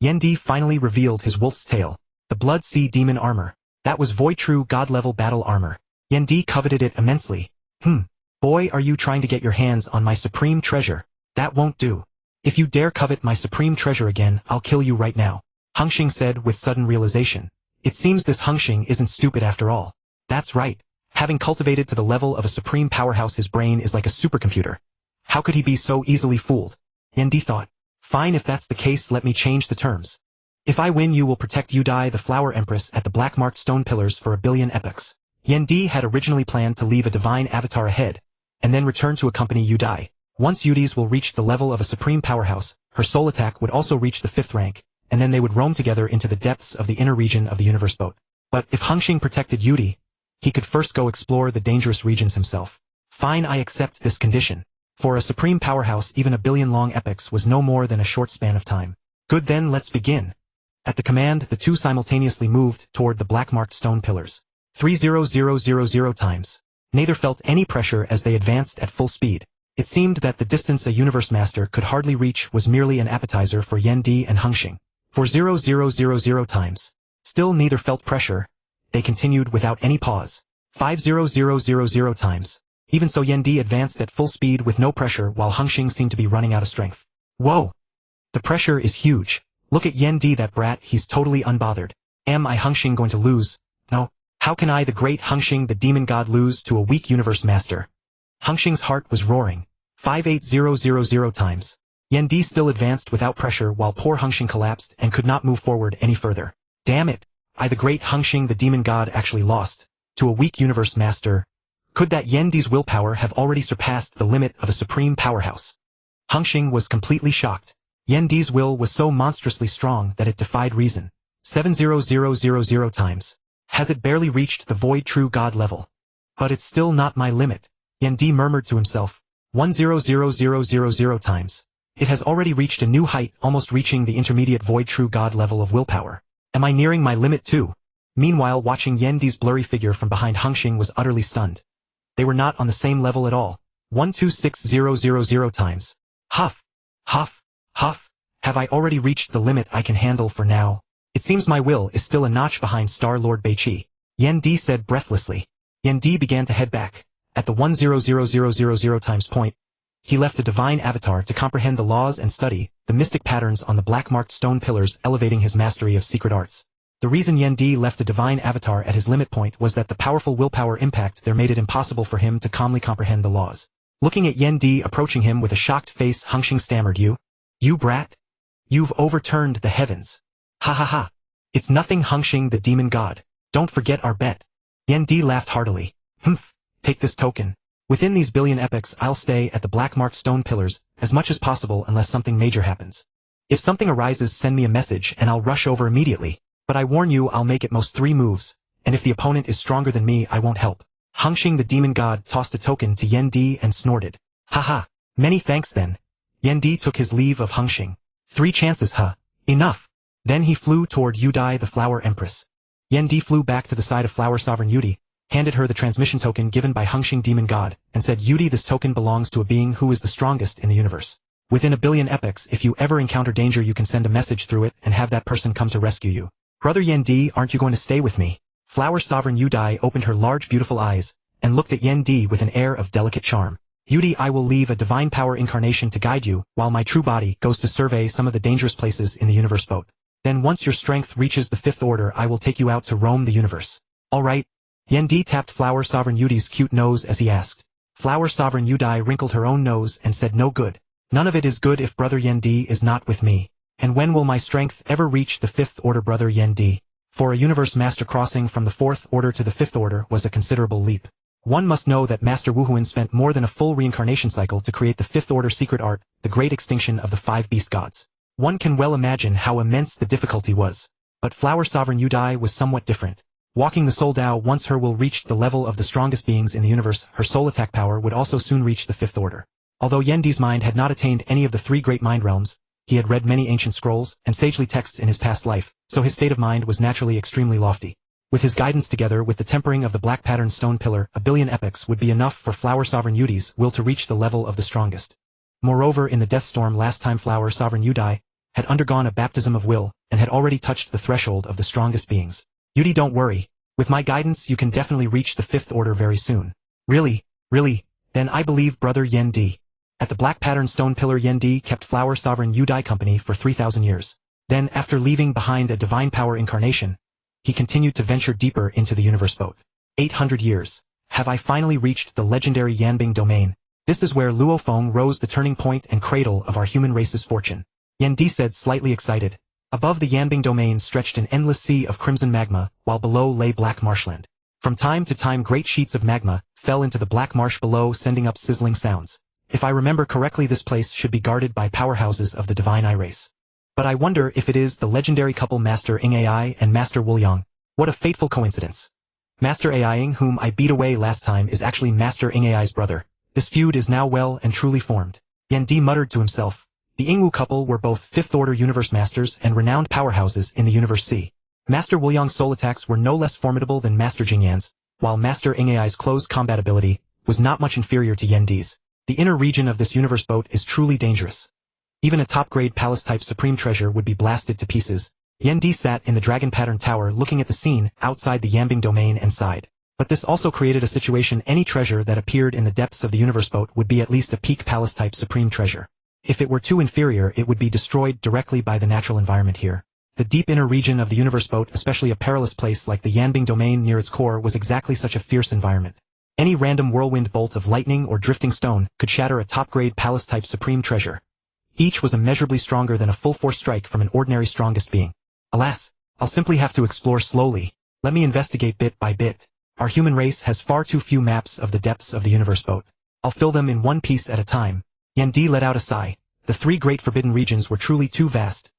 Yan Di finally revealed his wolf's tail. The blood sea demon armor. That was void true god-level battle armor. Yan Di coveted it immensely. Boy, are you trying to get your hands on my supreme treasure? That won't do. If you dare covet my supreme treasure again, I'll kill you right now. Hengxing said with sudden realization. It seems this Hengxing isn't stupid after all. That's right. Having cultivated to the level of a supreme powerhouse, his brain is like a supercomputer. How could he be so easily fooled? Yan Di thought. Fine, if that's the case, let me change the terms. If I win, you will protect Yudai, the Flower Empress, at the black-marked stone pillars for 1 billion epochs. Yan Di had originally planned to leave a divine avatar ahead, and then return to accompany Yudai. Once Yudis will reach the level of a supreme powerhouse, her soul attack would also reach the 5th rank, and then they would roam together into the depths of the inner region of the universe boat. But if Hengxing protected Yudi, he could first go explore the dangerous regions himself. Fine, I accept this condition. For a supreme powerhouse, even 1 billion long epochs was no more than a short span of time. Good, then let's begin. At the command, the two simultaneously moved toward the black-marked stone pillars. 30000 times. Neither felt any pressure as they advanced at full speed. It seemed that the distance a universe master could hardly reach was merely an appetizer for Yan Di and Hengxing. 40000 times. Still neither felt pressure. They continued without any pause. 50000 times. Even so, Yan Di advanced at full speed with no pressure while Hengxing seemed to be running out of strength. Whoa! The pressure is huge. Look at Yan Di, that brat, he's totally unbothered. Am I, Hengxing, going to lose? No. How can I, the great Hengxing the demon god, lose to a weak universe master? Hengxing's heart was roaring. 58000 times. Yan Di still advanced without pressure while poor Hengxing collapsed and could not move forward any further. Damn it! I, the great Hengxing the demon god, actually lost to a weak universe master. Could that Yandi's willpower have already surpassed the limit of a supreme powerhouse? Hengxing was completely shocked. Yandi's will was so monstrously strong that it defied reason. 70000 times. Has it barely reached the void true god level? But it's still not my limit. Yandi murmured to himself. 1000000 times. It has already reached a new height, almost reaching the intermediate void true god level of willpower. Am I nearing my limit too? Meanwhile, watching Yandi's blurry figure from behind Hengxing was utterly stunned. They were not on the same level at all. 126000 times. Huff. Huff. Huff. Have I already reached the limit I can handle for now? It seems my will is still a notch behind Star Lord Beiqi. Yandi said breathlessly. Yandi began to head back. At the 1000000 times point, he left a divine avatar to comprehend the laws and study the mystic patterns on the black-marked stone pillars, elevating his mastery of secret arts. The reason Yandi left a divine avatar at his limit point was that the powerful willpower impact there made it impossible for him to calmly comprehend the laws. Looking at Yandi approaching him with a shocked face, Hengxing stammered, You brat? You've overturned the heavens. Ha ha ha. It's nothing, Hengxing the demon god. Don't forget our bet. Yandi laughed heartily. Humph, take this token. Within these billion epochs I'll stay at the black-marked stone pillars as much as possible unless something major happens. If something arises, send me a message and I'll rush over immediately. But I warn you, I'll make at most 3 moves, and if the opponent is stronger than me, I won't help. Hengxing the demon god tossed a token to Yandi and snorted. Haha, many thanks then. Yandi took his leave of Hengxing. 3 chances, huh? Enough. Then he flew toward Yudai the Flower Empress. Yandi flew back to the side of Flower Sovereign Yudi, handed her the transmission token given by Hengxing demon god, and said, Yudi, this token belongs to a being who is the strongest in the universe. Within a billion epochs, if you ever encounter danger, you can send a message through it and have that person come to rescue you. Brother Yandi, aren't you going to stay with me? Flower Sovereign Yudai opened her large beautiful eyes, and looked at Yandi with an air of delicate charm. Yudi, I will leave a divine power incarnation to guide you, while my true body goes to survey some of the dangerous places in the universe boat. Then once your strength reaches the 5th order, I will take you out to roam the universe. Alright? Yandi tapped Flower Sovereign Yudi's cute nose as he asked. Flower Sovereign Yudai wrinkled her own nose and said, No good. None of it is good if Brother Yandi is not with me. And when will my strength ever reach the 5th order, Brother Yandi? For a universe master, crossing from the 4th order to the 5th order was a considerable leap. One must know that Master Wuhuan spent more than a full reincarnation cycle to create the 5th order secret art, the great extinction of the 5 beast gods. One can well imagine how immense the difficulty was. But Flower Sovereign Yudai was somewhat different. Walking the Soul Dao, once her will reached the level of the strongest beings in the universe, her soul attack power would also soon reach the 5th order. Although Yandi's mind had not attained any of the 3 great mind realms, he had read many ancient scrolls and sagely texts in his past life, so his state of mind was naturally extremely lofty. With his guidance together with the tempering of the black patterned stone pillar, a billion epochs would be enough for Flower Sovereign Yudi's will to reach the level of the strongest. Moreover, in the death storm last time, Flower Sovereign Yudai had undergone a baptism of will, and had already touched the threshold of the strongest beings. Yudi, don't worry. With my guidance you can definitely reach the 5th order very soon. Really? Really? Then I believe Brother Yandi. At the black patterned stone pillar, Yandi kept Flower Sovereign Yudai company for 3,000 years. Then, after leaving behind a divine power incarnation, he continued to venture deeper into the universe boat. 800 years. Have I finally reached the legendary Yanbing domain? This is where Luofeng rose, the turning point and cradle of our human race's fortune. Yandi said, slightly excited. Above the Yanbing domain stretched an endless sea of crimson magma, while below lay black marshland. From time to time great sheets of magma fell into the black marsh below, sending up sizzling sounds. If I remember correctly, this place should be guarded by powerhouses of the divine eye race. But I wonder if it is the legendary couple Master Ng Ai and Master Wuliang. What a fateful coincidence. Master Aiying, whom I beat away last time, is actually Master Ng Ai's brother. This feud is now well and truly formed. Yandi muttered to himself. The Ingwu couple were both 5th order universe masters and renowned powerhouses in the universe sea. Master Wuliang's soul attacks were no less formidable than Master Jingyan's, while Master Ng Ai's close combat ability was not much inferior to Yandi's. The inner region of this universe boat is truly dangerous. Even a top-grade palace-type supreme treasure would be blasted to pieces. Yandi sat in the dragon pattern tower looking at the scene outside the Yanbing domain and sighed. But this also created a situation: any treasure that appeared in the depths of the universe boat would be at least a peak palace-type supreme treasure. If it were too inferior, it would be destroyed directly by the natural environment here. The deep inner region of the universe boat, especially a perilous place like the Yanbing domain near its core, was exactly such a fierce environment. Any random whirlwind bolt of lightning or drifting stone could shatter a top-grade palace-type supreme treasure. Each was immeasurably stronger than a full-force strike from an ordinary strongest being. Alas, I'll simply have to explore slowly. Let me investigate bit by bit. Our human race has far too few maps of the depths of the universe boat. I'll fill them in one piece at a time. Yan Di let out a sigh. The 3 great forbidden regions were truly too vast.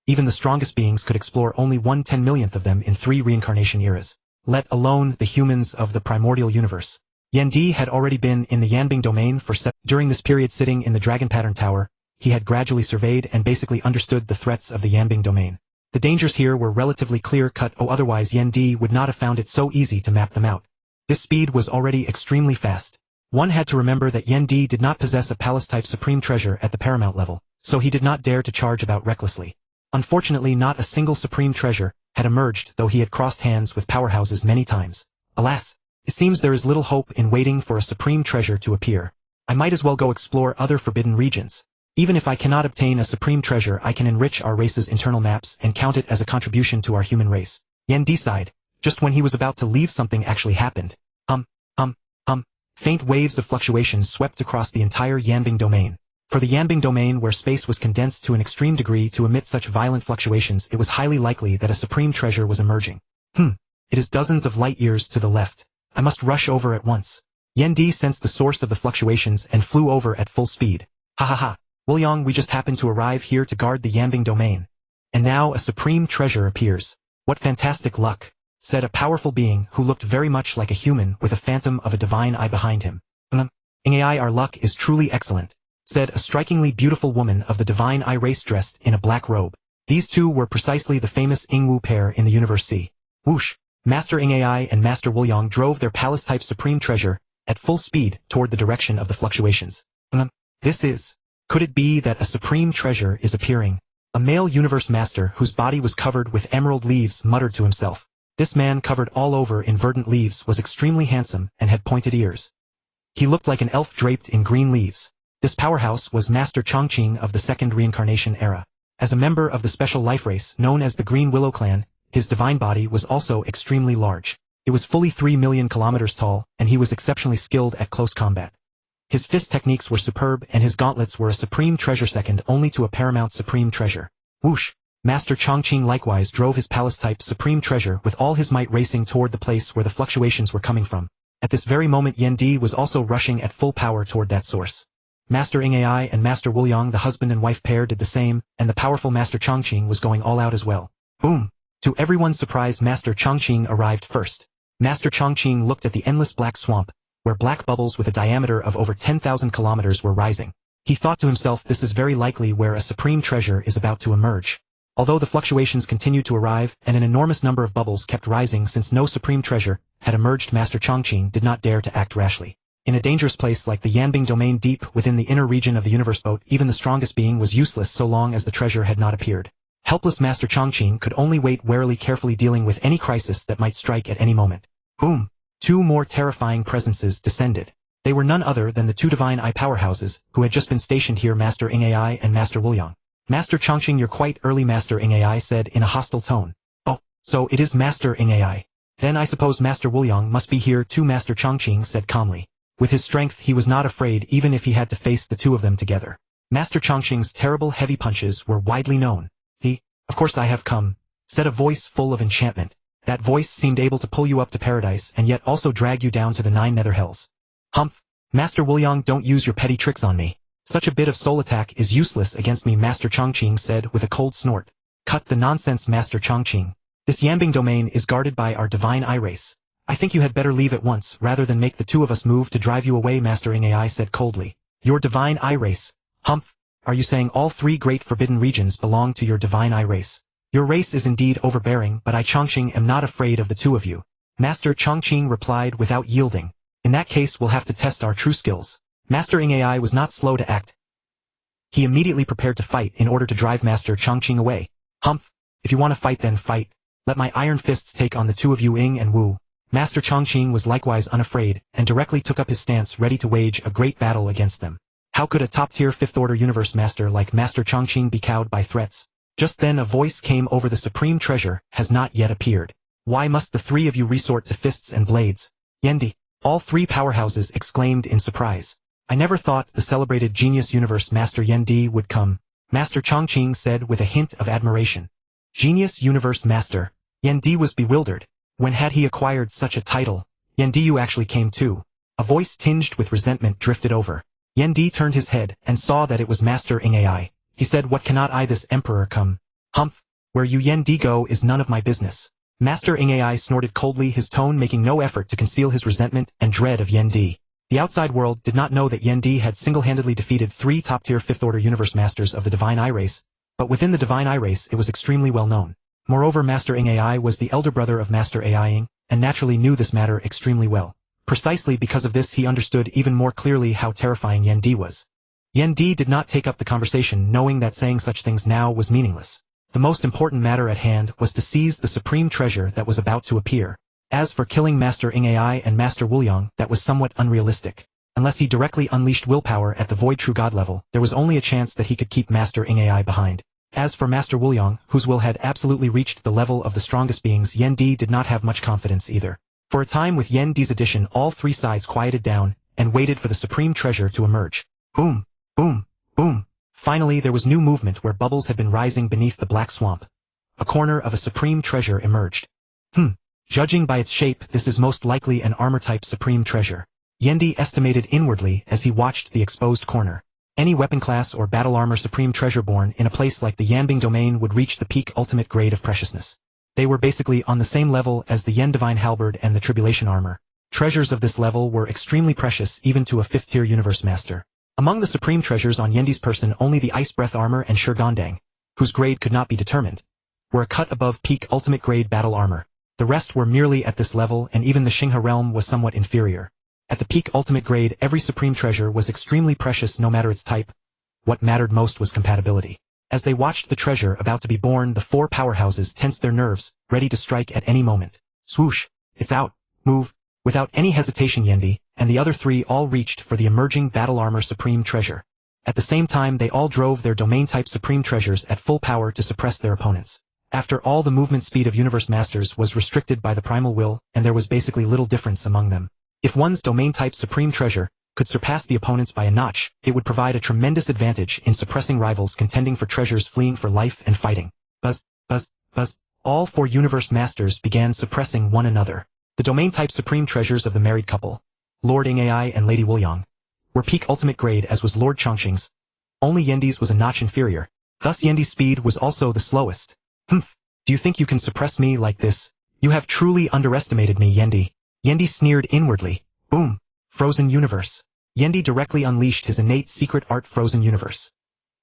Even the strongest beings could explore only 1/10,000,000th of them in 3 reincarnation eras, let alone the humans of the primordial universe. Yan Di had already been in the Yanbing domain for during this period sitting in the dragon pattern tower, he had gradually surveyed and basically understood the threats of the Yanbing domain. The dangers here were relatively clear-cut, otherwise Yan Di would not have found it so easy to map them out. This speed was already extremely fast. One had to remember that Yan Di did not possess a palace-type supreme treasure at the paramount level, so he did not dare to charge about recklessly. Unfortunately, not a single supreme treasure had emerged, though he had crossed hands with powerhouses many times. Alas, it seems there is little hope in waiting for a supreme treasure to appear. I might as well go explore other forbidden regions. Even if I cannot obtain a supreme treasure, I can enrich our race's internal maps and count it as a contribution to our human race. Yan Di sighed. Just when he was about to leave, something actually happened. Faint waves of fluctuations swept across the entire Yanbing domain. For the Yanbing domain, where space was condensed to an extreme degree to emit such violent fluctuations, it was highly likely that a supreme treasure was emerging. It is dozens of light years to the left. I must rush over at once. Yan Di sensed the source of the fluctuations and flew over at full speed. Ha ha ha. Wuliang, we just happened to arrive here to guard the Yanbing domain. And now a supreme treasure appears. What fantastic luck, said a powerful being who looked very much like a human with a phantom of a divine eye behind him. Ngai, our luck is truly excellent, said a strikingly beautiful woman of the divine eye race dressed in a black robe. These two were precisely the famous Ingwu pair in the Universe Sea. Whoosh! Master Ngai and Master Wuliang drove their palace-type supreme treasure at full speed toward the direction of the fluctuations. Could it be that a supreme treasure is appearing? A male universe master whose body was covered with emerald leaves muttered to himself. This man, covered all over in verdant leaves, was extremely handsome and had pointed ears. He looked like an elf draped in green leaves. This powerhouse was Master Chongqing of the second reincarnation era. As a member of the special life race known as the Green Willow Clan, his divine body was also extremely large. It was fully 3 million kilometers tall, and he was exceptionally skilled at close combat. His fist techniques were superb, and his gauntlets were a supreme treasure second only to a paramount supreme treasure. Whoosh! Master Chongqing likewise drove his palace-type supreme treasure with all his might, racing toward the place where the fluctuations were coming from. At this very moment, Yan Di was also rushing at full power toward that source. Master Ngai and Master Wuliang, the husband and wife pair, did the same, and the powerful Master Chongqing was going all out as well. Boom! To everyone's surprise, Master Chongqing arrived first. Master Chongqing looked at the endless black swamp, where black bubbles with a diameter of over 10,000 kilometers were rising. He thought to himself, this is very likely where a supreme treasure is about to emerge. Although the fluctuations continued to arrive and an enormous number of bubbles kept rising since no supreme treasure had emerged, Master Chongqing did not dare to act rashly. In a dangerous place like the Yanbing domain deep within the inner region of the universe boat, even the strongest being was useless so long as the treasure had not appeared. Helpless Master Chongqing could only wait warily, carefully dealing with any crisis that might strike at any moment. Boom! 2 more terrifying presences descended. They were none other than the 2 divine eye powerhouses who had just been stationed here, Master Ngai and Master Wuliang. Master Chongqing, you're quite early, Master Ngai said in a hostile tone. Oh, so it is Master Ngai. Then I suppose Master Wuliang must be here too, Master Chongqing said calmly. With his strength, he was not afraid even if he had to face the 2 of them together. Master Chongqing's terrible heavy punches were widely known. Of course I have come, said a voice full of enchantment. That voice seemed able to pull you up to paradise and yet also drag you down to the 9 nether hells. Humph! Master Wuliang, don't use your petty tricks on me. Such a bit of soul attack is useless against me, Master Chongqing said with a cold snort. Cut the nonsense, Master Chongqing. This Yanbing domain is guarded by our divine eye race. I think you had better leave at once rather than make the 2 of us move to drive you away, Master Ngai said coldly. Your divine eye race? Humph! Are you saying all 3 great forbidden regions belong to your divine eye race? Your race is indeed overbearing, but I Chongqing am not afraid of the 2 of you. Master Chongqing replied without yielding. In that case, we'll have to test our true skills. Master Ngai was not slow to act. He immediately prepared to fight in order to drive Master Chongqing away. Humph! If you want to fight, then fight. Let my iron fists take on the 2 of you, Ing and Wu. Master Chongqing was likewise unafraid, and directly took up his stance, ready to wage a great battle against them. How could a top-tier 5th-order universe master like Master Chongqing be cowed by threats? Just then a voice came over. The supreme treasure has not yet appeared. Why must the 3 of you resort to fists and blades? Yan Di! All 3 powerhouses exclaimed in surprise. I never thought the celebrated genius universe master Yan Di would come, Master Chongqing said with a hint of admiration. Genius universe master? Yan Di was bewildered. When had he acquired such a title? Yendi, you actually came too. A voice tinged with resentment drifted over. Yendi turned his head and saw that it was Master Ai. He said, "What cannot I this emperor come? Humph, where you Yendi go is none of my business." Master Ai snorted coldly, his tone making no effort to conceal his resentment and dread of Yendi. The outside world did not know that Yendi had single-handedly defeated 3 top-tier 5th-order universe masters of the Divine Eye race, but within the Divine Eye race it was extremely well known. Moreover, Master Ai was the elder brother of Master Ai, and naturally knew this matter extremely well. Precisely because of this he understood even more clearly how terrifying Yendi was. Yendi did not take up the conversation, knowing that saying such things now was meaningless. The most important matter at hand was to seize the supreme treasure that was about to appear. As for killing Master Ai and Master Wuliang, that was somewhat unrealistic. Unless he directly unleashed willpower at the Void True God level, there was only a chance that he could keep Master Ai behind. As for Master Wuliang, whose will had absolutely reached the level of the strongest beings, Yendi did not have much confidence either. For a time, with Yendi's addition, all 3 sides quieted down and waited for the supreme treasure to emerge. Boom, boom, boom. Finally, there was new movement where bubbles had been rising beneath the black swamp. A corner of a supreme treasure emerged. Judging by its shape, this is most likely an armor-type supreme treasure. Yendi estimated inwardly as he watched the exposed corner. Any weapon class or battle armor supreme treasure born in a place like the Yanbing domain would reach the peak ultimate grade of preciousness. They were basically on the same level as the Yen Divine Halberd and the Tribulation armor. Treasures of this level were extremely precious even to a 5th-tier universe master. Among the supreme treasures on Yendi's person, only the Ice Breath armor and Shurgondang, whose grade could not be determined, were a cut above peak ultimate grade battle armor. The rest were merely at this level, and even the Xinghe realm was somewhat inferior. At the peak ultimate grade, every supreme treasure was extremely precious no matter its type. What mattered most was compatibility. As they watched the treasure about to be born, the 4 powerhouses tensed their nerves, ready to strike at any moment. Swoosh! It's out! Move! Without any hesitation, Yendi and the other 3 all reached for the emerging battle armor supreme treasure. At the same time, they all drove their domain-type supreme treasures at full power to suppress their opponents. After all, the movement speed of universe masters was restricted by the primal will, and there was basically little difference among them. If one's domain-type supreme treasure could surpass the opponents by a notch, it would provide a tremendous advantage in suppressing rivals contending for treasures, fleeing for life and fighting. Buzz, buzz, buzz. All 4 universe masters began suppressing one another. The domain-type supreme treasures of the married couple, Lord Ai and Lady Wuliang, were peak ultimate grade, as was Lord Chongqing's. Only Yendi's was a notch inferior. Thus Yendi's speed was also the slowest. Do you think you can suppress me like this? You have truly underestimated me, Yendi. Yendi sneered inwardly. Boom. Frozen Universe. Yendi directly unleashed his innate secret art Frozen Universe.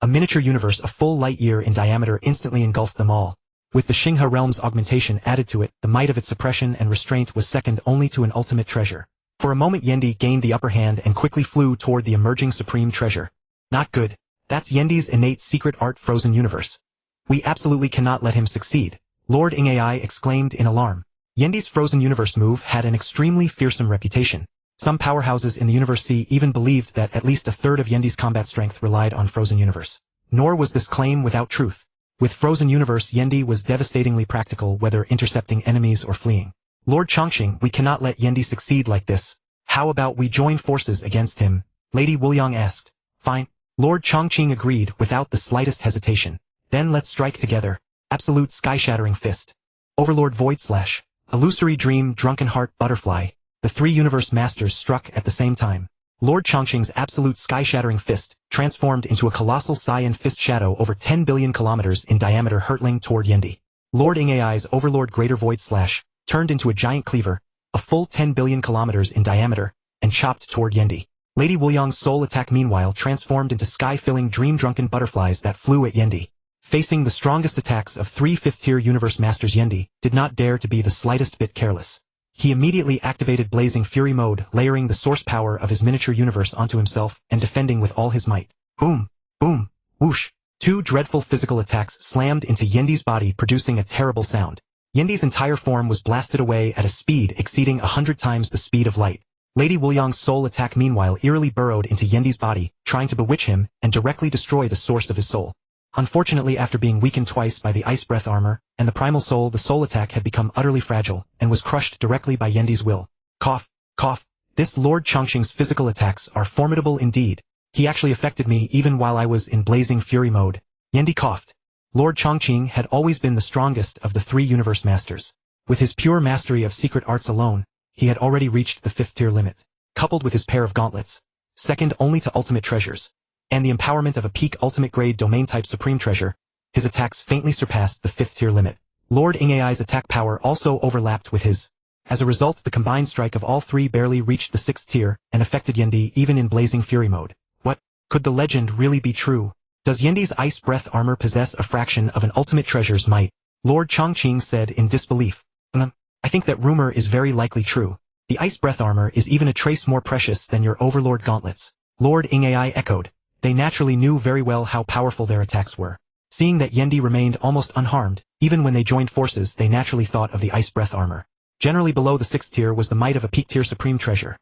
A miniature universe a full light year in diameter instantly engulfed them all. With the Xinghe realm's augmentation added to it, the might of its suppression and restraint was second only to an ultimate treasure. For a moment Yendi gained the upper hand and quickly flew toward the emerging supreme treasure. Not good. That's Yendi's innate secret art Frozen Universe. We absolutely cannot let him succeed. Lord Ai exclaimed in alarm. Yendi's Frozen Universe move had an extremely fearsome reputation. Some powerhouses in the Universe C even believed that at least a third of Yendi's combat strength relied on Frozen Universe. Nor was this claim without truth. With Frozen Universe, Yendi was devastatingly practical, whether intercepting enemies or fleeing. Lord Chongqing, we cannot let Yendi succeed like this. How about we join forces against him? Lady Wuliang asked. Fine. Lord Chongqing agreed without the slightest hesitation. Then let's strike together. Absolute sky-shattering fist. Overlord Void Slash. Illusory Dream, Drunken Heart, Butterfly. The 3 universe masters struck at the same time. Lord Chongqing's absolute sky-shattering fist transformed into a colossal Saiyan fist shadow over 10 billion kilometers in diameter, hurtling toward Yendi. Lord Ai's Overlord Greater Void Slash turned into a giant cleaver, a full 10 billion kilometers in diameter, and chopped toward Yendi. Lady Wuliang's soul attack meanwhile transformed into sky-filling dream-drunken butterflies that flew at Yendi. Facing the strongest attacks of 3 5th-tier universe masters, Yendi did not dare to be the slightest bit careless. He immediately activated Blazing Fury mode, layering the source power of his miniature universe onto himself and defending with all his might. Boom, boom, whoosh. 2 dreadful physical attacks slammed into Yendi's body, producing a terrible sound. Yendi's entire form was blasted away at a speed exceeding 100 times the speed of light. Lady Wuliang's soul attack meanwhile eerily burrowed into Yendi's body, trying to bewitch him and directly destroy the source of his soul. Unfortunately, after being weakened twice by the Ice Breath armor and the Primal Soul, the soul attack had become utterly fragile and was crushed directly by Yendi's will. Cough, cough. This Lord Chongqing's physical attacks are formidable indeed. He actually affected me even while I was in Blazing Fury mode. Yendi coughed. Lord Chongqing had always been the strongest of the 3 universe masters. With his pure mastery of secret arts alone, he had already reached the 5th tier limit. Coupled with his pair of gauntlets, second only to ultimate treasures, and the empowerment of a peak ultimate grade domain type supreme treasure, his attacks faintly surpassed the 5th tier limit. Lord Ingai's attack power also overlapped with his. As a result, the combined strike of all three barely reached the 6th tier and affected Yendi even in blazing fury mode. What? Could the legend really be true? Does Yendi's ice breath armor possess a fraction of an ultimate treasure's might? Lord Chongqing said in disbelief. I think that rumor is very likely true. The ice breath armor is even a trace more precious than your overlord gauntlets. Lord Ingai echoed. They naturally knew very well how powerful their attacks were. Seeing that Yendi remained almost unharmed, even when they joined forces, they naturally thought of the ice breath armor. Generally below the 6th tier was the might of a peak tier supreme treasure.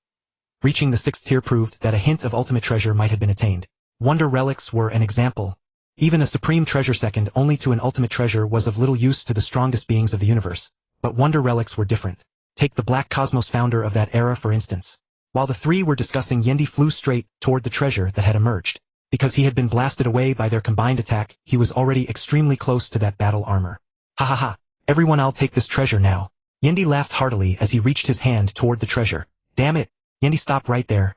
Reaching the 6th tier proved that a hint of ultimate treasure might have been attained. Wonder relics were an example. Even a supreme treasure second only to an ultimate treasure was of little use to the strongest beings of the universe. But wonder relics were different. Take the Black Cosmos founder of that era for instance. While the three were discussing, Yendi flew straight toward the treasure that had emerged. Because he had been blasted away by their combined attack, he was already extremely close to that battle armor. Ha ha ha, everyone, I'll take this treasure now. Yendi laughed heartily as he reached his hand toward the treasure. Damn it, Yendi, stop right there.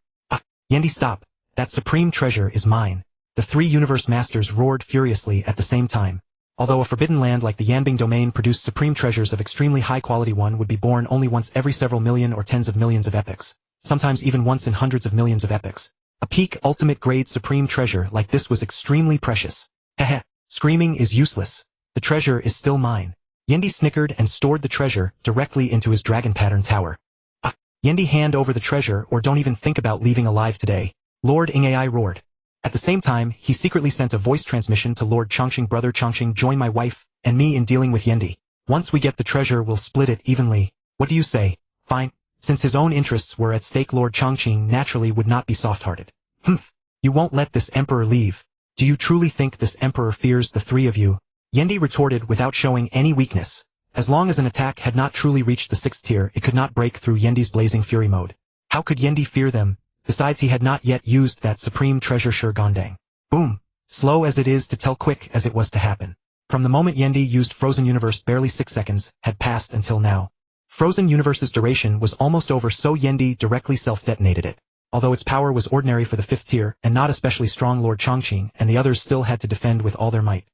Yendi, stop. That supreme treasure is mine. The three universe masters roared furiously at the same time. Although a forbidden land like the Yanbing domain produced supreme treasures of extremely high quality, one would be born only once every several million or tens of millions of epochs, sometimes even once in hundreds of millions of epochs. A peak ultimate grade supreme treasure like this was extremely precious. Heh, screaming is useless. The treasure is still mine. Yendi snickered and stored the treasure directly into his dragon pattern tower. Yendi, hand over the treasure or don't even think about leaving alive today. Lord Ingai roared. At the same time, he secretly sent a voice transmission to Lord Chongqing. Brother Chongqing, join my wife and me in dealing with Yendi. Once we get the treasure, we'll split it evenly. What do you say? Fine. Since his own interests were at stake, Lord Chongqing naturally would not be soft-hearted. You won't let this emperor leave. Do you truly think this emperor fears the three of you? Yendi retorted without showing any weakness. As long as an attack had not truly reached the 6th tier, it could not break through Yendi's blazing fury mode. How could Yendi fear them? Besides, he had not yet used that supreme treasure Shurgondang. Boom. Slow as it is to tell, quick as it was to happen. From the moment Yendi used Frozen Universe, barely 6 seconds had passed until now. Frozen Universe's duration was almost over, so Yendi directly self-detonated it. Although its power was ordinary for the 5th tier and not especially strong, Lord Chongqing and the others still had to defend with all their might.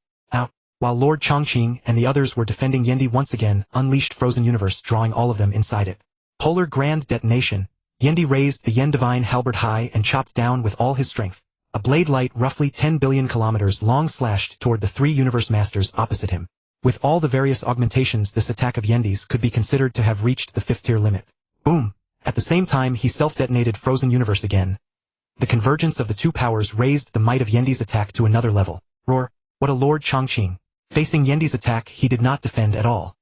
While Lord Chongqing and the others were defending, Yendi once again unleashed Frozen Universe, drawing all of them inside it. Polar Grand Detonation. Yendi raised the Yen Divine Halberd high and chopped down with all his strength. A blade light roughly 10 billion kilometers long slashed toward the three universe masters opposite him. With all the various augmentations, this attack of Yendi's could be considered to have reached the 5th tier limit. Boom! At the same time, he self-detonated Frozen Universe again. The convergence of the two powers raised the might of Yendi's attack to another level. Roar! What a Lord Chongqing! Facing Yendi's attack, he did not defend at all.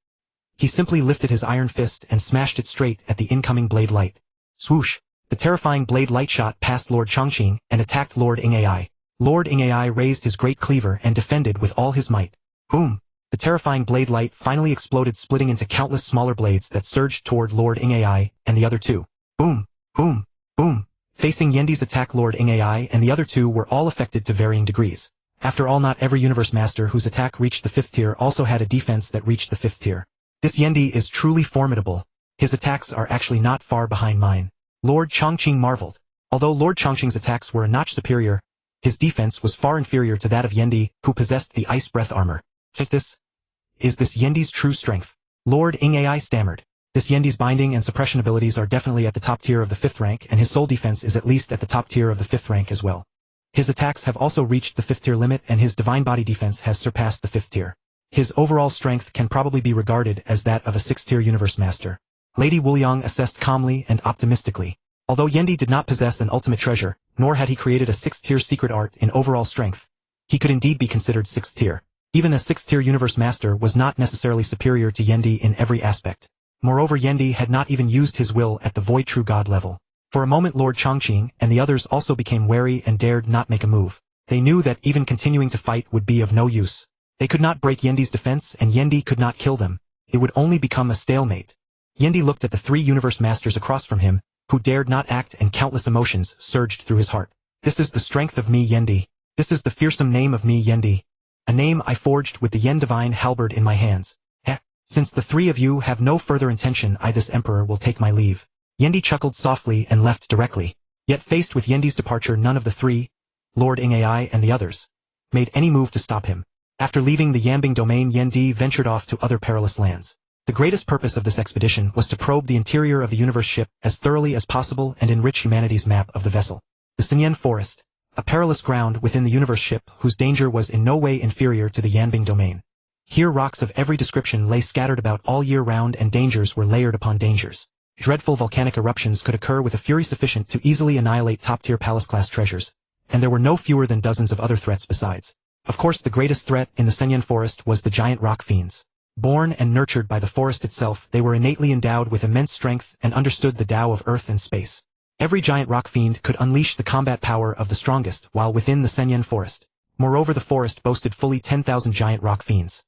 He simply lifted his iron fist and smashed it straight at the incoming blade light. Swoosh! The terrifying blade light shot past Lord Chongqing and attacked Lord Ingai. Lord Ingai raised his great cleaver and defended with all his might. Boom! The terrifying blade light finally exploded, splitting into countless smaller blades that surged toward Lord Ingai and the other two. Boom! Boom! Boom! Facing Yendi's attack, Lord Ingai and the other two were all affected to varying degrees. After all, not every universe master whose attack reached the 5th tier also had a defense that reached the 5th tier. This Yendi is truly formidable. His attacks are actually not far behind mine. Lord Chongqing marveled. Although Lord Chongqing's attacks were a notch superior, his defense was far inferior to that of Yendi, who possessed the ice breath armor. Check this. Is this Yendi's true strength? Lord Ingai stammered. This Yendi's binding and suppression abilities are definitely at the top tier of the 5th rank, and his soul defense is at least at the top tier of the 5th rank as well. His attacks have also reached the 5th tier limit, and his divine body defense has surpassed the 5th tier. His overall strength can probably be regarded as that of a 6th tier universe master. Lady Wuliang assessed calmly and optimistically. Although Yendi did not possess an ultimate treasure, nor had he created a 6th tier secret art in overall strength, he could indeed be considered 6th tier. Even a 6th tier universe master was not necessarily superior to Yendi in every aspect. Moreover, Yendi had not even used his will at the Void True God level. For a moment, Lord Chongqing and the others also became wary and dared not make a move. They knew that even continuing to fight would be of no use. They could not break Yendi's defense, and Yendi could not kill them. It would only become a stalemate. Yendi looked at the three universe masters across from him, who dared not act, and countless emotions surged through his heart. This is the strength of me, Yendi. This is the fearsome name of me, Yendi. A name I forged with the Yen Divine Halberd in my hands. Since the three of you have no further intention, I, this emperor, will take my leave. Yendi chuckled softly and left directly. Yet faced with Yendi's departure, none of the three, Lord Ingai and the others, made any move to stop him. After leaving the Yambing domain, Yendi ventured off to other perilous lands. The greatest purpose of this expedition was to probe the interior of the universe ship as thoroughly as possible and enrich humanity's map of the vessel. The Sinyan Forest, a perilous ground within the universe ship whose danger was in no way inferior to the Yambing domain. Here rocks of every description lay scattered about all year round, and dangers were layered upon dangers. Dreadful volcanic eruptions could occur with a fury sufficient to easily annihilate top-tier palace-class treasures, and there were no fewer than dozens of other threats besides. Of course, the greatest threat in the Senyan Forest was the giant rock fiends. Born and nurtured by the forest itself, they were innately endowed with immense strength and understood the Tao of earth and space. Every giant rock fiend could unleash the combat power of the strongest while within the Senyan Forest. Moreover, the forest boasted fully 10,000 giant rock fiends.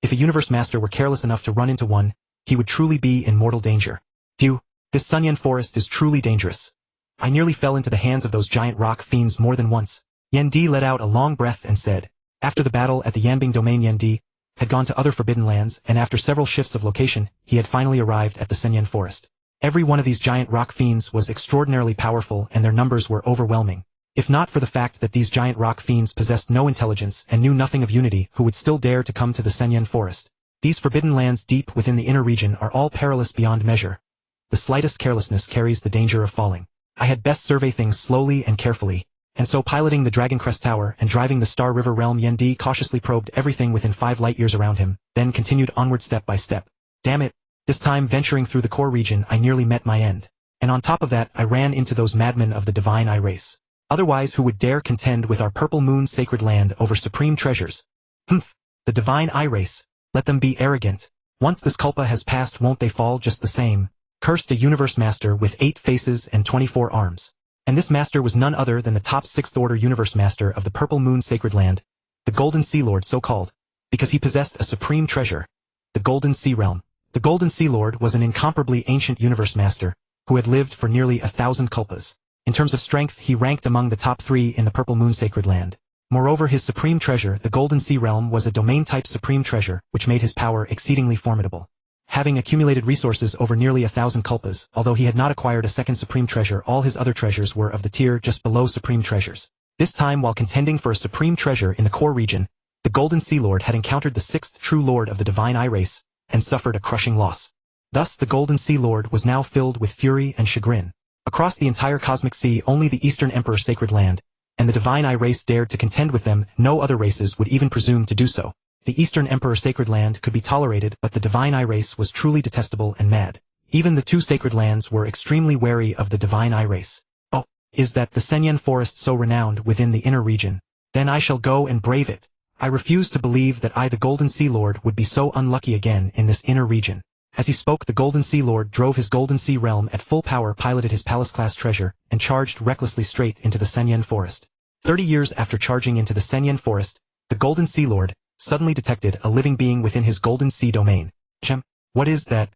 If a universe master were careless enough to run into one, he would truly be in mortal danger. Phew, this Senyan Forest is truly dangerous. I nearly fell into the hands of those giant rock fiends more than once. Yendi let out a long breath and said, after the battle at the Yambing domain, Yendi had gone to other forbidden lands, and after several shifts of location, he had finally arrived at the Senyan Forest. Every one of these giant rock fiends was extraordinarily powerful, and their numbers were overwhelming. If not for the fact that these giant rock fiends possessed no intelligence and knew nothing of unity, who would still dare to come to the Senyan Forest? These forbidden lands deep within the inner region are all perilous beyond measure. The slightest carelessness carries the danger of falling. I had best survey things slowly and carefully. And so, piloting the Dragon Crest Tower and driving the Star River realm, Yendi cautiously probed everything within 5 light-years around him, then continued onward step by step. Damn it! This time, venturing through the core region, I nearly met my end. And on top of that, I ran into those madmen of the Divine Eye race. Otherwise, who would dare contend with our Purple Moon sacred land over supreme treasures? Humph! The Divine Eye race. Let them be arrogant. Once this culpa has passed, won't they fall just the same? Cursed, a universe master with 8 faces and 24 arms. And this master was none other than the top 6th order universe master of the Purple Moon sacred land, the Golden Sea Lord, so called, because he possessed a supreme treasure, the Golden Sea Realm. The Golden Sea Lord was an incomparably ancient universe master, who had lived for nearly 1,000 kalpas. In terms of strength, he ranked among the top 3 in the Purple Moon sacred land. Moreover, his supreme treasure, the Golden Sea Realm, was a domain-type supreme treasure, which made his power exceedingly formidable. Having accumulated resources over nearly 1,000 kalpas, although he had not acquired a second supreme treasure, all his other treasures were of the tier just below supreme treasures. This time, while contending for a supreme treasure in the core region, the Golden Sea Lord had encountered the 6th true lord of the Divine Eye race, and suffered a crushing loss. Thus, the Golden Sea Lord was now filled with fury and chagrin. Across the entire cosmic sea, only the Eastern Emperor sacred land, and the Divine Eye race dared to contend with them. No other races would even presume to do so. The Eastern Emperor sacred land could be tolerated, but the Divine Eye race was truly detestable and mad. Even the 2 sacred lands were extremely wary of the Divine Eye race. Oh, is that the Senyan Forest so renowned within the inner region? Then I shall go and brave it. I refuse to believe that I, the Golden Sea Lord, would be so unlucky again in this inner region. As he spoke, the Golden Sea Lord drove his Golden Sea Realm at full power, piloted his palace-class treasure, and charged recklessly straight into the Senyan Forest. 30 years after charging into the Senyan Forest, the Golden Sea Lord suddenly detected a living being within his Golden Sea domain. What is that?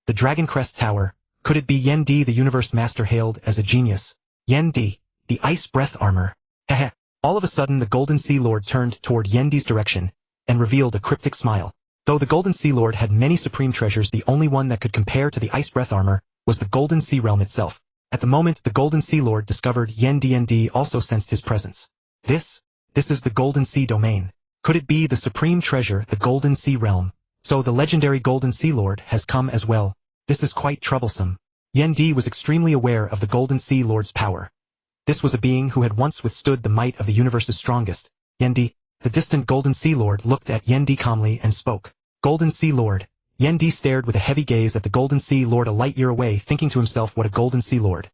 The Dragon Crest Tower. Could it be Yendi, the universe master hailed as a genius? Yendi, the ice breath armor. All of a sudden, the Golden Sea Lord turned toward Yendi's direction and revealed a cryptic smile. Though the Golden Sea Lord had many supreme treasures, the only one that could compare to the ice breath armor was the Golden Sea Realm itself. At the moment the Golden Sea Lord discovered Yendi also sensed his presence. This is the Golden Sea domain. Could it be the supreme treasure, the Golden Sea Realm? So the legendary Golden Sea Lord has come as well. This is quite troublesome. Yendi was extremely aware of the Golden Sea Lord's power. This was a being who had once withstood the might of the universe's strongest. Yendi, the distant Golden Sea Lord, looked at Yendi calmly and spoke. Golden Sea Lord. Yendi stared with a heavy gaze at the Golden Sea Lord a light year away, thinking to himself, what a Golden Sea Lord.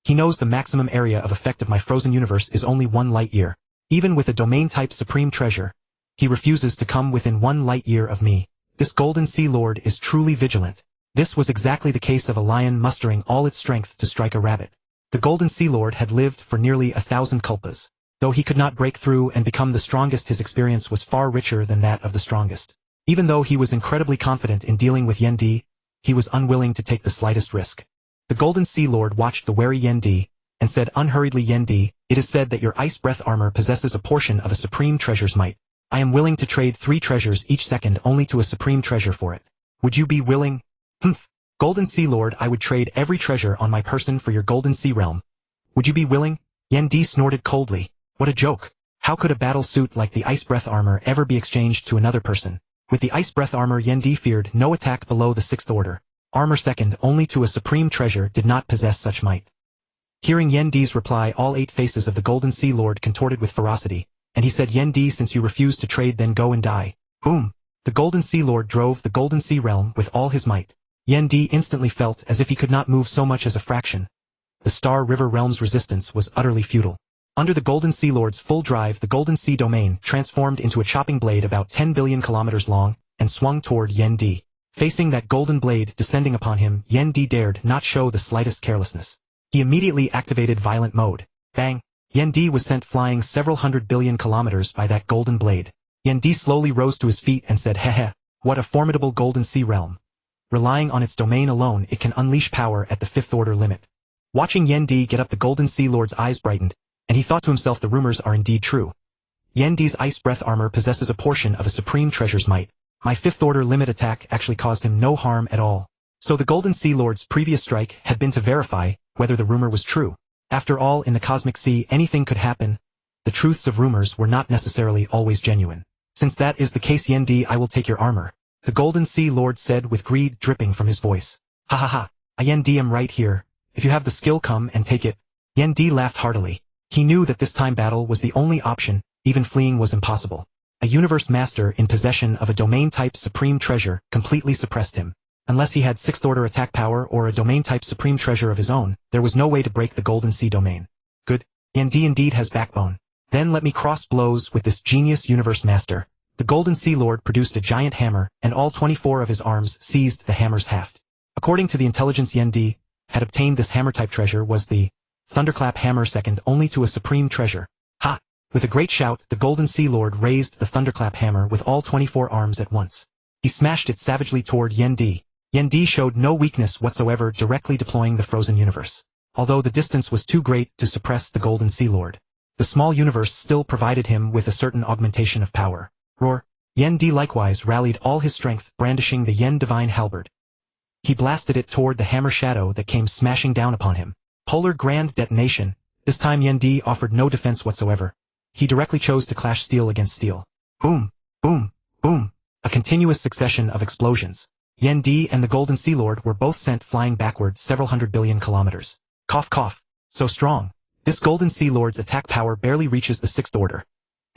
He knows the maximum area of effect of my frozen universe is only 1 light year. Even with a domain-type supreme treasure, he refuses to come within 1 light year of me. This Golden Sea Lord is truly vigilant. This was exactly the case of a lion mustering all its strength to strike a rabbit. The Golden Sea Lord had lived for nearly 1,000 kalpas. Though he could not break through and become the strongest, his experience was far richer than that of the strongest. Even though he was incredibly confident in dealing with Yendi, he was unwilling to take the slightest risk. The Golden Sea Lord watched the wary Yendi, and said unhurriedly, Yendi, it is said that your ice breath armor possesses a portion of a supreme treasure's might. I am willing to trade 3 treasures each second only to a supreme treasure for it. Would you be willing? Humph. Golden Sea Lord, I would trade every treasure on my person for your Golden Sea realm. Would you be willing? Yen Di snorted coldly. What a joke. How could a battle suit like the Ice Breath armor ever be exchanged to another person? With the Ice Breath armor, Yen Di feared no attack below the 6th order. Armor second only to a supreme treasure did not possess such might. Hearing Yen Di's reply, all 8 faces of the Golden Sea Lord contorted with ferocity, and he said, Yen Di, since you refuse to trade, then go and die. Boom! The Golden Sea Lord drove the Golden Sea realm with all his might. Yen Di instantly felt as if he could not move so much as a fraction. The Star River realm's resistance was utterly futile. Under the Golden Sea Lord's full drive, the Golden Sea domain transformed into a chopping blade about 10 billion kilometers long and swung toward Yen Di. Facing that golden blade descending upon him, Yen Di dared not show the slightest carelessness. He immediately activated violent mode. Bang! Yen Di was sent flying several hundred billion kilometers by that golden blade. Yen Di slowly rose to his feet and said, Heh, what a formidable Golden Sea realm. Relying on its domain alone, it can unleash power at the 5th order limit. Watching Yen Di get up, the Golden Sea Lord's eyes brightened, and he thought to himself, the rumors are indeed true. Yen Di's Ice Breath armor possesses a portion of a supreme treasure's might. My 5th order limit attack actually caused him no harm at all. So the Golden Sea Lord's previous strike had been to verify whether the rumor was true. After all, in the cosmic sea, anything could happen. The truths of rumors were not necessarily always genuine. Since that is the case, Yen Di, I will take your armor, the Golden Sea Lord said with greed dripping from his voice. Ha ha ha, Yen Di am right here. If you have the skill, come and take it. Yen Di laughed heartily. He knew that this time battle was the only option, even fleeing was impossible. A universe master in possession of a domain-type supreme treasure completely suppressed him. Unless he had 6th order attack power or a domain-type supreme treasure of his own, there was no way to break the Golden Sea domain. Good. Yen Di indeed has backbone. Then let me cross blows with this genius universe master. The Golden Sea Lord produced a giant hammer, and all 24 of his arms seized the hammer's haft. According to the intelligence Yen Di had obtained, this hammer-type treasure was the Thunderclap hammer second only to a supreme treasure. Ha! With a great shout, the Golden Sea Lord raised the Thunderclap hammer with all 24 arms at once. He smashed it savagely toward Yen Di. Yen Di showed no weakness whatsoever, directly deploying the frozen universe. Although the distance was too great to suppress the Golden Sea Lord, the small universe still provided him with a certain augmentation of power. Roar! Yen Di likewise rallied all his strength, brandishing the Yen Divine Halberd. He blasted it toward the hammer shadow that came smashing down upon him. Polar Grand Detonation. This time Yen Di offered no defense whatsoever. He directly chose to clash steel against steel. Boom! Boom! Boom! A continuous succession of explosions. Yen Di and the Golden Sea Lord were both sent flying backward several hundred billion kilometers. Cough cough. So strong. This Golden Sea Lord's attack power barely reaches the 6th order.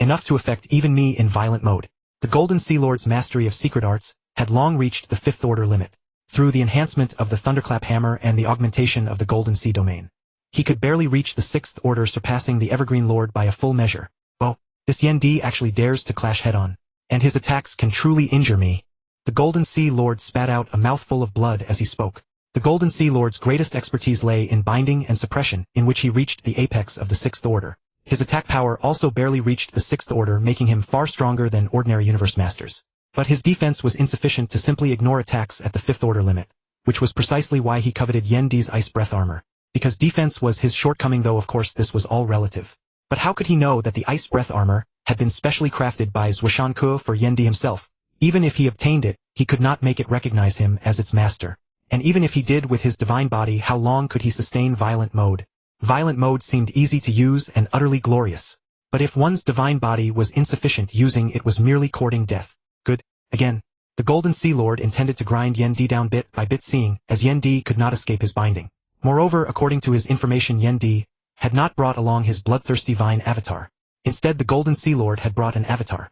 Enough to affect even me in violent mode. The Golden Sea Lord's mastery of secret arts had long reached the 5th order limit. Through the enhancement of the Thunderclap hammer and the augmentation of the Golden Sea domain, he could barely reach the 6th order, surpassing the Evergreen Lord by a full measure. Oh, this Yen Di actually dares to clash head-on, and his attacks can truly injure me. The Golden Sea Lord spat out a mouthful of blood as he spoke. The Golden Sea Lord's greatest expertise lay in binding and suppression, in which he reached the apex of the 6th order. His attack power also barely reached the 6th order, making him far stronger than ordinary universe masters. But his defense was insufficient to simply ignore attacks at the 5th order limit, which was precisely why he coveted Yen Di's Ice Breath armor. Because defense was his shortcoming, though of course this was all relative. But how could he know that the Ice Breath armor had been specially crafted by Zuoshanke for Yen Di himself? Even if he obtained it, he could not make it recognize him as its master. And even if he did with his divine body, how long could he sustain violent mode? Violent mode seemed easy to use and utterly glorious. But if one's divine body was insufficient, using it was merely courting death. Good. Again, the Golden Sea Lord intended to grind Yen Di down bit by bit, seeing as Yen Di could not escape his binding. Moreover, according to his information, Yen Di had not brought along his Bloodthirsty Vine avatar. Instead, the Golden Sea Lord had brought an avatar.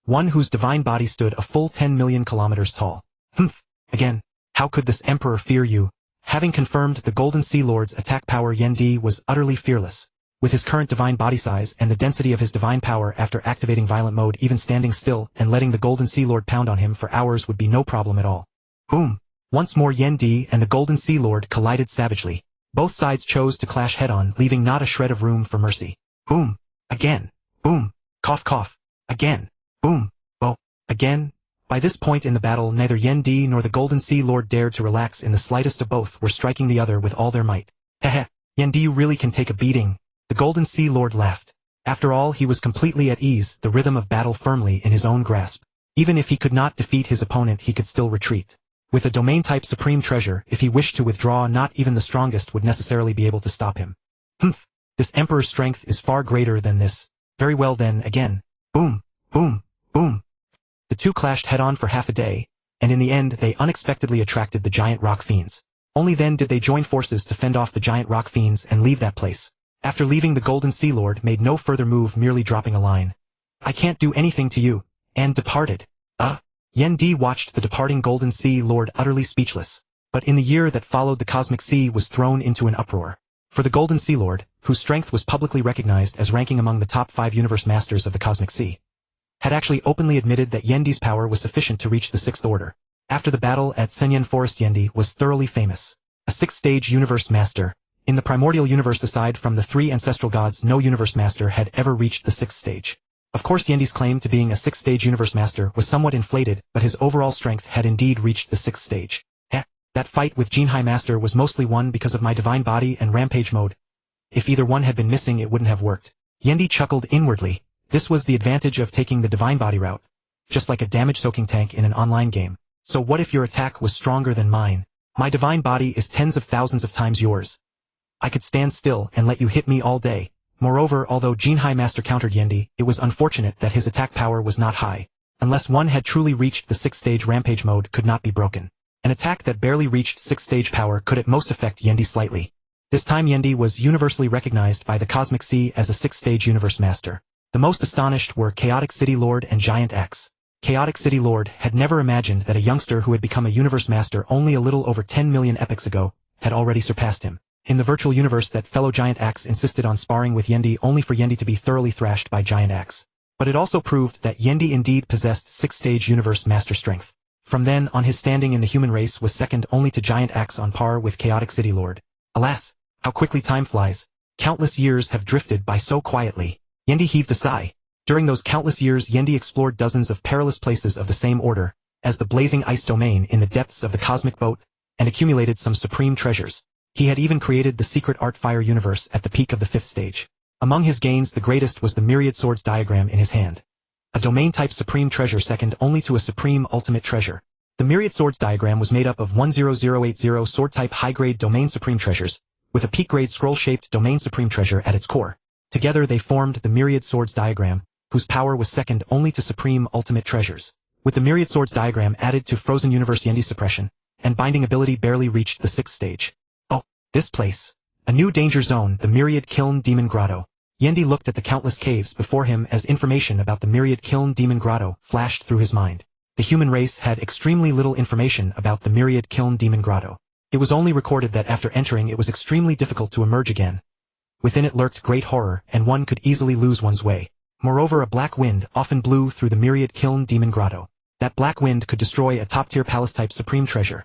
One whose divine body stood a full 10 million kilometers tall. Humph! Again, how could this emperor fear you? Having confirmed the Golden Sea Lord's attack power, Yen Di was utterly fearless. With his current divine body size and the density of his divine power, after activating violent mode, even standing still and letting the Golden Sea Lord pound on him for hours would be no problem at all. Boom! Once more Yen Di and the Golden Sea Lord collided savagely. Both sides chose to clash head-on, leaving not a shred of room for mercy. Boom! Again! Boom! Cough cough! Again! Boom! Oh! Again! By this point in the battle, neither Yen Di nor the Golden Sea Lord dared to relax in the slightest. Of both were striking the other with all their might. Heh! Yen Di really can take a beating. The Golden Sea Lord laughed. After all, he was completely at ease, the rhythm of battle firmly in his own grasp. Even if he could not defeat his opponent, he could still retreat. With a domain-type supreme treasure, if he wished to withdraw, not even the strongest would necessarily be able to stop him. Humph! This Emperor's strength is far greater than this. Very well then, again. Boom! Boom! Boom! The two clashed head-on for half a day, and in the end they unexpectedly attracted the giant rock fiends. Only then did they join forces to fend off the giant rock fiends and leave that place. After leaving, the Golden Sea Lord made no further move, merely dropping a line. "I can't do anything to you," and departed. Yen Di watched the departing Golden Sea Lord utterly speechless. But in the year that followed, the cosmic sea was thrown into an uproar. For the Golden Sea Lord, whose strength was publicly recognized as ranking among the top 5 universe masters of the cosmic sea, had actually openly admitted that Yen Di's power was sufficient to reach the 6th order. After the battle at Senyen Forest, Yen Di was thoroughly famous. A 6th-stage universe master. In the Primordial Universe, aside from the 3 ancestral gods, no universe master had ever reached the 6th stage. Of course, Yen Di's claim to being a 6th-stage universe master was somewhat inflated, but his overall strength had indeed reached the 6th stage. That fight with Jinhai Master was mostly won because of my divine body and rampage mode. If either one had been missing, it wouldn't have worked. Yen Di chuckled inwardly. This was the advantage of taking the divine body route. Just like a damage-soaking tank in an online game. So what if your attack was stronger than mine? My divine body is tens of thousands of times yours. I could stand still and let you hit me all day. Moreover, although Jinhai Master countered Yen Di, it was unfortunate that his attack power was not high. Unless one had truly reached the 6th stage, rampage mode could not be broken. An attack that barely reached 6th stage power could at most affect Yen Di slightly. This time Yen Di was universally recognized by the Cosmic Sea as a 6th stage universe master. The most astonished were Chaotic City Lord and Giant X. Chaotic City Lord had never imagined that a youngster who had become a universe master only a little over 10 million epochs ago had already surpassed him. In the virtual universe, that fellow Giant X insisted on sparring with Yen Di only for Yen Di to be thoroughly thrashed by Giant X. But it also proved that Yen Di indeed possessed 6th stage universe master strength. From then on, his standing in the human race was second only to Giant X, on par with Chaotic City Lord. Alas, how quickly time flies. Countless years have drifted by so quietly. Yen Di heaved a sigh. During those countless years, Yen Di explored dozens of perilous places of the same order as the blazing ice domain in the depths of the cosmic boat, and accumulated some supreme treasures. He had even created the secret art fire universe at the peak of the 5th stage. Among his gains, the greatest was the myriad swords diagram in his hand. A domain-type supreme treasure second only to a supreme ultimate treasure. The myriad swords diagram was made up of 10080 sword-type high-grade domain supreme treasures, with a peak-grade scroll-shaped domain supreme treasure at its core. Together they formed the myriad swords diagram, whose power was second only to supreme ultimate treasures. With the myriad swords diagram added to frozen universe, Yen Di's suppression and binding ability barely reached the 6th stage. Oh, this place. A new danger zone, the myriad kiln demon grotto. Yen Di looked at the countless caves before him as information about the myriad kiln demon grotto flashed through his mind. The human race had extremely little information about the myriad kiln demon grotto. It was only recorded that after entering it was extremely difficult to emerge again. Within it lurked great horror, and one could easily lose one's way. Moreover, a black wind often blew through the myriad kiln demon grotto. That black wind could destroy a top-tier palace-type supreme treasure.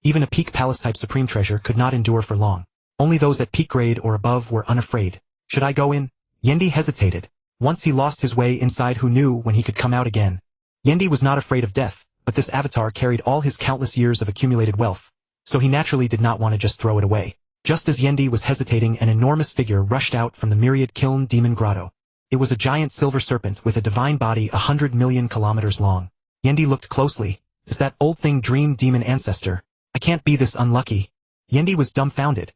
Even a peak palace-type supreme treasure could not endure for long. Only those at peak grade or above were unafraid. Should I go in? Yen Di hesitated. Once he lost his way inside, who knew when he could come out again? Yen Di was not afraid of death, but this avatar carried all his countless years of accumulated wealth, so he naturally did not want to just throw it away. Just as Yen Di was hesitating, an enormous figure rushed out from the myriad kiln demon grotto. It was a giant silver serpent with a divine body 100 million kilometers long. Yen Di looked closely. Is that old thing Dream Demon Ancestor? I can't be this unlucky. Yen Di was dumbfounded.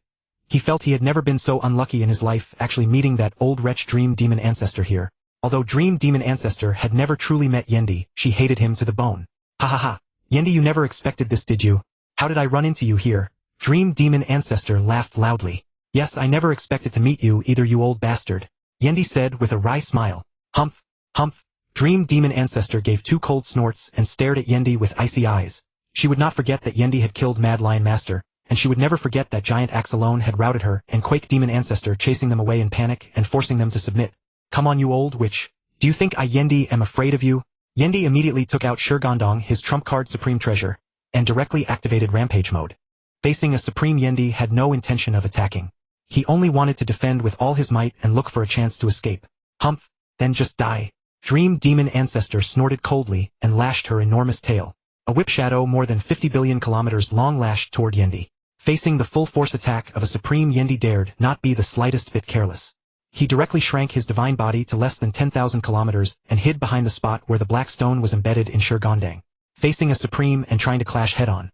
He felt he had never been so unlucky in his life, actually meeting that old wretch Dream Demon Ancestor here. Although Dream Demon Ancestor had never truly met Yen Di, she hated him to the bone. Ha ha ha. Yen Di, you never expected this, did you? How did I run into you here? Dream Demon Ancestor laughed loudly. Yes, I never expected to meet you either, you old bastard. Yen Di said with a wry smile. Humph, humph. Dream Demon Ancestor gave 2 cold snorts and stared at Yen Di with icy eyes. She would not forget that Yen Di had killed Mad Lion Master, and she would never forget that Giant Axe alone had routed her and Quake Demon Ancestor chasing them away in panic and forcing them to submit. Come on, you old witch. Do you think I, Yen Di, am afraid of you? Yen Di immediately took out Shirgondong, his trump card supreme treasure, and directly activated rampage mode. Facing a supreme, Yen Di had no intention of attacking. He only wanted to defend with all his might and look for a chance to escape. Humph, then just die. Dream Demon Ancestor snorted coldly and lashed her enormous tail. A whip shadow more than 50 billion kilometers long lashed toward Yen Di. Facing the full force attack of a supreme, Yen Di dared not be the slightest bit careless. He directly shrank his divine body to less than 10,000 kilometers and hid behind the spot where the black stone was embedded in Shirgondang. Facing a supreme and trying to clash head-on.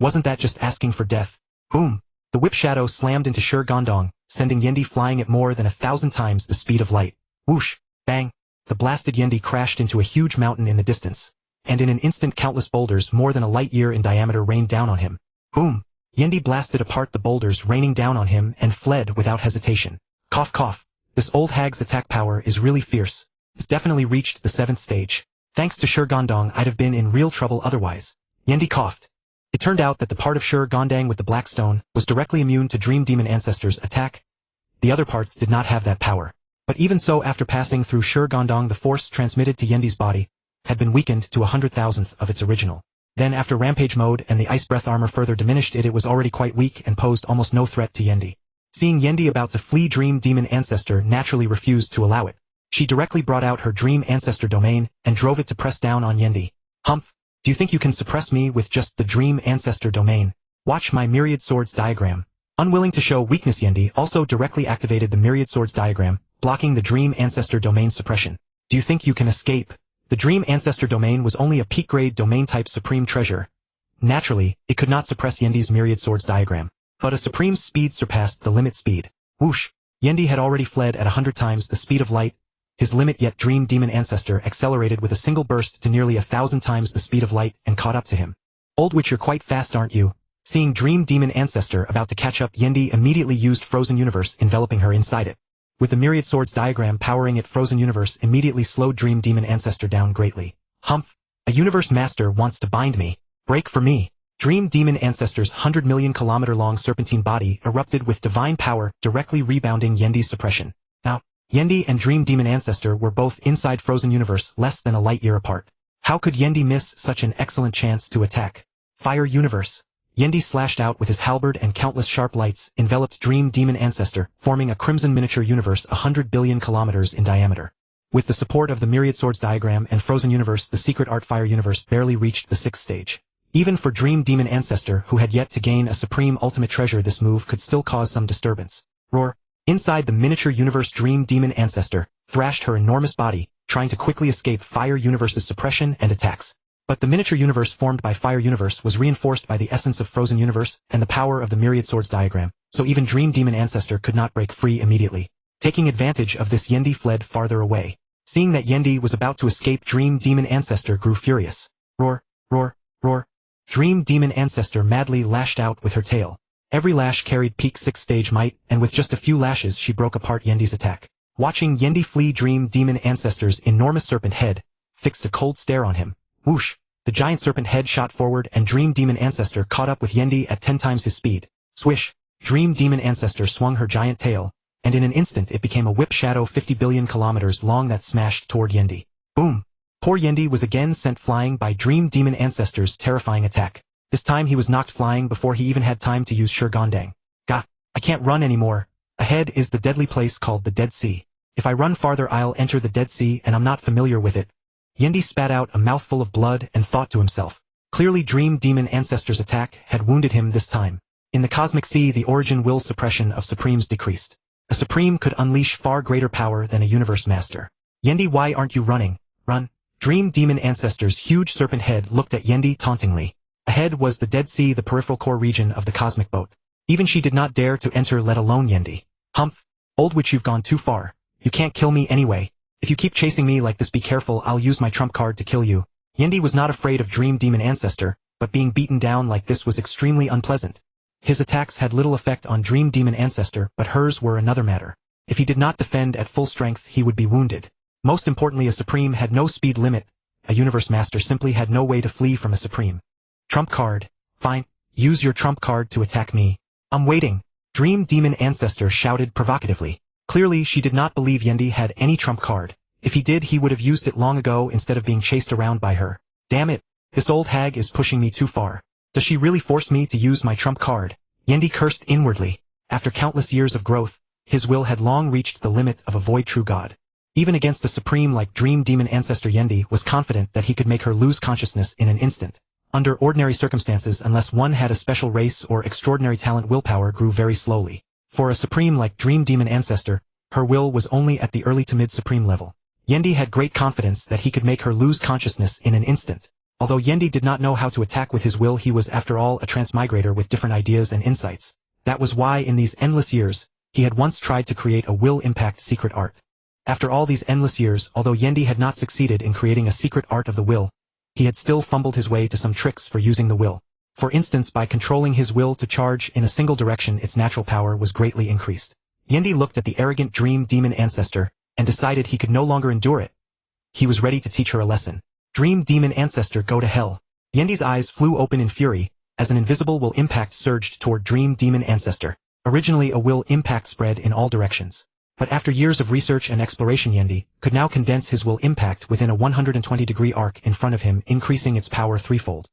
Wasn't that just asking for death? Boom! The whip shadow slammed into Shi Gondong, sending Yendi flying at more than 1,000 times the speed of light. Whoosh! Bang! The blasted Yendi crashed into a huge mountain in the distance. And in an instant countless boulders more than a light year in diameter rained down on him. Boom! Yendi blasted apart the boulders raining down on him and fled without hesitation. Cough cough. This old hag's attack power is really fierce. It's definitely reached the 7th stage. Thanks to Shi Gondong I'd have been in real trouble otherwise. Yendi coughed. It turned out that the part of Shi Gondang with the black stone was directly immune to Dream Demon Ancestor's attack. The other parts did not have that power. But even so, after passing through Shi Gondong, the force transmitted to Yendi's body had been weakened to 100,000th of its original. Then after Rampage mode and the Ice Breath armor further diminished it was already quite weak and posed almost no threat to Yendi. Seeing Yendi about to flee, Dream Demon Ancestor naturally refused to allow it. She directly brought out her Dream Ancestor domain and drove it to press down on Yendi. Humph! Do you think you can suppress me with just the Dream Ancestor domain? Watch my Myriad Swords diagram. Unwilling to show weakness, Yendi also directly activated the Myriad Swords diagram, blocking the Dream Ancestor domain suppression. Do you think you can escape? The Dream Ancestor domain was only a peak-grade domain-type supreme treasure. Naturally, it could not suppress Yendi's Myriad Swords diagram. But a supreme speed surpassed the limit speed. Whoosh! Yendi had already fled at 100 times the speed of light. His limit yet Dream Demon Ancestor accelerated with a single burst to nearly 1,000 times the speed of light and caught up to him. Old witch, you're quite fast, aren't you? Seeing Dream Demon Ancestor about to catch up, Yendi immediately used Frozen Universe, enveloping her inside it. With the Myriad Swords diagram powering it, Frozen Universe immediately slowed Dream Demon Ancestor down greatly. Humph! A Universe Master wants to bind me. Break for me! Dream Demon Ancestor's 100 million kilometer long serpentine body erupted with divine power, directly rebounding Yendi's suppression. Now, Yendi and Dream Demon Ancestor were both inside Frozen Universe less than a light year apart. How could Yendi miss such an excellent chance to attack? Fire Universe. Yendi slashed out with his halberd and countless sharp lights enveloped Dream Demon Ancestor, forming a crimson miniature universe 100 billion kilometers in diameter. With the support of the Myriad Swords diagram and Frozen Universe, the Secret Art Fire Universe barely reached the 6th stage. Even for Dream Demon Ancestor, who had yet to gain a supreme ultimate treasure, this move could still cause some disturbance. Roar! Inside the miniature universe, Dream Demon Ancestor thrashed her enormous body, trying to quickly escape Fire Universe's suppression and attacks. But the miniature universe formed by Fire Universe was reinforced by the essence of Frozen Universe and the power of the Myriad Swords diagram, so even Dream Demon Ancestor could not break free immediately. Taking advantage of this, Yendi fled farther away. Seeing that Yendi was about to escape, Dream Demon Ancestor grew furious. Roar! Roar! Roar! Dream Demon Ancestor madly lashed out with her tail. Every lash carried peak 6th stage might, and with just a few lashes she broke apart Yendi's attack. Watching Yendi flee, Dream Demon Ancestor's enormous serpent head fixed a cold stare on him. Whoosh! The giant serpent head shot forward and Dream Demon Ancestor caught up with Yendi at 10 times his speed. Swish! Dream Demon Ancestor swung her giant tail, and in an instant it became a whip shadow 50 billion kilometers long that smashed toward Yendi. Boom! Poor Yendi was again sent flying by Dream Demon Ancestor's terrifying attack. This time he was knocked flying before he even had time to use Shi Gondang. Gah! I can't run anymore. Ahead is the deadly place called the Dead Sea. If I run farther I'll enter the Dead Sea and I'm not familiar with it. Yendi spat out a mouthful of blood and thought to himself. Clearly Dream Demon Ancestor's attack had wounded him this time. In the Cosmic Sea, the origin will suppression of Supremes decreased. A Supreme could unleash far greater power than a Universe Master. Yendi, why aren't you running? Run! Dream Demon Ancestor's huge serpent head looked at Yendi tauntingly. Ahead was the Dead Sea, the peripheral core region of the cosmic boat. Even she did not dare to enter, let alone Yendi. Humph! Old witch, you've gone too far. You can't kill me anyway. If you keep chasing me like this, be careful, I'll use my trump card to kill you. Yendi was not afraid of Dream Demon Ancestor, but being beaten down like this was extremely unpleasant. His attacks had little effect on Dream Demon Ancestor, but hers were another matter. If he did not defend at full strength, he would be wounded. Most importantly, a Supreme had no speed limit. A Universe Master simply had no way to flee from a Supreme. Trump card. Fine. Use your trump card to attack me. I'm waiting. Dream Demon Ancestor shouted provocatively. Clearly, she did not believe Yendi had any trump card. If he did, he would have used it long ago instead of being chased around by her. Damn it. This old hag is pushing me too far. Does she really force me to use my trump card? Yendi cursed inwardly. After countless years of growth, his will had long reached the limit of a void true god. Even against a Supreme like Dream Demon Ancestor, Yendi was confident that he could make her lose consciousness in an instant. Under ordinary circumstances, unless one had a special race or extraordinary talent, willpower grew very slowly. For a Supreme like Dream Demon Ancestor, her will was only at the early to mid-Supreme level. Yendi had great confidence that he could make her lose consciousness in an instant. Although Yendi did not know how to attack with his will, he was after all a transmigrator with different ideas and insights. That was why in these endless years, he had once tried to create a will impact secret art. After all these endless years, although Yendi had not succeeded in creating a secret art of the will, he had still fumbled his way to some tricks for using the will. For instance, by controlling his will to charge in a single direction, its natural power was greatly increased. Yendi looked at the arrogant dream demon ancestor, and decided he could no longer endure it. He was ready to teach her a lesson. Dream demon ancestor, go to hell. Yendi's eyes flew open in fury, as an invisible will impact surged toward dream demon ancestor. Originally a will impact spread in all directions. But after years of research and exploration, Yendi could now condense his will impact within a 120-degree arc in front of him, increasing its power threefold.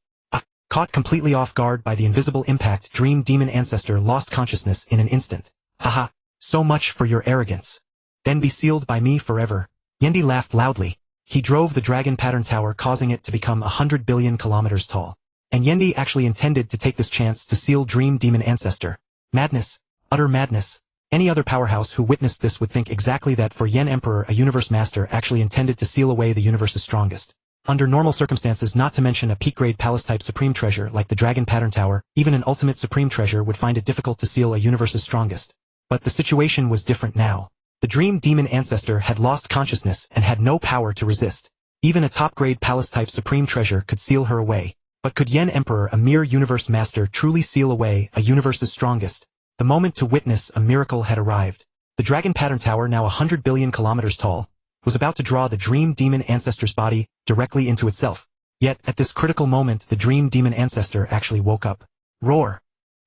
Caught completely off guard by the invisible impact, dream demon ancestor lost consciousness in an instant. Haha, so much for your arrogance. Then be sealed by me forever. Yendi laughed loudly. He drove the dragon pattern tower, causing it to become 100 billion kilometers tall. And Yendi actually intended to take this chance to seal dream demon ancestor. Madness. Utter madness. Any other powerhouse who witnessed this would think exactly that, for Yen Emperor, a universe master, actually intended to seal away the universe's strongest. Under normal circumstances, not to mention a peak-grade palace-type supreme treasure like the dragon pattern tower, even an ultimate supreme treasure would find it difficult to seal a universe's strongest. But the situation was different now. The dream demon ancestor had lost consciousness and had no power to resist. Even a top-grade palace-type supreme treasure could seal her away. But could Yen Emperor, a mere universe master, truly seal away a universe's strongest? The moment to witness a miracle had arrived. The dragon pattern tower, now 100 billion kilometers tall, was about to draw the dream demon ancestor's body directly into itself. Yet, at this critical moment, the dream demon ancestor actually woke up. Roar!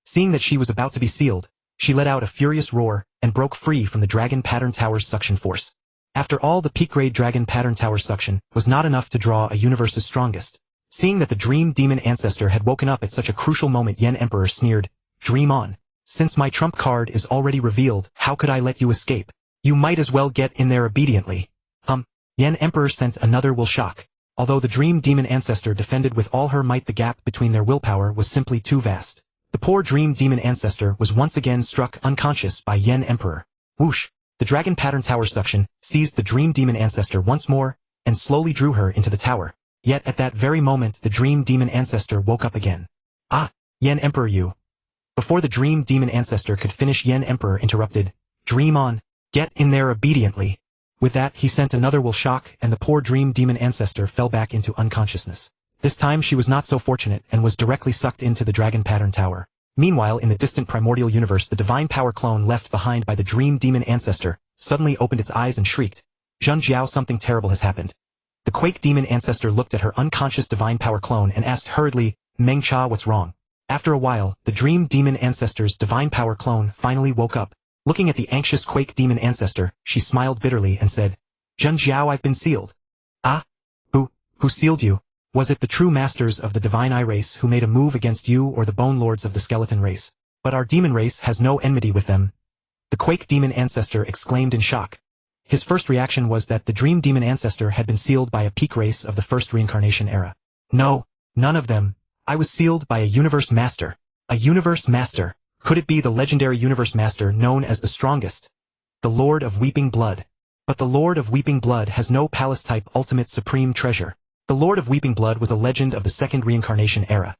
Seeing that she was about to be sealed, she let out a furious roar and broke free from the dragon pattern tower's suction force. After all, the peak-grade dragon pattern tower's suction was not enough to draw a universe's strongest. Seeing that the dream demon ancestor had woken up at such a crucial moment, Yen Emperor sneered, "Dream on. Since my trump card is already revealed, how could I let you escape? You might as well get in there obediently." Yen Emperor sent another will shock. Although the dream demon ancestor defended with all her might, the gap between their willpower was simply too vast. The poor dream demon ancestor was once again struck unconscious by Yen Emperor. Whoosh! The dragon pattern tower suction seized the dream demon ancestor once more, and slowly drew her into the tower. Yet at that very moment the dream demon ancestor woke up again. Yen Emperor, you. Before the dream demon ancestor could finish, Yen Emperor interrupted, "Dream on. Get in there obediently." With that, he sent another will shock, and the poor dream demon ancestor fell back into unconsciousness. This time she was not so fortunate and was directly sucked into the dragon pattern tower. Meanwhile, in the distant primordial universe, the divine power clone left behind by the dream demon ancestor suddenly opened its eyes and shrieked, "Zhun Jiao, something terrible has happened." The quake demon ancestor looked at her unconscious divine power clone and asked hurriedly, "Meng Cha, what's wrong?" After a while, the dream demon ancestor's divine power clone finally woke up. Looking at the anxious quake demon ancestor, she smiled bitterly and said, "Zhun Jiao, I've been sealed." Who sealed you? Was it the true masters of the divine eye race who made a move against you, or the bone lords of the skeleton race? But our demon race has no enmity with them. The quake demon ancestor exclaimed in shock. His first reaction was that the dream demon ancestor had been sealed by a peak race of the first reincarnation era. No, none of them. I was sealed by a universe master. A universe master. Could it be the legendary universe master known as the strongest? The Lord of Weeping Blood. But the Lord of Weeping Blood has no palace-type ultimate supreme treasure. The Lord of Weeping Blood was a legend of the second reincarnation era.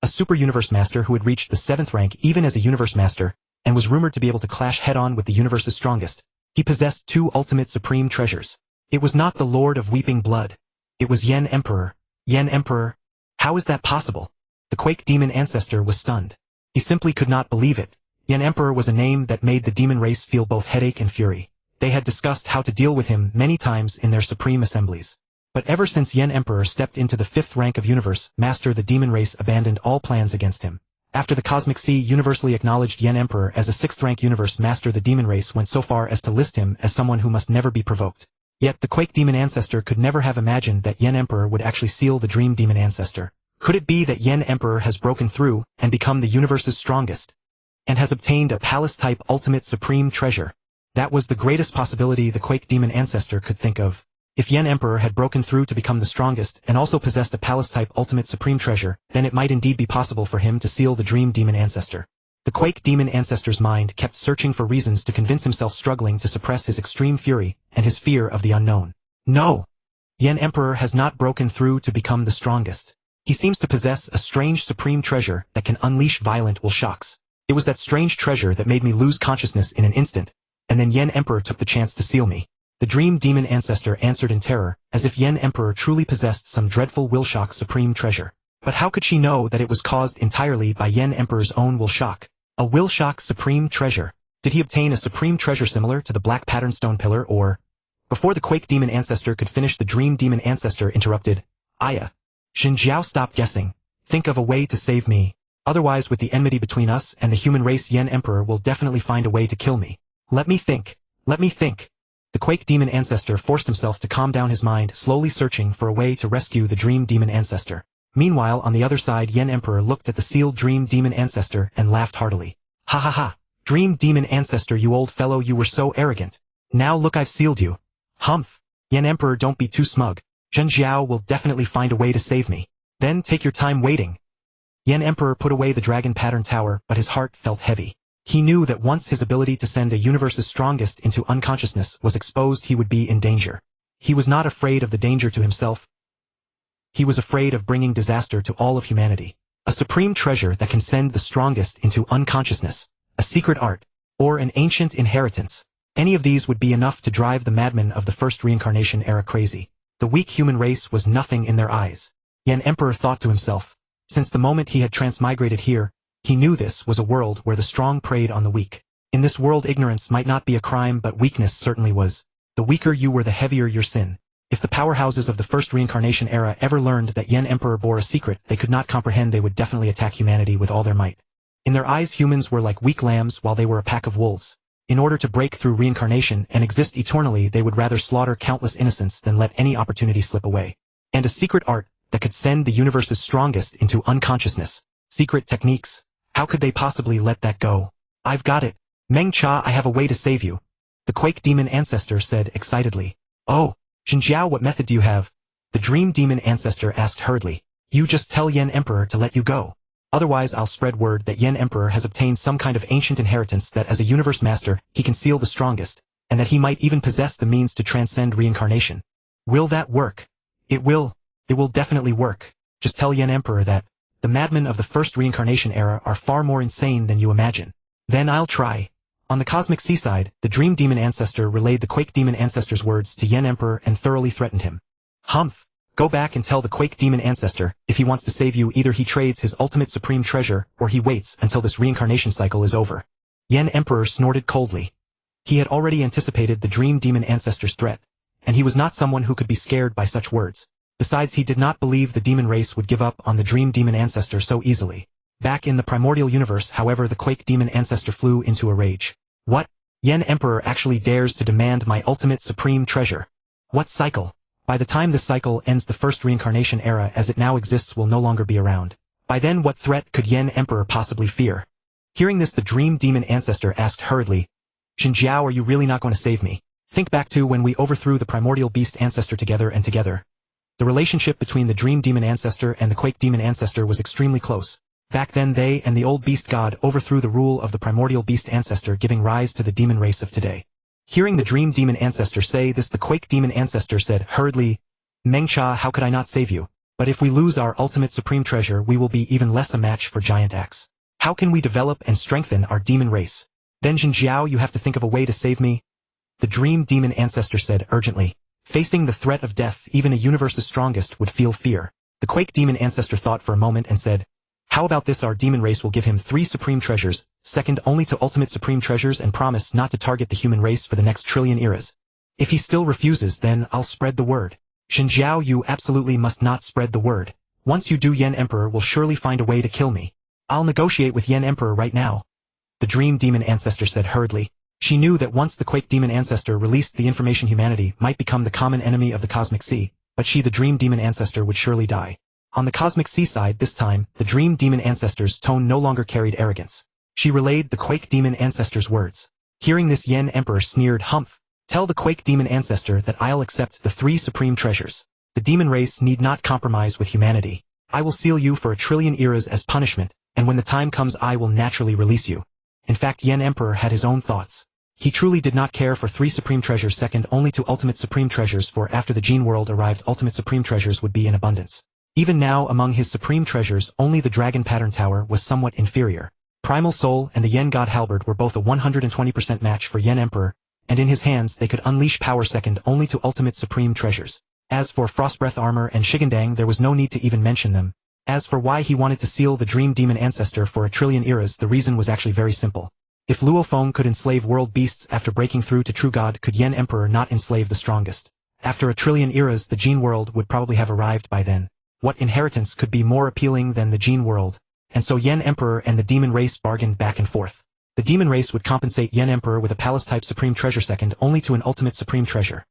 A super universe master who had reached the 7th rank even as a universe master, and was rumored to be able to clash head-on with the universe's strongest. He possessed two ultimate supreme treasures. It was not the Lord of Weeping Blood. It was Yen Emperor. Yen Emperor? How is that possible? The quake demon ancestor was stunned. He simply could not believe it. Yen Emperor was a name that made the demon race feel both headache and fury. They had discussed how to deal with him many times in their supreme assemblies. But ever since Yen Emperor stepped into the 5th rank of universe master, the demon race abandoned all plans against him. After the Cosmic Sea universally acknowledged Yen Emperor as a 6th rank universe master, the demon race went so far as to list him as someone who must never be provoked. Yet the quake demon ancestor could never have imagined that Yen Emperor would actually seal the dream demon ancestor. Could it be that Yen Emperor has broken through and become the universe's strongest? And has obtained a palace-type ultimate supreme treasure? That was the greatest possibility the quake demon ancestor could think of. If Yen Emperor had broken through to become the strongest and also possessed a palace-type ultimate supreme treasure, then it might indeed be possible for him to seal the dream demon ancestor. The quake demon ancestor's mind kept searching for reasons to convince himself, struggling to suppress his extreme fury and his fear of the unknown. No! Yen Emperor has not broken through to become the strongest. He seems to possess a strange supreme treasure that can unleash violent will shocks. It was that strange treasure that made me lose consciousness in an instant, and then Yen Emperor took the chance to seal me. The dream demon ancestor answered in terror, as if Yen Emperor truly possessed some dreadful will shock supreme treasure. But how could she know that it was caused entirely by Yen Emperor's own will shock? A will shock supreme treasure. Did he obtain a supreme treasure similar to the black pattern stone pillar, or... Before the quake demon ancestor could finish, the dream demon ancestor interrupted. Aya. Xinjiao, stop guessing. Think of a way to save me. Otherwise, with the enmity between us and the human race, Yen Emperor will definitely find a way to kill me. Let me think. Let me think. The quake demon ancestor forced himself to calm down his mind, slowly searching for a way to rescue the dream demon ancestor. Meanwhile, on the other side, Yen Emperor looked at the sealed dream demon ancestor and laughed heartily. Ha ha ha. Dream demon ancestor, you old fellow, you were so arrogant. Now look, I've sealed you. Humph. Yen Emperor, don't be too smug. Zhenjiao will definitely find a way to save me. Then take your time waiting. Yen Emperor put away the dragon pattern tower, but his heart felt heavy. He knew that once his ability to send a universe's strongest into unconsciousness was exposed, he would be in danger. He was not afraid of the danger to himself. He was afraid of bringing disaster to all of humanity. A supreme treasure that can send the strongest into unconsciousness, a secret art, or an ancient inheritance. Any of these would be enough to drive the madmen of the first reincarnation era crazy. The weak human race was nothing in their eyes. Yen Emperor thought to himself. Since the moment he had transmigrated here, he knew this was a world where the strong preyed on the weak. In this world, ignorance might not be a crime, but weakness certainly was. The weaker you were, the heavier your sin. If the powerhouses of the first reincarnation era ever learned that Yen Emperor bore a secret they could not comprehend, they would definitely attack humanity with all their might. In their eyes, humans were like weak lambs while they were a pack of wolves. In order to break through reincarnation and exist eternally, they would rather slaughter countless innocents than let any opportunity slip away. And a secret art that could send the universe's strongest into unconsciousness. Secret techniques. How could they possibly let that go? I've got it. Meng Cha, I have a way to save you. The quake demon ancestor said excitedly. Oh, Xinjiao, what method do you have? The dream demon ancestor asked hurriedly. You just tell Yen Emperor to let you go. Otherwise, I'll spread word that Yen Emperor has obtained some kind of ancient inheritance that as a universe master, he can seal the strongest, and that he might even possess the means to transcend reincarnation. Will that work? It will. It will definitely work. Just tell Yen Emperor that the madmen of the first reincarnation era are far more insane than you imagine. Then I'll try. On the cosmic seaside, the dream demon ancestor relayed the quake demon ancestor's words to Yen Emperor and thoroughly threatened him. Humph. Go back and tell the quake demon ancestor, if he wants to save you, either he trades his ultimate supreme treasure, or he waits until this reincarnation cycle is over. Yen Emperor snorted coldly. He had already anticipated the dream demon ancestor's threat, and he was not someone who could be scared by such words. Besides, he did not believe the demon race would give up on the dream demon ancestor so easily. Back in the Primordial Universe, however, the quake demon ancestor flew into a rage. What? Yen Emperor actually dares to demand my ultimate supreme treasure. What cycle? By the time this cycle ends, the first reincarnation era as it now exists will no longer be around. By then, what threat could Yen Emperor possibly fear? Hearing this, the dream demon ancestor asked hurriedly, Xinjiao, are you really not going to save me? Think back to when we overthrew the primordial beast ancestor together and together. The relationship between the dream demon ancestor and the quake demon ancestor was extremely close. Back then, they and the old beast god overthrew the rule of the primordial beast ancestor, giving rise to the demon race of today. Hearing the dream demon ancestor say this, the quake demon ancestor said hurriedly, Meng Cha, how could I not save you? But if we lose our ultimate supreme treasure, we will be even less a match for giant axe. How can we develop and strengthen our demon race? Then Xinjiao, you have to think of a way to save me. The dream demon ancestor said urgently. Facing the threat of death, even a universe's strongest would feel fear. The quake demon ancestor thought for a moment and said, how about this? Our demon race will give him 3 supreme treasures, second only to ultimate supreme treasures, and promise not to target the human race for the next trillion eras. If he still refuses, then I'll spread the word. Xinjiao, you absolutely must not spread the word. Once you do, Yen Emperor will surely find a way to kill me. I'll negotiate with Yen Emperor right now. The dream demon ancestor said hurriedly. She knew that once the quake demon ancestor released the information, humanity might become the common enemy of the cosmic sea, but she, the dream demon ancestor, would surely die. On the cosmic seaside this time, the dream demon ancestor's tone no longer carried arrogance. She relayed the quake demon ancestor's words. Hearing this, Yen Emperor sneered, humph. Tell the quake demon ancestor that I'll accept the 3 supreme treasures. The demon race need not compromise with humanity. I will seal you for 1 trillion eras as punishment, and when the time comes I will naturally release you. In fact, Yen Emperor had his own thoughts. He truly did not care for 3 supreme treasures second only to ultimate supreme treasures, for after the gene world arrived, ultimate supreme treasures would be in abundance. Even now among his supreme treasures only the Dragon Pattern Tower was somewhat inferior. Primal Soul and the Yen God Halberd were both a 120% match for Yen Emperor, and in his hands they could unleash power second only to ultimate supreme treasures. As for Frostbreath Armor and Shigandang, there was no need to even mention them. As for why he wanted to seal the Dream Demon Ancestor for a trillion eras, the reason was actually very simple. If Luofeng could enslave world beasts after breaking through to True God, could Yen Emperor not enslave the strongest? After a trillion eras the Gene World would probably have arrived by then. What inheritance could be more appealing than the Gene World? And so Yen Emperor and the demon race bargained back and forth. The demon race would compensate Yen Emperor with a palace-type supreme treasure second only to an ultimate supreme treasure.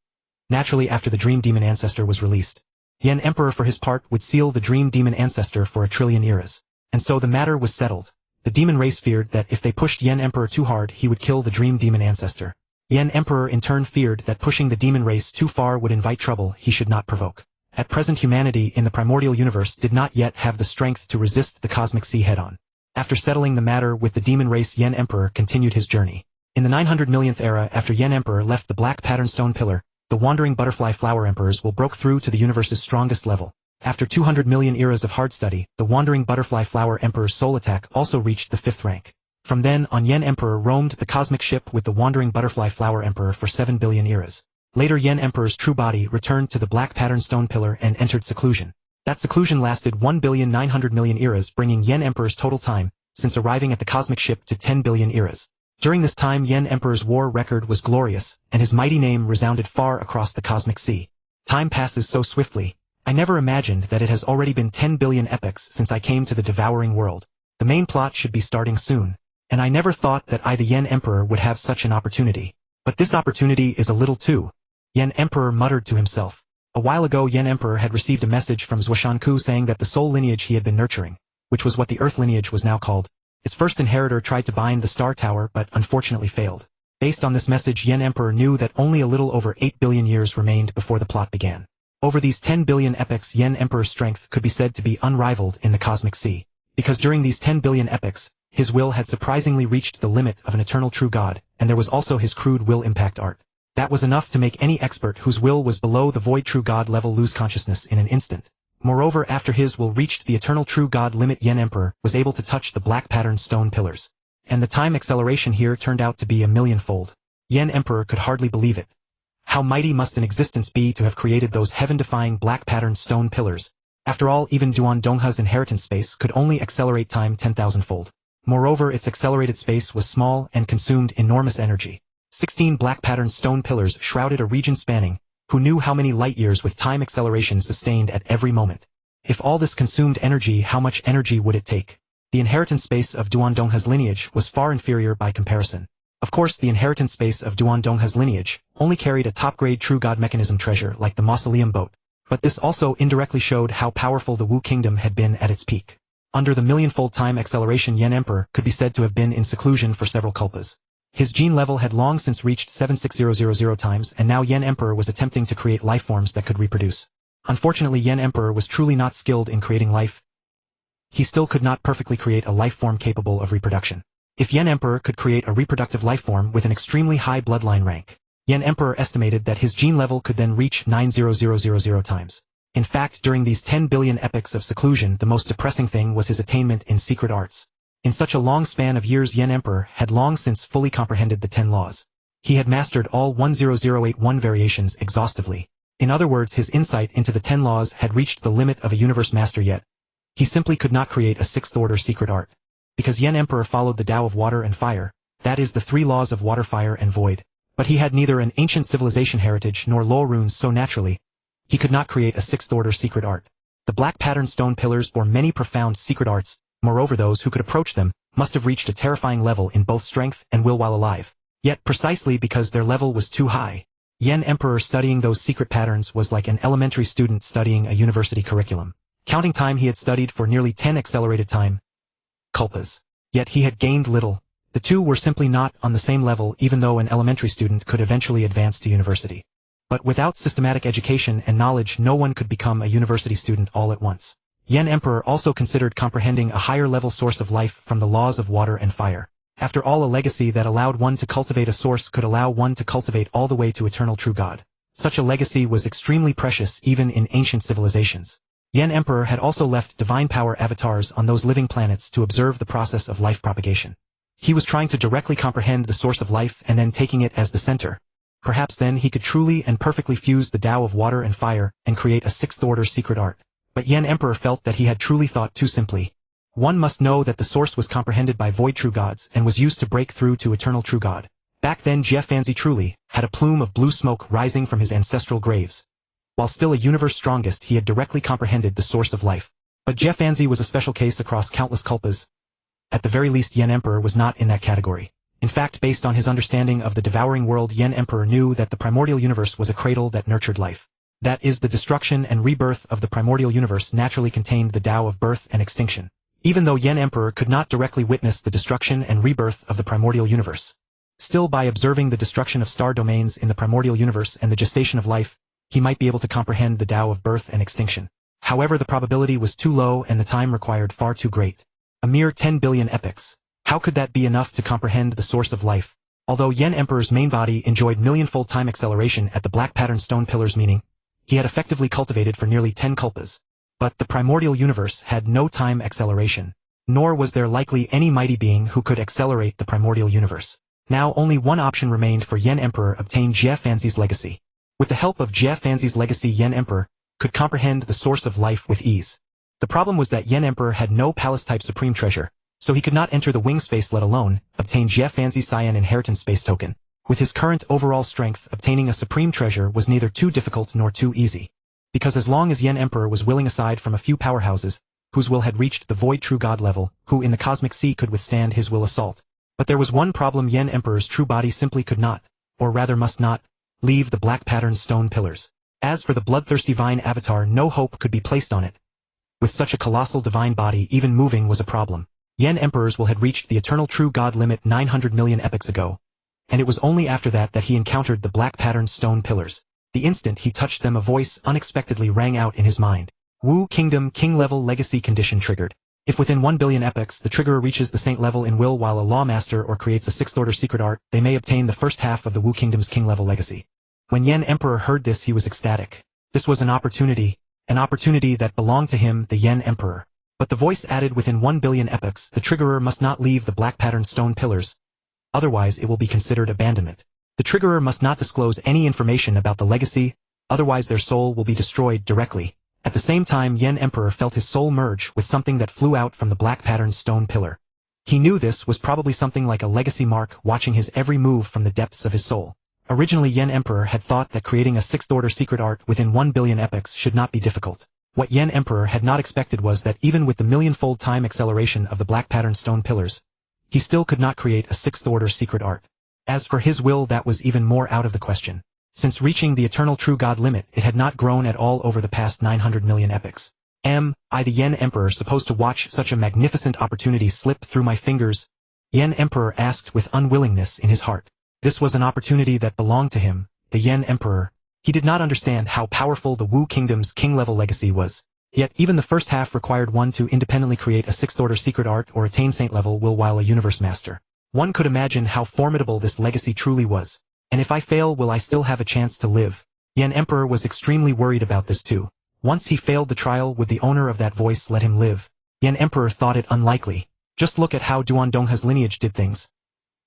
Naturally, after the Dream Demon Ancestor was released, Yen Emperor for his part would seal the Dream Demon Ancestor for a trillion eras. And so the matter was settled. The demon race feared that if they pushed Yen Emperor too hard he would kill the Dream Demon Ancestor. Yen Emperor in turn feared that pushing the demon race too far would invite trouble he should not provoke. At present humanity in the Primordial Universe did not yet have the strength to resist the cosmic sea head-on. After settling the matter with the demon race, Yen Emperor continued his journey. In the 900 millionth era after Yen Emperor left the Black Pattern Stone Pillar, the Wandering Butterfly Flower Emperors will broke through to the universe's strongest level. After 200 million eras of hard study, the Wandering Butterfly Flower Emperor's soul attack also reached the 5th rank. From then on Yen Emperor roamed the cosmic ship with the Wandering Butterfly Flower Emperor for 7 billion eras. Later Yen Emperor's true body returned to the Black Pattern Stone Pillar and entered seclusion. That seclusion lasted 1,900,000,000 eras, bringing Yen Emperor's total time, since arriving at the cosmic ship, to 10 billion eras. During this time Yen Emperor's war record was glorious, and his mighty name resounded far across the cosmic sea. Time passes so swiftly. I never imagined that it has already been 10 billion epochs since I came to the devouring world. The main plot should be starting soon. And I never thought that I, the Yen Emperor, would have such an opportunity. But this opportunity is a little too. Yen Emperor muttered to himself. A while ago Yen Emperor had received a message from Zuoshanke saying that the soul lineage he had been nurturing, which was what the Earth lineage was now called, its first inheritor tried to bind the Star Tower but unfortunately failed. Based on this message Yen Emperor knew that only a little over 8 billion years remained before the plot began. Over these 10 billion epochs Yen Emperor's strength could be said to be unrivaled in the cosmic sea, because during these 10 billion epochs, his will had surprisingly reached the limit of an eternal true god, and there was also his crude will impact art. That was enough to make any expert whose will was below the void true god level lose consciousness in an instant. Moreover, after his will reached the eternal true god limit, Yen Emperor was able to touch the black pattern stone pillars. And the time acceleration here turned out to be 1,000,000-fold. Yen Emperor could hardly believe it. How mighty must an existence be to have created those heaven-defying black pattern stone pillars? After all, even Duan Dongha's inheritance space could only accelerate time 10,000-fold. Moreover, its accelerated space was small and consumed enormous energy. 16 black pattern stone pillars shrouded a region spanning, who knew how many light years with time acceleration sustained at every moment. If all this consumed energy, how much energy would it take? The inheritance space of Duan Dongha's lineage was far inferior by comparison. Of course, the inheritance space of Duan Dongha's lineage only carried a top-grade true god mechanism treasure like the Mausoleum boat, but this also indirectly showed how powerful the Wu Kingdom had been at its peak. Under the 1,000,000-fold time acceleration, Yen Emperor could be said to have been in seclusion for several kalpas. His gene level had long since reached 76000 times, and now Yen Emperor was attempting to create lifeforms that could reproduce. Unfortunately, Yen Emperor was truly not skilled in creating life. He still could not perfectly create a lifeform capable of reproduction. If Yen Emperor could create a reproductive lifeform with an extremely high bloodline rank, Yen Emperor estimated that his gene level could then reach 90000 times. In fact, during these 10 billion epochs of seclusion, the most depressing thing was his attainment in secret arts. In such a long span of years, Yen Emperor had long since fully comprehended the 10 laws. He had mastered all 10081 variations exhaustively. In other words, his insight into the 10 laws had reached the limit of a universe master, yet he simply could not create a 6th-order secret art. Because Yen Emperor followed the Tao of water and fire, that is the 3 laws of water, fire, and void. But he had neither an ancient civilization heritage nor law runes, so naturally, he could not create a 6th-order secret art. The black pattern stone pillars bore many profound secret arts. Moreover, those who could approach them must have reached a terrifying level in both strength and will while alive. Yet precisely because their level was too high, Yen Emperor studying those secret patterns was like an elementary student studying a university curriculum. Counting time, he had studied for nearly 10 accelerated time kalpas. Yet he had gained little. The two were simply not on the same level, even though an elementary student could eventually advance to university. But without systematic education and knowledge, no one could become a university student all at once. Yen Emperor also considered comprehending a higher-level source of life from the laws of water and fire. After all, a legacy that allowed one to cultivate a source could allow one to cultivate all the way to eternal true God. Such a legacy was extremely precious even in ancient civilizations. Yen Emperor had also left divine power avatars on those living planets to observe the process of life propagation. He was trying to directly comprehend the source of life and then taking it as the center. Perhaps then he could truly and perfectly fuse the Tao of water and fire and create a sixth-order secret art. But Yen Emperor felt that he had truly thought too simply. One must know that the source was comprehended by void true gods and was used to break through to eternal true god. Back then Jie Fanzi truly had a plume of blue smoke rising from his ancestral graves. While still a universe strongest, he had directly comprehended the source of life. But Jie Fanzi was a special case across countless culpas. At the very least, Yen Emperor was not in that category. In fact, based on his understanding of the devouring world, Yen Emperor knew that the Primordial Universe was a cradle that nurtured life. That is, the destruction and rebirth of the Primordial Universe naturally contained the Tao of birth and extinction. Even though Yen Emperor could not directly witness the destruction and rebirth of the Primordial Universe, still by observing the destruction of star domains in the Primordial Universe and the gestation of life, he might be able to comprehend the Tao of birth and extinction. However, the probability was too low and the time required far too great. A mere 10 billion epochs. How could that be enough to comprehend the source of life? Although Yen Emperor's main body enjoyed millionfold time acceleration at the black pattern stone pillars, meaning he had effectively cultivated for nearly 10 kalpas. But the Primordial Universe had no time acceleration, nor was there likely any mighty being who could accelerate the Primordial Universe. Now only one option remained for Yen Emperor: obtain Jie Fanzi's legacy. With the help of Jie Fanzi's legacy, Yen Emperor could comprehend the source of life with ease. The problem was that Yen Emperor had no palace-type supreme treasure, so he could not enter the wing space, let alone obtain Jie Fanzi's Cyan inheritance space token. With his current overall strength, obtaining a supreme treasure was neither too difficult nor too easy. Because as long as Yen Emperor was willing, aside from a few powerhouses, whose will had reached the void true god level, who in the cosmic sea could withstand his will assault. But there was one problem: Yen Emperor's true body simply could not, or rather must not, leave the black pattern stone pillars. As for the Bloodthirsty Vine avatar, no hope could be placed on it. With such a colossal divine body, even moving was a problem. Yen Emperor's will had reached the eternal true god limit 900 million epochs ago, and it was only after that he encountered the black pattern stone pillars. The instant he touched them, a voice unexpectedly rang out in his mind. Wu Kingdom King level legacy condition triggered. If within 1 billion epochs the triggerer reaches the saint level in will while a lawmaster or creates a sixth-order secret art, they may obtain the first half of the Wu Kingdom's king level legacy. When Yen Emperor heard this, he was ecstatic. This was an opportunity that belonged to him, the Yen Emperor. But the voice added, within 1 billion epochs, the triggerer must not leave the black pattern stone pillars. Otherwise it will be considered abandonment. The triggerer must not disclose any information about the legacy, otherwise their soul will be destroyed directly. At the same time, Yen Emperor felt his soul merge with something that flew out from the black pattern stone pillar. He knew this was probably something like a legacy mark watching his every move from the depths of his soul. Originally, Yen Emperor had thought that creating a sixth-order secret art within 1 billion epochs should not be difficult. What Yen Emperor had not expected was that even with the millionfold time acceleration of the black pattern stone pillars, he still could not create a sixth-order secret art. As for his will, that was even more out of the question. Since reaching the eternal true god limit, it had not grown at all over the past 900 million epochs. Am I, the Yen Emperor, supposed to watch such a magnificent opportunity slip through my fingers? Yen Emperor asked with unwillingness in his heart. This was an opportunity that belonged to him, the Yen Emperor. He did not understand how powerful the Wu Kingdom's king-level legacy was. Yet even the first half required one to independently create a sixth-order secret art or attain saint-level will while a universe master. One could imagine how formidable this legacy truly was. And if I fail, will I still have a chance to live? Yen Emperor was extremely worried about this too. Once he failed the trial, would the owner of that voice let him live? Yen Emperor thought it unlikely. Just look at how Duandongha's lineage did things.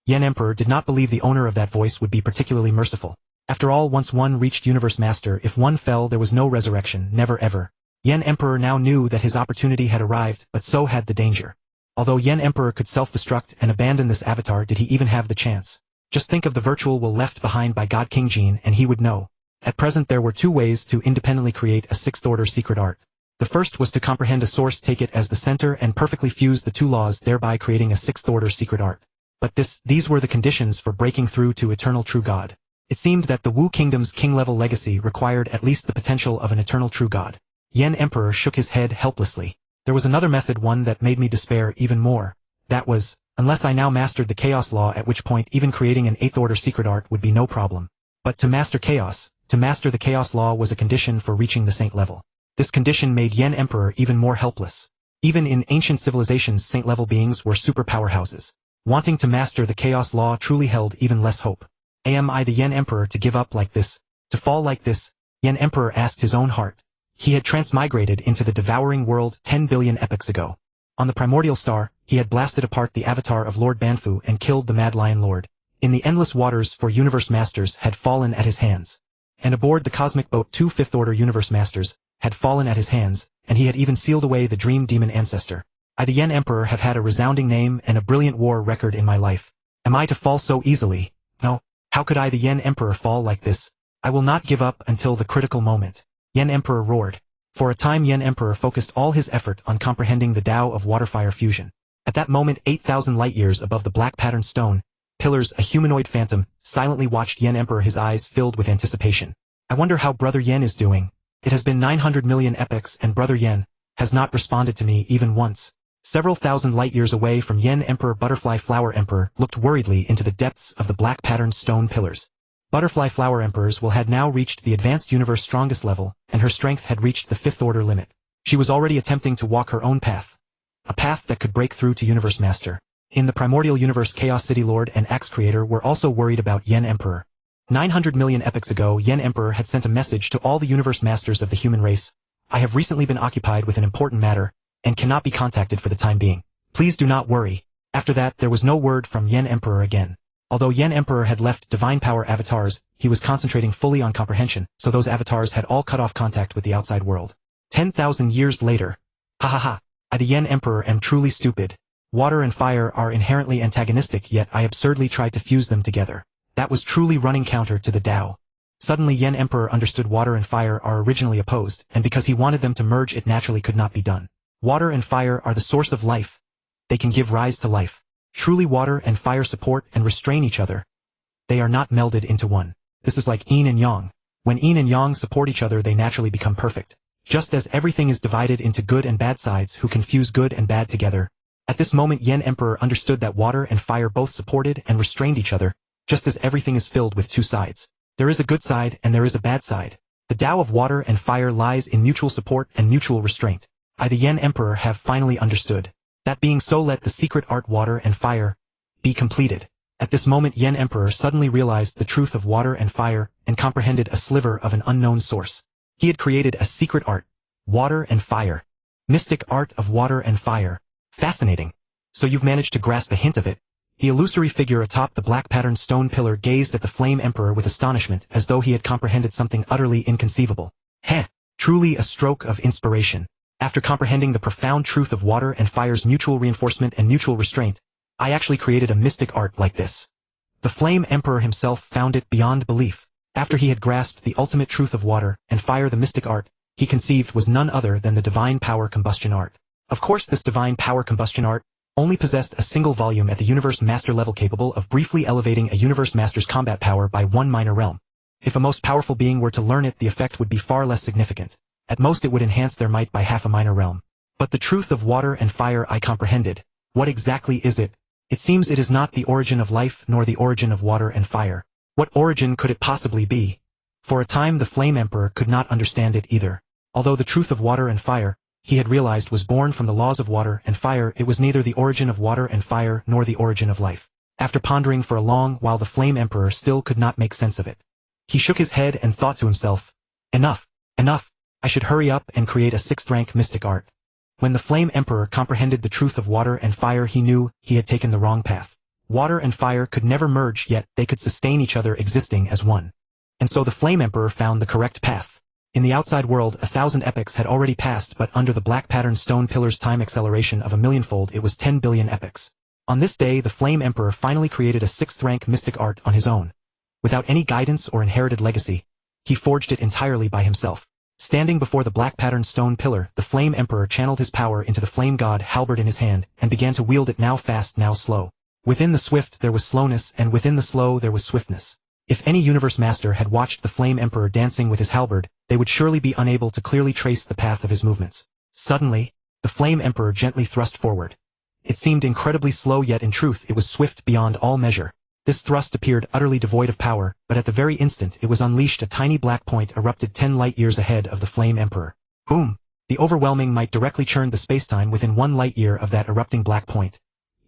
Yen Emperor did not believe the owner of that voice would be particularly merciful. After all, once one reached Universe Master, if one fell, there was no resurrection, never ever. Yen Emperor now knew that his opportunity had arrived, but so had the danger. Although Yen Emperor could self-destruct and abandon this avatar, did he even have the chance? Just think of the virtual will left behind by God King Jin and he would know. At present there were two ways to independently create a sixth-order secret art. The first was to comprehend a source, take it as the center, and perfectly fuse the two laws, thereby creating a sixth-order secret art. But these were the conditions for breaking through to eternal true god. It seemed that the Wu Kingdom's king-level legacy required at least the potential of an eternal true god. Yen Emperor shook his head helplessly. There was another method, one that made me despair even more. That was, unless I now mastered the chaos law, at which point even creating an eighth-order secret art would be no problem. But to master the chaos law was a condition for reaching the saint level. This condition made Yen Emperor even more helpless. Even in ancient civilizations, saint-level beings were super powerhouses. Wanting to master the chaos law truly held even less hope. Am I, the Yen Emperor, to give up like this? To fall like this? Yen Emperor asked his own heart. He had transmigrated into the devouring world 10 billion epochs ago. On the Primordial Star, he had blasted apart the avatar of Lord Banfu and killed the Mad Lion Lord. In the endless waters, 4 Universe Masters had fallen at his hands. And aboard the cosmic boat 2 Fifth Order Universe Masters had fallen at his hands, and he had even sealed away the Dream Demon Ancestor. I, the Yen Emperor, have had a resounding name and a brilliant war record in my life. Am I to fall so easily? No. How could I, the Yen Emperor, fall like this? I will not give up until the critical moment. Yen Emperor roared. For a time Yen Emperor focused all his effort on comprehending the Tao of water-fire fusion. At that moment 8,000 light-years above the black patterned stone pillars, a humanoid phantom silently watched Yen Emperor, his eyes filled with anticipation. I wonder how Brother Yen is doing. It has been 900 million epochs and Brother Yen has not responded to me even once. Several thousand light-years away from Yen Emperor, Butterfly Flower Emperor looked worriedly into the depths of the black patterned stone pillars. Butterfly Flower Emperor's will had now reached the advanced universe strongest level, and her strength had reached the 5th order limit. She was already attempting to walk her own path. A path that could break through to Universe Master. In the Primordial Universe, Chaos City Lord and Axe Creator were also worried about Yen Emperor. 900 million epochs ago Yen Emperor had sent a message to all the Universe Masters of the human race. I have recently been occupied with an important matter, and cannot be contacted for the time being. Please do not worry. After that there was no word from Yen Emperor again. Although Yen Emperor had left Divine Power avatars, he was concentrating fully on comprehension, so those avatars had all cut off contact with the outside world. 10,000 years later. Ha ha ha. I, the Yen Emperor, am truly stupid. Water and fire are inherently antagonistic, yet I absurdly tried to fuse them together. That was truly running counter to the Tao. Suddenly Yen Emperor understood water and fire are originally opposed, and because he wanted them to merge it naturally could not be done. Water and fire are the source of life. They can give rise to life. Truly water and fire support and restrain each other. They are not melded into one. This is like yin and yang. When yin and yang support each other they naturally become perfect. Just as everything is divided into good and bad sides who can fuse good and bad together. At this moment Yen Emperor understood that water and fire both supported and restrained each other, just as everything is filled with two sides. There is a good side and there is a bad side. The Tao of water and fire lies in mutual support and mutual restraint. I, the Yen Emperor, have finally understood. That being so, let the secret art water and fire be completed. At this moment Yen Emperor suddenly realized the truth of water and fire and comprehended a sliver of an unknown source. He had created a secret art, water and fire. Mystic art of water and fire. Fascinating. So you've managed to grasp a hint of it. The illusory figure atop the black patterned stone pillar gazed at the Flame Emperor with astonishment as though he had comprehended something utterly inconceivable. Heh! Truly a stroke of inspiration. After comprehending the profound truth of water and fire's mutual reinforcement and mutual restraint, I actually created a mystic art like this. The Flame Emperor himself found it beyond belief. After he had grasped the ultimate truth of water and fire, the mystic art he conceived was none other than the Divine Power Combustion Art. Of course this Divine Power Combustion Art only possessed a single volume at the Universe Master level, capable of briefly elevating a Universe Master's combat power by one minor realm. If a most powerful being were to learn it, the effect would be far less significant. At most it would enhance their might by half a minor realm. But the truth of water and fire I comprehended. What exactly is it? It seems it is not the origin of life nor the origin of water and fire. What origin could it possibly be? For a time the Flame Emperor could not understand it either. Although the truth of water and fire, he had realized, was born from the laws of water and fire, it was neither the origin of water and fire nor the origin of life. After pondering for a long while, the Flame Emperor still could not make sense of it. He shook his head and thought to himself, enough, enough, I should hurry up and create a 6th-rank mystic art. When the Flame Emperor comprehended the truth of water and fire, he knew he had taken the wrong path. Water and fire could never merge, yet they could sustain each other, existing as one. And so the Flame Emperor found the correct path. In the outside world 1,000 epochs had already passed, but under the black patterned stone pillar's time acceleration of a millionfold it was 10 billion epochs. On this day the Flame Emperor finally created a 6th-rank mystic art on his own. Without any guidance or inherited legacy, he forged it entirely by himself. Standing before the black patterned stone pillar, the Flame Emperor channeled his power into the flame god Halberd in his hand, and began to wield it, now fast, now slow. Within the swift there was slowness, and within the slow there was swiftness. If any Universe Master had watched the Flame Emperor dancing with his halberd, they would surely be unable to clearly trace the path of his movements. Suddenly, the Flame Emperor gently thrust forward. It seemed incredibly slow, yet in truth it was swift beyond all measure. This thrust appeared utterly devoid of power, but at the very instant it was unleashed, a tiny black point erupted 10 light-years ahead of the Flame Emperor. Boom! The overwhelming might directly churned the spacetime within 1 light-year of that erupting black point.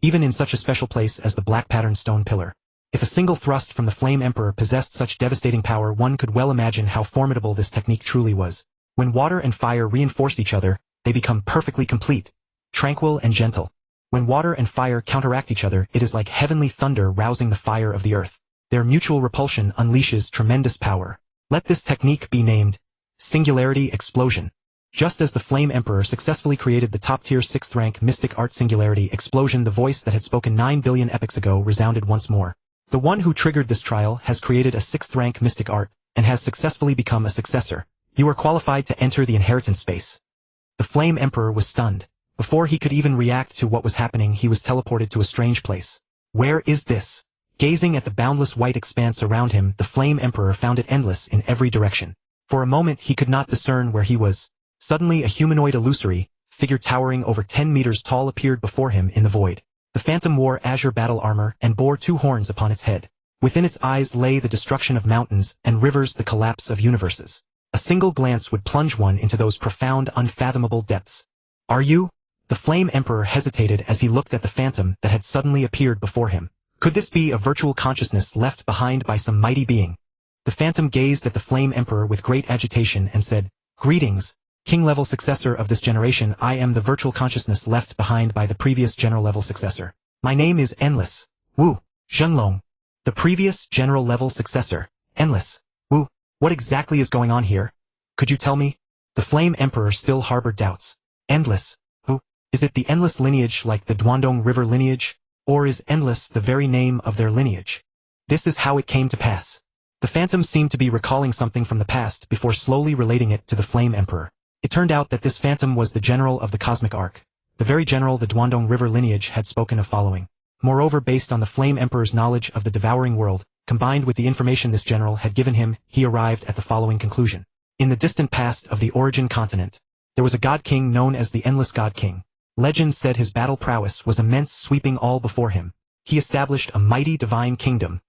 Even in such a special place as the black patterned stone pillar. If a single thrust from the Flame Emperor possessed such devastating power, one could well imagine how formidable this technique truly was. When water and fire reinforce each other, they become perfectly complete, tranquil and gentle. When water and fire counteract each other, it is like heavenly thunder rousing the fire of the earth. Their mutual repulsion unleashes tremendous power. Let this technique be named Singularity Explosion. Just as the Flame Emperor successfully created the top-tier 6th-rank mystic art Singularity Explosion, the voice that had spoken 9 billion epochs ago resounded once more. The one who triggered this trial has created a 6th-rank mystic art, and has successfully become a successor. You are qualified to enter the inheritance space. The Flame Emperor was stunned. Before he could even react to what was happening, he was teleported to a strange place. Where is this? Gazing at the boundless white expanse around him, the Flame Emperor found it endless in every direction. For a moment he could not discern where he was. Suddenly a humanoid illusory figure towering over 10 meters tall appeared before him in the void. The phantom wore azure battle armor and bore 2 horns upon its head. Within its eyes lay the destruction of mountains and rivers, the collapse of universes. A single glance would plunge one into those profound, unfathomable depths. Are you? The Flame Emperor hesitated as he looked at the phantom that had suddenly appeared before him. Could this be a virtual consciousness left behind by some mighty being? The phantom gazed at the Flame Emperor with great agitation and said, "Greetings, King-level successor of this generation. I am the virtual consciousness left behind by the previous general-level successor. My name is Endless Wu Zhenlong." The previous general-level successor, Endless Wu. What exactly is going on here? Could you tell me? The Flame Emperor still harbored doubts. Endless Wu? Is it the Endless lineage like the Duandong River lineage? Or is Endless the very name of their lineage? This is how it came to pass. The phantom seemed to be recalling something from the past before slowly relating it to the Flame Emperor. It turned out that this phantom was the general of the cosmic arc, the very general the Duandong River lineage had spoken of following. Moreover, based on the Flame Emperor's knowledge of the devouring world, combined with the information this general had given him, he arrived at the following conclusion. In the distant past of the Origin continent, there was a god king known as the Endless God King. Legend said his battle prowess was immense, sweeping all before him. He established a mighty divine kingdom,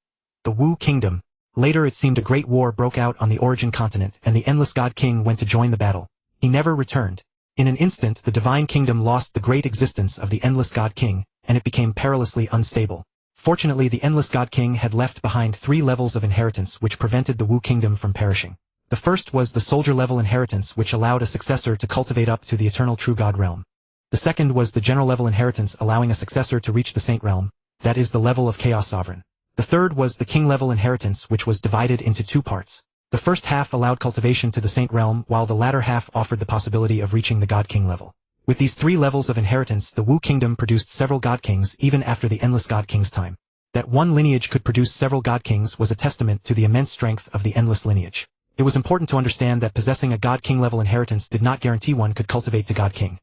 the Wu Kingdom. Later it seemed a great war broke out on the Origin continent, and the Endless God King went to join the battle. He never returned. In an instant the divine kingdom lost the great existence of the Endless God King, and it became perilously unstable. Fortunately, the Endless God King had left behind 3 levels of inheritance which prevented the Wu Kingdom from perishing. The first was the soldier-level inheritance, which allowed a successor to cultivate up to the eternal true God realm. The second was the general-level inheritance, allowing a successor to reach the Saint realm, that is the level of Chaos Sovereign. The third was the king-level inheritance, which was divided into 2 parts. The first half allowed cultivation to the Saint realm, while the latter half offered the possibility of reaching the God King level. With these 3 levels of inheritance, the Wu Kingdom produced several God Kings even after the Endless God King's time. That one lineage could produce several God Kings was a testament to the immense strength of the Endless lineage. It was important to understand that possessing a God King level inheritance did not guarantee one could cultivate to God King.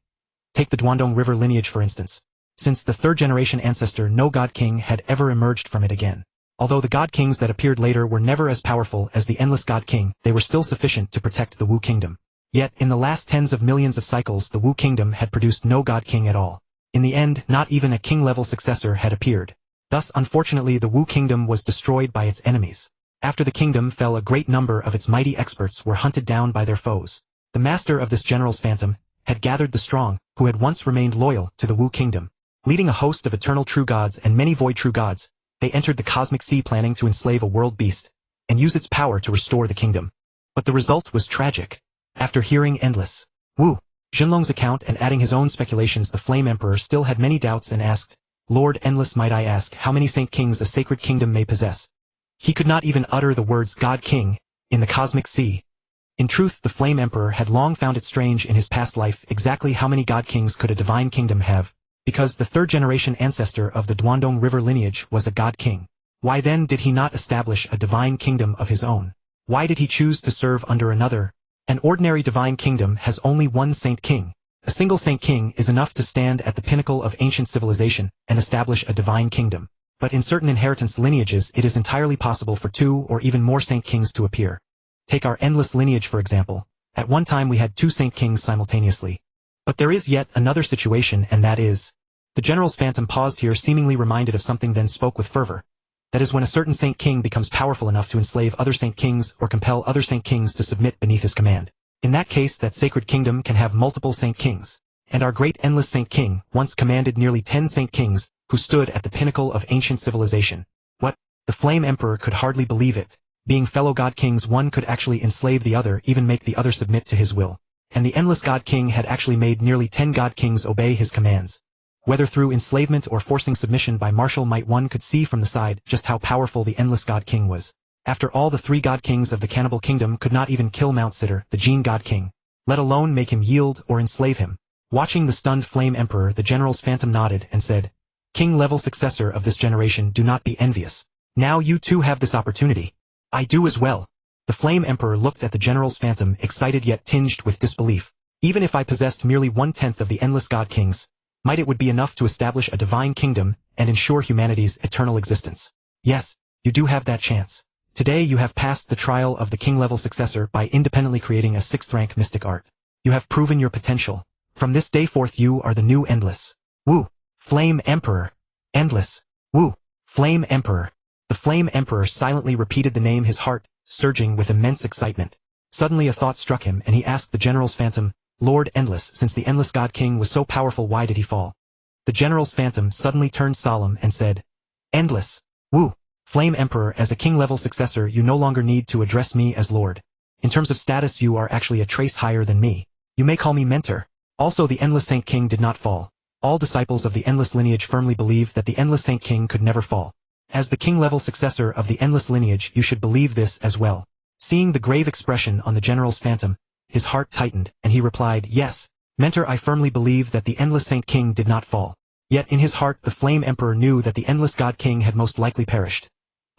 Take the Duandong River lineage for instance. Since the 3rd generation ancestor, no God King had ever emerged from it again. Although the God Kings that appeared later were never as powerful as the Endless God King, they were still sufficient to protect the Wu Kingdom. Yet, in the last tens of millions of cycles, the Wu Kingdom had produced no God King at all. In the end, not even a king-level successor had appeared. Thus, unfortunately, the Wu Kingdom was destroyed by its enemies. After the kingdom fell, a great number of its mighty experts were hunted down by their foes. The master of this general's phantom had gathered the strong, who had once remained loyal to the Wu Kingdom. Leading a host of eternal true gods and many void true gods, they entered the cosmic sea planning to enslave a world beast and use its power to restore the kingdom. But the result was tragic. After hearing Endless Wu Zhenlong's account and adding his own speculations, the Flame Emperor still had many doubts and asked, "Lord Endless, might I ask how many Saint Kings a sacred kingdom may possess?" He could not even utter the words God King in the cosmic sea. In truth, the Flame Emperor had long found it strange in his past life exactly how many God Kings could a divine kingdom have, because the 3rd generation ancestor of the Duandong River lineage was a God King. Why then did he not establish a divine kingdom of his own? Why did he choose to serve under another? An ordinary divine kingdom has only one Saint King. A single Saint King is enough to stand at the pinnacle of ancient civilization and establish a divine kingdom. But in certain inheritance lineages it is entirely possible for 2 or even more Saint Kings to appear. Take our Endless lineage for example. At one time we had 2 Saint Kings simultaneously. But there is yet another situation, and that is... The general's phantom paused here, seemingly reminded of something, then spoke with fervor. That is when a certain Saint King becomes powerful enough to enslave other Saint Kings or compel other Saint Kings to submit beneath his command. In that case, that sacred kingdom can have multiple Saint Kings. And our great Endless Saint King once commanded nearly 10 Saint Kings who stood at the pinnacle of ancient civilization. What? The Flame Emperor could hardly believe it. Being fellow God Kings, one could actually enslave the other, even make the other submit to his will. And the Endless God King had actually made nearly 10 God Kings obey his commands. Whether through enslavement or forcing submission by martial might, one could see from the side just how powerful the Endless God King was. After all, the 3 God Kings of the Cannibal Kingdom could not even kill Mount Sitter, the Gene God King, let alone make him yield or enslave him. Watching the stunned Flame Emperor, the General's Phantom nodded and said, "King-level successor of this generation, do not be envious. Now you too have this opportunity." "I do as well." The Flame Emperor looked at the General's Phantom, excited yet tinged with disbelief. "Even if I possessed merely 1/10 of the Endless God Kings, might it would be enough to establish a divine kingdom and ensure humanity's eternal existence." "Yes, you do have that chance. Today you have passed the trial of the king-level successor by independently creating a 6th-rank mystic art. You have proven your potential. From this day forth you are the new Endless. Woo! Flame Emperor. Endless. Woo! Flame Emperor." The Flame Emperor silently repeated the name, his heart surging with immense excitement. Suddenly a thought struck him, and he asked the General's Phantom, "Lord Endless, since the Endless God King was so powerful, why did he fall?" The General's Phantom suddenly turned solemn and said, "Endless. Woo! Flame Emperor, as a king-level successor, you no longer need to address me as Lord. In terms of status, you are actually a trace higher than me. You may call me Mentor." Also, the Endless Saint King did not fall. All disciples of the Endless lineage firmly believe that the Endless Saint King could never fall. As the king-level successor of the Endless lineage, you should believe this as well. Seeing the grave expression on the General's Phantom, his heart tightened, and he replied, "Yes, Mentor, I firmly believe that the Endless Saint King did not fall." Yet in his heart the Flame Emperor knew that the Endless God King had most likely perished.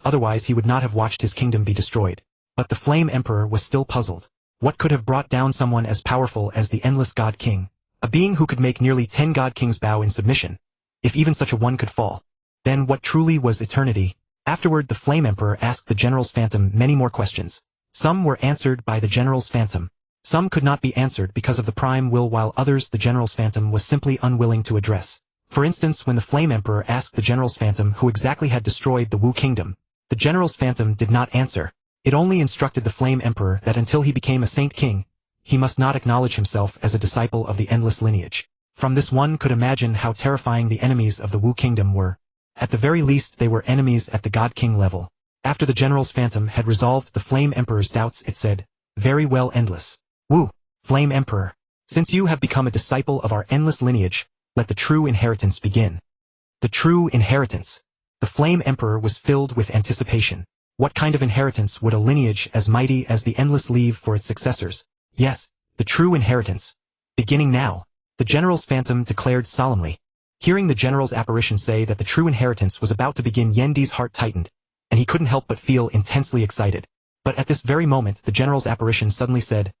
Otherwise he would not have watched his kingdom be destroyed. But the Flame Emperor was still puzzled. What could have brought down someone as powerful as the Endless God King? A being who could make nearly 10 God Kings bow in submission. If even such a one could fall, then what truly was eternity? Afterward the Flame Emperor asked the General's Phantom many more questions. Some were answered by the General's Phantom. Some could not be answered because of the Prime Will, while others the General's Phantom was simply unwilling to address. For instance, when the Flame Emperor asked the General's Phantom who exactly had destroyed the Wu Kingdom, the General's Phantom did not answer. It only instructed the Flame Emperor that until he became a Saint King, he must not acknowledge himself as a disciple of the Endless lineage. From this one could imagine how terrifying the enemies of the Wu Kingdom were. At the very least they were enemies at the God King level. After the General's Phantom had resolved the Flame Emperor's doubts, it said, "Very well, Endless. Woo! Flame Emperor. Since you have become a disciple of our Endless lineage, let the true inheritance begin." The true inheritance. The Flame Emperor was filled with anticipation. What kind of inheritance would a lineage as mighty as the Endless leave for its successors? Yes, the true inheritance. Beginning now, the General's Phantom declared solemnly. Hearing the General's apparition say that the true inheritance was about to begin, Yendi's heart tightened, and he couldn't help but feel intensely excited. But at this very moment the General's apparition suddenly said,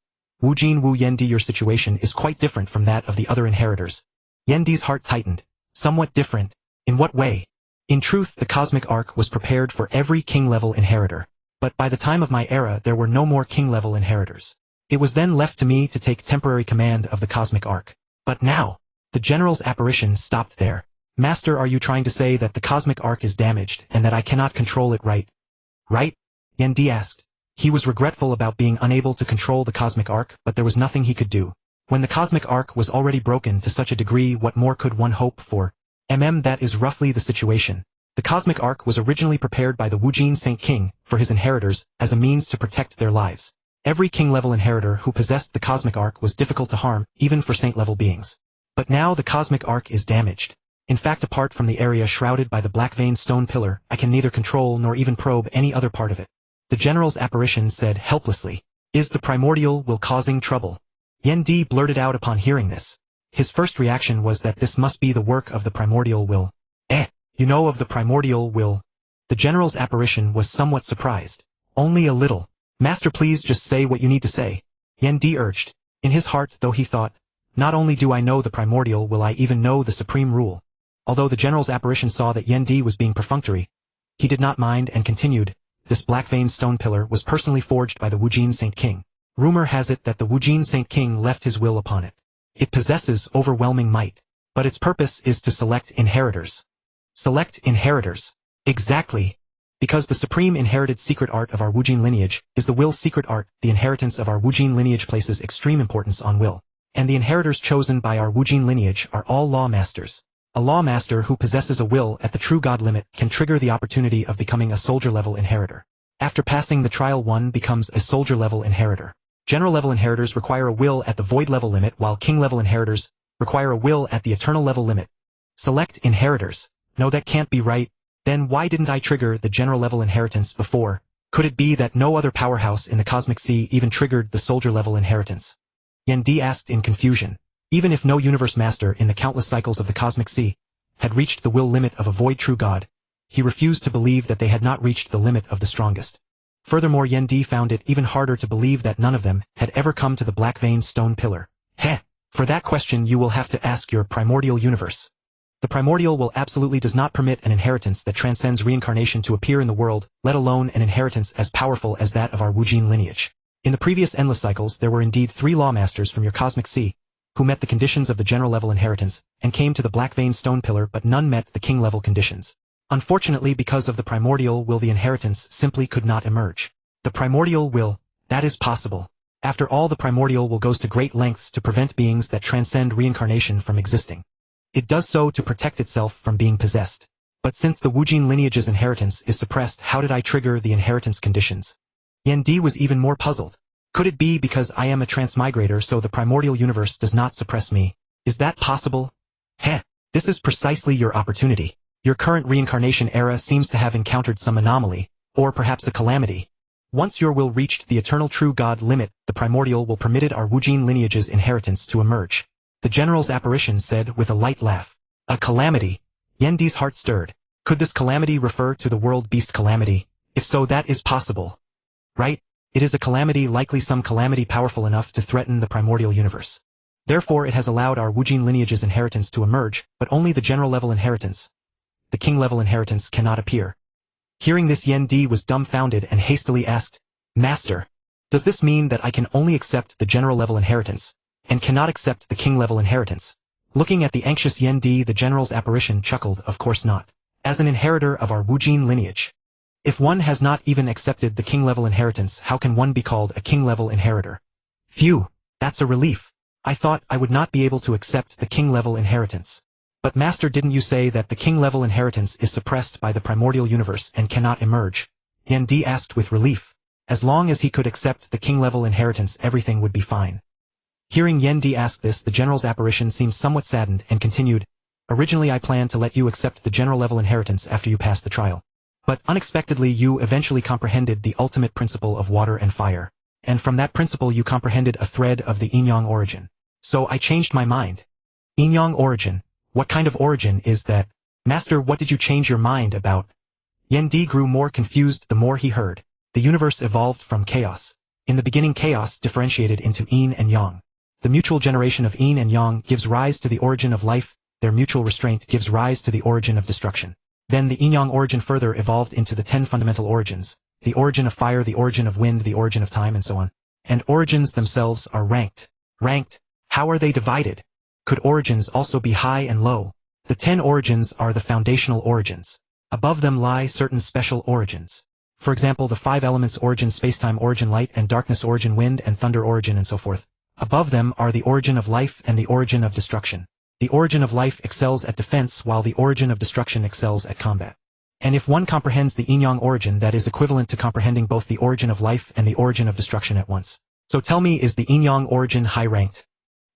"Wu Jin Wu Yendi, your situation is quite different from that of the other inheritors." Yendi's heart tightened. Somewhat different? In what way? In truth, the cosmic arc was prepared for every king-level inheritor. But by the time of my era there were no more king-level inheritors. It was then left to me to take temporary command of the cosmic arc. But now, the General's apparition stopped there. "Master, are you trying to say that the cosmic arc is damaged and that I cannot control it, right?" "Right?" Yendi asked. He was regretful about being unable to control the cosmic arc, but there was nothing he could do. When the cosmic arc was already broken to such a degree, what more could one hope for? That is roughly the situation. The cosmic arc was originally prepared by the Wujin Saint King for his inheritors as a means to protect their lives. Every king-level inheritor who possessed the cosmic arc was difficult to harm, even for saint-level beings. But now the cosmic arc is damaged. In fact, apart from the area shrouded by the black-veined stone pillar, I can neither control nor even probe any other part of it. The General's apparition said helplessly, "Is the primordial will causing trouble?" Yendi blurted out upon hearing this. His first reaction was that this must be the work of the primordial will. You know of the primordial will?" The General's apparition was somewhat surprised. "Only a little. Master, please just say what you need to say," Yendi urged. In his heart, though, he thought, "Not only do I know the primordial will, I even know the supreme rule." Although the General's apparition saw that Yendi was being perfunctory, he did not mind and continued, "This black-veined stone pillar was personally forged by the Wujin Saint King. Rumor has it that the Wujin Saint King left his will upon it. It possesses overwhelming might, but its purpose is to select inheritors." Select inheritors. Exactly. Because the supreme inherited secret art of our Wujin lineage is the will secret art, the inheritance of our Wujin lineage places extreme importance on will. And the inheritors chosen by our Wujin lineage are all law masters. A law master who possesses a will at the true God limit can trigger the opportunity of becoming a soldier-level inheritor. After passing the trial, one becomes a soldier-level inheritor. General-level inheritors require a will at the void-level limit, while king-level inheritors require a will at the eternal-level limit. Select inheritors. No, that can't be right. Then why didn't I trigger the general-level inheritance before? Could it be that no other powerhouse in the cosmic sea even triggered the soldier-level inheritance? Yendi asked in confusion. Even if no universe master in the countless cycles of the cosmic sea had reached the will limit of a void true god, he refused to believe that they had not reached the limit of the strongest. Furthermore, Yendi found it even harder to believe that none of them had ever come to the black veined stone pillar. Heh! For that question you will have to ask your primordial universe. The primordial will absolutely does not permit an inheritance that transcends reincarnation to appear in the world, let alone an inheritance as powerful as that of our Wujin lineage. In the previous endless cycles there were indeed 3 lawmasters from your cosmic sea, who met the conditions of the general-level inheritance, and came to the black veined stone pillar, but none met the king-level conditions. Unfortunately, because of the primordial will, the inheritance simply could not emerge. The primordial will, that is possible. After all, the primordial will goes to great lengths to prevent beings that transcend reincarnation from existing. It does so to protect itself from being possessed. But since the Wujin lineage's inheritance is suppressed, how did I trigger the inheritance conditions? Yendi was even more puzzled. Could it be because I am a transmigrator, so the primordial universe does not suppress me? Is that possible? Heh, this is precisely your opportunity. Your current reincarnation era seems to have encountered some anomaly, or perhaps a calamity. Once your will reached the eternal true god limit, the primordial will permitted our Wujin lineage's inheritance to emerge. The general's apparition said with a light laugh. A calamity? Yendi's heart stirred. Could this calamity refer to the world beast calamity? If so, that is possible. Right? It is a calamity, likely some calamity powerful enough to threaten the primordial universe. Therefore it has allowed our Wujin lineage's inheritance to emerge, but only the general-level inheritance. The king-level inheritance cannot appear. Hearing this, Yendi was dumbfounded and hastily asked, Master, does this mean that I can only accept the general-level inheritance, and cannot accept the king-level inheritance? Looking at the anxious Yendi, the general's apparition chuckled. Of course not. As an inheritor of our Wujin lineage, if one has not even accepted the king-level inheritance, how can one be called a king-level inheritor? Phew, that's a relief. I thought I would not be able to accept the king-level inheritance. But Master, didn't you say that the king-level inheritance is suppressed by the primordial universe and cannot emerge? Yendi asked with relief. As long as he could accept the king-level inheritance, everything would be fine. Hearing Yendi ask this, the general's apparition seemed somewhat saddened and continued, Originally I planned to let you accept the general-level inheritance after you passed the trial. But unexpectedly you eventually comprehended the ultimate principle of water and fire. And from that principle you comprehended a thread of the yin-yang origin. So I changed my mind. Yin-yang origin? What kind of origin is that? Master, what did you change your mind about? Yendi grew more confused the more he heard. The universe evolved from chaos. In the beginning, chaos differentiated into yin and yang. The mutual generation of yin and yang gives rise to the origin of life. Their mutual restraint gives rise to the origin of destruction. Then the yin-yang origin further evolved into the 10 fundamental origins, the origin of fire, the origin of wind, the origin of time, and so on. And origins themselves are ranked. Ranked? How are they divided? Could origins also be high and low? The 10 origins are the foundational origins. Above them lie certain special origins. For example, the 5 elements origin, spacetime origin, light and darkness origin, wind and thunder origin, and so forth. Above them are the origin of life and the origin of destruction. The origin of life excels at defense, while the origin of destruction excels at combat. And if one comprehends the yin-yang origin, that is equivalent to comprehending both the origin of life and the origin of destruction at once. So tell me, is the yin-yang origin high-ranked?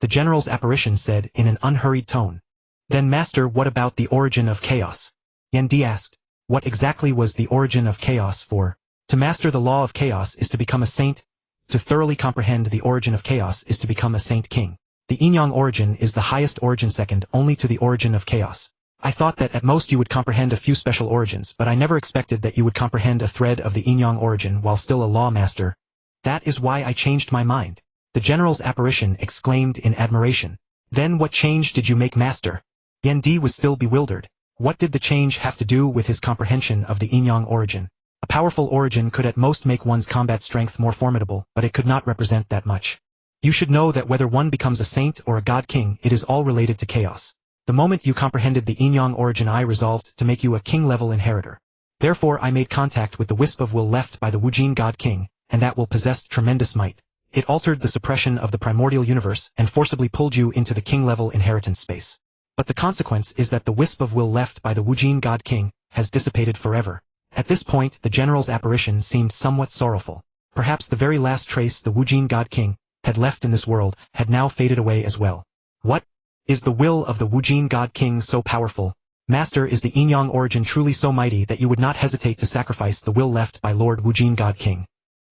The general's apparition said in an unhurried tone. Then Master, what about the origin of chaos? Yendi asked. What exactly was the origin of chaos for? To master the law of chaos is to become a saint. To thoroughly comprehend the origin of chaos is to become a saint king. The yin-yang origin is the highest origin, second only to the origin of chaos. I thought that at most you would comprehend a few special origins, but I never expected that you would comprehend a thread of the yin-yang origin while still a law master. That is why I changed my mind. The general's apparition exclaimed in admiration. Then what change did you make, Master? Yendi was still bewildered. What did the change have to do with his comprehension of the yin-yang origin? A powerful origin could at most make one's combat strength more formidable, but it could not represent that much. You should know that whether one becomes a saint or a god king, it is all related to chaos. The moment you comprehended the yin-yang origin, I resolved to make you a king-level inheritor. Therefore I made contact with the wisp of will left by the Wujin god king, and that will possessed tremendous might. It altered the suppression of the primordial universe and forcibly pulled you into the king-level inheritance space. But the consequence is that the wisp of will left by the Wujin god king has dissipated forever. At this point, the general's apparition seemed somewhat sorrowful. Perhaps the very last trace the Wujin God King had left in this world had now faded away as well. What? Is the will of the Wujin God King so powerful? Master, is the Yin-Yang origin truly so mighty that you would not hesitate to sacrifice the will left by Lord Wujin God King?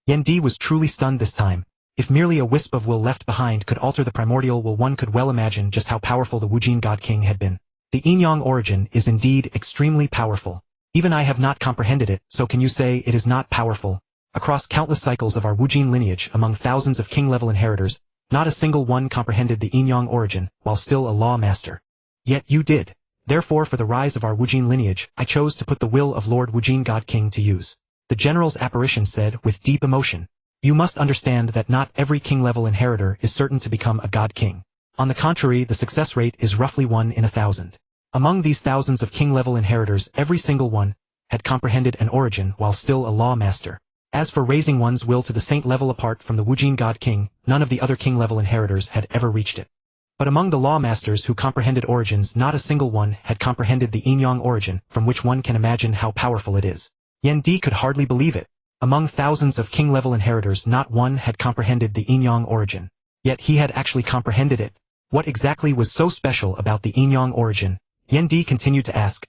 Yan Di was truly stunned this time. If merely a wisp of will left behind could alter the primordial will, one could well imagine just how powerful the Wujin God King had been. The Yin-Yang origin is indeed extremely powerful. Even I have not comprehended it, so can you say it is not powerful? Across countless cycles of our Wujin lineage among thousands of king-level inheritors, not a single one comprehended the Yin-Yang origin, while still a law master. Yet you did. Therefore, for the rise of our Wujin lineage, I chose to put the will of Lord Wujin God King to use. The general's apparition said with deep emotion. You must understand that not every king-level inheritor is certain to become a god king. On the contrary, the success rate is roughly 1 in 1,000. Among these thousands of king-level inheritors, every single one had comprehended an origin while still a law master. As for raising one's will to the saint level apart from the Wujin God King, none of the other king-level inheritors had ever reached it. But among the law masters who comprehended origins, not a single one had comprehended the Yin-Yang origin, from which one can imagine how powerful it is. Yan Di could hardly believe it. Among thousands of king-level inheritors, not one had comprehended the Yin-Yang origin. Yet he had actually comprehended it. What exactly was so special about the Yin-Yang origin? Yan Di continued to ask.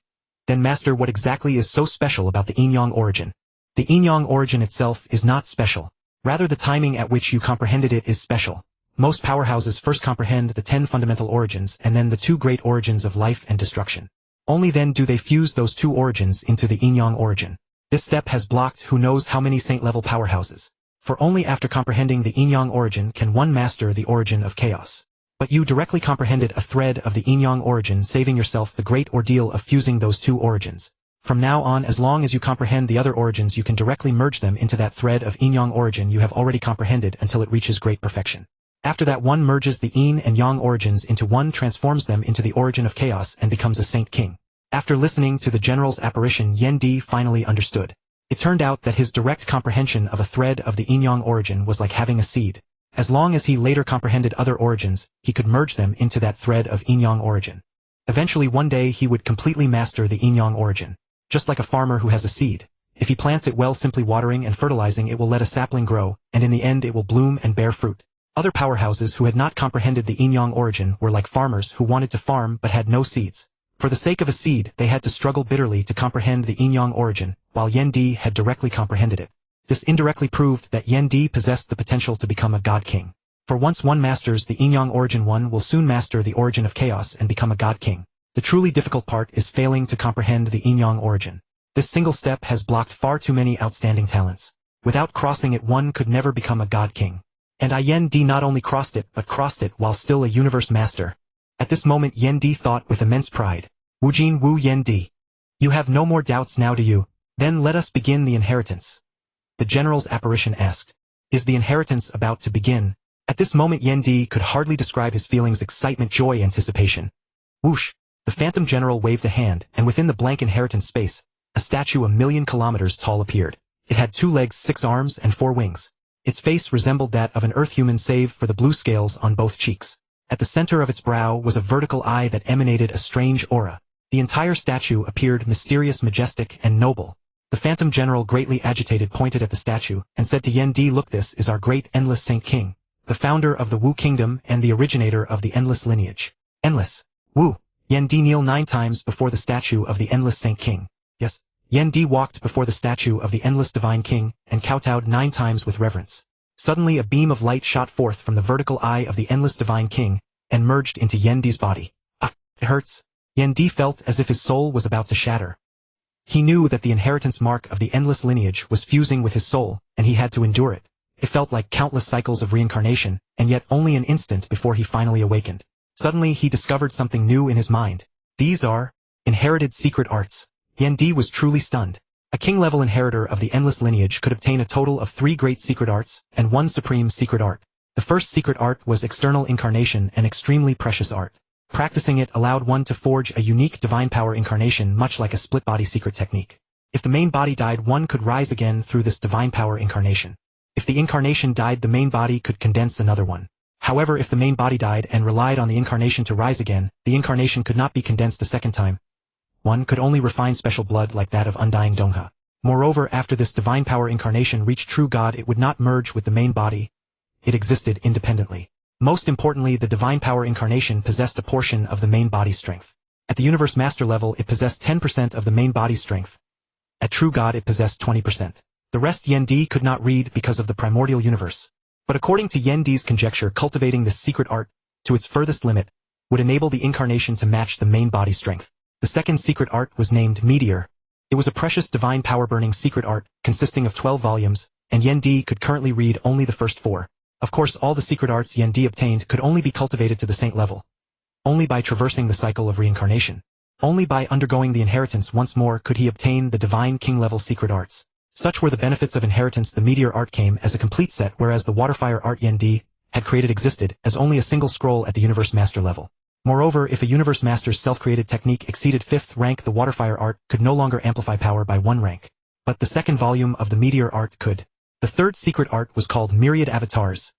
Then Master, what exactly is so special about the Yin-Yang origin? The Yin-Yang origin itself is not special. Rather, the timing at which you comprehended it is special. Most powerhouses first comprehend the 10 fundamental origins and then the 2 great origins of life and destruction. Only then do they fuse those 2 origins into the Yin-Yang origin. This step has blocked who knows how many saint-level powerhouses. For only after comprehending the Yin-Yang origin can one master the origin of chaos. But you directly comprehended a thread of the Yin-Yang origin, saving yourself the great ordeal of fusing those 2 origins. From now on, as long as you comprehend the other origins, you can directly merge them into that thread of Yin-Yang origin you have already comprehended until it reaches great perfection. After that, one merges the Yin and Yang origins into one, transforms them into the origin of chaos, and becomes a saint king. After listening to the general's apparition, Yan Di finally understood. It turned out that his direct comprehension of a thread of the Yin-Yang origin was like having a seed. As long as he later comprehended other origins, he could merge them into that thread of Yin-Yang origin. Eventually, one day he would completely master the Yin-Yang origin. Just like a farmer who has a seed. If he plants it well, simply watering and fertilizing, it will let a sapling grow, and in the end it will bloom and bear fruit. Other powerhouses who had not comprehended the Yin-Yang origin were like farmers who wanted to farm but had no seeds. For the sake of a seed, they had to struggle bitterly to comprehend the Yin-Yang origin, while Yan Di had directly comprehended it. This indirectly proved that Yan Di possessed the potential to become a god king. For once one masters the Yin-Yang origin, one will soon master the origin of chaos and become a god king. The truly difficult part is failing to comprehend the Yin-Yang origin. This single step has blocked far too many outstanding talents. Without crossing it, one could never become a god king. And Yan Di not only crossed it, but crossed it while still a universe master. At this moment, Yan Di thought with immense pride. Wujin Wu Yan Di. You have no more doubts now, do you? Then let us begin the inheritance. The general's apparition asked. Is the inheritance about to begin? At this moment, Yan Di could hardly describe his feelings: excitement, joy, anticipation. Whoosh! The phantom general waved a hand, and within the blank inheritance space, a statue 1,000,000 kilometers tall appeared. It had 2 legs, 6 arms, and 4 wings. Its face resembled that of an earth human save for the blue scales on both cheeks. At the center of its brow was a vertical eye that emanated a strange aura. The entire statue appeared mysterious, majestic, and noble. The phantom general, greatly agitated, pointed at the statue and said to Yan Di, "Look, this is our great endless saint king, the founder of the Wu kingdom and the originator of the endless lineage." Endless. Wu. Yan Di kneeled 9 times before the statue of the endless saint king. Yes. Yan Di walked before the statue of the endless divine king and kowtowed 9 times with reverence. Suddenly a beam of light shot forth from the vertical eye of the endless divine king and merged into Yan Di's body. Ah, it hurts. Yan Di felt as if his soul was about to shatter. He knew that the inheritance mark of the endless lineage was fusing with his soul, and he had to endure it. It felt like countless cycles of reincarnation, and yet only an instant before he finally awakened. Suddenly he discovered something new in his mind. These are inherited secret arts. Yan Di was truly stunned. A king-level inheritor of the endless lineage could obtain a total of 3 great secret arts and 1 supreme secret art. The first secret art was external incarnation, an extremely precious art. Practicing it allowed one to forge a unique divine power incarnation, much like a split-body secret technique. If the main body died, one could rise again through this divine power incarnation. If the incarnation died, the main body could condense another one. However, if the main body died and relied on the incarnation to rise again, the incarnation could not be condensed a second time. One could only refine special blood like that of undying Dongha. Moreover, after this divine power incarnation reached true God, it would not merge with the main body. It existed independently. Most importantly, the divine power incarnation possessed a portion of the main body's strength. At the Universe Master level, it possessed 10% of the main body's strength. At true God, it possessed 20%. The rest Yen Di could not read because of the Primordial Universe. But according to Yen Di's conjecture, cultivating this secret art, to its furthest limit, would enable the incarnation to match the main body's strength. The second secret art was named Meteor. It was a precious divine power-burning secret art, consisting of 12 volumes, and Yen Di could currently read only the first 4. Of course, all the secret arts Yen Di obtained could only be cultivated to the saint level. Only by traversing the cycle of reincarnation. Only by undergoing the inheritance once more could he obtain the divine king-level secret arts. Such were the benefits of inheritance. The Meteor art came as a complete set, whereas the Waterfire art Yen Di had created existed as only a single scroll at the Universe Master level. Moreover, if a Universe Master's self-created technique exceeded 5th rank, the Waterfire art could no longer amplify power by 1 rank. But the second volume of the Meteor art could. The third secret art was called Myriad Avatars.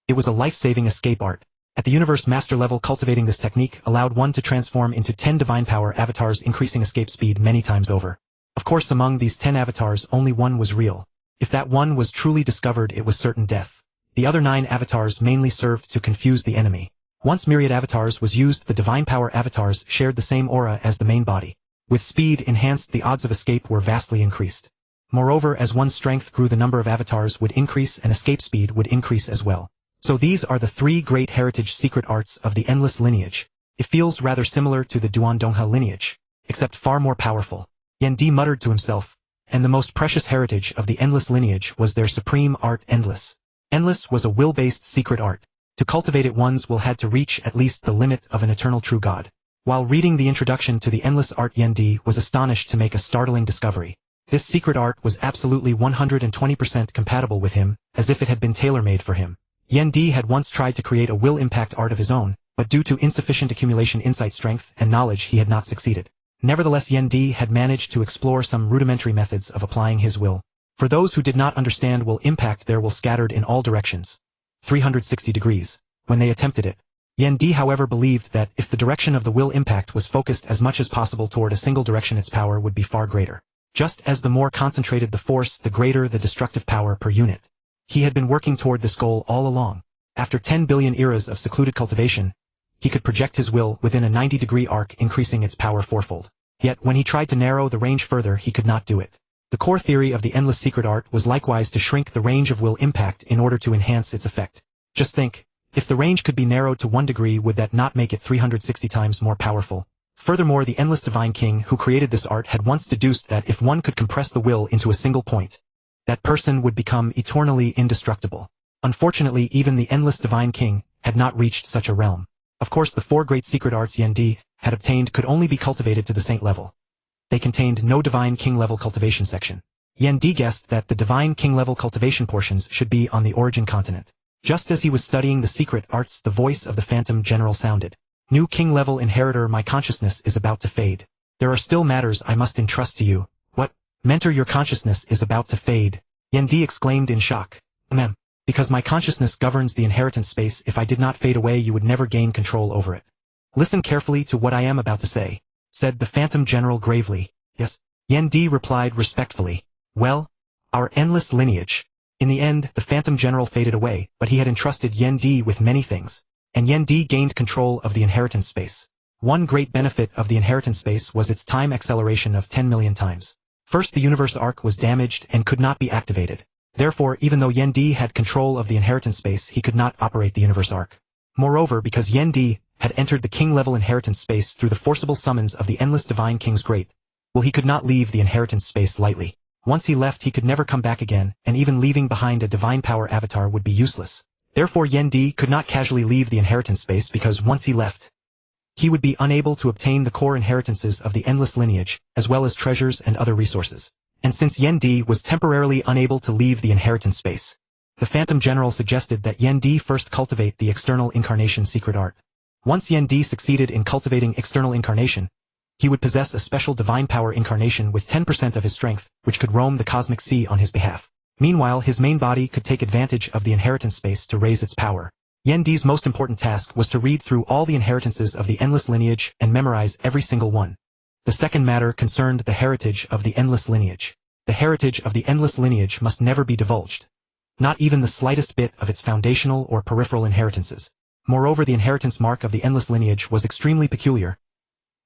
It was a life-saving escape art. At the Universe Master level, cultivating this technique allowed one to transform into 10 divine power avatars, increasing escape speed many times over. Of course, among these 10 avatars, only one was real. If that one was truly discovered, it was certain death. The other 9 avatars mainly served to confuse the enemy. Once Myriad Avatars was used, the divine power avatars shared the same aura as the main body. With speed enhanced, the odds of escape were vastly increased. Moreover, as one's strength grew, the number of avatars would increase and escape speed would increase as well. So these are the 3 great heritage secret arts of the endless lineage. It feels rather similar to the Duandongha lineage, except far more powerful. Yen Di muttered to himself, and the most precious heritage of the endless lineage was their supreme art, Endless. Endless was a will-based secret art. To cultivate it, one's will had to reach at least the limit of an eternal true God. While reading the introduction to the endless art, Yen Di was astonished to make a startling discovery. This secret art was absolutely 120% compatible with him, as if it had been tailor-made for him. Yen Di had once tried to create a will impact art of his own, but due to insufficient accumulation insight, strength, and knowledge, he had not succeeded. Nevertheless, Yen Di had managed to explore some rudimentary methods of applying his will. For those who did not understand will impact, their will scattered in all directions. 360 degrees, when they attempted it. Yen Di, however, believed that if the direction of the will impact was focused as much as possible toward a single direction, its power would be far greater. Just as the more concentrated the force, the greater the destructive power per unit. He had been working toward this goal all along. After 10 billion eras of secluded cultivation, he could project his will within a 90-degree arc, increasing its power 4-fold. Yet, when he tried to narrow the range further, he could not do it. The core theory of the endless secret art was likewise to shrink the range of will impact in order to enhance its effect. Just think, if the range could be narrowed to 1 degree, would that not make it 360 times more powerful? Furthermore, the endless divine king who created this art had once deduced that if one could compress the will into a single point, that person would become eternally indestructible. Unfortunately, even the endless divine king had not reached such a realm. Of course, the 4 great secret arts Yen Di had obtained could only be cultivated to the saint level. They contained no divine king-level cultivation section. Yen Di guessed that the divine king-level cultivation portions should be on the origin continent. Just as he was studying the secret arts, the voice of the Phantom General sounded. New king-level inheritor, my consciousness is about to fade. There are still matters I must entrust to you. What? Mentor, your consciousness is about to fade. Yen Di exclaimed in shock. Because my consciousness governs the inheritance space. If I did not fade away, you would never gain control over it. Listen carefully to what I am about to say, said the Phantom General gravely. Yes. Yen Di replied respectfully. Well, our endless lineage. In the end, the Phantom General faded away, but he had entrusted Yen Di with many things, and Yen Di gained control of the inheritance space. One great benefit of the inheritance space was its time acceleration of 10 million times. First, the universe arc was damaged and could not be activated. Therefore, even though Yen Di had control of the inheritance space, he could not operate the universe arc. Moreover, because Yen Di had entered the king-level inheritance space through the forcible summons of the endless divine king's great, well, he could not leave the inheritance space lightly. Once he left, he could never come back again, and even leaving behind a divine power avatar would be useless. Therefore, Yen Di could not casually leave the inheritance space, because once he left, he would be unable to obtain the core inheritances of the endless lineage, as well as treasures and other resources. And since Yen Di was temporarily unable to leave the inheritance space, the Phantom General suggested that Yen Di first cultivate the external incarnation secret art. Once Yen Di succeeded in cultivating external incarnation, he would possess a special divine power incarnation with 10% of his strength, which could roam the cosmic sea on his behalf. Meanwhile, his main body could take advantage of the inheritance space to raise its power. Yen Di's most important task was to read through all the inheritances of the endless lineage and memorize every single one. The second matter concerned the heritage of the endless lineage. The heritage of the endless lineage must never be divulged. Not even the slightest bit of its foundational or peripheral inheritances. Moreover, the inheritance mark of the endless lineage was extremely peculiar.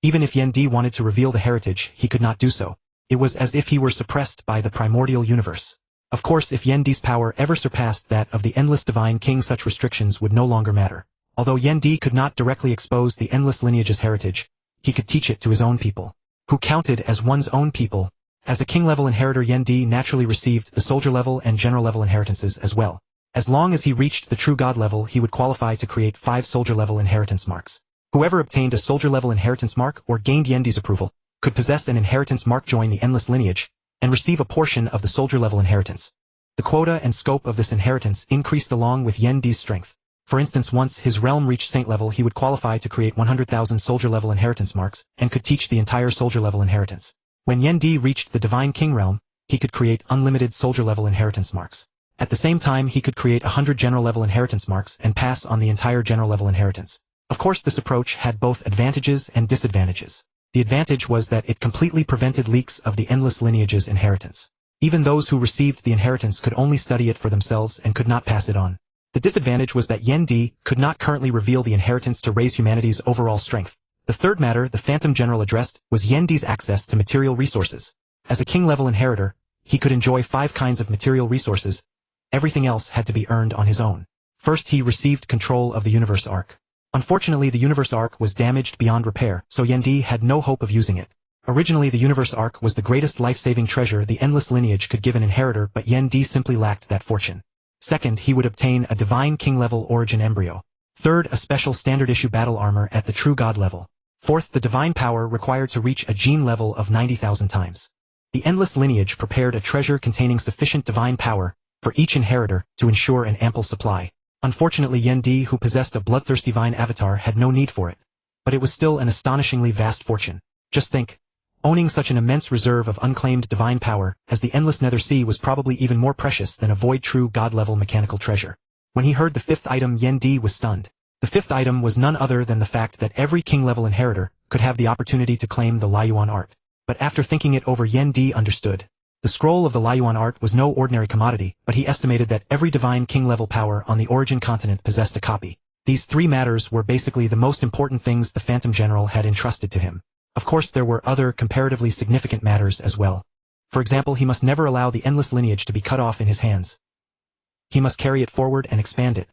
Even if Yen Di wanted to reveal the heritage, he could not do so. It was as if he were suppressed by the Primordial Universe. Of course, if Yen Di's power ever surpassed that of the endless divine king, such restrictions would no longer matter. Although Yen Di could not directly expose the endless lineage's heritage, he could teach it to his own people, who counted as one's own people. As a king-level inheritor, Yen Di naturally received the soldier-level and general-level inheritances as well. As long as he reached the true god level, he would qualify to create 5 soldier-level inheritance marks. Whoever obtained a soldier-level inheritance mark or gained Yen Di's approval could possess an inheritance mark, join the endless lineage, and receive a portion of the soldier-level inheritance. The quota and scope of this inheritance increased along with Yen Di's strength. For instance, once his realm reached saint level, he would qualify to create 100,000 soldier-level inheritance marks and could teach the entire soldier-level inheritance. When Yen Di reached the divine king realm, he could create unlimited soldier-level inheritance marks. At the same time, he could create 100 general-level inheritance marks and pass on the entire general-level inheritance. Of course, this approach had both advantages and disadvantages. The advantage was that it completely prevented leaks of the endless lineage's inheritance. Even those who received the inheritance could only study it for themselves and could not pass it on. The disadvantage was that Yen Di could not currently reveal the inheritance to raise humanity's overall strength. The third matter the Phantom General addressed was Yen Di's access to material resources. As a king-level inheritor, he could enjoy 5 kinds of material resources. Everything else had to be earned on his own. First, he received control of the Universe Arc. Unfortunately, the Universe Arc was damaged beyond repair, so Yen Di had no hope of using it. Originally, the Universe Arc was the greatest life-saving treasure the endless lineage could give an inheritor, but Yen Di simply lacked that fortune. Second, he would obtain a divine king-level origin embryo. Third, a special standard-issue battle armor at the true god level. Fourth, the divine power required to reach a gene level of 90,000 times. The endless lineage prepared a treasure containing sufficient divine power for each inheritor to ensure an ample supply. Unfortunately, Yen Di, who possessed a Bloodthirsty Vine avatar, had no need for it. But it was still an astonishingly vast fortune. Just think, owning such an immense reserve of unclaimed divine power as the endless nether sea was probably even more precious than a void true god-level mechanical treasure. When he heard the 5th item, Yen Di was stunned. The 5th item was none other than the fact that every king-level inheritor could have the opportunity to claim the Layuan art. But after thinking it over, Yen Di understood. The scroll of the Layuan art was no ordinary commodity, but he estimated that every divine king-level power on the origin continent possessed a copy. These 3 matters were basically the most important things the Phantom General had entrusted to him. Of course, there were other comparatively significant matters as well. For example, he must never allow the endless lineage to be cut off in his hands. He must carry it forward and expand it.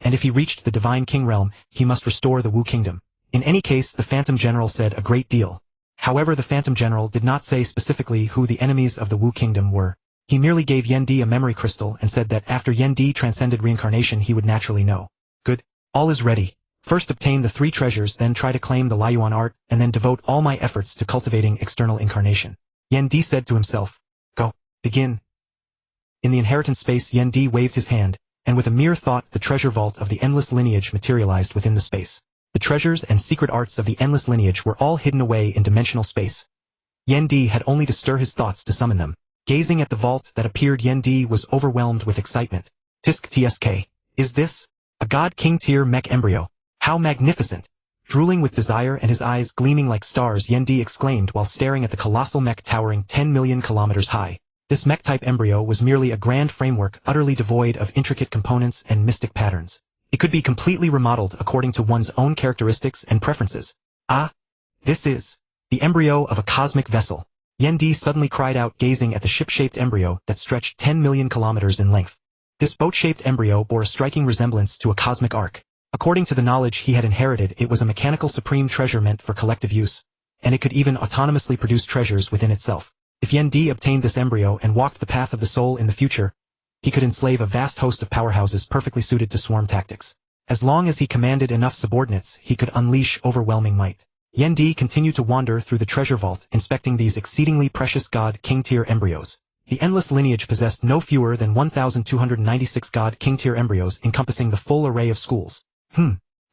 And if he reached the divine king realm, he must restore the Wu kingdom. In any case, the Phantom General said a great deal. However, the Phantom General did not say specifically who the enemies of the Wu kingdom were. He merely gave Yen Di a memory crystal and said that after Yen Di transcended reincarnation, he would naturally know. Good. All is ready. First obtain the 3 treasures, then try to claim the Layuan art, and then devote all my efforts to cultivating external incarnation. Yen Di said to himself. Go. Begin. In the inheritance space, Yen Di waved his hand, and with a mere thought, the treasure vault of the endless lineage materialized within the space. The treasures and secret arts of the endless lineage were all hidden away in dimensional space. Yen Di had only to stir his thoughts to summon them. Gazing at the vault that appeared, Yen Di was overwhelmed with excitement. Tisk tsk. Is this a god king tier mech embryo? How magnificent! Drooling with desire and his eyes gleaming like stars, Yen Di exclaimed while staring at the colossal mech towering 10 million kilometers high. This mech-type embryo was merely a grand framework utterly devoid of intricate components and mystic patterns. It could be completely remodeled according to one's own characteristics and preferences. Ah! This is the embryo of a cosmic vessel. Yen Di suddenly cried out, gazing at the ship-shaped embryo that stretched 10 million kilometers in length. This boat-shaped embryo bore a striking resemblance to a cosmic ark. According to the knowledge he had inherited, it was a mechanical supreme treasure meant for collective use, and it could even autonomously produce treasures within itself. If Yen Di obtained this embryo and walked the path of the soul in the future, he could enslave a vast host of powerhouses perfectly suited to swarm tactics. As long as he commanded enough subordinates, he could unleash overwhelming might. Yen Di continued to wander through the treasure vault, inspecting these exceedingly precious god king tier embryos. The endless lineage possessed no fewer than 1,296 god king tier embryos encompassing the full array of schools.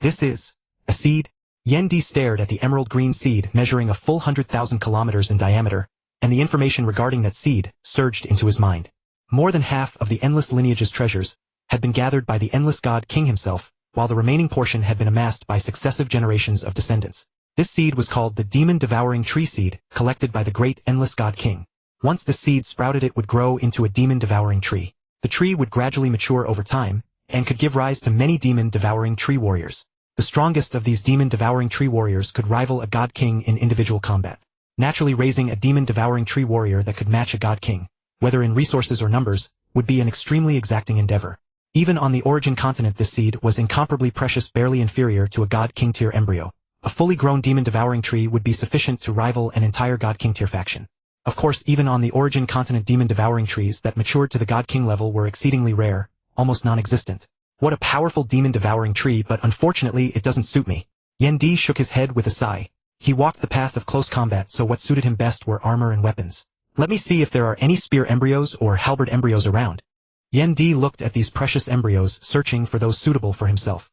This is a seed? Yen Di stared at the emerald green seed measuring a full 100,000 kilometers in diameter, and the information regarding that seed surged into his mind. More than half of the endless lineage's treasures had been gathered by the endless god king himself, while the remaining portion had been amassed by successive generations of descendants. This seed was called the demon-devouring tree seed, collected by the great endless god king. Once the seed sprouted, it would grow into a demon-devouring tree. The tree would gradually mature over time, and could give rise to many demon-devouring tree warriors. The strongest of these demon-devouring tree warriors could rival a god king in individual combat. Naturally, raising a demon-devouring tree warrior that could match a god king, whether in resources or numbers, would be an extremely exacting endeavor. Even on the origin continent, this seed was incomparably precious, barely inferior to a god king tier embryo. A fully grown demon-devouring tree would be sufficient to rival an entire god king tier faction. Of course, even on the origin continent, demon-devouring trees that matured to the god king level were exceedingly rare, almost non-existent. What a powerful demon-devouring tree, but unfortunately it doesn't suit me. Yen Di shook his head with a sigh. He walked the path of close combat, so what suited him best were armor and weapons. Let me see if there are any spear embryos or halberd embryos around. Yen Di looked at these precious embryos, searching for those suitable for himself.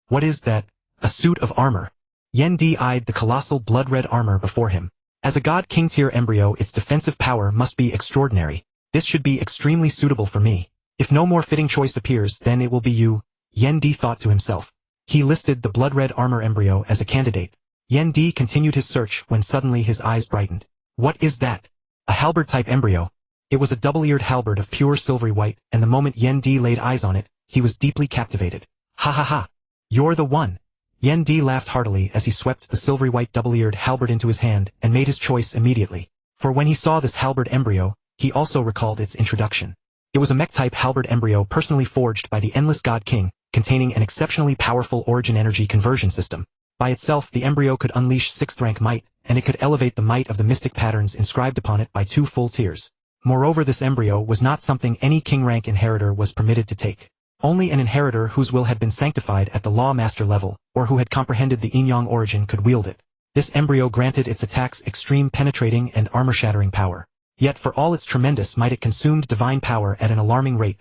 What is that? A suit of armor. Yen Di eyed the colossal blood-red armor before him. As a god king tier embryo, its defensive power must be extraordinary. This should be extremely suitable for me. If no more fitting choice appears, then it will be you, Yen Di thought to himself. He listed the blood-red armor embryo as a candidate. Yen Di continued his search when suddenly his eyes brightened. What is that? A halberd-type embryo. It was a double-eared halberd of pure silvery white, and the moment Yen Di laid eyes on it, he was deeply captivated. Ha ha ha! You're the one! Yen Di laughed heartily as he swept the silvery white double-eared halberd into his hand and made his choice immediately. For when he saw this halberd embryo, he also recalled its introduction. It was a mech-type halberd embryo personally forged by the Endless God King, containing an exceptionally powerful origin energy conversion system. By itself, the embryo could unleash 6th rank might, and it could elevate the might of the mystic patterns inscribed upon it by 2 full tiers. Moreover, this embryo was not something any king rank inheritor was permitted to take. Only an inheritor whose will had been sanctified at the Law Master level, or who had comprehended the yin-yang origin, could wield it. This embryo granted its attacks extreme penetrating and armor-shattering power. Yet for all its tremendous might, it consumed divine power at an alarming rate,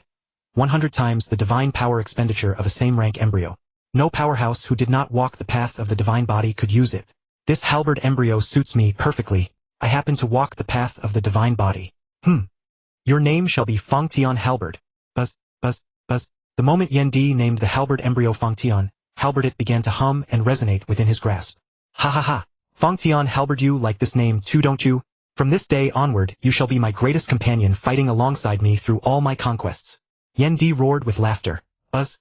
100 times the divine power expenditure of a same-rank embryo. No powerhouse who did not walk the path of the divine body could use it. This halberd embryo suits me perfectly. I happen to walk the path of the divine body. Your name shall be Fangtian Halberd. Buzz, buzz, buzz. The moment Yen Di named the halberd embryo Fangtian, Halberd, it began to hum and resonate within his grasp. Ha ha ha! Fangtian Halberd, you like this name too, don't you? From this day onward, you shall be my greatest companion, fighting alongside me through all my conquests. Yen Di roared with laughter. Buzz.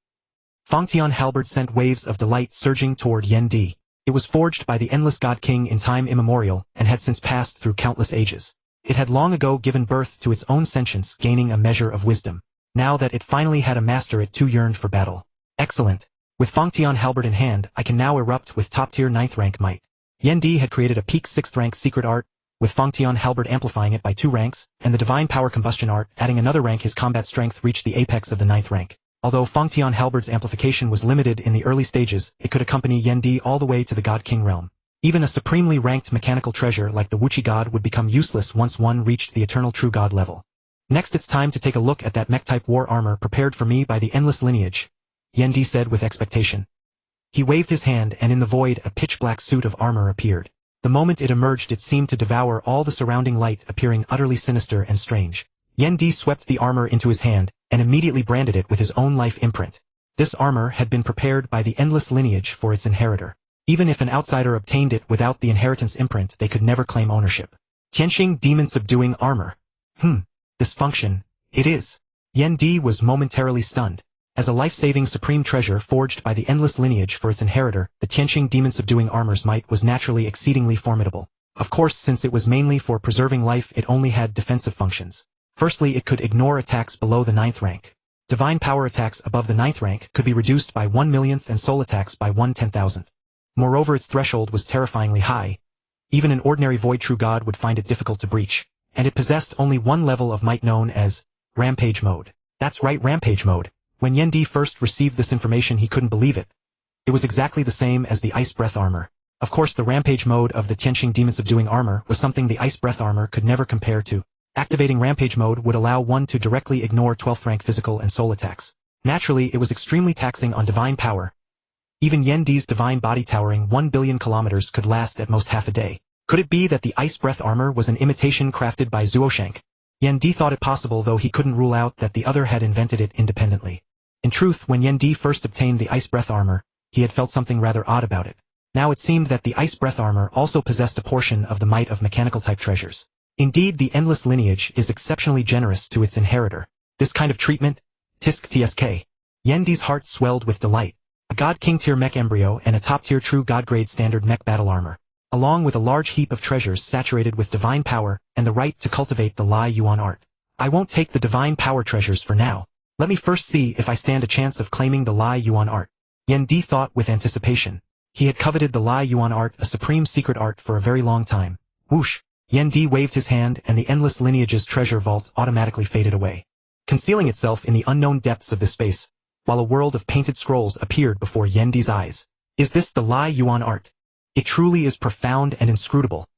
Fangtian Halberd sent waves of delight surging toward Yen Di. It was forged by the Endless God King in time immemorial, and had since passed through countless ages. It had long ago given birth to its own sentience, gaining a measure of wisdom. Now that it finally had a master, it too yearned for battle. Excellent. With Fangtian Halberd in hand, I can now erupt with top-tier 9th rank might. Yen Di had created a peak 6th rank secret art, with Fangtian Halberd amplifying it by 2 ranks, and the divine power combustion art adding another rank. His combat strength reached the apex of the 9th rank. Although Fangtian Halberd's amplification was limited in the early stages, it could accompany Yen Di all the way to the God King realm. Even a supremely ranked mechanical treasure like the Wuchi God would become useless once one reached the eternal true God level. Next, it's time to take a look at that mech-type war armor prepared for me by the Endless Lineage, Yen Di said with expectation. He waved his hand, and in the void a pitch-black suit of armor appeared. The moment it emerged, it seemed to devour all the surrounding light, appearing utterly sinister and strange. Yen Di swept the armor into his hand, and immediately branded it with his own life imprint. This armor had been prepared by the Endless Lineage for its inheritor. Even if an outsider obtained it without the inheritance imprint, they could never claim ownership. Tianqing Demon-Subduing Armor. This function, it is. Yen Di was momentarily stunned. As a life-saving supreme treasure forged by the Endless Lineage for its inheritor, the Tianqing Demon-Subduing Armor's might was naturally exceedingly formidable. Of course, since it was mainly for preserving life, it only had defensive functions. Firstly, it could ignore attacks below the 9th rank. Divine power attacks above the 9th rank could be reduced by 1/1,000,000th and soul attacks by 1/10,000th. Moreover, its threshold was terrifyingly high. Even an ordinary void true god would find it difficult to breach. And it possessed only one level of might, known as Rampage Mode. That's right, Rampage Mode. When Yen Di first received this information, he couldn't believe it. It was exactly the same as the Ice Breath armor. Of course, the Rampage Mode of the Tianqing Demon-Subduing Armor was something the Ice Breath armor could never compare to. Activating Rampage Mode would allow one to directly ignore 12th rank physical and soul attacks. Naturally, it was extremely taxing on divine power. Even Yen Di's divine body towering 1 billion kilometers could last at most half a day. Could it be that the Ice Breath armor was an imitation crafted by Zuoshanke? Yen Di thought it possible, though he couldn't rule out that the other had invented it independently. In truth, when Yen Di first obtained the Ice Breath armor, he had felt something rather odd about it. Now it seemed that the Ice Breath armor also possessed a portion of the might of mechanical type treasures. Indeed, the endless lineage is exceptionally generous to its inheritor. This kind of treatment, tisk tsk. Yendi's heart swelled with delight. A God King tier mech embryo and a top tier true God grade standard mech battle armor, along with a large heap of treasures saturated with divine power and the right to cultivate the Lai Yuan art. I won't take the divine power treasures for now. Let me first see if I stand a chance of claiming the Lai Yuan art. Yendi thought with anticipation. He had coveted the Lai Yuan art, a supreme secret art, for a very long time. Whoosh! Yendi waved his hand and the endless lineage's treasure vault automatically faded away, concealing itself in the unknown depths of the space, while a world of painted scrolls appeared before Yendi's eyes. Is this the Lai Yuan art? It truly is profound and inscrutable.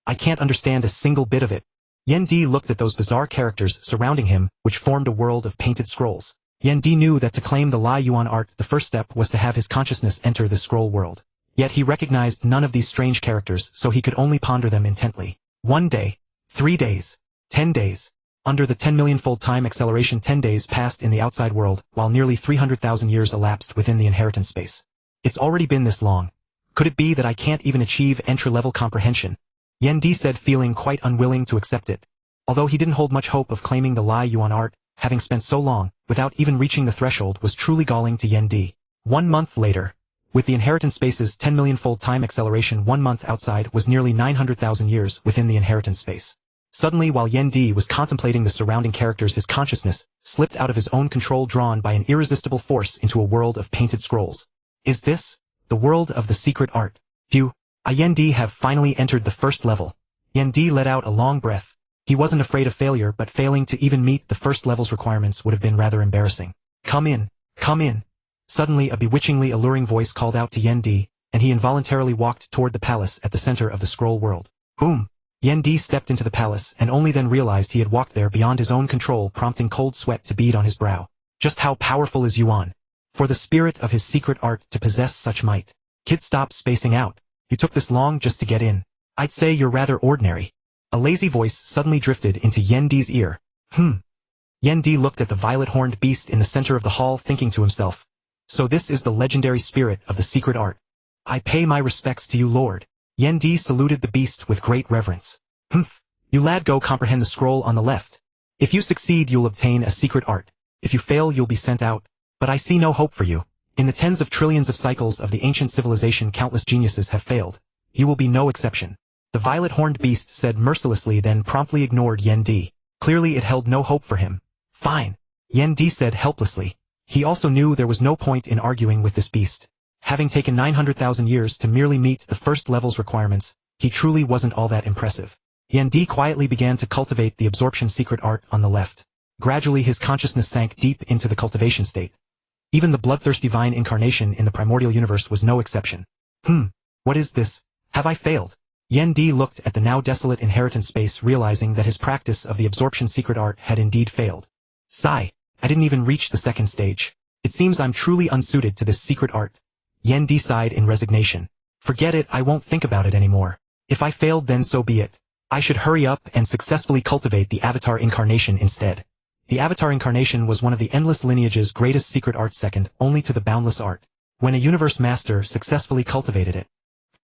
I can't understand a single bit of it. Yendi looked at those bizarre characters surrounding him, which formed a world of painted scrolls. Yendi knew that to claim the Lai Yuan art, the first step was to have his consciousness enter the scroll world. Yet he recognized none of these strange characters, so he could only ponder them intently. 1 day, 3 days, 10 days. Under the 10 million-fold time acceleration, 10 days passed in the outside world, while nearly 300,000 years elapsed within the inheritance space. It's already been this long. Could it be that I can't even achieve entry-level comprehension? Yendi said, feeling quite unwilling to accept it. Although he didn't hold much hope of claiming the Lai Yuan art, having spent so long without even reaching the threshold was truly galling to Yendi. 1 month later, with the inheritance space's 10 million-fold time acceleration, 1 month outside was nearly 900,000 years within the inheritance space. Suddenly, while Yendi was contemplating the surrounding characters, his consciousness slipped out of his own control, drawn by an irresistible force into a world of painted scrolls. Is this the world of the secret art? Phew! Yendi have finally entered the first level. Yendi let out a long breath. He wasn't afraid of failure, but failing to even meet the first level's requirements would have been rather embarrassing. Come in, come in. Suddenly a bewitchingly alluring voice called out to Yendi, and he involuntarily walked toward the palace at the center of the scroll world. Boom! Yendi stepped into the palace and only then realized he had walked there beyond his own control, prompting cold sweat to bead on his brow. Just how powerful is Yuan? For the spirit of his secret art to possess such might. Kid, stop spacing out. You took this long just to get in. I'd say you're rather ordinary. A lazy voice suddenly drifted into Yendi's ear. Yendi looked at the violet-horned beast in the center of the hall, thinking to himself. So this is the legendary spirit of the secret art. I pay my respects to you, Lord. Yendi saluted the beast with great reverence. You lad, go comprehend the scroll on the left. If you succeed, you'll obtain a secret art. If you fail, you'll be sent out. But I see no hope for you. In the tens of trillions of cycles of the ancient civilization, countless geniuses have failed. You will be no exception. The violet-horned beast said mercilessly, then promptly ignored Yendi. Clearly it held no hope for him. Fine. Yendi said helplessly. He also knew there was no point in arguing with this beast. Having taken 900,000 years to merely meet the first level's requirements, he truly wasn't all that impressive. Yendi quietly began to cultivate the absorption secret art on the left. Gradually his consciousness sank deep into the cultivation state. Even the Bloodthirsty Vine incarnation in the Primordial Universe was no exception. What is this? Have I failed? Yendi looked at the now desolate inheritance space, realizing that his practice of the absorption secret art had indeed failed. Sigh. I didn't even reach the second stage. It seems I'm truly unsuited to this secret art. Yendi sighed in resignation. Forget it, I won't think about it anymore. If I failed, then so be it. I should hurry up and successfully cultivate the Avatar incarnation instead. The Avatar incarnation was one of the endless lineage's greatest secret arts, second only to the boundless art. When a universe master successfully cultivated it,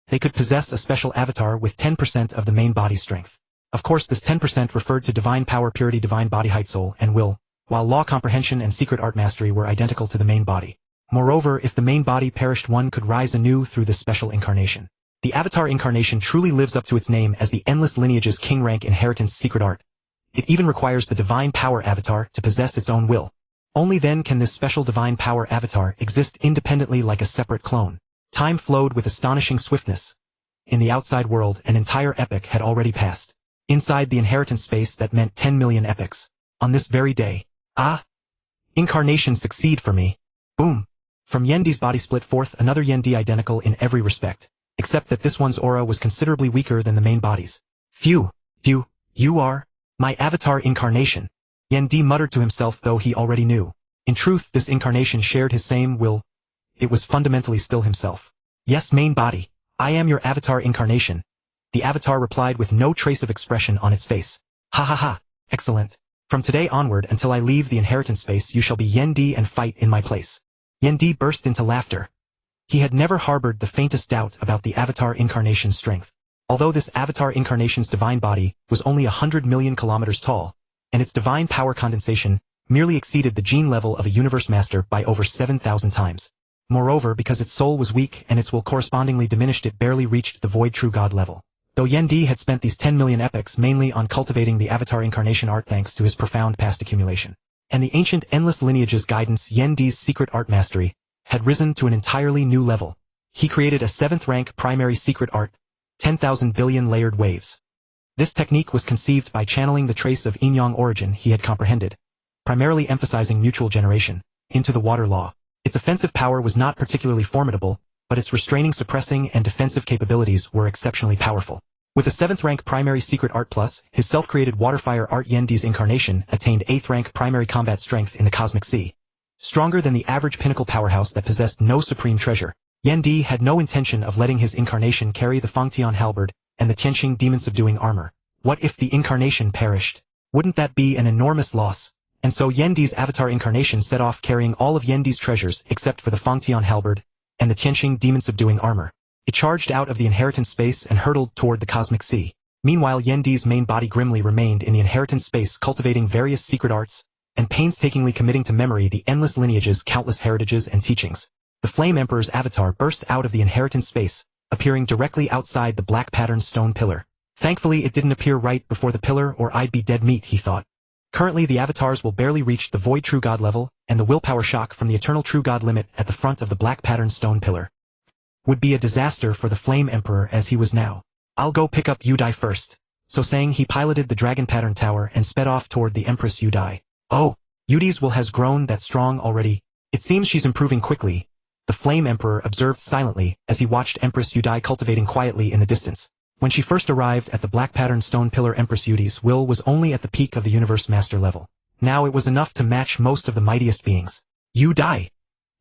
they could possess a special avatar with 10% of the main body strength. Of course, this 10% referred to divine power, purity, divine body height, soul, and will, while law comprehension and secret art mastery were identical to the main body. Moreover, if the main body perished, one could rise anew through this special incarnation. The Avatar incarnation truly lives up to its name as the endless lineage's king rank inheritance secret art. It even requires the divine power avatar to possess its own will. Only then can this special divine power avatar exist independently like a separate clone. Time flowed with astonishing swiftness. In the outside world, an entire epoch had already passed. Inside the inheritance space, that meant 10 million epochs. On this very day. Incarnation succeed for me. Boom. From Yendi's body split forth another Yendi, identical in every respect, except that this one's aura was considerably weaker than the main body's. Phew, you are my avatar incarnation. Yendi muttered to himself, though he already knew. In truth, this incarnation shared his same will. It was fundamentally still himself. Yes, main body, I am your avatar incarnation. The avatar replied with no trace of expression on its face. Ha ha ha, excellent. From today onward until I leave the inheritance space, you shall be Yendi and fight in my place. Yendi burst into laughter. He had never harbored the faintest doubt about the avatar incarnation's strength. Although this avatar incarnation's divine body was only 100 million kilometers tall, and its divine power condensation merely exceeded the gene level of a universe master by over 7,000 times. Moreover, because its soul was weak and its will correspondingly diminished, it barely reached the void true god level. Though Yendi had spent these 10 million epochs mainly on cultivating the avatar incarnation art thanks to his profound past accumulation, and the ancient endless lineage's guidance, Yendi's secret art mastery had risen to an entirely new level. He created a 7th rank primary secret art, 10,000 billion layered waves. This technique was conceived by channeling the trace of yin-yang origin he had comprehended, primarily emphasizing mutual generation, into the water law. Its offensive power was not particularly formidable, but its restraining, suppressing, and defensive capabilities were exceptionally powerful. With a 7th rank primary secret art plus, his self-created waterfire art, Yendi's incarnation attained 8th rank primary combat strength in the cosmic sea. Stronger than the average pinnacle powerhouse that possessed no supreme treasure, Yendi had no intention of letting his incarnation carry the Fangtian Halberd and the Tianqing demon-subduing armor. What if the incarnation perished? Wouldn't that be an enormous loss? And so Yendi's avatar incarnation set off carrying all of Yendi's treasures except for the Fangtian Halberd and the Tianqing demon-subduing armor. It charged out of the inheritance space and hurtled toward the cosmic sea. Meanwhile, Yendi's main body grimly remained in the inheritance space, cultivating various secret arts and painstakingly committing to memory the endless lineage's countless heritages and teachings. The Flame Emperor's avatar burst out of the inheritance space, appearing directly outside the black patterned stone pillar. Thankfully, it didn't appear right before the pillar or I'd be dead meat, he thought. Currently, the avatars will barely reach the void true god level, and the willpower shock from the eternal true god limit at the front of the black patterned stone pillar would be a disaster for the Flame Emperor as he was now. I'll go pick up Yudai first. So saying, he piloted the dragon pattern tower and sped off toward the Empress Yudai. Oh, Yudi's will has grown that strong already. It seems she's improving quickly, the Flame Emperor observed silently as he watched Empress Yudai cultivating quietly in the distance. When she first arrived at the black patterned stone pillar, Empress Yudi's will was only at the peak of the universe master level. Now it was enough to match most of the mightiest beings. Yudai!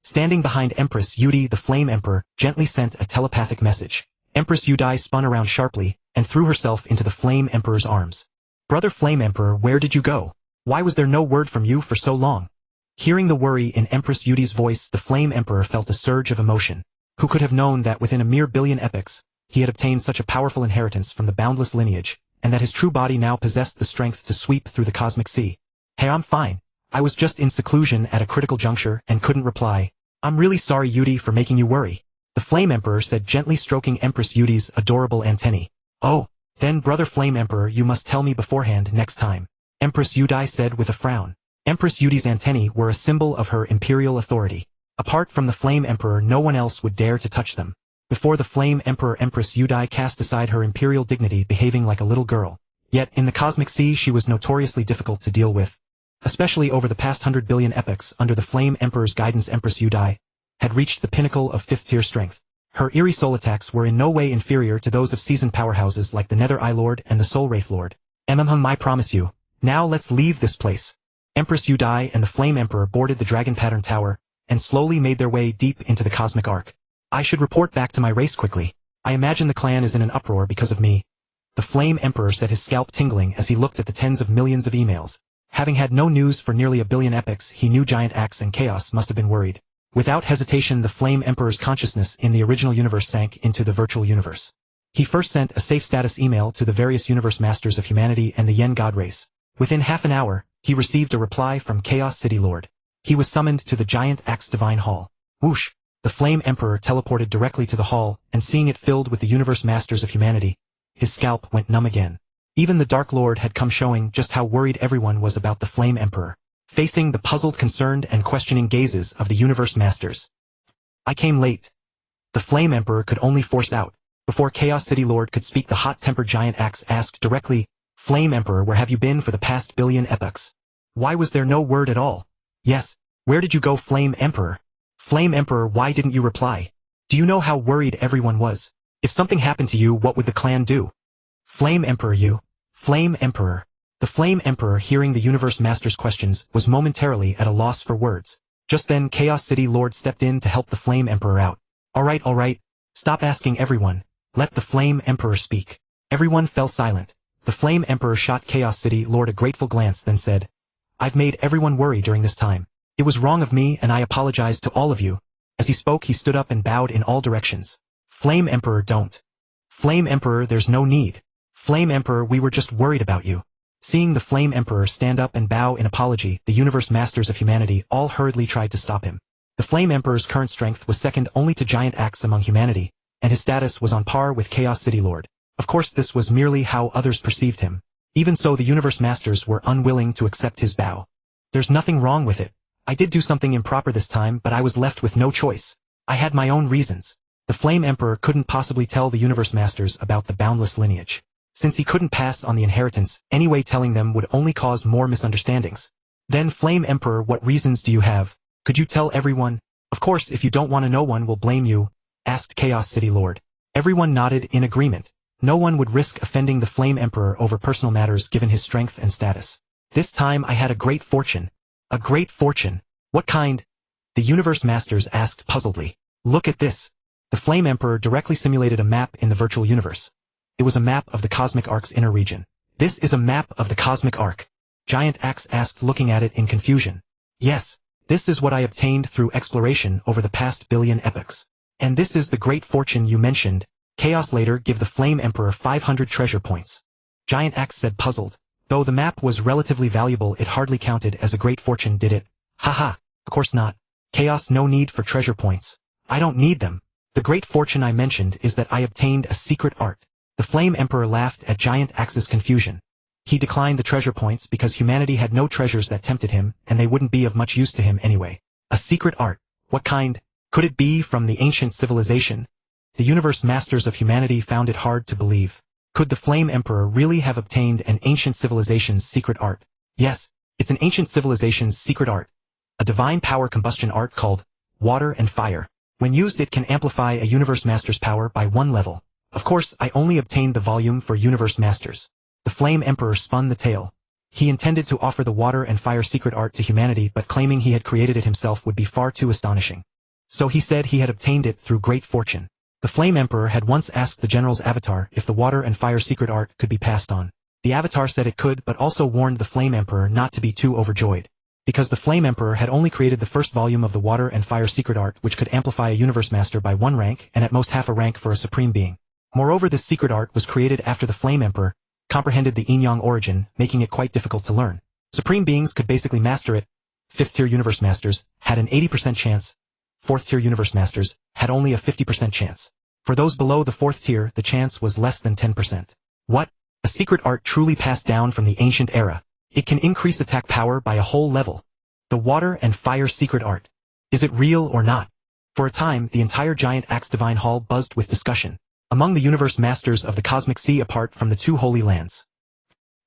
Standing behind Empress Yudi, the Flame Emperor gently sent a telepathic message. Empress Yudai spun around sharply and threw herself into the Flame Emperor's arms. Brother Flame Emperor, where did you go? Why was there no word from you for so long? Hearing the worry in Empress Yudi's voice, the Flame Emperor felt a surge of emotion. Who could have known that within a mere billion epochs, he had obtained such a powerful inheritance from the boundless lineage, and that his true body now possessed the strength to sweep through the cosmic sea? Hey, I'm fine. I was just in seclusion at a critical juncture and couldn't reply. I'm really sorry, Yudi, for making you worry, the Flame Emperor said, gently stroking Empress Yudi's adorable antennae. Oh, then Brother Flame Emperor, you must tell me beforehand next time, Empress Yudai said with a frown. Empress Yudi's antennae were a symbol of her imperial authority. Apart from the Flame Emperor, no one else would dare to touch them. Before the Flame Emperor, Empress Yudai cast aside her imperial dignity, behaving like a little girl. Yet, in the cosmic sea, she was notoriously difficult to deal with. Especially over the past 100 billion epochs, under the Flame Emperor's guidance, Empress Yudai had reached the pinnacle of 5th-tier strength. Her eerie soul attacks were in no way inferior to those of seasoned powerhouses like the Nether Eye Lord and the Soul Wraith Lord. I promise you. Now let's leave this place. Empress Yudai and the Flame Emperor boarded the dragon pattern tower and slowly made their way deep into the cosmic arc. I should report back to my race quickly. I imagine the clan is in an uproar because of me. The Flame Emperor said, his scalp tingling as he looked at the tens of millions of emails. Having had no news for nearly a billion epochs, he knew Giant Axe and Chaos must have been worried. Without hesitation, the Flame Emperor's consciousness in the original universe sank into the virtual universe. He first sent a safe status email to the various universe masters of humanity and the Yen god race. Within half an hour, he received a reply from Chaos City Lord. He was summoned to the Giant Axe Divine Hall. Whoosh! The Flame Emperor teleported directly to the hall, and seeing it filled with the universe masters of humanity, his scalp went numb again. Even the Dark Lord had come, showing just how worried everyone was about the Flame Emperor. Facing the puzzled, concerned, and questioning gazes of the universe masters. I came late. The Flame Emperor could only force out. Before Chaos City Lord could speak, the hot-tempered Giant Axe asked directly, Flame Emperor, where have you been for the past billion epochs? Why was there no word at all? Yes, where did you go, Flame Emperor? Flame Emperor, why didn't you reply? Do you know how worried everyone was? If something happened to you, what would the clan do? Flame Emperor, you. Flame Emperor. The Flame Emperor, hearing the Universe Master's questions, was momentarily at a loss for words. Just then, Chaos City Lord stepped in to help the Flame Emperor out. All right. Stop asking everyone. Let the Flame Emperor speak. Everyone fell silent. The Flame Emperor shot Chaos City Lord a grateful glance, then said, I've made everyone worry during this time. It was wrong of me, and I apologize to all of you. As he spoke, he stood up and bowed in all directions. Flame Emperor, don't. Flame Emperor, there's no need. Flame Emperor, we were just worried about you. Seeing the Flame Emperor stand up and bow in apology, the Universe Masters of Humanity all hurriedly tried to stop him. The Flame Emperor's current strength was second only to Giant Axe among humanity, and his status was on par with Chaos City Lord. Of course, this was merely how others perceived him. Even so, the Universe Masters were unwilling to accept his bow. There's nothing wrong with it. I did do something improper this time, but I was left with no choice. I had my own reasons. The Flame Emperor couldn't possibly tell the Universe Masters about the boundless lineage. Since he couldn't pass on the inheritance, anyway telling them would only cause more misunderstandings. Then Flame Emperor, what reasons do you have? Could you tell everyone? Of course, if you don't want to, no one will blame you, asked Chaos City Lord. Everyone nodded in agreement. No one would risk offending the Flame Emperor over personal matters given his strength and status. This time I had a great fortune. A great fortune? What kind? The Universe Masters asked puzzledly. Look at this. The Flame Emperor directly simulated a map in the virtual universe. It was a map of the Cosmic Ark's inner region. This is a map of the Cosmic Ark. Giant Axe asked, looking at it in confusion. Yes, this is what I obtained through exploration over the past billion epochs. And this is the great fortune you mentioned. Chaos later give the Flame Emperor 500 treasure points. Giant Axe said, puzzled. Though the map was relatively valuable, it hardly counted as a great fortune, did it? Haha, of course not. Chaos, no need for treasure points. I don't need them. The great fortune I mentioned is that I obtained a secret art. The Flame Emperor laughed at Giant Axe's confusion. He declined the treasure points because humanity had no treasures that tempted him, and they wouldn't be of much use to him anyway. A secret art? What kind? Could it be from the ancient civilization? The Universe Masters of Humanity found it hard to believe. Could the Flame Emperor really have obtained an ancient civilization's secret art? Yes, it's an ancient civilization's secret art. A divine power combustion art called water and fire. When used, it can amplify a Universe Master's power by 1 level. Of course, I only obtained the volume for Universe Masters. The Flame Emperor spun the tale. He intended to offer the water and fire secret art to humanity, but claiming he had created it himself would be far too astonishing. So he said he had obtained it through great fortune. The Flame Emperor had once asked the General's avatar if the water and fire secret art could be passed on. The avatar said it could, but also warned the Flame Emperor not to be too overjoyed. Because the Flame Emperor had only created the first volume of the water and fire secret art, which could amplify a Universe Master by 1 rank and at most half a rank for a supreme being. Moreover, this secret art was created after the Flame Emperor comprehended the yin-yang origin, making it quite difficult to learn. Supreme beings could basically master it. 5th-tier Universe Masters had an 80% chance. 4th-tier Universe Masters had only a 50% chance. For those below the 4th tier, the chance was less than 10%. What? A secret art truly passed down from the ancient era. It can increase attack power by a whole level. The water and fire secret art. Is it real or not? For a time, the entire Giant Axe Divine Hall buzzed with discussion. Among the Universe Masters of the Cosmic Sea apart from the 2 Holy Lands.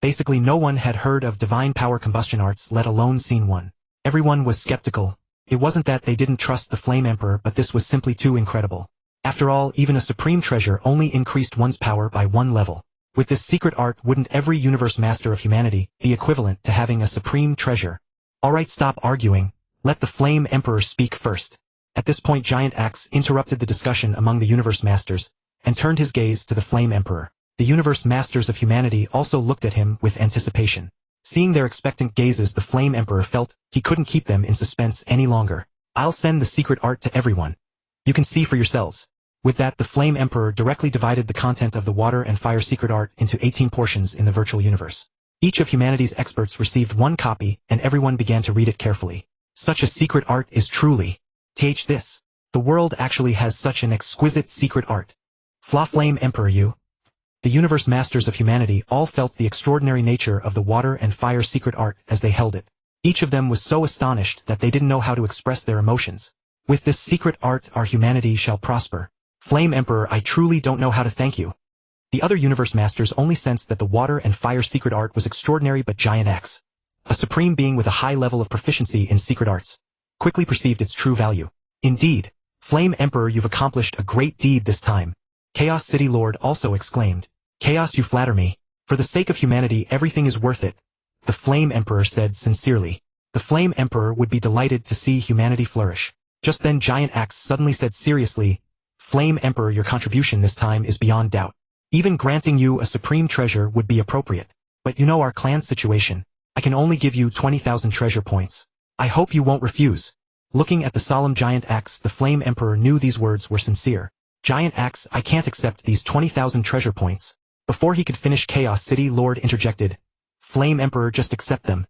Basically no one had heard of divine power combustion arts, let alone seen one. Everyone was skeptical. It wasn't that they didn't trust the Flame Emperor, but this was simply too incredible. After all, even a supreme treasure only increased one's power by 1 level. With this secret art, wouldn't every Universe Master of Humanity be equivalent to having a supreme treasure? Alright, stop arguing. Let the Flame Emperor speak first. At this point, Giant Axe interrupted the discussion among the Universe Masters and turned his gaze to the Flame Emperor. The Universe Masters of Humanity also looked at him with anticipation. Seeing their expectant gazes, the Flame Emperor felt he couldn't keep them in suspense any longer. I'll send the secret art to everyone. You can see for yourselves. With that, the Flame Emperor directly divided the content of the water and fire secret art into 18 portions in the virtual universe. Each of humanity's experts received 1 copy, and everyone began to read it carefully. Such a secret art is truly this. The world actually has such an exquisite secret art. Flame Emperor, you. The Universe Masters of Humanity all felt the extraordinary nature of the water and fire secret art as they held it. Each of them was so astonished that they didn't know how to express their emotions. With this secret art, our humanity shall prosper. Flame Emperor, I truly don't know how to thank you. The other Universe Masters only sensed that the water and fire secret art was extraordinary, but Giant Axe, a supreme being with a high level of proficiency in secret arts, quickly perceived its true value. Indeed, Flame Emperor, you've accomplished a great deed this time. Chaos City Lord also exclaimed. Chaos, you flatter me. For the sake of humanity, everything is worth it. The Flame Emperor said sincerely. The Flame Emperor would be delighted to see humanity flourish. Just then Giant Axe suddenly said seriously, Flame Emperor, your contribution this time is beyond doubt. Even granting you a supreme treasure would be appropriate. But you know our clan's situation. I can only give you 20,000 treasure points. I hope you won't refuse. Looking at the solemn Giant Axe, the Flame Emperor knew these words were sincere. Giant Axe, I can't accept these 20,000 treasure points. Before he could finish, Chaos City Lord interjected. Flame Emperor, just accept them.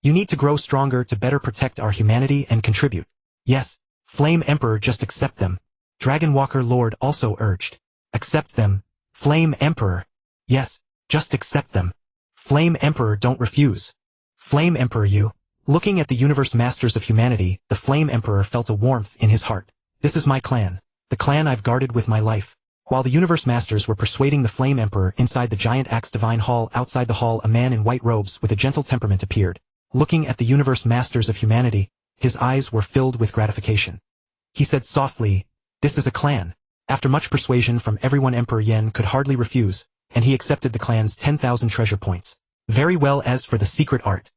You need to grow stronger to better protect our humanity and contribute. Yes, Flame Emperor, just accept them. Dragon Walker Lord also urged. Accept them, Flame Emperor. Yes, just accept them. Flame Emperor, don't refuse. Flame Emperor, you. Looking at the universe masters of humanity, the Flame Emperor felt a warmth in his heart. This is my clan. The clan I've guarded with my life. While the universe masters were persuading the Flame Emperor inside the Giant Axe Divine Hall, outside the hall a man in white robes with a gentle temperament appeared. Looking at the universe masters of humanity, his eyes were filled with gratification. He said softly, this is a clan. After much persuasion from everyone, Emperor Yen could hardly refuse, and he accepted the clan's 10,000 treasure points. Very well. As for the secret art,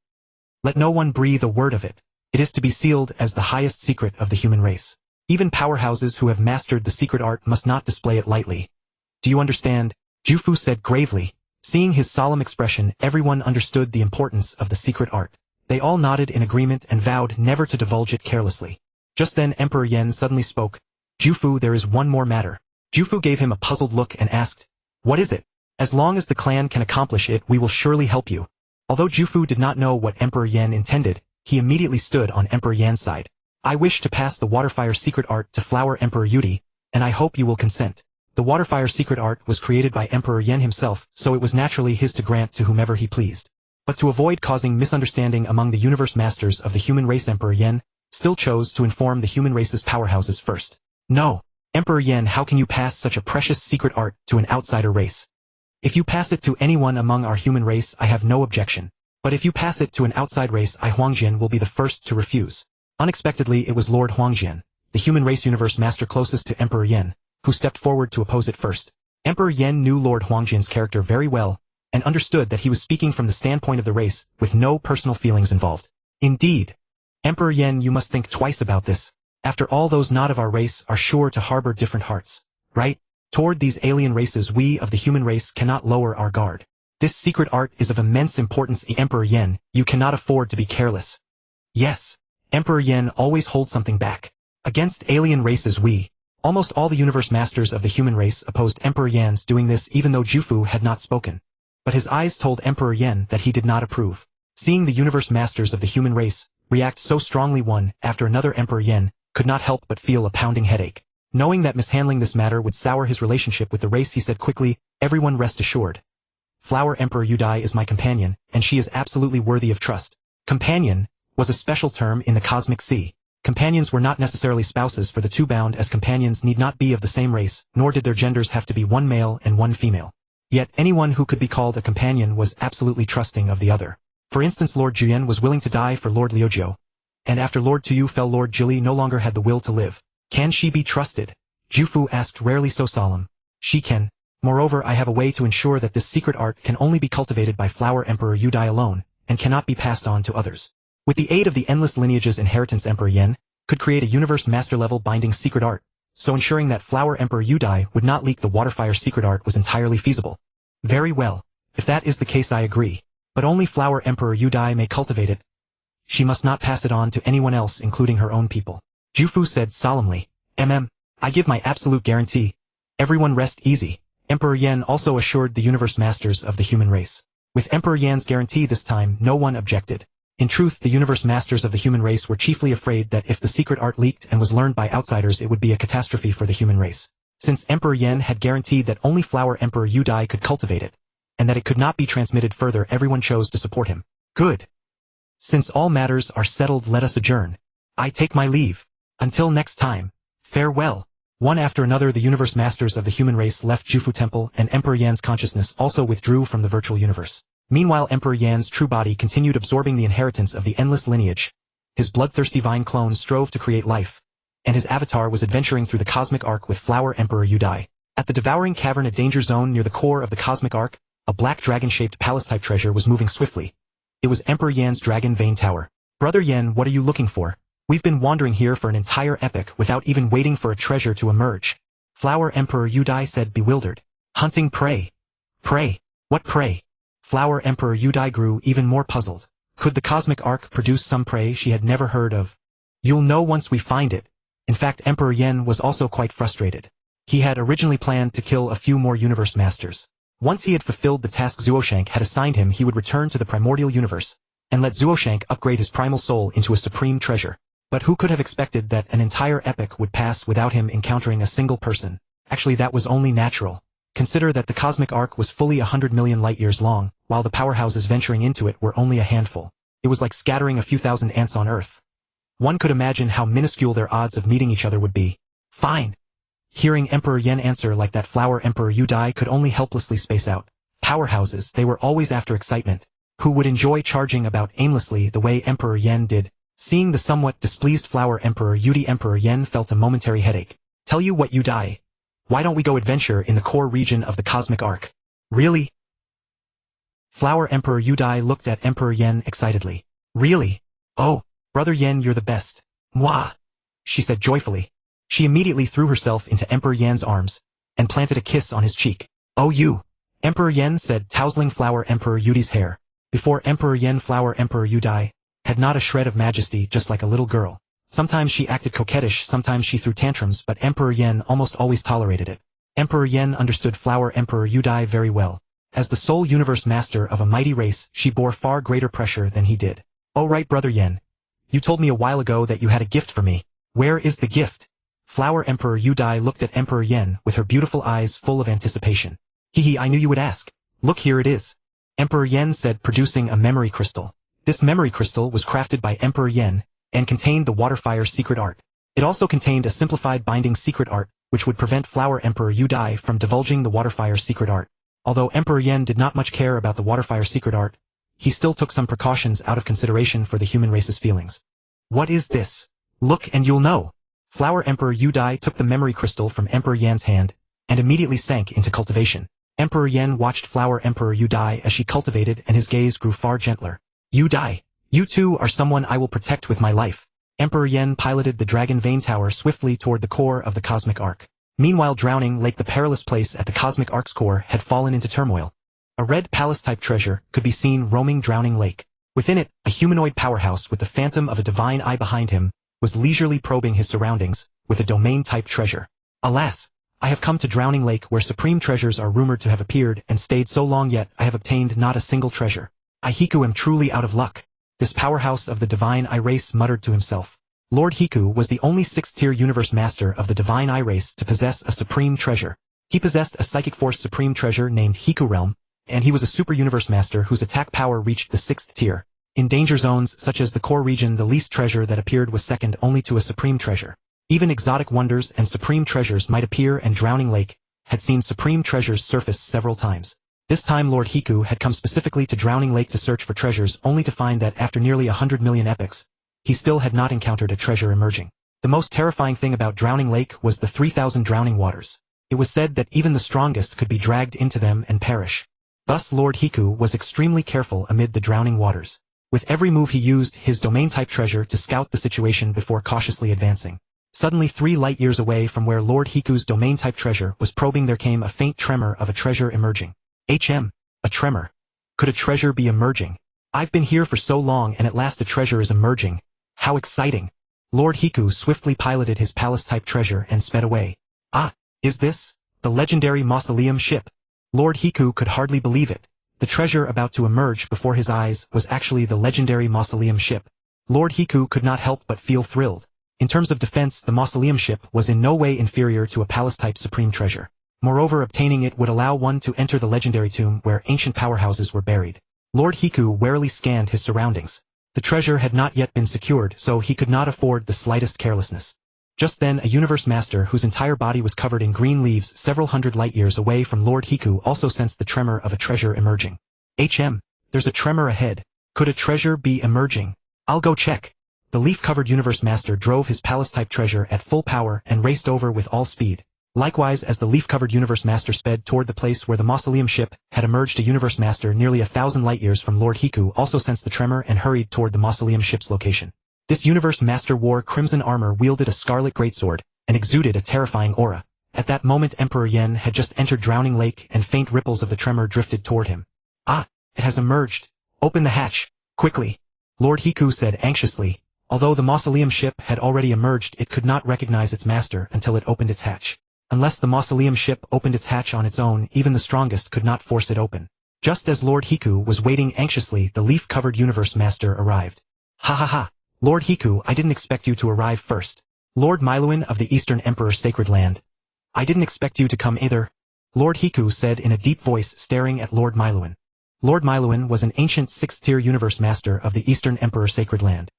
let no one breathe a word of it. It is to be sealed as the highest secret of the human race. Even powerhouses who have mastered the secret art must not display it lightly. Do you understand? Jufu said gravely. Seeing his solemn expression, everyone understood the importance of the secret art. They all nodded in agreement and vowed never to divulge it carelessly. Just then Emperor Yen suddenly spoke. Jufu, there is one more matter. Jufu gave him a puzzled look and asked, what is it? As long as the clan can accomplish it, we will surely help you. Although Jufu did not know what Emperor Yen intended, he immediately stood on Emperor Yan's side. I wish to pass the Waterfire secret art to Flower Emperor Yudi, and I hope you will consent. The Waterfire secret art was created by Emperor Yen himself, so it was naturally his to grant to whomever he pleased. But to avoid causing misunderstanding among the universe masters of the human race, Emperor Yen still chose to inform the human race's powerhouses first. No, Emperor Yen, how can you pass such a precious secret art to an outsider race? If you pass it to anyone among our human race, I have no objection. But if you pass it to an outside race, I, Huangjian, will be the first to refuse. Unexpectedly, it was Lord Huangjian, the human race universe master closest to Emperor Yen, who stepped forward to oppose it first. Emperor Yen knew Lord Huangjian's character very well, and understood that he was speaking from the standpoint of the race, with no personal feelings involved. Indeed, Emperor Yen, you must think twice about this. After all, those not of our race are sure to harbor different hearts, right? Toward these alien races, we of the human race cannot lower our guard. This secret art is of immense importance. Emperor Yen, you cannot afford to be careless. Yes, Emperor Yen always holds something back. Against alien races, almost all the universe masters of the human race opposed Emperor Yan's doing this, even though Jufu had not spoken. But his eyes told Emperor Yen that he did not approve. Seeing the universe masters of the human race react so strongly one after another, Emperor Yen could not help but feel a pounding headache. Knowing that mishandling this matter would sour his relationship with the race, he said quickly, everyone rest assured. Flower Emperor Yudai is my companion, and she is absolutely worthy of trust. Companion was a special term in the cosmic sea. Companions were not necessarily spouses for the two bound, as companions need not be of the same race, nor did their genders have to be one male and one female. Yet anyone who could be called a companion was absolutely trusting of the other. For instance, Lord Juyen was willing to die for Lord Liujiu. And after Lord Tuyu fell, Lord Jili no longer had the will to live. Can she be trusted? Jufu asked, rarely so solemn. She can. Moreover, I have a way to ensure that this secret art can only be cultivated by Flower Emperor Yudai alone, and cannot be passed on to others. With the aid of the endless lineage's inheritance, Emperor Yen could create a universe master level binding secret art, so ensuring that Flower Emperor Yudai would not leak the Waterfire secret art was entirely feasible. Very well. If that is the case, I agree. But only Flower Emperor Yudai may cultivate it. She must not pass it on to anyone else, including her own people. Jufu said solemnly, I give my absolute guarantee. Everyone rest easy. Emperor Yen also assured the universe masters of the human race. With Emperor Yan's guarantee this time, no one objected. In truth, the universe masters of the human race were chiefly afraid that if the secret art leaked and was learned by outsiders, it would be a catastrophe for the human race. Since Emperor Yen had guaranteed that only Flower Emperor Yudai could cultivate it, and that it could not be transmitted further, everyone chose to support him. Good. Since all matters are settled, let us adjourn. I take my leave. Until next time, farewell. One after another, the universe masters of the human race left Jufu Temple, and Emperor Yan's consciousness also withdrew from the virtual universe. Meanwhile, Emperor Yan's true body continued absorbing the inheritance of the endless lineage. His Bloodthirsty Vine clone strove to create life, and his avatar was adventuring through the cosmic arc with Flower Emperor Yudai. At the devouring cavern, a danger zone near the core of the cosmic arc, a black dragon-shaped palace-type treasure was moving swiftly. It was Emperor Yan's Dragon Vein Tower. Brother Yen, what are you looking for? We've been wandering here for an entire epoch without even waiting for a treasure to emerge. Flower Emperor Yudai said, bewildered. Hunting prey. Prey? What prey? Flower Emperor Yudai grew even more puzzled. Could the cosmic arc produce some prey she had never heard of? You'll know once we find it. In fact, Emperor Yen was also quite frustrated. He had originally planned to kill a few more universe masters. Once he had fulfilled the task Zuoshanke had assigned him, he would return to the Primordial Universe, and let Zuoshanke upgrade his primal soul into a supreme treasure. But who could have expected that an entire epoch would pass without him encountering a single person? Actually, that was only natural. Consider that the cosmic arc was fully 100 million light-years long, while the powerhouses venturing into it were only a handful. It was like scattering a few thousand ants on Earth. One could imagine how minuscule their odds of meeting each other would be. Fine. Hearing Emperor Yen answer like that, Flower Emperor Yudai could only helplessly space out. Powerhouses, they were always after excitement. Who would enjoy charging about aimlessly the way Emperor Yen did? Seeing the somewhat displeased Flower Emperor Yudi, Emperor Yen felt a momentary headache. Tell you what, Yudai. Why don't we go adventure in the core region of the cosmic arc? Really? Flower Emperor Yudai looked at Emperor Yen excitedly. Really? Oh, Brother Yen, you're the best. Mwah! She said joyfully. She immediately threw herself into Emperor Yen's arms, and planted a kiss on his cheek. Oh you! Emperor Yen said, tousling Flower Emperor Yudi's hair. Before Emperor Yen, Flower Emperor Yudai had not a shred of majesty, just like a little girl. Sometimes she acted coquettish, sometimes she threw tantrums, but Emperor Yen almost always tolerated it. Emperor Yen understood Flower Emperor Yudai very well. As the sole universe master of a mighty race, she bore far greater pressure than he did. Oh right, Brother Yen. You told me a while ago that you had a gift for me. Where is the gift? Flower Emperor Yudai looked at Emperor Yen with her beautiful eyes full of anticipation. Hehe, I knew you would ask. Look, here it is. Emperor Yen said, producing a memory crystal. This memory crystal was crafted by Emperor Yen, and contained the Waterfire Secret Art. It also contained a simplified binding secret art, which would prevent Flower Emperor Yudai from divulging the Waterfire Secret Art. Although Emperor Yen did not much care about the Waterfire Secret Art, he still took some precautions out of consideration for the human race's feelings. What is this? Look and you'll know. Flower Emperor Yudai took the memory crystal from Emperor Yen's hand, and immediately sank into cultivation. Emperor Yen watched Flower Emperor Yudai as she cultivated, and his gaze grew far gentler. Yudai, you too are someone I will protect with my life. Emperor Yen piloted the Dragon Vein Tower swiftly toward the core of the cosmic arc. Meanwhile, Drowning Lake, the perilous place at the cosmic arc's core, had fallen into turmoil. A red palace-type treasure could be seen roaming Drowning Lake. Within it, a humanoid powerhouse with the phantom of a divine eye behind him was leisurely probing his surroundings with a domain-type treasure. Alas, I have come to Drowning Lake, where supreme treasures are rumored to have appeared and stayed so long, yet I have obtained not a single treasure. I Hiku am truly out of luck. This powerhouse of the divine eye race muttered to himself. Lord Hiku was the only 6th-tier universe master of the divine eye race to possess a supreme treasure. He possessed a psychic force supreme treasure named Hiku Realm, and he was a super universe master whose attack power reached the 6th tier. In danger zones such as the core region, the least treasure that appeared was second only to a supreme treasure. Even exotic wonders and supreme treasures might appear, and Drowning Lake had seen supreme treasures surface several times. This time Lord Hiku had come specifically to Drowning Lake to search for treasures, only to find that after nearly 100 million epochs, he still had not encountered a treasure emerging. The most terrifying thing about Drowning Lake was the 3,000 drowning waters. It was said that even the strongest could be dragged into them and perish. Thus Lord Hiku was extremely careful amid the drowning waters. With every move he used his domain-type treasure to scout the situation before cautiously advancing. Suddenly, 3 light-years away from where Lord Hiku's domain-type treasure was probing, there came a faint tremor of a treasure emerging. A tremor. Could a treasure be emerging? I've been here for so long, and at last a treasure is emerging. How exciting! Lord Hiku swiftly piloted his palace-type treasure and sped away. Ah, is this the legendary mausoleum ship? Lord Hiku could hardly believe it. The treasure about to emerge before his eyes was actually the legendary mausoleum ship. Lord Hiku could not help but feel thrilled. In terms of defense, the mausoleum ship was in no way inferior to a palace-type supreme treasure. Moreover, obtaining it would allow one to enter the legendary tomb where ancient powerhouses were buried. Lord Hiku warily scanned his surroundings. The treasure had not yet been secured, so he could not afford the slightest carelessness. Just then, a universe master whose entire body was covered in green leaves several hundred light-years away from Lord Hiku also sensed the tremor of a treasure emerging. There's a tremor ahead. Could a treasure be emerging? I'll go check. The leaf-covered universe master drove his palace-type treasure at full power and raced over with all speed. Likewise, as the leaf-covered universe master sped toward the place where the mausoleum ship had emerged, a universe master nearly 1,000 light-years from Lord Hiku also sensed the tremor and hurried toward the mausoleum ship's location. This universe master wore crimson armor, wielded a scarlet greatsword, and exuded a terrifying aura. At that moment Emperor Yen had just entered Drowning Lake, and faint ripples of the tremor drifted toward him. Ah, it has emerged. Open the hatch, quickly. Lord Hiku said anxiously. Although the mausoleum ship had already emerged, it could not recognize its master until it opened its hatch. Unless the mausoleum ship opened its hatch on its own, even the strongest could not force it open. Just as Lord Hiku was waiting anxiously, the leaf-covered Universe Master arrived. Ha ha ha! Lord Hiku, I didn't expect you to arrive first. Lord Miluin of the Eastern Emperor's Sacred Land. I didn't expect you to come either. Lord Hiku said in a deep voice, staring at Lord Miluin. Lord Miluin was an ancient 6th-tier Universe Master of the Eastern Emperor's Sacred Land.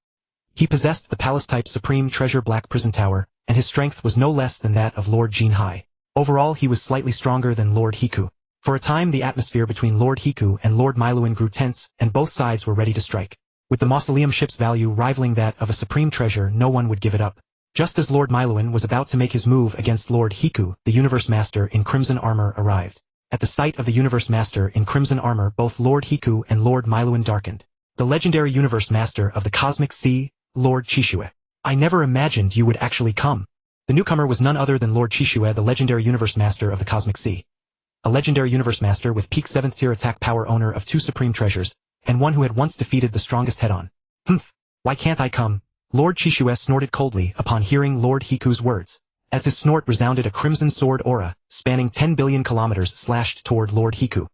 He possessed the palace-type Supreme Treasure Black Prison Tower, and his strength was no less than that of Lord Jinhai. Overall, he was slightly stronger than Lord Hiku. For a time, the atmosphere between Lord Hiku and Lord Miluin grew tense, and both sides were ready to strike. With the mausoleum ship's value rivaling that of a supreme treasure, no one would give it up. Just as Lord Miluin was about to make his move against Lord Hiku, the Universe Master in crimson armor arrived. At the sight of the Universe Master in crimson armor, both Lord Hiku and Lord Miluin darkened. The legendary Universe Master of the Cosmic Sea, Lord Chishue. I never imagined you would actually come. The newcomer was none other than Lord Chishue, the legendary Universe Master of the Cosmic Sea. A legendary Universe Master with peak 7th tier attack power, owner of 2 supreme treasures, and one who had once defeated the strongest head-on. Humph! Why can't I come? Lord Chishue snorted coldly upon hearing Lord Hiku's words. As his snort resounded, a crimson sword aura, spanning 10 billion kilometers, slashed toward Lord Hiku.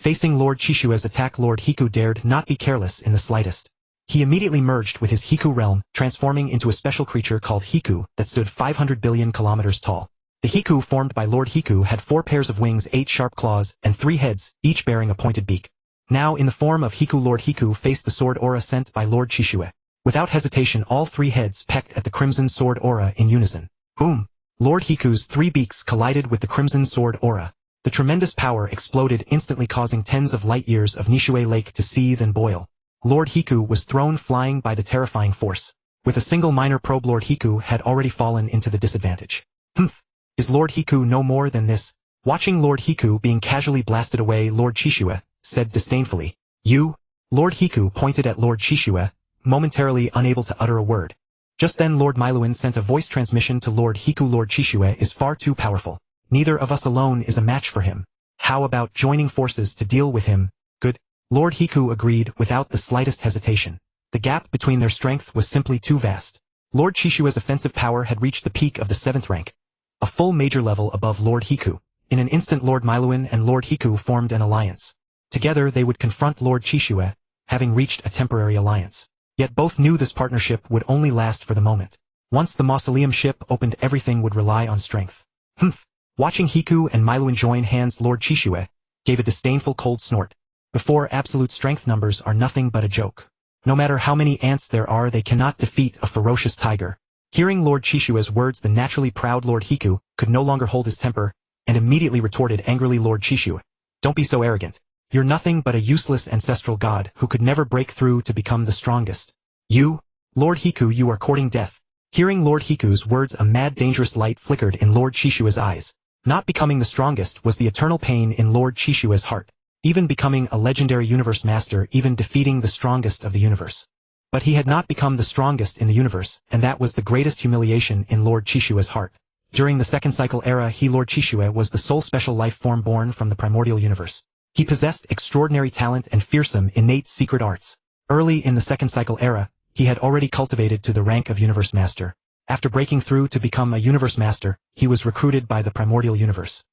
Facing Lord Chishue's attack, Lord Hiku dared not be careless in the slightest. He immediately merged with his Hiku realm, transforming into a special creature called Hiku that stood 500 billion kilometers tall. The Hiku formed by Lord Hiku had 4 pairs of wings, 8 sharp claws, and 3 heads, each bearing a pointed beak. Now, in the form of Hiku, Lord Hiku faced the sword aura sent by Lord Chishue. Without hesitation, all 3 heads pecked at the crimson sword aura in unison. Boom! Lord Hiku's 3 beaks collided with the crimson sword aura. The tremendous power exploded, instantly causing tens of light years of Nishue Lake to seethe and boil. Lord Hiku was thrown flying by the terrifying force. With a single minor probe, Lord Hiku had already fallen into the disadvantage. Humph! Is Lord Hiku no more than this? Watching Lord Hiku being casually blasted away, Lord Chishue said disdainfully. You? Lord Hiku pointed at Lord Chishue, momentarily unable to utter a word. Just then Lord Miluin sent a voice transmission to Lord Hiku. Lord Chishue is far too powerful. Neither of us alone is a match for him. How about joining forces to deal with him? Good. Lord Hiku agreed without the slightest hesitation. The gap between their strength was simply too vast. Lord Chishue's offensive power had reached the peak of the 7th rank, a full major level above Lord Hiku. In an instant, Lord Miluin and Lord Hiku formed an alliance. Together they would confront Lord Chishue, having reached a temporary alliance. Yet both knew this partnership would only last for the moment. Once the mausoleum ship opened, everything would rely on strength. Humph! Watching Hiku and Miluin join hands, Lord Chishue gave a disdainful cold snort. Before absolute strength, numbers are nothing but a joke. No matter how many ants there are, they cannot defeat a ferocious tiger. Hearing Lord Chishue's words, the naturally proud Lord Hiku could no longer hold his temper, and immediately retorted angrily, Lord Chishue, don't be so arrogant. You're nothing but a useless ancestral god who could never break through to become the strongest. You? Lord Hiku, you are courting death. Hearing Lord Hiku's words, a mad, dangerous light flickered in Lord Chishue's eyes. Not becoming the strongest was the eternal pain in Lord Chishue's heart. Even becoming a legendary Universe Master, even defeating the strongest of the universe. But he had not become the strongest in the universe, and that was the greatest humiliation in Lord Chishue's heart. During the second cycle era, Lord Chishue was the sole special life form born from the Primordial Universe. He possessed extraordinary talent and fearsome innate secret arts. Early in the second cycle era, he had already cultivated to the rank of Universe Master. After breaking through to become a Universe Master, he was recruited by the Primordial Universe.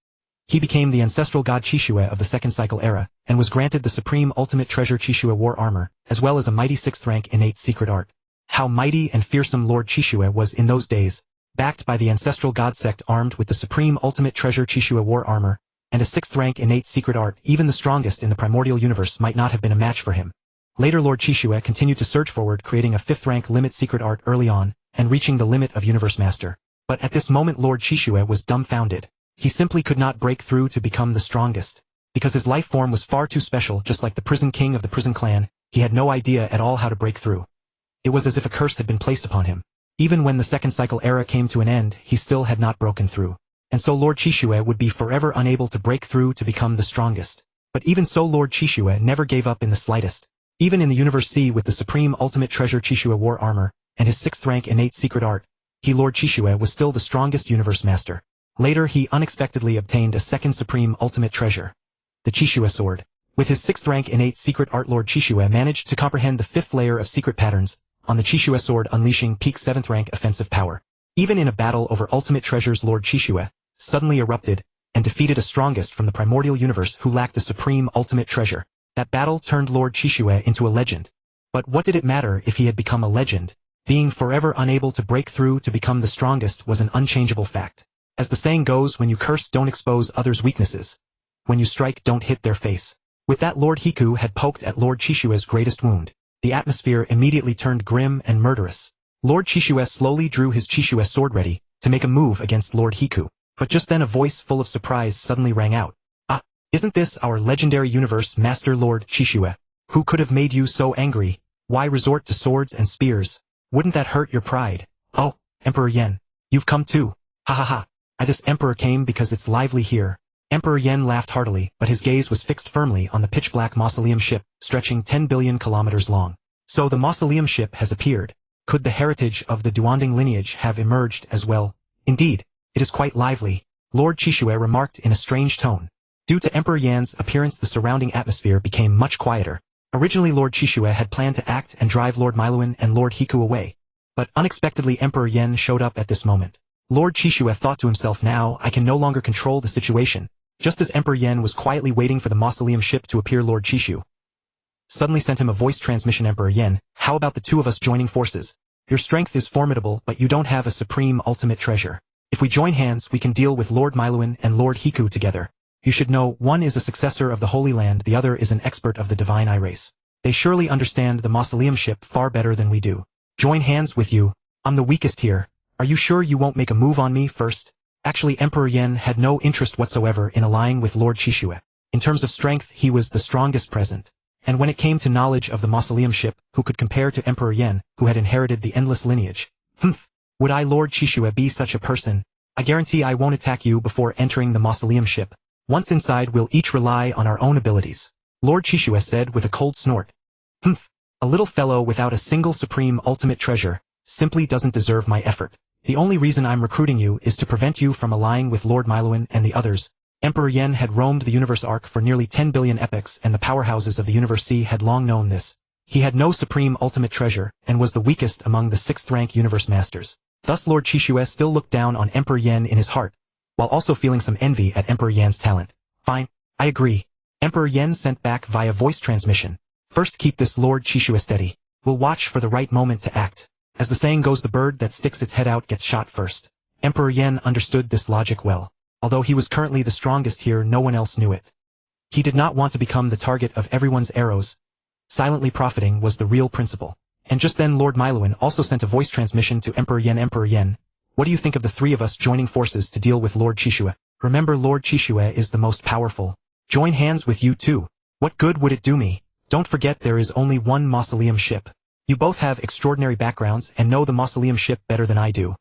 He became the ancestral god Chishue of the second cycle era, and was granted the supreme ultimate treasure Chishue War Armor, as well as a mighty 6th rank innate secret art. How mighty and fearsome Lord Chishue was in those days, backed by the ancestral god sect, armed with the supreme ultimate treasure Chishue War Armor, and a 6th rank innate secret art. Even the strongest in the Primordial Universe might not have been a match for him. Later Lord Chishue continued to surge forward, creating a 5th rank limit secret art early on, and reaching the limit of Universe Master. But at this moment Lord Chishue was dumbfounded. He simply could not break through to become the strongest. Because his life form was far too special, just like the prison king of the prison clan, he had no idea at all how to break through. It was as if a curse had been placed upon him. Even when the second cycle era came to an end, he still had not broken through. And so Lord Chishue would be forever unable to break through to become the strongest. But even so, Lord Chishue never gave up in the slightest. Even in the Universe Sea, with the supreme ultimate treasure Chishue War Armor, and his 6th rank innate secret art, Lord Chishue was still the strongest Universe Master. Later he unexpectedly obtained a second supreme ultimate treasure, the Chishue Sword. With his 6th rank innate secret art, Lord Chishue managed to comprehend the 5th layer of secret patterns on the Chishue Sword, unleashing peak 7th rank offensive power. Even in a battle over ultimate treasures, Lord Chishue suddenly erupted, and defeated a strongest from the Primordial Universe who lacked a supreme ultimate treasure. That battle turned Lord Qixue into a legend. But what did it matter if he had become a legend? Being forever unable to break through to become the strongest was an unchangeable fact. As the saying goes, when you curse, don't expose others' weaknesses. When you strike, don't hit their face. With that, Lord Hiku had poked at Lord Qixue's greatest wound. The atmosphere immediately turned grim and murderous. Lord Qixue slowly drew his Qixue sword ready to make a move against Lord Hiku. But just then a voice full of surprise suddenly rang out. "Ah, isn't this our legendary universe master Lord Qixue? Who could have made you so angry? Why resort to swords and spears? Wouldn't that hurt your pride? Oh, Emperor Yen, you've come too. Ha ha ha. This emperor came because it's lively here." Emperor Yen laughed heartily, but his gaze was fixed firmly on the pitch-black mausoleum ship, stretching 10 billion kilometers long. So the mausoleum ship has appeared. Could the heritage of the Duanding lineage have emerged as well? Indeed, it is quite lively, Lord Qixue remarked in a strange tone. Due to Emperor Yan's appearance, the surrounding atmosphere became much quieter. Originally Lord Qixue had planned to act and drive Lord Miluan and Lord Hiku away. But unexpectedly Emperor Yen showed up at this moment. Lord Qixue thought to himself, now I can no longer control the situation. Just as Emperor Yen was quietly waiting for the mausoleum ship to appear, Lord Qixue suddenly sent him a voice transmission. "Emperor Yen, how about the two of us joining forces? Your strength is formidable, but you don't have a supreme ultimate treasure. If we join hands, we can deal with Lord Miluan and Lord Hiku together. You should know, one is a successor of the Holy Land, the other is an expert of the Divine Eye race. They surely understand the mausoleum ship far better than we do. Join hands with you. I'm the weakest here. Are you sure you won't make a move on me first?" Actually, Emperor Yen had no interest whatsoever in allying with Lord Qixue. In terms of strength, he was the strongest present. And when it came to knowledge of the mausoleum ship, who could compare to Emperor Yen, who had inherited the endless lineage? Would I, Lord Qixue, be such a person? I guarantee I won't attack you before entering the mausoleum ship. Once inside, we'll each rely on our own abilities. Lord Qixue said with a cold snort. A little fellow without a single supreme ultimate treasure simply doesn't deserve my effort. The only reason I'm recruiting you is to prevent you from allying with Lord Miluan and the others. Emperor Yen had roamed the universe arc for nearly 10 billion epochs, and the powerhouses of the universe C had long known this. He had no supreme ultimate treasure, and was the weakest among the 6th-rank universe masters. Thus Lord Qixue still looked down on Emperor Yen in his heart, while also feeling some envy at Emperor Yan's talent. "Fine, I agree." Emperor Yen sent back via voice transmission. "First keep this Lord Qixue steady. We'll watch for the right moment to act. As the saying goes, the bird that sticks its head out gets shot first." Emperor Yen understood this logic well. Although he was currently the strongest here, no one else knew it. He did not want to become the target of everyone's arrows. Silently profiting was the real principle. And just then Lord Miluan also sent a voice transmission to Emperor Yen. "Emperor Yen, what do you think of the three of us joining forces to deal with Lord Qixue? Remember, Lord Qixue is the most powerful. Join hands with you too. What good would it do me? Don't forget there is only one mausoleum ship. You both have extraordinary backgrounds and know the mausoleum ship better than I do.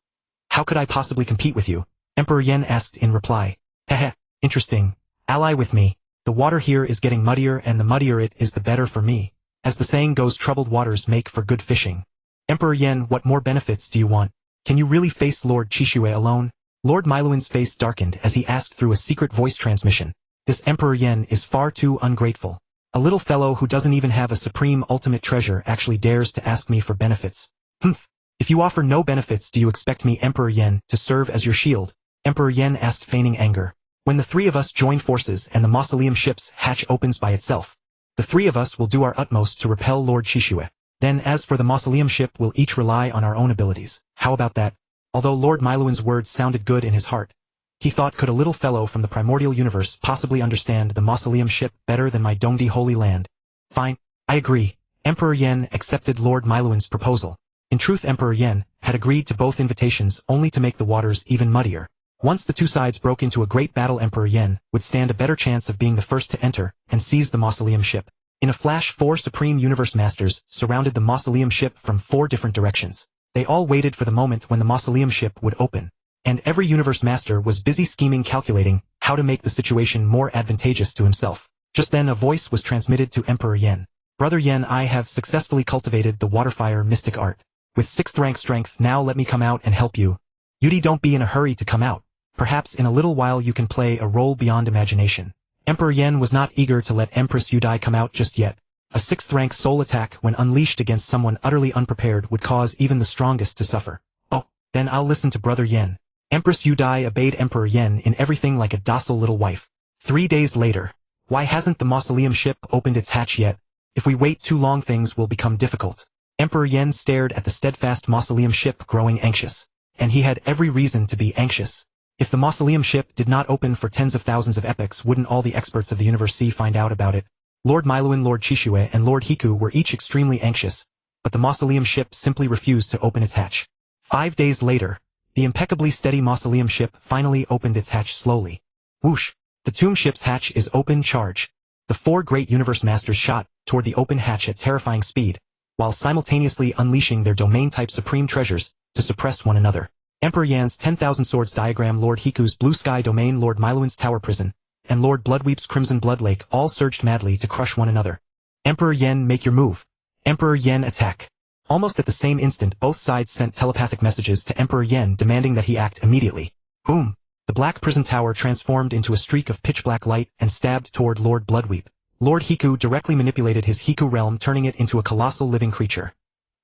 How could I possibly compete with you?" Emperor Yen asked in reply. "Heh, interesting. Ally with me. The water here is getting muddier, and the muddier it is, the better for me. As the saying goes, troubled waters make for good fishing. Emperor Yen, what more benefits do you want? Can you really face Lord Qixue alone?" Lord Miluan's face darkened as he asked through a secret voice transmission. This Emperor Yen is far too ungrateful. A little fellow who doesn't even have a supreme ultimate treasure actually dares to ask me for benefits. If you offer no benefits, do you expect me, Emperor Yen, to serve as your shield? Emperor Yen asked, feigning anger. When the three of us join forces and the mausoleum ship's hatch opens by itself, the three of us will do our utmost to repel Lord Qixue. Then as for the mausoleum ship, we'll each rely on our own abilities. How about that? Although Lord Miluan's words sounded good in his heart, he thought, could a little fellow from the Primordial Universe possibly understand the mausoleum ship better than my Dongdi Holy Land? Fine, I agree. Emperor Yen accepted Lord Miluan's proposal. In truth, Emperor Yen had agreed to both invitations only to make the waters even muddier. Once the two sides broke into a great battle, Emperor Yen would stand a better chance of being the first to enter and seize the mausoleum ship. In a flash, 4 Supreme Universe Masters surrounded the mausoleum ship from 4 different directions. They all waited for the moment when the mausoleum ship would open. And every Universe Master was busy scheming, calculating how to make the situation more advantageous to himself. Just then a voice was transmitted to Emperor Yen. Brother Yen, I have successfully cultivated the Waterfire mystic art. With 6th rank strength, now let me come out and help you. Yudi, don't be in a hurry to come out. Perhaps in a little while you can play a role beyond imagination. Emperor Yen was not eager to let Empress Yudai come out just yet. A 6th rank soul attack when unleashed against someone utterly unprepared would cause even the strongest to suffer. Oh, then I'll listen to Brother Yen. Empress Yu Dai obeyed Emperor Yen in everything like a docile little wife. 3 days later. Why hasn't the mausoleum ship opened its hatch yet? If we wait too long things will become difficult. Emperor Yen stared at the steadfast mausoleum ship growing anxious. And he had every reason to be anxious. If the mausoleum ship did not open for tens of thousands of epochs, wouldn't all the experts of the Universe find out about it? Lord Miluan, Lord Chishue, and Lord Hiku were each extremely anxious, but the mausoleum ship simply refused to open its hatch. 5 days later, the impeccably steady mausoleum ship finally opened its hatch slowly. Whoosh! The tomb ship's hatch is open. Charge! The 4 great universe masters shot toward the open hatch at terrifying speed, while simultaneously unleashing their domain-type supreme treasures to suppress one another. Emperor Yan's 10,000 swords diagram, Lord Hiku's blue sky domain, Lord Miluan's tower prison, and Lord Bloodweep's crimson blood lake all surged madly to crush one another. Emperor Yen, make your move. Emperor Yen, attack. Almost at the same instant, both sides sent telepathic messages to Emperor Yen demanding that he act immediately. Boom! The black prison tower transformed into a streak of pitch-black light and stabbed toward Lord Bloodweep. Lord Hiku directly manipulated his Hiku realm, turning it into a colossal living creature.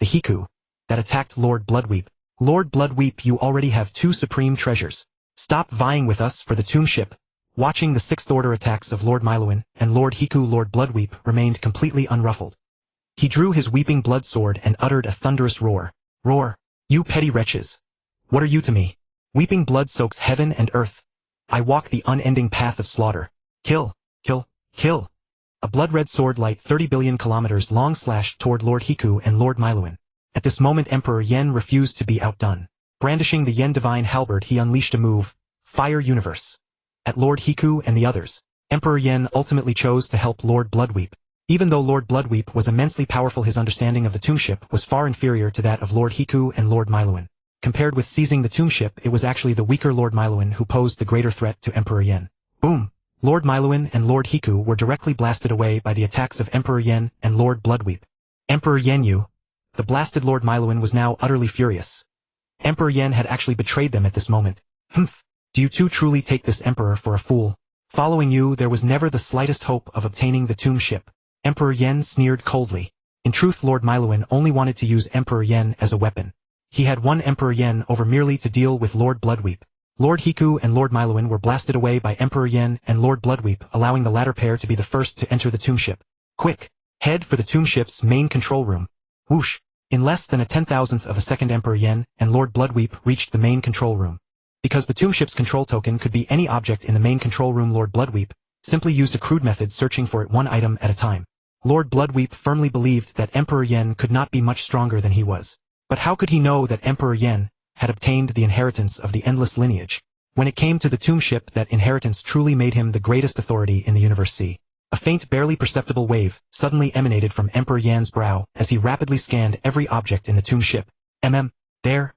The Hiku that attacked Lord Bloodweep. Lord Bloodweep, you already have 2 supreme treasures. Stop vying with us for the tomb ship. Watching the 6th order attacks of Lord Miluan and Lord Hiku, Lord Bloodweep remained completely unruffled. He drew his weeping blood sword and uttered a thunderous roar. Roar! You petty wretches! What are you to me? Weeping blood soaks heaven and earth. I walk the unending path of slaughter. Kill! Kill! Kill! A blood-red sword light 30 billion kilometers long slashed toward Lord Hiku and Lord Miluan. At this moment Emperor Yen refused to be outdone. Brandishing the Yen divine halberd, he unleashed a move, Fire Universe. At Lord Hiku and the others, Emperor Yen ultimately chose to help Lord Bloodweep. Even though Lord Bloodweep was immensely powerful, his understanding of the tomb ship was far inferior to that of Lord Hiku and Lord Miluan. Compared with seizing the tomb ship, it was actually the weaker Lord Miluan who posed the greater threat to Emperor Yen. Boom! Lord Miluan and Lord Hiku were directly blasted away by the attacks of Emperor Yen and Lord Bloodweep. Emperor Yen, you! The blasted Lord Miluan was now utterly furious. Emperor Yen had actually betrayed them at this moment. Humph! Do you two truly take this emperor for a fool? Following you, there was never the slightest hope of obtaining the tomb ship. Emperor Yen sneered coldly. In truth, Lord Miluan only wanted to use Emperor Yen as a weapon. He had won Emperor Yen over merely to deal with Lord Bloodweep. Lord Hiku and Lord Miluan were blasted away by Emperor Yen and Lord Bloodweep, allowing the latter pair to be the first to enter the tomb ship. Quick! Head for the tomb ship's main control room. Whoosh! In less than a 10,000th of a second, Emperor Yen and Lord Bloodweep reached the main control room. Because the tomb ship's control token could be any object in the main control room, Lord Bloodweep simply used a crude method, searching for it one item at a time. Lord Bloodweep firmly believed that Emperor Yen could not be much stronger than he was. But how could he know that Emperor Yen had obtained the inheritance of the endless lineage? When it came to the tomb ship, that inheritance truly made him the greatest authority in the universe. A faint, barely perceptible wave suddenly emanated from Emperor Yan's brow as he rapidly scanned every object in the tomb ship. There.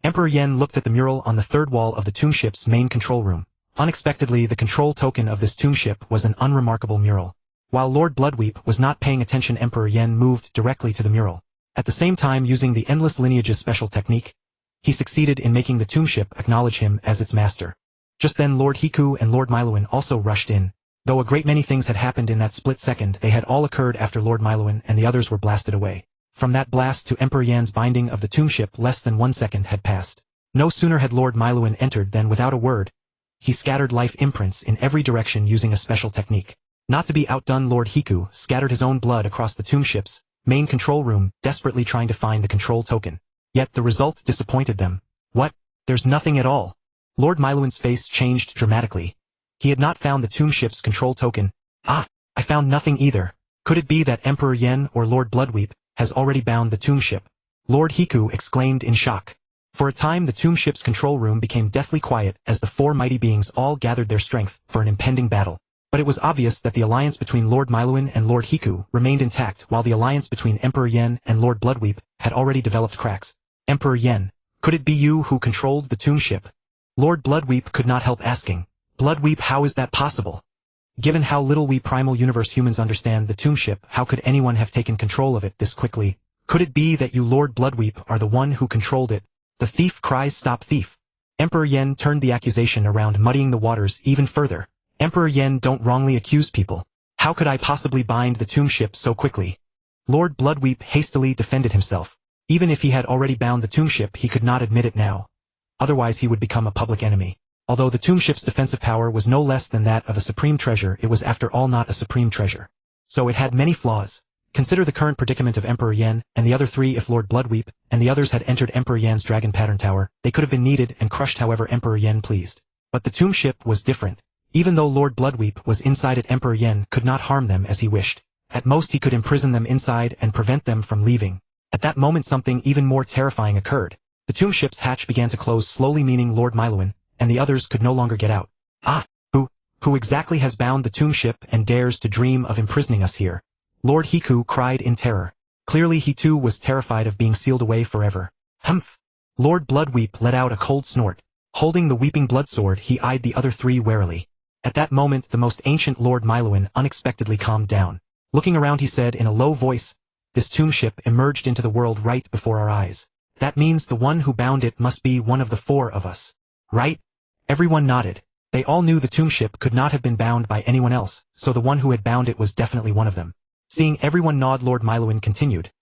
Emperor Yen looked at the mural on the third wall of the tomb ship's main control room. Unexpectedly, the control token of this tomb ship was an unremarkable mural. While Lord Bloodweep was not paying attention, Emperor Yen moved directly to the mural. At the same time, using the Endless Lineage's special technique, he succeeded in making the tomb ship acknowledge him as its master. Just then Lord Hiku and Lord Miluan also rushed in. Though a great many things had happened in that split second, they had all occurred after Lord Miluan and the others were blasted away. From that blast to Emperor Yan's binding of the tomb ship, less than 1 second had passed. No sooner had Lord Miluan entered than, without a word, he scattered life imprints in every direction using a special technique. Not to be outdone, Lord Hiku scattered his own blood across the tomb ship's main control room, desperately trying to find the control token. Yet the result disappointed them. What? There's nothing at all. Lord Miluan's face changed dramatically. He had not found the tomb ship's control token. I found nothing either. Could it be that Emperor Yen or Lord Bloodweep has already bound the tomb ship? Lord Hiku exclaimed in shock. For a time the tomb ship's control room became deathly quiet as the 4 mighty beings all gathered their strength for an impending battle. But it was obvious that the alliance between Lord Miluan and Lord Hiku remained intact, while the alliance between Emperor Yen and Lord Bloodweep had already developed cracks. Emperor Yen, could it be you who controlled the tomb ship? Lord Bloodweep could not help asking. Bloodweep, how is that possible? Given how little we Primal Universe humans understand the tomb ship, how could anyone have taken control of it this quickly? Could it be that you, Lord Bloodweep, are the one who controlled it? The thief cries, stop thief. Emperor Yen turned the accusation around, muddying the waters even further. Emperor Yen, don't wrongly accuse people. How could I possibly bind the tomb ship so quickly? Lord Bloodweep hastily defended himself. Even if he had already bound the tomb ship, he could not admit it now. otherwise he would become a public enemy. Although the tomb ship's defensive power was no less than that of a supreme treasure, it was after all not a supreme treasure. So it had many flaws. Consider the current predicament of Emperor Yen, and the other three. If Lord Bloodweep and the others had entered Emperor Yen's dragon pattern tower, they could have been kneaded and crushed however Emperor Yen pleased. But the tomb ship was different. Even though Lord Bloodweep was inside it, Emperor Yen could not harm them as he wished. At most he could imprison them inside and prevent them from leaving. At that moment something even more terrifying occurred. The tomb ship's hatch began to close slowly, meaning Lord Miluin and the others could no longer get out. Ah! Who exactly has bound the tomb ship and dares to dream of imprisoning us here? Lord Hiku cried in terror. Clearly he too was terrified of being sealed away forever. Humph! Lord Bloodweep let out a cold snort. Holding the weeping blood sword, he eyed the other three warily. At that moment the most ancient Lord Miluin unexpectedly calmed down. Looking around he said in a low voice, "This tomb ship emerged into the world right before our eyes. That means the one who bound it must be one of the four of us. Right?" Everyone nodded. They all knew the tomb ship could not have been bound by anyone else, so the one who had bound it was definitely one of them. Seeing everyone nod, Lord Miluin continued,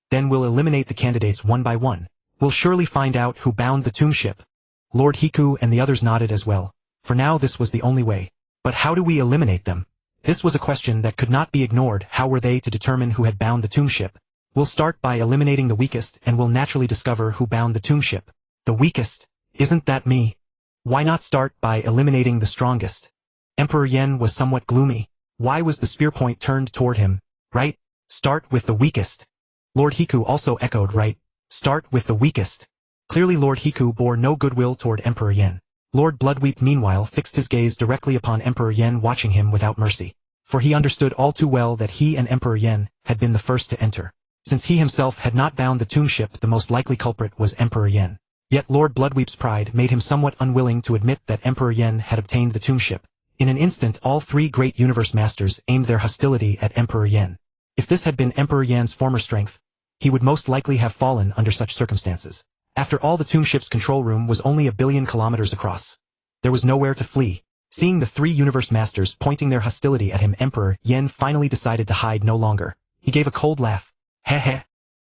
"Then we'll eliminate the candidates one by one. We'll surely find out who bound the tomb ship." Lord Hiku and the others nodded as well. For now this was the only way. But how do we eliminate them? This was a question that could not be ignored. How were they to determine who had bound the tomb ship? We'll start by eliminating the weakest and we'll naturally discover who bound the tomb ship. The weakest? Isn't that me? Why not start by eliminating the strongest? Emperor Yen was somewhat gloomy. Why was the spear point turned toward him? Right? Start with the weakest. Lord Hiku also echoed, right? Start with the weakest. Clearly Lord Hiku bore no goodwill toward Emperor Yen. Lord Bloodweep meanwhile fixed his gaze directly upon Emperor Yen, watching him without mercy. For he understood all too well that he and Emperor Yen had been the first to enter. Since he himself had not bound the tomb ship, the most likely culprit was Emperor Yen. Yet Lord Bloodweep's pride made him somewhat unwilling to admit that Emperor Yen had obtained the tomb ship. In an instant all three great universe masters aimed their hostility at Emperor Yen. If this had been Emperor Yen's former strength, he would most likely have fallen under such circumstances. After all, the tomb ship's control room was only 1 billion kilometers across. There was nowhere to flee. Seeing the three universe masters pointing their hostility at him, Emperor Yen finally decided to hide no longer. He gave a cold laugh. Heh.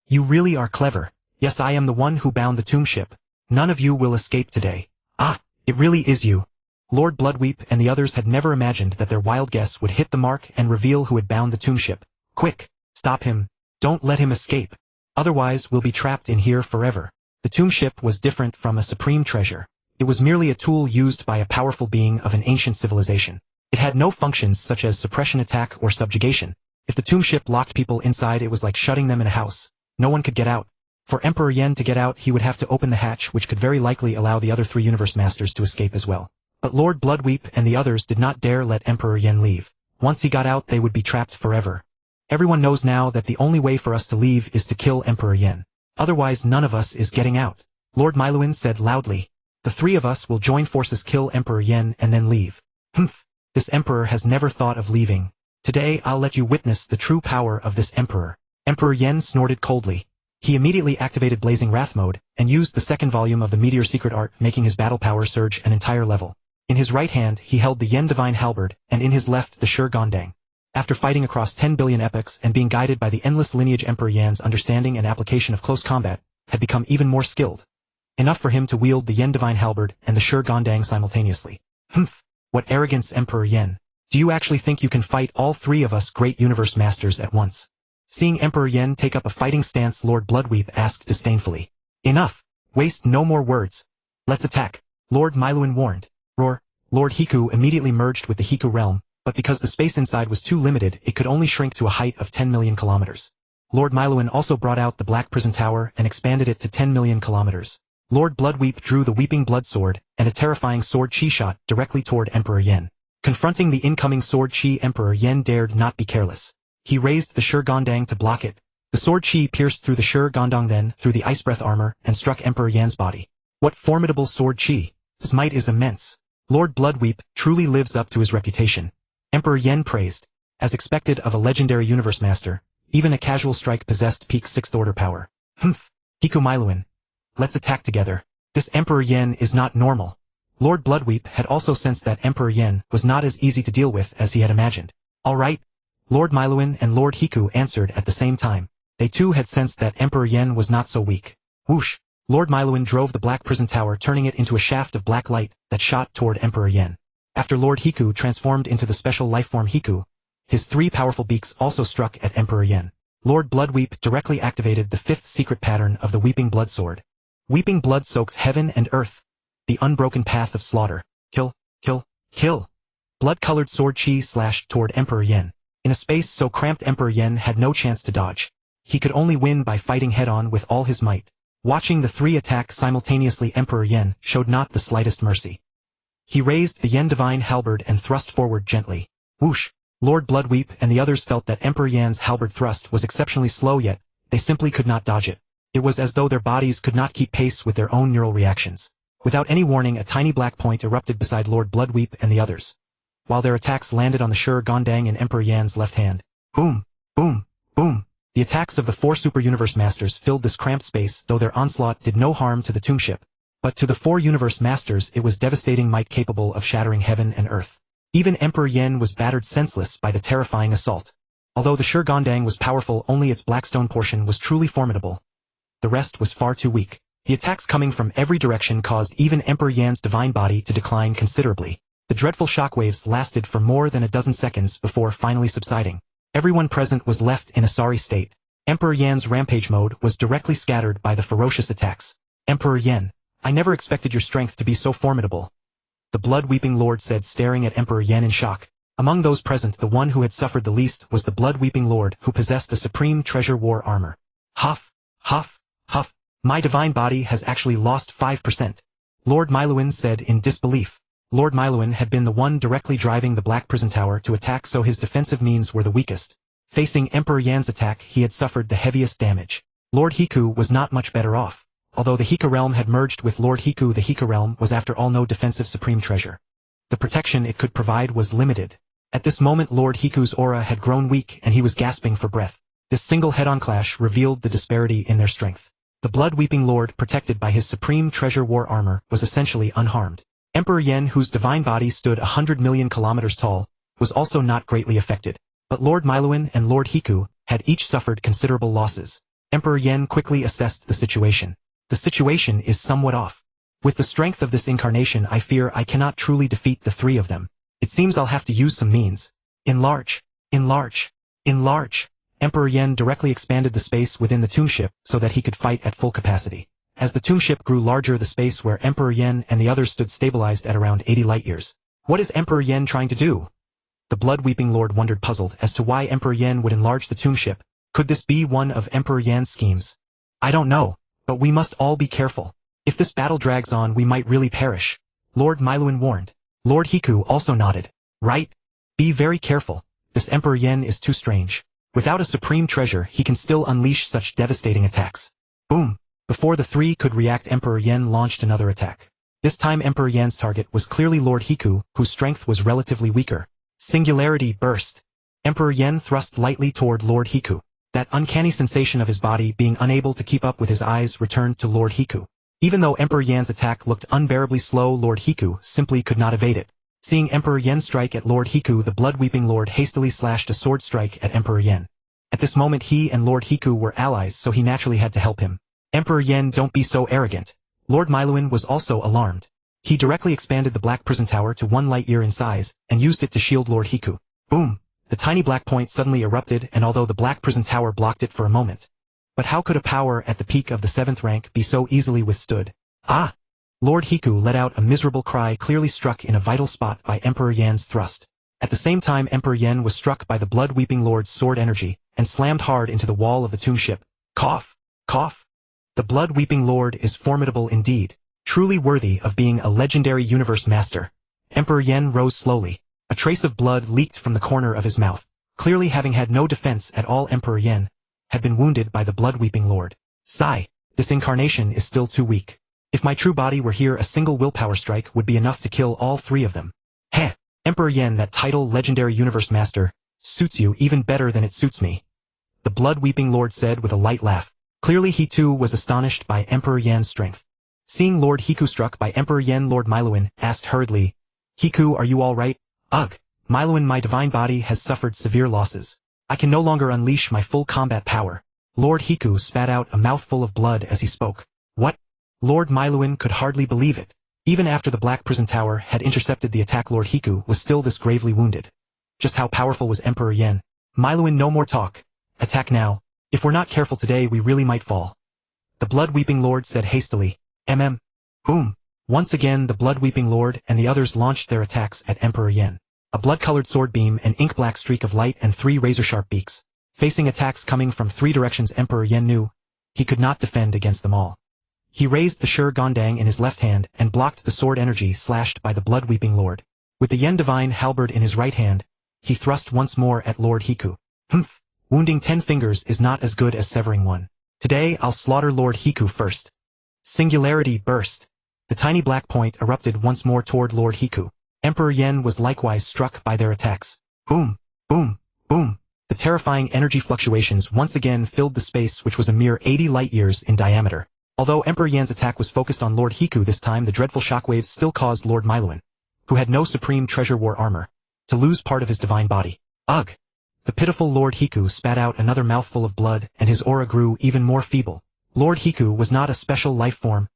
You really are clever. Yes, I am the one who bound the tomb ship. None of you will escape today. Ah, it really is you. Lord Bloodweep and the others had never imagined that their wild guess would hit the mark and reveal who had bound the tomb ship. Quick, stop him. Don't let him escape. Otherwise we'll be trapped in here forever. The tomb ship was different from a supreme treasure. It was merely a tool used by a powerful being of an ancient civilization. It had no functions such as suppression, attack, or subjugation. If the tomb ship locked people inside, it was like shutting them in a house. No one could get out. For Emperor Yen to get out, he would have to open the hatch, which could very likely allow the other three universe masters to escape as well. But Lord Bloodweep and the others did not dare let Emperor Yen leave. Once he got out, they would be trapped forever. Everyone knows now that the only way for us to leave is to kill Emperor Yen. Otherwise none of us is getting out. Lord Miluin said loudly. The three of us will join forces, kill Emperor Yen, and then leave. Humph. This emperor has never thought of leaving. Today I'll let you witness the true power of this emperor. Emperor Yen snorted coldly. He immediately activated Blazing Wrath mode, and used the second volume of the Meteor Secret Art, making his battle power surge an entire level. In his right hand he held the Yen Divine Halberd, and in his left the Shur Gondang. After fighting across 10 billion epochs and being guided by the endless lineage, Emperor Yan's understanding and application of close combat had become even more skilled. Enough for him to wield the Yen Divine Halberd and the Shur Gondang simultaneously. Humph! What arrogance, Emperor Yen! Do you actually think you can fight all three of us great universe masters at once? Seeing Emperor Yen take up a fighting stance, Lord Bloodweep asked disdainfully. Enough! Waste no more words. Let's attack, Lord Miluin warned. Roar! Lord Hiku immediately merged with the Hiku realm, but because the space inside was too limited, it could only shrink to a height of 10 million kilometers. Lord Miluin also brought out the Black Prison Tower and expanded it to 10 million kilometers. Lord Bloodweep drew the Weeping Blood Sword, and a terrifying sword chi shot directly toward Emperor Yen. Confronting the incoming sword chi, Emperor Yen dared not be careless. He raised the Shur Gondang to block it. The sword chi pierced through the Shur Gondang, then through the Ice Breath armor, and struck Emperor Yan's body. What formidable sword chi! His might is immense. Lord Bloodweep truly lives up to his reputation. Emperor Yen praised. As expected of a legendary universe master, even a casual strike possessed peak 6th order power. Humph! Hiku Miluin. Let's attack together. This Emperor Yen is not normal. Lord Bloodweep had also sensed that Emperor Yen was not as easy to deal with as he had imagined. All right. Lord Miluin and Lord Hiku answered at the same time. They too had sensed that Emperor Yen was not so weak. Whoosh! Lord Miluin drove the black prison tower, turning it into a shaft of black light that shot toward Emperor Yen. After Lord Hiku transformed into the special lifeform Hiku, his 3 powerful beaks also struck at Emperor Yen. Lord Bloodweep directly activated the 5th secret pattern of the Weeping Blood Sword. Weeping blood soaks heaven and earth, the unbroken path of slaughter. Kill, kill, kill. Blood-colored sword chi slashed toward Emperor Yen. In a space so cramped, Emperor Yen had no chance to dodge. He could only win by fighting head-on with all his might. Watching the 3 attack simultaneously, Emperor Yen showed not the slightest mercy. He raised the Yen Divine Halberd and thrust forward gently. Whoosh! Lord Bloodweep and the others felt that Emperor Yan's halberd thrust was exceptionally slow, yet they simply could not dodge it. It was as though their bodies could not keep pace with their own neural reactions. Without any warning, a tiny black point erupted beside Lord Bloodweep and the others, while their attacks landed on the Shur Gondang in Emperor Yan's left hand. Boom! Boom! Boom! The attacks of the 4 Super Universe Masters filled this cramped space, though their onslaught did no harm to the tomb ship. But to the 4 Universe Masters it was devastating might capable of shattering heaven and earth. Even Emperor Yen was battered senseless by the terrifying assault. Although the Shur Gondang was powerful, only its blackstone portion was truly formidable. The rest was far too weak. The attacks coming from every direction caused even Emperor Yan's divine body to decline considerably. The dreadful shockwaves lasted for more than a dozen seconds before finally subsiding. Everyone present was left in a sorry state. Emperor Yan's rampage mode was directly scattered by the ferocious attacks. Emperor Yen, I never expected your strength to be so formidable, the blood-weeping lord said, staring at Emperor Yen in shock. Among those present, the one who had suffered the least was the blood-weeping lord who possessed a supreme treasure war armor. Huff, huff, huff. My divine body has actually lost 5%. Lord Miluin said in disbelief. Lord Miluin had been the one directly driving the black prison tower to attack, so his defensive means were the weakest. Facing Emperor Yan's attack, he had suffered the heaviest damage. Lord Hiku was not much better off. Although the Hika realm had merged with Lord Hiku, the Hika realm was after all no defensive supreme treasure. The protection it could provide was limited. At this moment Lord Hiku's aura had grown weak and he was gasping for breath. This single head-on clash revealed the disparity in their strength. The blood-weeping lord, protected by his supreme treasure war armor, was essentially unharmed. Emperor Yen, whose divine body stood 100 million kilometers tall, was also not greatly affected. But Lord Miluin and Lord Hiku had each suffered considerable losses. Emperor Yen quickly assessed the situation. The situation is somewhat off. With the strength of this incarnation, I fear I cannot truly defeat the 3 of them. It seems I'll have to use some means. Enlarge, enlarge, enlarge. Emperor Yen directly expanded the space within the tomb ship so that he could fight at full capacity. As the tomb ship grew larger, the space where Emperor Yen and the others stood stabilized at around 80 light-years. What is Emperor Yen trying to do? The blood-weeping lord wondered, puzzled as to why Emperor Yen would enlarge the tomb ship. Could this be one of Emperor Yan's schemes? I don't know. But we must all be careful. If this battle drags on, we might really perish. Lord Miluin warned. Lord Hiku also nodded. Right? Be very careful. This Emperor Yen is too strange. Without a supreme treasure, he can still unleash such devastating attacks. Boom! Before the 3 could react, Emperor Yen launched another attack. This time Emperor Yan's target was clearly Lord Hiku, whose strength was relatively weaker. Singularity burst. Emperor Yen thrust lightly toward Lord Hiku. That uncanny sensation of his body being unable to keep up with his eyes returned to Lord Hiku. Even though Emperor Yan's attack looked unbearably slow, Lord Hiku simply could not evade it. Seeing Emperor Yen strike at Lord Hiku, the blood-weeping lord hastily slashed a sword strike at Emperor Yen. At this moment he and Lord Hiku were allies, so he naturally had to help him. Emperor Yen, don't be so arrogant. Lord Miluin was also alarmed. He directly expanded the black prison tower to 1 light-year in size, and used it to shield Lord Hiku. Boom! The tiny black point suddenly erupted, and although the black prison tower blocked it for a moment. But how could a power at the peak of the 7th rank be so easily withstood? Ah! Lord Hiku let out a miserable cry, clearly struck in a vital spot by Emperor Yan's thrust. At the same time, Emperor Yen was struck by the blood-weeping lord's sword energy, and slammed hard into the wall of the tomb ship. Cough! Cough! The blood-weeping lord is formidable indeed, truly worthy of being a legendary universe master. Emperor Yen rose slowly. A trace of blood leaked from the corner of his mouth. Clearly, having had no defense at all, Emperor Yen had been wounded by the blood-weeping lord. Sigh, this incarnation is still too weak. If my true body were here, a single willpower strike would be enough to kill all 3 of them. Heh! Emperor Yen, that title, legendary universe master, suits you even better than it suits me. The blood-weeping lord said with a light laugh. Clearly he too was astonished by Emperor Yan's strength. Seeing Lord Hiku struck by Emperor Yen, Lord Miluin asked hurriedly, Hiku, are you all right? Ugh, Miluin, my divine body has suffered severe losses. I can no longer unleash my full combat power. Lord Hiku spat out a mouthful of blood as he spoke. What? Lord Miluin could hardly believe it. Even after the Black Prison Tower had intercepted the attack, Lord Hiku was still this gravely wounded. Just how powerful was Emperor Yen? Miluin, no more talk. Attack now. If we're not careful today, we really might fall. The Blood-Weeping Lord said hastily. Boom. Once again the Blood-Weeping Lord and the others launched their attacks at Emperor Yen. A blood-colored sword beam, an ink-black streak of light, and 3 razor-sharp beaks. Facing attacks coming from 3 directions, Emperor Yen knew he could not defend against them all. He raised the Shur Gondang in his left hand and blocked the sword energy slashed by the Blood-Weeping Lord. With the Yen Divine Halberd in his right hand, he thrust once more at Lord Hiku. Wounding 10 fingers is not as good as severing one. Today I'll slaughter Lord Hiku first. Singularity burst. The tiny black point erupted once more toward Lord Hiku. Emperor Yen was likewise struck by their attacks. Boom, boom, boom. The terrifying energy fluctuations once again filled the space, which was a mere 80 light-years in diameter. Although Emperor Yen's attack was focused on Lord Hiku this time, the dreadful shockwaves still caused Lord Miluin, who had no Supreme Treasure War armor, to lose part of his divine body. Ugh! The pitiful Lord Hiku spat out another mouthful of blood, and his aura grew even more feeble. Lord Hiku was not a special life form.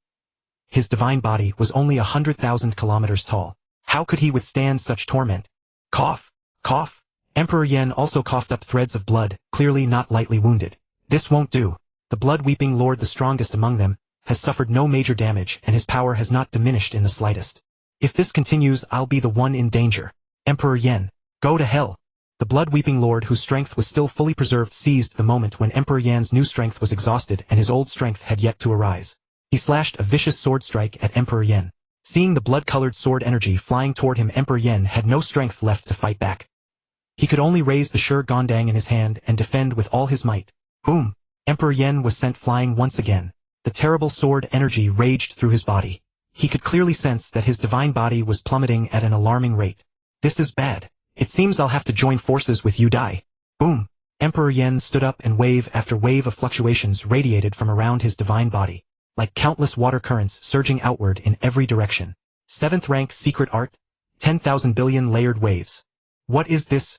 His divine body was only 100,000 kilometers tall. How could he withstand such torment? Cough! Cough! Emperor Yen also coughed up threads of blood, clearly not lightly wounded. This won't do. The Blood-Weeping Lord, the strongest among them, has suffered no major damage and his power has not diminished in the slightest. If this continues, I'll be the one in danger. Emperor Yen, go to hell. The Blood-Weeping Lord, whose strength was still fully preserved, seized the moment when Emperor Yan's new strength was exhausted and his old strength had yet to arise. He slashed a vicious sword strike at Emperor Yen. Seeing the blood-colored sword energy flying toward him, Emperor Yen had no strength left to fight back. He could only raise the Shur Gondang in his hand and defend with all his might. Boom! Emperor Yen was sent flying once again. The terrible sword energy raged through his body. He could clearly sense that his divine body was plummeting at an alarming rate. This is bad. It seems I'll have to join forces with you. Die. Boom! Emperor Yen stood up and wave after wave of fluctuations radiated from around his divine body, like countless water currents surging outward in every direction. 7th rank secret art, 10,000 billion layered waves. What is this?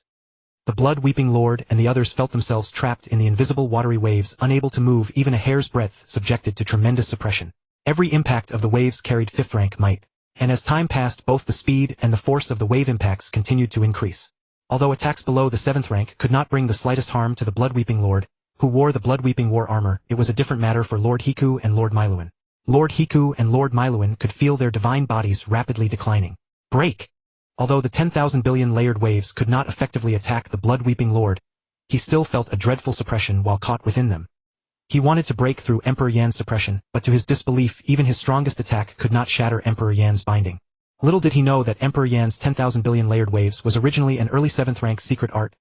The Blood-Weeping Lord and the others felt themselves trapped in the invisible watery waves, unable to move even a hair's breadth, subjected to tremendous suppression. Every impact of the waves carried 5th rank might, and as time passed, both the speed and the force of the wave impacts continued to increase. Although attacks below the 7th rank could not bring the slightest harm to the Blood-Weeping Lord, who wore the Blood-Weeping War armor, it was a different matter for Lord Hiku and Lord Miluin. Lord Hiku and Lord Miluin could feel their divine bodies rapidly declining. Break! Although the 10,000 billion layered waves could not effectively attack the Blood-Weeping Lord, he still felt a dreadful suppression while caught within them. He wanted to break through Emperor Yan's suppression, but to his disbelief, even his strongest attack could not shatter Emperor Yan's binding. Little did he know that Emperor Yan's 10,000 billion layered waves was originally an early 7th rank secret art.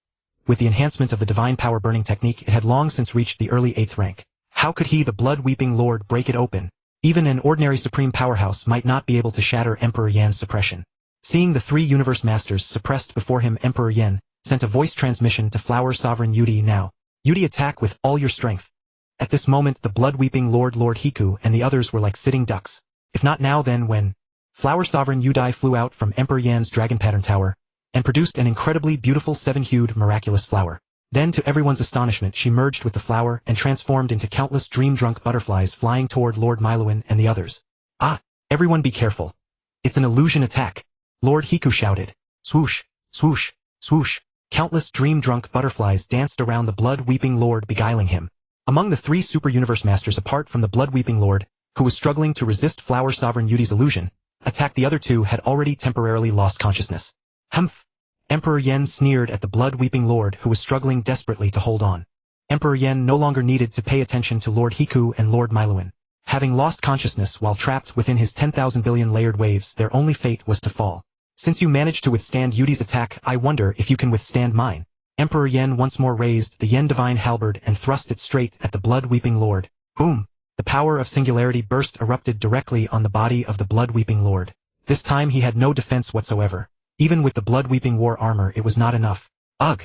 With the enhancement of the divine power burning technique, it had long since reached the early 8th rank. How could he, the Blood-Weeping Lord, break it open? Even an ordinary supreme powerhouse might not be able to shatter Emperor Yan's suppression. Seeing the 3 universe masters suppressed before him, Emperor Yen sent a voice transmission to Flower Sovereign Yudi. Now, Yudi, attack with all your strength. At this moment, the Blood-Weeping Lord, Lord Hiku, and the others were like sitting ducks. If not now, then when? Flower Sovereign Yudi flew out from Emperor Yan's dragon pattern tower and produced an incredibly beautiful 7-hued miraculous flower. Then, to everyone's astonishment, she merged with the flower and transformed into countless dream-drunk butterflies flying toward Lord Miluin and the others. Ah! Everyone be careful. It's an illusion attack. Lord Hiku shouted. Swoosh, swoosh, swoosh. Countless dream-drunk butterflies danced around the Blood-Weeping Lord, beguiling him. Among the 3 super universe masters, apart from the Blood-Weeping Lord, who was struggling to resist Flower Sovereign Yudi's illusion attack, the other 2 had already temporarily lost consciousness. Humph! Emperor Yen sneered at the Blood-Weeping Lord, who was struggling desperately to hold on. Emperor Yen no longer needed to pay attention to Lord Hiku and Lord Miluin. Having lost consciousness while trapped within his 10,000 billion layered waves, their only fate was to fall. Since you managed to withstand Yudi's attack, I wonder if you can withstand mine. Emperor Yen once more raised the Yen Divine Halberd and thrust it straight at the Blood-Weeping Lord. Boom! The power of singularity burst erupted directly on the body of the Blood-Weeping Lord. This time he had no defense whatsoever. Even with the Blood-Weeping War armor, it was not enough. Ugh!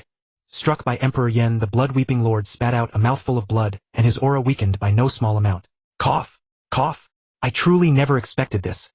Struck by Emperor Yen, the Blood-Weeping Lord spat out a mouthful of blood, and his aura weakened by no small amount. Cough! Cough! I truly never expected this.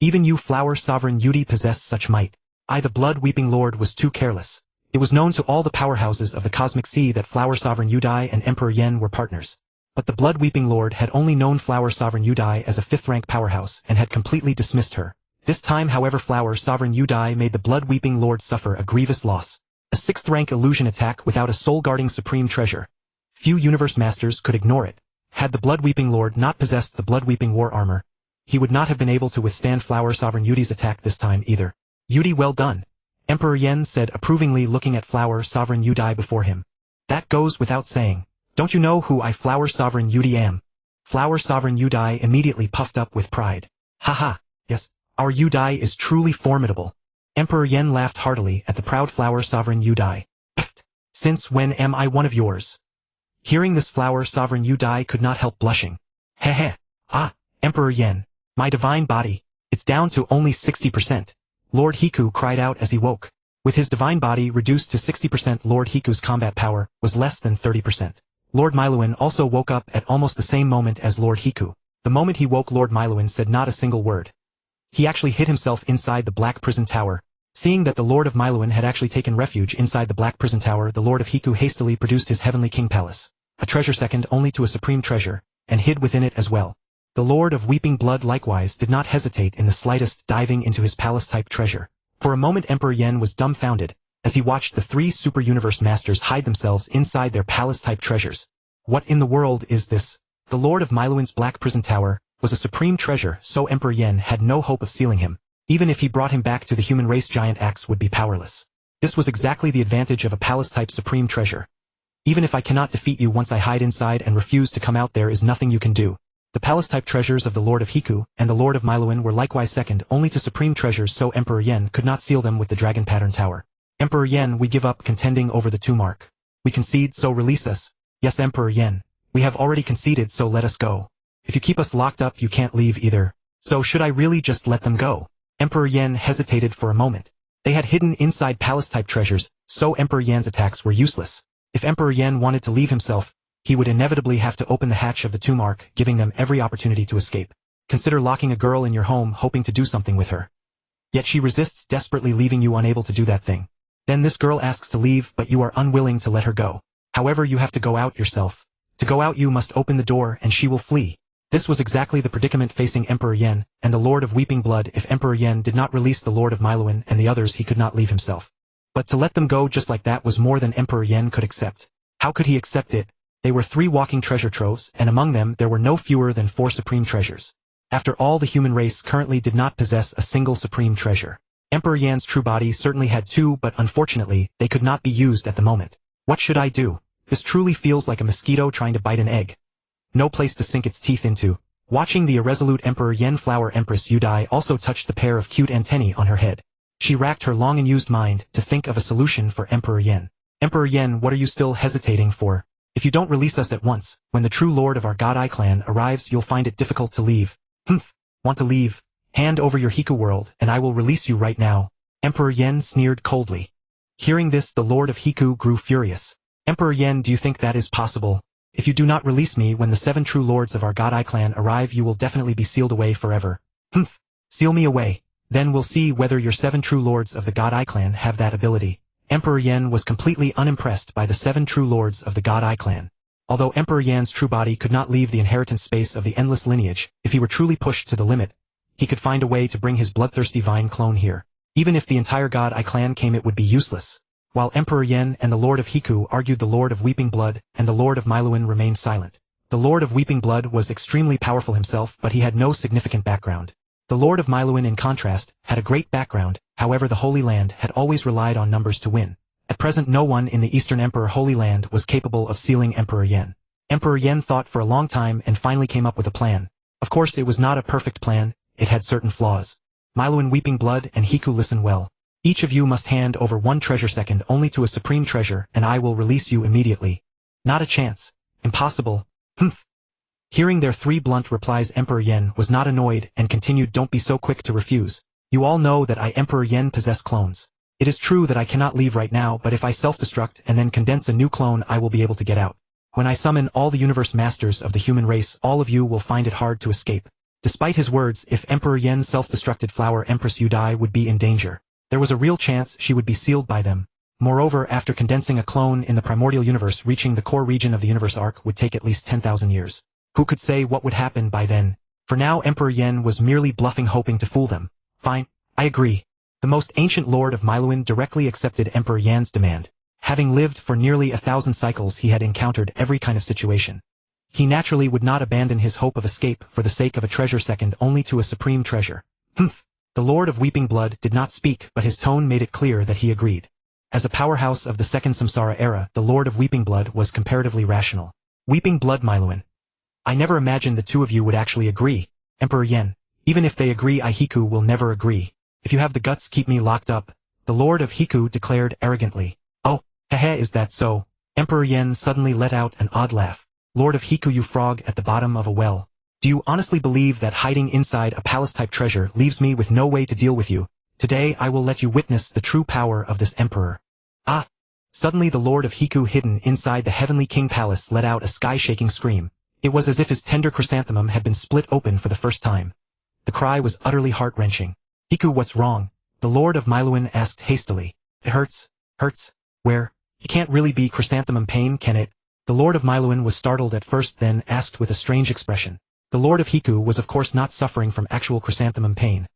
Even you, Flower Sovereign Yudi, possess such might. The Blood-Weeping Lord was too careless. It was known to all the powerhouses of the Cosmic Sea that Flower Sovereign Yudi and Emperor Yen were partners. But the blood-weeping lord had only known Flower Sovereign Udai as a 5th-rank powerhouse and had completely dismissed her. This time however Flower Sovereign Udai made the blood-weeping lord suffer a grievous loss. A 6th-rank illusion attack without a soul-guarding supreme treasure. Few universe masters could ignore it. Had the blood-weeping lord not possessed the blood-weeping war armor, he would not have been able to withstand Flower Sovereign Udai's attack this time either. Udai, well done, Emperor Yen said approvingly, looking at Flower Sovereign Udai before him. That goes without saying. Don't you know who I, Flower Sovereign Udai, am? Flower Sovereign Udai immediately puffed up with pride. Haha, yes, our Udai is truly formidable. Emperor Yen laughed heartily at the proud Flower Sovereign Udai. Since when am I one of yours? Hearing this, Flower Sovereign Udai could not help blushing. Heh. Ah, Emperor Yen, my divine body, it's down to only 60%. Lord Hiku cried out as he woke. With his divine body reduced to 60%, Lord Hiku's combat power was less than 30%. Lord Miluin also woke up at almost the same moment as Lord Hiku. The moment he woke, Lord Miluin said not a single word. He actually hid himself inside the Black Prison Tower. Seeing that the Lord of Miluin had actually taken refuge inside the Black Prison Tower, the Lord of Hiku hastily produced his Heavenly King Palace, a treasure second only to a supreme treasure, and hid within it as well. The Lord of Weeping Blood likewise did not hesitate in the slightest, diving into his palace-type treasure. For a moment Emperor Yen was dumbfounded, as he watched the 3 super universe masters hide themselves inside their palace-type treasures. What in the world is this? The Lord of Miluin's Black Prison Tower was a supreme treasure, so Emperor Yen had no hope of sealing him. Even if he brought him back to the human race, giant axe would be powerless. This was exactly the advantage of a palace-type supreme treasure. Even if I cannot defeat you once I hide inside and refuse to come out, there is nothing you can do. The palace-type treasures of the Lord of Hiku and the Lord of Miluin were likewise second only to supreme treasures, so Emperor Yen could not seal them with the dragon pattern tower. Emperor Yen, we give up contending over the 2 mark. We concede, so release us. Yes, Emperor Yen. We have already conceded, so let us go. If you keep us locked up, you can't leave either. So should I really just let them go? Emperor Yen hesitated for a moment. They had hidden inside palace-type treasures, so Emperor Yen's attacks were useless. If Emperor Yen wanted to leave himself, he would inevitably have to open the hatch of the 2 mark, giving them every opportunity to escape. Consider locking a girl in your home hoping to do something with her. Yet she resists, desperately, leaving you unable to do that thing. Then this girl asks to leave, but you are unwilling to let her go. However, you have to go out yourself. To go out, you must open the door and she will flee. This was exactly the predicament facing Emperor Yen and the Lord of Weeping Blood. If Emperor Yen did not release the Lord of Miluin and the others, he could not leave himself. But to let them go just like that was more than Emperor Yen could accept. How could he accept it? They were 3 walking treasure troves, and among them there were no fewer than 4 supreme treasures. After all, the human race currently did not possess a single supreme treasure. Emperor Yan's true body certainly had 2, but unfortunately, they could not be used at the moment. What should I do? This truly feels like a mosquito trying to bite an egg. No place to sink its teeth into. Watching the irresolute Emperor Yen, Flower Empress Udai also touched the pair of cute antennae on her head. She racked her long unused mind to think of a solution for Emperor Yen. Emperor Yen, what are you still hesitating for? If you don't release us at once, when the true lord of our God Eye clan arrives, you'll find it difficult to leave. Want to leave? Hand over your Hiku world, and I will release you right now. Emperor Yen sneered coldly. Hearing this, the Lord of Hiku grew furious. Emperor Yen, do you think that is possible? If you do not release me when the 7 true lords of our God Eye clan arrive, you will definitely be sealed away forever. Seal me away. Then we'll see whether your 7 true lords of the God Eye clan have that ability. Emperor Yen was completely unimpressed by the 7 true lords of the God Eye clan. Although Emperor Yan's true body could not leave the inheritance space of the endless lineage, if he were truly pushed to the limit, he could find a way to bring his Bloodthirsty Vine clone here. Even if the entire God Eye clan came, it would be useless. While Emperor Yen and the Lord of Hiku argued, the Lord of Weeping Blood and the Lord of Miluin remained silent. The Lord of Weeping Blood was extremely powerful himself, but he had no significant background. The Lord of Miluin, in contrast, had a great background. However, the Holy Land had always relied on numbers to win. At present, no one in the Eastern Emperor Holy Land was capable of sealing Emperor Yen. Emperor Yen thought for a long time and finally came up with a plan. Of course, it was not a perfect plan, it had certain flaws. Miluin, Weeping Blood, and Hiku, listen well. Each of you must hand over 1 treasure second only to a supreme treasure, and I will release you immediately. Not a chance. Impossible. Hearing their 3 blunt replies, Emperor Yen was not annoyed and continued, don't be so quick to refuse. You all know that I, Emperor Yen, possess clones. It is true that I cannot leave right now, but if I self-destruct and then condense a new clone, I will be able to get out. When I summon all the universe masters of the human race, all of you will find it hard to escape. Despite his words, if Emperor Yen's self-destructed Flower Empress Udai would be in danger, there was a real chance she would be sealed by them. Moreover, after condensing a clone in the Primordial Universe, reaching the core region of the universe arc would take at least 10,000 years. Who could say what would happen by then? For now, Emperor Yen was merely bluffing, hoping to fool them. Fine, I agree. The most ancient lord of Miluan directly accepted Emperor Yan's demand. Having lived for nearly 1,000 cycles, he had encountered every kind of situation. He naturally would not abandon his hope of escape for the sake of a treasure second only to a supreme treasure. Humph. The Lord of Weeping Blood did not speak, but his tone made it clear that he agreed. As a powerhouse of the second samsara era, the Lord of Weeping Blood was comparatively rational. Weeping Blood Miluan. I never imagined the two of you would actually agree. Emperor Yen. Even if they agree, Hiku will never agree. If you have the guts, keep me locked up. The Lord of Hiku declared arrogantly. Oh, hehe, is that so? Emperor Yen suddenly let out an odd laugh. Lord of Hiku, you frog at the bottom of a well. Do you honestly believe that hiding inside a palace-type treasure leaves me with no way to deal with you? Today I will let you witness the true power of this emperor. Ah! Suddenly the Lord of Hiku, hidden inside the Heavenly King Palace, let out a sky-shaking scream. It was as if his tender chrysanthemum had been split open for the first time. The cry was utterly heart-wrenching. Hiku, what's wrong? The Lord of Miluan asked hastily. It hurts. Hurts? Where? It can't really be chrysanthemum pain, can it? The Lord of Miluan was startled at first, then asked with a strange expression. The Lord of Hiku was of course not suffering from actual chrysanthemum pain.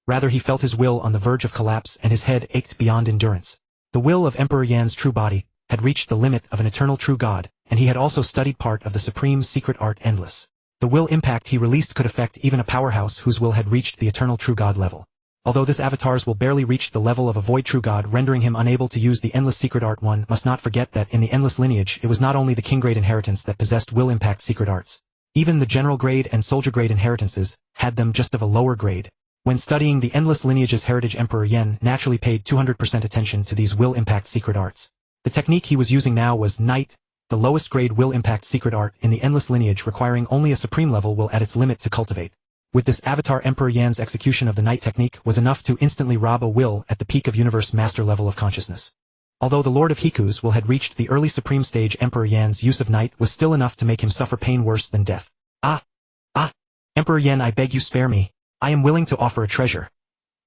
Rather, he felt his will on the verge of collapse and his head ached beyond endurance. The will of Emperor Yan's true body had reached the limit of an eternal true god, and he had also studied part of the supreme secret art Endless. The will impact he released could affect even a powerhouse whose will had reached the eternal true god level. Although this avatar's will barely reached the level of a void true god, rendering him unable to use the Endless secret art, one must not forget that in the Endless lineage it was not only the king grade inheritance that possessed will impact secret arts. Even the general grade and soldier grade inheritances had them just of a lower grade. When studying the Endless lineage's heritage, Emperor Yen naturally paid 200% attention to these will impact secret arts. The technique he was using now was Night, the lowest grade will impact secret art in the Endless lineage, requiring only a supreme level will at its limit to cultivate. With this avatar, Emperor Yan's execution of the Night technique was enough to instantly rob a will at the peak of universe master level of consciousness. Although the Lord of Hiku's will had reached the early supreme stage, Emperor Yan's use of Night was still enough to make him suffer pain worse than death. Ah! Emperor Yen, I beg you, spare me. I am willing to offer a treasure.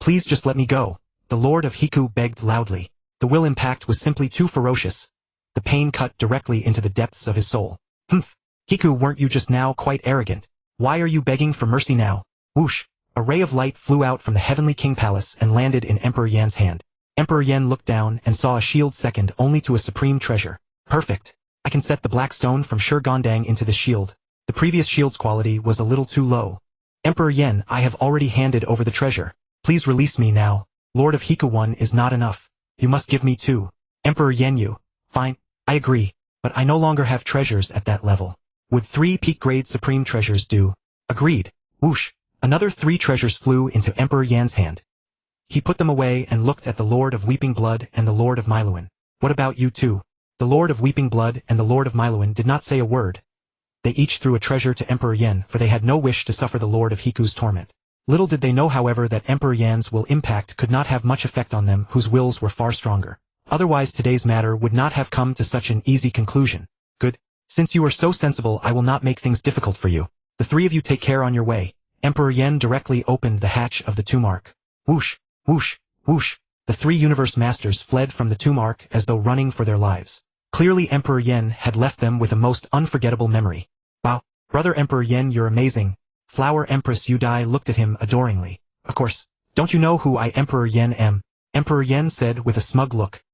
Please just let me go. The Lord of Hiku begged loudly. The will impact was simply too ferocious. The pain cut directly into the depths of his soul. Humph! Hiku, weren't you just now quite arrogant? Why are you begging for mercy now? Whoosh! A ray of light flew out from the Heavenly King Palace and landed in Emperor Yan's hand. Emperor Yen looked down and saw a shield second only to a supreme treasure. Perfect. I can set the black stone from Shur Gondang into the shield. The previous shield's quality was a little too low. Emperor Yen, I have already handed over the treasure. Please release me now. Lord of Hiku, one is not enough. You must give me two. Emperor Yen, you. Fine, I agree, but I no longer have treasures at that level. Would 3 peak grade supreme treasures do? Agreed. Whoosh! Another 3 treasures flew into Emperor Yan's hand. He put them away and looked at the Lord of Weeping Blood and the Lord of Miluan. What about you two? The Lord of Weeping Blood and the Lord of Miluan did not say a word. They each threw a treasure to Emperor Yen, for they had no wish to suffer the Lord of Hiku's torment. Little did they know, however, that Emperor Yan's will impact could not have much effect on them whose wills were far stronger. Otherwise today's matter would not have come to such an easy conclusion. Good. Since you are so sensible, I will not make things difficult for you. The 3 of you take care on your way. Emperor Yen directly opened the hatch of the tomb ark. Whoosh, whoosh, whoosh. The 3 universe masters fled from the tomb ark as though running for their lives. Clearly Emperor Yen had left them with a most unforgettable memory. Wow, brother Emperor Yen, you're amazing. Flower Empress Yudai looked at him adoringly. Of course, don't you know who I Emperor Yen am? Emperor Yen said with a smug look.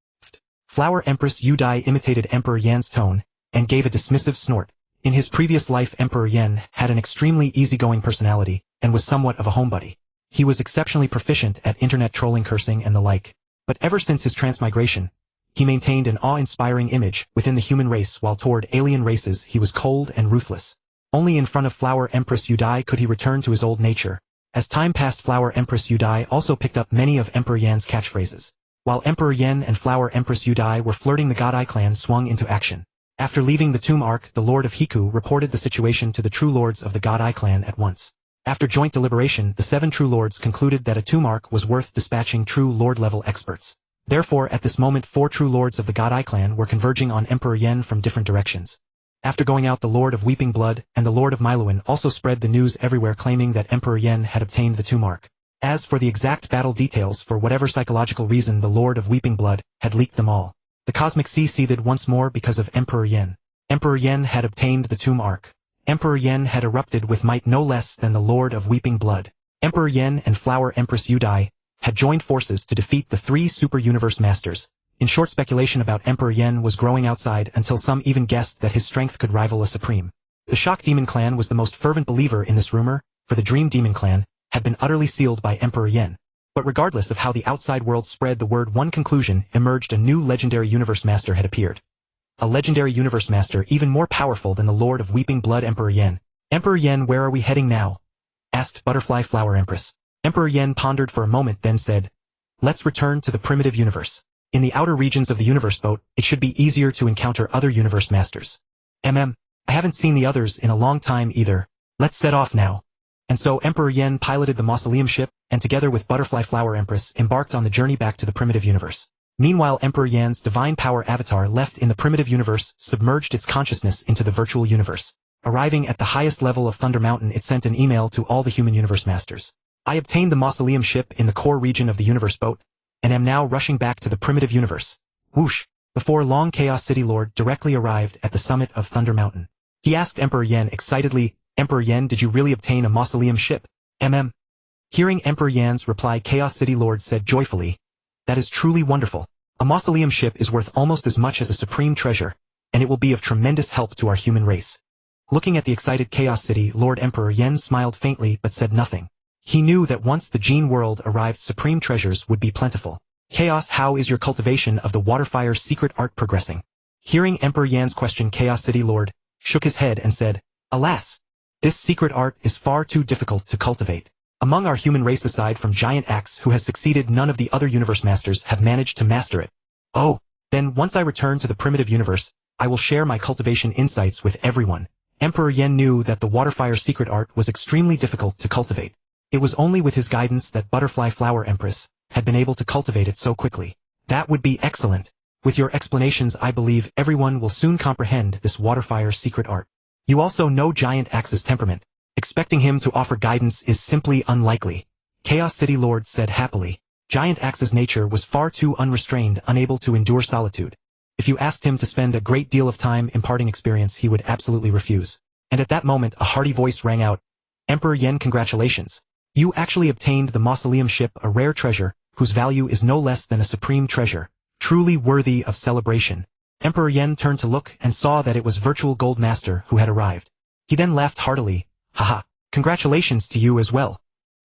Flower Empress Yudai imitated Emperor Yan's tone, and gave a dismissive snort. In his previous life, Emperor Yen had an extremely easygoing personality, and was somewhat of a homebody. He was exceptionally proficient at internet trolling, cursing, and the like. But ever since his transmigration, he maintained an awe-inspiring image within the human race, while toward alien races he was cold and ruthless. Only in front of Flower Empress Yudai could he return to his old nature. As time passed, Flower Empress Yudai also picked up many of Emperor Yan's catchphrases. While Emperor Yen and Flower Empress Yudai were flirting, the Godai clan swung into action. After leaving the tomb ark, the Lord of Hiku reported the situation to the true lords of the Godai clan at once. After joint deliberation, the 7 true lords concluded that a tomb ark was worth dispatching true lord-level experts. Therefore, at this moment 4 true lords of the Godai clan were converging on Emperor Yen from different directions. After going out, the Lord of Weeping Blood and the Lord of Miluan also spread the news everywhere, claiming that Emperor Yen had obtained the tomb ark. As for the exact battle details, for whatever psychological reason the Lord of Weeping Blood had leaked them all. The cosmic sea seethed once more because of Emperor Yen. Emperor Yen had obtained the Tomb Arc. Emperor Yen had erupted with might no less than the Lord of Weeping Blood. Emperor Yen and Flower Empress Yudai had joined forces to defeat the 3 Super Universe Masters. In short, speculation about Emperor Yen was growing outside until some even guessed that his strength could rival a supreme. The Shock Demon Clan was the most fervent believer in this rumor, for the Dream Demon Clan had been utterly sealed by Emperor Yen. But regardless of how the outside world spread the word, one conclusion emerged: a new legendary Universe Master had appeared. A legendary Universe Master even more powerful than the Lord of Weeping Blood, Emperor Yen. Emperor Yen, where are we heading now? Asked Butterfly Flower Empress. Emperor Yen pondered for a moment, then said, let's return to the primitive universe. In the outer regions of the universe boat, it should be easier to encounter other Universe Masters. I haven't seen the others in a long time either. Let's set off now. And so Emperor Yen piloted the mausoleum ship, and together with Butterfly Flower Empress embarked on the journey back to the primitive universe. Meanwhile, Emperor Yan's divine power avatar left in the primitive universe submerged its consciousness into the virtual universe. Arriving at the highest level of Thunder Mountain, it sent an email to all the human Universe Masters. I obtained the mausoleum ship in the core region of the universe boat, and am now rushing back to the primitive universe. Whoosh! Before long, Chaos City Lord directly arrived at the summit of Thunder Mountain. He asked Emperor Yen excitedly, Emperor Yen, did you really obtain a mausoleum ship? Hearing Emperor Yan's reply, Chaos City Lord said joyfully, that is truly wonderful. A mausoleum ship is worth almost as much as a supreme treasure, and it will be of tremendous help to our human race. Looking at the excited Chaos City Lord, Emperor Yen smiled faintly but said nothing. He knew that once the Gene world arrived, supreme treasures would be plentiful. Chaos, how is your cultivation of the Waterfire secret art progressing? Hearing Emperor Yan's question, Chaos City Lord shook his head and said, alas! This secret art is far too difficult to cultivate. Among our human race, aside from Giant Axe, who has succeeded, none of the other Universe Masters have managed to master it. Oh, then once I return to the primitive universe, I will share my cultivation insights with everyone. Emperor Yen knew that the Waterfire secret art was extremely difficult to cultivate. It was only with his guidance that Butterfly Flower Empress had been able to cultivate it so quickly. That would be excellent. With your explanations, I believe everyone will soon comprehend this Waterfire secret art. You also know Giant Axe's temperament. Expecting him to offer guidance is simply unlikely. Chaos City Lord said happily. Giant Axe's nature was far too unrestrained, unable to endure solitude. If you asked him to spend a great deal of time imparting experience, he would absolutely refuse. And at that moment, a hearty voice rang out. Emperor Yen, congratulations. You actually obtained the mausoleum ship, a rare treasure, whose value is no less than a supreme treasure, truly worthy of celebration. Emperor Yen turned to look and saw that it was Virtual Gold Master who had arrived. He then laughed heartily. Haha, congratulations to you as well.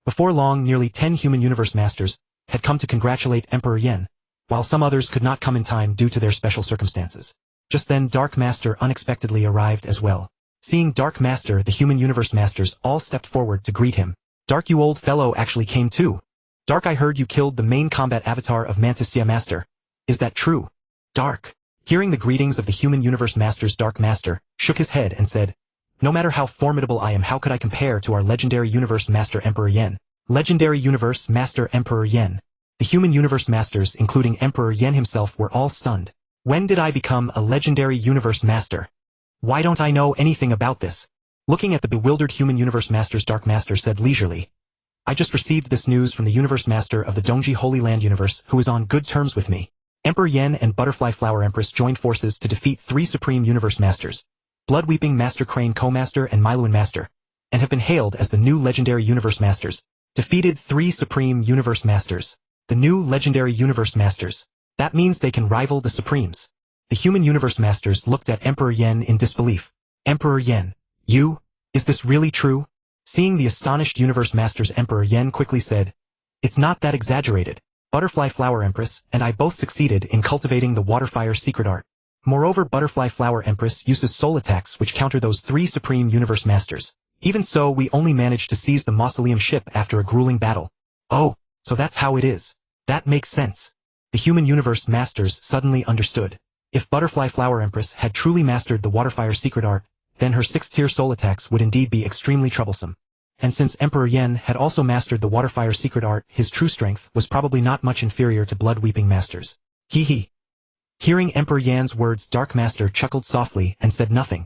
Before long, nearly 10 human Universe Masters had come to congratulate Emperor Yen, while some others could not come in time due to their special circumstances. Just then, Dark Master unexpectedly arrived as well. Seeing Dark Master, the human Universe Masters all stepped forward to greet him. Dark, you old fellow actually came too. Dark, I heard you killed the main combat avatar of Manticia Master. Is that true? Dark. Hearing the greetings of the human Universe Masters, Dark Master shook his head and said, no matter how formidable I am, how could I compare to our legendary Universe Master Emperor Yen? Legendary Universe Master Emperor Yen. The human Universe Masters, including Emperor Yen himself, were all stunned. When did I become a legendary Universe Master? Why don't I know anything about this? Looking at the bewildered human Universe Masters, Dark Master said leisurely, I just received this news from the Universe Master of the Dongji Holy Land Universe, who is on good terms with me. Emperor Yen and Butterfly Flower Empress joined forces to defeat 3 Supreme Universe Masters, Blood Weeping Master, Crane Co-Master, and Miluan Master, and have been hailed as the new legendary Universe Masters. Defeated 3 Supreme Universe Masters. The new legendary Universe Masters. That means they can rival the Supremes. The human Universe Masters looked at Emperor Yen in disbelief. Emperor Yen, is this really true? Seeing the astonished Universe Masters, Emperor Yen quickly said, it's not that exaggerated. Butterfly Flower Empress and I both succeeded in cultivating the Waterfire secret art. Moreover, Butterfly Flower Empress uses soul attacks which counter those 3 Supreme Universe Masters. Even so, we only managed to seize the mausoleum ship after a grueling battle. Oh, so that's how it is. That makes sense. The human Universe Masters suddenly understood. If Butterfly Flower Empress had truly mastered the Waterfire secret art, then her 6th-tier soul attacks would indeed be extremely troublesome. And since Emperor Yen had also mastered the Waterfire secret art, his true strength was probably not much inferior to Blood Weeping Masters. Hee hee. Hearing Emperor Yan's words, Dark Master chuckled softly and said nothing.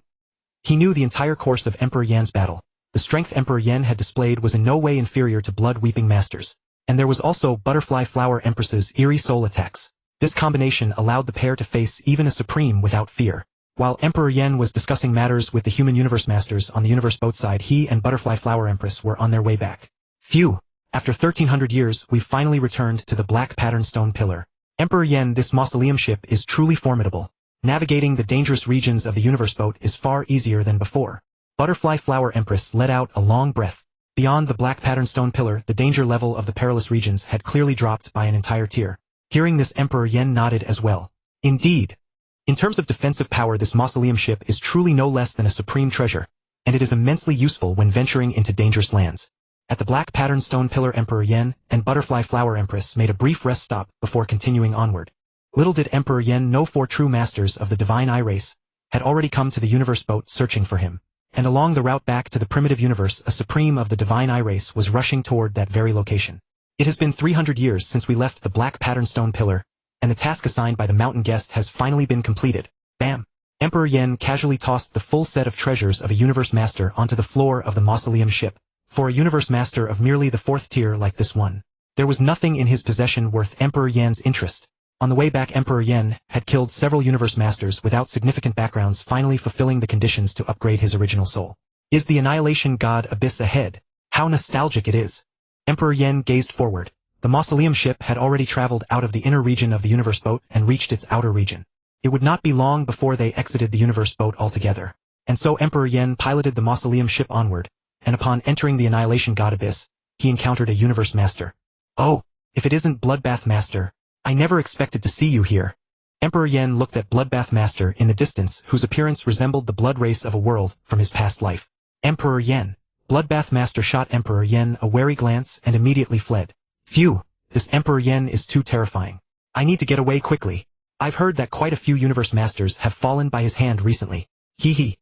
He knew the entire course of Emperor Yan's battle. The strength Emperor Yen had displayed was in no way inferior to blood-weeping masters. And there was also Butterfly Flower Empress's eerie soul attacks. This combination allowed the pair to face even a supreme without fear. While Emperor Yen was discussing matters with the human universe masters on the universe boat side, he and Butterfly Flower Empress were on their way back. Phew! After 1300 years, we've finally returned to the black pattern stone pillar. Emperor Yen, this mausoleum ship is truly formidable. Navigating the dangerous regions of the universe boat is far easier than before. Butterfly Flower Empress let out a long breath. Beyond the black pattern stone pillar, the danger level of the perilous regions had clearly dropped by an entire tier. Hearing this, Emperor Yen nodded as well. Indeed. In terms of defensive power, this mausoleum ship is truly no less than a supreme treasure, and it is immensely useful when venturing into dangerous lands. At the black pattern stone pillar, Emperor Yen and Butterfly Flower Empress made a brief rest stop before continuing onward. Little did Emperor Yen know 4 true masters of the divine eye race had already come to the universe boat searching for him, and along the route back to the primitive universe, a supreme of the divine eye race was rushing toward that very location. It has been 300 years since we left the black pattern stone pillar, and the task assigned by the mountain guest has finally been completed. Bam! Emperor Yen casually tossed the full set of treasures of a universe master onto the floor of the mausoleum ship. For a universe master of merely the 4th tier like this one, there was nothing in his possession worth Emperor Yen's interest. On the way back, Emperor Yen had killed several universe masters without significant backgrounds, finally fulfilling the conditions to upgrade his original soul. Is the annihilation god abyss ahead? How nostalgic it is! Emperor Yen gazed forward. The mausoleum ship had already traveled out of the inner region of the universe boat and reached its outer region. It would not be long before they exited the universe boat altogether. And so Emperor Yen piloted the mausoleum ship onward, and upon entering the annihilation god abyss, he encountered a universe master. Oh, if it isn't Bloodbath Master, I never expected to see you here. Emperor Yen looked at Bloodbath Master in the distance, whose appearance resembled the blood race of a world from his past life. Emperor Yen. Bloodbath Master shot Emperor Yen a wary glance and immediately fled. Phew, this Emperor Yen is too terrifying. I need to get away quickly. I've heard that quite a few universe masters have fallen by his hand recently. Hee hee.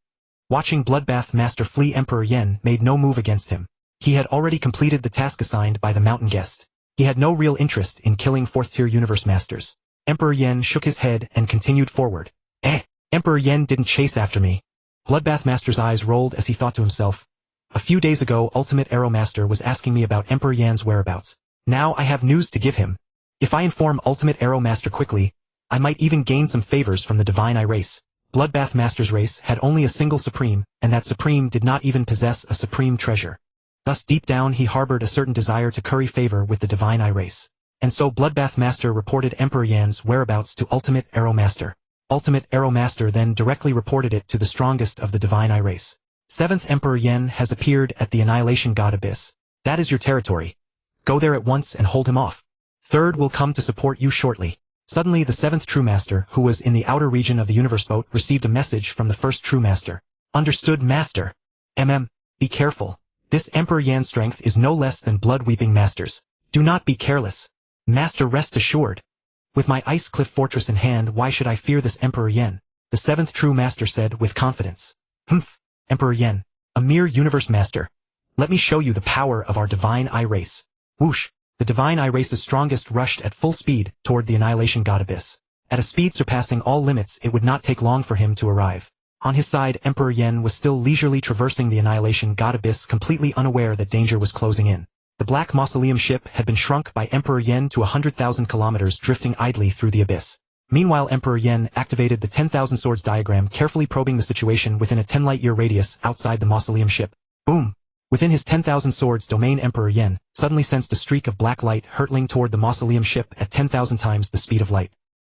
Watching Bloodbath Master flee, Emperor Yen made no move against him. He had already completed the task assigned by the mountain guest. He had no real interest in killing 4th-tier universe masters. Emperor Yen shook his head and continued forward. Emperor Yen didn't chase after me. Bloodbath Master's eyes rolled as he thought to himself. A few days ago, Ultimate Arrow Master was asking me about Emperor Yen's whereabouts. Now I have news to give him. If I inform Ultimate Arrow Master quickly, I might even gain some favors from the Divine Eye race. Bloodbath Master's race had only a single Supreme, and that Supreme did not even possess a Supreme treasure. Thus deep down he harbored a certain desire to curry favor with the Divine Eye race. And so Bloodbath Master reported Emperor Yen's whereabouts to Ultimate Arrow Master. Ultimate Arrow Master then directly reported it to the strongest of the Divine Eye race. 7th Emperor Yen has appeared at the Annihilation God Abyss. That is your territory. Go there at once and hold him off. 3rd will come to support you shortly. Suddenly the 7th True Master, who was in the outer region of the universe boat, received a message from the 1st True Master. Understood, Master. Be careful. This Emperor Yan's strength is no less than blood-weeping Master's. Do not be careless. Master, rest assured. With my ice cliff fortress in hand, why should I fear this Emperor Yen? The 7th True Master said with confidence. Humph, Emperor Yen, a mere universe master. Let me show you the power of our Divine Eye race. Whoosh. The Divine Eye race's strongest rushed at full speed toward the Annihilation God Abyss. At a speed surpassing all limits, it would not take long for him to arrive. On his side, Emperor Yen was still leisurely traversing the Annihilation God Abyss, completely unaware that danger was closing in. The black mausoleum ship had been shrunk by Emperor Yen to 100,000 kilometers, drifting idly through the abyss. Meanwhile, Emperor Yen activated the 10,000 swords diagram, carefully probing the situation within a 10 light-year radius outside the mausoleum ship. Boom! Within his 10,000 swords domain, Emperor Yen suddenly sensed a streak of black light hurtling toward the mausoleum ship at 10,000 times the speed of light.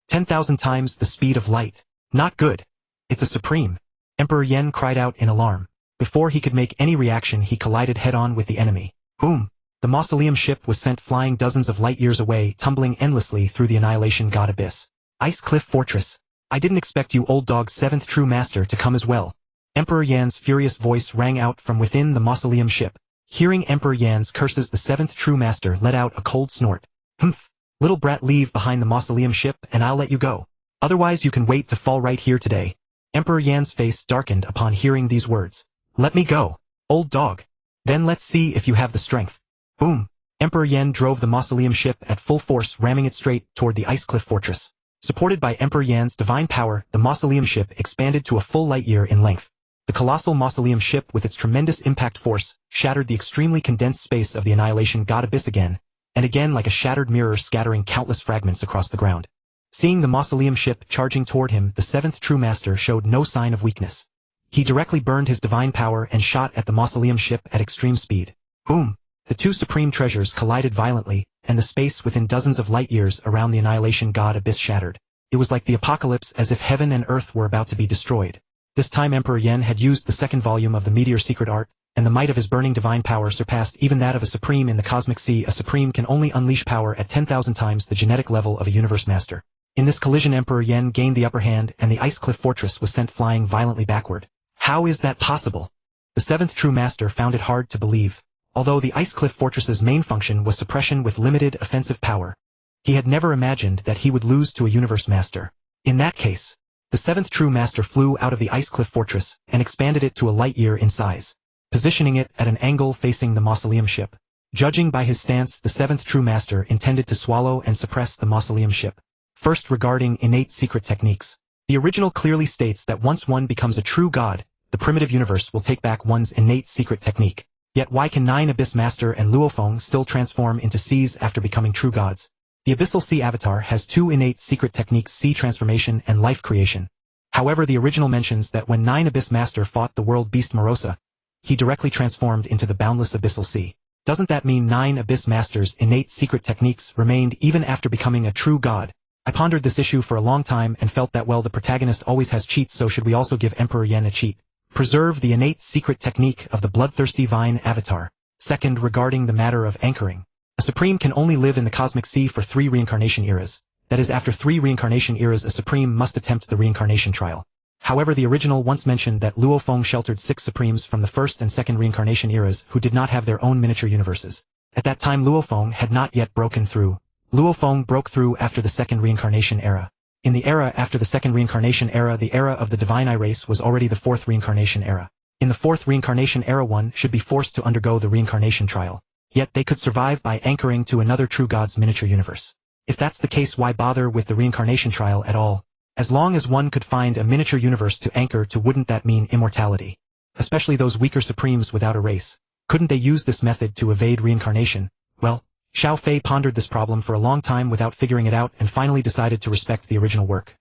10,000 times the speed of light. Not good. It's a Supreme. Emperor Yen cried out in alarm. Before he could make any reaction, he collided head-on with the enemy. Boom! The mausoleum ship was sent flying dozens of light-years away, tumbling endlessly through the Annihilation God Abyss. Ice Cliff Fortress. I didn't expect you old dog 7th True Master to come as well. Emperor Yan's furious voice rang out from within the mausoleum ship. Hearing Emperor Yan's curses, the 7th True Master let out a cold snort. Humph! Little brat, leave behind the mausoleum ship and I'll let you go. Otherwise you can wait to fall right here today. Emperor Yan's face darkened upon hearing these words. Let me go, old dog. Then let's see if you have the strength. Boom! Emperor Yen drove the mausoleum ship at full force, ramming it straight toward the Ice Cliff Fortress. Supported by Emperor Yan's divine power, the mausoleum ship expanded to a full light-year in length. The colossal mausoleum ship with its tremendous impact force shattered the extremely condensed space of the Annihilation God Abyss again, and again like a shattered mirror scattering countless fragments across the ground. Seeing the mausoleum ship charging toward him, the seventh true master showed no sign of weakness. He directly burned his divine power and shot at the mausoleum ship at extreme speed. Boom! The two supreme treasures collided violently, and the space within dozens of light years around the Annihilation God Abyss shattered. It was like the apocalypse, as if heaven and earth were about to be destroyed. This time Emperor Yen had used the second volume of the Meteor Secret Art, and the might of his burning divine power surpassed even that of a supreme in the cosmic sea. A supreme can only unleash power at 10,000 times the genetic level of a universe master. In this collision Emperor Yen gained the upper hand and the ice cliff fortress was sent flying violently backward. How is that possible? The seventh true master found it hard to believe. Although the ice cliff fortress's main function was suppression with limited offensive power, he had never imagined that he would lose to a universe master. In that case, the seventh true master flew out of the ice cliff fortress and expanded it to a light year in size, positioning it at an angle facing the mausoleum ship. Judging by his stance, the seventh true master intended to swallow and suppress the mausoleum ship. First, regarding innate secret techniques. The original clearly states that once one becomes a true god, the primitive universe will take back one's innate secret technique. Yet why can 9 Abyss Master and Luofeng still transform into seas after becoming true gods? The Abyssal Sea Avatar has 2 innate secret techniques: sea transformation and life creation. However, the original mentions that when 9 Abyss Master fought the world beast Morosa, he directly transformed into the boundless Abyssal Sea. Doesn't that mean 9 Abyss Masters' innate secret techniques remained even after becoming a true god? I pondered this issue for a long time and felt that, well, the protagonist always has cheats, so should we also give Emperor Yen a cheat? Preserve the innate secret technique of the Bloodthirsty Vine Avatar. Second, regarding the matter of anchoring. A supreme can only live in the cosmic sea for 3 reincarnation eras. That is, after 3 reincarnation eras a supreme must attempt the reincarnation trial. However, the original once mentioned that Luofeng sheltered 6 supremes from the first and second reincarnation eras who did not have their own miniature universes. At that time Luofeng had not yet broken through. Luofeng broke through after the second reincarnation era. In the era after the second reincarnation era, the era of the Divine Eye race was already the 4th reincarnation era. In the 4th reincarnation era, one should be forced to undergo the reincarnation trial. Yet they could survive by anchoring to another true god's miniature universe. If that's the case, why bother with the reincarnation trial at all? As long as one could find a miniature universe to anchor to, wouldn't that mean immortality? Especially those weaker supremes without a race. Couldn't they use this method to evade reincarnation? Well, Xiao Fei pondered this problem for a long time without figuring it out and finally decided to respect the original work.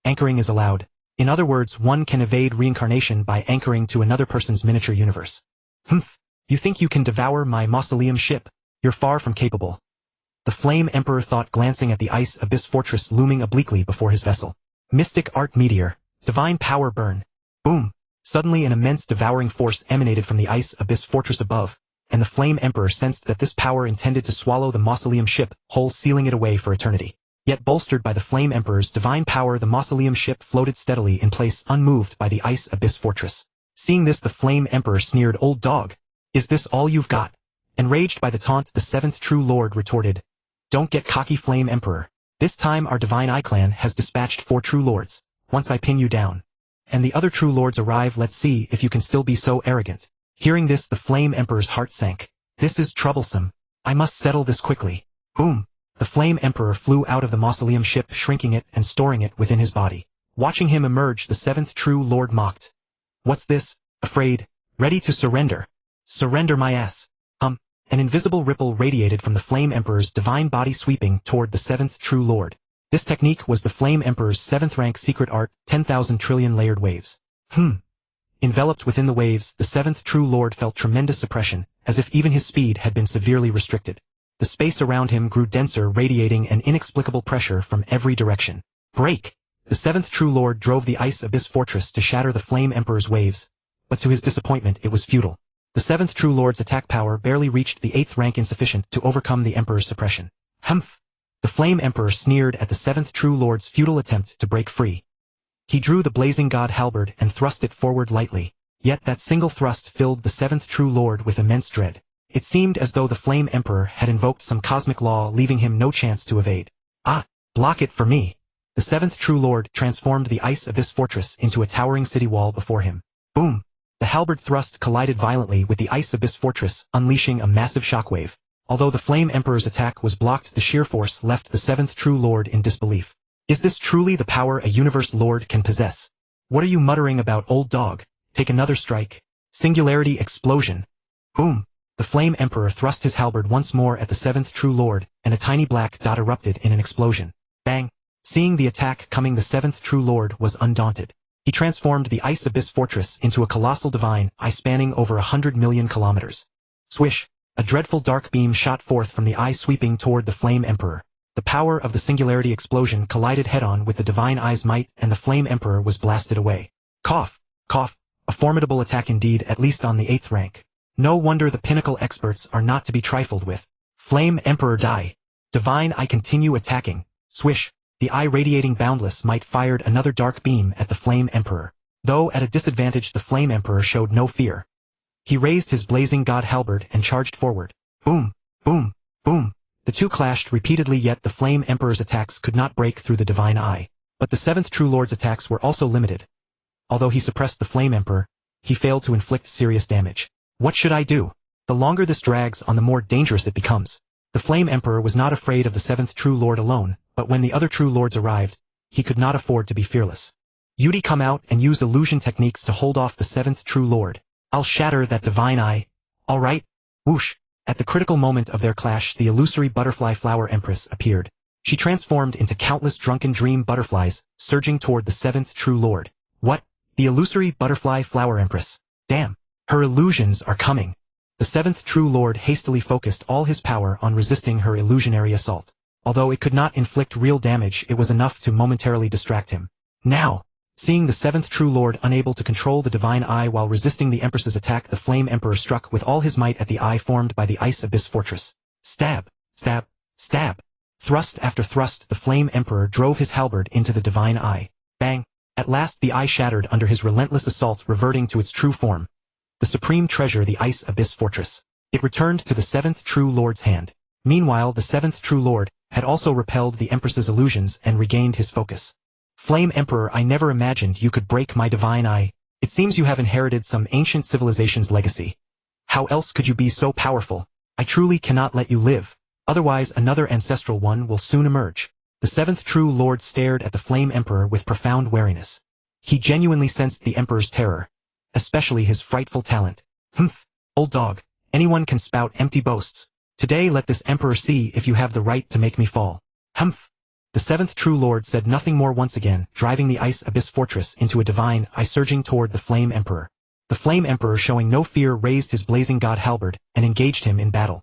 Anchoring is allowed. In other words, one can evade reincarnation by anchoring to another person's miniature universe. Humph. You think you can devour my mausoleum ship? You're far from capable. The Flame Emperor thought, glancing at the ice abyss fortress looming obliquely before his vessel. Mystic Art Meteor. Divine Power Burn. Boom. Suddenly an immense devouring force emanated from the ice abyss fortress above, and the Flame Emperor sensed that this power intended to swallow the mausoleum ship, whole, sealing it away for eternity. Yet bolstered by the Flame Emperor's divine power, the mausoleum ship floated steadily in place, unmoved by the ice abyss fortress. Seeing this, the Flame Emperor sneered, "Old dog. Is this all you've got?" Enraged by the taunt, the 7th True Lord retorted, "Don't get cocky, Flame Emperor. This time our Divine Eye clan has dispatched 4 True Lords. Once I pin you down, and the other True Lords arrive, let's see if you can still be so arrogant." Hearing this, the Flame Emperor's heart sank. This is troublesome. I must settle this quickly. Boom. The Flame Emperor flew out of the mausoleum ship, shrinking it and storing it within his body. Watching him emerge, the 7th True Lord mocked. "What's this? Afraid? Ready to surrender? Surrender my ass." An invisible ripple radiated from the Flame Emperor's divine body, sweeping toward the 7th True Lord. This technique was the Flame Emperor's 7th rank secret art, 10,000 trillion layered waves. Enveloped within the waves, the 7th True Lord felt tremendous suppression, as if even his speed had been severely restricted. The space around him grew denser, radiating an inexplicable pressure from every direction. Break! The 7th True Lord drove the ice abyss fortress to shatter the Flame Emperor's waves, but to his disappointment it was futile. The 7th True Lord's attack power barely reached the 8th rank, insufficient to overcome the Emperor's suppression. Humph! The Flame Emperor sneered at the 7th True Lord's futile attempt to break free. He drew the blazing god Halberd and thrust it forward lightly, yet that single thrust filled the 7th True Lord with immense dread. It seemed as though the Flame Emperor had invoked some cosmic law, leaving him no chance to evade. "Ah! Block it for me!" The 7th True Lord transformed the ice abyss fortress into a towering city wall before him. Boom! The Halberd thrust collided violently with the ice abyss fortress, unleashing a massive shockwave. Although the Flame Emperor's attack was blocked, the sheer force left the 7th True Lord in disbelief. Is this truly the power a universe lord can possess? What are you muttering about, old dog? Take another strike. Singularity explosion. Boom. The Flame Emperor thrust his halberd once more at the seventh True Lord, and a tiny black dot erupted in an explosion. Bang. Seeing the attack coming, the seventh True Lord was undaunted. He transformed the Ice Abyss Fortress into a colossal divine eye spanning over 100 million kilometers. Swish. A dreadful dark beam shot forth from the eye, sweeping toward the Flame Emperor. The power of the Singularity explosion collided head-on with the divine eye's might, and the Flame Emperor was blasted away. Cough. Cough. A formidable attack indeed, at least on the 8th rank. No wonder the pinnacle experts are not to be trifled with. Flame Emperor die. Divine eye continue attacking. Swish. The eye radiating boundless might fired another dark beam at the Flame Emperor. Though at a disadvantage, the Flame Emperor showed no fear. He raised his blazing god halberd and charged forward. Boom. Boom. Boom. The two clashed repeatedly, yet the Flame Emperor's attacks could not break through the divine eye. But the seventh True Lord's attacks were also limited. Although he suppressed the Flame Emperor, he failed to inflict serious damage. What should I do? The longer this drags on, the more dangerous it becomes. The Flame Emperor was not afraid of the seventh True Lord alone, but when the other True Lords arrived, he could not afford to be fearless. You'd come out and use illusion techniques to hold off the seventh True Lord. I'll shatter that divine eye. All right. Whoosh. At the critical moment of their clash, the illusory butterfly flower empress appeared. She transformed into countless drunken dream butterflies, surging toward the seventh True Lord. What? The illusory butterfly flower empress. Damn. Her illusions are coming. The seventh True Lord hastily focused all his power on resisting her illusionary assault. Although it could not inflict real damage, it was enough to momentarily distract him. Now, seeing the seventh True Lord unable to control the divine eye while resisting the Empress's attack, the Flame Emperor struck with all his might at the eye formed by the Ice Abyss Fortress. Stab, stab, stab. Thrust after thrust, the Flame Emperor drove his halberd into the divine eye. Bang. At last the eye shattered under his relentless assault, reverting to its true form. The supreme treasure, the Ice Abyss Fortress. It returned to the seventh True Lord's hand. Meanwhile, the seventh True Lord had also repelled the Empress's illusions and regained his focus. Flame Emperor, I never imagined you could break my divine eye. It seems you have inherited some ancient civilization's legacy. How else could you be so powerful? I truly cannot let you live. Otherwise another ancestral one will soon emerge. The seventh True Lord stared at the Flame Emperor with profound wariness. He genuinely sensed the Emperor's terror, especially his frightful talent. Humph, old dog, anyone can spout empty boasts. Today let this Emperor see if you have the right to make me fall. Humph. The seventh True Lord said nothing more, once again driving the Ice Abyss Fortress into a divine eye, surging toward the Flame Emperor. The Flame Emperor, showing no fear, raised his blazing god halberd and engaged him in battle.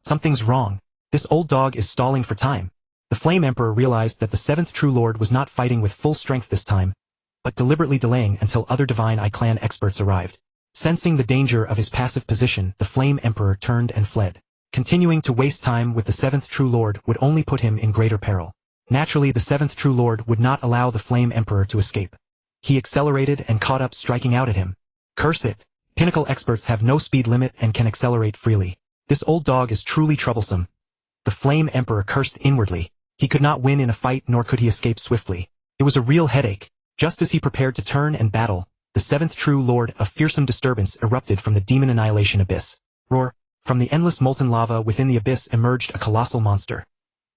Something's wrong. This old dog is stalling for time. The Flame Emperor realized that the seventh True Lord was not fighting with full strength this time, but deliberately delaying until other Divine Eye clan experts arrived. Sensing the danger of his passive position, the Flame Emperor turned and fled. Continuing to waste time with the seventh True Lord would only put him in greater peril. Naturally, the seventh True Lord would not allow the Flame Emperor to escape. He accelerated and caught up, striking out at him. Curse it! Pinnacle experts have no speed limit and can accelerate freely. This old dog is truly troublesome. The Flame Emperor cursed inwardly. He could not win in a fight, nor could he escape swiftly. It was a real headache. Just as he prepared to turn and battle, the seventh True Lord, a fearsome disturbance erupted from the demon annihilation abyss. Roar! From the endless molten lava within the abyss emerged a colossal monster.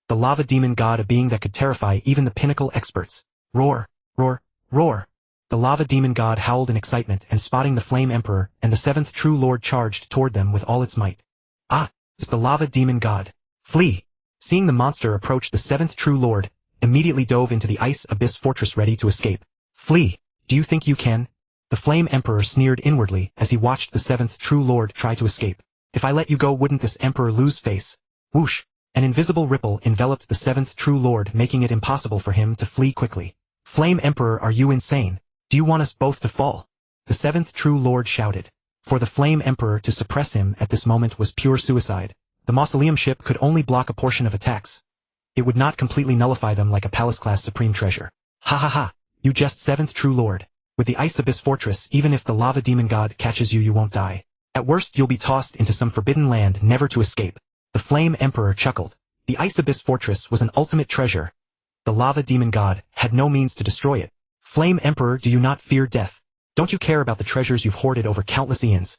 The lava demon god, a being that could terrify even the pinnacle experts. Roar! Roar! Roar! The lava demon god howled in excitement, and spotting the Flame Emperor and the seventh True Lord charged toward them with all its might. Ah! It's the lava demon god. Flee! Seeing the monster approach, the seventh True Lord immediately dove into the Ice Abyss Fortress, ready to escape. Flee! Do you think you can? The Flame Emperor sneered inwardly as he watched the seventh True Lord try to escape. If I let you go, wouldn't this Emperor lose face? Whoosh! An invisible ripple enveloped the seventh True Lord, making it impossible for him to flee quickly. Flame Emperor, are you insane? Do you want us both to fall? The seventh True Lord shouted. For the Flame Emperor to suppress him at this moment was pure suicide. The mausoleum ship could only block a portion of attacks. It would not completely nullify them like a palace-class supreme treasure. Ha ha ha! You jest, seventh True Lord. With the Ice Abyss Fortress, even if the lava demon god catches you, you won't die. At worst, you'll be tossed into some forbidden land, never to escape. The Flame Emperor chuckled. The Ice Abyss Fortress was an ultimate treasure. The lava demon god had no means to destroy it. Flame Emperor, do you not fear death? Don't you care about the treasures you've hoarded over countless eons?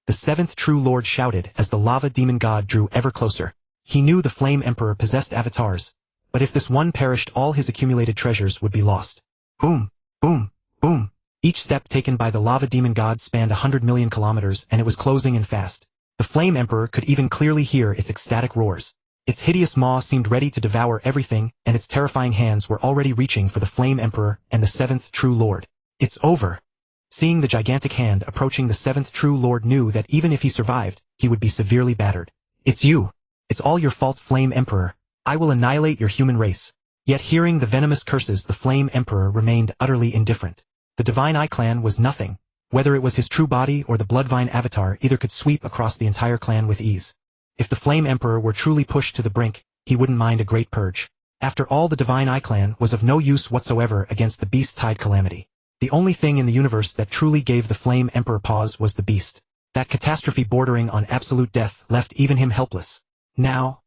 The seventh True Lord shouted as the lava demon god drew ever closer. He knew the Flame Emperor possessed avatars, but if this one perished, all his accumulated treasures would be lost. Boom! Boom! Boom! Each step taken by the lava demon god spanned 100 million kilometers, and it was closing in fast. The Flame Emperor could even clearly hear its ecstatic roars. Its hideous maw seemed ready to devour everything, and its terrifying hands were already reaching for the Flame Emperor and the seventh true lord. It's over. Seeing the gigantic hand approaching, the seventh true lord knew that even if he survived, he would be severely battered. It's you. It's all your fault, Flame Emperor. I will annihilate your human race. Yet hearing the venomous curses, the Flame Emperor remained utterly indifferent. The Divine Eye clan was nothing. Whether it was his true body or the Bloodvine avatar, either could sweep across the entire clan with ease. If the Flame Emperor were truly pushed to the brink, he wouldn't mind a great purge. After all, the Divine Eye clan was of no use whatsoever against the beast-tide calamity. The only thing in the universe that truly gave the Flame Emperor pause was the beast. That catastrophe bordering on absolute death left even him helpless. Now,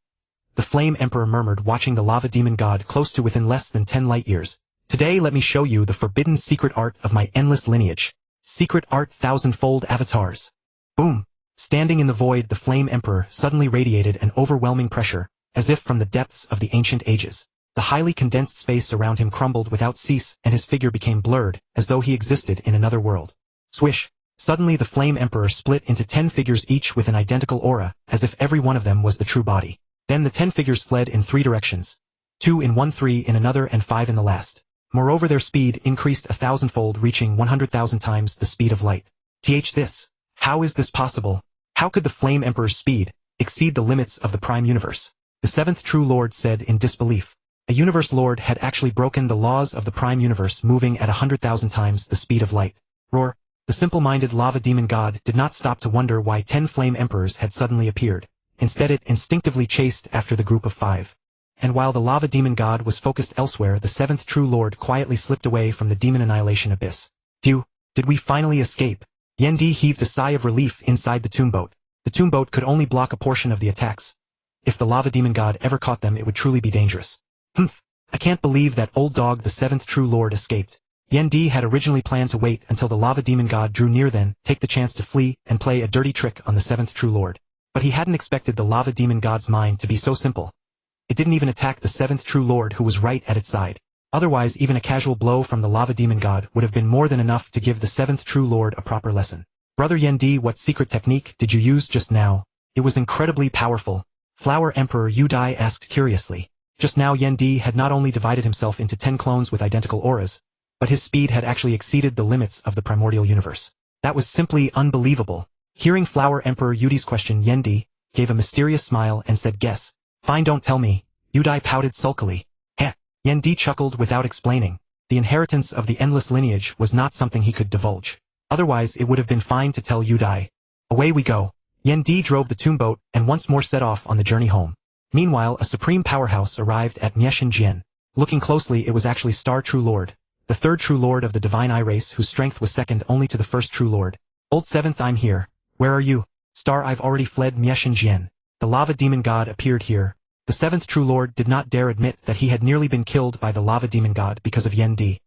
the Flame Emperor murmured, watching the lava demon god close to within less than 10 light years. Today let me show you the forbidden secret art of my endless lineage. Secret art, thousandfold avatars. Boom! Standing in the void, the Flame Emperor suddenly radiated an overwhelming pressure, as if from the depths of the ancient ages. The highly condensed space around him crumbled without cease, and his figure became blurred, as though he existed in another world. Swish! Suddenly the Flame Emperor split into 10 figures, each with an identical aura, as if every one of them was the true body. Then the 10 figures fled in 3 directions. 2 in one, 3 in another, and 5 in the last. Moreover, their speed increased 1,000-fold, reaching 100,000 times the speed of light. This. How is this possible? How could the Flame Emperor's speed exceed the limits of the Prime Universe? The seventh true lord said in disbelief. A universe lord had actually broken the laws of the Prime Universe, moving at 100,000 times the speed of light. Roar! The simple-minded lava demon god did not stop to wonder why 10 Flame Emperors had suddenly appeared. Instead, it instinctively chased after the group of 5. And while the lava demon god was focused elsewhere, the seventh true lord quietly slipped away from the demon annihilation abyss. Phew! Did we finally escape? Yendi heaved a sigh of relief inside the tomb boat. The tomb boat could only block a portion of the attacks. If the lava demon god ever caught them, it would truly be dangerous. Humph! I can't believe that old dog, the seventh true lord, escaped. Yendi had originally planned to wait until the lava demon god drew near, then take the chance to flee and play a dirty trick on the seventh true lord. But he hadn't expected the lava demon god's mind to be so simple. It didn't even attack the seventh true lord, who was right at its side. Otherwise, even a casual blow from the lava demon god would have been more than enough to give the seventh true lord a proper lesson. Brother Yendi, what secret technique did you use just now? It was incredibly powerful. Flower Emperor Yudai asked curiously. Just now Yendi had not only divided himself into 10 clones with identical auras, but his speed had actually exceeded the limits of the Primordial Universe. That was simply unbelievable. Hearing Flower Emperor Yudai's question, Yendi gave a mysterious smile and said, "Guess." "Fine, don't tell me." Yudai pouted sulkily. Heh. Yendi chuckled without explaining. The inheritance of the endless lineage was not something he could divulge. Otherwise, it would have been fine to tell Yudai. Away we go. Yendi drove the tomb boat and once more set off on the journey home. Meanwhile, a supreme powerhouse arrived at Mieshinjian. Looking closely, it was actually Star True Lord, the third true lord of the Divine Eye race, whose strength was second only to the first true lord. "Old Seventh, I'm here. Where are you?" "Star, I've already fled Mieshinjian." The lava demon god appeared here. The seventh true lord did not dare admit that he had nearly been killed by the lava demon god because of Yendi.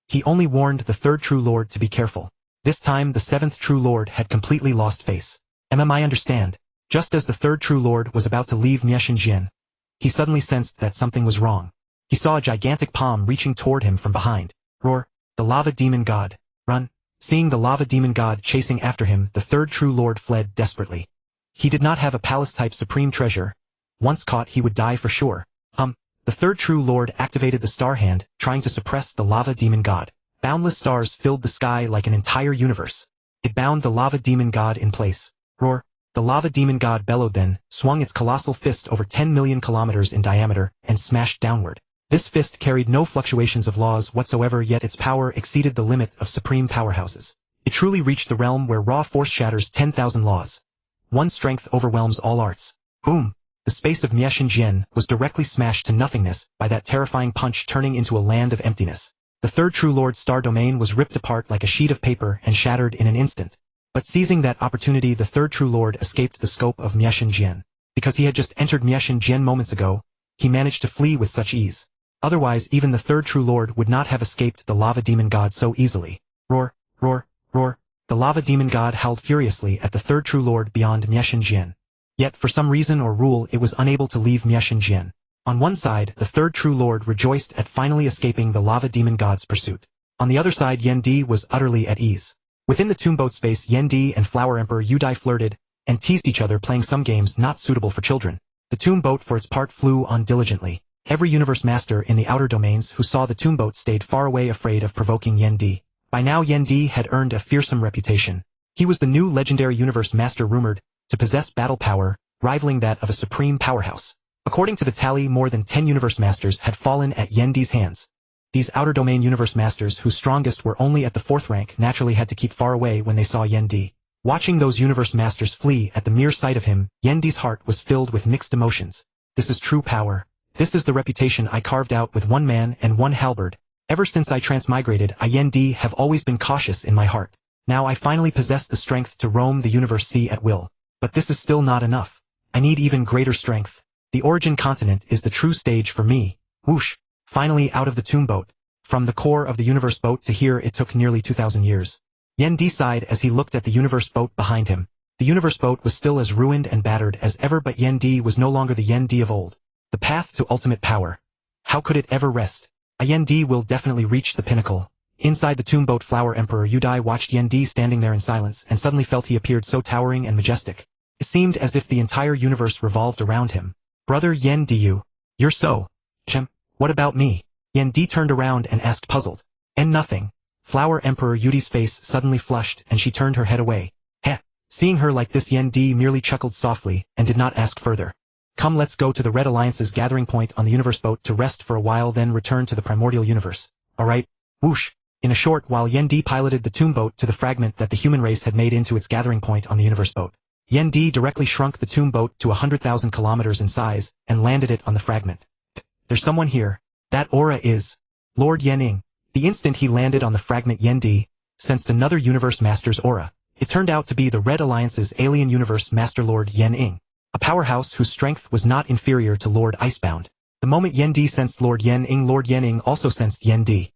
He only warned the third true lord to be careful. This time the seventh true lord had completely lost face. I understand. Just as the third true lord was about to leave Mieshinjian, he suddenly sensed that something was wrong. He saw a gigantic palm reaching toward him from behind. Roar! The lava demon god. Run! Seeing the lava demon god chasing after him, the third true lord fled desperately. He did not have a palace-type supreme treasure. Once caught, he would die for sure. The third true lord activated the star hand, trying to suppress the lava demon god. Boundless stars filled the sky like an entire universe. It bound the lava demon god in place. Roar! The lava demon god bellowed, then swung its colossal fist over 10 million kilometers in diameter and smashed downward. This fist carried no fluctuations of laws whatsoever, yet its power exceeded the limit of supreme powerhouses. It truly reached the realm where raw force shatters 10,000 laws. One strength overwhelms all arts. Boom! The space of Mieshinjian was directly smashed to nothingness by that terrifying punch, turning into a land of emptiness. The third true lord's star domain was ripped apart like a sheet of paper and shattered in an instant. But seizing that opportunity, the third true lord escaped the scope of Mieshinjian. Because he had just entered Mieshinjian moments ago, he managed to flee with such ease. Otherwise, even the third true lord would not have escaped the lava demon god so easily. Roar! Roar! Roar! The lava demon god howled furiously at the third true lord beyond Mieshinjian. Yet for some reason or rule, it was unable to leave Mieshinjian. On one side, the third true lord rejoiced at finally escaping the lava demon god's pursuit. On the other side, Yen Di was utterly at ease. Within the tombboat space, Yen Di and Flower Emperor Yudai flirted and teased each other, playing some games not suitable for children. The tombboat for its part flew on diligently. Every universe master in the outer domains who saw the tombboat stayed far away, afraid of provoking Yen Di. By now Yen Di had earned a fearsome reputation. He was the new legendary universe master, rumored to possess battle power, rivaling that of a supreme powerhouse. According to the tally, more than 10 universe masters had fallen at Yen Di's hands. These outer domain universe masters, whose strongest were only at the 4th rank, naturally had to keep far away when they saw Yen Di. Watching those universe masters flee at the mere sight of him, Yen Di's heart was filled with mixed emotions. This is true power. This is the reputation I carved out with one man and one halberd. Ever since I transmigrated, I, Yen Di, have always been cautious in my heart. Now I finally possess the strength to roam the universe sea at will. But this is still not enough. I need even greater strength. The origin continent is the true stage for me. Whoosh! Finally out of the tombboat. From the core of the universe boat to here it took nearly 2,000 years. Yen Di sighed as he looked at the universe boat behind him. The universe boat was still as ruined and battered as ever, but Yen Di was no longer the Yen Di of old. The path to ultimate power. How could it ever rest? A Yen Di will definitely reach the pinnacle. Inside the tombboat, Flower Emperor Yudai watched Yen Di standing there in silence and suddenly felt he appeared so towering and majestic. It seemed as if the entire universe revolved around him. Brother Yen Di, you're so... What about me? Yen Di turned around and asked, puzzled. And nothing. Flower Emperor Yudi's face suddenly flushed and she turned her head away. Heh. Seeing her like this, Yen Di merely chuckled softly and did not ask further. Come, let's go to the Red Alliance's gathering point on the universe boat to rest for a while, then return to the Primordial Universe. Alright. Whoosh. In a short while, Yen Di piloted the tombboat to the fragment that the human race had made into its gathering point on the universe boat. Yen Di directly shrunk the tombboat to 100,000 kilometers in size and landed it on the fragment. There's someone here. That aura is Lord Yen-ing. The instant he landed on the fragment, Yen Di sensed another universe master's aura. It turned out to be the Red Alliance's alien universe master, Lord Yen-ing, a powerhouse whose strength was not inferior to Lord Icebound. The moment Yen Di sensed Lord Yen-ing also sensed Yen Di.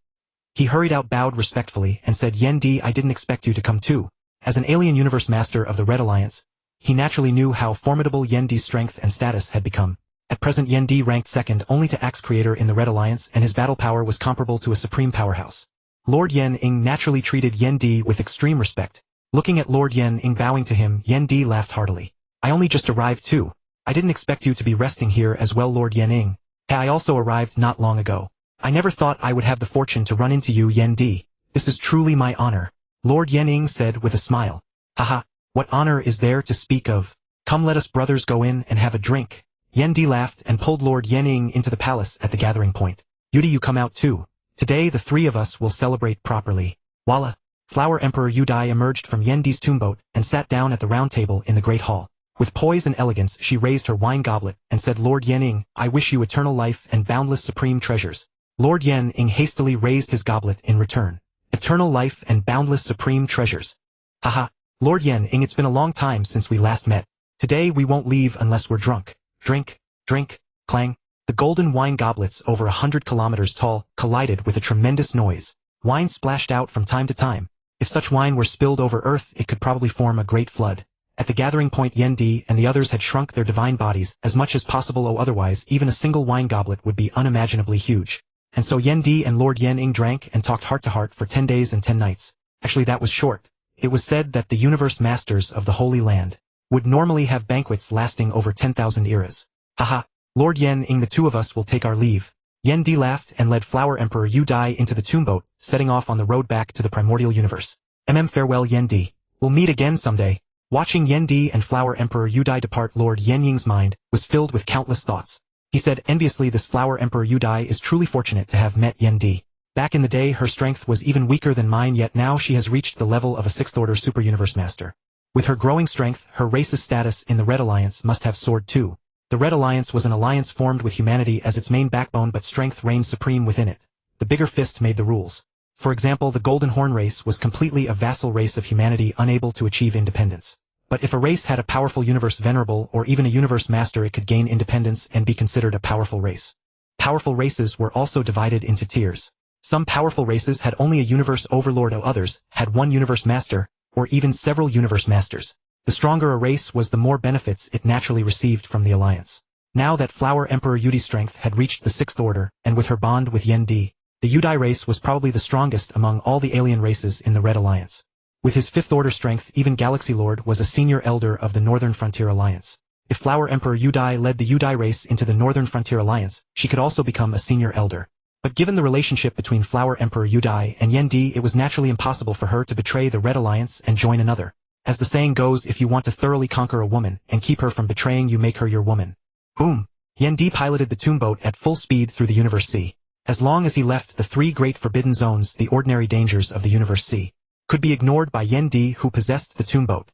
He hurried out, bowed respectfully, and said, Yen Di, I didn't expect you to come too. As an alien universe master of the Red Alliance, he naturally knew how formidable Yen Di's strength and status had become. At present, Yen Di ranked second only to Axe Creator in the Red Alliance, and his battle power was comparable to a supreme powerhouse. Lord Yen-ing naturally treated Yen Di with extreme respect. Looking at Lord Yen-ing bowing to him, Yen Di laughed heartily. I only just arrived too. I didn't expect you to be resting here as well, Lord Yen-ing. I also arrived not long ago. I never thought I would have the fortune to run into you, Yen Di. This is truly my honor. Lord Yen-ing said with a smile. Haha, what honor is there to speak of? Come, let us brothers go in and have a drink. Yen Di laughed and pulled Lord Yen-ing into the palace at the gathering point. Yudi, you come out too. Today the three of us will celebrate properly. Voila! Flower Emperor Yudai emerged from Yen Di's tombboat and sat down at the round table in the great hall. With poise and elegance she raised her wine goblet and said, Lord Yen-ing, I wish you eternal life and boundless supreme treasures. Lord Yen-ing hastily raised his goblet in return. Eternal life and boundless supreme treasures. Haha, Lord Yen-ing, it's been a long time since we last met. Today we won't leave unless we're drunk. Drink, drink, clang. The golden wine goblets, over 100 kilometers tall, collided with a tremendous noise. Wine splashed out from time to time. If such wine were spilled over Earth, it could probably form a great flood. At the gathering point, Yen Di and the others had shrunk their divine bodies as much as possible, or otherwise even a single wine goblet would be unimaginably huge. And so Yen Di and Lord Yen-ing drank and talked heart to heart for 10 days and 10 nights. Actually, that was short. It was said that the universe masters of the Holy Land would normally have banquets lasting over 10,000 eras. Haha, Lord Yen-ing, the two of us will take our leave. Yen Di laughed and led Flower Emperor Yudai into the tombboat, setting off on the road back to the Primordial Universe. Farewell, Yen Di. We'll meet again someday. Watching Yen Di and Flower Emperor Yudai depart, Lord Yen-ing's mind was filled with countless thoughts. He said enviously, this Flower Emperor Yudai is truly fortunate to have met Yen Di. Back in the day her strength was even weaker than mine, yet now she has reached the level of a 6th order super universe master. With her growing strength, her race's status in the Red Alliance must have soared too. The Red Alliance was an alliance formed with humanity as its main backbone, but strength reigned supreme within it. The bigger fist made the rules. For example, the Golden Horn race was completely a vassal race of humanity, unable to achieve independence. But if a race had a powerful universe venerable or even a universe master, it could gain independence and be considered a powerful race. Powerful races were also divided into tiers. Some powerful races had only a universe overlord, while others had one universe master, or even several universe masters. The stronger a race was, the more benefits it naturally received from the alliance. Now that Flower Emperor Yudi's strength had reached the 6th order, and with her bond with Yen Di, The Udai race was probably the strongest among all the alien races in the Red Alliance. With his fifth-order strength, even Galaxy Lord was a senior elder of the Northern Frontier Alliance. If Flower Emperor Udai led the Udai race into the Northern Frontier Alliance, she could also become a senior elder. But given the relationship between Flower Emperor Udai and Yendi, it was naturally impossible for her to betray the Red Alliance and join another. As the saying goes, if you want to thoroughly conquer a woman and keep her from betraying you, make her your woman. Boom! Yendi piloted the tomb boat at full speed through the Universe Sea. As long as he left the three great forbidden zones, the ordinary dangers of the Universe Sea could be ignored by Yendi, who possessed the tomb boat.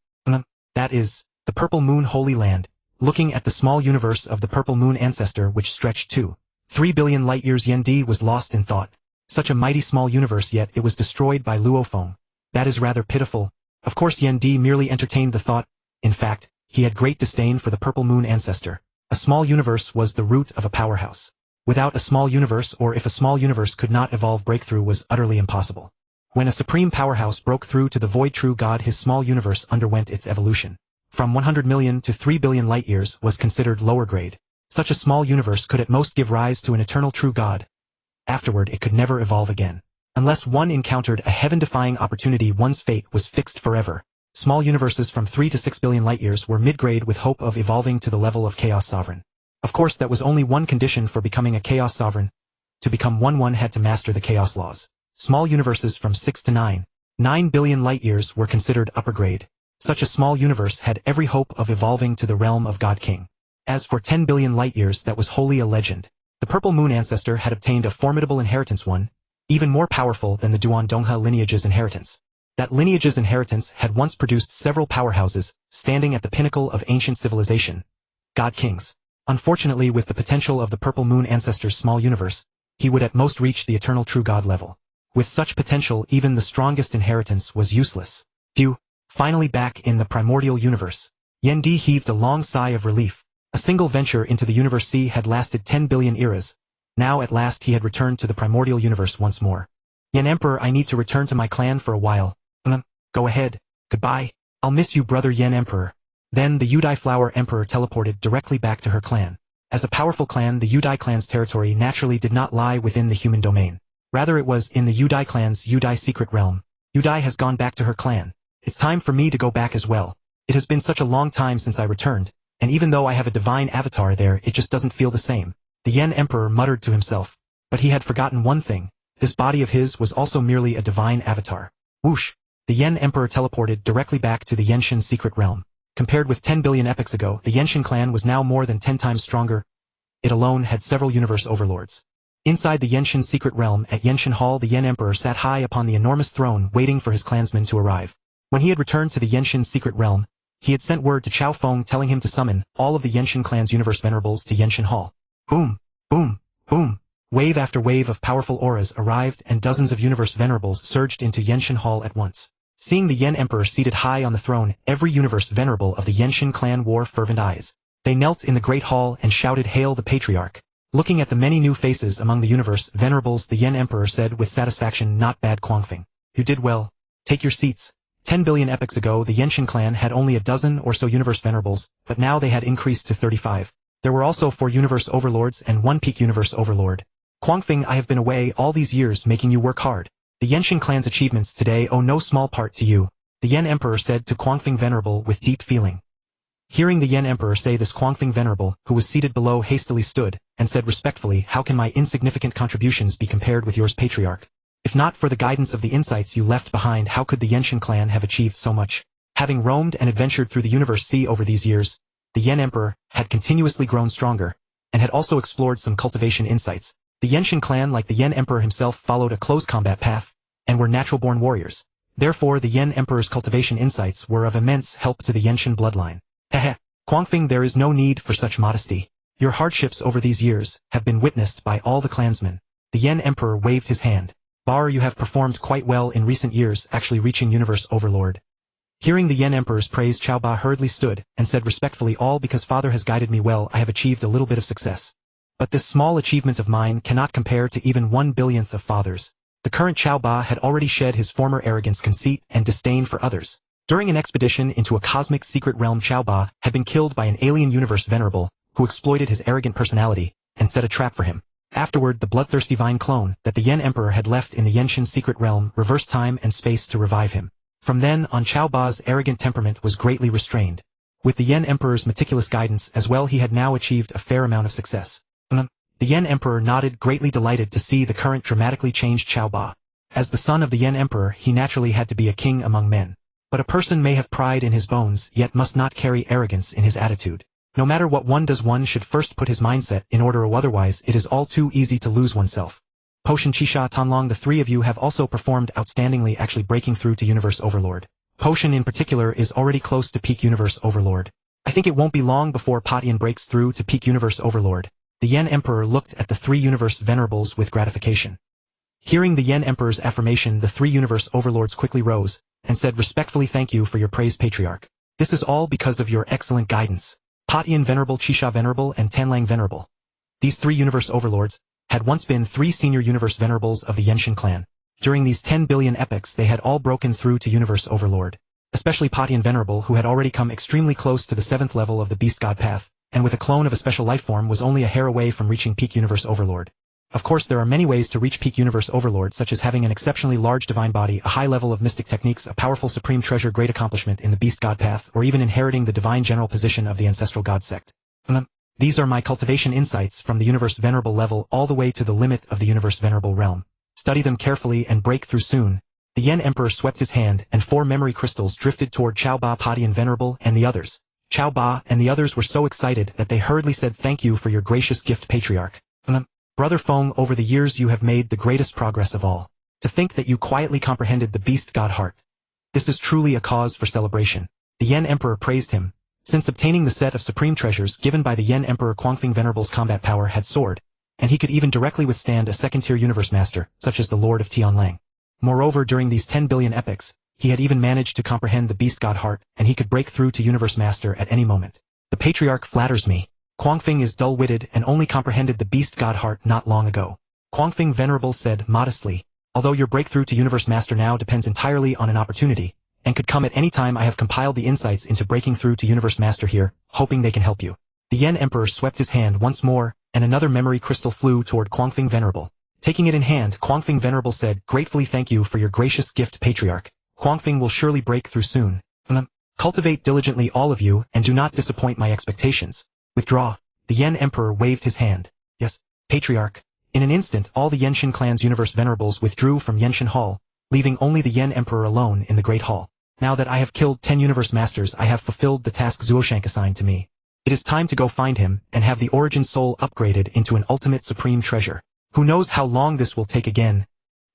That is, the Purple Moon Holy Land. Looking at the small universe of the Purple Moon ancestor, which stretched 3 billion light-years, Yendi was lost in thought. Such a mighty small universe, yet it was destroyed by Luofeng. That is rather pitiful. Of course, Yendi merely entertained the thought. In fact, he had great disdain for the Purple Moon ancestor. A small universe was the root of a powerhouse. Without a small universe, or if a small universe could not evolve, breakthrough was utterly impossible. When a supreme powerhouse broke through to the void true God, his small universe underwent its evolution. From 100 million to 3 billion light-years was considered lower grade. Such a small universe could at most give rise to an eternal true God. Afterward, it could never evolve again. Unless one encountered a heaven-defying opportunity, one's fate was fixed forever. Small universes from 3 to 6 billion light-years were mid-grade with hope of evolving to the level of Chaos Sovereign. Of course, that was only one condition for becoming a Chaos Sovereign. To become one had to master the Chaos Laws. Small universes from 6 to 9 billion light-years were considered upper grade. Such a small universe had every hope of evolving to the realm of God King. As for 10 billion light-years, that was wholly a legend. The Purple Moon ancestor had obtained a formidable inheritance, one even more powerful than the Duan Dongha lineage's inheritance. That lineage's inheritance had once produced several powerhouses, standing at the pinnacle of ancient civilization. God Kings. Unfortunately, with the potential of the Purple Moon ancestor's small universe, he would at most reach the eternal true God level. With such potential, even the strongest inheritance was useless. Phew. Finally back in the Primordial Universe. Yendi heaved a long sigh of relief. A single venture into the Universe Sea had lasted 10 billion eras. Now at last he had returned to the Primordial Universe once more. Yen Emperor, I need to return to my clan for a while. Go ahead. Goodbye. I'll miss you, brother Yen Emperor. Then the Udai Flower Emperor teleported directly back to her clan. As a powerful clan, the Udai clan's territory naturally did not lie within the human domain. Rather, it was in the Udai clan's Udai secret realm. Udai has gone back to her clan. It's time for me to go back as well. It has been such a long time since I returned, and even though I have a divine avatar there, it just doesn't feel the same. The Yen Emperor muttered to himself. But he had forgotten one thing. This body of his was also merely a divine avatar. Whoosh! The Yen Emperor teleported directly back to the Yenshin secret realm. Compared with 10 billion epochs ago, the Yenshin clan was now more than 10 times stronger. It alone had several universe overlords. Inside the Yenshin secret realm at Yenshin Hall, the Yen Emperor sat high upon the enormous throne, waiting for his clansmen to arrive. When he had returned to the Yenshin secret realm, he had sent word to Chao Feng telling him to summon all of the Yenshin clan's universe venerables to Yenshin Hall. Boom! Boom! Boom! Wave after wave of powerful auras arrived, and dozens of universe venerables surged into Yenshin Hall at once. Seeing the Yen Emperor seated high on the throne, every universe venerable of the Yenshin clan wore fervent eyes. They knelt in the great hall and shouted, "Hail the Patriarch!" Looking at the many new faces among the universe venerables, the Yen Emperor said with satisfaction, "Not bad, Quangfeng. You did well. Take your seats." 10 billion epochs ago, the Yenshin clan had only a dozen or so universe venerables, but now they had increased to 35. There were also 4 universe overlords and 1 peak universe overlord. Quangfeng, I have been away all these years making you work hard. The Yenshin clan's achievements today owe no small part to you, the Yen Emperor said to Quangfeng Venerable with deep feeling. Hearing the Yen Emperor say this, Quangfeng Venerable, who was seated below, hastily stood, and said respectfully, "How can my insignificant contributions be compared with yours, Patriarch? If not for the guidance of the insights you left behind, how could the Yenshin clan have achieved so much?" Having roamed and adventured through the Universe Sea over these years, the Yen Emperor had continuously grown stronger, and had also explored some cultivation insights. The Yenshin clan, like the Yen Emperor himself, followed a close combat path, and were natural-born warriors. Therefore, the Yen Emperor's cultivation insights were of immense help to the Yenshin bloodline. Heh. Quangfeng, there is no need for such modesty. Your hardships over these years have been witnessed by all the clansmen. The Yen Emperor waved his hand. Bar, you have performed quite well in recent years, actually reaching Universe Overlord. Hearing the Yen Emperor's praise, Chao Ba hurriedly stood, and said respectfully, "All because Father has guided me well, I have achieved a little bit of success. But this small achievement of mine cannot compare to even 1/1000th of Father's." The current Chao Ba had already shed his former arrogance, conceit, and disdain for others. During an expedition into a cosmic secret realm, Chao Ba had been killed by an alien universe venerable, who exploited his arrogant personality, and set a trap for him. Afterward, the Bloodthirsty Vine clone that the Yen Emperor had left in the Yenshin secret realm reversed time and space to revive him. From then on, Cao Ba's arrogant temperament was greatly restrained. With the Yen Emperor's meticulous guidance as well, he had now achieved a fair amount of success. The Yen Emperor nodded, greatly delighted to see the current dramatically changed Cao Ba. As the son of the Yen Emperor, he naturally had to be a king among men. But a person may have pride in his bones, yet must not carry arrogance in his attitude. No matter what one does, one should first put his mindset in order, or otherwise it is all too easy to lose oneself. Potion Chisha Tanlong, the three of you have also performed outstandingly, actually breaking through to Universe Overlord. Potion in particular is already close to peak Universe Overlord. I think it won't be long before Potion breaks through to peak Universe Overlord. The Yen Emperor looked at the three Universe Venerables with gratification. Hearing the Yen Emperor's affirmation, the three Universe Overlords quickly rose, and said respectfully, "Thank you for your praise, Patriarch. This is all because of your excellent guidance." Potion Venerable, Chisha Venerable, and Tanlang Venerable. These three Universe Overlords had once been three senior Universe Venerables of the Yenshin clan. During these 10 billion epochs they had all broken through to Universe Overlord. Especially Potion Venerable, who had already come extremely close to the 7th level of the Beast God path, and with a clone of a special life form was only a hair away from reaching peak Universe Overlord. Of course, there are many ways to reach peak Universe Overlord, such as having an exceptionally large divine body, a high level of mystic techniques, a powerful supreme treasure, great accomplishment in the Beast God path, or even inheriting the divine general position of the ancestral God sect. These are my cultivation insights from the Universe Venerable level all the way to the limit of the Universe Venerable realm. Study them carefully and break through soon. The Yen Emperor swept his hand, and 4 memory crystals drifted toward Cao Ba, Potion Venerable, and the others. Cao Ba and the others were so excited that they hurriedly said, "Thank you for your gracious gift, Patriarch. Brother Feng, over the years you have made the greatest progress of all. To think that you quietly comprehended the Beast God heart. This is truly a cause for celebration." The Yen Emperor praised him. Since obtaining the set of supreme treasures given by the Yen Emperor, Quangfing Venerable's combat power had soared, and he could even directly withstand a second-tier universe master, such as the Lord of Tianlang. Moreover, during these 10 billion epochs, he had even managed to comprehend the Beast God heart, and he could break through to Universe Master at any moment. The Patriarch flatters me. Quangfing is dull-witted and only comprehended the Beast God heart not long ago. Quangfing Venerable said modestly, "Although your breakthrough to Universe Master now depends entirely on an opportunity, and could come at any time, I have compiled the insights into breaking through to Universe Master here, hoping they can help you." The Yen Emperor swept his hand once more, and another memory crystal flew toward Quangfing Venerable. Taking it in hand, Quangfing Venerable said, "Gratefully thank you for your gracious gift, Patriarch. Quangfing will surely break through soon. Cultivate diligently, all of you, and do not disappoint my expectations. Withdraw." The Yen Emperor waved his hand. "Yes, Patriarch." In an instant, all the Yenshin clan's Universe Venerables withdrew from Yenshin Hall, leaving only the Yen Emperor alone in the Great Hall. "Now that I have killed 10 Universe Masters, I have fulfilled the task Zuoshanke assigned to me. It is time to go find him, and have the Origin Soul upgraded into an ultimate supreme treasure. Who knows how long this will take again?"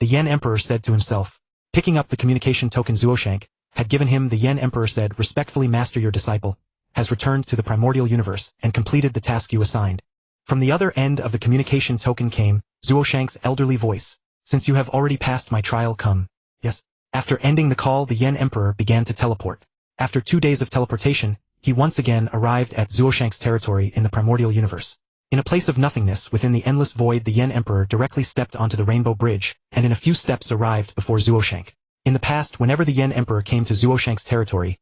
The Yen Emperor said to himself. Picking up the communication token Zuoshanke had given him, the Yen Emperor said, "Respectfully, Master, your disciple has returned to the Primordial Universe and completed the task you assigned." From the other end of the communication token came Zuoshanke's elderly voice. "Since you have already passed my trial, come." "Yes." After ending the call, the Yen Emperor began to teleport. After 2 days of teleportation, he once again arrived at Zuoshanke's territory in the Primordial Universe. In a place of nothingness within the endless void, the Yen Emperor directly stepped onto the Rainbow Bridge, and in a few steps arrived before Zuoshanke. In the past, whenever the Yen Emperor came to Zuoshanke's territory,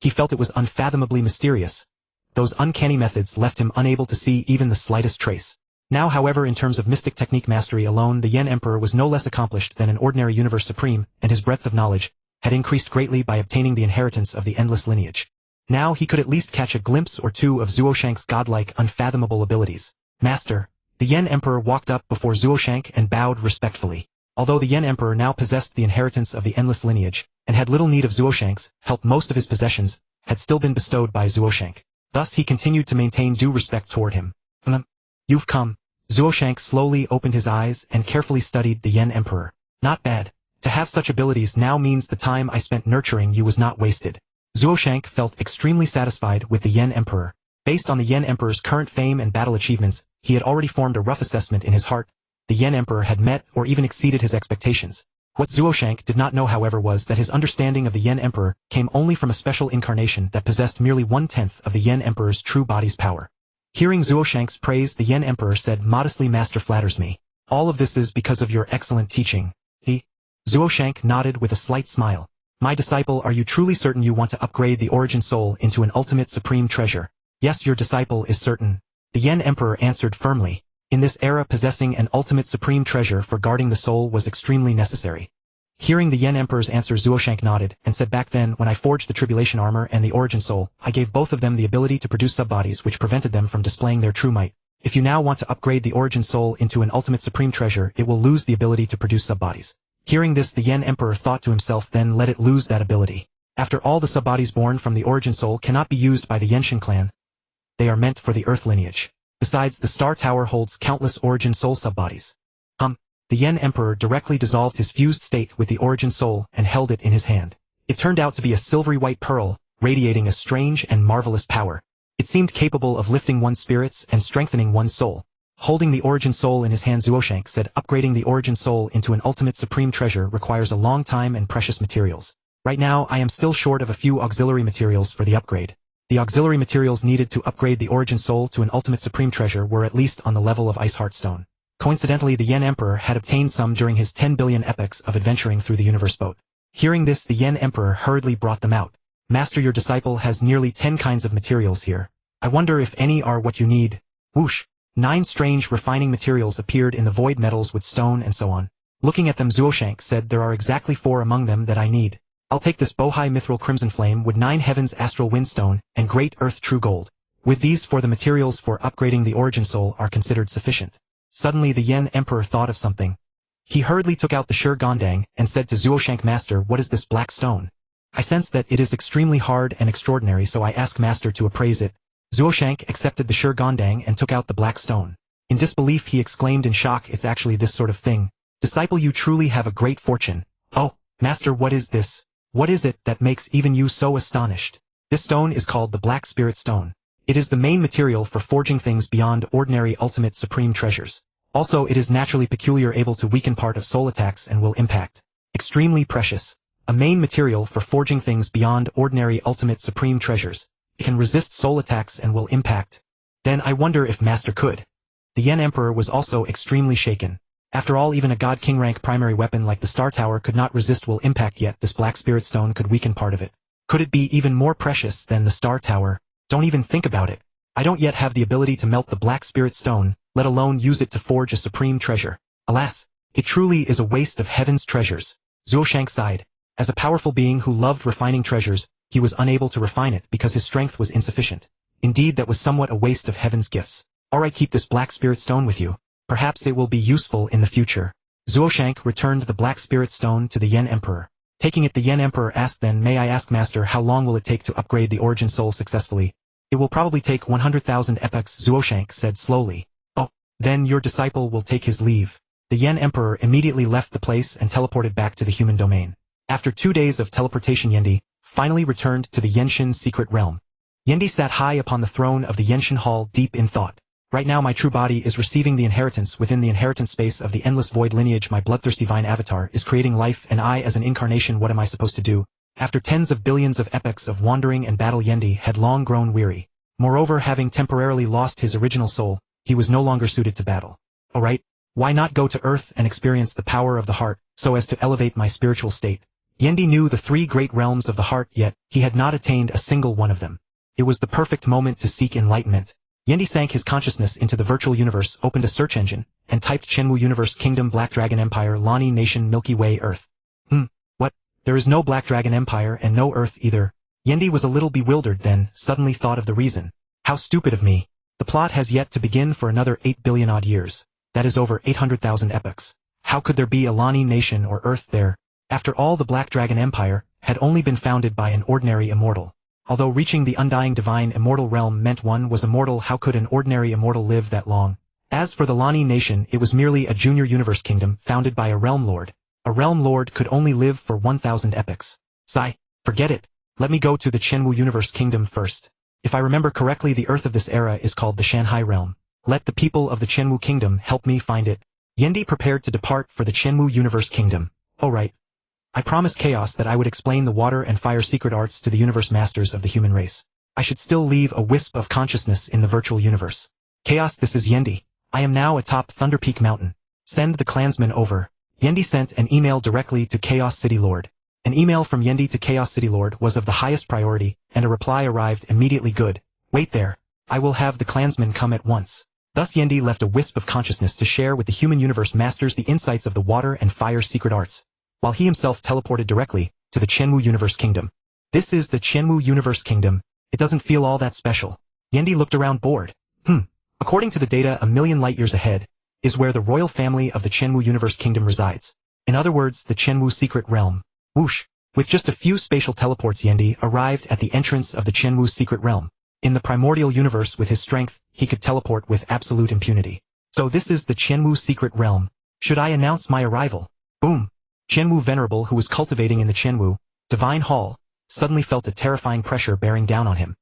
he felt it was unfathomably mysterious. Those uncanny methods left him unable to see even the slightest trace. Now, however, in terms of mystic technique mastery alone, the Yen Emperor was no less accomplished than an ordinary Universe Supreme, and his breadth of knowledge had increased greatly by obtaining the inheritance of the endless lineage. Now he could at least catch a glimpse or two of Zuoshanke's godlike, unfathomable abilities. "Master." The Yen Emperor walked up before Zuoshanke and bowed respectfully. Although the Yen Emperor now possessed the inheritance of the endless lineage, and had little need of Zuoshanke's help, most of his possessions had still been bestowed by Zuoshanke. Thus he continued to maintain due respect toward him. "You've come." Zuoshanke slowly opened his eyes and carefully studied the Yen Emperor. "Not bad. To have such abilities now means the time I spent nurturing you was not wasted." Zuoshanke felt extremely satisfied with the Yen Emperor. Based on the Yen Emperor's current fame and battle achievements, he had already formed a rough assessment in his heart. The Yen Emperor had met or even exceeded his expectations. What Zuoshanke did not know, however, was that his understanding of the Yen Emperor came only from a special incarnation that possessed merely 1/10 of the Yen Emperor's true body's power. Hearing Zuoshanke's praise, the Yen Emperor said modestly, "Master flatters me. All of this is because of your excellent teaching." Zuoshanke nodded with a slight smile. "My disciple, are you truly certain you want to upgrade the Origin Soul into an ultimate supreme treasure?" "Yes, your disciple is certain." The Yen Emperor answered firmly. In this era, possessing an ultimate supreme treasure for guarding the soul was extremely necessary. Hearing the Yen Emperor's answer, Zuoshanke nodded, and said, back then, when I forged the Tribulation Armor and the Origin Soul, I gave both of them the ability to produce subbodies which prevented them from displaying their true might. If you now want to upgrade the Origin Soul into an ultimate supreme treasure, it will lose the ability to produce subbodies. Hearing this, the Yen Emperor thought to himself, then let it lose that ability. After all, the subbodies born from the Origin Soul cannot be used by the Yenshin clan. They are meant for the Earth lineage. Besides, the Star Tower holds countless Origin Soul subbodies. The Yen Emperor directly dissolved his fused state with the Origin Soul and held it in his hand. It turned out to be a silvery white pearl, radiating a strange and marvelous power. It seemed capable of lifting one's spirits and strengthening one's soul. Holding the Origin Soul in his hand, Zuoshanke said, upgrading the Origin Soul into an ultimate supreme treasure requires a long time and precious materials. Right now, I am still short of a few auxiliary materials for the upgrade. The auxiliary materials needed to upgrade the Origin Soul to an ultimate supreme treasure were at least on the level of Ice Heart Stone. Coincidentally, the Yen Emperor had obtained some during his 10 billion epochs of adventuring through the universe boat. Hearing this, the Yen Emperor hurriedly brought them out. Master, your disciple has nearly 10 kinds of materials here. I wonder if any are what you need. Whoosh! 9 strange refining materials appeared in the void, metals with stone and so on. Looking at them, Zuoshanke said, there are exactly 4 among them that I need. I'll take this Bohai Mithril Crimson Flame with 9 Heavens Astral Windstone and Great Earth True Gold. With these 4, the materials for upgrading the Origin Soul are considered sufficient. Suddenly the Yen Emperor thought of something. He hurriedly took out the Shur Gondang and said to Zuoshanke, Master, what is this black stone? I sense that it is extremely hard and extraordinary, so I ask Master to appraise it. Zuoshanke accepted the Shur Gondang and took out the black stone. In disbelief, he exclaimed in shock, it's actually this sort of thing. Disciple, you truly have a great fortune. Oh, Master, what is this? What is it that makes even you so astonished? This stone is called the Black Spirit Stone. It is the main material for forging things beyond ordinary ultimate supreme treasures. Also, it is naturally peculiar, able to weaken part of soul attacks and will impact. Extremely precious. A main material for forging things beyond ordinary ultimate supreme treasures. It can resist soul attacks and will impact. Then I wonder if Master could. The Yen Emperor was also extremely shaken. After all, even a God King rank primary weapon like the Star Tower could not resist will impact, yet this Black Spirit Stone could weaken part of it. Could it be even more precious than the Star Tower? Don't even think about it. I don't yet have the ability to melt the Black Spirit Stone, let alone use it to forge a supreme treasure. Alas, it truly is a waste of heaven's treasures. Zuoshanke sighed. As a powerful being who loved refining treasures, he was unable to refine it because his strength was insufficient. Indeed, that was somewhat a waste of heaven's gifts. Alright, keep this Black Spirit Stone with you. Perhaps it will be useful in the future. Zuoshanke returned the Black Spirit Stone to the Yen Emperor. Taking it, the Yen Emperor asked, then, may I ask, Master, how long will it take to upgrade the Origin Soul successfully? It will probably take 100,000 epochs, Zuoshanke said slowly. Oh, then your disciple will take his leave. The Yen Emperor immediately left the place and teleported back to the human domain. After 2 days of teleportation, Yendi finally returned to the Yenshin secret realm. Yendi sat high upon the throne of the Yenshin Hall, deep in thought. Right now my true body is receiving the inheritance within the inheritance space of the endless void lineage. My Bloodthirsty Vine avatar is creating life, and I as an incarnation, what am I supposed to do? After tens of billions of epochs of wandering and battle, Yendi had long grown weary. Moreover, having temporarily lost his original soul, he was no longer suited to battle. Alright, why not go to Earth and experience the power of the heart, so as to elevate my spiritual state? Yendi knew the 3 great realms of the heart, yet he had not attained a single one of them. It was the perfect moment to seek enlightenment. Yendi sank his consciousness into the virtual universe, opened a search engine, and typed Chenwu Universe Kingdom Black Dragon Empire Lani Nation Milky Way Earth. What? There is no Black Dragon Empire and no Earth either. Yendi was a little bewildered, then suddenly thought of the reason. How stupid of me. The plot has yet to begin for another 8 billion odd years. That is over 800,000 epochs. How could there be a Lani Nation or Earth there? After all, the Black Dragon Empire had only been founded by an ordinary immortal. Although reaching the undying divine immortal realm meant one was immortal, how could an ordinary immortal live that long? As for the Lani Nation, it was merely a junior universe kingdom founded by a realm lord. A realm lord could only live for 1,000 epochs. Sigh, forget it. Let me go to the Chenwu Universe Kingdom first. If I remember correctly, the Earth of this era is called the Shanghai Realm. Let the people of the Chenwu Kingdom help me find it. Yendi prepared to depart for the Chenwu Universe Kingdom. Alright. I promised Chaos that I would explain the water and fire secret arts to the universe masters of the human race. I should still leave a wisp of consciousness in the virtual universe. Chaos, this is Yendi. I am now atop Thunder Peak Mountain. Send the clansmen over. Yendi sent an email directly to Chaos City Lord. An email from Yendi to Chaos City Lord was of the highest priority, and a reply arrived immediately. Good. Wait there. I will have the clansmen come at once. Thus Yendi left a wisp of consciousness to share with the human universe masters the insights of the water and fire secret arts, while he himself teleported directly to the Chenwu Universe Kingdom. This is the Chenwu Universe Kingdom. It doesn't feel all that special. Yendi looked around bored. According to the data, a million light-years ahead is where the royal family of the Chenwu Universe Kingdom resides. In other words, the Chenwu Secret Realm. Whoosh! With just a few spatial teleports, Yendi arrived at the entrance of the Chenwu Secret Realm. In the Primordial Universe, with his strength, he could teleport with absolute impunity. So this is the Chenwu Secret Realm. Should I announce my arrival? Boom! Chenwu Venerable, who was cultivating in the Chenwu Divine Hall, suddenly felt a terrifying pressure bearing down on him.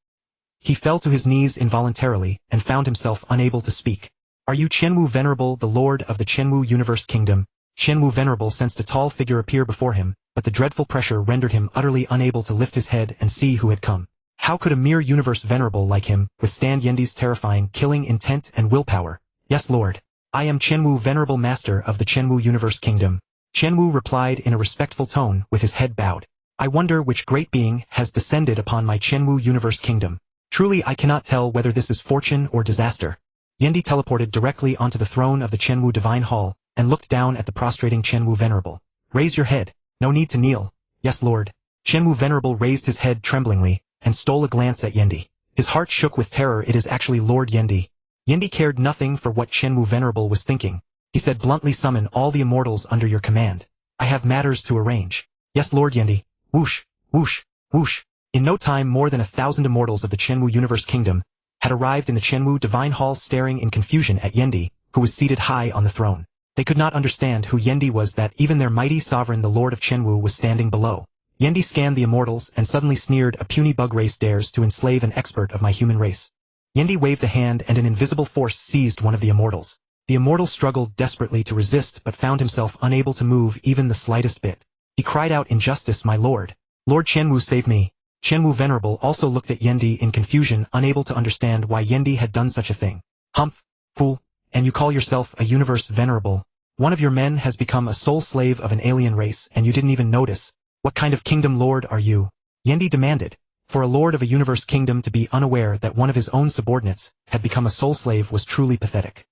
He fell to his knees involuntarily and found himself unable to speak. Are you Chenwu Venerable, the Lord of the Chenwu Universe Kingdom? Chenwu Venerable sensed a tall figure appear before him, but the dreadful pressure rendered him utterly unable to lift his head and see who had come. How could a mere universe venerable like him withstand Yendi's terrifying killing intent and willpower? Yes, Lord. I am Chenwu, Venerable Master of the Chenwu Universe Kingdom. Chenwu replied in a respectful tone with his head bowed. I wonder which great being has descended upon my Chenwu Universe Kingdom. Truly I cannot tell whether this is fortune or disaster. Yendi teleported directly onto the throne of the Chenwu Divine Hall and looked down at the prostrating Chenwu Venerable. Raise your head. No need to kneel. Yes, Lord. Chenwu Venerable raised his head tremblingly and stole a glance at Yendi. His heart shook with terror. It is actually Lord Yendi. Yendi cared nothing for what Chenwu Venerable was thinking. He said bluntly, summon all the immortals under your command. I have matters to arrange. Yes, Lord Yendi. Whoosh, whoosh, whoosh. In no time, more than 1,000 immortals of the Chenwu Universe Kingdom had arrived in the Chenwu Divine Hall, staring in confusion at Yendi, who was seated high on the throne. They could not understand who Yendi was, that even their mighty sovereign, the Lord of Chenwu, was standing below. Yendi scanned the immortals and suddenly sneered, a puny bug race dares to enslave an expert of my human race. Yendi waved a hand and an invisible force seized one of the immortals. The immortal struggled desperately to resist but found himself unable to move even the slightest bit. He cried out, injustice, my lord. Lord Chenwu, save me. Chenwu Venerable also looked at Yendi in confusion, unable to understand why Yendi had done such a thing. Humph, fool, and you call yourself a universe venerable? One of your men has become a sole slave of an alien race and you didn't even notice. What kind of kingdom lord are you? Yendi demanded. For a lord of a universe kingdom to be unaware that one of his own subordinates had become a soul slave was truly pathetic.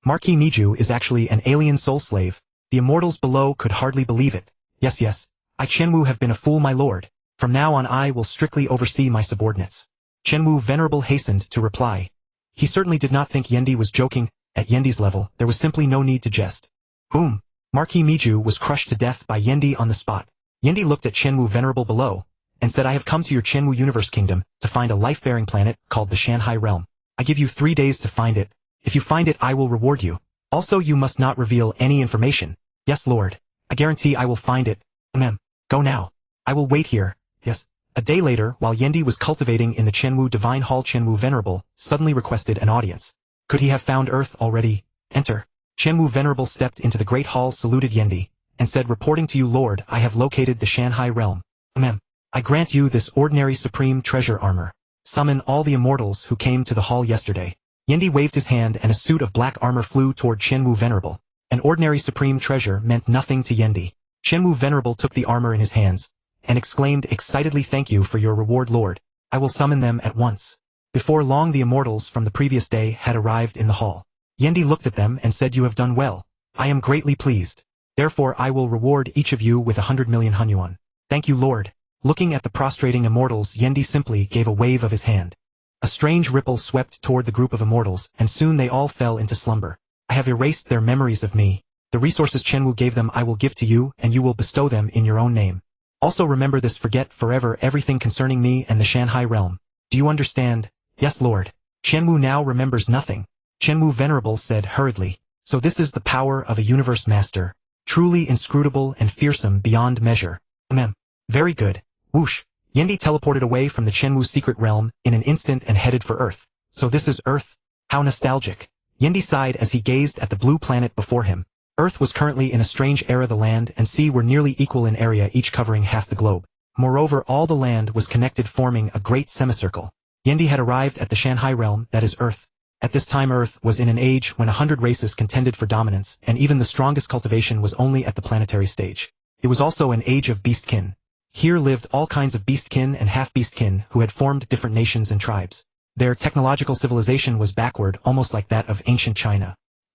Marquis Miju is actually an alien soul slave. The immortals below could hardly believe it. Yes, I Chenwu have been a fool, my lord. From now on I will strictly oversee my subordinates. Chenwu Venerable hastened to reply. He certainly did not think Yendi was joking. At Yendi's level, there was simply no need to jest. Boom! Marquis Miju was crushed to death by Yendi on the spot. Yendi looked at Chenwu Venerable below, and said, I have come to your Chenwu Universe Kingdom to find a life-bearing planet called the Shanghai Realm. I give you 3 days to find it. If you find it, I will reward you. Also, you must not reveal any information. Yes, Lord. I guarantee I will find it. Go now. I will wait here. Yes. A day later, while Yendi was cultivating in the Chenwu Divine Hall, Chenwu Venerable suddenly requested an audience. Could he have found Earth already? Enter. Chenwu Venerable stepped into the great hall, saluted Yendi, and said, reporting to you, Lord, I have located the Shanghai Realm. I grant you this ordinary supreme treasure armor. Summon all the immortals who came to the hall yesterday. Yendi waved his hand and a suit of black armor flew toward Chenwu Venerable. An ordinary supreme treasure meant nothing to Yendi. Chenwu Venerable took the armor in his hands and exclaimed excitedly, thank you for your reward, Lord. I will summon them at once. Before long the immortals from the previous day had arrived in the hall. Yendi looked at them and said, you have done well. I am greatly pleased. Therefore I will reward each of you with 100 million hunyuan. Thank you, Lord. Looking at the prostrating immortals, Yendi simply gave a wave of his hand. A strange ripple swept toward the group of immortals, and soon they all fell into slumber. I have erased their memories of me. The resources Chenwu gave them I will give to you, and you will bestow them in your own name. Also remember this, forget forever everything concerning me and the Shanghai Realm. Do you understand? Yes, Lord. Chenwu now remembers nothing. Chenwu Venerable said hurriedly, so this is the power of a universe master. Truly inscrutable and fearsome beyond measure. Very good. Whoosh. Yendi teleported away from the Chenwu secret realm in an instant and headed for Earth. So this is Earth? How nostalgic. Yendi sighed as he gazed at the blue planet before him. Earth was currently in a strange era. The land and sea were nearly equal in area, each covering half the globe. Moreover, all the land was connected, forming a great semicircle. Yendi had arrived at the Shanghai realm, that is Earth. At this time Earth was in an age when 100 races contended for dominance, and even the strongest cultivation was only at the planetary stage. It was also an age of beastkin. Here lived all kinds of beastkin and half-beastkin who had formed different nations and tribes. Their technological civilization was backward, almost like that of ancient China.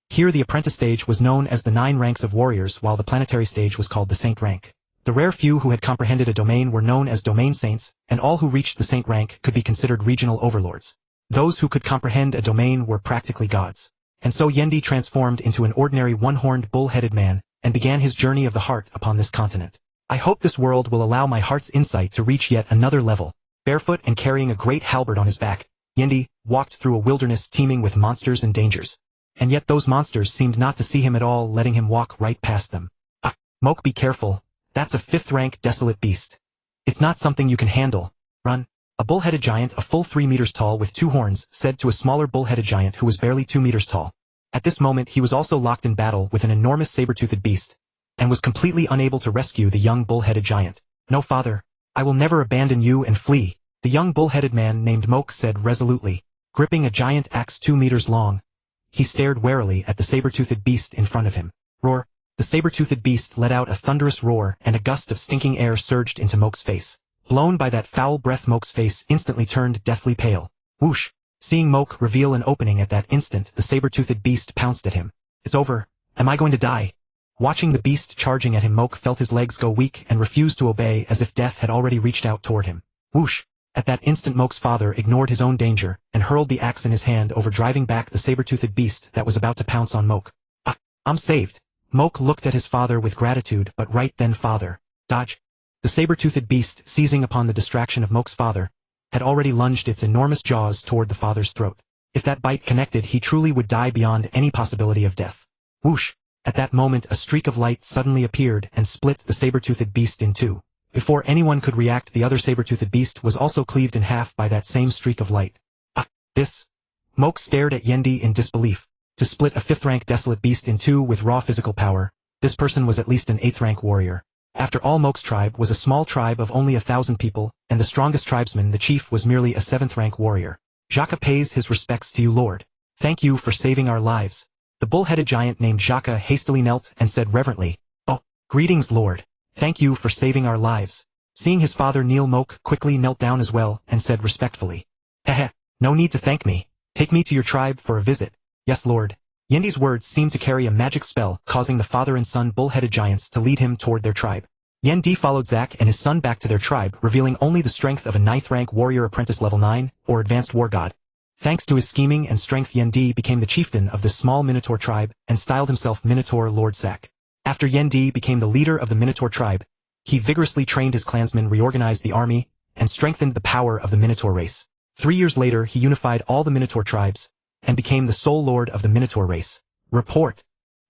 Here the apprentice stage was known as the 9 ranks of warriors, while the planetary stage was called the saint rank. The rare few who had comprehended a domain were known as domain saints, and all who reached the saint rank could be considered regional overlords. Those who could comprehend a domain were practically gods. And so Yendi transformed into an ordinary one-horned bull-headed man, and began his journey of the heart upon this continent. I hope this world will allow my heart's insight to reach yet another level. Barefoot and carrying a great halberd on his back, Yendi walked through a wilderness teeming with monsters and dangers. And yet those monsters seemed not to see him at all, letting him walk right past them. Ah, Moke, be careful. That's a 5th-rank desolate beast. It's not something you can handle. Run. A bull-headed giant, a full 3 meters tall with 2 horns, said to a smaller bull-headed giant who was barely 2 meters tall. At this moment he was also locked in battle with an enormous saber-toothed beast, and was completely unable to rescue the young bull-headed giant. No, father. I will never abandon you and flee, the young bull-headed man named Moke said resolutely. Gripping a giant axe 2 meters long, he stared warily at the saber-toothed beast in front of him. Roar. The saber-toothed beast let out a thunderous roar, and a gust of stinking air surged into Moke's face. Blown by that foul breath, Moke's face instantly turned deathly pale. Whoosh! Seeing Moke reveal an opening at that instant, the saber-toothed beast pounced at him. It's over. Am I going to die? Watching the beast charging at him, Moke felt his legs go weak and refused to obey, as if death had already reached out toward him. Whoosh! At that instant Moke's father ignored his own danger, and hurled the axe in his hand over, driving back the saber-toothed beast that was about to pounce on Moke. Ah! I'm saved! Moke looked at his father with gratitude, but right then father. Dodge! The saber-toothed beast, seizing upon the distraction of Moke's father, had already lunged its enormous jaws toward the father's throat. If that bite connected, he truly would die beyond any possibility of death. Whoosh! At that moment a streak of light suddenly appeared and split the saber-toothed beast in 2. Before anyone could react, the other saber-toothed beast was also cleaved in half by that same streak of light. Ah! This! Moke stared at Yendi in disbelief. To split a 5th-rank desolate beast in 2 with raw physical power, this person was at least an 8th-rank warrior. After all, Moke's tribe was a small tribe of only 1,000 people, and the strongest tribesman, the chief, was merely a 7th-rank warrior. Jaka pays his respects to you, Lord. Thank you for saving our lives. The bull-headed giant named Jaka hastily knelt and said reverently, Oh, greetings, Lord. Thank you for saving our lives. Seeing his father kneel, Moke quickly knelt down as well and said respectfully, Heh, no need to thank me. Take me to your tribe for a visit. Yes, Lord. Yendi's words seemed to carry a magic spell, causing the father and son bull-headed giants to lead him toward their tribe. Yendi followed Zack and his son back to their tribe, revealing only the strength of a 9th-rank warrior apprentice level 9, or advanced war god. Thanks to his scheming and strength, Yendi became the chieftain of this small Minotaur tribe, and styled himself Minotaur Lord Zack. After Yendi became the leader of the Minotaur tribe, he vigorously trained his clansmen, reorganized the army, and strengthened the power of the Minotaur race. 3 years later he unified all the Minotaur tribes, and became the sole lord of the Minotaur race. Report.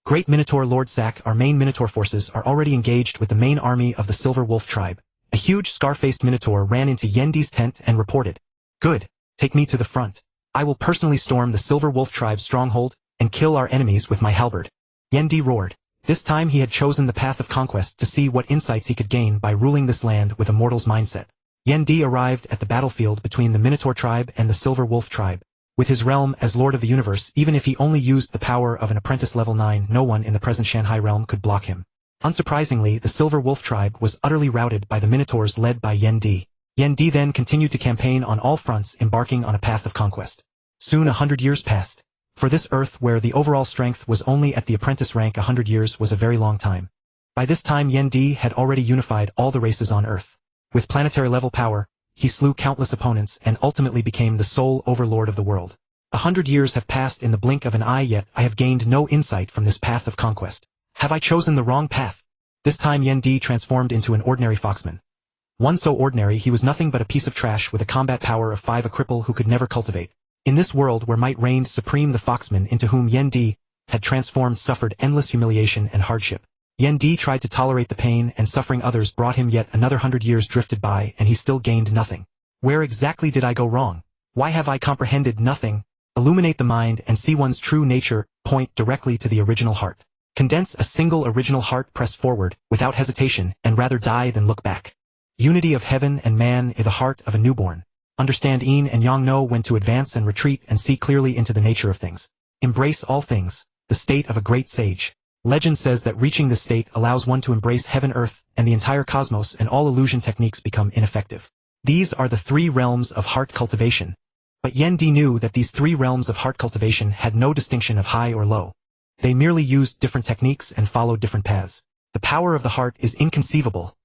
Great Minotaur Lord Zack, our main Minotaur forces are already engaged with the main army of the Silver Wolf tribe. A huge scar-faced Minotaur ran into Yendi's tent and reported. Good. Take me to the front. I will personally storm the Silver Wolf tribe's stronghold, and kill our enemies with my halberd. Yendi roared. This time he had chosen the path of conquest to see what insights he could gain by ruling this land with a mortal's mindset. Yendi arrived at the battlefield between the Minotaur tribe and the Silver Wolf tribe. With his realm as Lord of the Universe, even if he only used the power of an apprentice level 9, no one in the present Shanghai realm could block him. Unsurprisingly, the Silver Wolf tribe was utterly routed by the Minotaurs led by Yendi. Yendi then continued to campaign on all fronts, embarking on a path of conquest. Soon 100 years passed. For this earth, where the overall strength was only at the apprentice rank, 100 years was a very long time. By this time Yendi had already unified all the races on Earth. With planetary level power, he slew countless opponents and ultimately became the sole overlord of the world. 100 years have passed in the blink of an eye, yet I have gained no insight from this path of conquest. Have I chosen the wrong path? This time Yendi transformed into an ordinary foxman. One so ordinary he was nothing but a piece of trash with a combat power of 5, a cripple who could never cultivate. In this world where might reigned supreme, the foxman into whom Yendi had transformed suffered endless humiliation and hardship. Yendi tried to tolerate the pain and suffering others brought him, yet another 100 years drifted by and he still gained nothing. Where exactly did I go wrong? Why have I comprehended nothing? Illuminate the mind and see one's true nature, point directly to the original heart. Condense a single original heart, press forward, without hesitation, and rather die than look back. Unity of heaven and man in the heart of a newborn. Understand yin and yang, know when to advance and retreat, and see clearly into the nature of things. Embrace all things, the state of a great sage. Legend says that reaching this state allows one to embrace heaven, earth, and the entire cosmos, and all illusion techniques become ineffective. These are the 3 realms of heart cultivation. But Yen Di knew that these three realms of heart cultivation had no distinction of high or low. They merely used different techniques and followed different paths. The power of the heart is inconceivable.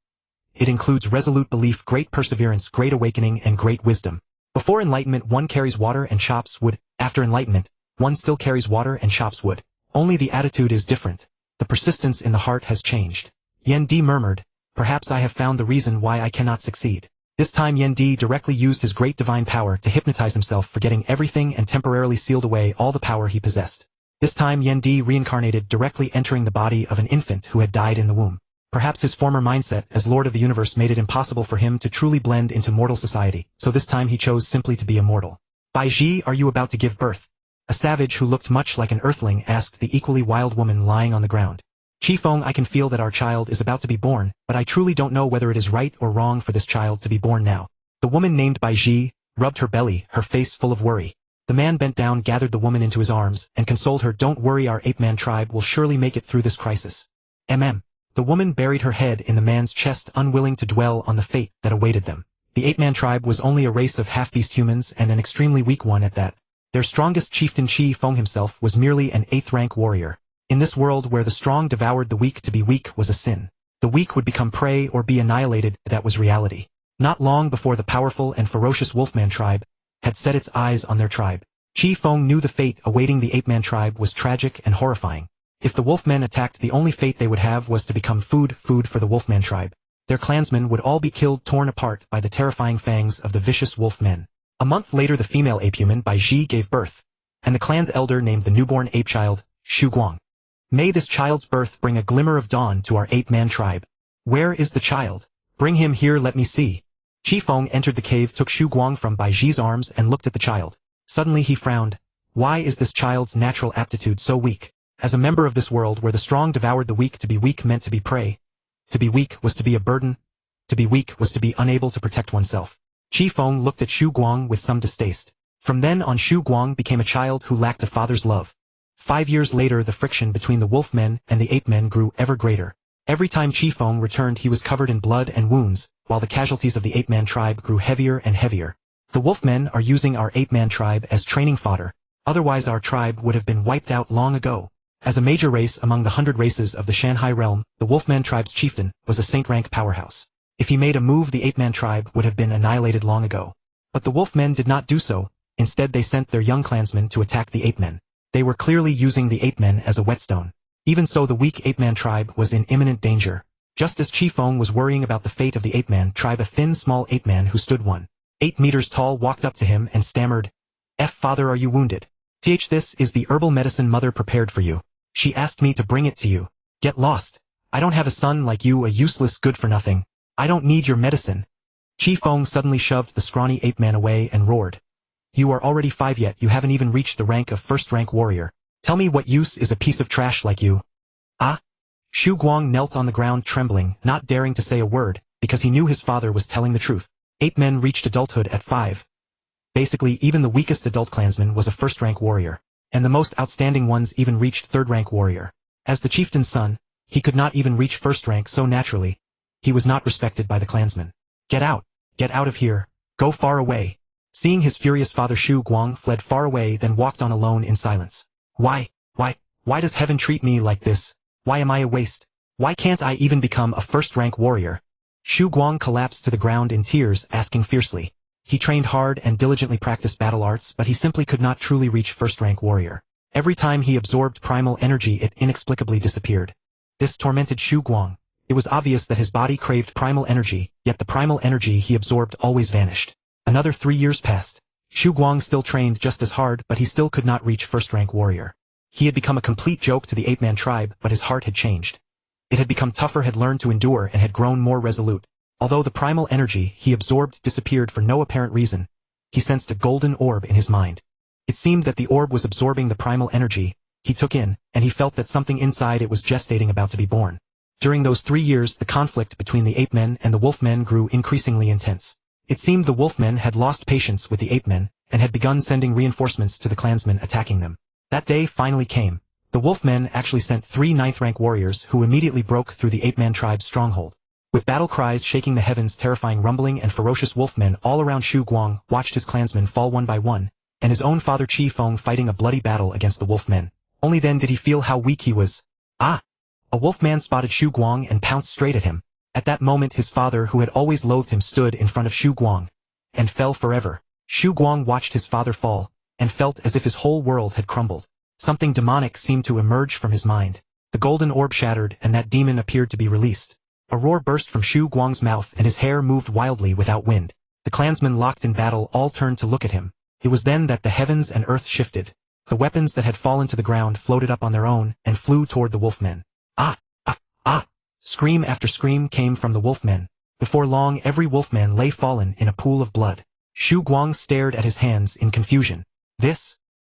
It includes resolute belief, great perseverance, great awakening, and great wisdom. Before enlightenment one carries water and chops wood. After enlightenment, one still carries water and chops wood. Only the attitude is different. The persistence in the heart has changed. Yen Di murmured, "Perhaps I have found the reason why I cannot succeed." This time Yen Di directly used his great divine power to hypnotize himself, forgetting everything and temporarily sealed away all the power he possessed. This time Yen Di reincarnated, directly entering the body of an infant who had died in the womb. Perhaps his former mindset as Lord of the Universe made it impossible for him to truly blend into mortal society, so this time he chose simply to be immortal. "Baiji, are you about to give birth?" A savage who looked much like an earthling asked the equally wild woman lying on the ground. "Qifeng, I can feel that our child is about to be born, but I truly don't know whether it is right or wrong for this child to be born now." The woman named Baiji rubbed her belly, her face full of worry. The man bent down, gathered the woman into his arms, and consoled her. "Don't worry, our ape-man tribe will surely make it through this crisis." The woman buried her head in the man's chest, unwilling to dwell on the fate that awaited them. The ape-man tribe was only a race of half-beast humans, and an extremely weak one at that. Their strongest chieftain Qifeng himself was merely an 8th-rank warrior. In this world where the strong devoured the weak, to be weak was a sin. The weak would become prey or be annihilated, that was reality. Not long before the powerful and ferocious Wolfman tribe had set its eyes on their tribe. Qifeng knew the fate awaiting the ape-man tribe was tragic and horrifying. If the Wolfmen attacked, the only fate they would have was to become food for the Wolfman tribe. Their clansmen would all be killed, torn apart by the terrifying fangs of the vicious Wolfmen. A month later the female ape-human Baiji gave birth, and the clan's elder named the newborn ape-child Shu Guang. "May this child's birth bring a glimmer of dawn to our ape-man tribe." "Where is the child? Bring him here, let me see." Qifeng entered the cave, took Shu Guang from Baiji's arms, and looked at the child. Suddenly he frowned. Why is this child's natural aptitude so weak? As a member of this world where the strong devoured the weak, to be weak meant to be prey. To be weak was to be a burden. To be weak was to be unable to protect oneself. Qifeng looked at Shu Guang with some distaste. From then on Shu Guang became a child who lacked a father's love. 5 years later the friction between the wolf-men and the ape-men grew ever greater. Every time Qifeng returned he was covered in blood and wounds, while the casualties of the ape-man tribe grew heavier and heavier. "The wolf-men are using our ape-man tribe as training fodder, otherwise our tribe would have been wiped out long ago." As a major race among the 100 races of the Shanhai realm, the Wolfman tribe's chieftain was a saint-rank powerhouse. If he made a move the ape-man tribe would have been annihilated long ago. But the Wolfmen did not do so. Instead they sent their young clansmen to attack the ape-men. They were clearly using the ape-men as a whetstone. Even so, the weak ape-man tribe was in imminent danger. Just as Qifeng was worrying about the fate of the ape-man tribe, a thin small ape-man who stood 1.8 meters tall walked up to him and stammered, "Father, are you wounded? This is the herbal medicine mother prepared for you. She asked me to bring it to you. Get lost. I don't have a son like you, a useless good-for-nothing. I don't need your medicine." Qifeng suddenly shoved the scrawny ape-man away and roared, "You are already 5 yet, you haven't even reached the rank of 1st-rank warrior. Tell me what use is a piece of trash like you?" "Ah?" Shu Guang knelt on the ground trembling, not daring to say a word, because he knew his father was telling the truth. Ape-men reached adulthood at 5. Basically, even the weakest adult clansman was a 1st-rank warrior, and the most outstanding ones even reached 3rd-rank warrior. As the chieftain's son, he could not even reach 1st rank so naturally. He was not respected by the clansmen. Get out of here, go far away." Seeing his furious father, Shu Guang fled far away, then walked on alone in silence. Why does heaven treat me like this? Why am I a waste? Why can't I even become a 1st-rank warrior?" Shu Guang collapsed to the ground in tears, asking fiercely. He trained hard and diligently practiced battle arts, but he simply could not truly reach 1st-rank warrior. Every time he absorbed primal energy it inexplicably disappeared. This tormented Shu Guang. It was obvious that his body craved primal energy, yet the primal energy he absorbed always vanished. Another 3 years passed. Shu Guang still trained just as hard, but he still could not reach 1st-rank warrior. He had become a complete joke to the ape-man tribe, but his heart had changed. It had become tougher, had learned to endure, and had grown more resolute. Although the primal energy he absorbed disappeared for no apparent reason, he sensed a golden orb in his mind. It seemed that the orb was absorbing the primal energy he took in, and he felt that something inside it was gestating, about to be born. During those 3 years the conflict between the ape-men and the wolf-men grew increasingly intense. It seemed the wolf-men had lost patience with the ape-men, and had begun sending reinforcements to the clansmen attacking them. That day finally came. The wolf-men actually sent 3 9th-rank warriors who immediately broke through the ape-man tribe's stronghold. With battle cries shaking the heavens, terrifying rumbling and ferocious wolfmen all around, Shu Guang watched his clansmen fall one by one, and his own father Qi Feng fighting a bloody battle against the wolfmen. Only then did he feel how weak he was. Ah! A wolfman spotted Shu Guang and pounced straight at him. At that moment his father, who had always loathed him, stood in front of Shu Guang, and fell forever. Shu Guang watched his father fall, and felt as if his whole world had crumbled. Something demonic seemed to emerge from his mind. The golden orb shattered, and that demon appeared to be released. A roar burst from Shu Guang's mouth, and his hair moved wildly without wind. The clansmen locked in battle all turned to look at him. It was then that the heavens and earth shifted. The weapons that had fallen to the ground floated up on their own, and flew toward the wolfmen. Ah! Ah! Ah! Scream after scream came from the wolfmen. Before long every wolfman lay fallen in a pool of blood. Shu Guang stared at his hands in confusion.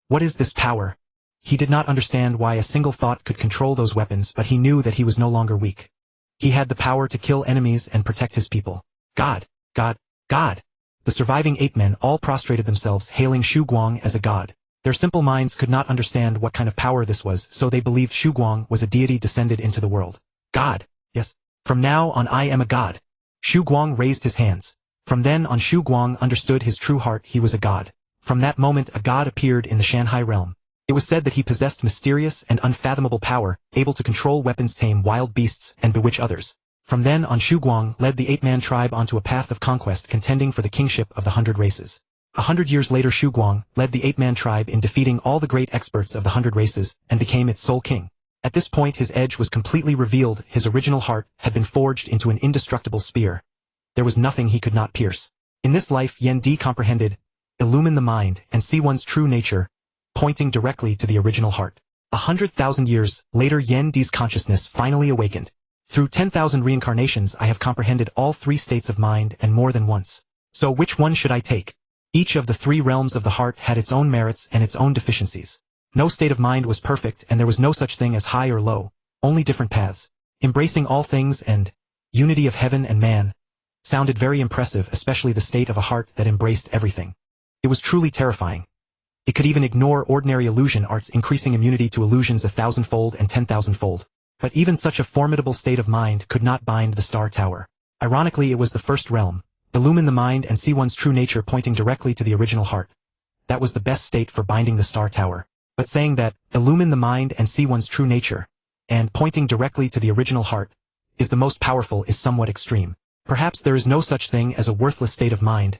What is this power? He did not understand why a single thought could control those weapons, but he knew that he was no longer weak. He had the power to kill enemies and protect his people. God! God! God! The surviving ape men all prostrated themselves, hailing Shu Guang as a god. Their simple minds could not understand what kind of power this was, so they believed Shu Guang was a deity descended into the world. God! Yes. From now on I am a god. Shu Guang raised his hands. From then on Shu Guang understood his true heart, he was a god. From that moment a god appeared in the Shanhai realm. It was said that he possessed mysterious and unfathomable power, able to control weapons, tame wild beasts, and bewitch others. From then on Shu Guang led the ape-man tribe onto a path of conquest, contending for the kingship of the 100 races. 100 years later Shu Guang led the ape-man tribe in defeating all the great experts of the 100 races, and became its sole king. At this point his edge was completely revealed, his original heart had been forged into an indestructible spear. There was nothing he could not pierce. In this life Yen Di comprehended, illumine the mind, and see one's true nature, pointing directly to the original heart. 100,000 years later Yen Di's consciousness finally awakened. Through 10,000 reincarnations I have comprehended all three states of mind, and more than once. So which one should I take? Each of the three realms of the heart had its own merits and its own deficiencies. No state of mind was perfect, and there was no such thing as high or low, only different paths. Embracing all things and unity of heaven and man sounded very impressive, especially the state of a heart that embraced everything. It was truly terrifying. It could even ignore ordinary illusion arts, increasing immunity to illusions 1,000-fold and 10,000-fold. But even such a formidable state of mind could not bind the Star Tower. Ironically, it was the first realm. Illumine the mind and see one's true nature, pointing directly to the original heart. That was the best state for binding the Star Tower. But saying that, illumine the mind and see one's true nature, and pointing directly to the original heart, is the most powerful, is somewhat extreme. Perhaps there is no such thing as a worthless state of mind.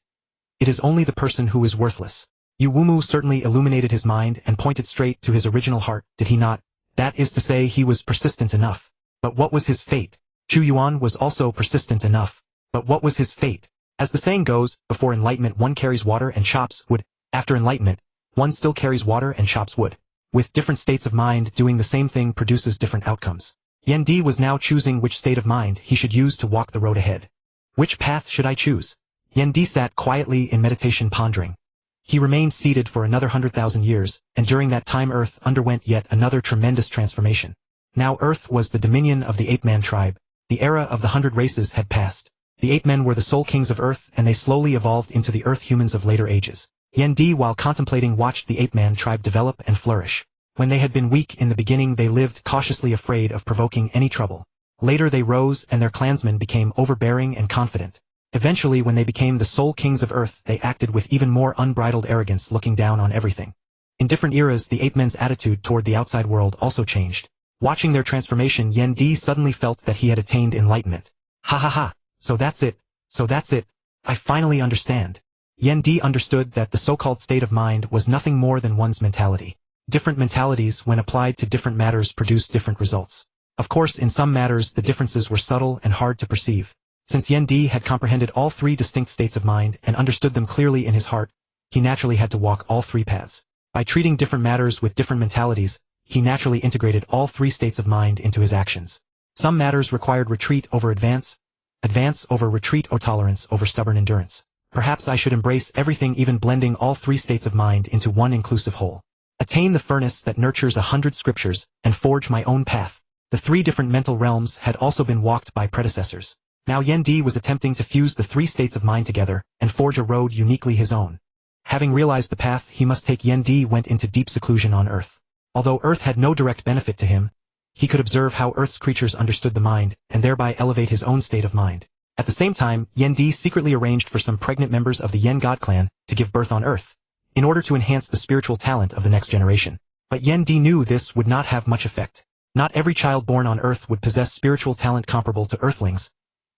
It is only the person who is worthless. Yu Wumu certainly illuminated his mind and pointed straight to his original heart, did he not? That is to say, he was persistent enough. But what was his fate? Chu Yuan was also persistent enough. But what was his fate? As the saying goes, before enlightenment one carries water and chops wood. After enlightenment, one still carries water and chops wood. With different states of mind, doing the same thing produces different outcomes. Yen Di was now choosing which state of mind he should use to walk the road ahead. Which path should I choose? Yen Di sat quietly in meditation, pondering. He remained seated for another 100,000 years, and during that time Earth underwent yet another tremendous transformation. Now Earth was the dominion of the ape-man tribe. The era of the 100 races had passed. The ape-men were the sole kings of Earth, and they slowly evolved into the Earth humans of later ages. Yen Di, while contemplating, watched the ape-man tribe develop and flourish. When they had been weak in the beginning, they lived cautiously, afraid of provoking any trouble. Later they rose, and their clansmen became overbearing and confident. Eventually, when they became the sole kings of Earth, they acted with even more unbridled arrogance, looking down on everything. In different eras, the ape-men's attitude toward the outside world also changed. Watching their transformation, Yen Di suddenly felt that he had attained enlightenment. Ha ha ha, so that's it. I finally understand. Yen Di understood that the so-called state of mind was nothing more than one's mentality. Different mentalities, when applied to different matters, produce different results. Of course, in some matters the differences were subtle and hard to perceive. Since Yen Di had comprehended all three distinct states of mind and understood them clearly in his heart, he naturally had to walk all three paths. By treating different matters with different mentalities, he naturally integrated all three states of mind into his actions. Some matters required retreat over advance over retreat, or tolerance over stubborn endurance. Perhaps I should embrace everything, even blending all three states of mind into one inclusive whole. Attain the furnace that nurtures 100 scriptures, and forge my own path. The three different mental realms had also been walked by predecessors. Now Yen Di was attempting to fuse the three states of mind together, and forge a road uniquely his own. Having realized the path he must take, Yen Di went into deep seclusion on Earth. Although Earth had no direct benefit to him, he could observe how Earth's creatures understood the mind, and thereby elevate his own state of mind. At the same time, Yendi secretly arranged for some pregnant members of the Yen God clan to give birth on Earth, in order to enhance the spiritual talent of the next generation. But Yendi knew this would not have much effect. Not every child born on Earth would possess spiritual talent comparable to Earthlings.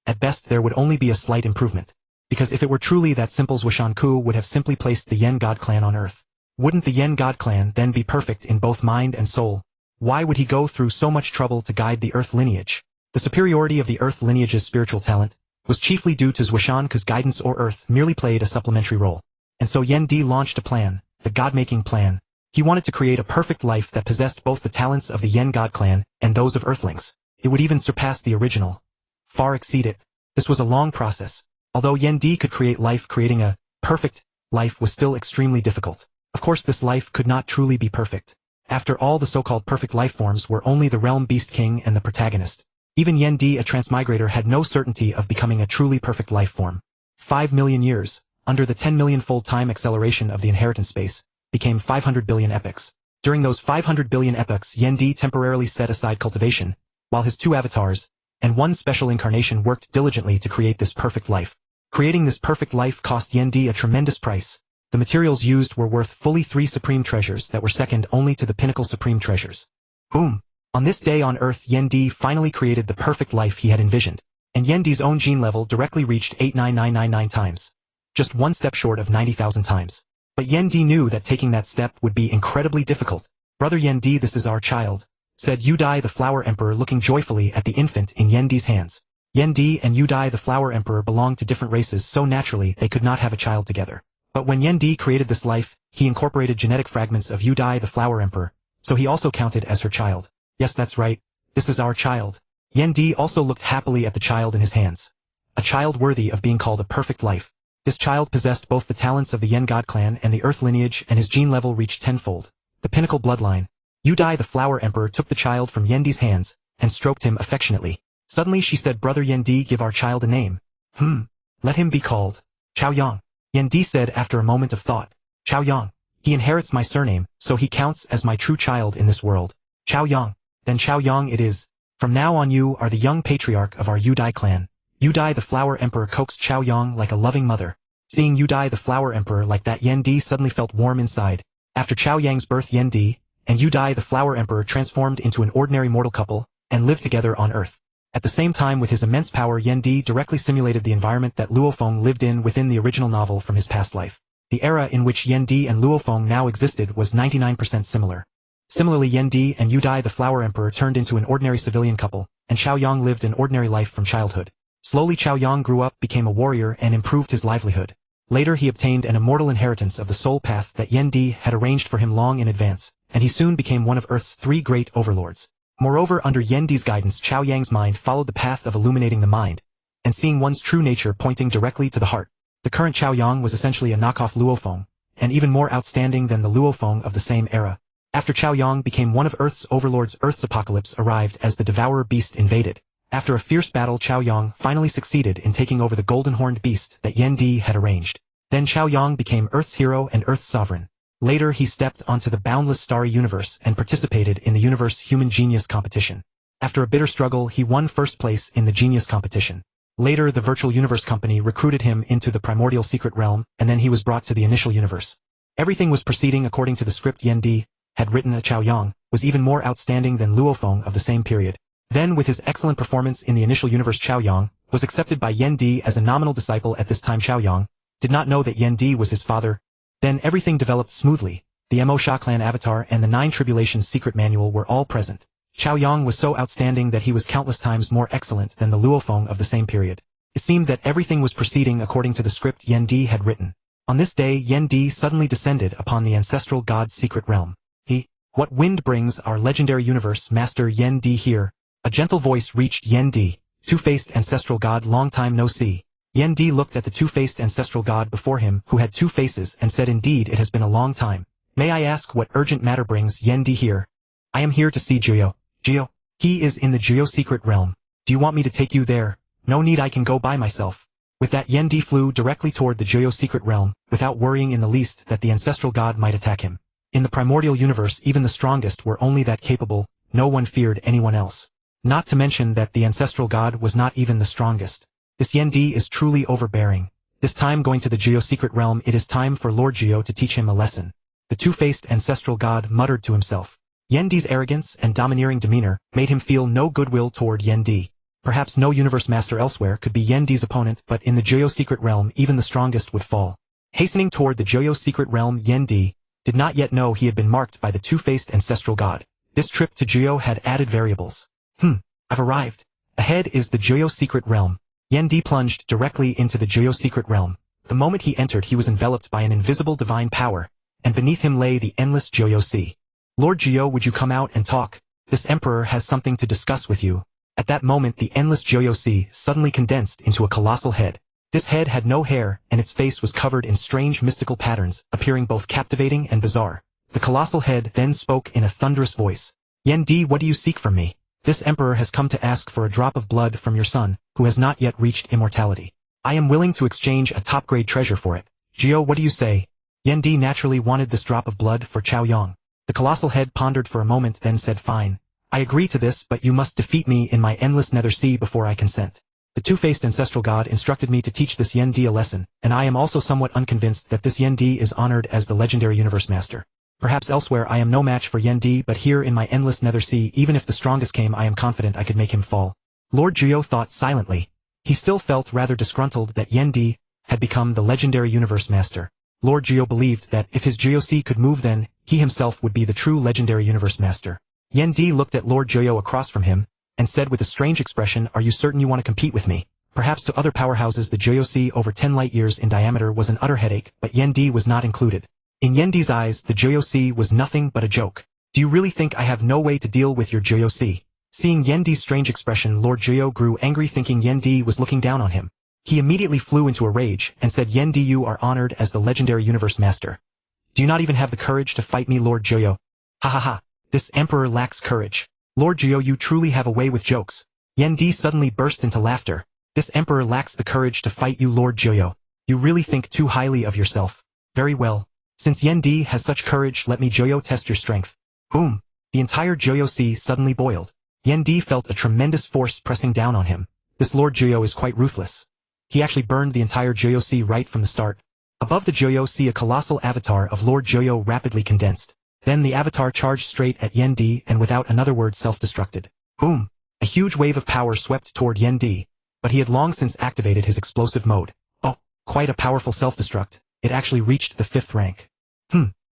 At best there would only be a slight improvement. Because if it were truly that simple, Zuoshanke would have simply placed the Yen God clan on Earth. Wouldn't the Yen God clan then be perfect in both mind and soul? Why would he go through so much trouble to guide the Earth lineage? The superiority of the Earth lineage's spiritual talent was chiefly due to Zuoshanke's guidance, or Earth merely played a supplementary role. And so Yendi launched a plan, the God-making plan. He wanted to create a perfect life that possessed both the talents of the Yen God clan and those of Earthlings. It would even surpass the original. Far exceed it. This was a long process. Although Yendi could create life, creating a perfect life was still extremely difficult. Of course this life could not truly be perfect. After all, the so-called perfect life forms were only the realm beast king and the protagonist. Even Yendi, a transmigrator, had no certainty of becoming a truly perfect life form. 5 million years, under the 10 million-fold time acceleration of the inheritance space, became 500 billion epochs. During those 500 billion epochs, Yendi temporarily set aside cultivation, while his 2 avatars and 1 special incarnation worked diligently to create this perfect life. Creating this perfect life cost Yendi a tremendous price. The materials used were worth fully 3 supreme treasures that were second only to the pinnacle supreme treasures. Boom! On this day on Earth, Yendi finally created the perfect life he had envisioned. And Yendi's own gene level directly reached 89999 times. Just 1 step short of 90,000 times. But Yendi knew that taking that step would be incredibly difficult. "Brother Yendi, this is our child," said Yudai the Flower Emperor, looking joyfully at the infant in Yendi's hands. Yendi and Yudai the Flower Emperor belonged to different races, so naturally they could not have a child together. But when Yendi created this life, he incorporated genetic fragments of Yudai the Flower Emperor, so he also counted as her child. "Yes, that's right. This is our child." Yendi also looked happily at the child in his hands. A child worthy of being called a perfect life. This child possessed both the talents of the Yen God clan and the Earth lineage, and his gene level reached tenfold. The pinnacle bloodline. Yudai the Flower Emperor took the child from Yendi's hands and stroked him affectionately. Suddenly she said, "Brother Yendi, give our child a name." Let him be called Cao Yang." Yendi said after a moment of thought. "Cao Yang. He inherits my surname, so he counts as my true child in this world. Cao Yang. Then Cao Yang it is. From now on you are the young patriarch of our Yudai clan." Yudai the Flower Emperor coaxed Cao Yang like a loving mother. Seeing Yudai the Flower Emperor like that, Yendi suddenly felt warm inside. After Cao Yang's birth, Yendi and Yudai the Flower Emperor transformed into an ordinary mortal couple and lived together on Earth. At the same time, with his immense power, Yendi directly simulated the environment that Luofeng lived in within the original novel from his past life. The era in which Yendi and Luofeng now existed was 99% similar. Similarly, Yendi and Yudai the Flower Emperor turned into an ordinary civilian couple, and Cao Yang lived an ordinary life from childhood. Slowly Cao Yang grew up, became a warrior, and improved his livelihood. Later he obtained an immortal inheritance of the soul path that Yendi had arranged for him long in advance, and he soon became one of Earth's 3 great overlords. Moreover, under Yendi's guidance, Cao Yang's mind followed the path of illuminating the mind, and seeing one's true nature pointing directly to the heart. The current Cao Yang was essentially a knockoff Luofeng, and even more outstanding than the Luofeng of the same era. After Cao Yang became one of Earth's overlords, Earth's apocalypse arrived as the devourer beast invaded. After a fierce battle, Cao Yang finally succeeded in taking over the golden-horned beast that Yendi had arranged. Then Cao Yang became Earth's hero and Earth's sovereign. Later he stepped onto the boundless Starry universe and participated in the universe human genius competition. After a bitter struggle, he won first place in the genius competition. Later the virtual universe company recruited him into the primordial secret realm, and then he was brought to the initial universe. Everything was proceeding according to the script Yendi had written. Cao Yang was even more outstanding than Luofeng of the same period. Then, with his excellent performance in the initial universe, Cao Yang was accepted by Yendi as a nominal disciple. At this time Cao Yang did not know that Yendi was his father. Then everything developed smoothly. The Mo Sha clan avatar and the 9 Tribulations Secret Manual were all present. Cao Yang was so outstanding that he was countless times more excellent than the Luofeng of the same period. It seemed that everything was proceeding according to the script Yendi had written. On this day, Yendi suddenly descended upon the ancestral god's secret realm. "What wind brings our legendary universe master Yendi here?" A gentle voice reached Yendi. "Two-faced ancestral god, long time no see." Yendi looked at the two-faced ancestral god before him, who had 2 faces, and said, "Indeed, it has been a long time. May I ask what urgent matter brings Yendi here?" "I am here to see Jiao." "Jiao? He is in the Jiao secret realm. Do you want me to take you there?" "No need, I can go by myself." With that, Yendi flew directly toward the Jiao secret realm, without worrying in the least that the ancestral god might attack him. In the primordial universe, even the strongest were only that capable no one feared anyone else. Not to mention that the ancestral god was not even the strongest. This Yendi is truly overbearing. This time going to the Geo secret realm, it is time for Lord Geo to teach him a lesson. The two-faced ancestral god muttered to himself. Yendi's arrogance and domineering demeanor made him feel no goodwill toward Yendi. Perhaps no universe master elsewhere could be Yendi's opponent, but in the Geo secret realm even the strongest would fall. Hastening toward the Geo secret realm, Yendi did not yet know he had been marked by the two-faced ancestral god. This trip to Geo had added variables. I've arrived. Ahead is the Geo secret realm. Yendi plunged directly into the Geo secret realm. The moment he entered he was enveloped by an invisible divine power, and beneath him lay the endless Geo Sea. Lord Geo, would you come out and talk? This emperor has something to discuss with you. At that moment the endless Geo Sea suddenly condensed into a colossal head. This head had no hair, and its face was covered in strange mystical patterns, appearing both captivating and bizarre. The colossal head then spoke in a thunderous voice. Yendi, what do you seek from me? This emperor has come to ask for a drop of blood from your son, who has not yet reached immortality. I am willing to exchange a top-grade treasure for it. Geo, what do you say? Yendi naturally wanted this drop of blood for Cao Yang. The colossal head pondered for a moment, then said, fine. I agree to this, but you must defeat me in my endless nether sea before I consent. The two-faced ancestral god instructed me to teach this Yendi a lesson, and I am also somewhat unconvinced that this Yendi is honored as the legendary universe master. Perhaps elsewhere I am no match for Yendi, but here in my endless nether sea, even if the strongest came, I am confident I could make him fall. Lord Geo thought silently. He still felt rather disgruntled that Yendi had become the legendary universe master. Lord Geo believed that if his Geo Sea could move, then he himself would be the true legendary universe master. Yendi looked at Lord Geo across from him, and said with a strange expression, are you certain you want to compete with me? Perhaps to other powerhouses the Geo Sea over 10 light years in diameter was an utter headache, but Yendi was not included. In Yendi's eyes the Geo Sea was nothing but a joke. Do you really think I have no way to deal with your Geo Sea? Seeing Yendi's strange expression, Lord Geo grew angry, thinking Yendi was looking down on him. He immediately flew into a rage, and said, Yendi, you are honored as the legendary universe master. Do you not even have the courage to fight me, Lord Geo? Ha ha ha, this emperor lacks courage. Lord Geo, you truly have a way with jokes. Yendi suddenly burst into laughter. This emperor lacks the courage to fight you, Lord Geo. You really think too highly of yourself. Very well. Since Yendi has such courage, let me Geo test your strength. Boom! The entire Geo Sea suddenly boiled. Yendi felt a tremendous force pressing down on him. This Lord Geo is quite ruthless. He actually burned the entire Geo Sea right from the start. Above the Geo Sea a colossal avatar of Lord Geo rapidly condensed. Then the avatar charged straight at Yendi and without another word self-destructed. Boom! A huge wave of power swept toward Yendi, but he had long since activated his explosive mode. Oh, quite a powerful self-destruct. It actually reached the 5th rank.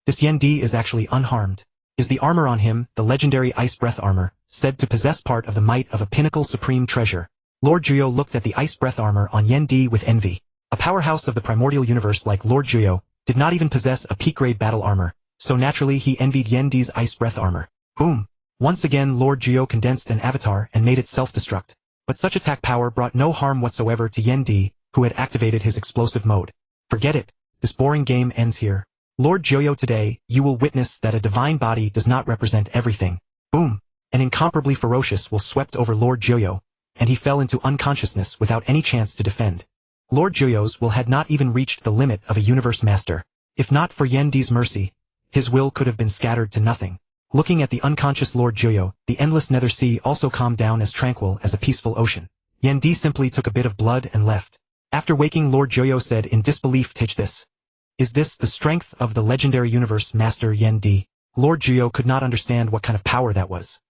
This Yendi is actually unharmed. Is the armor on him, the legendary Ice Breath armor, said to possess part of the might of a pinnacle supreme treasure? Lord Geo looked at the Ice Breath armor on Yendi with envy. A powerhouse of the Primordial Universe like Lord Geo did not even possess a peak-grade battle armor, so naturally he envied Yendi's Ice Breath armor. Boom! Once again Lord Geo condensed an avatar and made it self-destruct. But such attack power brought no harm whatsoever to Yendi, who had activated his explosive mode. Forget it. This boring game ends here. Lord Geo, today, you will witness that a divine body does not represent everything. Boom! An incomparably ferocious will swept over Lord Geo, and he fell into unconsciousness without any chance to defend. Lord Geo's will had not even reached the limit of a universe master. If not for Yendi's mercy, his will could have been scattered to nothing. Looking at the unconscious Lord Geo, the endless nether sea also calmed down as tranquil as a peaceful ocean. Yendi simply took a bit of blood and left. After waking, Lord Geo said in disbelief, "Take this. Is this the strength of the legendary universe master Yendi?" Lord Geo could not understand what kind of power that was.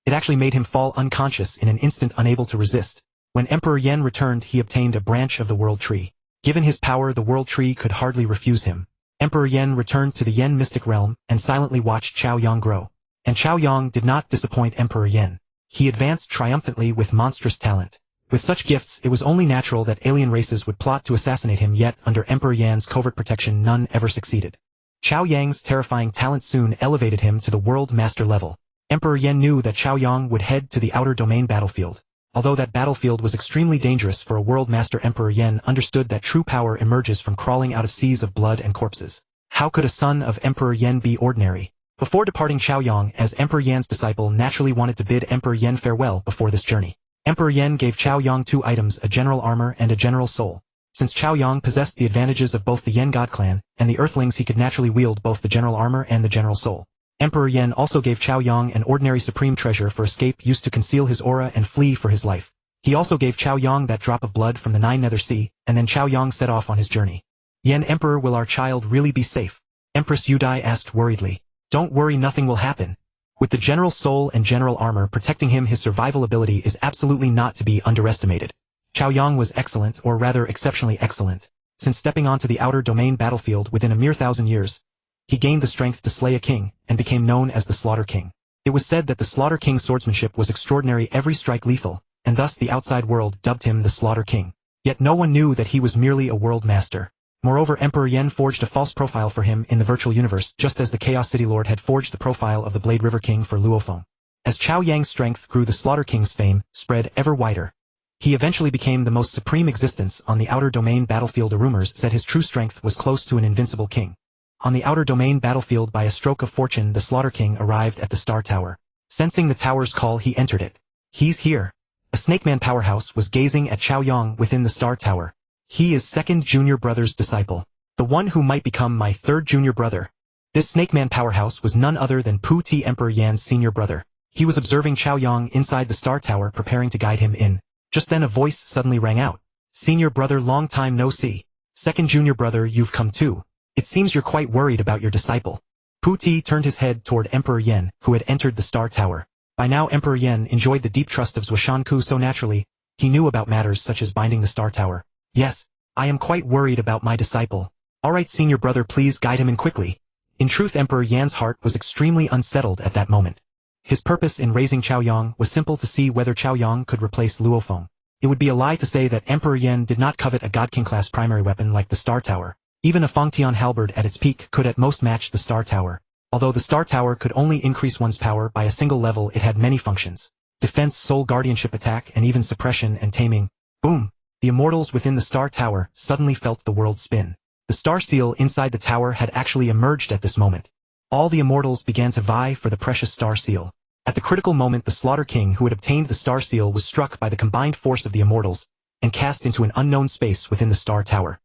It actually made him fall unconscious in an instant, unable to resist. When Emperor Yen returned, he obtained a branch of the World Tree. Given his power, the World Tree could hardly refuse him. Emperor Yen returned to the Yen mystic realm and silently watched Cao Yang grow. And Cao Yang did not disappoint Emperor Yen. He advanced triumphantly with monstrous talent. With such gifts, it was only natural that alien races would plot to assassinate him, yet under Emperor Yan's covert protection none ever succeeded. Cao Yang's terrifying talent soon elevated him to the world master level. Emperor Yen knew that Cao Yang would head to the outer domain battlefield. Although that battlefield was extremely dangerous for a world master, Emperor Yen understood that true power emerges from crawling out of seas of blood and corpses. How could a son of Emperor Yen be ordinary? Before departing, Cao Yang, as Emperor Yan's disciple, naturally wanted to bid Emperor Yen farewell before this journey. Emperor Yen gave Cao Yang 2 items, a general armor and a general soul. Since Cao Yang possessed the advantages of both the Yen God clan and the Earthlings, he could naturally wield both the general armor and the general soul. Emperor Yan also gave Cao Yang an ordinary supreme treasure for escape used to conceal his aura and flee for his life. He also gave Cao Yang that drop of blood from the 9 Nether Sea, and then Cao Yang set off on his journey. Yan Emperor, will our child really be safe? Empress Yudai asked worriedly. Don't worry, nothing will happen. With the general soul and general armor protecting him, his survival ability is absolutely not to be underestimated. Cao Yang was excellent, or rather exceptionally excellent. Since stepping onto the outer domain battlefield within a mere 1,000 years, he gained the strength to slay a king, and became known as the Slaughter King. It was said that the Slaughter King's swordsmanship was extraordinary, every strike lethal, and thus the outside world dubbed him the Slaughter King. Yet no one knew that he was merely a world master. Moreover, Emperor Yan forged a false profile for him in the virtual universe, just as the Chaos City Lord had forged the profile of the Blade River King for Luofeng. As Cao Yang's strength grew, the Slaughter King's fame spread ever wider. He eventually became the most supreme existence on the outer domain battlefield. Rumors said his true strength was close to an invincible king. On the outer domain battlefield, by a stroke of fortune, the Slaughter King arrived at the Star Tower. Sensing the tower's call, he entered it. He's here. A Snakeman powerhouse was gazing at Cao Yang within the Star Tower. He is second junior brother's disciple. The one who might become my third junior brother. This Snakeman powerhouse was none other than Pu Ti, Emperor Yan's senior brother. He was observing Cao Yang inside the Star Tower, preparing to guide him in. Just then a voice suddenly rang out. Senior brother, long time no see. Second junior brother, you've come too. It seems you're quite worried about your disciple. Pu Ti turned his head toward Emperor Yan, who had entered the Star Tower. By now Emperor Yan enjoyed the deep trust of Zuoshanke so naturally, he knew about matters such as binding the Star Tower. Yes, I am quite worried about my disciple. Alright senior brother, please guide him in quickly. In truth, Emperor Yan's heart was extremely unsettled at that moment. His purpose in raising Cao Yang was simple: to see whether Cao Yang could replace Luofeng. It would be a lie to say that Emperor Yan did not covet a God King class primary weapon like the Star Tower. Even a Fengtian Halberd at its peak could at most match the Star Tower. Although the Star Tower could only increase one's power by a single level, it had many functions. Defense, soul guardianship, attack, and even suppression and taming. Boom! The immortals within the Star Tower suddenly felt the world spin. The Star Seal inside the tower had actually emerged at this moment. All the immortals began to vie for the precious Star Seal. At the critical moment, the Slaughter King who had obtained the Star Seal was struck by the combined force of the immortals, and cast into an unknown space within the Star Tower.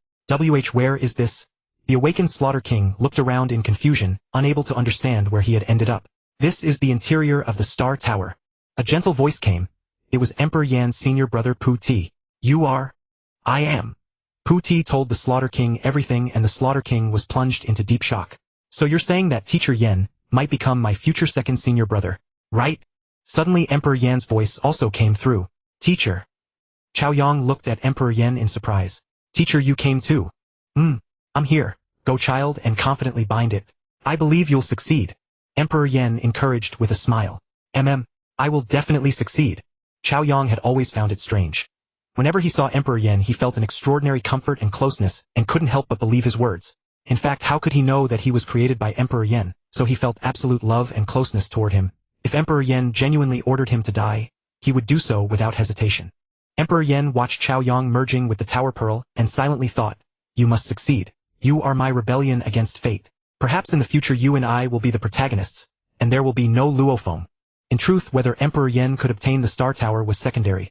Where is this? The awakened Slaughter King looked around in confusion, unable to understand where he had ended up. This is the interior of the Star Tower. A gentle voice came. It was Emperor Yan's senior brother Pu Ti. You are? I am. Pu Ti told the Slaughter King everything, and the Slaughter King was plunged into deep shock. So you're saying that Teacher Yan might become my future second senior brother, right? Suddenly Emperor Yan's voice also came through. Teacher. Cao Yang looked at Emperor Yan in surprise. Teacher, you came too. I'm here. Go child and confidently bind it. I believe you'll succeed. Emperor Yan encouraged with a smile. I will definitely succeed. Cao Yang had always found it strange. Whenever he saw Emperor Yan, he felt an extraordinary comfort and closeness, and couldn't help but believe his words. In fact, how could he know that he was created by Emperor Yan? So he felt absolute love and closeness toward him. If Emperor Yan genuinely ordered him to die, he would do so without hesitation. Emperor Yan watched Cao Yang merging with the Tower Pearl, and silently thought, you must succeed. You are my rebellion against fate. Perhaps in the future you and I will be the protagonists, and there will be no Luofeng. In truth, whether Emperor Yan could obtain the Star Tower was secondary.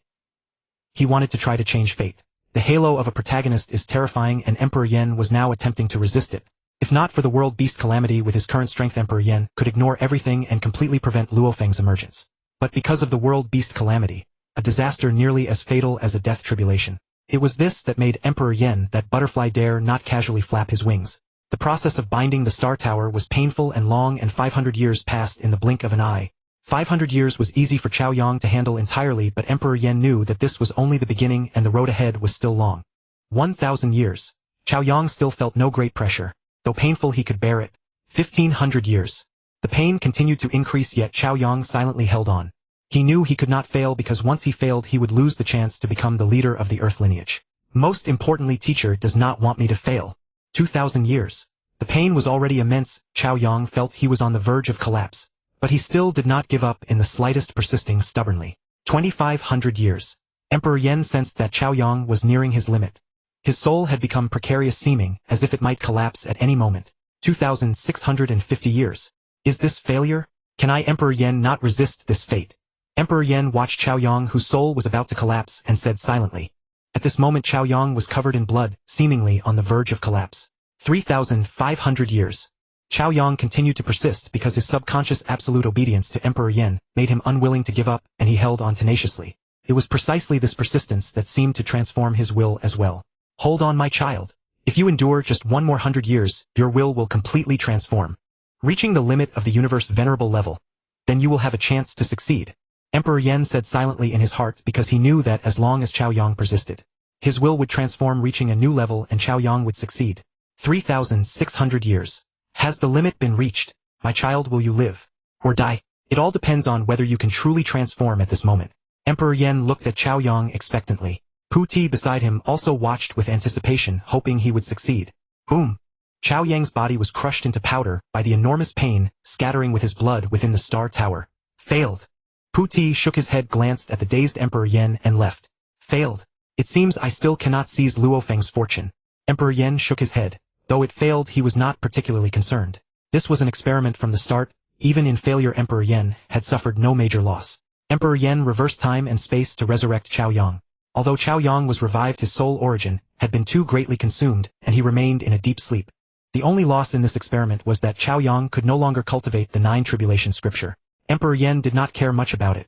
He wanted to try to change fate. The halo of a protagonist is terrifying, and Emperor Yan was now attempting to resist it. If not for the world beast calamity with his current strength, Emperor Yan could ignore everything and completely prevent Luofeng's emergence. But because of the world beast calamity, a disaster nearly as fatal as a death tribulation, it was this that made Emperor Yan, that butterfly, dare not casually flap his wings. The process of binding the Star Tower was painful and long, and 500 years passed in the blink of an eye. 500 years was easy for Cao Yang to handle entirely, but Emperor Yan knew that this was only the beginning and the road ahead was still long. 1,000 years. Cao Yang still felt no great pressure. Though painful, he could bear it. 1,500 years. The pain continued to increase, yet Cao Yang silently held on. He knew he could not fail, because once he failed he would lose the chance to become the leader of the Earth lineage. Most importantly, teacher does not want me to fail. 2,000 years. The pain was already immense. Cao Yang felt he was on the verge of collapse. But he still did not give up in the slightest, persisting stubbornly. 2,500 years. Emperor Yan sensed that Cao Yang was nearing his limit. His soul had become precarious, seeming as if it might collapse at any moment. 2,650 years. Is this failure? Can I, Emperor Yan, not resist this fate? Emperor Yan watched Cao Yang, whose soul was about to collapse, and said silently. At this moment Cao Yang was covered in blood, seemingly on the verge of collapse. 3,500 years. Cao Yang continued to persist because his subconscious absolute obedience to Emperor Yen made him unwilling to give up, and he held on tenaciously. It was precisely this persistence that seemed to transform his will as well. Hold on, my child. If you endure just 100 more years, your will completely transform. Reaching the limit of the universe venerable level, then you will have a chance to succeed. Emperor Yen said silently in his heart because he knew that as long as Cao Yang persisted, his will would transform, reaching a new level, and Cao Yang would succeed. 3,600 years. Has the limit been reached? My child, will you live or die? It all depends on whether you can truly transform at this moment. Emperor Yen looked at Cao Yang expectantly. Pu Ti beside him also watched with anticipation, hoping he would succeed. Boom! Cao Yang's body was crushed into powder by the enormous pain, scattering with his blood within the star tower. Failed. Pu Ti shook his head, glanced at the dazed Emperor Yen, and left. Failed. It seems I still cannot seize Luo Feng's fortune. Emperor Yen shook his head. Though it failed, he was not particularly concerned. This was an experiment from the start. Even in failure, Emperor Yen had suffered no major loss. Emperor Yen reversed time and space to resurrect Cao Yang. Although Cao Yang was revived, his soul origin had been too greatly consumed, and he remained in a deep sleep. The only loss in this experiment was that Cao Yang could no longer cultivate the 9 Tribulations scripture. Emperor Yen did not care much about it,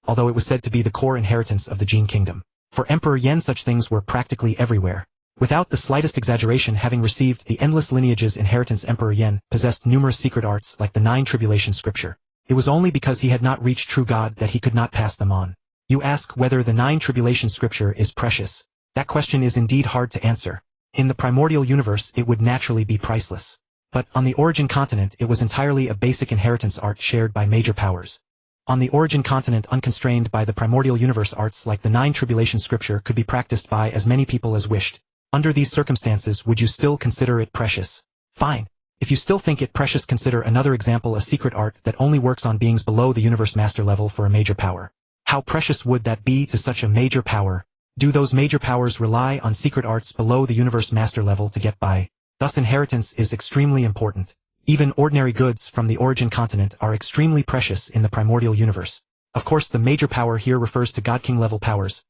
although it was said to be the core inheritance of the Jin Kingdom. For Emperor Yen, such things were practically everywhere. Without the slightest exaggeration, having received the endless lineages inheritance, Emperor Yen possessed numerous secret arts like the 9 Tribulations scripture. It was only because he had not reached true God that he could not pass them on. You ask whether the 9 Tribulations scripture is precious. That question is indeed hard to answer. In the Primordial Universe, it would naturally be priceless. But on the Origin continent, it was entirely a basic inheritance art shared by major powers. On the Origin continent, unconstrained by the Primordial Universe, arts like the 9 Tribulations scripture could be practiced by as many people as wished. Under these circumstances, would you still consider it precious? Fine. If you still think it precious, consider another example, a secret art that only works on beings below the universe master level for a major power. How precious would that be to such a major power? Do those major powers rely on secret arts below the universe master level to get by? Thus inheritance is extremely important. Even ordinary goods from the Origin continent are extremely precious in the Primordial Universe. Of course, the major power here refers to God King level powers.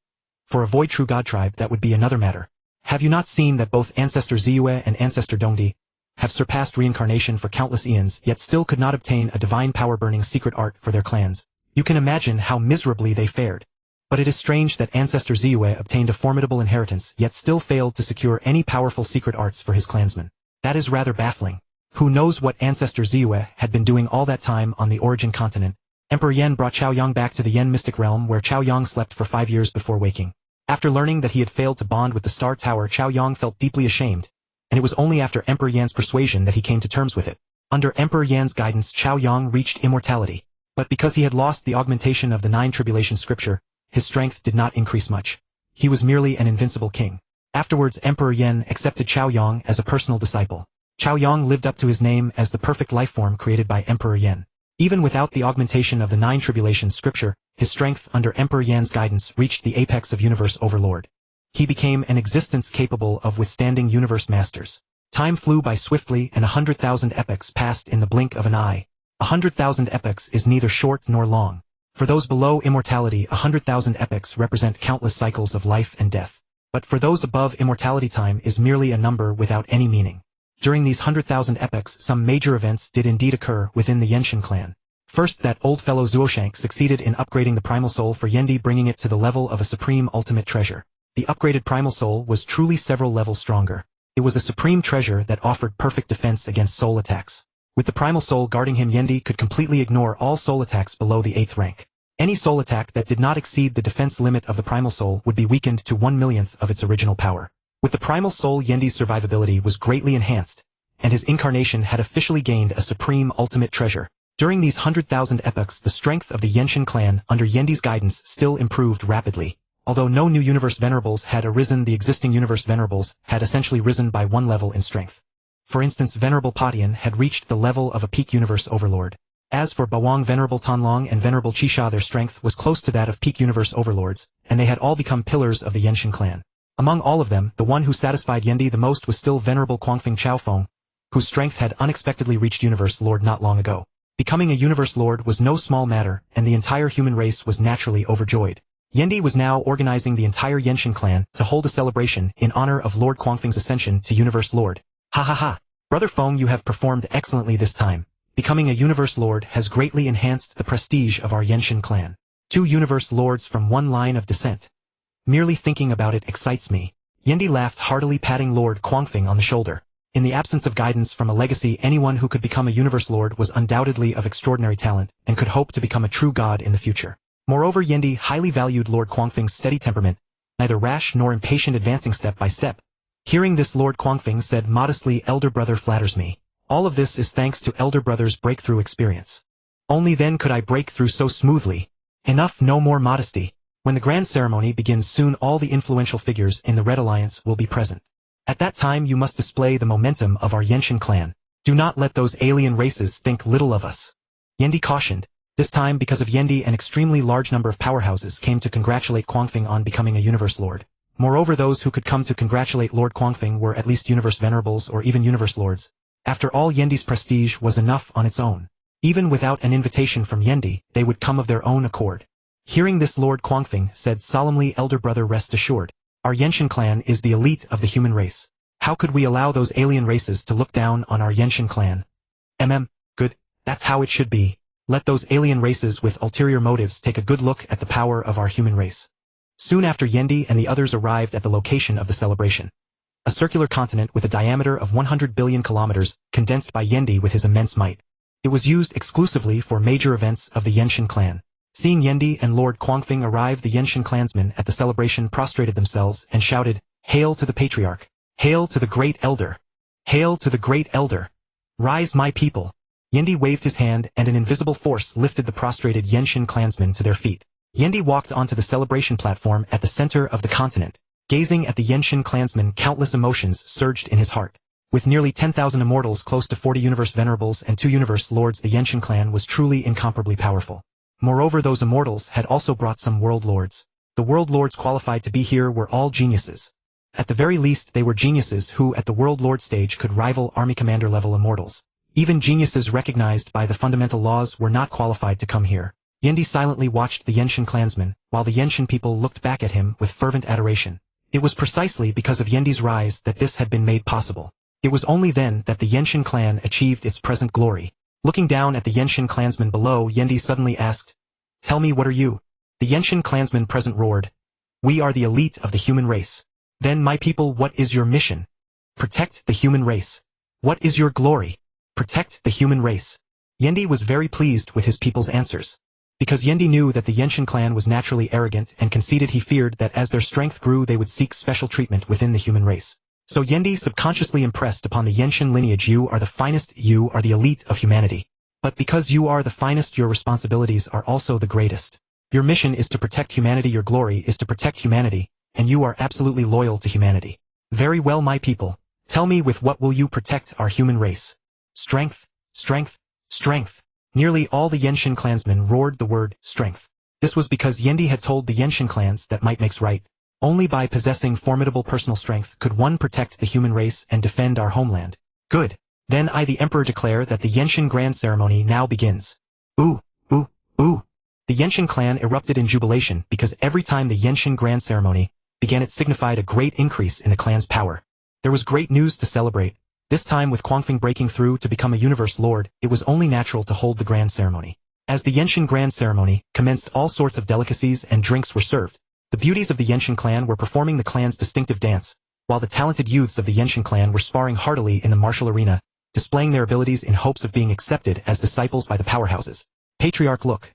For a void true God tribe, that would be another matter. Have you not seen that both Ancestor Ziyue and Ancestor Dongdi have surpassed reincarnation for countless eons, yet still could not obtain a divine power-burning secret art for their clans? You can imagine how miserably they fared. But it is strange that Ancestor Ziyue obtained a formidable inheritance, yet still failed to secure any powerful secret arts for his clansmen. That is rather baffling. Who knows what Ancestor Ziyue had been doing all that time on the Origin continent? Emperor Yen brought Cao Yang back to the Yen mystic realm, where Cao Yang slept for 5 years before waking. After learning that he had failed to bond with the Star Tower, Cao Yang felt deeply ashamed, and it was only after Emperor Yan's persuasion that he came to terms with it. Under Emperor Yan's guidance, Cao Yang reached immortality. But because he had lost the augmentation of the 9 Tribulations scripture, his strength did not increase much. He was merely an invincible king. Afterwards, Emperor Yen accepted Cao Yang as a personal disciple. Cao Yang lived up to his name as the perfect lifeform created by Emperor Yen. Even without the augmentation of the 9 Tribulations scripture, his strength under Emperor Yan's guidance reached the apex of Universe Overlord. He became an existence capable of withstanding Universe Masters. Time flew by swiftly, and 100,000 epochs passed in the blink of an eye. 100,000 epochs is neither short nor long. For those below immortality, 100,000 epochs represent countless cycles of life and death. But for those above immortality, time is merely a number without any meaning. During these 100,000 epochs, some major events did indeed occur within the Yenshin clan. First, that old fellow Zuoshanke succeeded in upgrading the primal soul for Yendi, bringing it to the level of a supreme ultimate treasure. The upgraded primal soul was truly several levels stronger. It was a supreme treasure that offered perfect defense against soul attacks. With the primal soul guarding him, Yendi could completely ignore all soul attacks below the 8th rank. Any soul attack that did not exceed the defense limit of the primal soul would be weakened to 1/1,000,000th of its original power. With the primal soul, Yendi's survivability was greatly enhanced, and his incarnation had officially gained a supreme ultimate treasure. During these 100,000 epochs, the strength of the Yenshin clan under Yendi's guidance still improved rapidly. Although no new universe venerables had arisen, the existing universe venerables had essentially risen by 1 level in strength. For instance, Venerable Patian had reached the level of a peak universe overlord. As for Bawang, Venerable Tanlong, and Venerable Qisha, their strength was close to that of peak universe overlords, and they had all become pillars of the Yenshin clan. Among all of them, the one who satisfied Yendi the most was still Venerable Quangfeng Chaofeng, whose strength had unexpectedly reached universe lord not long ago. Becoming a universe lord was no small matter, and the entire human race was naturally overjoyed. Yendi was now organizing the entire Yenshin clan to hold a celebration in honor of Lord Quangfeng's ascension to universe lord. Ha ha ha! Brother Feng, you have performed excellently this time. Becoming a Universe Lord has greatly enhanced the prestige of our Yenshin clan. 2 Universe Lords from one line of descent. Merely thinking about it excites me. Yendi laughed heartily, patting Lord Quangfing on the shoulder. In the absence of guidance from a legacy, anyone who could become a Universe Lord was undoubtedly of extraordinary talent, and could hope to become a true god in the future. Moreover, Yendi highly valued Lord Quangfing's steady temperament, neither rash nor impatient, advancing step by step. Hearing this, Lord Quangfing said modestly, "Elder brother flatters me. All of this is thanks to elder brother's breakthrough experience. Only then could I break through so smoothly. Enough, no more modesty. When the grand ceremony begins soon, all the influential figures in the Red Alliance will be present. At that time you must display the momentum of our Yenshin clan. Do not let those alien races think little of us." Yendi cautioned. This time, because of Yendi, an extremely large number of powerhouses came to congratulate Quangfing on becoming a Universe Lord. Moreover, those who could come to congratulate Lord Quangfing were at least Universe Venerables or even Universe Lords. After all, Yendi's prestige was enough on its own. Even without an invitation from Yendi, they would come of their own accord. Hearing this, Lord Quangfing said solemnly, "Elder brother, rest assured. Our Yenshin clan is the elite of the human race. How could we allow those alien races to look down on our Yenshin clan? Good, that's how it should be. Let those alien races with ulterior motives take a good look at the power of our human race." Soon after, Yendi and the others arrived at the location of the celebration. A circular continent with a diameter of 100 billion kilometers, condensed by Yendi with his immense might. It was used exclusively for major events of the Yenshin clan. Seeing Yendi and Lord Quangfing arrive, the Yenshin clansmen at the celebration prostrated themselves and shouted, "Hail to the Patriarch! Hail to the Great Elder! Hail to the Great Elder! Rise, my people!" Yendi waved his hand, and an invisible force lifted the prostrated Yenshin clansmen to their feet. Yendi walked onto the celebration platform at the center of the continent. Gazing at the Yenshin clansmen, countless emotions surged in his heart. With nearly 10,000 immortals, close to 40 Universe Venerables, and 2 Universe Lords, the Yenshin clan was truly incomparably powerful. Moreover, those immortals had also brought some World Lords. The World Lords qualified to be here were all geniuses. At the very least, they were geniuses who, at the World Lord stage, could rival Army Commander level immortals. Even geniuses recognized by the fundamental laws were not qualified to come here. Yendi silently watched the Yenshin clansmen, while the Yenshin people looked back at him with fervent adoration. It was precisely because of Yendi's rise that this had been made possible. It was only then that the Yenshin clan achieved its present glory. Looking down at the Yenshin clansmen below, Yendi suddenly asked, "Tell me, what are you?" The Yenshin clansmen present roared, "We are the elite of the human race." "Then, my people, what is your mission?" "Protect the human race." "What is your glory?" "Protect the human race." Yendi was very pleased with his people's answers. Because Yendi knew that the Yenshin clan was naturally arrogant and conceited, he feared that as their strength grew they would seek special treatment within the human race. So Yendi subconsciously impressed upon the Yenshin lineage, "You are the finest, you are the elite of humanity. But because you are the finest, your responsibilities are also the greatest. Your mission is to protect humanity, your glory is to protect humanity, and you are absolutely loyal to humanity." "Very well, my people. Tell me, with what will you protect our human race?" "Strength, strength, strength." Nearly all the Yenshin clansmen roared the word strength. This was because Yendi had told the Yenshin clans that might makes right. Only by possessing formidable personal strength could one protect the human race and defend our homeland. "Good. Then I, the Emperor, declare that the Yenshin grand ceremony now begins." Ooh, ooh, ooh. The Yenshin clan erupted in jubilation because every time the Yenshin grand ceremony began, it signified a great increase in the clan's power. There was great news to celebrate. This time, with Quangfing breaking through to become a Universe Lord, it was only natural to hold the grand ceremony. As the Yenshin grand ceremony commenced, all sorts of delicacies and drinks were served. The beauties of the Yenshin clan were performing the clan's distinctive dance, while the talented youths of the Yenshin clan were sparring heartily in the martial arena, displaying their abilities in hopes of being accepted as disciples by the powerhouses. "Patriarch, look.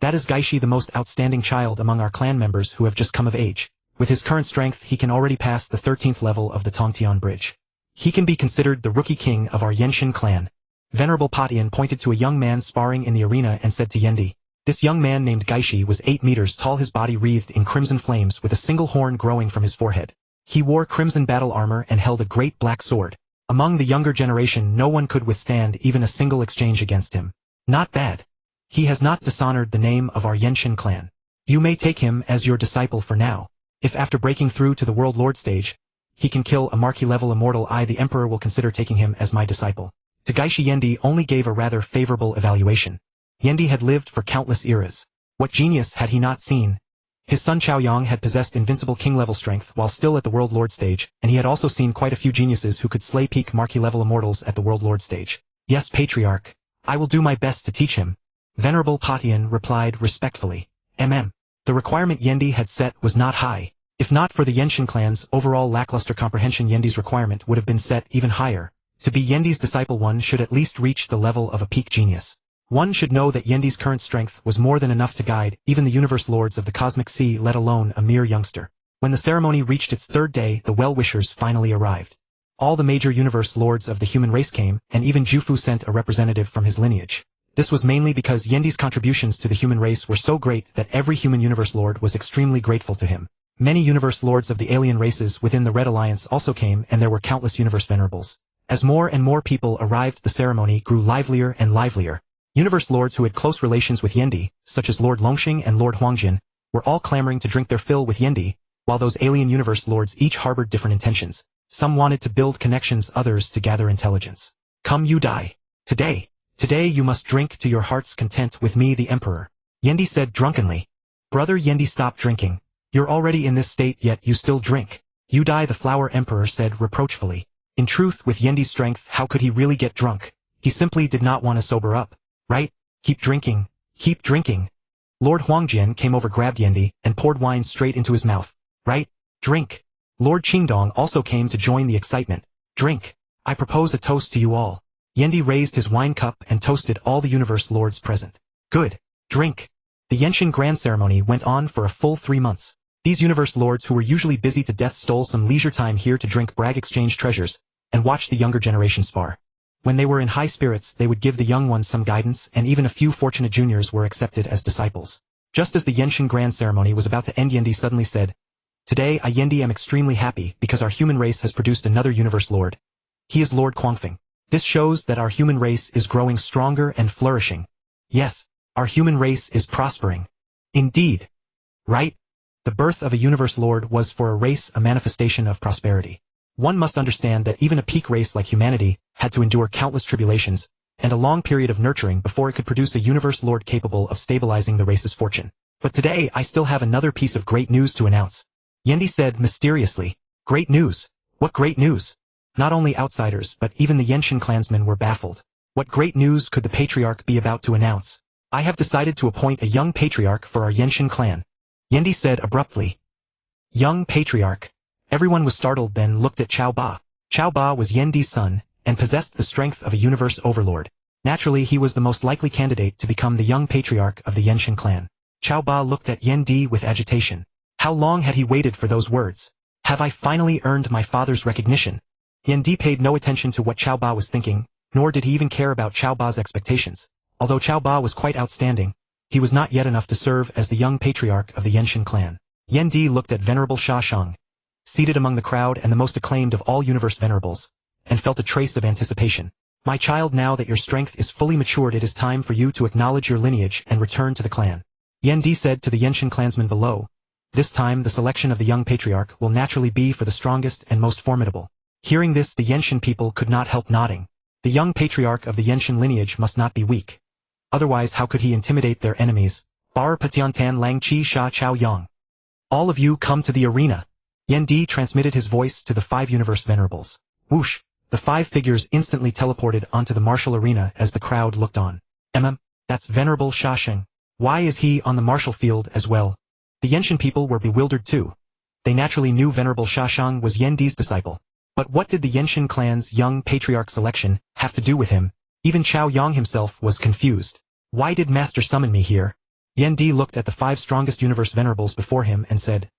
That is Gaishi, the most outstanding child among our clan members who have just come of age. With his current strength, he can already pass the 13th level of the Tongtian Bridge. He can be considered the rookie king of our Yenshin clan." Venerable Patian pointed to a young man sparring in the arena and said to Yendi, "This young man named Gaishi was 8 meters tall, his body wreathed in crimson flames with a single horn growing from his forehead. He wore crimson battle armor and held a great black sword. Among the younger generation no one could withstand even a single exchange against him. Not bad. He has not dishonored the name of our Yenshin clan. You may take him as your disciple for now. If after breaking through to the World Lord stage, he can kill a marquee-level immortal, I, the Emperor, will consider taking him as my disciple." To Gaishi, Yendi only gave a rather favorable evaluation. Yendi had lived for countless eras. What genius had he not seen? His son Cao Yang had possessed invincible king-level strength while still at the World Lord stage, and he had also seen quite a few geniuses who could slay peak Marquis-level immortals at the World Lord stage. Yes, Patriarch. I will do my best to teach him. Venerable Patian replied respectfully. The requirement Yendi had set was not high. If not for the Yenshin clan's overall lackluster comprehension, Yendi's requirement would have been set even higher. To be Yendi's disciple, one should at least reach the level of a peak genius. One should know that Yendi's current strength was more than enough to guide even the universe lords of the cosmic sea, let alone a mere youngster. When the ceremony reached its third day, the well-wishers finally arrived. All the major universe lords of the human race came, and even Jufu sent a representative from his lineage. This was mainly because Yendi's contributions to the human race were so great that every human universe lord was extremely grateful to him. Many universe lords of the alien races within the Red Alliance also came, and there were countless universe venerables. As more and more people arrived, the ceremony grew livelier and livelier. Universe lords who had close relations with Yendi, such as Lord Longxing and Lord Huangjin, were all clamoring to drink their fill with Yendi, while those alien universe lords each harbored different intentions. Some wanted to build connections, others to gather intelligence. Come, you die. Today you must drink to your heart's content with me, the Emperor. Yendi said drunkenly. Brother Yendi, stop drinking. You're already in this state, yet you still drink. You die, the Flower Emperor said reproachfully. In truth, with Yendi's strength, how could he really get drunk? He simply did not want to sober up. Right? Keep drinking. Keep drinking. Lord Huangjin came over, grabbed Yendi, and poured wine straight into his mouth. Right? Drink. Lord Qingdong also came to join the excitement. Drink. I propose a toast to you all. Yendi raised his wine cup and toasted all the universe lords present. Good. Drink. The Yenshin grand ceremony went on for a full 3 months. These universe lords who were usually busy to death stole some leisure time here to drink, brag, exchange treasures, and watch the younger generation spar. When they were in high spirits, they would give the young ones some guidance, and even a few fortunate juniors were accepted as disciples. Just as the Yenshin grand ceremony was about to end, Yendi suddenly said, Today I, Yendi, am extremely happy because our human race has produced another universe lord. He is Lord Quangfeng. This shows that our human race is growing stronger and flourishing. Yes, our human race is prospering. Indeed. Right? The birth of a universe lord was for a race a manifestation of prosperity. One must understand that even a peak race like humanity had to endure countless tribulations and a long period of nurturing before it could produce a universe lord capable of stabilizing the race's fortune. But today I still have another piece of great news to announce. Yendi said mysteriously. Great news? What great news? Not only outsiders but even the Yenshin clansmen were baffled. What great news could the patriarch be about to announce? I have decided to appoint a young patriarch for our Yenshin clan. Yendi said abruptly. Young patriarch. Everyone was startled, then looked at Cao Ba. Cao Ba was Yendi's son, and possessed the strength of a universe overlord. Naturally, he was the most likely candidate to become the young patriarch of the Yenshin clan. Cao Ba looked at Yendi with agitation. How long had he waited for those words? Have I finally earned my father's recognition? Yendi paid no attention to what Cao Ba was thinking, nor did he even care about Cao Ba's expectations. Although Cao Ba was quite outstanding, he was not yet enough to serve as the young patriarch of the Yenshin clan. Yendi looked at Venerable Zuoshanke, seated among the crowd and the most acclaimed of all universe venerables, and felt a trace of anticipation. My child, now that your strength is fully matured, it is time for you to acknowledge your lineage and return to the clan. Yendi said to the Yenshin clansmen below. This time the selection of the young patriarch will naturally be for the strongest and most formidable. Hearing this, the Yenshin people could not help nodding. The young patriarch of the Yenshin lineage must not be weak. Otherwise, how could he intimidate their enemies? Bar Patiantan Lang Chi Sha Chao Yang. All of you come to the arena. Yendi transmitted his voice to the 5 universe venerables. Whoosh! The 5 figures instantly teleported onto the martial arena as the crowd looked on. That's Venerable Zuoshanke. Why is he on the martial field as well? The Yenshin people were bewildered too. They naturally knew Venerable Zuoshanke was Yendi's disciple. But what did the Yenshin clan's young patriarch selection have to do with him? Even Cao Yang himself was confused. Why did Master summon me here? Yendi looked at the 5 strongest universe venerables before him and said,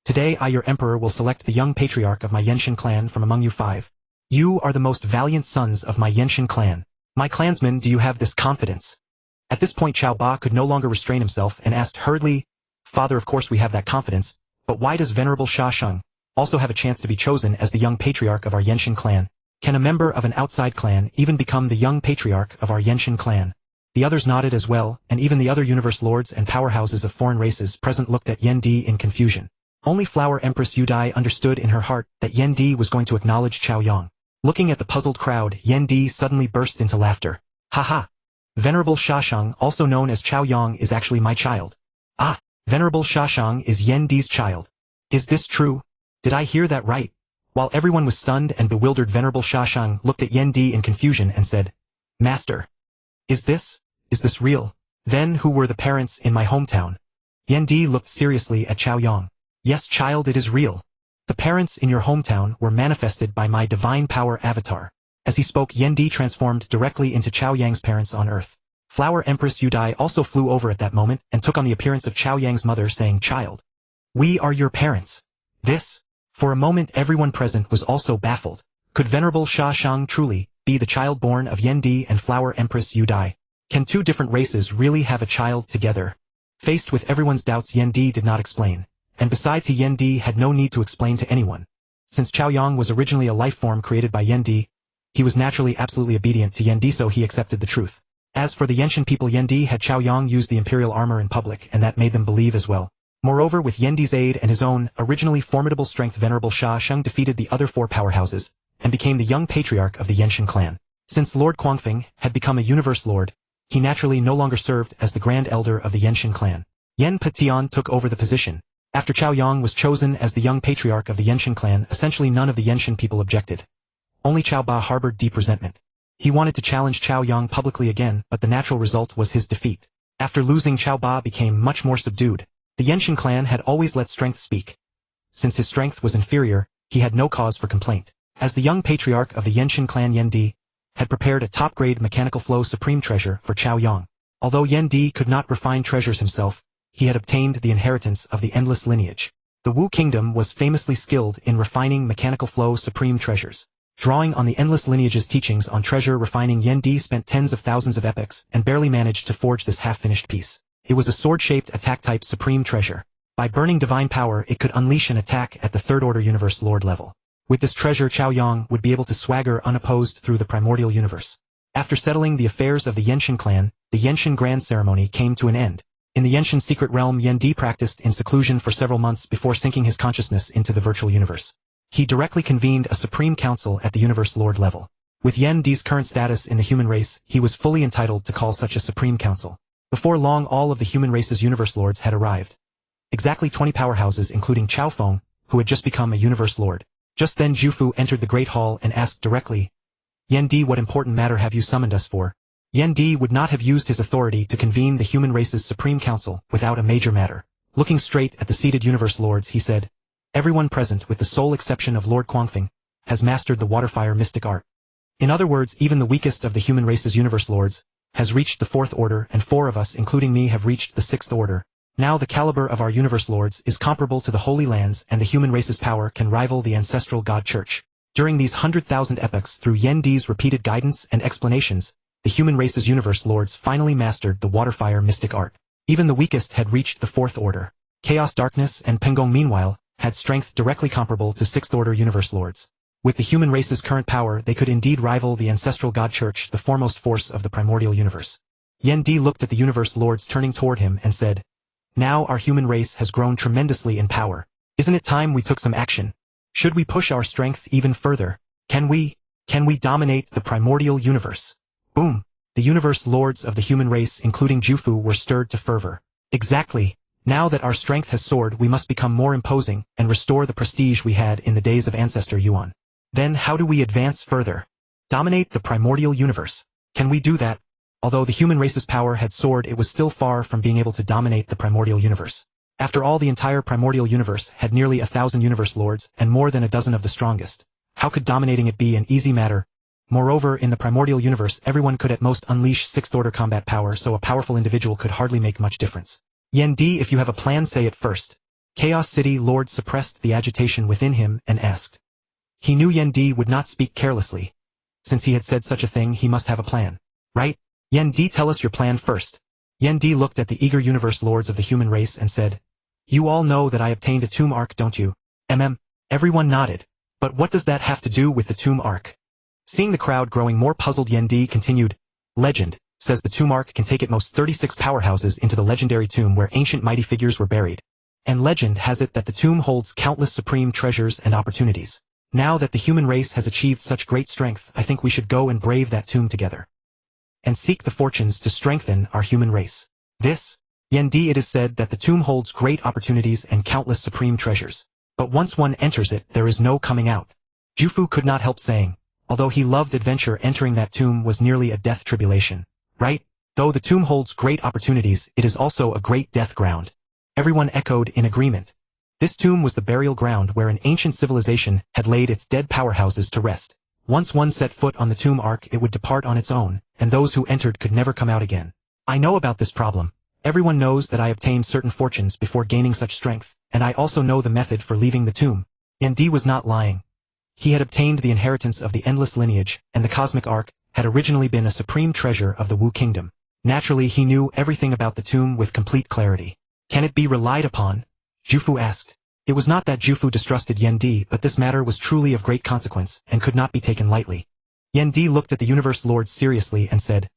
Today I, your emperor, will select the young patriarch of my Yenshin clan from among you 5. You are the most valiant sons of my Yenshin clan. My clansmen, do you have this confidence? At this point Cao Ba could no longer restrain himself and asked hurriedly, Father, of course we have that confidence, but why does Venerable Zuoshanke also have a chance to be chosen as the young patriarch of our Yenshin clan? Can a member of an outside clan even become the young patriarch of our Yenshin clan? The others nodded as well, and even the other universe lords and powerhouses of foreign races present looked at Yendi in confusion. Only Flower Empress Yudai understood in her heart that Yendi was going to acknowledge Cao Yang. Looking at the puzzled crowd, Yendi suddenly burst into laughter. Ha ha! Venerable Zuoshanke, also known as Cao Yang, is actually my child. Ah! Venerable Shashang is Yendi's child. Is this true? Did I hear that right? While everyone was stunned and bewildered, Venerable Shashang looked at Yendi in confusion and said, Master. Is this real? Then who were the parents in my hometown? Yendi looked seriously at Cao Yang. Yes, child, it is real. The parents in your hometown were manifested by my divine power avatar. As he spoke, Yendi transformed directly into Cao Yang's parents on earth. Flower Empress Yudai also flew over at that moment and took on the appearance of Cao Yang's mother, saying, Child. We are your parents. This? For a moment everyone present was also baffled. Could Venerable Shashang truly be the child born of Yendi and Flower Empress Yudai? Can two different races really have a child together? Faced with everyone's doubts, Yendi did not explain. And besides, Yendi had no need to explain to anyone. Since Cao Yang was originally a life form created by Yendi, he was naturally absolutely obedient to Yendi, so he accepted the truth. As for the Yenshin people, Yendi had Cao Yang use the imperial armor in public, and that made them believe as well. Moreover, with Yendi's aid and his own originally formidable strength, Venerable Shashang defeated the other four powerhouses, and became the young patriarch of the Yenshin clan. Since Lord Quangfeng had become a universe lord, he naturally no longer served as the grand elder of the Yenshin clan. Yen Patian took over the position. After Cao Yang was chosen as the young patriarch of the Yenshin clan, essentially none of the Yenshin people objected. Only Cao Ba harbored deep resentment. He wanted to challenge Cao Yang publicly again, but the natural result was his defeat. After losing, Cao Ba became much more subdued. The Yenshin clan had always let strength speak. Since his strength was inferior, he had no cause for complaint. As the young patriarch of the Yenshin clan, Yendi had prepared a top-grade mechanical flow supreme treasure for Cao Yang. Although Yendi could not refine treasures himself, he had obtained the inheritance of the endless lineage. The Wu kingdom was famously skilled in refining mechanical flow supreme treasures. Drawing on the endless lineage's teachings on treasure refining, Yendi spent tens of thousands of epochs and barely managed to forge this half-finished piece. It was a sword-shaped attack-type supreme treasure. By burning divine power, it could unleash an attack at the third-order universe lord level. With this treasure, Cao Yang would be able to swagger unopposed through the primordial universe. After settling the affairs of the Yenshin clan, the Yenshin grand ceremony came to an end. In the Yenshin secret realm, Yendi practiced in seclusion for several months before sinking his consciousness into the virtual universe. He directly convened a supreme council at the universe lord level. With Yendi's current status in the human race, he was fully entitled to call such a supreme council. Before long, all of the human race's universe lords had arrived. Exactly 20 powerhouses, including Cao Feng, who had just become a universe lord. Just then Jufu entered the great hall and asked directly, Yendi, what important matter have you summoned us for? Yendi would not have used his authority to convene the human race's supreme council without a major matter. Looking straight at the seated universe lords, he said, Everyone present, with the sole exception of Lord Quangfeng, has mastered the waterfire mystic art. In other words, even the weakest of the human race's universe lords has reached the fourth order, and 4 of us, including me, have reached the 6th order. Now the caliber of our universe lords is comparable to the Holy Lands, and the human race's power can rival the ancestral God Church. During these 100,000 epochs, through Yendi's repeated guidance and explanations, the human race's universe lords finally mastered the waterfire mystic art. Even the weakest had reached the 4th order. Chaos, Darkness, and Pengong, meanwhile, had strength directly comparable to 6th order universe lords. With the human race's current power, they could indeed rival the ancestral God Church, the foremost force of the primordial universe. Yendi looked at the universe lords turning toward him and said, Now our human race has grown tremendously in power. Isn't it time we took some action? Should we push our strength even further? Can we dominate the primordial universe? Boom! The universe lords of the human race, including Jufu, were stirred to fervor. Exactly. Now that our strength has soared, we must become more imposing and restore the prestige we had in the days of Ancestor Yuan. Then how do we advance further? Dominate the primordial universe. Can we do that? Although the human race's power had soared, it was still far from being able to dominate the primordial universe. After all, the entire primordial universe had nearly 1,000 universe lords and more than a dozen of the strongest. How could dominating it be an easy matter? Moreover, in the primordial universe, everyone could at most unleash 6th order combat power, so a powerful individual could hardly make much difference. Yendi, if you have a plan, say it first. Chaos City Lord suppressed the agitation within him and asked. He knew Yendi would not speak carelessly. Since he had said such a thing, he must have a plan. Right? Yendi, tell us your plan first. Yendi looked at the eager universe lords of the human race and said, You all know that I obtained a tomb arc, don't you? Everyone nodded. But what does that have to do with the tomb arc? Seeing the crowd growing more puzzled, Yendi continued, Legend says the tomb arc can take at most 36 powerhouses into the legendary tomb where ancient mighty figures were buried. And legend has it that the tomb holds countless supreme treasures and opportunities. Now that the human race has achieved such great strength, I think we should go and brave that tomb together. And seek the fortunes to strengthen our human race. This Yendi, it is said that the tomb holds great opportunities and countless supreme treasures. But once one enters it, there is no coming out. Jufu could not help saying, although he loved adventure, entering that tomb was nearly a death tribulation. Right? Though the tomb holds great opportunities, it is also a great death ground. Everyone echoed in agreement. This tomb was the burial ground where an ancient civilization had laid its dead powerhouses to rest. Once one set foot on the tomb ark, it would depart on its own, and those who entered could never come out again. I know about this problem. Everyone knows that I obtained certain fortunes before gaining such strength, and I also know the method for leaving the tomb. Yendi was not lying. He had obtained the inheritance of the endless lineage, and the cosmic ark had originally been a supreme treasure of the Wu kingdom. Naturally, he knew everything about the tomb with complete clarity. Can it be relied upon? Jufu asked. It was not that Jufu distrusted Yendi, but this matter was truly of great consequence, and could not be taken lightly. Yendi looked at the Universe Lords seriously and said,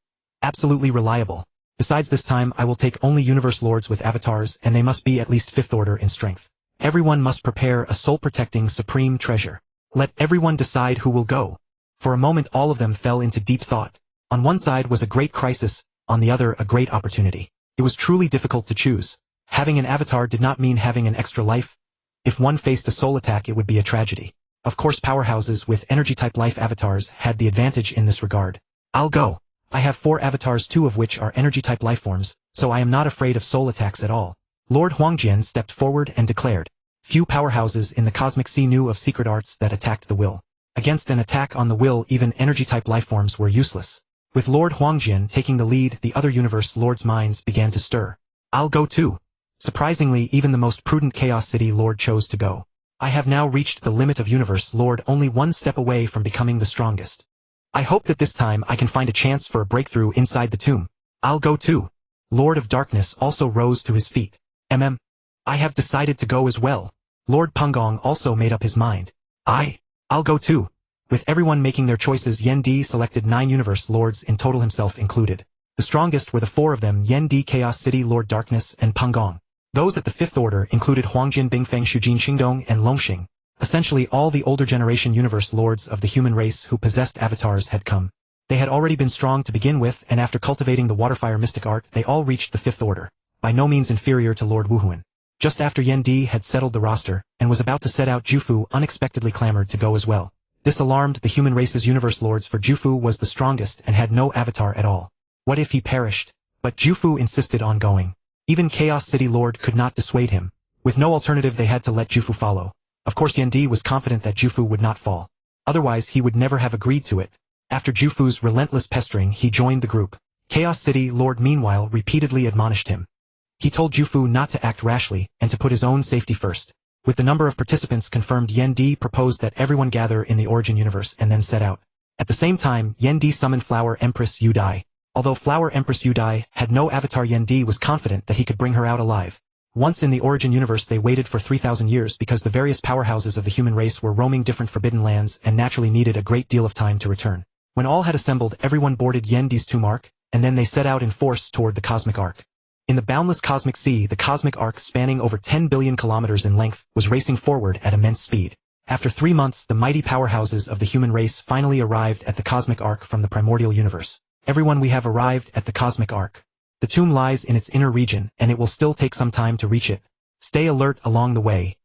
absolutely reliable. Besides, this time I will take only Universe Lords with avatars, and they must be at least 5th order in strength. Everyone must prepare a soul-protecting supreme treasure. Let everyone decide who will go. For a moment all of them fell into deep thought. On one side was a great crisis, on the other a great opportunity. It was truly difficult to choose. Having an avatar did not mean having an extra life. If one faced a soul attack, it would be a tragedy. Of course, powerhouses with energy-type life avatars had the advantage in this regard. I'll go. I have 4 avatars, 2 of which are energy-type lifeforms, so I am not afraid of soul attacks at all. Lord Huangjian stepped forward and declared. Few powerhouses in the Cosmic Sea knew of secret arts that attacked the will. Against an attack on the will, even energy-type lifeforms were useless. With Lord Huangjian taking the lead, the other Universe Lords' minds began to stir. I'll go too. Surprisingly, even the most prudent Chaos City Lord chose to go. I have now reached the limit of Universe Lord, only one step away from becoming the strongest. I hope that this time I can find a chance for a breakthrough inside the tomb. I'll go too. Lord of Darkness also rose to his feet. I have decided to go as well. Lord Pengong also made up his mind. I'll go too. With everyone making their choices, Yendi selected 9 Universe Lords in total, himself included. The strongest were the 4 of them, Yendi, Chaos City Lord Darkness, and Pengong. Those at the 5th order included Huangjin, Bingfeng, Shujin, Qingdong, and Longxing. Essentially all the older generation Universe Lords of the human race who possessed avatars had come. They had already been strong to begin with, and after cultivating the Waterfire mystic art, they all reached the 5th order, by no means inferior to Lord Wuhuan. Just after Yendi had settled the roster, and was about to set out, Jufu unexpectedly clamored to go as well. This alarmed the human race's Universe Lords, for Jufu was the strongest and had no avatar at all. What if he perished? But Jufu insisted on going. Even Chaos City Lord could not dissuade him. With no alternative, they had to let Jufu follow. Of course, Yendi was confident that Jufu would not fall. Otherwise, he would never have agreed to it. After Jufu's relentless pestering, he joined the group. Chaos City Lord meanwhile repeatedly admonished him. He told Jufu not to act rashly, and to put his own safety first. With the number of participants confirmed, Yendi proposed that everyone gather in the Origin Universe and then set out. At the same time, Yendi summoned Flower Empress Yudai. Although Flower Empress Yudai had no avatar, Yendi was confident that he could bring her out alive. Once in the Origin Universe, they waited for 3,000 years because the various powerhouses of the human race were roaming different forbidden lands and naturally needed a great deal of time to return. When all had assembled, everyone boarded Yendi's tomb ark, and then they set out in force toward the Cosmic Ark. In the boundless Cosmic Sea, the Cosmic Ark, spanning over 10 billion kilometers in length, was racing forward at immense speed. After 3 months, the mighty powerhouses of the human race finally arrived at the Cosmic Ark from the Primordial Universe. Everyone, we have arrived at the Cosmic Ark. The tomb lies in its inner region, and it will still take some time to reach it. Stay alert along the way.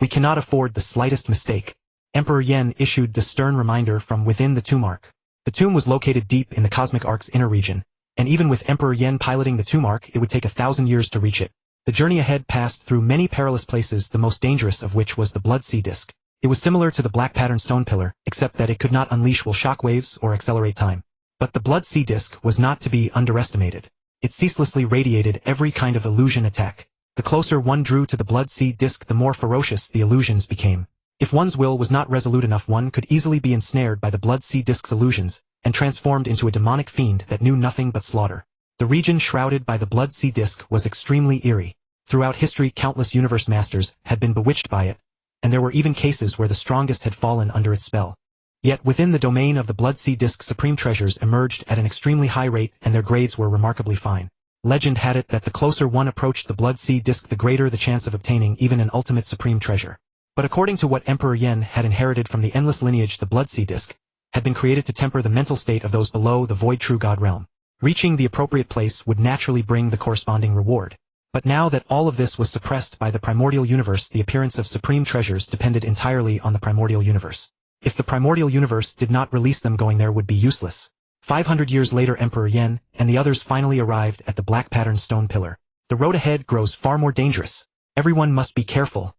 We cannot afford the slightest mistake. Emperor Yen issued the stern reminder from within the tomb ark. The tomb was located deep in the Cosmic Ark's inner region, and even with Emperor Yen piloting the tomb ark, it would take 1,000 years to reach it. The journey ahead passed through many perilous places, the most dangerous of which was the Blood Sea Disk. It was similar to the Black Pattern Stone Pillar, except that it could not unleash will shockwaves or accelerate time. But the Blood Sea Disk was not to be underestimated. It ceaselessly radiated every kind of illusion attack. The closer one drew to the Blood Sea Disk, the more ferocious the illusions became. If one's will was not resolute enough, one could easily be ensnared by the Blood Sea Disk's illusions, and transformed into a demonic fiend that knew nothing but slaughter. The region shrouded by the Blood Sea Disk was extremely eerie. Throughout history, countless universe masters had been bewitched by it, and there were even cases where the strongest had fallen under its spell. Yet within the domain of the Blood Sea Disk, supreme treasures emerged at an extremely high rate, and their grades were remarkably fine. Legend had it that the closer one approached the Blood Sea Disk, the greater the chance of obtaining even an ultimate supreme treasure. But according to what Emperor Yen had inherited from the endless lineage, the Blood Sea Disk had been created to temper the mental state of those below the Void True God realm. Reaching the appropriate place would naturally bring the corresponding reward. But now that all of this was suppressed by the Primordial Universe, the appearance of supreme treasures depended entirely on the Primordial Universe. If the Primordial Universe did not release them, going there would be useless. 500 years later, Emperor Yen and the others finally arrived at the black pattern stone pillar. The road ahead grows far more dangerous. Everyone must be careful.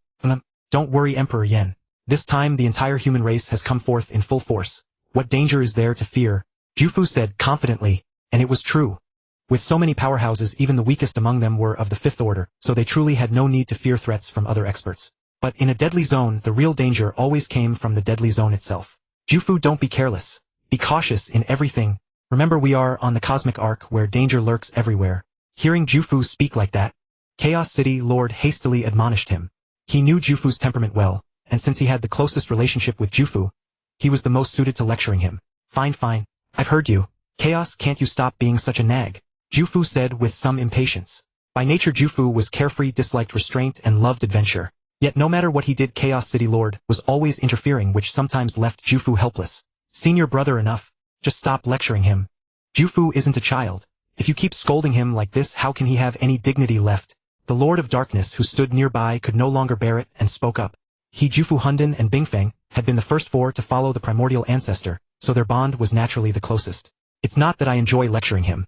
Don't worry, Emperor Yen. This time the entire human race has come forth in full force. What danger is there to fear? Jufu said confidently, and it was true. With so many powerhouses, even the weakest among them were of the fifth order, so they truly had no need to fear threats from other experts. But in a deadly zone, the real danger always came from the deadly zone itself. Jufu, don't be careless. Be cautious in everything. Remember, we are on the cosmic arc where danger lurks everywhere. Hearing Jufu speak like that, Chaos City Lord hastily admonished him. He knew Jufu's temperament well, and since he had the closest relationship with Jufu, he was the most suited to lecturing him. Fine, I've heard you. Chaos, can't you stop being such a nag? Jufu said with some impatience. By nature, Jufu was carefree, disliked restraint, and loved adventure. Yet no matter what he did, Chaos City Lord was always interfering, which sometimes left Jufu helpless. Senior brother, enough. Just stop lecturing him. Jufu isn't a child. If you keep scolding him like this, how can he have any dignity left? The Lord of Darkness, who stood nearby, could no longer bear it and spoke up. He, Jufu, Hunden, and Bingfeng had been the first four to follow the primordial ancestor, so their bond was naturally the closest. It's not that I enjoy lecturing him.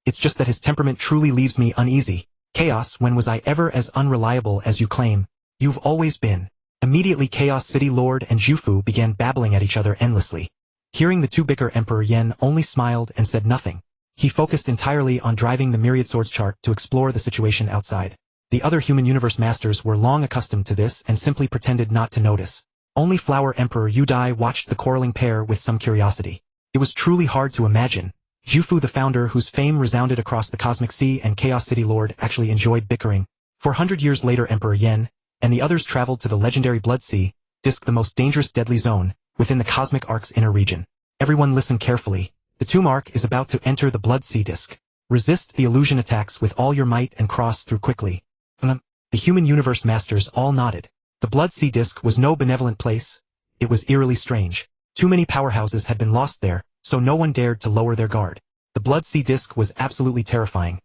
It's just that his temperament truly leaves me uneasy. Chaos, when was I ever as unreliable as you claim? You've always been. Immediately Chaos City Lord and Jufu began babbling at each other endlessly. Hearing the two bicker, Emperor Yen only smiled and said nothing. He focused entirely on driving the Myriad Swords chart to explore the situation outside. The other human universe masters were long accustomed to this and simply pretended not to notice. Only Flower Emperor Yudai watched the quarreling pair with some curiosity. It was truly hard to imagine. Jufu, the founder whose fame resounded across the cosmic sea, and Chaos City Lord actually enjoyed bickering. 400 years later, Emperor Yen and the others traveled to the legendary Blood Sea, Disk, the most dangerous deadly zone within the cosmic arc's inner region. Everyone listen carefully. The Tomb Arc is about to enter the Blood Sea Disk. Resist the illusion attacks with all your might and cross through quickly. The human universe masters all nodded. The Blood Sea Disk was no benevolent place. It was eerily strange. Too many powerhouses had been lost there, so no one dared to lower their guard. The Blood Sea Disk was absolutely terrifying.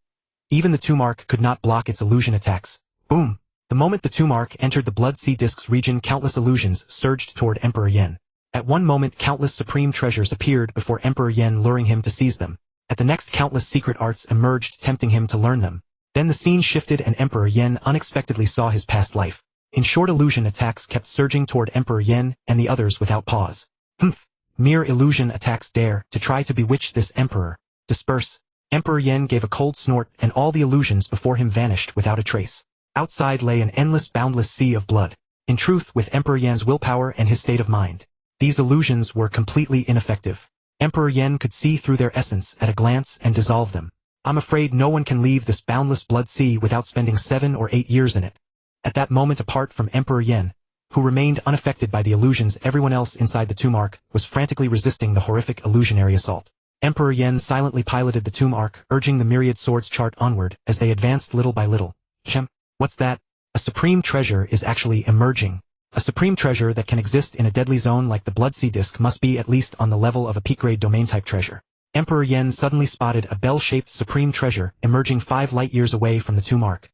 Even the Tomb Arc could not block its illusion attacks. Boom! The moment the Tomb Arc entered the Blood Sea Disk's region, countless illusions surged toward Emperor Yen. At one moment, countless supreme treasures appeared before Emperor Yen, luring him to seize them. At the next, countless secret arts emerged, tempting him to learn them. Then the scene shifted and Emperor Yen unexpectedly saw his past life. In short, illusion attacks kept surging toward Emperor Yen and the others without pause. Mere illusion attacks dare to try to bewitch this emperor. Disperse. Emperor Yen gave a cold snort and all the illusions before him vanished without a trace. Outside lay an endless, boundless sea of blood. In truth, with Emperor Yen's willpower and his state of mind, these illusions were completely ineffective. Emperor Yen could see through their essence at a glance and dissolve them. I'm afraid no one can leave this boundless blood sea without spending 7 or 8 years in it. At that moment, apart from Emperor Yen, who remained unaffected by the illusions, everyone else inside the Tomb Arc was frantically resisting the horrific illusionary assault. Emperor Yen silently piloted the Tomb Arc, urging the Myriad Swords chart onward as they advanced little by little. What's that? A supreme treasure is actually emerging. A supreme treasure that can exist in a deadly zone like the Blood Sea Disk must be at least on the level of a peak-grade domain-type treasure. Emperor Yen suddenly spotted a bell-shaped supreme treasure emerging 5 light-years away from the Tomb Arc.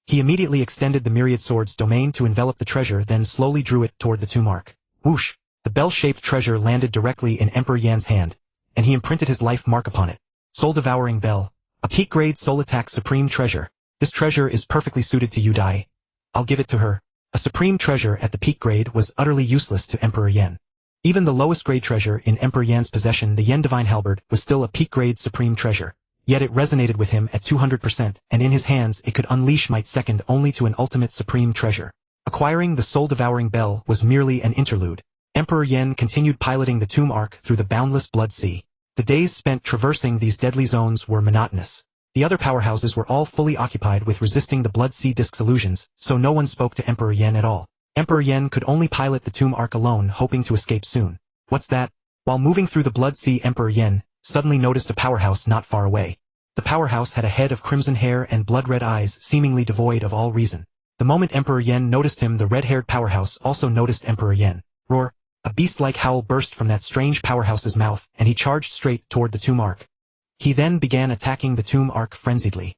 He immediately extended the Myriad Swords domain to envelop the treasure, then slowly drew it toward the Tomb Arc. Whoosh! The bell-shaped treasure landed directly in Emperor Yan's hand, and he imprinted his life mark upon it. Soul-devouring bell. A peak-grade soul-attack supreme treasure. This treasure is perfectly suited to Yudai. I'll give it to her. A supreme treasure at the peak grade was utterly useless to Emperor Yen. Even the lowest grade treasure in Emperor Yan's possession, the Yen Divine Halberd, was still a peak grade supreme treasure. Yet it resonated with him at 200%, and in his hands it could unleash might second only to an ultimate supreme treasure. Acquiring the soul-devouring bell was merely an interlude. Emperor Yen continued piloting the Tomb Arc through the boundless Blood Sea. The days spent traversing these deadly zones were monotonous. The other powerhouses were all fully occupied with resisting the Blood Sea Disk's illusions, so no one spoke to Emperor Yen at all. Emperor Yen could only pilot the Tomb Arc alone, hoping to escape soon. What's that? While moving through the Blood Sea, Emperor Yen suddenly noticed a powerhouse not far away. The powerhouse had a head of crimson hair and blood-red eyes, seemingly devoid of all reason. The moment Emperor Yen noticed him, the red-haired powerhouse also noticed Emperor Yen. Roar! A beast-like howl burst from that strange powerhouse's mouth, and he charged straight toward the Tomb Arc. He then began attacking the Tomb Arc frenziedly.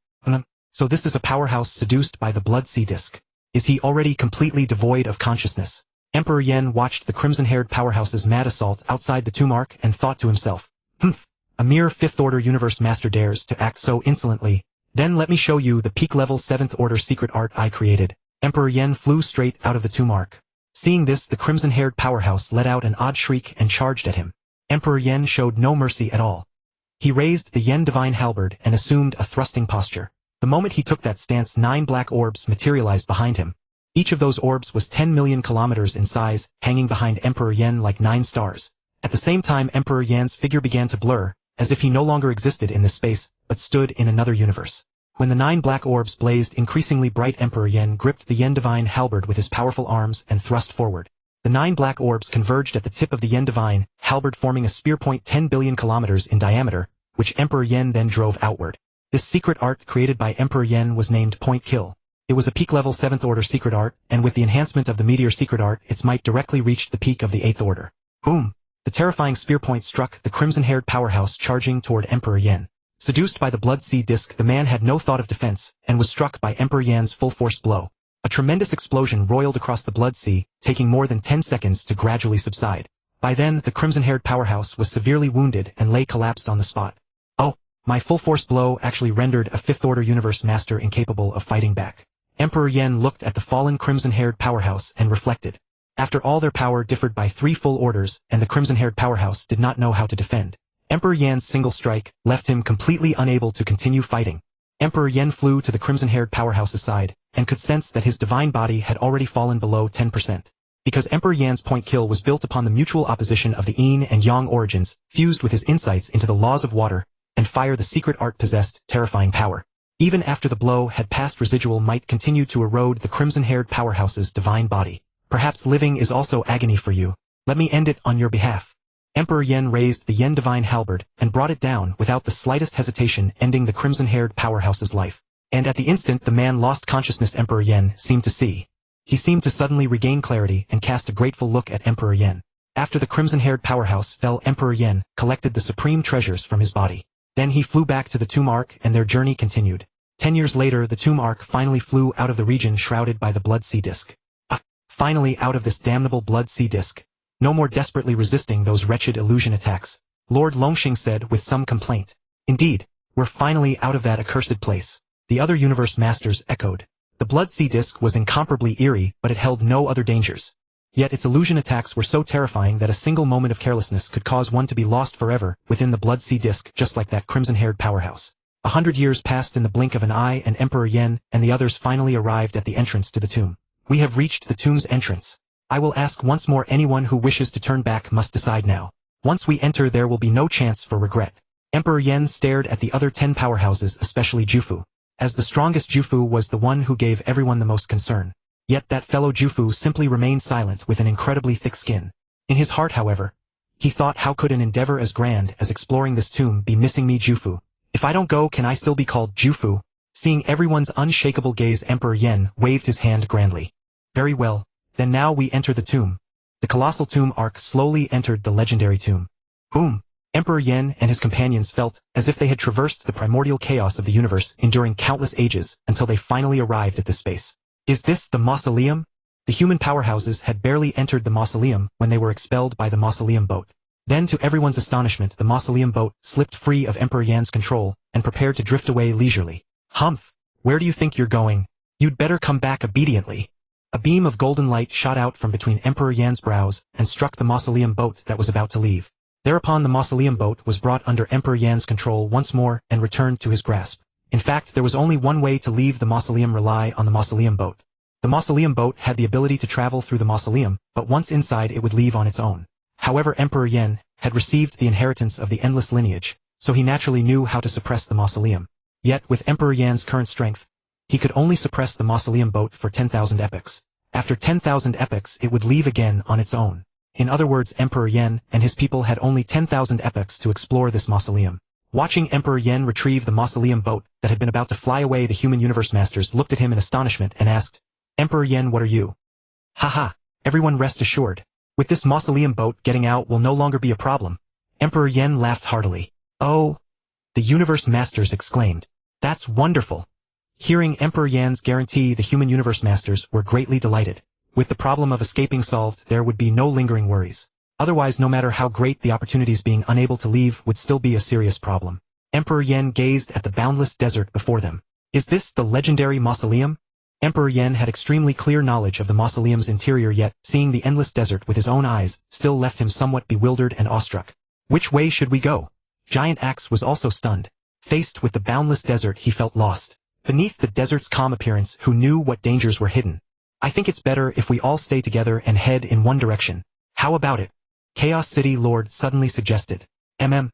So this is a powerhouse seduced by the Blood Sea Disk. Is he already completely devoid of consciousness? Emperor Yen watched the crimson-haired powerhouse's mad assault outside the tomb arc and thought to himself, a mere 5th-order universe master dares to act so insolently. Then let me show you the peak-level 7th-order secret art I created. Emperor Yen flew straight out of the tomb arc. Seeing this, the crimson-haired powerhouse let out an odd shriek and charged at him. Emperor Yen showed no mercy at all. He raised the Yen Divine Halberd and assumed a thrusting posture. The moment he took that stance, 9 black orbs materialized behind him. Each of those orbs was 10 million kilometers in size, hanging behind Emperor Yen like 9 stars. At the same time, Emperor Yen's figure began to blur, as if he no longer existed in this space, but stood in another universe. When the 9 black orbs blazed increasingly bright, Emperor Yen gripped the Yen Divine Halberd with his powerful arms and thrust forward. The 9 black orbs converged at the tip of the Yen Divine Halberd, forming a spear point 10 billion kilometers in diameter, which Emperor Yen then drove outward. This secret art created by Emperor Yen was named Point Kill. It was a peak-level 7th-order secret art, and with the enhancement of the meteor secret art, its might directly reached the peak of the 8th order. Boom! The terrifying spear point struck the crimson-haired powerhouse charging toward Emperor Yen. Seduced by the Blood Sea Disk, the man had no thought of defense, and was struck by Emperor Yen's full-force blow. A tremendous explosion roiled across the Blood Sea, taking more than 10 seconds to gradually subside. By then, the crimson-haired powerhouse was severely wounded and lay collapsed on the spot. Oh! My full-force blow actually rendered a 5th-order universe master incapable of fighting back. Emperor Yen looked at the fallen crimson-haired powerhouse and reflected. After all, their power differed by 3 full orders, and the crimson-haired powerhouse did not know how to defend. Emperor Yen's single strike left him completely unable to continue fighting. Emperor Yen flew to the crimson-haired powerhouse's side, and could sense that his divine body had already fallen below 10%. Because Emperor Yan's point kill was built upon the mutual opposition of the yin and yang origins, fused with his insights into the laws of water and fire, the secret art possessed terrifying power. Even after the blow had passed, residual might continued to erode the crimson-haired powerhouse's divine body. Perhaps living is also agony for you. Let me end it on your behalf. Emperor Yen raised the Yen Divine Halberd and brought it down without the slightest hesitation, ending the crimson-haired powerhouse's life. And at the instant the man lost consciousness, Emperor Yen seemed to see. He seemed to suddenly regain clarity and cast a grateful look at Emperor Yen. After the crimson-haired powerhouse fell, Emperor Yen collected the supreme treasures from his body. Then he flew back to the tomb arc and their journey continued. 10 years later, the tomb arc finally flew out of the region shrouded by the Blood Sea Disk. Finally out of this damnable Blood Sea Disk. No more desperately resisting those wretched illusion attacks, Lord Longxing said with some complaint. Indeed, we're finally out of that accursed place. The other universe masters echoed. The Blood Sea Disk was incomparably eerie, but it held no other dangers. Yet its illusion attacks were so terrifying that a single moment of carelessness could cause one to be lost forever within the Blood Sea Disk, just like that crimson-haired powerhouse. 100 years passed in the blink of an eye, and Emperor Yen and the others finally arrived at the entrance to the tomb. We have reached the tomb's entrance. I will ask once more, anyone who wishes to turn back must decide now. Once we enter, there will be no chance for regret. Emperor Yen stared at the other 10 powerhouses, especially Jufu. As the strongest, Jufu was the one who gave everyone the most concern. Yet that fellow Jufu simply remained silent with an incredibly thick skin. In his heart, however, he thought, how could an endeavor as grand as exploring this tomb be missing me, Jufu? If I don't go, can I still be called Jufu? Seeing everyone's unshakable gaze, Emperor Yen waved his hand grandly. Very well, then now we enter the tomb. The colossal tomb arc slowly entered the legendary tomb. Boom! Emperor Yen and his companions felt as if they had traversed the primordial chaos of the universe, enduring countless ages until they finally arrived at this space. Is this the mausoleum? The human powerhouses had barely entered the mausoleum when they were expelled by the mausoleum boat. Then, to everyone's astonishment, the mausoleum boat slipped free of Emperor Yan's control and prepared to drift away leisurely. Humph! Where do you think you're going? You'd better come back obediently. A beam of golden light shot out from between Emperor Yan's brows and struck the mausoleum boat that was about to leave. Thereupon the mausoleum boat was brought under Emperor Yan's control once more and returned to his grasp. In fact, there was only one way to leave the mausoleum: rely on the mausoleum boat. The mausoleum boat had the ability to travel through the mausoleum, but once inside it would leave on its own. However, Emperor Yen had received the inheritance of the endless lineage, so he naturally knew how to suppress the mausoleum. Yet, with Emperor Yan's current strength, he could only suppress the mausoleum boat for 10,000 epochs. After 10,000 epochs it would leave again on its own. In other words, Emperor Yen and his people had only 10,000 epochs to explore this mausoleum. Watching Emperor Yen retrieve the mausoleum boat that had been about to fly away, the human universe masters looked at him in astonishment and asked, Emperor Yen, what are you? Haha, everyone rest assured. With this mausoleum boat, getting out will no longer be a problem. Emperor Yen laughed heartily. Oh! The universe masters exclaimed. That's wonderful. Hearing Emperor Yan's guarantee, the human universe masters were greatly delighted. With the problem of escaping solved, there would be no lingering worries. Otherwise, no matter how great the opportunities, being unable to leave would still be a serious problem. Emperor Yan gazed at the boundless desert before them. Is this the legendary mausoleum? Emperor Yan had extremely clear knowledge of the mausoleum's interior, yet, seeing the endless desert with his own eyes, still left him somewhat bewildered and awestruck. Which way should we go? Giant Axe was also stunned. Faced with the boundless desert, he felt lost. Beneath the desert's calm appearance, who knew what dangers were hidden? I think it's better if we all stay together and head in one direction. How about it? Chaos City Lord suddenly suggested. Then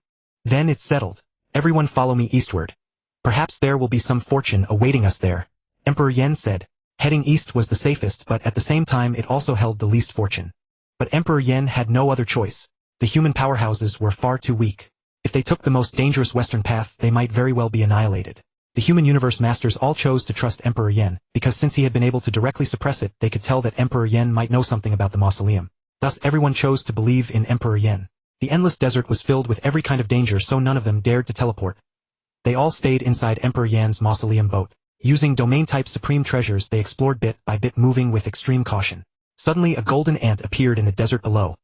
it's settled. Everyone follow me eastward. Perhaps there will be some fortune awaiting us there. Emperor Yan said. Heading east was the safest, but at the same time it also held the least fortune. But Emperor Yan had no other choice. The human powerhouses were far too weak. If they took the most dangerous western path, they might very well be annihilated. The human universe masters all chose to trust Emperor Yan, because since he had been able to directly suppress it, they could tell that Emperor Yan might know something about the mausoleum. Thus everyone chose to believe in Emperor Yan. The endless desert was filled with every kind of danger, so none of them dared to teleport. They all stayed inside Emperor Yan's mausoleum boat. Using domain-type supreme treasures, they explored bit by bit, moving with extreme caution. Suddenly a golden ant appeared in the desert below.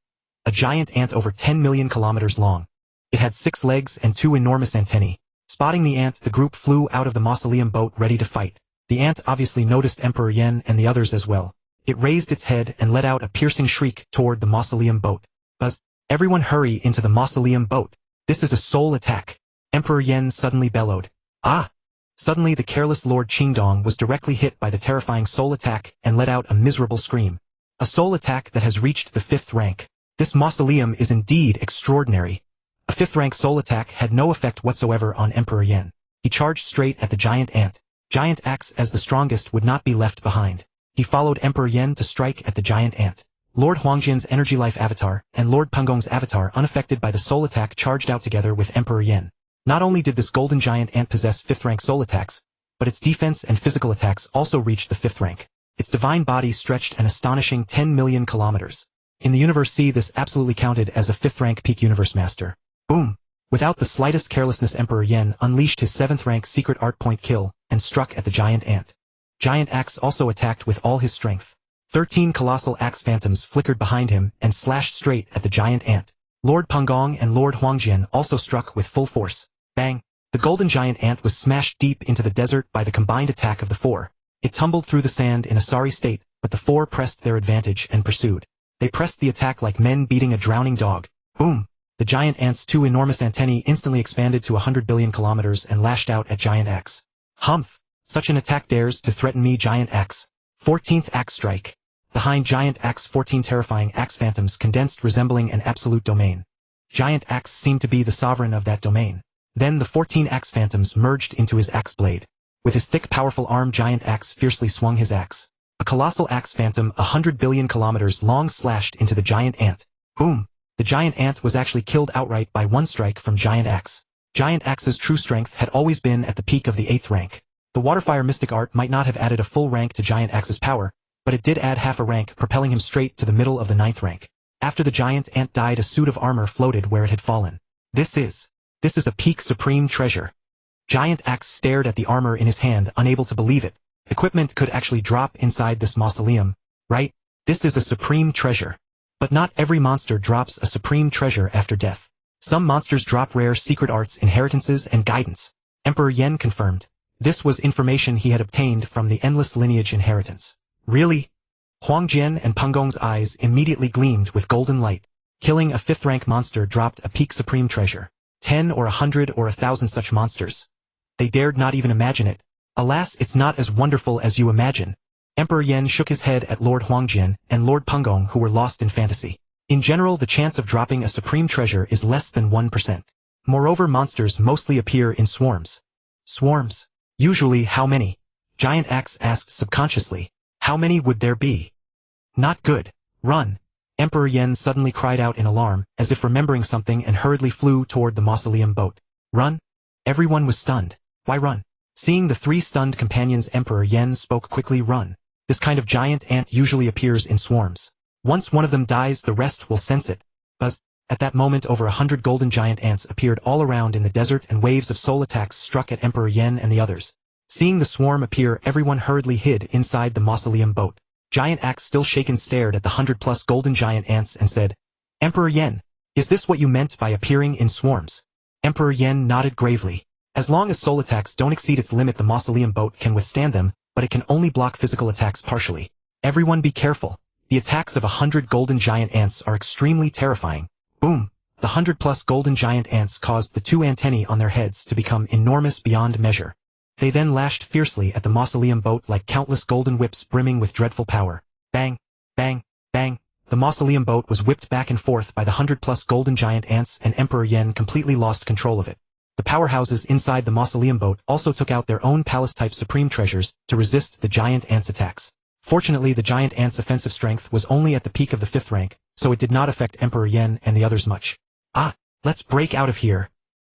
A giant ant over 10 million kilometers long. It had 6 legs and 2 enormous antennae. Spotting the ant, the group flew out of the mausoleum boat ready to fight. The ant obviously noticed Emperor Yan and the others as well. It raised its head and let out a piercing shriek toward the mausoleum boat. Buzz! Everyone hurry into the mausoleum boat. This is a soul attack. Emperor Yan suddenly bellowed. Ah! Suddenly the careless Lord Qingdong was directly hit by the terrifying soul attack and let out a miserable scream. A soul attack that has reached the 5th rank. This mausoleum is indeed extraordinary. A 5th rank soul attack had no effect whatsoever on Emperor Yan. He charged straight at the giant ant. Giant Axe, as the strongest, would not be left behind. He followed Emperor Yan to strike at the giant ant. Lord Huangjian's energy life avatar and Lord Pengong's avatar, unaffected by the soul attack, charged out together with Emperor Yan. Not only did this golden giant ant possess 5th rank soul attacks, but its defense and physical attacks also reached the 5th rank. Its divine body stretched an astonishing 10 million kilometers. In the Universe C, this absolutely counted as a 5th rank peak universe master. Boom! Without the slightest carelessness, Emperor Yan unleashed his 7th rank secret art point kill and struck at the giant ant. Giant Axe also attacked with all his strength. 13 colossal axe phantoms flickered behind him and slashed straight at the giant ant. Lord Pengong and Lord Huangjian also struck with full force. Bang! The golden giant ant was smashed deep into the desert by the combined attack of the 4. It tumbled through the sand in a sorry state, but the 4 pressed their advantage and pursued. They pressed the attack like men beating a drowning dog. Boom! The giant ant's 2 enormous antennae instantly expanded to 100 billion kilometers and lashed out at Giant Axe. Humph! Such an attack dares to threaten me, Giant Axe. 14th Axe Strike. Behind Giant Axe, 14 terrifying axe phantoms condensed, resembling an absolute domain. Giant Axe seemed to be the sovereign of that domain. Then the 14 axe phantoms merged into his axe blade. With his thick, powerful arm, Giant Axe fiercely swung his axe. A colossal axe phantom 100 billion kilometers long slashed into the giant ant. Boom! The giant ant was actually killed outright by 1 strike from Giant Axe. Giant Axe's true strength had always been at the peak of the 8th rank. The Waterfire Mystic Art might not have added a full rank to Giant Axe's power, but it did add half a rank, propelling him straight to the middle of the 9th rank. After the giant ant died, a suit of armor floated where it had fallen. This is a peak supreme treasure. Giant Axe stared at the armor in his hand, unable to believe it. Equipment could actually drop inside this mausoleum, right? This is a supreme treasure. But not every monster drops a supreme treasure after death. Some monsters drop rare secret arts, inheritances, and guidance. Emperor Yan confirmed. This was information he had obtained from the endless lineage inheritance. Really? Huangjian and Pengong's eyes immediately gleamed with golden light. Killing a 5th rank monster dropped a peak supreme treasure. 10 or 100 or 1,000 such monsters. They dared not even imagine it. Alas, it's not as wonderful as you imagine. Emperor Yan shook his head at Lord Huangjian and Lord Pengong, who were lost in fantasy. In general, the chance of dropping a supreme treasure is less than 1%. Moreover, monsters mostly appear in swarms. Swarms? Usually, how many? Giant Axe asked subconsciously. How many would there be? Not good. Run! Emperor Yan suddenly cried out in alarm, as if remembering something, and hurriedly flew toward the mausoleum boat. Run? Everyone was stunned. Why run? Seeing the 3 stunned companions, Emperor Yan spoke quickly. Run. This kind of giant ant usually appears in swarms. Once one of them dies, the rest will sense it. Buzz! At that moment, over 100 golden giant ants appeared all around in the desert, and waves of soul attacks struck at Emperor Yan and the others. Seeing the swarm appear, everyone hurriedly hid inside the mausoleum boat. Giant Axe, still shaken, stared at the 100+ golden giant ants and said, "Emperor Yen, is this what you meant by appearing in swarms?" Emperor Yen nodded gravely. As long as soul attacks don't exceed its limit, the mausoleum boat can withstand them, but it can only block physical attacks partially. Everyone be careful. The attacks of 100 golden giant ants are extremely terrifying. Boom! The 100+ golden giant ants caused the 2 antennae on their heads to become enormous beyond measure. They then lashed fiercely at the mausoleum boat like countless golden whips brimming with dreadful power. Bang! Bang! Bang! The mausoleum boat was whipped back and forth by the 100+ golden giant ants, and Emperor Yen completely lost control of it. The powerhouses inside the mausoleum boat also took out their own palace-type supreme treasures to resist the giant ants' attacks. Fortunately, the giant ants' offensive strength was only at the peak of the 5th rank, so it did not affect Emperor Yen and the others much. Ah, let's break out of here.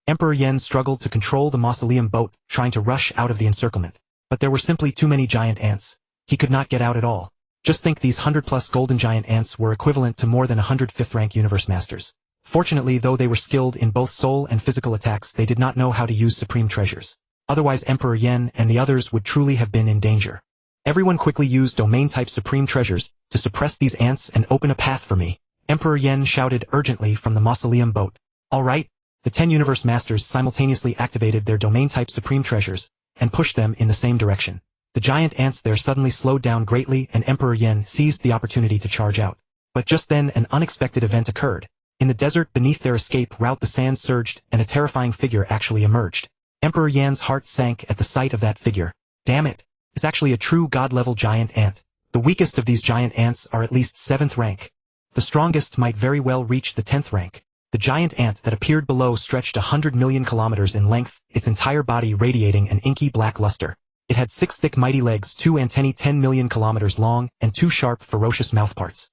Emperor Yen struggled to control the mausoleum boat, trying to rush out of the encirclement. But there were simply too many giant ants. He could not get out at all. Just think, these 100+ golden giant ants were equivalent to more than 100 5th rank universe masters. Fortunately, though they were skilled in both soul and physical attacks, they did not know how to use supreme treasures. Otherwise, Emperor Yen and the others would truly have been in danger. Everyone quickly used domain-type supreme treasures to suppress these ants and open a path for me. Emperor Yen shouted urgently from the mausoleum boat. All right. The 10 universe masters simultaneously activated their domain-type supreme treasures and pushed them in the same direction. The giant ants there suddenly slowed down greatly, and Emperor Yen seized the opportunity to charge out. But just then an unexpected event occurred. In the desert beneath their escape route, the sand surged and a terrifying figure actually emerged. Emperor Yan's heart sank at the sight of that figure. Damn it! It's actually a true god-level giant ant. The weakest of these giant ants are at least 7th rank. The strongest might very well reach the 10th rank. The giant ant that appeared below stretched 100 million kilometers in length, its entire body radiating an inky black luster. It had 6 thick mighty legs, 2 antennae 10 million kilometers long, and 2 sharp, ferocious mouthparts.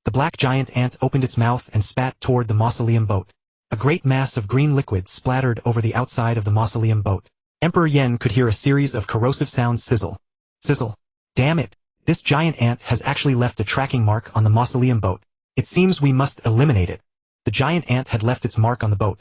The black giant ant opened its mouth and spat toward the mausoleum boat. A great mass of green liquid splattered over the outside of the mausoleum boat. Emperor Yen could hear a series of corrosive sounds sizzle. Sizzle. Damn it! This giant ant has actually left a tracking mark on the mausoleum boat. It seems we must eliminate it. The giant ant had left its mark on the boat.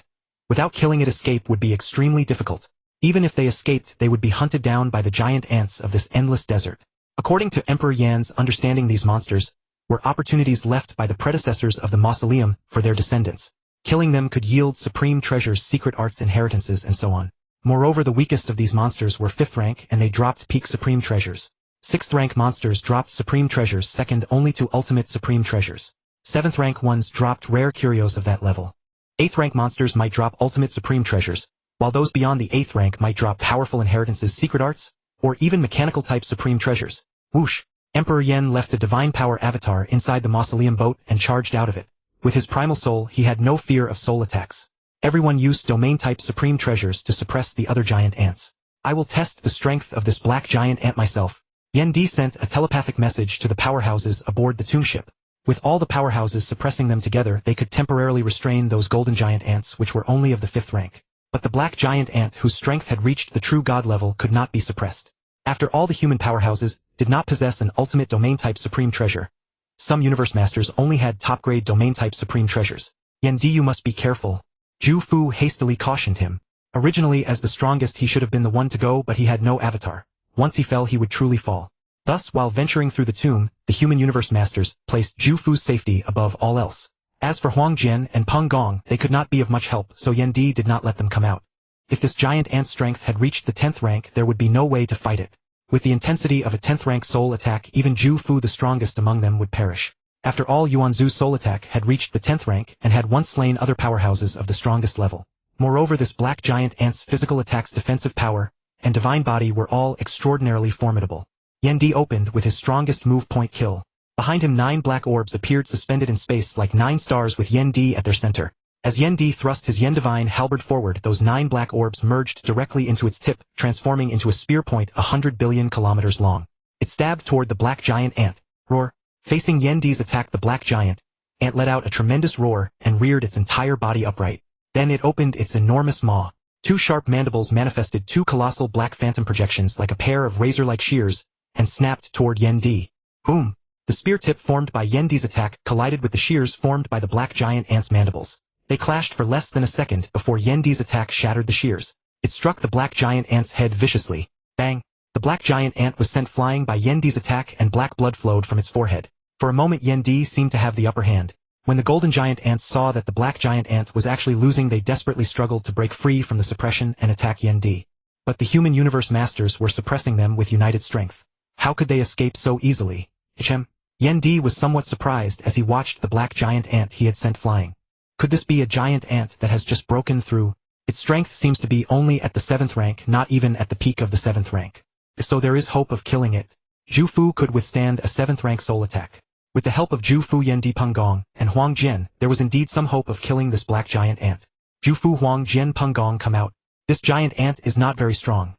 Without killing it, escape would be extremely difficult. Even if they escaped, they would be hunted down by the giant ants of this endless desert. According to Emperor Yan's understanding, these monsters were opportunities left by the predecessors of the mausoleum for their descendants. Killing them could yield supreme treasures, secret arts, inheritances, and so on. Moreover, the weakest of these monsters were 5th rank, and they dropped peak supreme treasures. 6th rank monsters dropped supreme treasures second only to ultimate supreme treasures. 7th rank ones dropped rare curios of that level. 8th rank monsters might drop ultimate supreme treasures, while those beyond the 8th rank might drop powerful inheritances, secret arts, or even mechanical type supreme treasures. Whoosh! Emperor Yen left a divine power avatar inside the mausoleum boat and charged out of it. With his primal soul, he had no fear of soul attacks. Everyone used domain-type supreme treasures to suppress the other giant ants. I will test the strength of this black giant ant myself. Yen D sent a telepathic message to the powerhouses aboard the tomb ship. With all the powerhouses suppressing them together, they could temporarily restrain those golden giant ants, which were only of the 5th rank. But the black giant ant, whose strength had reached the true god level, could not be suppressed. After all, the human powerhouses did not possess an ultimate domain-type supreme treasure. Some universe masters only had top-grade domain-type supreme treasures. Yen D, you must be careful. Ju Fu hastily cautioned him. Originally, as the strongest, he should have been the one to go, but he had no avatar. Once he fell, he would truly fall. Thus, while venturing through the tomb, the human universe masters placed Ju Fu's safety above all else. As for Huang Jian and Peng Gong, they could not be of much help, so Yen D did not let them come out. If this giant ant's strength had reached the 10th rank, there would be no way to fight it. With the intensity of a 10th rank soul attack, even Ju Fu, the strongest among them, would perish. After all, Yuanzu's soul attack had reached the 10th rank and had once slain other powerhouses of the strongest level. Moreover, this black giant ant's physical attacks, defensive power, and divine body were all extraordinarily formidable. Yen D opened with his strongest move, point kill. Behind him 9 black orbs appeared suspended in space like 9 stars with Yen D at their center. As Yen D thrust his Yen Divine Halberd forward, those 9 black orbs merged directly into its tip, transforming into a spear point 100 billion kilometers long. It stabbed toward the black giant ant. Roar! Facing Yen D's attack, the black giant ant let out a tremendous roar and reared its entire body upright. Then it opened its enormous maw. 2 sharp mandibles manifested 2 colossal black phantom projections like a pair of razor-like shears, and snapped toward Yen D. Boom! The spear tip formed by Yen D's attack collided with the shears formed by the black giant ant's mandibles. They clashed for less than a second before Yen D's attack shattered the shears. It struck the black giant ant's head viciously. Bang! The black giant ant was sent flying by Yen Di's attack and black blood flowed from its forehead. For a moment Yen Di seemed to have the upper hand. When the golden giant ants saw that the black giant ant was actually losing, they desperately struggled to break free from the suppression and attack Yen Di. But the human universe masters were suppressing them with united strength. How could they escape so easily? Yen Di was somewhat surprised as he watched the black giant ant he had sent flying. Could this be a giant ant that has just broken through? Its strength seems to be only at the 7th rank, not even at the peak of the 7th rank. So there is hope of killing it. Zhu Fu could withstand a 7th rank soul attack. With the help of Zhu Fu, Yen Di Peng Gong, and Huang Jian, there was indeed some hope of killing this black giant ant. Zhu Fu, Huang Jian, Peng Gong, come out. This giant ant is not very strong.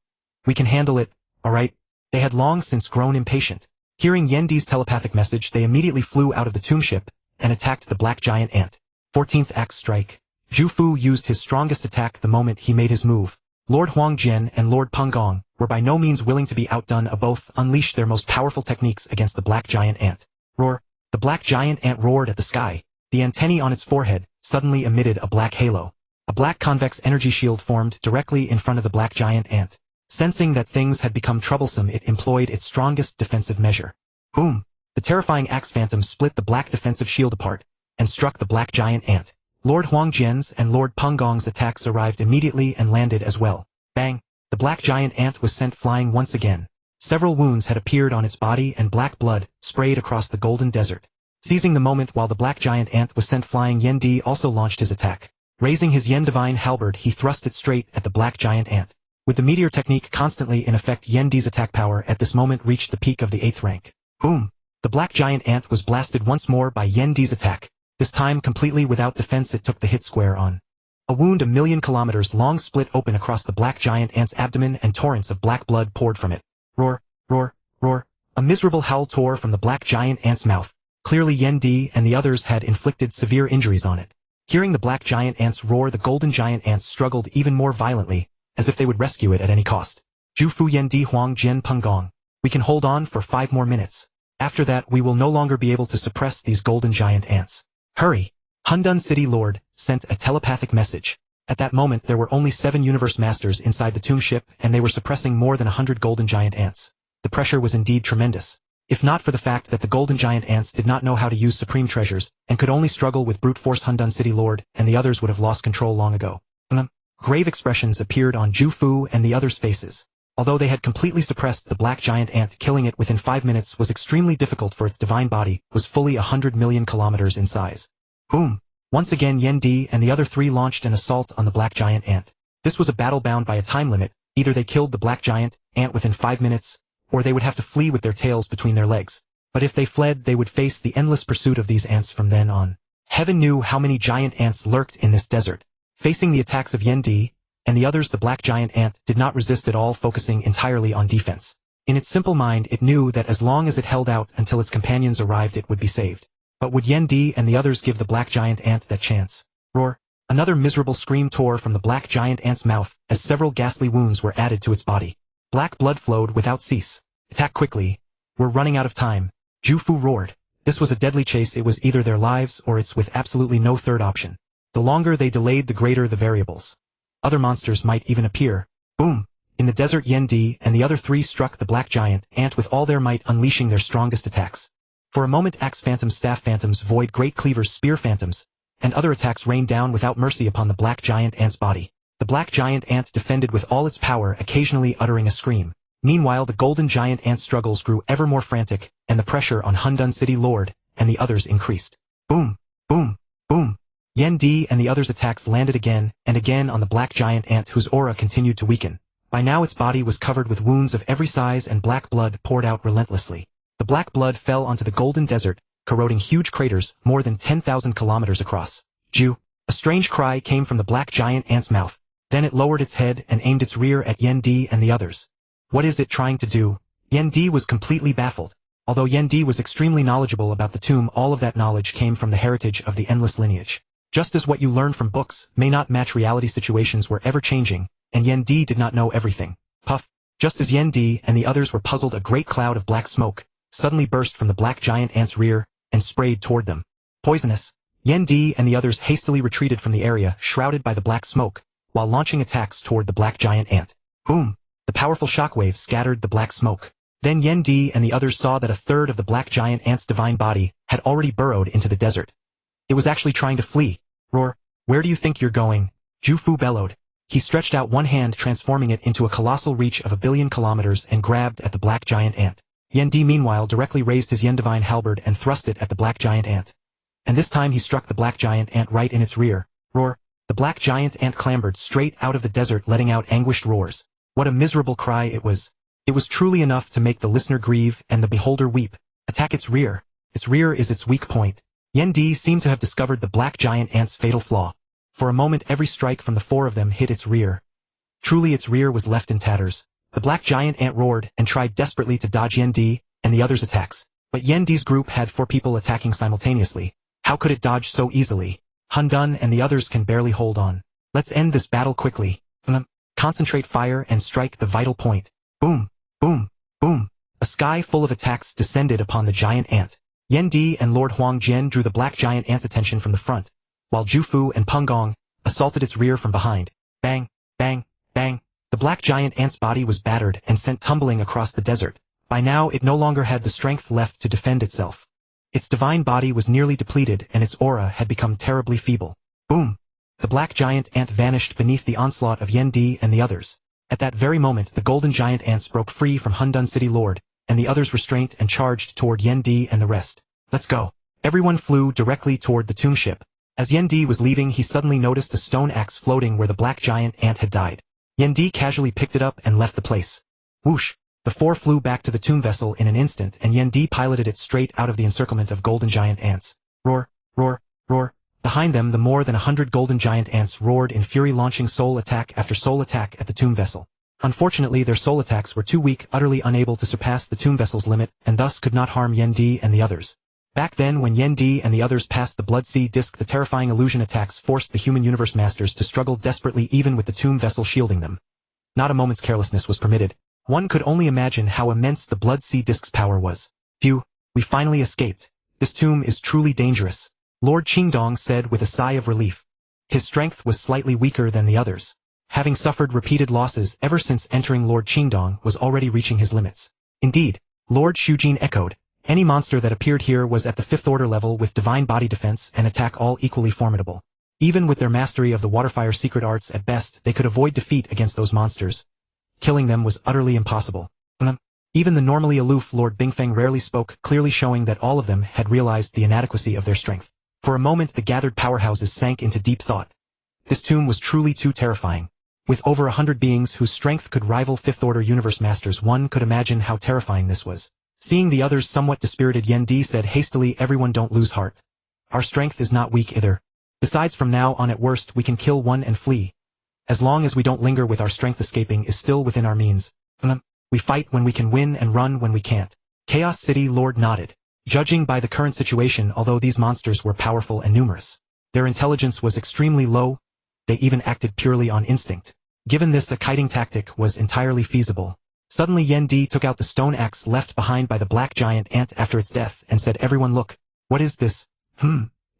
We can handle it, alright? They had long since grown impatient. Hearing Yen Di's telepathic message, they immediately flew out of the tomb ship and attacked the black giant ant. 14th Axe Strike. Zhu Fu used his strongest attack the moment he made his move. Lord Huang Jian and Lord Peng Gong were by no means willing to be outdone. Both unleashed their most powerful techniques against the black giant ant. Roar! The black giant ant roared at the sky. The antennae on its forehead suddenly emitted a black halo. A black convex energy shield formed directly in front of the black giant ant. Sensing that things had become troublesome, it employed its strongest defensive measure. Boom! The terrifying axe phantom split the black defensive shield apart and struck the black giant ant. Lord Huang Jian's and Lord Peng Gong's attacks arrived immediately and landed as well. Bang! The black giant ant was sent flying once again. Several wounds had appeared on its body and black blood sprayed across the golden desert. Seizing the moment while the black giant ant was sent flying, Yen Di also launched his attack. Raising his Yen Divine Halberd, he thrust it straight at the black giant ant. With the meteor technique constantly in effect, Yen Di's attack power at this moment reached the peak of the 8th rank. Boom! The black giant ant was blasted once more by Yen Di's attack. This time completely without defense, it took the hit square on. A wound 1,000,000 kilometers long split open across the black giant ant's abdomen and torrents of black blood poured from it. Roar, roar, roar. A miserable howl tore from the black giant ant's mouth. Clearly Yen Di and the others had inflicted severe injuries on it. Hearing the black giant ant's roar, the golden giant ants struggled even more violently, as if they would rescue it at any cost. Zhu Fu, Yen Di, Huang Jian, Peng Gong. We can hold on for 5 more minutes. After that we will no longer be able to suppress these golden giant ants. Hurry! Hundun City Lord sent a telepathic message. At that moment there were only 7 universe masters inside the tomb ship, and they were suppressing more than 100 golden giant ants. The pressure was indeed tremendous. If not for the fact that the golden giant ants did not know how to use supreme treasures, and could only struggle with brute force, Hundun City Lord and the others would have lost control long ago. Grave expressions appeared on Zhu Fu and the others' faces. Although they had completely suppressed the black giant ant, killing it within 5 minutes was extremely difficult, for its divine body was fully 100 million kilometers in size. Boom! Once again Yen Di and the other 3 launched an assault on the black giant ant. This was a battle bound by a time limit. Either they killed the black giant ant within 5 minutes, or they would have to flee with their tails between their legs. But if they fled, they would face the endless pursuit of these ants from then on. Heaven knew how many giant ants lurked in this desert. Facing the attacks of Yen Di and the others, the black giant ant did not resist at all, focusing entirely on defense. In its simple mind, it knew that as long as it held out until its companions arrived, it would be saved. But would Yen Di and the others give the black giant ant that chance? Roar! Another miserable scream tore from the black giant ant's mouth as several ghastly wounds were added to its body. Black blood flowed without cease. Attack quickly. We're running out of time. Zhu Fu roared. This was a deadly chase. It was either their lives or its, with absolutely no third option. The longer they delayed, the greater the variables. Other monsters might even appear. Boom! In the desert, Yen Di and the other 3 struck the black giant ant with all their might, unleashing their strongest attacks. For a moment, axe phantoms, staff phantoms, void great cleavers, spear phantoms, and other attacks rained down without mercy upon the black giant ant's body. The black giant ant defended with all its power, occasionally uttering a scream. Meanwhile, the golden giant ant's struggles grew ever more frantic, and the pressure on Hundun City Lord and the others increased. Boom! Boom! Boom! Yen Di and the others' attacks landed again and again on the black giant ant, whose aura continued to weaken. By now its body was covered with wounds of every size and black blood poured out relentlessly. The black blood fell onto the golden desert, corroding huge craters more than 10,000 kilometers across. Jew! A strange cry came from the black giant ant's mouth. Then it lowered its head and aimed its rear at Yen Di and the others. What is it trying to do? Yen Di was completely baffled. Although Yen Di was extremely knowledgeable about the tomb, all of that knowledge came from the heritage of the endless lineage. Just as what you learn from books may not match reality, situations were ever-changing, and Yen Di did not know everything. Puff! Just as Yen Di and the others were puzzled, a great cloud of black smoke suddenly burst from the black giant ant's rear and sprayed toward them. Poisonous! Yen Di and the others hastily retreated from the area shrouded by the black smoke, while launching attacks toward the black giant ant. Boom! The powerful shockwave scattered the black smoke. Then Yen Di and the others saw that a third of the black giant ant's divine body had already burrowed into the desert. It was actually trying to flee. Roar, where do you think you're going? Zhu Fu bellowed. He stretched out one hand, transforming it into a colossal reach of 1 billion kilometers, and grabbed at the black giant ant. Yen Di meanwhile directly raised his Yen Divine Halberd and thrust it at the black giant ant. And this time he struck the black giant ant right in its rear. Roar, the black giant ant clambered straight out of the desert, letting out anguished roars. What a miserable cry it was. It was truly enough to make the listener grieve and the beholder weep. Attack its rear. Its rear is its weak point. Yen Di seemed to have discovered the black giant ant's fatal flaw. For a moment every strike from the four of them hit its rear. Truly its rear was left in tatters. The black giant ant roared and tried desperately to dodge Yen Di and the others' attacks. But Yen Di's group had 4 people attacking simultaneously. How could it dodge so easily? Hun Dun and the others can barely hold on. Let's end this battle quickly. Concentrate fire and strike the vital point. Boom, boom, boom. A sky full of attacks descended upon the giant ant. Yen Di and Lord Huang Jian drew the black giant ant's attention from the front, while Zhu Fu and Peng Gong assaulted its rear from behind. Bang, bang, bang. The black giant ant's body was battered and sent tumbling across the desert. By now it no longer had the strength left to defend itself. Its divine body was nearly depleted and its aura had become terribly feeble. Boom! The black giant ant vanished beneath the onslaught of Yen Di and the others. At that very moment the golden giant ants broke free from Hun Dun City Lord, and the others restrained and charged toward Yen Di and the rest. Let's go. Everyone flew directly toward the tomb ship. As Yen Di was leaving he suddenly noticed a stone axe floating where the black giant ant had died. Yen Di casually picked it up and left the place. Whoosh! The 4 flew back to the tomb vessel in an instant and Yen Di piloted it straight out of the encirclement of golden giant ants. Roar, roar, roar. Behind them the more than 100 golden giant ants roared in fury, launching soul attack after soul attack at the tomb vessel. Unfortunately their soul attacks were too weak, utterly unable to surpass the tomb vessel's limit, and thus could not harm Yen Di and the others. Back then when Yen Di and the others passed the Blood Sea Disc, the terrifying illusion attacks forced the human universe masters to struggle desperately even with the tomb vessel shielding them. Not a moment's carelessness was permitted. One could only imagine how immense the Blood Sea Disc's power was. Phew, we finally escaped. This tomb is truly dangerous, Lord Qingdong said with a sigh of relief. His strength was slightly weaker than the others. Having suffered repeated losses ever since entering, Lord Qingdong was already reaching his limits. Indeed, Lord Shujin echoed. Any monster that appeared here was at the 5th order level with divine body defense and attack, all equally formidable. Even with their mastery of the Waterfire secret arts, at best they could avoid defeat against those monsters. Killing them was utterly impossible. Even the normally aloof Lord Bingfeng rarely spoke, clearly showing that all of them had realized the inadequacy of their strength. For a moment the gathered powerhouses sank into deep thought. This tomb was truly too terrifying. With over 100 beings whose strength could rival 5th order universe masters, one could imagine how terrifying this was. Seeing the others somewhat dispirited, Yen Di said hastily, everyone don't lose heart. Our strength is not weak either. Besides, from now on at worst we can kill one and flee. As long as we don't linger with our strength, escaping is still within our means. We fight when we can win and run when we can't. Chaos City Lord nodded. Judging by the current situation, although these monsters were powerful and numerous, their intelligence was extremely low. They even acted purely on instinct. Given this, a kiting tactic was entirely feasible. Suddenly Yen Di took out the stone axe left behind by the black giant ant after its death and said, everyone look. What is this?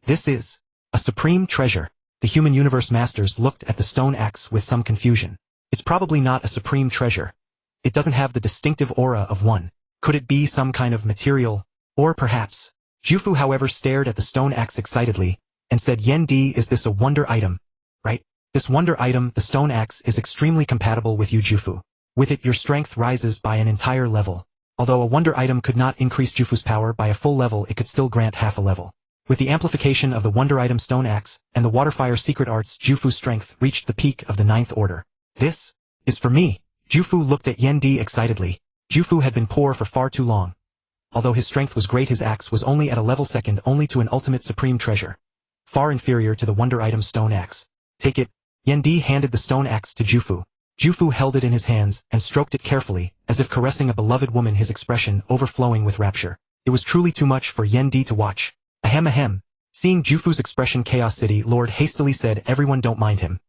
This is a supreme treasure. The human universe masters looked at the stone axe with some confusion. It's probably not a supreme treasure. It doesn't have the distinctive aura of one. Could it be some kind of material? Or perhaps. Zhu Fu however stared at the stone axe excitedly, and said, Yen Di, is this a wonder item? Right? This wonder item, the stone axe, is extremely compatible with you, Zhu Fu. With it your strength rises by an entire level. Although a wonder item could not increase Zhu Fu's power by a full level, it could still grant half a level. With the amplification of the wonder item stone axe and the Waterfire secret arts, Zhu Fu's strength reached the peak of the 9th order. This is for me. Zhu Fu looked at Yen Di excitedly. Zhu Fu had been poor for far too long. Although his strength was great, his axe was only at a level second only to an ultimate supreme treasure. Far inferior to the wonder item stone axe. Take it. Yen Di handed the stone axe to Zhu Fu. Zhu Fu held it in his hands and stroked it carefully, as if caressing a beloved woman, his expression overflowing with rapture. It was truly too much for Yen Di to watch. Ahem ahem. Seeing Zhu Fu's expression, Chaos City Lord hastily said, everyone don't mind him.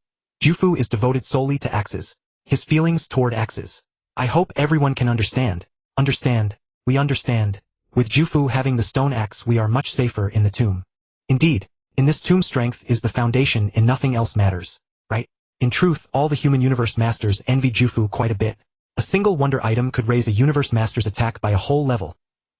Zhu Fu is devoted solely to axes. His feelings toward axes. I hope everyone can understand. Understand. We understand. With Zhu Fu having the stone axe, we are much safer in the tomb. Indeed, in this tomb strength is the foundation and nothing else matters. Right? In truth, all the human universe masters envy Zhu Fu quite a bit. A single wonder item could raise a Universe Master's attack by a whole level.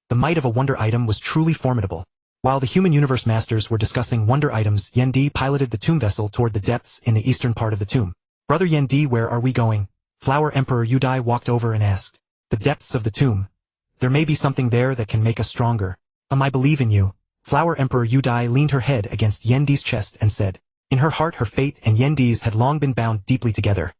The might of a wonder item was truly formidable. While the human Universe Masters were discussing wonder items, Yendi piloted the tomb vessel toward the depths in the eastern part of the tomb. Brother Yendi, where are we going? Flower Emperor Yudai walked over and asked. The depths of the tomb. There may be something there that can make us stronger. I believe in you. Flower Emperor Yudai leaned her head against Yendi's chest and said. In her heart her fate and Yendi's had long been bound deeply together.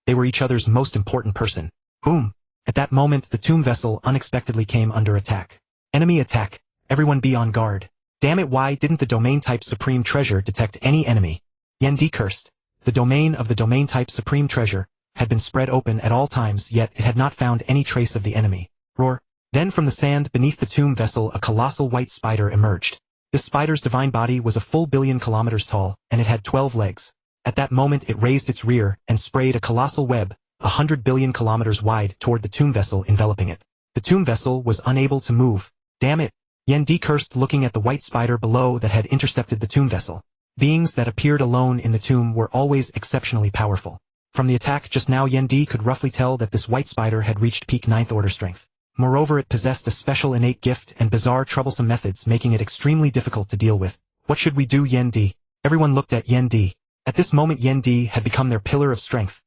They were each other's most important person. Boom! At that moment the tomb vessel unexpectedly came under attack. Enemy attack. Everyone be on guard. Damn it, why didn't the domain-type Supreme Treasure detect any enemy? Yendi cursed. The domain of the domain-type Supreme Treasure had been spread open at all times, yet it had not found any trace of the enemy. Roar. Then from the sand beneath the tomb vessel a colossal white spider emerged. This spider's divine body was a full 1 billion kilometers tall, and it had 12 legs. At that moment it raised its rear and sprayed a colossal web, 100 billion kilometers wide, toward the tomb vessel, enveloping it. The tomb vessel was unable to move. Damn it! Yendi cursed, looking at the white spider below that had intercepted the tomb vessel. Beings that appeared alone in the tomb were always exceptionally powerful. From the attack just now Yendi could roughly tell that this white spider had reached peak 9th order strength. Moreover, it possessed a special innate gift and bizarre troublesome methods, making it extremely difficult to deal with. What should we do, Yendi? Everyone looked at Yendi. At this moment Yendi had become their pillar of strength.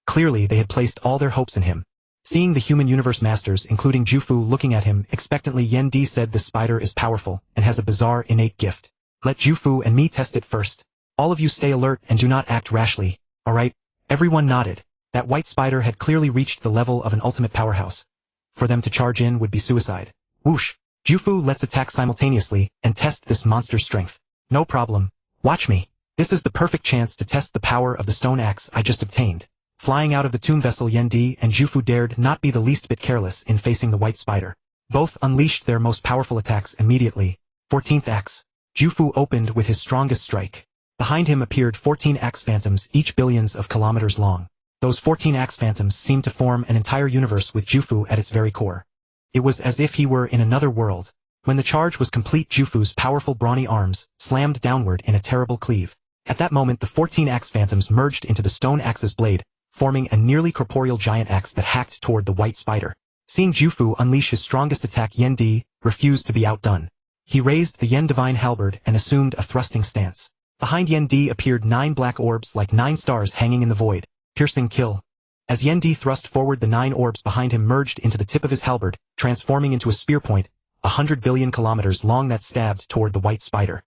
Clearly they had placed all their hopes in him. Seeing the human Universe Masters, including Jufu, looking at him expectantly, Yendi said, this spider is powerful and has a bizarre innate gift. Let Jufu and me test it first. All of you stay alert and do not act rashly. Alright? Everyone nodded. That white spider had clearly reached the level of an ultimate powerhouse. For them to charge in would be suicide. Whoosh! Jufu, let's attack simultaneously and test this monster's strength. No problem. Watch me. This is the perfect chance to test the power of the stone axe I just obtained. Flying out of the tomb vessel, Yendi and Jufu dared not be the least bit careless in facing the white spider. Both unleashed their most powerful attacks immediately. 14th axe. Jufu opened with his strongest strike. Behind him appeared 14 axe phantoms, each billions of kilometers long. Those 14 axe phantoms seemed to form an entire universe with Jufu at its very core. It was as if he were in another world. When the charge was complete, Jufu's powerful brawny arms slammed downward in a terrible cleave. At that moment the 14 axe phantoms merged into the stone axe's blade, forming a nearly corporeal giant axe that hacked toward the white spider. Seeing Jufu unleash his strongest attack, Yendi refused to be outdone. He raised the Yen Divine Halberd and assumed a thrusting stance. Behind Yendi appeared 9 black orbs like 9 stars hanging in the void. Piercing kill. As Yendi thrust forward, the 9 orbs behind him merged into the tip of his halberd, transforming into a spear point, 100 billion kilometers long, that stabbed toward the white spider.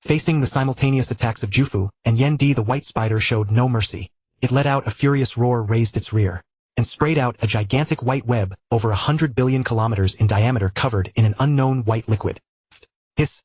Facing the simultaneous attacks of Jufu and Yendi, the white spider showed no mercy. It let out a furious roar, raised its rear, and sprayed out a gigantic white web over 100 billion kilometers in diameter, covered in an unknown white liquid. Hiss.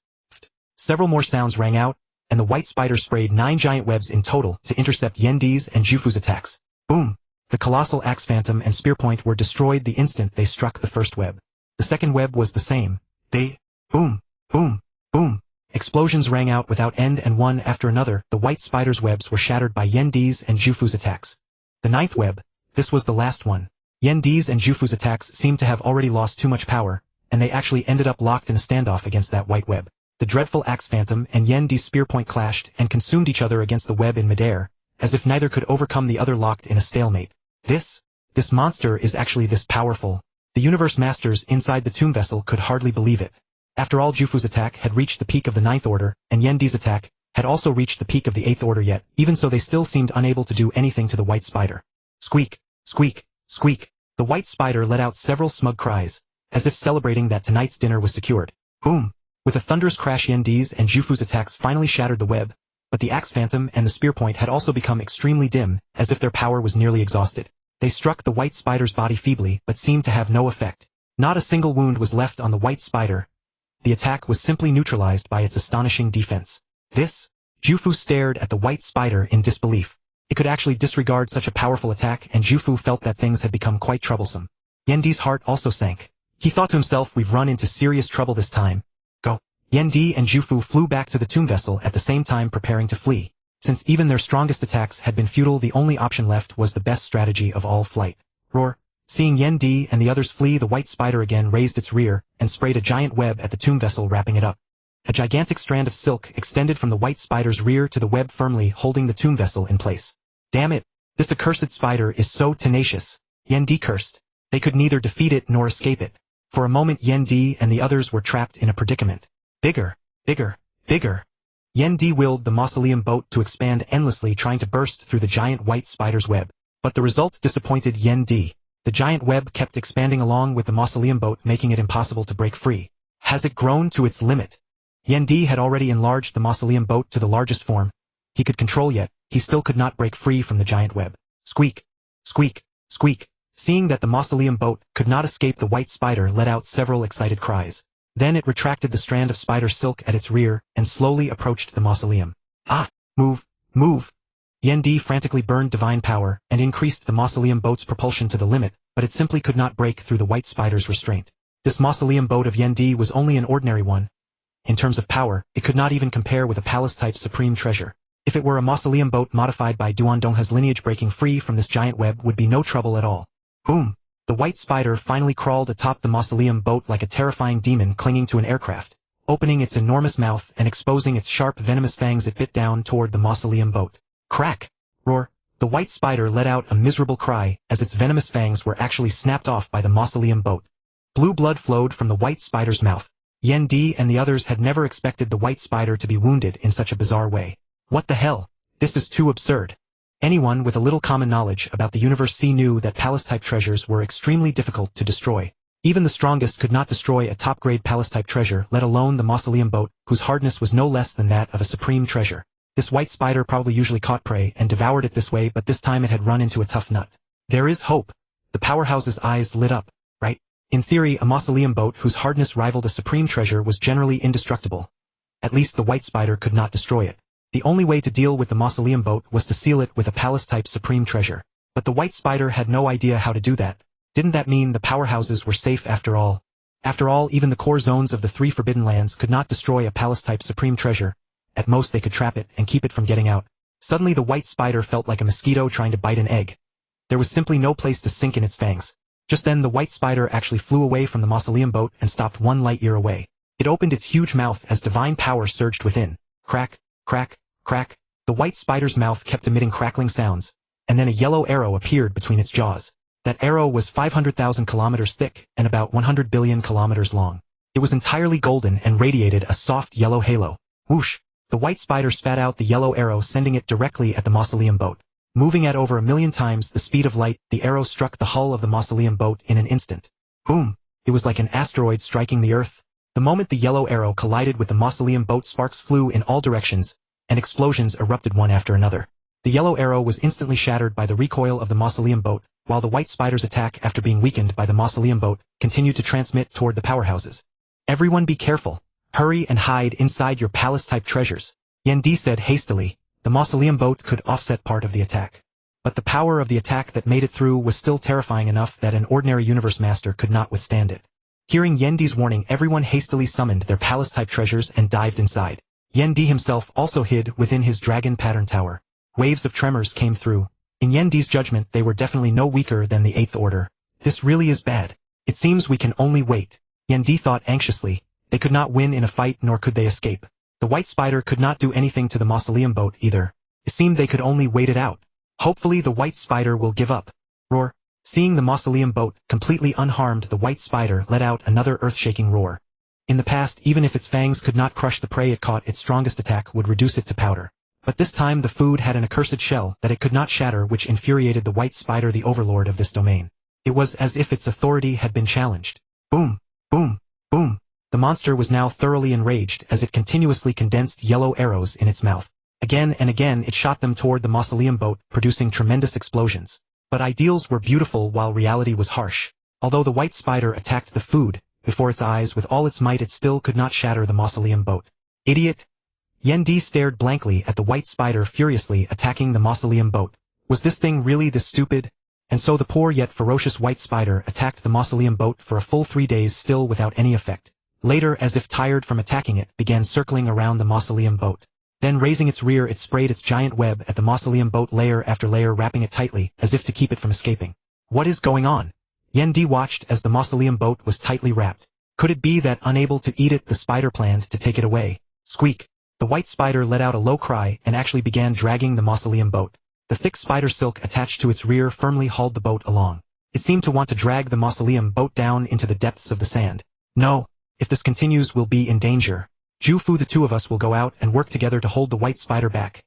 Several more sounds rang out, and the white spider sprayed 9 giant webs in total to intercept Yendi's and Jufu's attacks. Boom! The colossal axe phantom and spear point were destroyed the instant they struck the first web. The second web was the same. Boom! Boom! Boom! Explosions rang out without end, and one after another, the white spider's webs were shattered by Yendi's and Jufu's attacks. The 9th web, this was the last one. Yendi's and Jufu's attacks seemed to have already lost too much power, and they actually ended up locked in a standoff against that white web. The dreadful axe phantom and Yendi's spear point clashed and consumed each other against the web in midair, as if neither could overcome the other, locked in a stalemate. This monster is actually this powerful. The Universe Masters inside the tomb vessel could hardly believe it. After all, Jufu's attack had reached the peak of the 9th order, and Yendi's attack had also reached the peak of the 8th order, yet even so they still seemed unable to do anything to the white spider. Squeak! Squeak! Squeak! The white spider let out several smug cries, as if celebrating that tonight's dinner was secured. Boom! With a thunderous crash, Yendi's and Jufu's attacks finally shattered the web, but the axe phantom and the spear point had also become extremely dim, as if their power was nearly exhausted. They struck the white spider's body feebly, but seemed to have no effect. Not a single wound was left on the white spider. The attack was simply neutralized by its astonishing defense. Jufu stared at the white spider in disbelief. It could actually disregard such a powerful attack, and Jufu felt that things had become quite troublesome. Yendi's heart also sank. He thought to himself, we've run into serious trouble this time. Go. Yendi and Jufu flew back to the tomb vessel at the same time, preparing to flee. Since even their strongest attacks had been futile, the only option left was the best strategy of all, flight. Roar. Seeing Yendi and the others flee, the white spider again raised its rear and sprayed a giant web at the tomb vessel, wrapping it up. A gigantic strand of silk extended from the white spider's rear to the web, firmly holding the tomb vessel in place. Damn it! This accursed spider is so tenacious. Yendi cursed. They could neither defeat it nor escape it. For a moment Yendi and the others were trapped in a predicament. Bigger, bigger, bigger. Yendi willed the mausoleum boat to expand endlessly, trying to burst through the giant white spider's web. But the result disappointed Yendi. The giant web kept expanding along with the mausoleum boat, making it impossible to break free. Has it grown to its limit? Yendi had already enlarged the mausoleum boat to the largest form he could control, yet he still could not break free from the giant web. Squeak, squeak, squeak. Seeing that the mausoleum boat could not escape, the white spider let out several excited cries. Then it retracted the strand of spider silk at its rear and slowly approached the mausoleum. Ah! Move! Move! Yendi frantically burned divine power and increased the mausoleum boat's propulsion to the limit, but it simply could not break through the white spider's restraint. This mausoleum boat of Yendi was only an ordinary one. In terms of power, it could not even compare with a palace-type supreme treasure. If it were a mausoleum boat modified by Duandongha's lineage, breaking free from this giant web would be no trouble at all. Boom! The white spider finally crawled atop the mausoleum boat like a terrifying demon clinging to an aircraft. Opening its enormous mouth and exposing its sharp venomous fangs, it bit down toward the mausoleum boat. Crack! Roar! The white spider let out a miserable cry as its venomous fangs were actually snapped off by the mausoleum boat. Blue blood flowed from the white spider's mouth. Yendi and the others had never expected the white spider to be wounded in such a bizarre way. What the hell? This is too absurd. Anyone with a little common knowledge about the universe knew that palace-type treasures were extremely difficult to destroy. Even the strongest could not destroy a top-grade palace-type treasure, let alone the mausoleum boat, whose hardness was no less than that of a supreme treasure. This white spider probably usually caught prey and devoured it this way, but this time it had run into a tough nut. There is hope. The powerhouse's eyes lit up, right? In theory, a mausoleum boat whose hardness rivaled a supreme treasure was generally indestructible. At least the white spider could not destroy it. The only way to deal with the mausoleum boat was to seal it with a palace-type supreme treasure. But the white spider had no idea how to do that. Didn't that mean the powerhouses were safe after all? After all, even the core zones of the 3 Forbidden Lands could not destroy a palace-type supreme treasure. At most they could trap it and keep it from getting out. Suddenly the white spider felt like a mosquito trying to bite an egg. There was simply no place to sink in its fangs. Just then the white spider actually flew away from the mausoleum boat and stopped 1 light year away. It opened its huge mouth as divine power surged within. Crack, crack, crack. The white spider's mouth kept emitting crackling sounds, and then a yellow arrow appeared between its jaws. That arrow was 500,000 kilometers thick and about 100 billion kilometers long. It was entirely golden and radiated a soft yellow halo. Whoosh! The white spider spat out the yellow arrow, sending it directly at the mausoleum boat. Moving at over 1,000,000 times the speed of light, the arrow struck the hull of the mausoleum boat in an instant. Boom! It was like an asteroid striking the Earth. The moment the yellow arrow collided with the mausoleum boat, sparks flew in all directions, and explosions erupted one after another. The yellow arrow was instantly shattered by the recoil of the mausoleum boat, while the white spider's attack, after being weakened by the mausoleum boat, continued to transmit toward the powerhouses. Everyone be careful. Hurry and hide inside your palace-type treasures, Yendi said hastily. The mausoleum boat could offset part of the attack. But the power of the attack that made it through was still terrifying enough that an ordinary universe master could not withstand it. Hearing Yendi's warning, everyone hastily summoned their palace-type treasures and dived inside. Yendi himself also hid within his dragon pattern tower. Waves of tremors came through. In Yendi's judgment, they were definitely no weaker than the 8th Order. This really is bad. It seems we can only wait. Yendi thought anxiously. They could not win in a fight, nor could they escape. The white spider could not do anything to the mausoleum boat either. It seemed they could only wait it out. Hopefully the white spider will give up. Roar. Seeing the mausoleum boat completely unharmed, the white spider let out another earth-shaking roar. In the past, even if its fangs could not crush the prey it caught, its strongest attack would reduce it to powder. But this time the food had an accursed shell that it could not shatter, which infuriated the white spider, the overlord of this domain. It was as if its authority had been challenged. Boom! Boom! Boom! The monster was now thoroughly enraged as it continuously condensed yellow arrows in its mouth. Again and again it shot them toward the mausoleum boat, producing tremendous explosions. But ideals were beautiful while reality was harsh. Although the white spider attacked the food before its eyes with all its might, it still could not shatter the mausoleum boat. Idiot! Yendi stared blankly at the white spider furiously attacking the mausoleum boat. Was this thing really this stupid? And so the poor yet ferocious white spider attacked the mausoleum boat for a full 3 days, still without any effect. Later, as if tired from attacking it, began circling around the mausoleum boat. Then raising its rear, it sprayed its giant web at the mausoleum boat, layer after layer, wrapping it tightly, as if to keep it from escaping. What is going on? Yendi watched as the mausoleum boat was tightly wrapped. Could it be that, unable to eat it, the spider planned to take it away? Squeak! The white spider let out a low cry and actually began dragging the mausoleum boat. The thick spider silk attached to its rear firmly hauled the boat along. It seemed to want to drag the mausoleum boat down into the depths of the sand. No, if this continues we'll be in danger. Jufu, the two of us will go out and work together to hold the white spider back.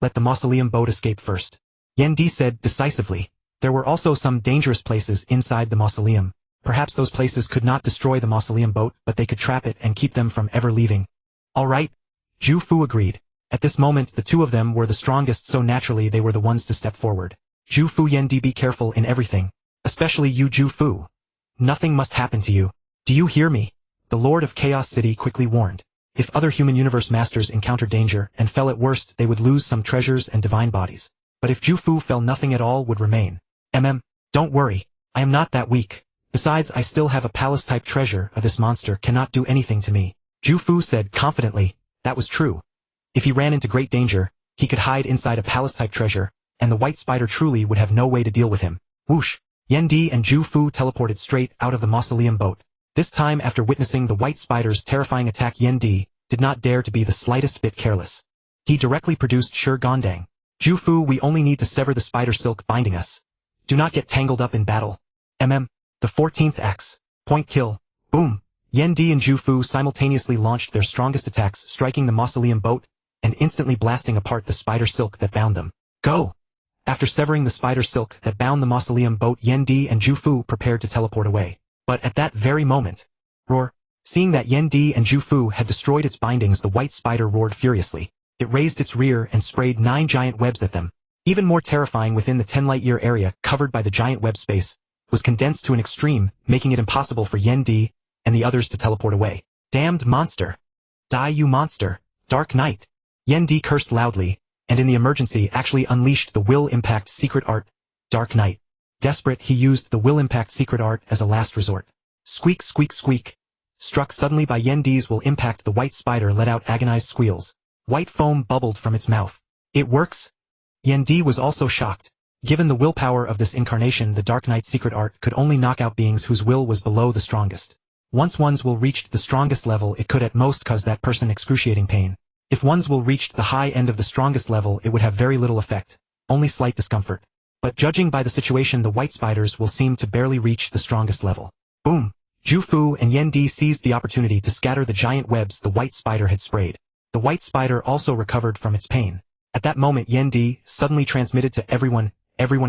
Let the mausoleum boat escape first. Yendi said decisively. There were also some dangerous places inside the mausoleum. Perhaps those places could not destroy the mausoleum boat, but they could trap it and keep them from ever leaving. All right. Jufu agreed. At this moment the two of them were the strongest, so naturally they were the ones to step forward. Jufu, Yendi, be careful in everything. Especially you, Jufu. Nothing must happen to you. Do you hear me? The Lord of Chaos City quickly warned. If other human universe masters encountered danger and fell at worst, they would lose some treasures and divine bodies. But if Jufu fell, nothing at all would remain. Don't worry. I am not that weak. Besides, I still have a palace-type treasure. This monster cannot do anything to me. Jufu said confidently. That was true. If he ran into great danger, he could hide inside a palace-type treasure, and the white spider truly would have no way to deal with him. Whoosh! Yendi and Jufu teleported straight out of the mausoleum boat. This time, after witnessing the white spider's terrifying attack, Yendi did not dare to be the slightest bit careless. He directly produced Shi Gondang. Jufu, we only need to sever the spider silk binding us. Do not get tangled up in battle. The 14th axe. Point kill. Boom. Yendi and Jufu simultaneously launched their strongest attacks, striking the mausoleum boat, and instantly blasting apart the spider silk that bound them. Go! After severing the spider silk that bound the mausoleum boat, Yendi and Jufu prepared to teleport away. But at that very moment, roar! Seeing that Yendi and Jufu had destroyed its bindings, the white spider roared furiously. It raised its rear and sprayed 9 giant webs at them. Even more terrifying, within the 10 light-year area covered by the giant web space was condensed to an extreme, making it impossible for Yendi and the others to teleport away. Damned monster! Die, you monster! Dark Knight! Yendi cursed loudly, and in the emergency actually unleashed the Will Impact Secret Art, Dark Knight. Desperate, he used the Will Impact Secret Art as a last resort. Squeak, squeak, squeak. Struck suddenly by Yendi's Will Impact, the white spider let out agonized squeals. White foam bubbled from its mouth. It works? Yendi was also shocked. Given the willpower of this incarnation, the Dark Knight Secret Art could only knock out beings whose will was below the strongest. Once one's will reached the strongest level, it could at most cause that person excruciating pain. If one's will reached the high end of the strongest level, it would have very little effect, only slight discomfort. But judging by the situation, the white spiders will seem to barely reach the strongest level. Boom! Jufu and Yendi seized the opportunity to scatter the giant webs the white spider had sprayed. The white spider also recovered from its pain. At that moment, Yendi suddenly transmitted to everyone,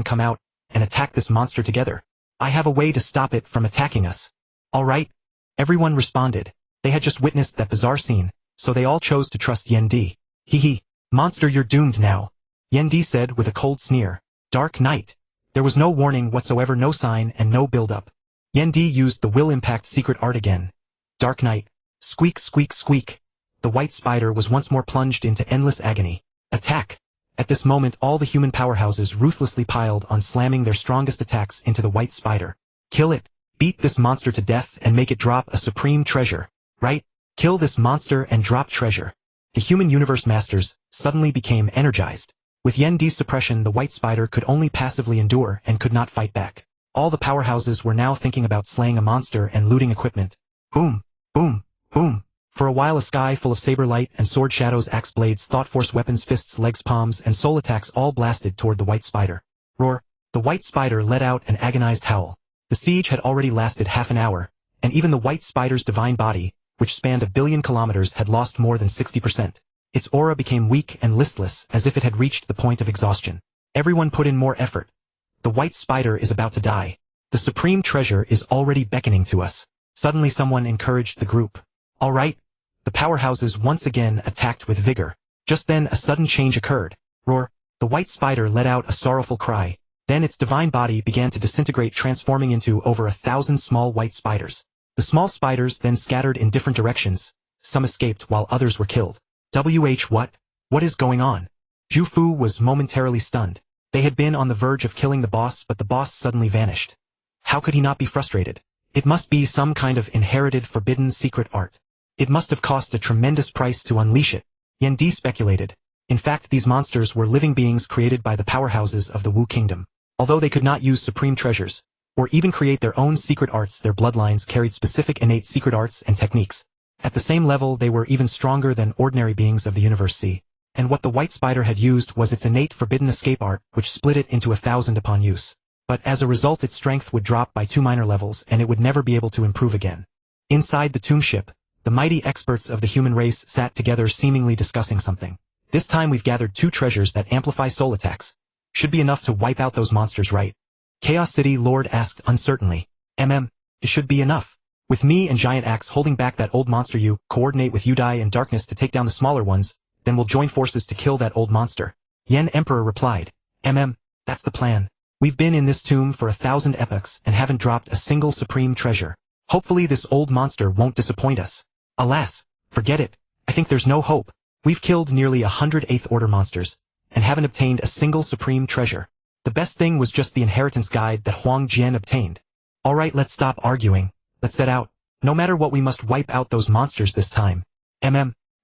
come out, and attack this monster together. I have a way to stop it from attacking us. All right? Everyone responded. They had just witnessed that bizarre scene, so they all chose to trust Yendi. Hee. Monster, you're doomed now. Yendi said with a cold sneer. Dark Knight. There was no warning whatsoever, no sign, and no build-up. Yendi used the Will Impact Secret Art again. Dark Knight. Squeak, squeak, squeak. The white spider was once more plunged into endless agony. Attack! At this moment, all the human powerhouses ruthlessly piled on, slamming their strongest attacks into the white spider. Kill it! Beat this monster to death and make it drop a supreme treasure. Right? Kill this monster and drop treasure. The human universe masters suddenly became energized. With Yendi's suppression, the white spider could only passively endure and could not fight back. All the powerhouses were now thinking about slaying a monster and looting equipment. Boom! Boom! Boom! For a while, a sky full of saber light and sword shadows, axe blades, thought force weapons, fists, legs, palms, and soul attacks all blasted toward the white spider. Roar! The white spider let out an agonized howl. The siege had already lasted half an hour, and even the white spider's divine body, which spanned 1 billion kilometers, had lost more than 60%. Its aura became weak and listless, as if it had reached the point of exhaustion. Everyone put in more effort. The white spider is about to die. The supreme treasure is already beckoning to us. Suddenly someone encouraged the group. All right. The powerhouses once again attacked with vigor. Just then a sudden change occurred. Roar! The white spider let out a sorrowful cry. Then its divine body began to disintegrate, transforming into over 1,000 small white spiders. The small spiders then scattered in different directions. Some escaped while others were killed. What? What is going on? Jufu was momentarily stunned. They had been on the verge of killing the boss, but the boss suddenly vanished. How could he not be frustrated? It must be some kind of inherited forbidden secret art. It must have cost a tremendous price to unleash it. Yendi speculated. In fact, these monsters were living beings created by the powerhouses of the Wu Kingdom. Although they could not use supreme treasures, or even create their own secret arts, their bloodlines carried specific innate secret arts and techniques. At the same level, they were even stronger than ordinary beings of the universe C. And what the white spider had used was its innate forbidden escape art, which split it into 1,000 upon use. but as a result its strength would drop by 2 minor levels and it would never be able to improve again. Inside the tomb ship, the mighty experts of the human race sat together seemingly discussing something. This time we've gathered 2 treasures that amplify soul attacks. Should be enough to wipe out those monsters, right? Chaos City Lord asked uncertainly. It should be enough. With me and Giant Axe holding back that old monster, you coordinate with Udai and Darkness to take down the smaller ones, then we'll join forces to kill that old monster. Yen Emperor replied. That's the plan. We've been in this tomb for 1,000 epochs and haven't dropped a single supreme treasure. Hopefully this old monster won't disappoint us. Alas, forget it. I think there's no hope. We've killed nearly 100 8th Order monsters, and haven't obtained a single supreme treasure. The best thing was just the inheritance guide that Huang Jian obtained. Alright, let's stop arguing. Let's set out. No matter what, we must wipe out those monsters this time.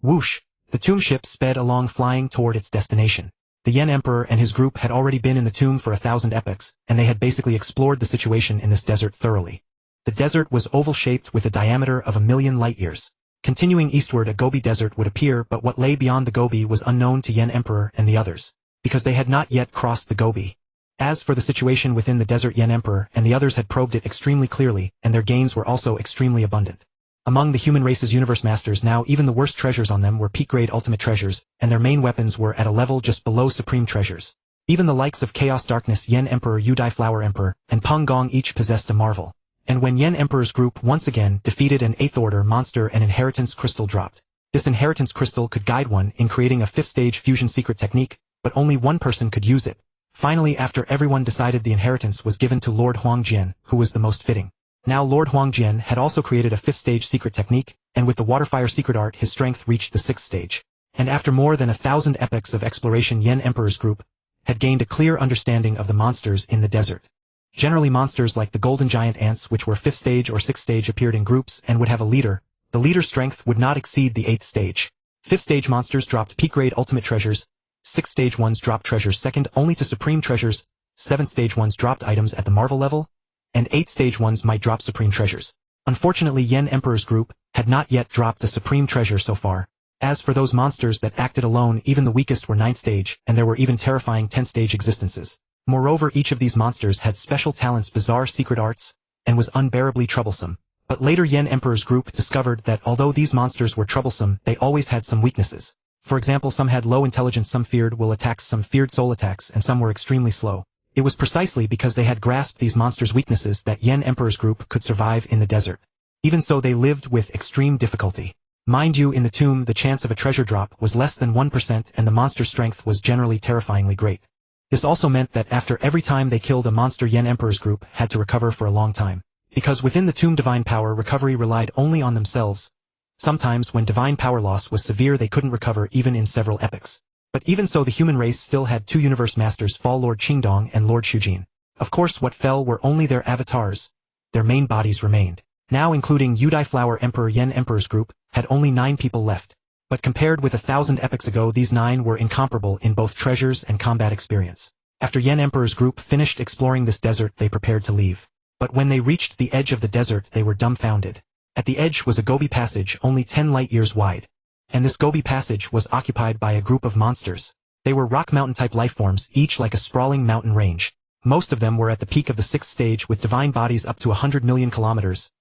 Whoosh. The tomb ship sped along, flying toward its destination. The Yen Emperor and his group had already been in the tomb for 1,000 epochs, and they had basically explored the situation in this desert thoroughly. The desert was oval-shaped with a diameter of 1,000,000 light-years. Continuing eastward, a Gobi desert would appear, but what lay beyond the Gobi was unknown to Yen Emperor and the others, because they had not yet crossed the Gobi. As for the situation within the desert, Yen Emperor and the others had probed it extremely clearly, and their gains were also extremely abundant. Among the human race's universe masters now, even the worst treasures on them were peak-grade ultimate treasures, and their main weapons were at a level just below supreme treasures. Even the likes of Chaos Darkness, Yen Emperor, Udai Flower Emperor, and Peng Gong each possessed a marvel. And when Yen Emperor's group once again defeated an 8th Order monster, an inheritance crystal dropped. This inheritance crystal could guide one in creating a 5th stage fusion secret technique, but only one person could use it. Finally, after everyone decided, the inheritance was given to Lord Huang Jian, who was the most fitting. Now Lord Huang Jian had also created a 5th stage secret technique, and with the Waterfire Secret Art his strength reached the 6th stage. And after more than 1,000 epochs of exploration, Yen Emperor's group had gained a clear understanding of the monsters in the desert. Generally, monsters like the golden giant ants, which were 5th stage or 6th stage, appeared in groups and would have a leader. The leader's strength would not exceed the 8th stage. 5th stage monsters dropped peak-grade ultimate treasures. 6th stage ones dropped treasures second only to supreme treasures. 7th stage ones dropped items at the marvel level, and 8th stage ones might drop supreme treasures. Unfortunately, Yen Emperor's group had not yet dropped a supreme treasure so far. As for those monsters that acted alone, even the weakest were 9th stage, and there were even terrifying 10th stage existences. Moreover, each of these monsters had special talents, bizarre secret arts, and was unbearably troublesome. But later Yen Emperor's group discovered that although these monsters were troublesome, they always had some weaknesses. For example, some had low intelligence, some feared will attacks, some feared soul attacks, and some were extremely slow. It was precisely because they had grasped these monsters' weaknesses that Yen Emperor's group could survive in the desert. Even so, they lived with extreme difficulty. Mind you, in the tomb the chance of a treasure drop was less than 1%, and the monster's strength was generally terrifyingly great. This also meant that after every time they killed a monster, Yen Emperor's group had to recover for a long time. Because within the tomb divine power recovery relied only on themselves. Sometimes when divine power loss was severe they couldn't recover even in several epochs. But even so, the human race still had 2 universe masters, fall Lord Qingdong and Lord Shujin. Of course, what fell were only their avatars. Their main bodies remained. Now, including Udai Flower Emperor, Yen Emperor's group had only 9 people left. But compared with 1,000 epochs ago, these 9 were incomparable in both treasures and combat experience. After Yen Emperor's group finished exploring this desert, they prepared to leave. But when they reached the edge of the desert, they were dumbfounded. At the edge was a Gobi passage only 10 light-years wide. And this Gobi passage was occupied by a group of monsters. They were rock mountain-type lifeforms, each like a sprawling mountain range. Most of them were at the peak of the 6th stage with divine bodies up to 100 million kilometers.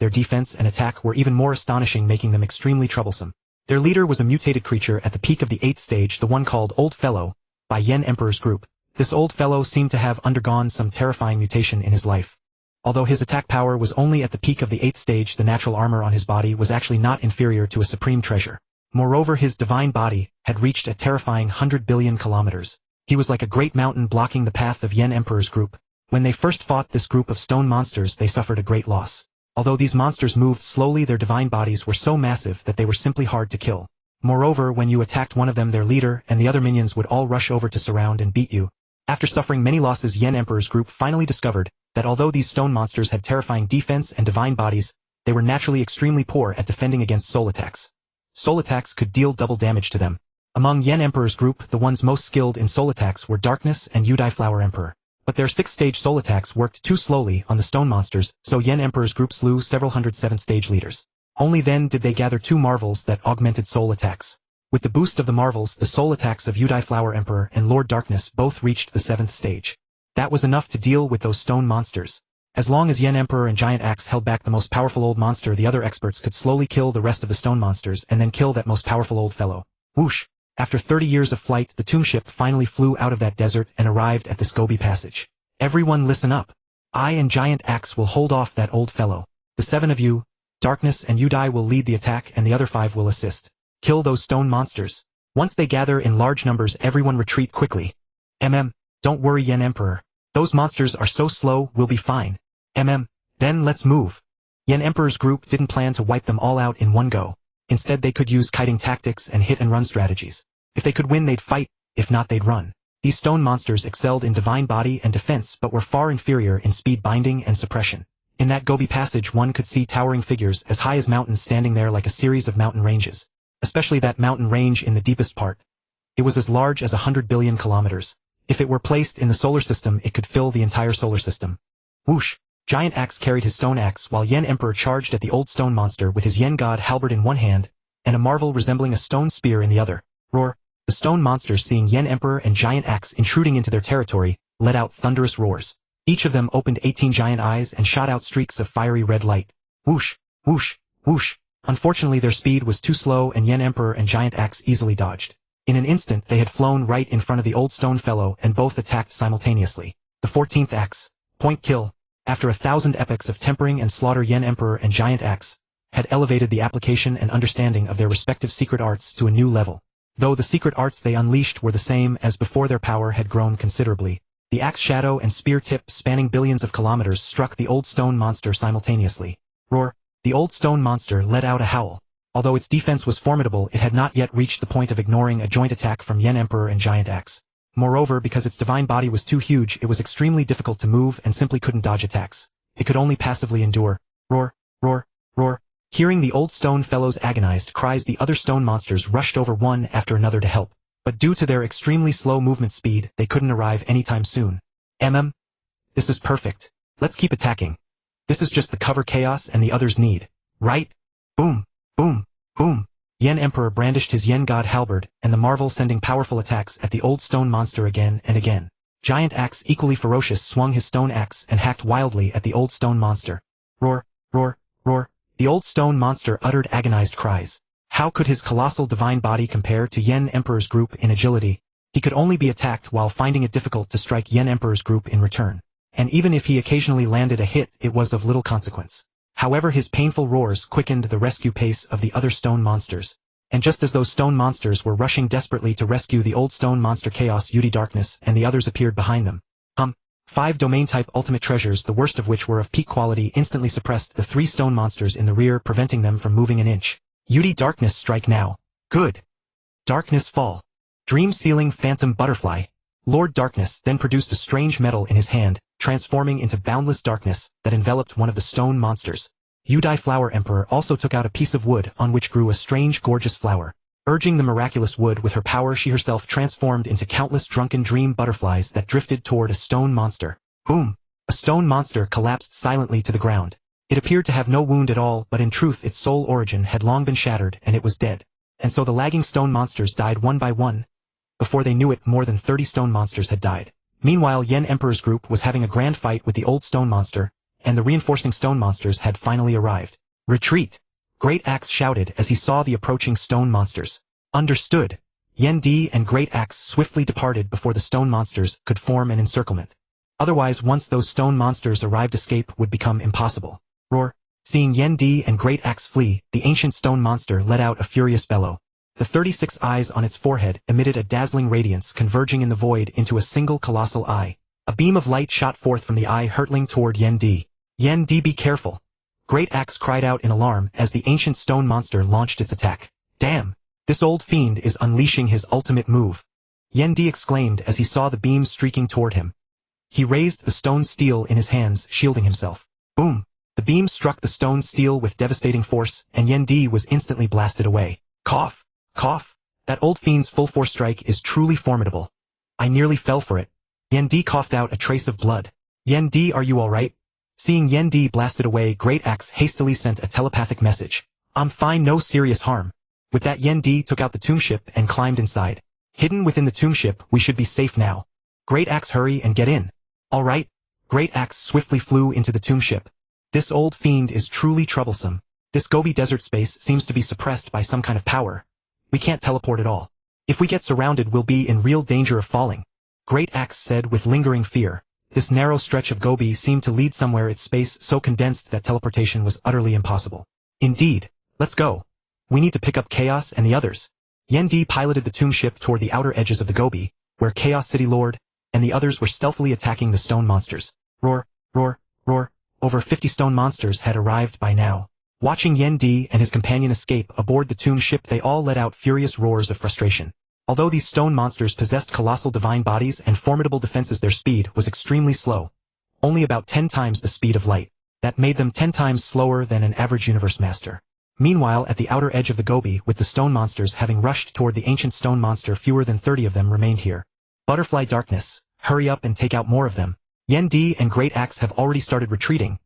Their defense and attack were even more astonishing, making them extremely troublesome. Their leader was a mutated creature at the peak of the 8th stage, the one called Old Fellow, by Yen Emperor's group. This Old Fellow seemed to have undergone some terrifying mutation in his life. Although his attack power was only at the peak of the 8th stage, the natural armor on his body was actually not inferior to a supreme treasure. Moreover, his divine body had reached a terrifying 100 billion kilometers. He was like a great mountain blocking the path of Yen Emperor's group. When they first fought this group of stone monsters, they suffered a great loss. Although these monsters moved slowly, their divine bodies were so massive that they were simply hard to kill. Moreover, when you attacked one of them, their leader and the other minions would all rush over to surround and beat you. After suffering many losses, Yen Emperor's group finally discovered that although these stone monsters had terrifying defense and divine bodies, they were naturally extremely poor at defending against soul attacks. Soul attacks could deal double damage to them. Among Yen Emperor's group, the ones most skilled in soul attacks were Darkness and Udai Flower Emperor. But their 6th stage soul attacks worked too slowly on the stone monsters, so Yen Emperor's group slew several hundred 7th stage leaders. Only then did they gather 2 marvels that augmented soul attacks. With the boost of the marvels, the soul attacks of Udai Flower Emperor and Lord Darkness both reached the 7th stage. That was enough to deal with those stone monsters. As long as Yen Emperor and Giant Axe held back the most powerful old monster, the other experts could slowly kill the rest of the stone monsters and then kill that most powerful old fellow. Whoosh! After 30 years of flight, the tomb ship finally flew out of that desert and arrived at this Gobi passage. Everyone listen up. I and Giant Axe will hold off that old fellow. The 7 of you, Darkness and Udai, will lead the attack and the other 5 will assist. Kill those stone monsters. Once they gather in large numbers, everyone retreat quickly. Don't worry, Yen Emperor. Those monsters are so slow, we'll be fine. Then let's move. Yen Emperor's group didn't plan to wipe them all out in one go. Instead, they could use kiting tactics and hit-and-run strategies. If they could win, they'd fight. If not, they'd run. These stone monsters excelled in divine body and defense but were far inferior in speed binding and suppression. In that Gobi passage, one could see towering figures as high as mountains standing there like a series of mountain ranges. Especially that mountain range in the deepest part. It was as large as 100 billion kilometers. If it were placed in the solar system, it could fill the entire solar system. Whoosh! Giant Axe carried his stone axe while Yen Emperor charged at the old stone monster with his Yen god Halberd in one hand, and a marvel resembling a stone spear in the other. Roar! The stone monsters, seeing Yen Emperor and Giant Axe intruding into their territory, let out thunderous roars. Each of them opened 18 giant eyes and shot out streaks of fiery red light. Whoosh! Whoosh! Whoosh! Unfortunately, their speed was too slow and Yen Emperor and Giant Axe easily dodged. In an instant, they had flown right in front of the old stone fellow and both attacked simultaneously. The 14th axe, point kill, after 1,000 epochs of tempering and slaughter, Yen Emperor and Giant Axe had elevated the application and understanding of their respective secret arts to a new level. Though the secret arts they unleashed were the same as before, their power had grown considerably. The axe shadow and spear tip, spanning billions of kilometers, struck the old stone monster simultaneously. Roar! The old stone monster let out a howl. Although its defense was formidable, it had not yet reached the point of ignoring a joint attack from Yen Emperor and Giant Axe. Moreover, because its divine body was too huge, it was extremely difficult to move and simply couldn't dodge attacks. It could only passively endure. Roar! Roar! Roar! Hearing the old stone fellow's agonized cries, the other stone monsters rushed over one after another to help. But due to their extremely slow movement speed, they couldn't arrive anytime soon. This is perfect. Let's keep attacking. This is just the cover chaos and the others need. Right? Boom! Boom! Boom! Yen Emperor brandished his Yen god Halberd, and the marvel sending powerful attacks at the old stone monster again and again. Giant Axe, equally ferocious, swung his stone axe and hacked wildly at the old stone monster. Roar! Roar! Roar! The old stone monster uttered agonized cries. How could his colossal divine body compare to Yen Emperor's group in agility? He could only be attacked while finding it difficult to strike Yen Emperor's group in return. And even if he occasionally landed a hit, it was of little consequence. However, his painful roars quickened the rescue pace of the other stone monsters. And just as those stone monsters were rushing desperately to rescue the old stone monster, Chaos, Yudi, Darkness, and the others appeared behind them. 5 domain-type ultimate treasures, the worst of which were of peak quality, instantly suppressed the 3 stone monsters in the rear, preventing them from moving an inch. Yudi, Darkness, strike now. Good. Darkness, fall. Dream Sealing Phantom Butterfly. Lord Darkness then produced a strange metal in his hand, transforming into boundless darkness that enveloped one of the stone monsters. Udai Flower Emperor also took out a piece of wood on which grew a strange, gorgeous flower. Urging the miraculous wood with her power, she herself transformed into countless drunken dream butterflies that drifted toward a stone monster. Boom! A stone monster collapsed silently to the ground. It appeared to have no wound at all, but in truth its soul origin had long been shattered and it was dead. And so the lagging stone monsters died one by one. Before they knew it, more than 30 stone monsters had died. Meanwhile, Yen Emperor's group was having a grand fight with the old stone monster, and the reinforcing stone monsters had finally arrived. Retreat! Great Axe shouted as he saw the approaching stone monsters. Understood. Yen D and Great Axe swiftly departed before the stone monsters could form an encirclement. Otherwise, once those stone monsters arrived, escape would become impossible. Roar! Seeing Yen D and Great Axe flee, the ancient stone monster let out a furious bellow. The 36 eyes on its forehead emitted a dazzling radiance, converging in the void into a single colossal eye. A beam of light shot forth from the eye, hurtling toward Yen D. Yen D, be careful! Great Axe cried out in alarm as the ancient stone monster launched its attack. Damn! This old fiend is unleashing his ultimate move. Yen D exclaimed as he saw the beam streaking toward him. He raised the stone steel in his hands, shielding himself. Boom! The beam struck the stone steel with devastating force, and Yen D was instantly blasted away. Cough! Cough! That old fiend's full-force strike is truly formidable. I nearly fell for it. Yen D coughed out a trace of blood. Yen D, are you alright? Seeing Yen D blasted away, Great Axe hastily sent a telepathic message. I'm fine, no serious harm. With that, Yen D took out the tomb ship and climbed inside. Hidden within the tomb ship, we should be safe now. Great Axe, hurry and get in. All right. Great Axe swiftly flew into the tomb ship. This old fiend is truly troublesome. This Gobi desert space seems to be suppressed by some kind of power. We can't teleport at all. If we get surrounded, we'll be in real danger of falling. Great Axe said with lingering fear. This narrow stretch of Gobi seemed to lead somewhere, its space so condensed that teleportation was utterly impossible. Indeed. Let's go. We need to pick up Chaos and the others. Yendi piloted the tomb ship toward the outer edges of the Gobi, where Chaos City Lord and the others were stealthily attacking the stone monsters. Roar, roar, roar. Over 50 stone monsters had arrived by now. Watching Yendi and his companion escape aboard the tomb ship, they all let out furious roars of frustration. Although these stone monsters possessed colossal divine bodies and formidable defenses, their speed was extremely slow. Only about 10 times the speed of light. That made them 10 times slower than an average universe master. Meanwhile, at the outer edge of the Gobi, with the stone monsters having rushed toward the ancient stone monster, fewer than 30 of them remained here. Butterfly darkness, hurry up and take out more of them. Yendi and Great Axe have already started retreating.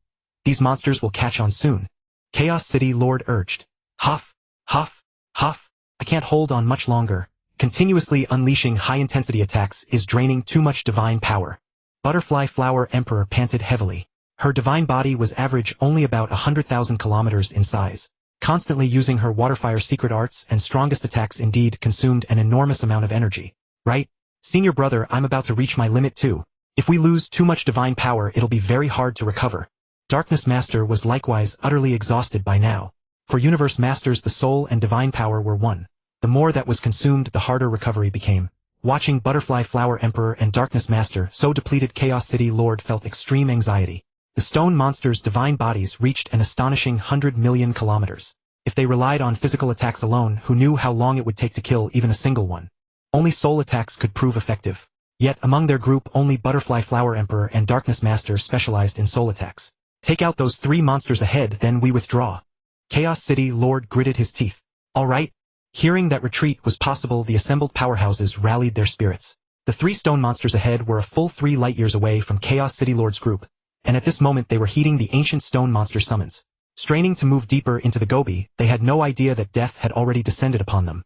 These monsters will catch on soon. Chaos City Lord urged. Huff, huff, huff. I can't hold on much longer. Continuously unleashing high-intensity attacks is draining too much divine power. Butterfly Flower Emperor panted heavily. Her divine body was average only about 100,000 kilometers in size. Constantly using her Waterfire secret arts and strongest attacks indeed consumed an enormous amount of energy. Right? Senior brother, I'm about to reach my limit too. If we lose too much divine power, it'll be very hard to recover. Darkness Master was likewise utterly exhausted by now. For Universe Masters, the soul and divine power were one. The more that was consumed, the harder recovery became. Watching Butterfly Flower Emperor and Darkness Master so depleted, Chaos City Lord felt extreme anxiety. The stone monsters' divine bodies reached an astonishing 100 million kilometers. If they relied on physical attacks alone, who knew how long it would take to kill even a single one? Only soul attacks could prove effective. Yet, among their group, only Butterfly Flower Emperor and Darkness Master specialized in soul attacks. Take out those 3 monsters ahead, then we withdraw. Chaos City Lord gritted his teeth. All right. Hearing that retreat was possible, the assembled powerhouses rallied their spirits. The 3 stone monsters ahead were a full 3 light-years away from Chaos City Lord's group, and at this moment they were heeding the ancient stone monster summons. Straining to move deeper into the Gobi, they had no idea that death had already descended upon them.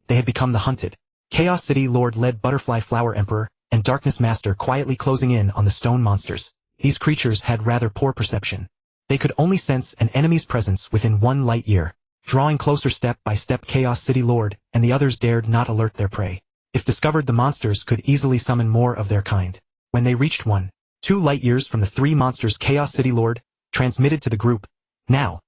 They had become the hunted. Chaos City Lord led Butterfly Flower Emperor and Darkness Master quietly closing in on the stone monsters. These creatures had rather poor perception. They could only sense an enemy's presence within 1 light-year. Drawing closer step by step, Chaos City Lord and the others dared not alert their prey. If discovered, the monsters could easily summon more of their kind. When they reached 1, 2 light-years from the 3 monsters, Chaos City Lord transmitted to the group. Now,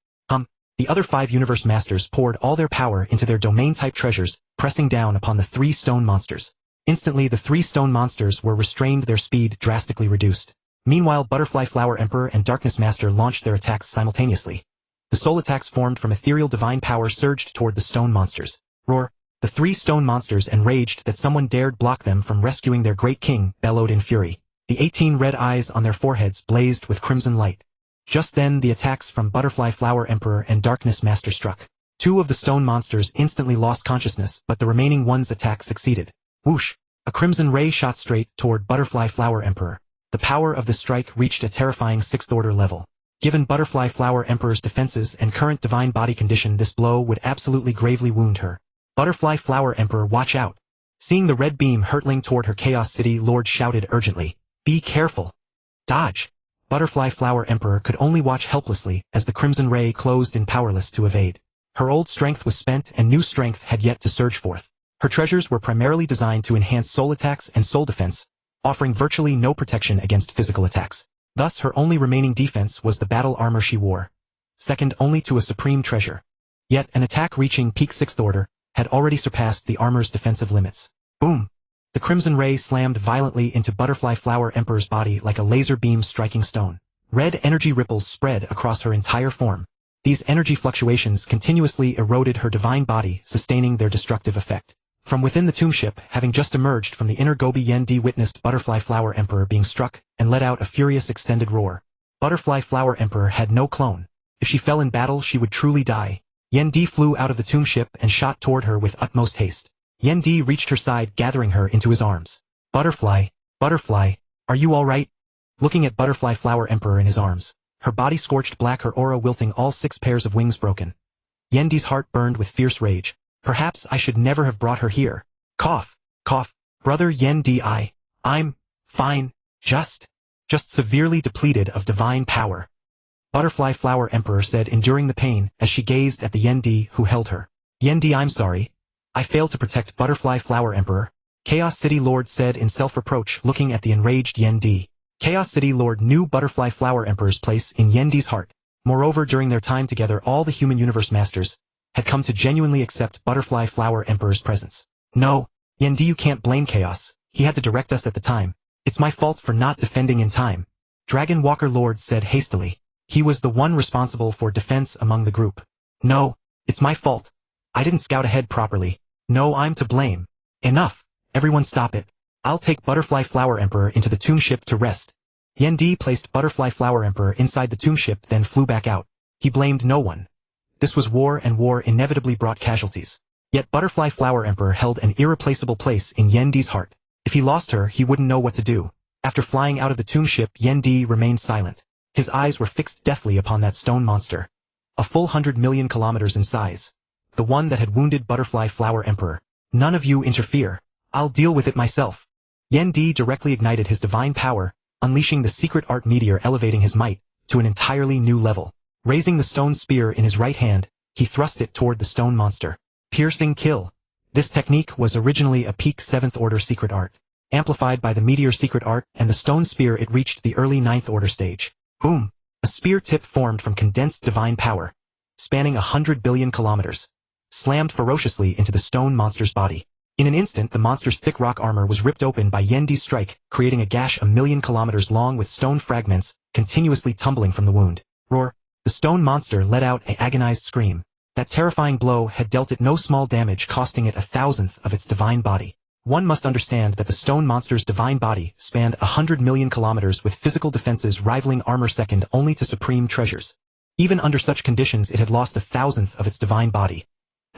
the other 5 universe masters poured all their power into their domain-type treasures, pressing down upon the 3 stone monsters. Instantly, the 3 stone monsters were restrained, their speed drastically reduced. Meanwhile, Butterfly Flower Emperor and Darkness Master launched their attacks simultaneously. The soul attacks formed from ethereal divine power surged toward the stone monsters. Roar! The 3 stone monsters, enraged that someone dared block them from rescuing their great king, bellowed in fury. The 18 red eyes on their foreheads blazed with crimson light. Just then, the attacks from Butterfly Flower Emperor and Darkness Master struck. 2 of the stone monsters instantly lost consciousness, but the remaining one's attack succeeded. Whoosh! A crimson ray shot straight toward Butterfly Flower Emperor. The power of the strike reached a terrifying 6th-order level. Given Butterfly Flower Emperor's defenses and current divine body condition, this blow would absolutely gravely wound her. Butterfly Flower Emperor, watch out! Seeing the red beam hurtling toward her, Chaos City Lord shouted urgently. Be careful! Dodge! Butterfly Flower Emperor could only watch helplessly as the crimson ray closed in, powerless to evade. Her old strength was spent and new strength had yet to surge forth. Her treasures were primarily designed to enhance soul attacks and soul defense, offering virtually no protection against physical attacks. Thus, her only remaining defense was the battle armor she wore, second only to a supreme treasure. Yet, an attack reaching peak 6th order had already surpassed the armor's defensive limits. Boom! The crimson ray slammed violently into Butterfly Flower Emperor's body like a laser beam striking stone. Red energy ripples spread across her entire form. These energy fluctuations continuously eroded her divine body, sustaining their destructive effect. From within the tomb ship, having just emerged from the inner Gobi, Yendi witnessed Butterfly Flower Emperor being struck and let out a furious extended roar. Butterfly Flower Emperor had no clone. If she fell in battle, she would truly die. Yendi flew out of the tomb ship and shot toward her with utmost haste. Yendi reached her side, gathering her into his arms. Butterfly, Butterfly, are you all right? Looking at Butterfly Flower Emperor in his arms, her body scorched black, her aura wilting, all 6 pairs of wings broken. Yendi's heart burned with fierce rage. Perhaps I should never have brought her here. Cough, cough, brother Yendi, I'm fine, just just severely depleted of divine power. Butterfly Flower Emperor said, enduring the pain as she gazed at the Yendi who held her. Yendi, I'm sorry. I failed to protect Butterfly Flower Emperor. Chaos City Lord said in self-reproach, looking at the enraged Yendi. Chaos City Lord knew Butterfly Flower Emperor's place in Yendi's heart. Moreover, during their time together, all the human universe masters had come to genuinely accept Butterfly Flower Emperor's presence. No, Yendi, you can't blame Chaos. He had to direct us at the time. It's my fault for not defending in time. Dragon Walker Lord said hastily. He was the one responsible for defense among the group. No, it's my fault. I didn't scout ahead properly. No, I'm to blame. Enough. Everyone stop it. I'll take Butterfly Flower Emperor into the tomb ship to rest. Yendi placed Butterfly Flower Emperor inside the tomb ship, then flew back out. He blamed no one. This was war, and war inevitably brought casualties. Yet Butterfly Flower Emperor held an irreplaceable place in Yendi's heart. If he lost her, he wouldn't know what to do. After flying out of the tomb ship, Yendi remained silent. His eyes were fixed deathly upon that stone monster. A full 100 million kilometers in size. The one that had wounded Butterfly Flower Emperor. None of you interfere. I'll deal with it myself. Yendi directly ignited his divine power, unleashing the secret art meteor, elevating his might to an entirely new level. Raising the stone spear in his right hand, he thrust it toward the stone monster. Piercing kill. This technique was originally a peak 7th order secret art. Amplified by the meteor secret art and the stone spear, it reached the early 9th order stage. Boom! A spear tip formed from condensed divine power, spanning 100 billion kilometers, slammed ferociously into the stone monster's body. In an instant, the monster's thick rock armor was ripped open by Yendi's strike, creating a gash 1,000,000 kilometers long with stone fragments continuously tumbling from the wound. Roar! The stone monster let out an agonized scream. That terrifying blow had dealt it no small damage, costing it 1,000th of its divine body. One must understand that the stone monster's divine body spanned 100 million kilometers with physical defenses rivaling armor second only to supreme treasures. Even under such conditions, it had lost 1,000th of its divine body.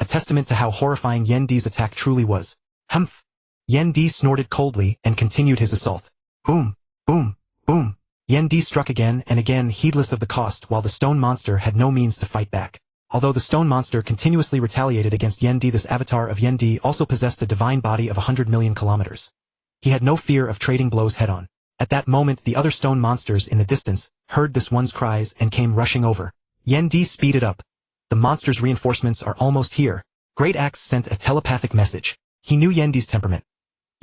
A testament to how horrifying Yendi's attack truly was. Humph! Yendi snorted coldly and continued his assault. Boom! Boom! Boom! Yendi struck again and again, heedless of the cost, while the stone monster had no means to fight back. Although the stone monster continuously retaliated against Yendi, this avatar of Yendi also possessed a divine body of 100 million kilometers. He had no fear of trading blows head-on. At that moment, the other stone monsters in the distance heard this one's cries and came rushing over. Yendi speeded up. The monster's reinforcements are almost here. Great Axe sent a telepathic message. He knew Yendi's temperament.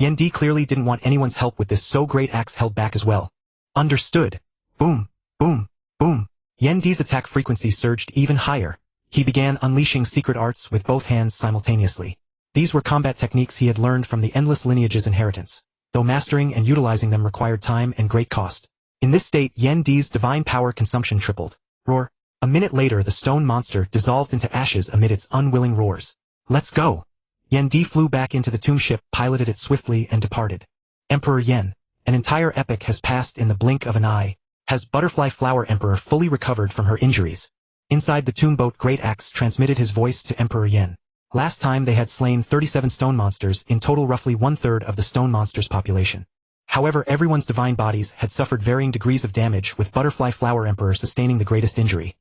Yendi clearly didn't want anyone's help with this, so Great Axe held back as well. Understood. Boom, boom, boom. Yendi's attack frequency surged even higher. He began unleashing secret arts with both hands simultaneously. These were combat techniques he had learned from the endless lineage's inheritance, though mastering and utilizing them required time and great cost. In this state, Yendi's divine power consumption tripled. Roar! A minute later, the stone monster dissolved into ashes amid its unwilling roars. Let's go! Yendi flew back into the tomb ship, piloted it swiftly, and departed. Emperor Yen, an entire epoch has passed in the blink of an eye. Has Butterfly Flower Emperor fully recovered from her injuries? Inside the tomb boat, Great Axe transmitted his voice to Emperor Yen. Last time they had slain 37 stone monsters, in total roughly 1/3 of the stone monsters' population. However, everyone's divine bodies had suffered varying degrees of damage, with Butterfly Flower Emperor sustaining the greatest injury.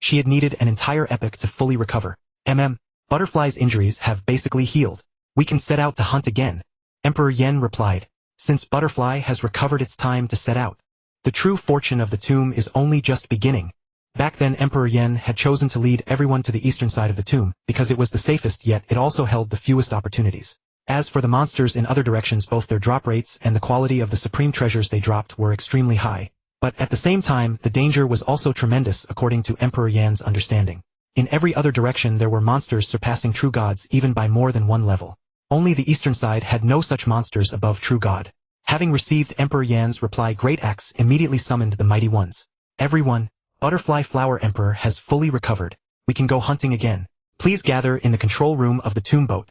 She had needed an entire epoch to fully recover. Butterfly's injuries have basically healed. We can set out to hunt again. Emperor Yen replied. Since Butterfly has recovered, it's time to set out. The true fortune of the tomb is only just beginning. Back then, Emperor Yen had chosen to lead everyone to the eastern side of the tomb, because it was the safest, yet it also held the fewest opportunities. As for the monsters in other directions, both their drop rates and the quality of the supreme treasures they dropped were extremely high. But at the same time, the danger was also tremendous according to Emperor Yan's understanding. In every other direction there were monsters surpassing true gods even by more than one level. Only the eastern side had no such monsters above true god. Having received Emperor Yan's reply, Great Axe immediately summoned the mighty ones. Everyone, Butterfly Flower Emperor has fully recovered. We can go hunting again. Please gather in the control room of the tomb boat.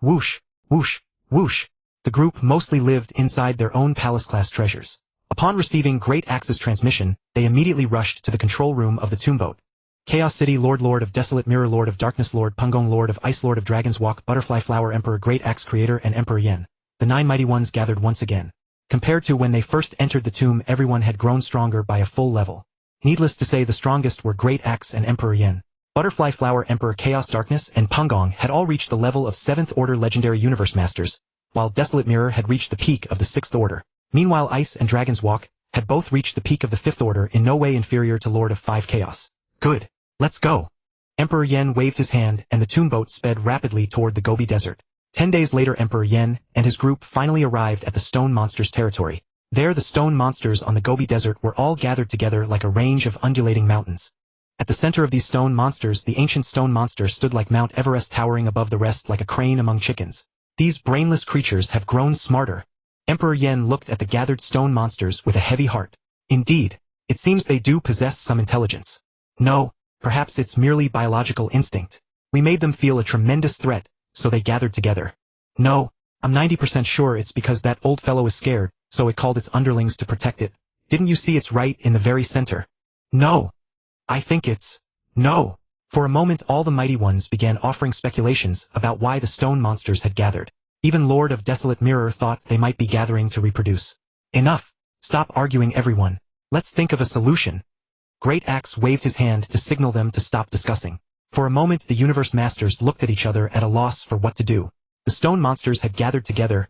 Whoosh, whoosh, whoosh. The group mostly lived inside their own palace-class treasures. Upon receiving Great Axe's transmission, they immediately rushed to the control room of the tomb boat. Chaos City Lord, Lord of Desolate Mirror, Lord of Darkness, Lord Pungong, Lord of Ice, Lord of Dragon's Walk, Butterfly Flower Emperor, Great Axe Creator, and Emperor Yen. The 9 mighty ones gathered once again. Compared to when they first entered the tomb, everyone had grown stronger by a full level. Needless to say, the strongest were Great Axe and Emperor Yen. Butterfly Flower Emperor, Chaos Darkness, and Pungong had all reached the level of 7th Order Legendary Universe Masters, while Desolate Mirror had reached the peak of the 6th Order. Meanwhile, Ice and Dragon's Walk had both reached the peak of the Fifth Order, in no way inferior to Lord of Five Chaos. Good. Let's go. Emperor Yen waved his hand and the tomb boat sped rapidly toward the Gobi Desert. 10 days later Emperor Yen and his group finally arrived at the stone monsters' territory. There the stone monsters on the Gobi Desert were all gathered together like a range of undulating mountains. At the center of these stone monsters the ancient stone monster stood like Mount Everest, towering above the rest like a crane among chickens. These brainless creatures have grown smarter. Emperor Yen looked at the gathered stone monsters with a heavy heart. Indeed, it seems they do possess some intelligence. No, perhaps it's merely biological instinct. We made them feel a tremendous threat, so they gathered together. No, I'm 90% sure it's because that old fellow is scared, so it called its underlings to protect it. Didn't you see it's right in the very center? No. I think it's... No. For a moment all the mighty ones began offering speculations about why the stone monsters had gathered. Even Lord of Desolate Mirror thought they might be gathering to reproduce. Enough. Stop arguing, everyone. Let's think of a solution. Great Axe waved his hand to signal them to stop discussing. For a moment the Universe Masters looked at each other at a loss for what to do. The stone monsters had gathered together.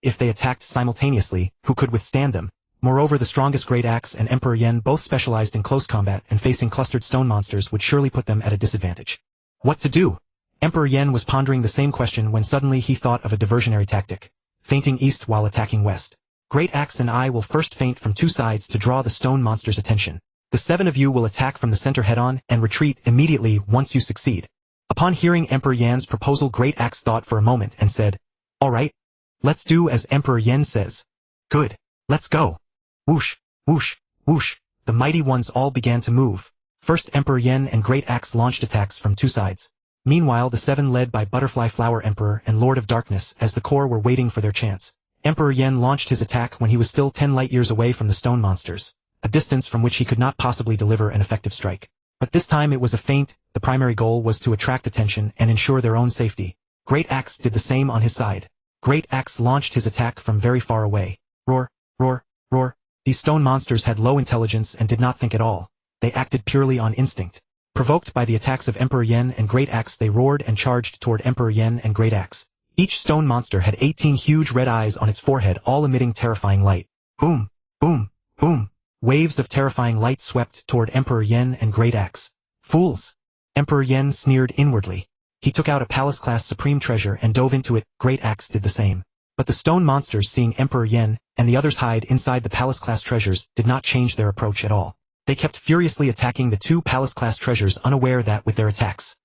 If they attacked simultaneously, who could withstand them? Moreover, the strongest Great Axe and Emperor Yen both specialized in close combat, and facing clustered stone monsters would surely put them at a disadvantage. What to do? Emperor Yen was pondering the same question when suddenly he thought of a diversionary tactic. Feinting east while attacking west. Great Axe and I will first feint from two sides to draw the stone monsters' attention. The 7 of you will attack from the center head-on and retreat immediately once you succeed. Upon hearing Emperor Yan's proposal, Great Axe thought for a moment and said, "All right. Let's do as Emperor Yen says." Good. Let's go. Whoosh, whoosh, whoosh. The mighty ones all began to move. First Emperor Yen and Great Axe launched attacks from two sides. Meanwhile the 7 led by Butterfly Flower Emperor and Lord of Darkness as the core were waiting for their chance. Emperor Yen launched his attack when he was still 10 light years away from the stone monsters, a distance from which he could not possibly deliver an effective strike. But this time it was a feint. The primary goal was to attract attention and ensure their own safety. Great Axe did the same on his side. Great Axe launched his attack from very far away. Roar, roar, roar. These stone monsters had low intelligence and did not think at all. They acted purely on instinct. Provoked by the attacks of Emperor Yen and Great Axe, they roared and charged toward Emperor Yen and Great Axe. Each stone monster had 18 huge red eyes on its forehead, all emitting terrifying light. Boom, boom, boom. Waves of terrifying light swept toward Emperor Yen and Great Axe. Fools! Emperor Yen sneered inwardly. He took out a palace-class supreme treasure and dove into it. Great Axe did the same. But the stone monsters, seeing Emperor Yen and the others hide inside the palace-class treasures, did not change their approach at all. They kept furiously attacking the 2 palace-class treasures, unaware that with their attacks,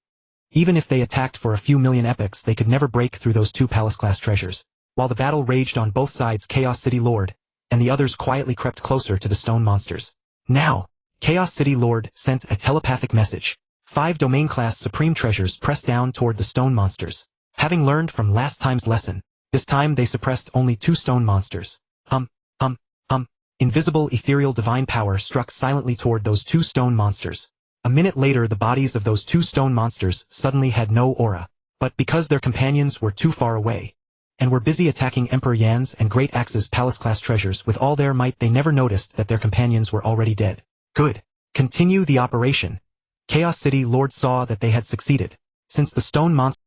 even if they attacked for a few million epochs, they could never break through those 2 palace-class treasures. While the battle raged on both sides, Chaos City Lord and the others quietly crept closer to the stone monsters. Now, Chaos City Lord sent a telepathic message. 5 domain-class supreme treasures pressed down toward the stone monsters. Having learned from last time's lesson, this time they suppressed only 2 stone monsters. Invisible ethereal divine power struck silently toward those 2 stone monsters. A minute later the bodies of those 2 stone monsters suddenly had no aura. But because their companions were too far away, and were busy attacking Emperor Yan's and Great Axe's palace-class treasures with all their might, they never noticed that their companions were already dead. Good. Continue the operation. Chaos City Lord saw that they had succeeded. Since the stone monsters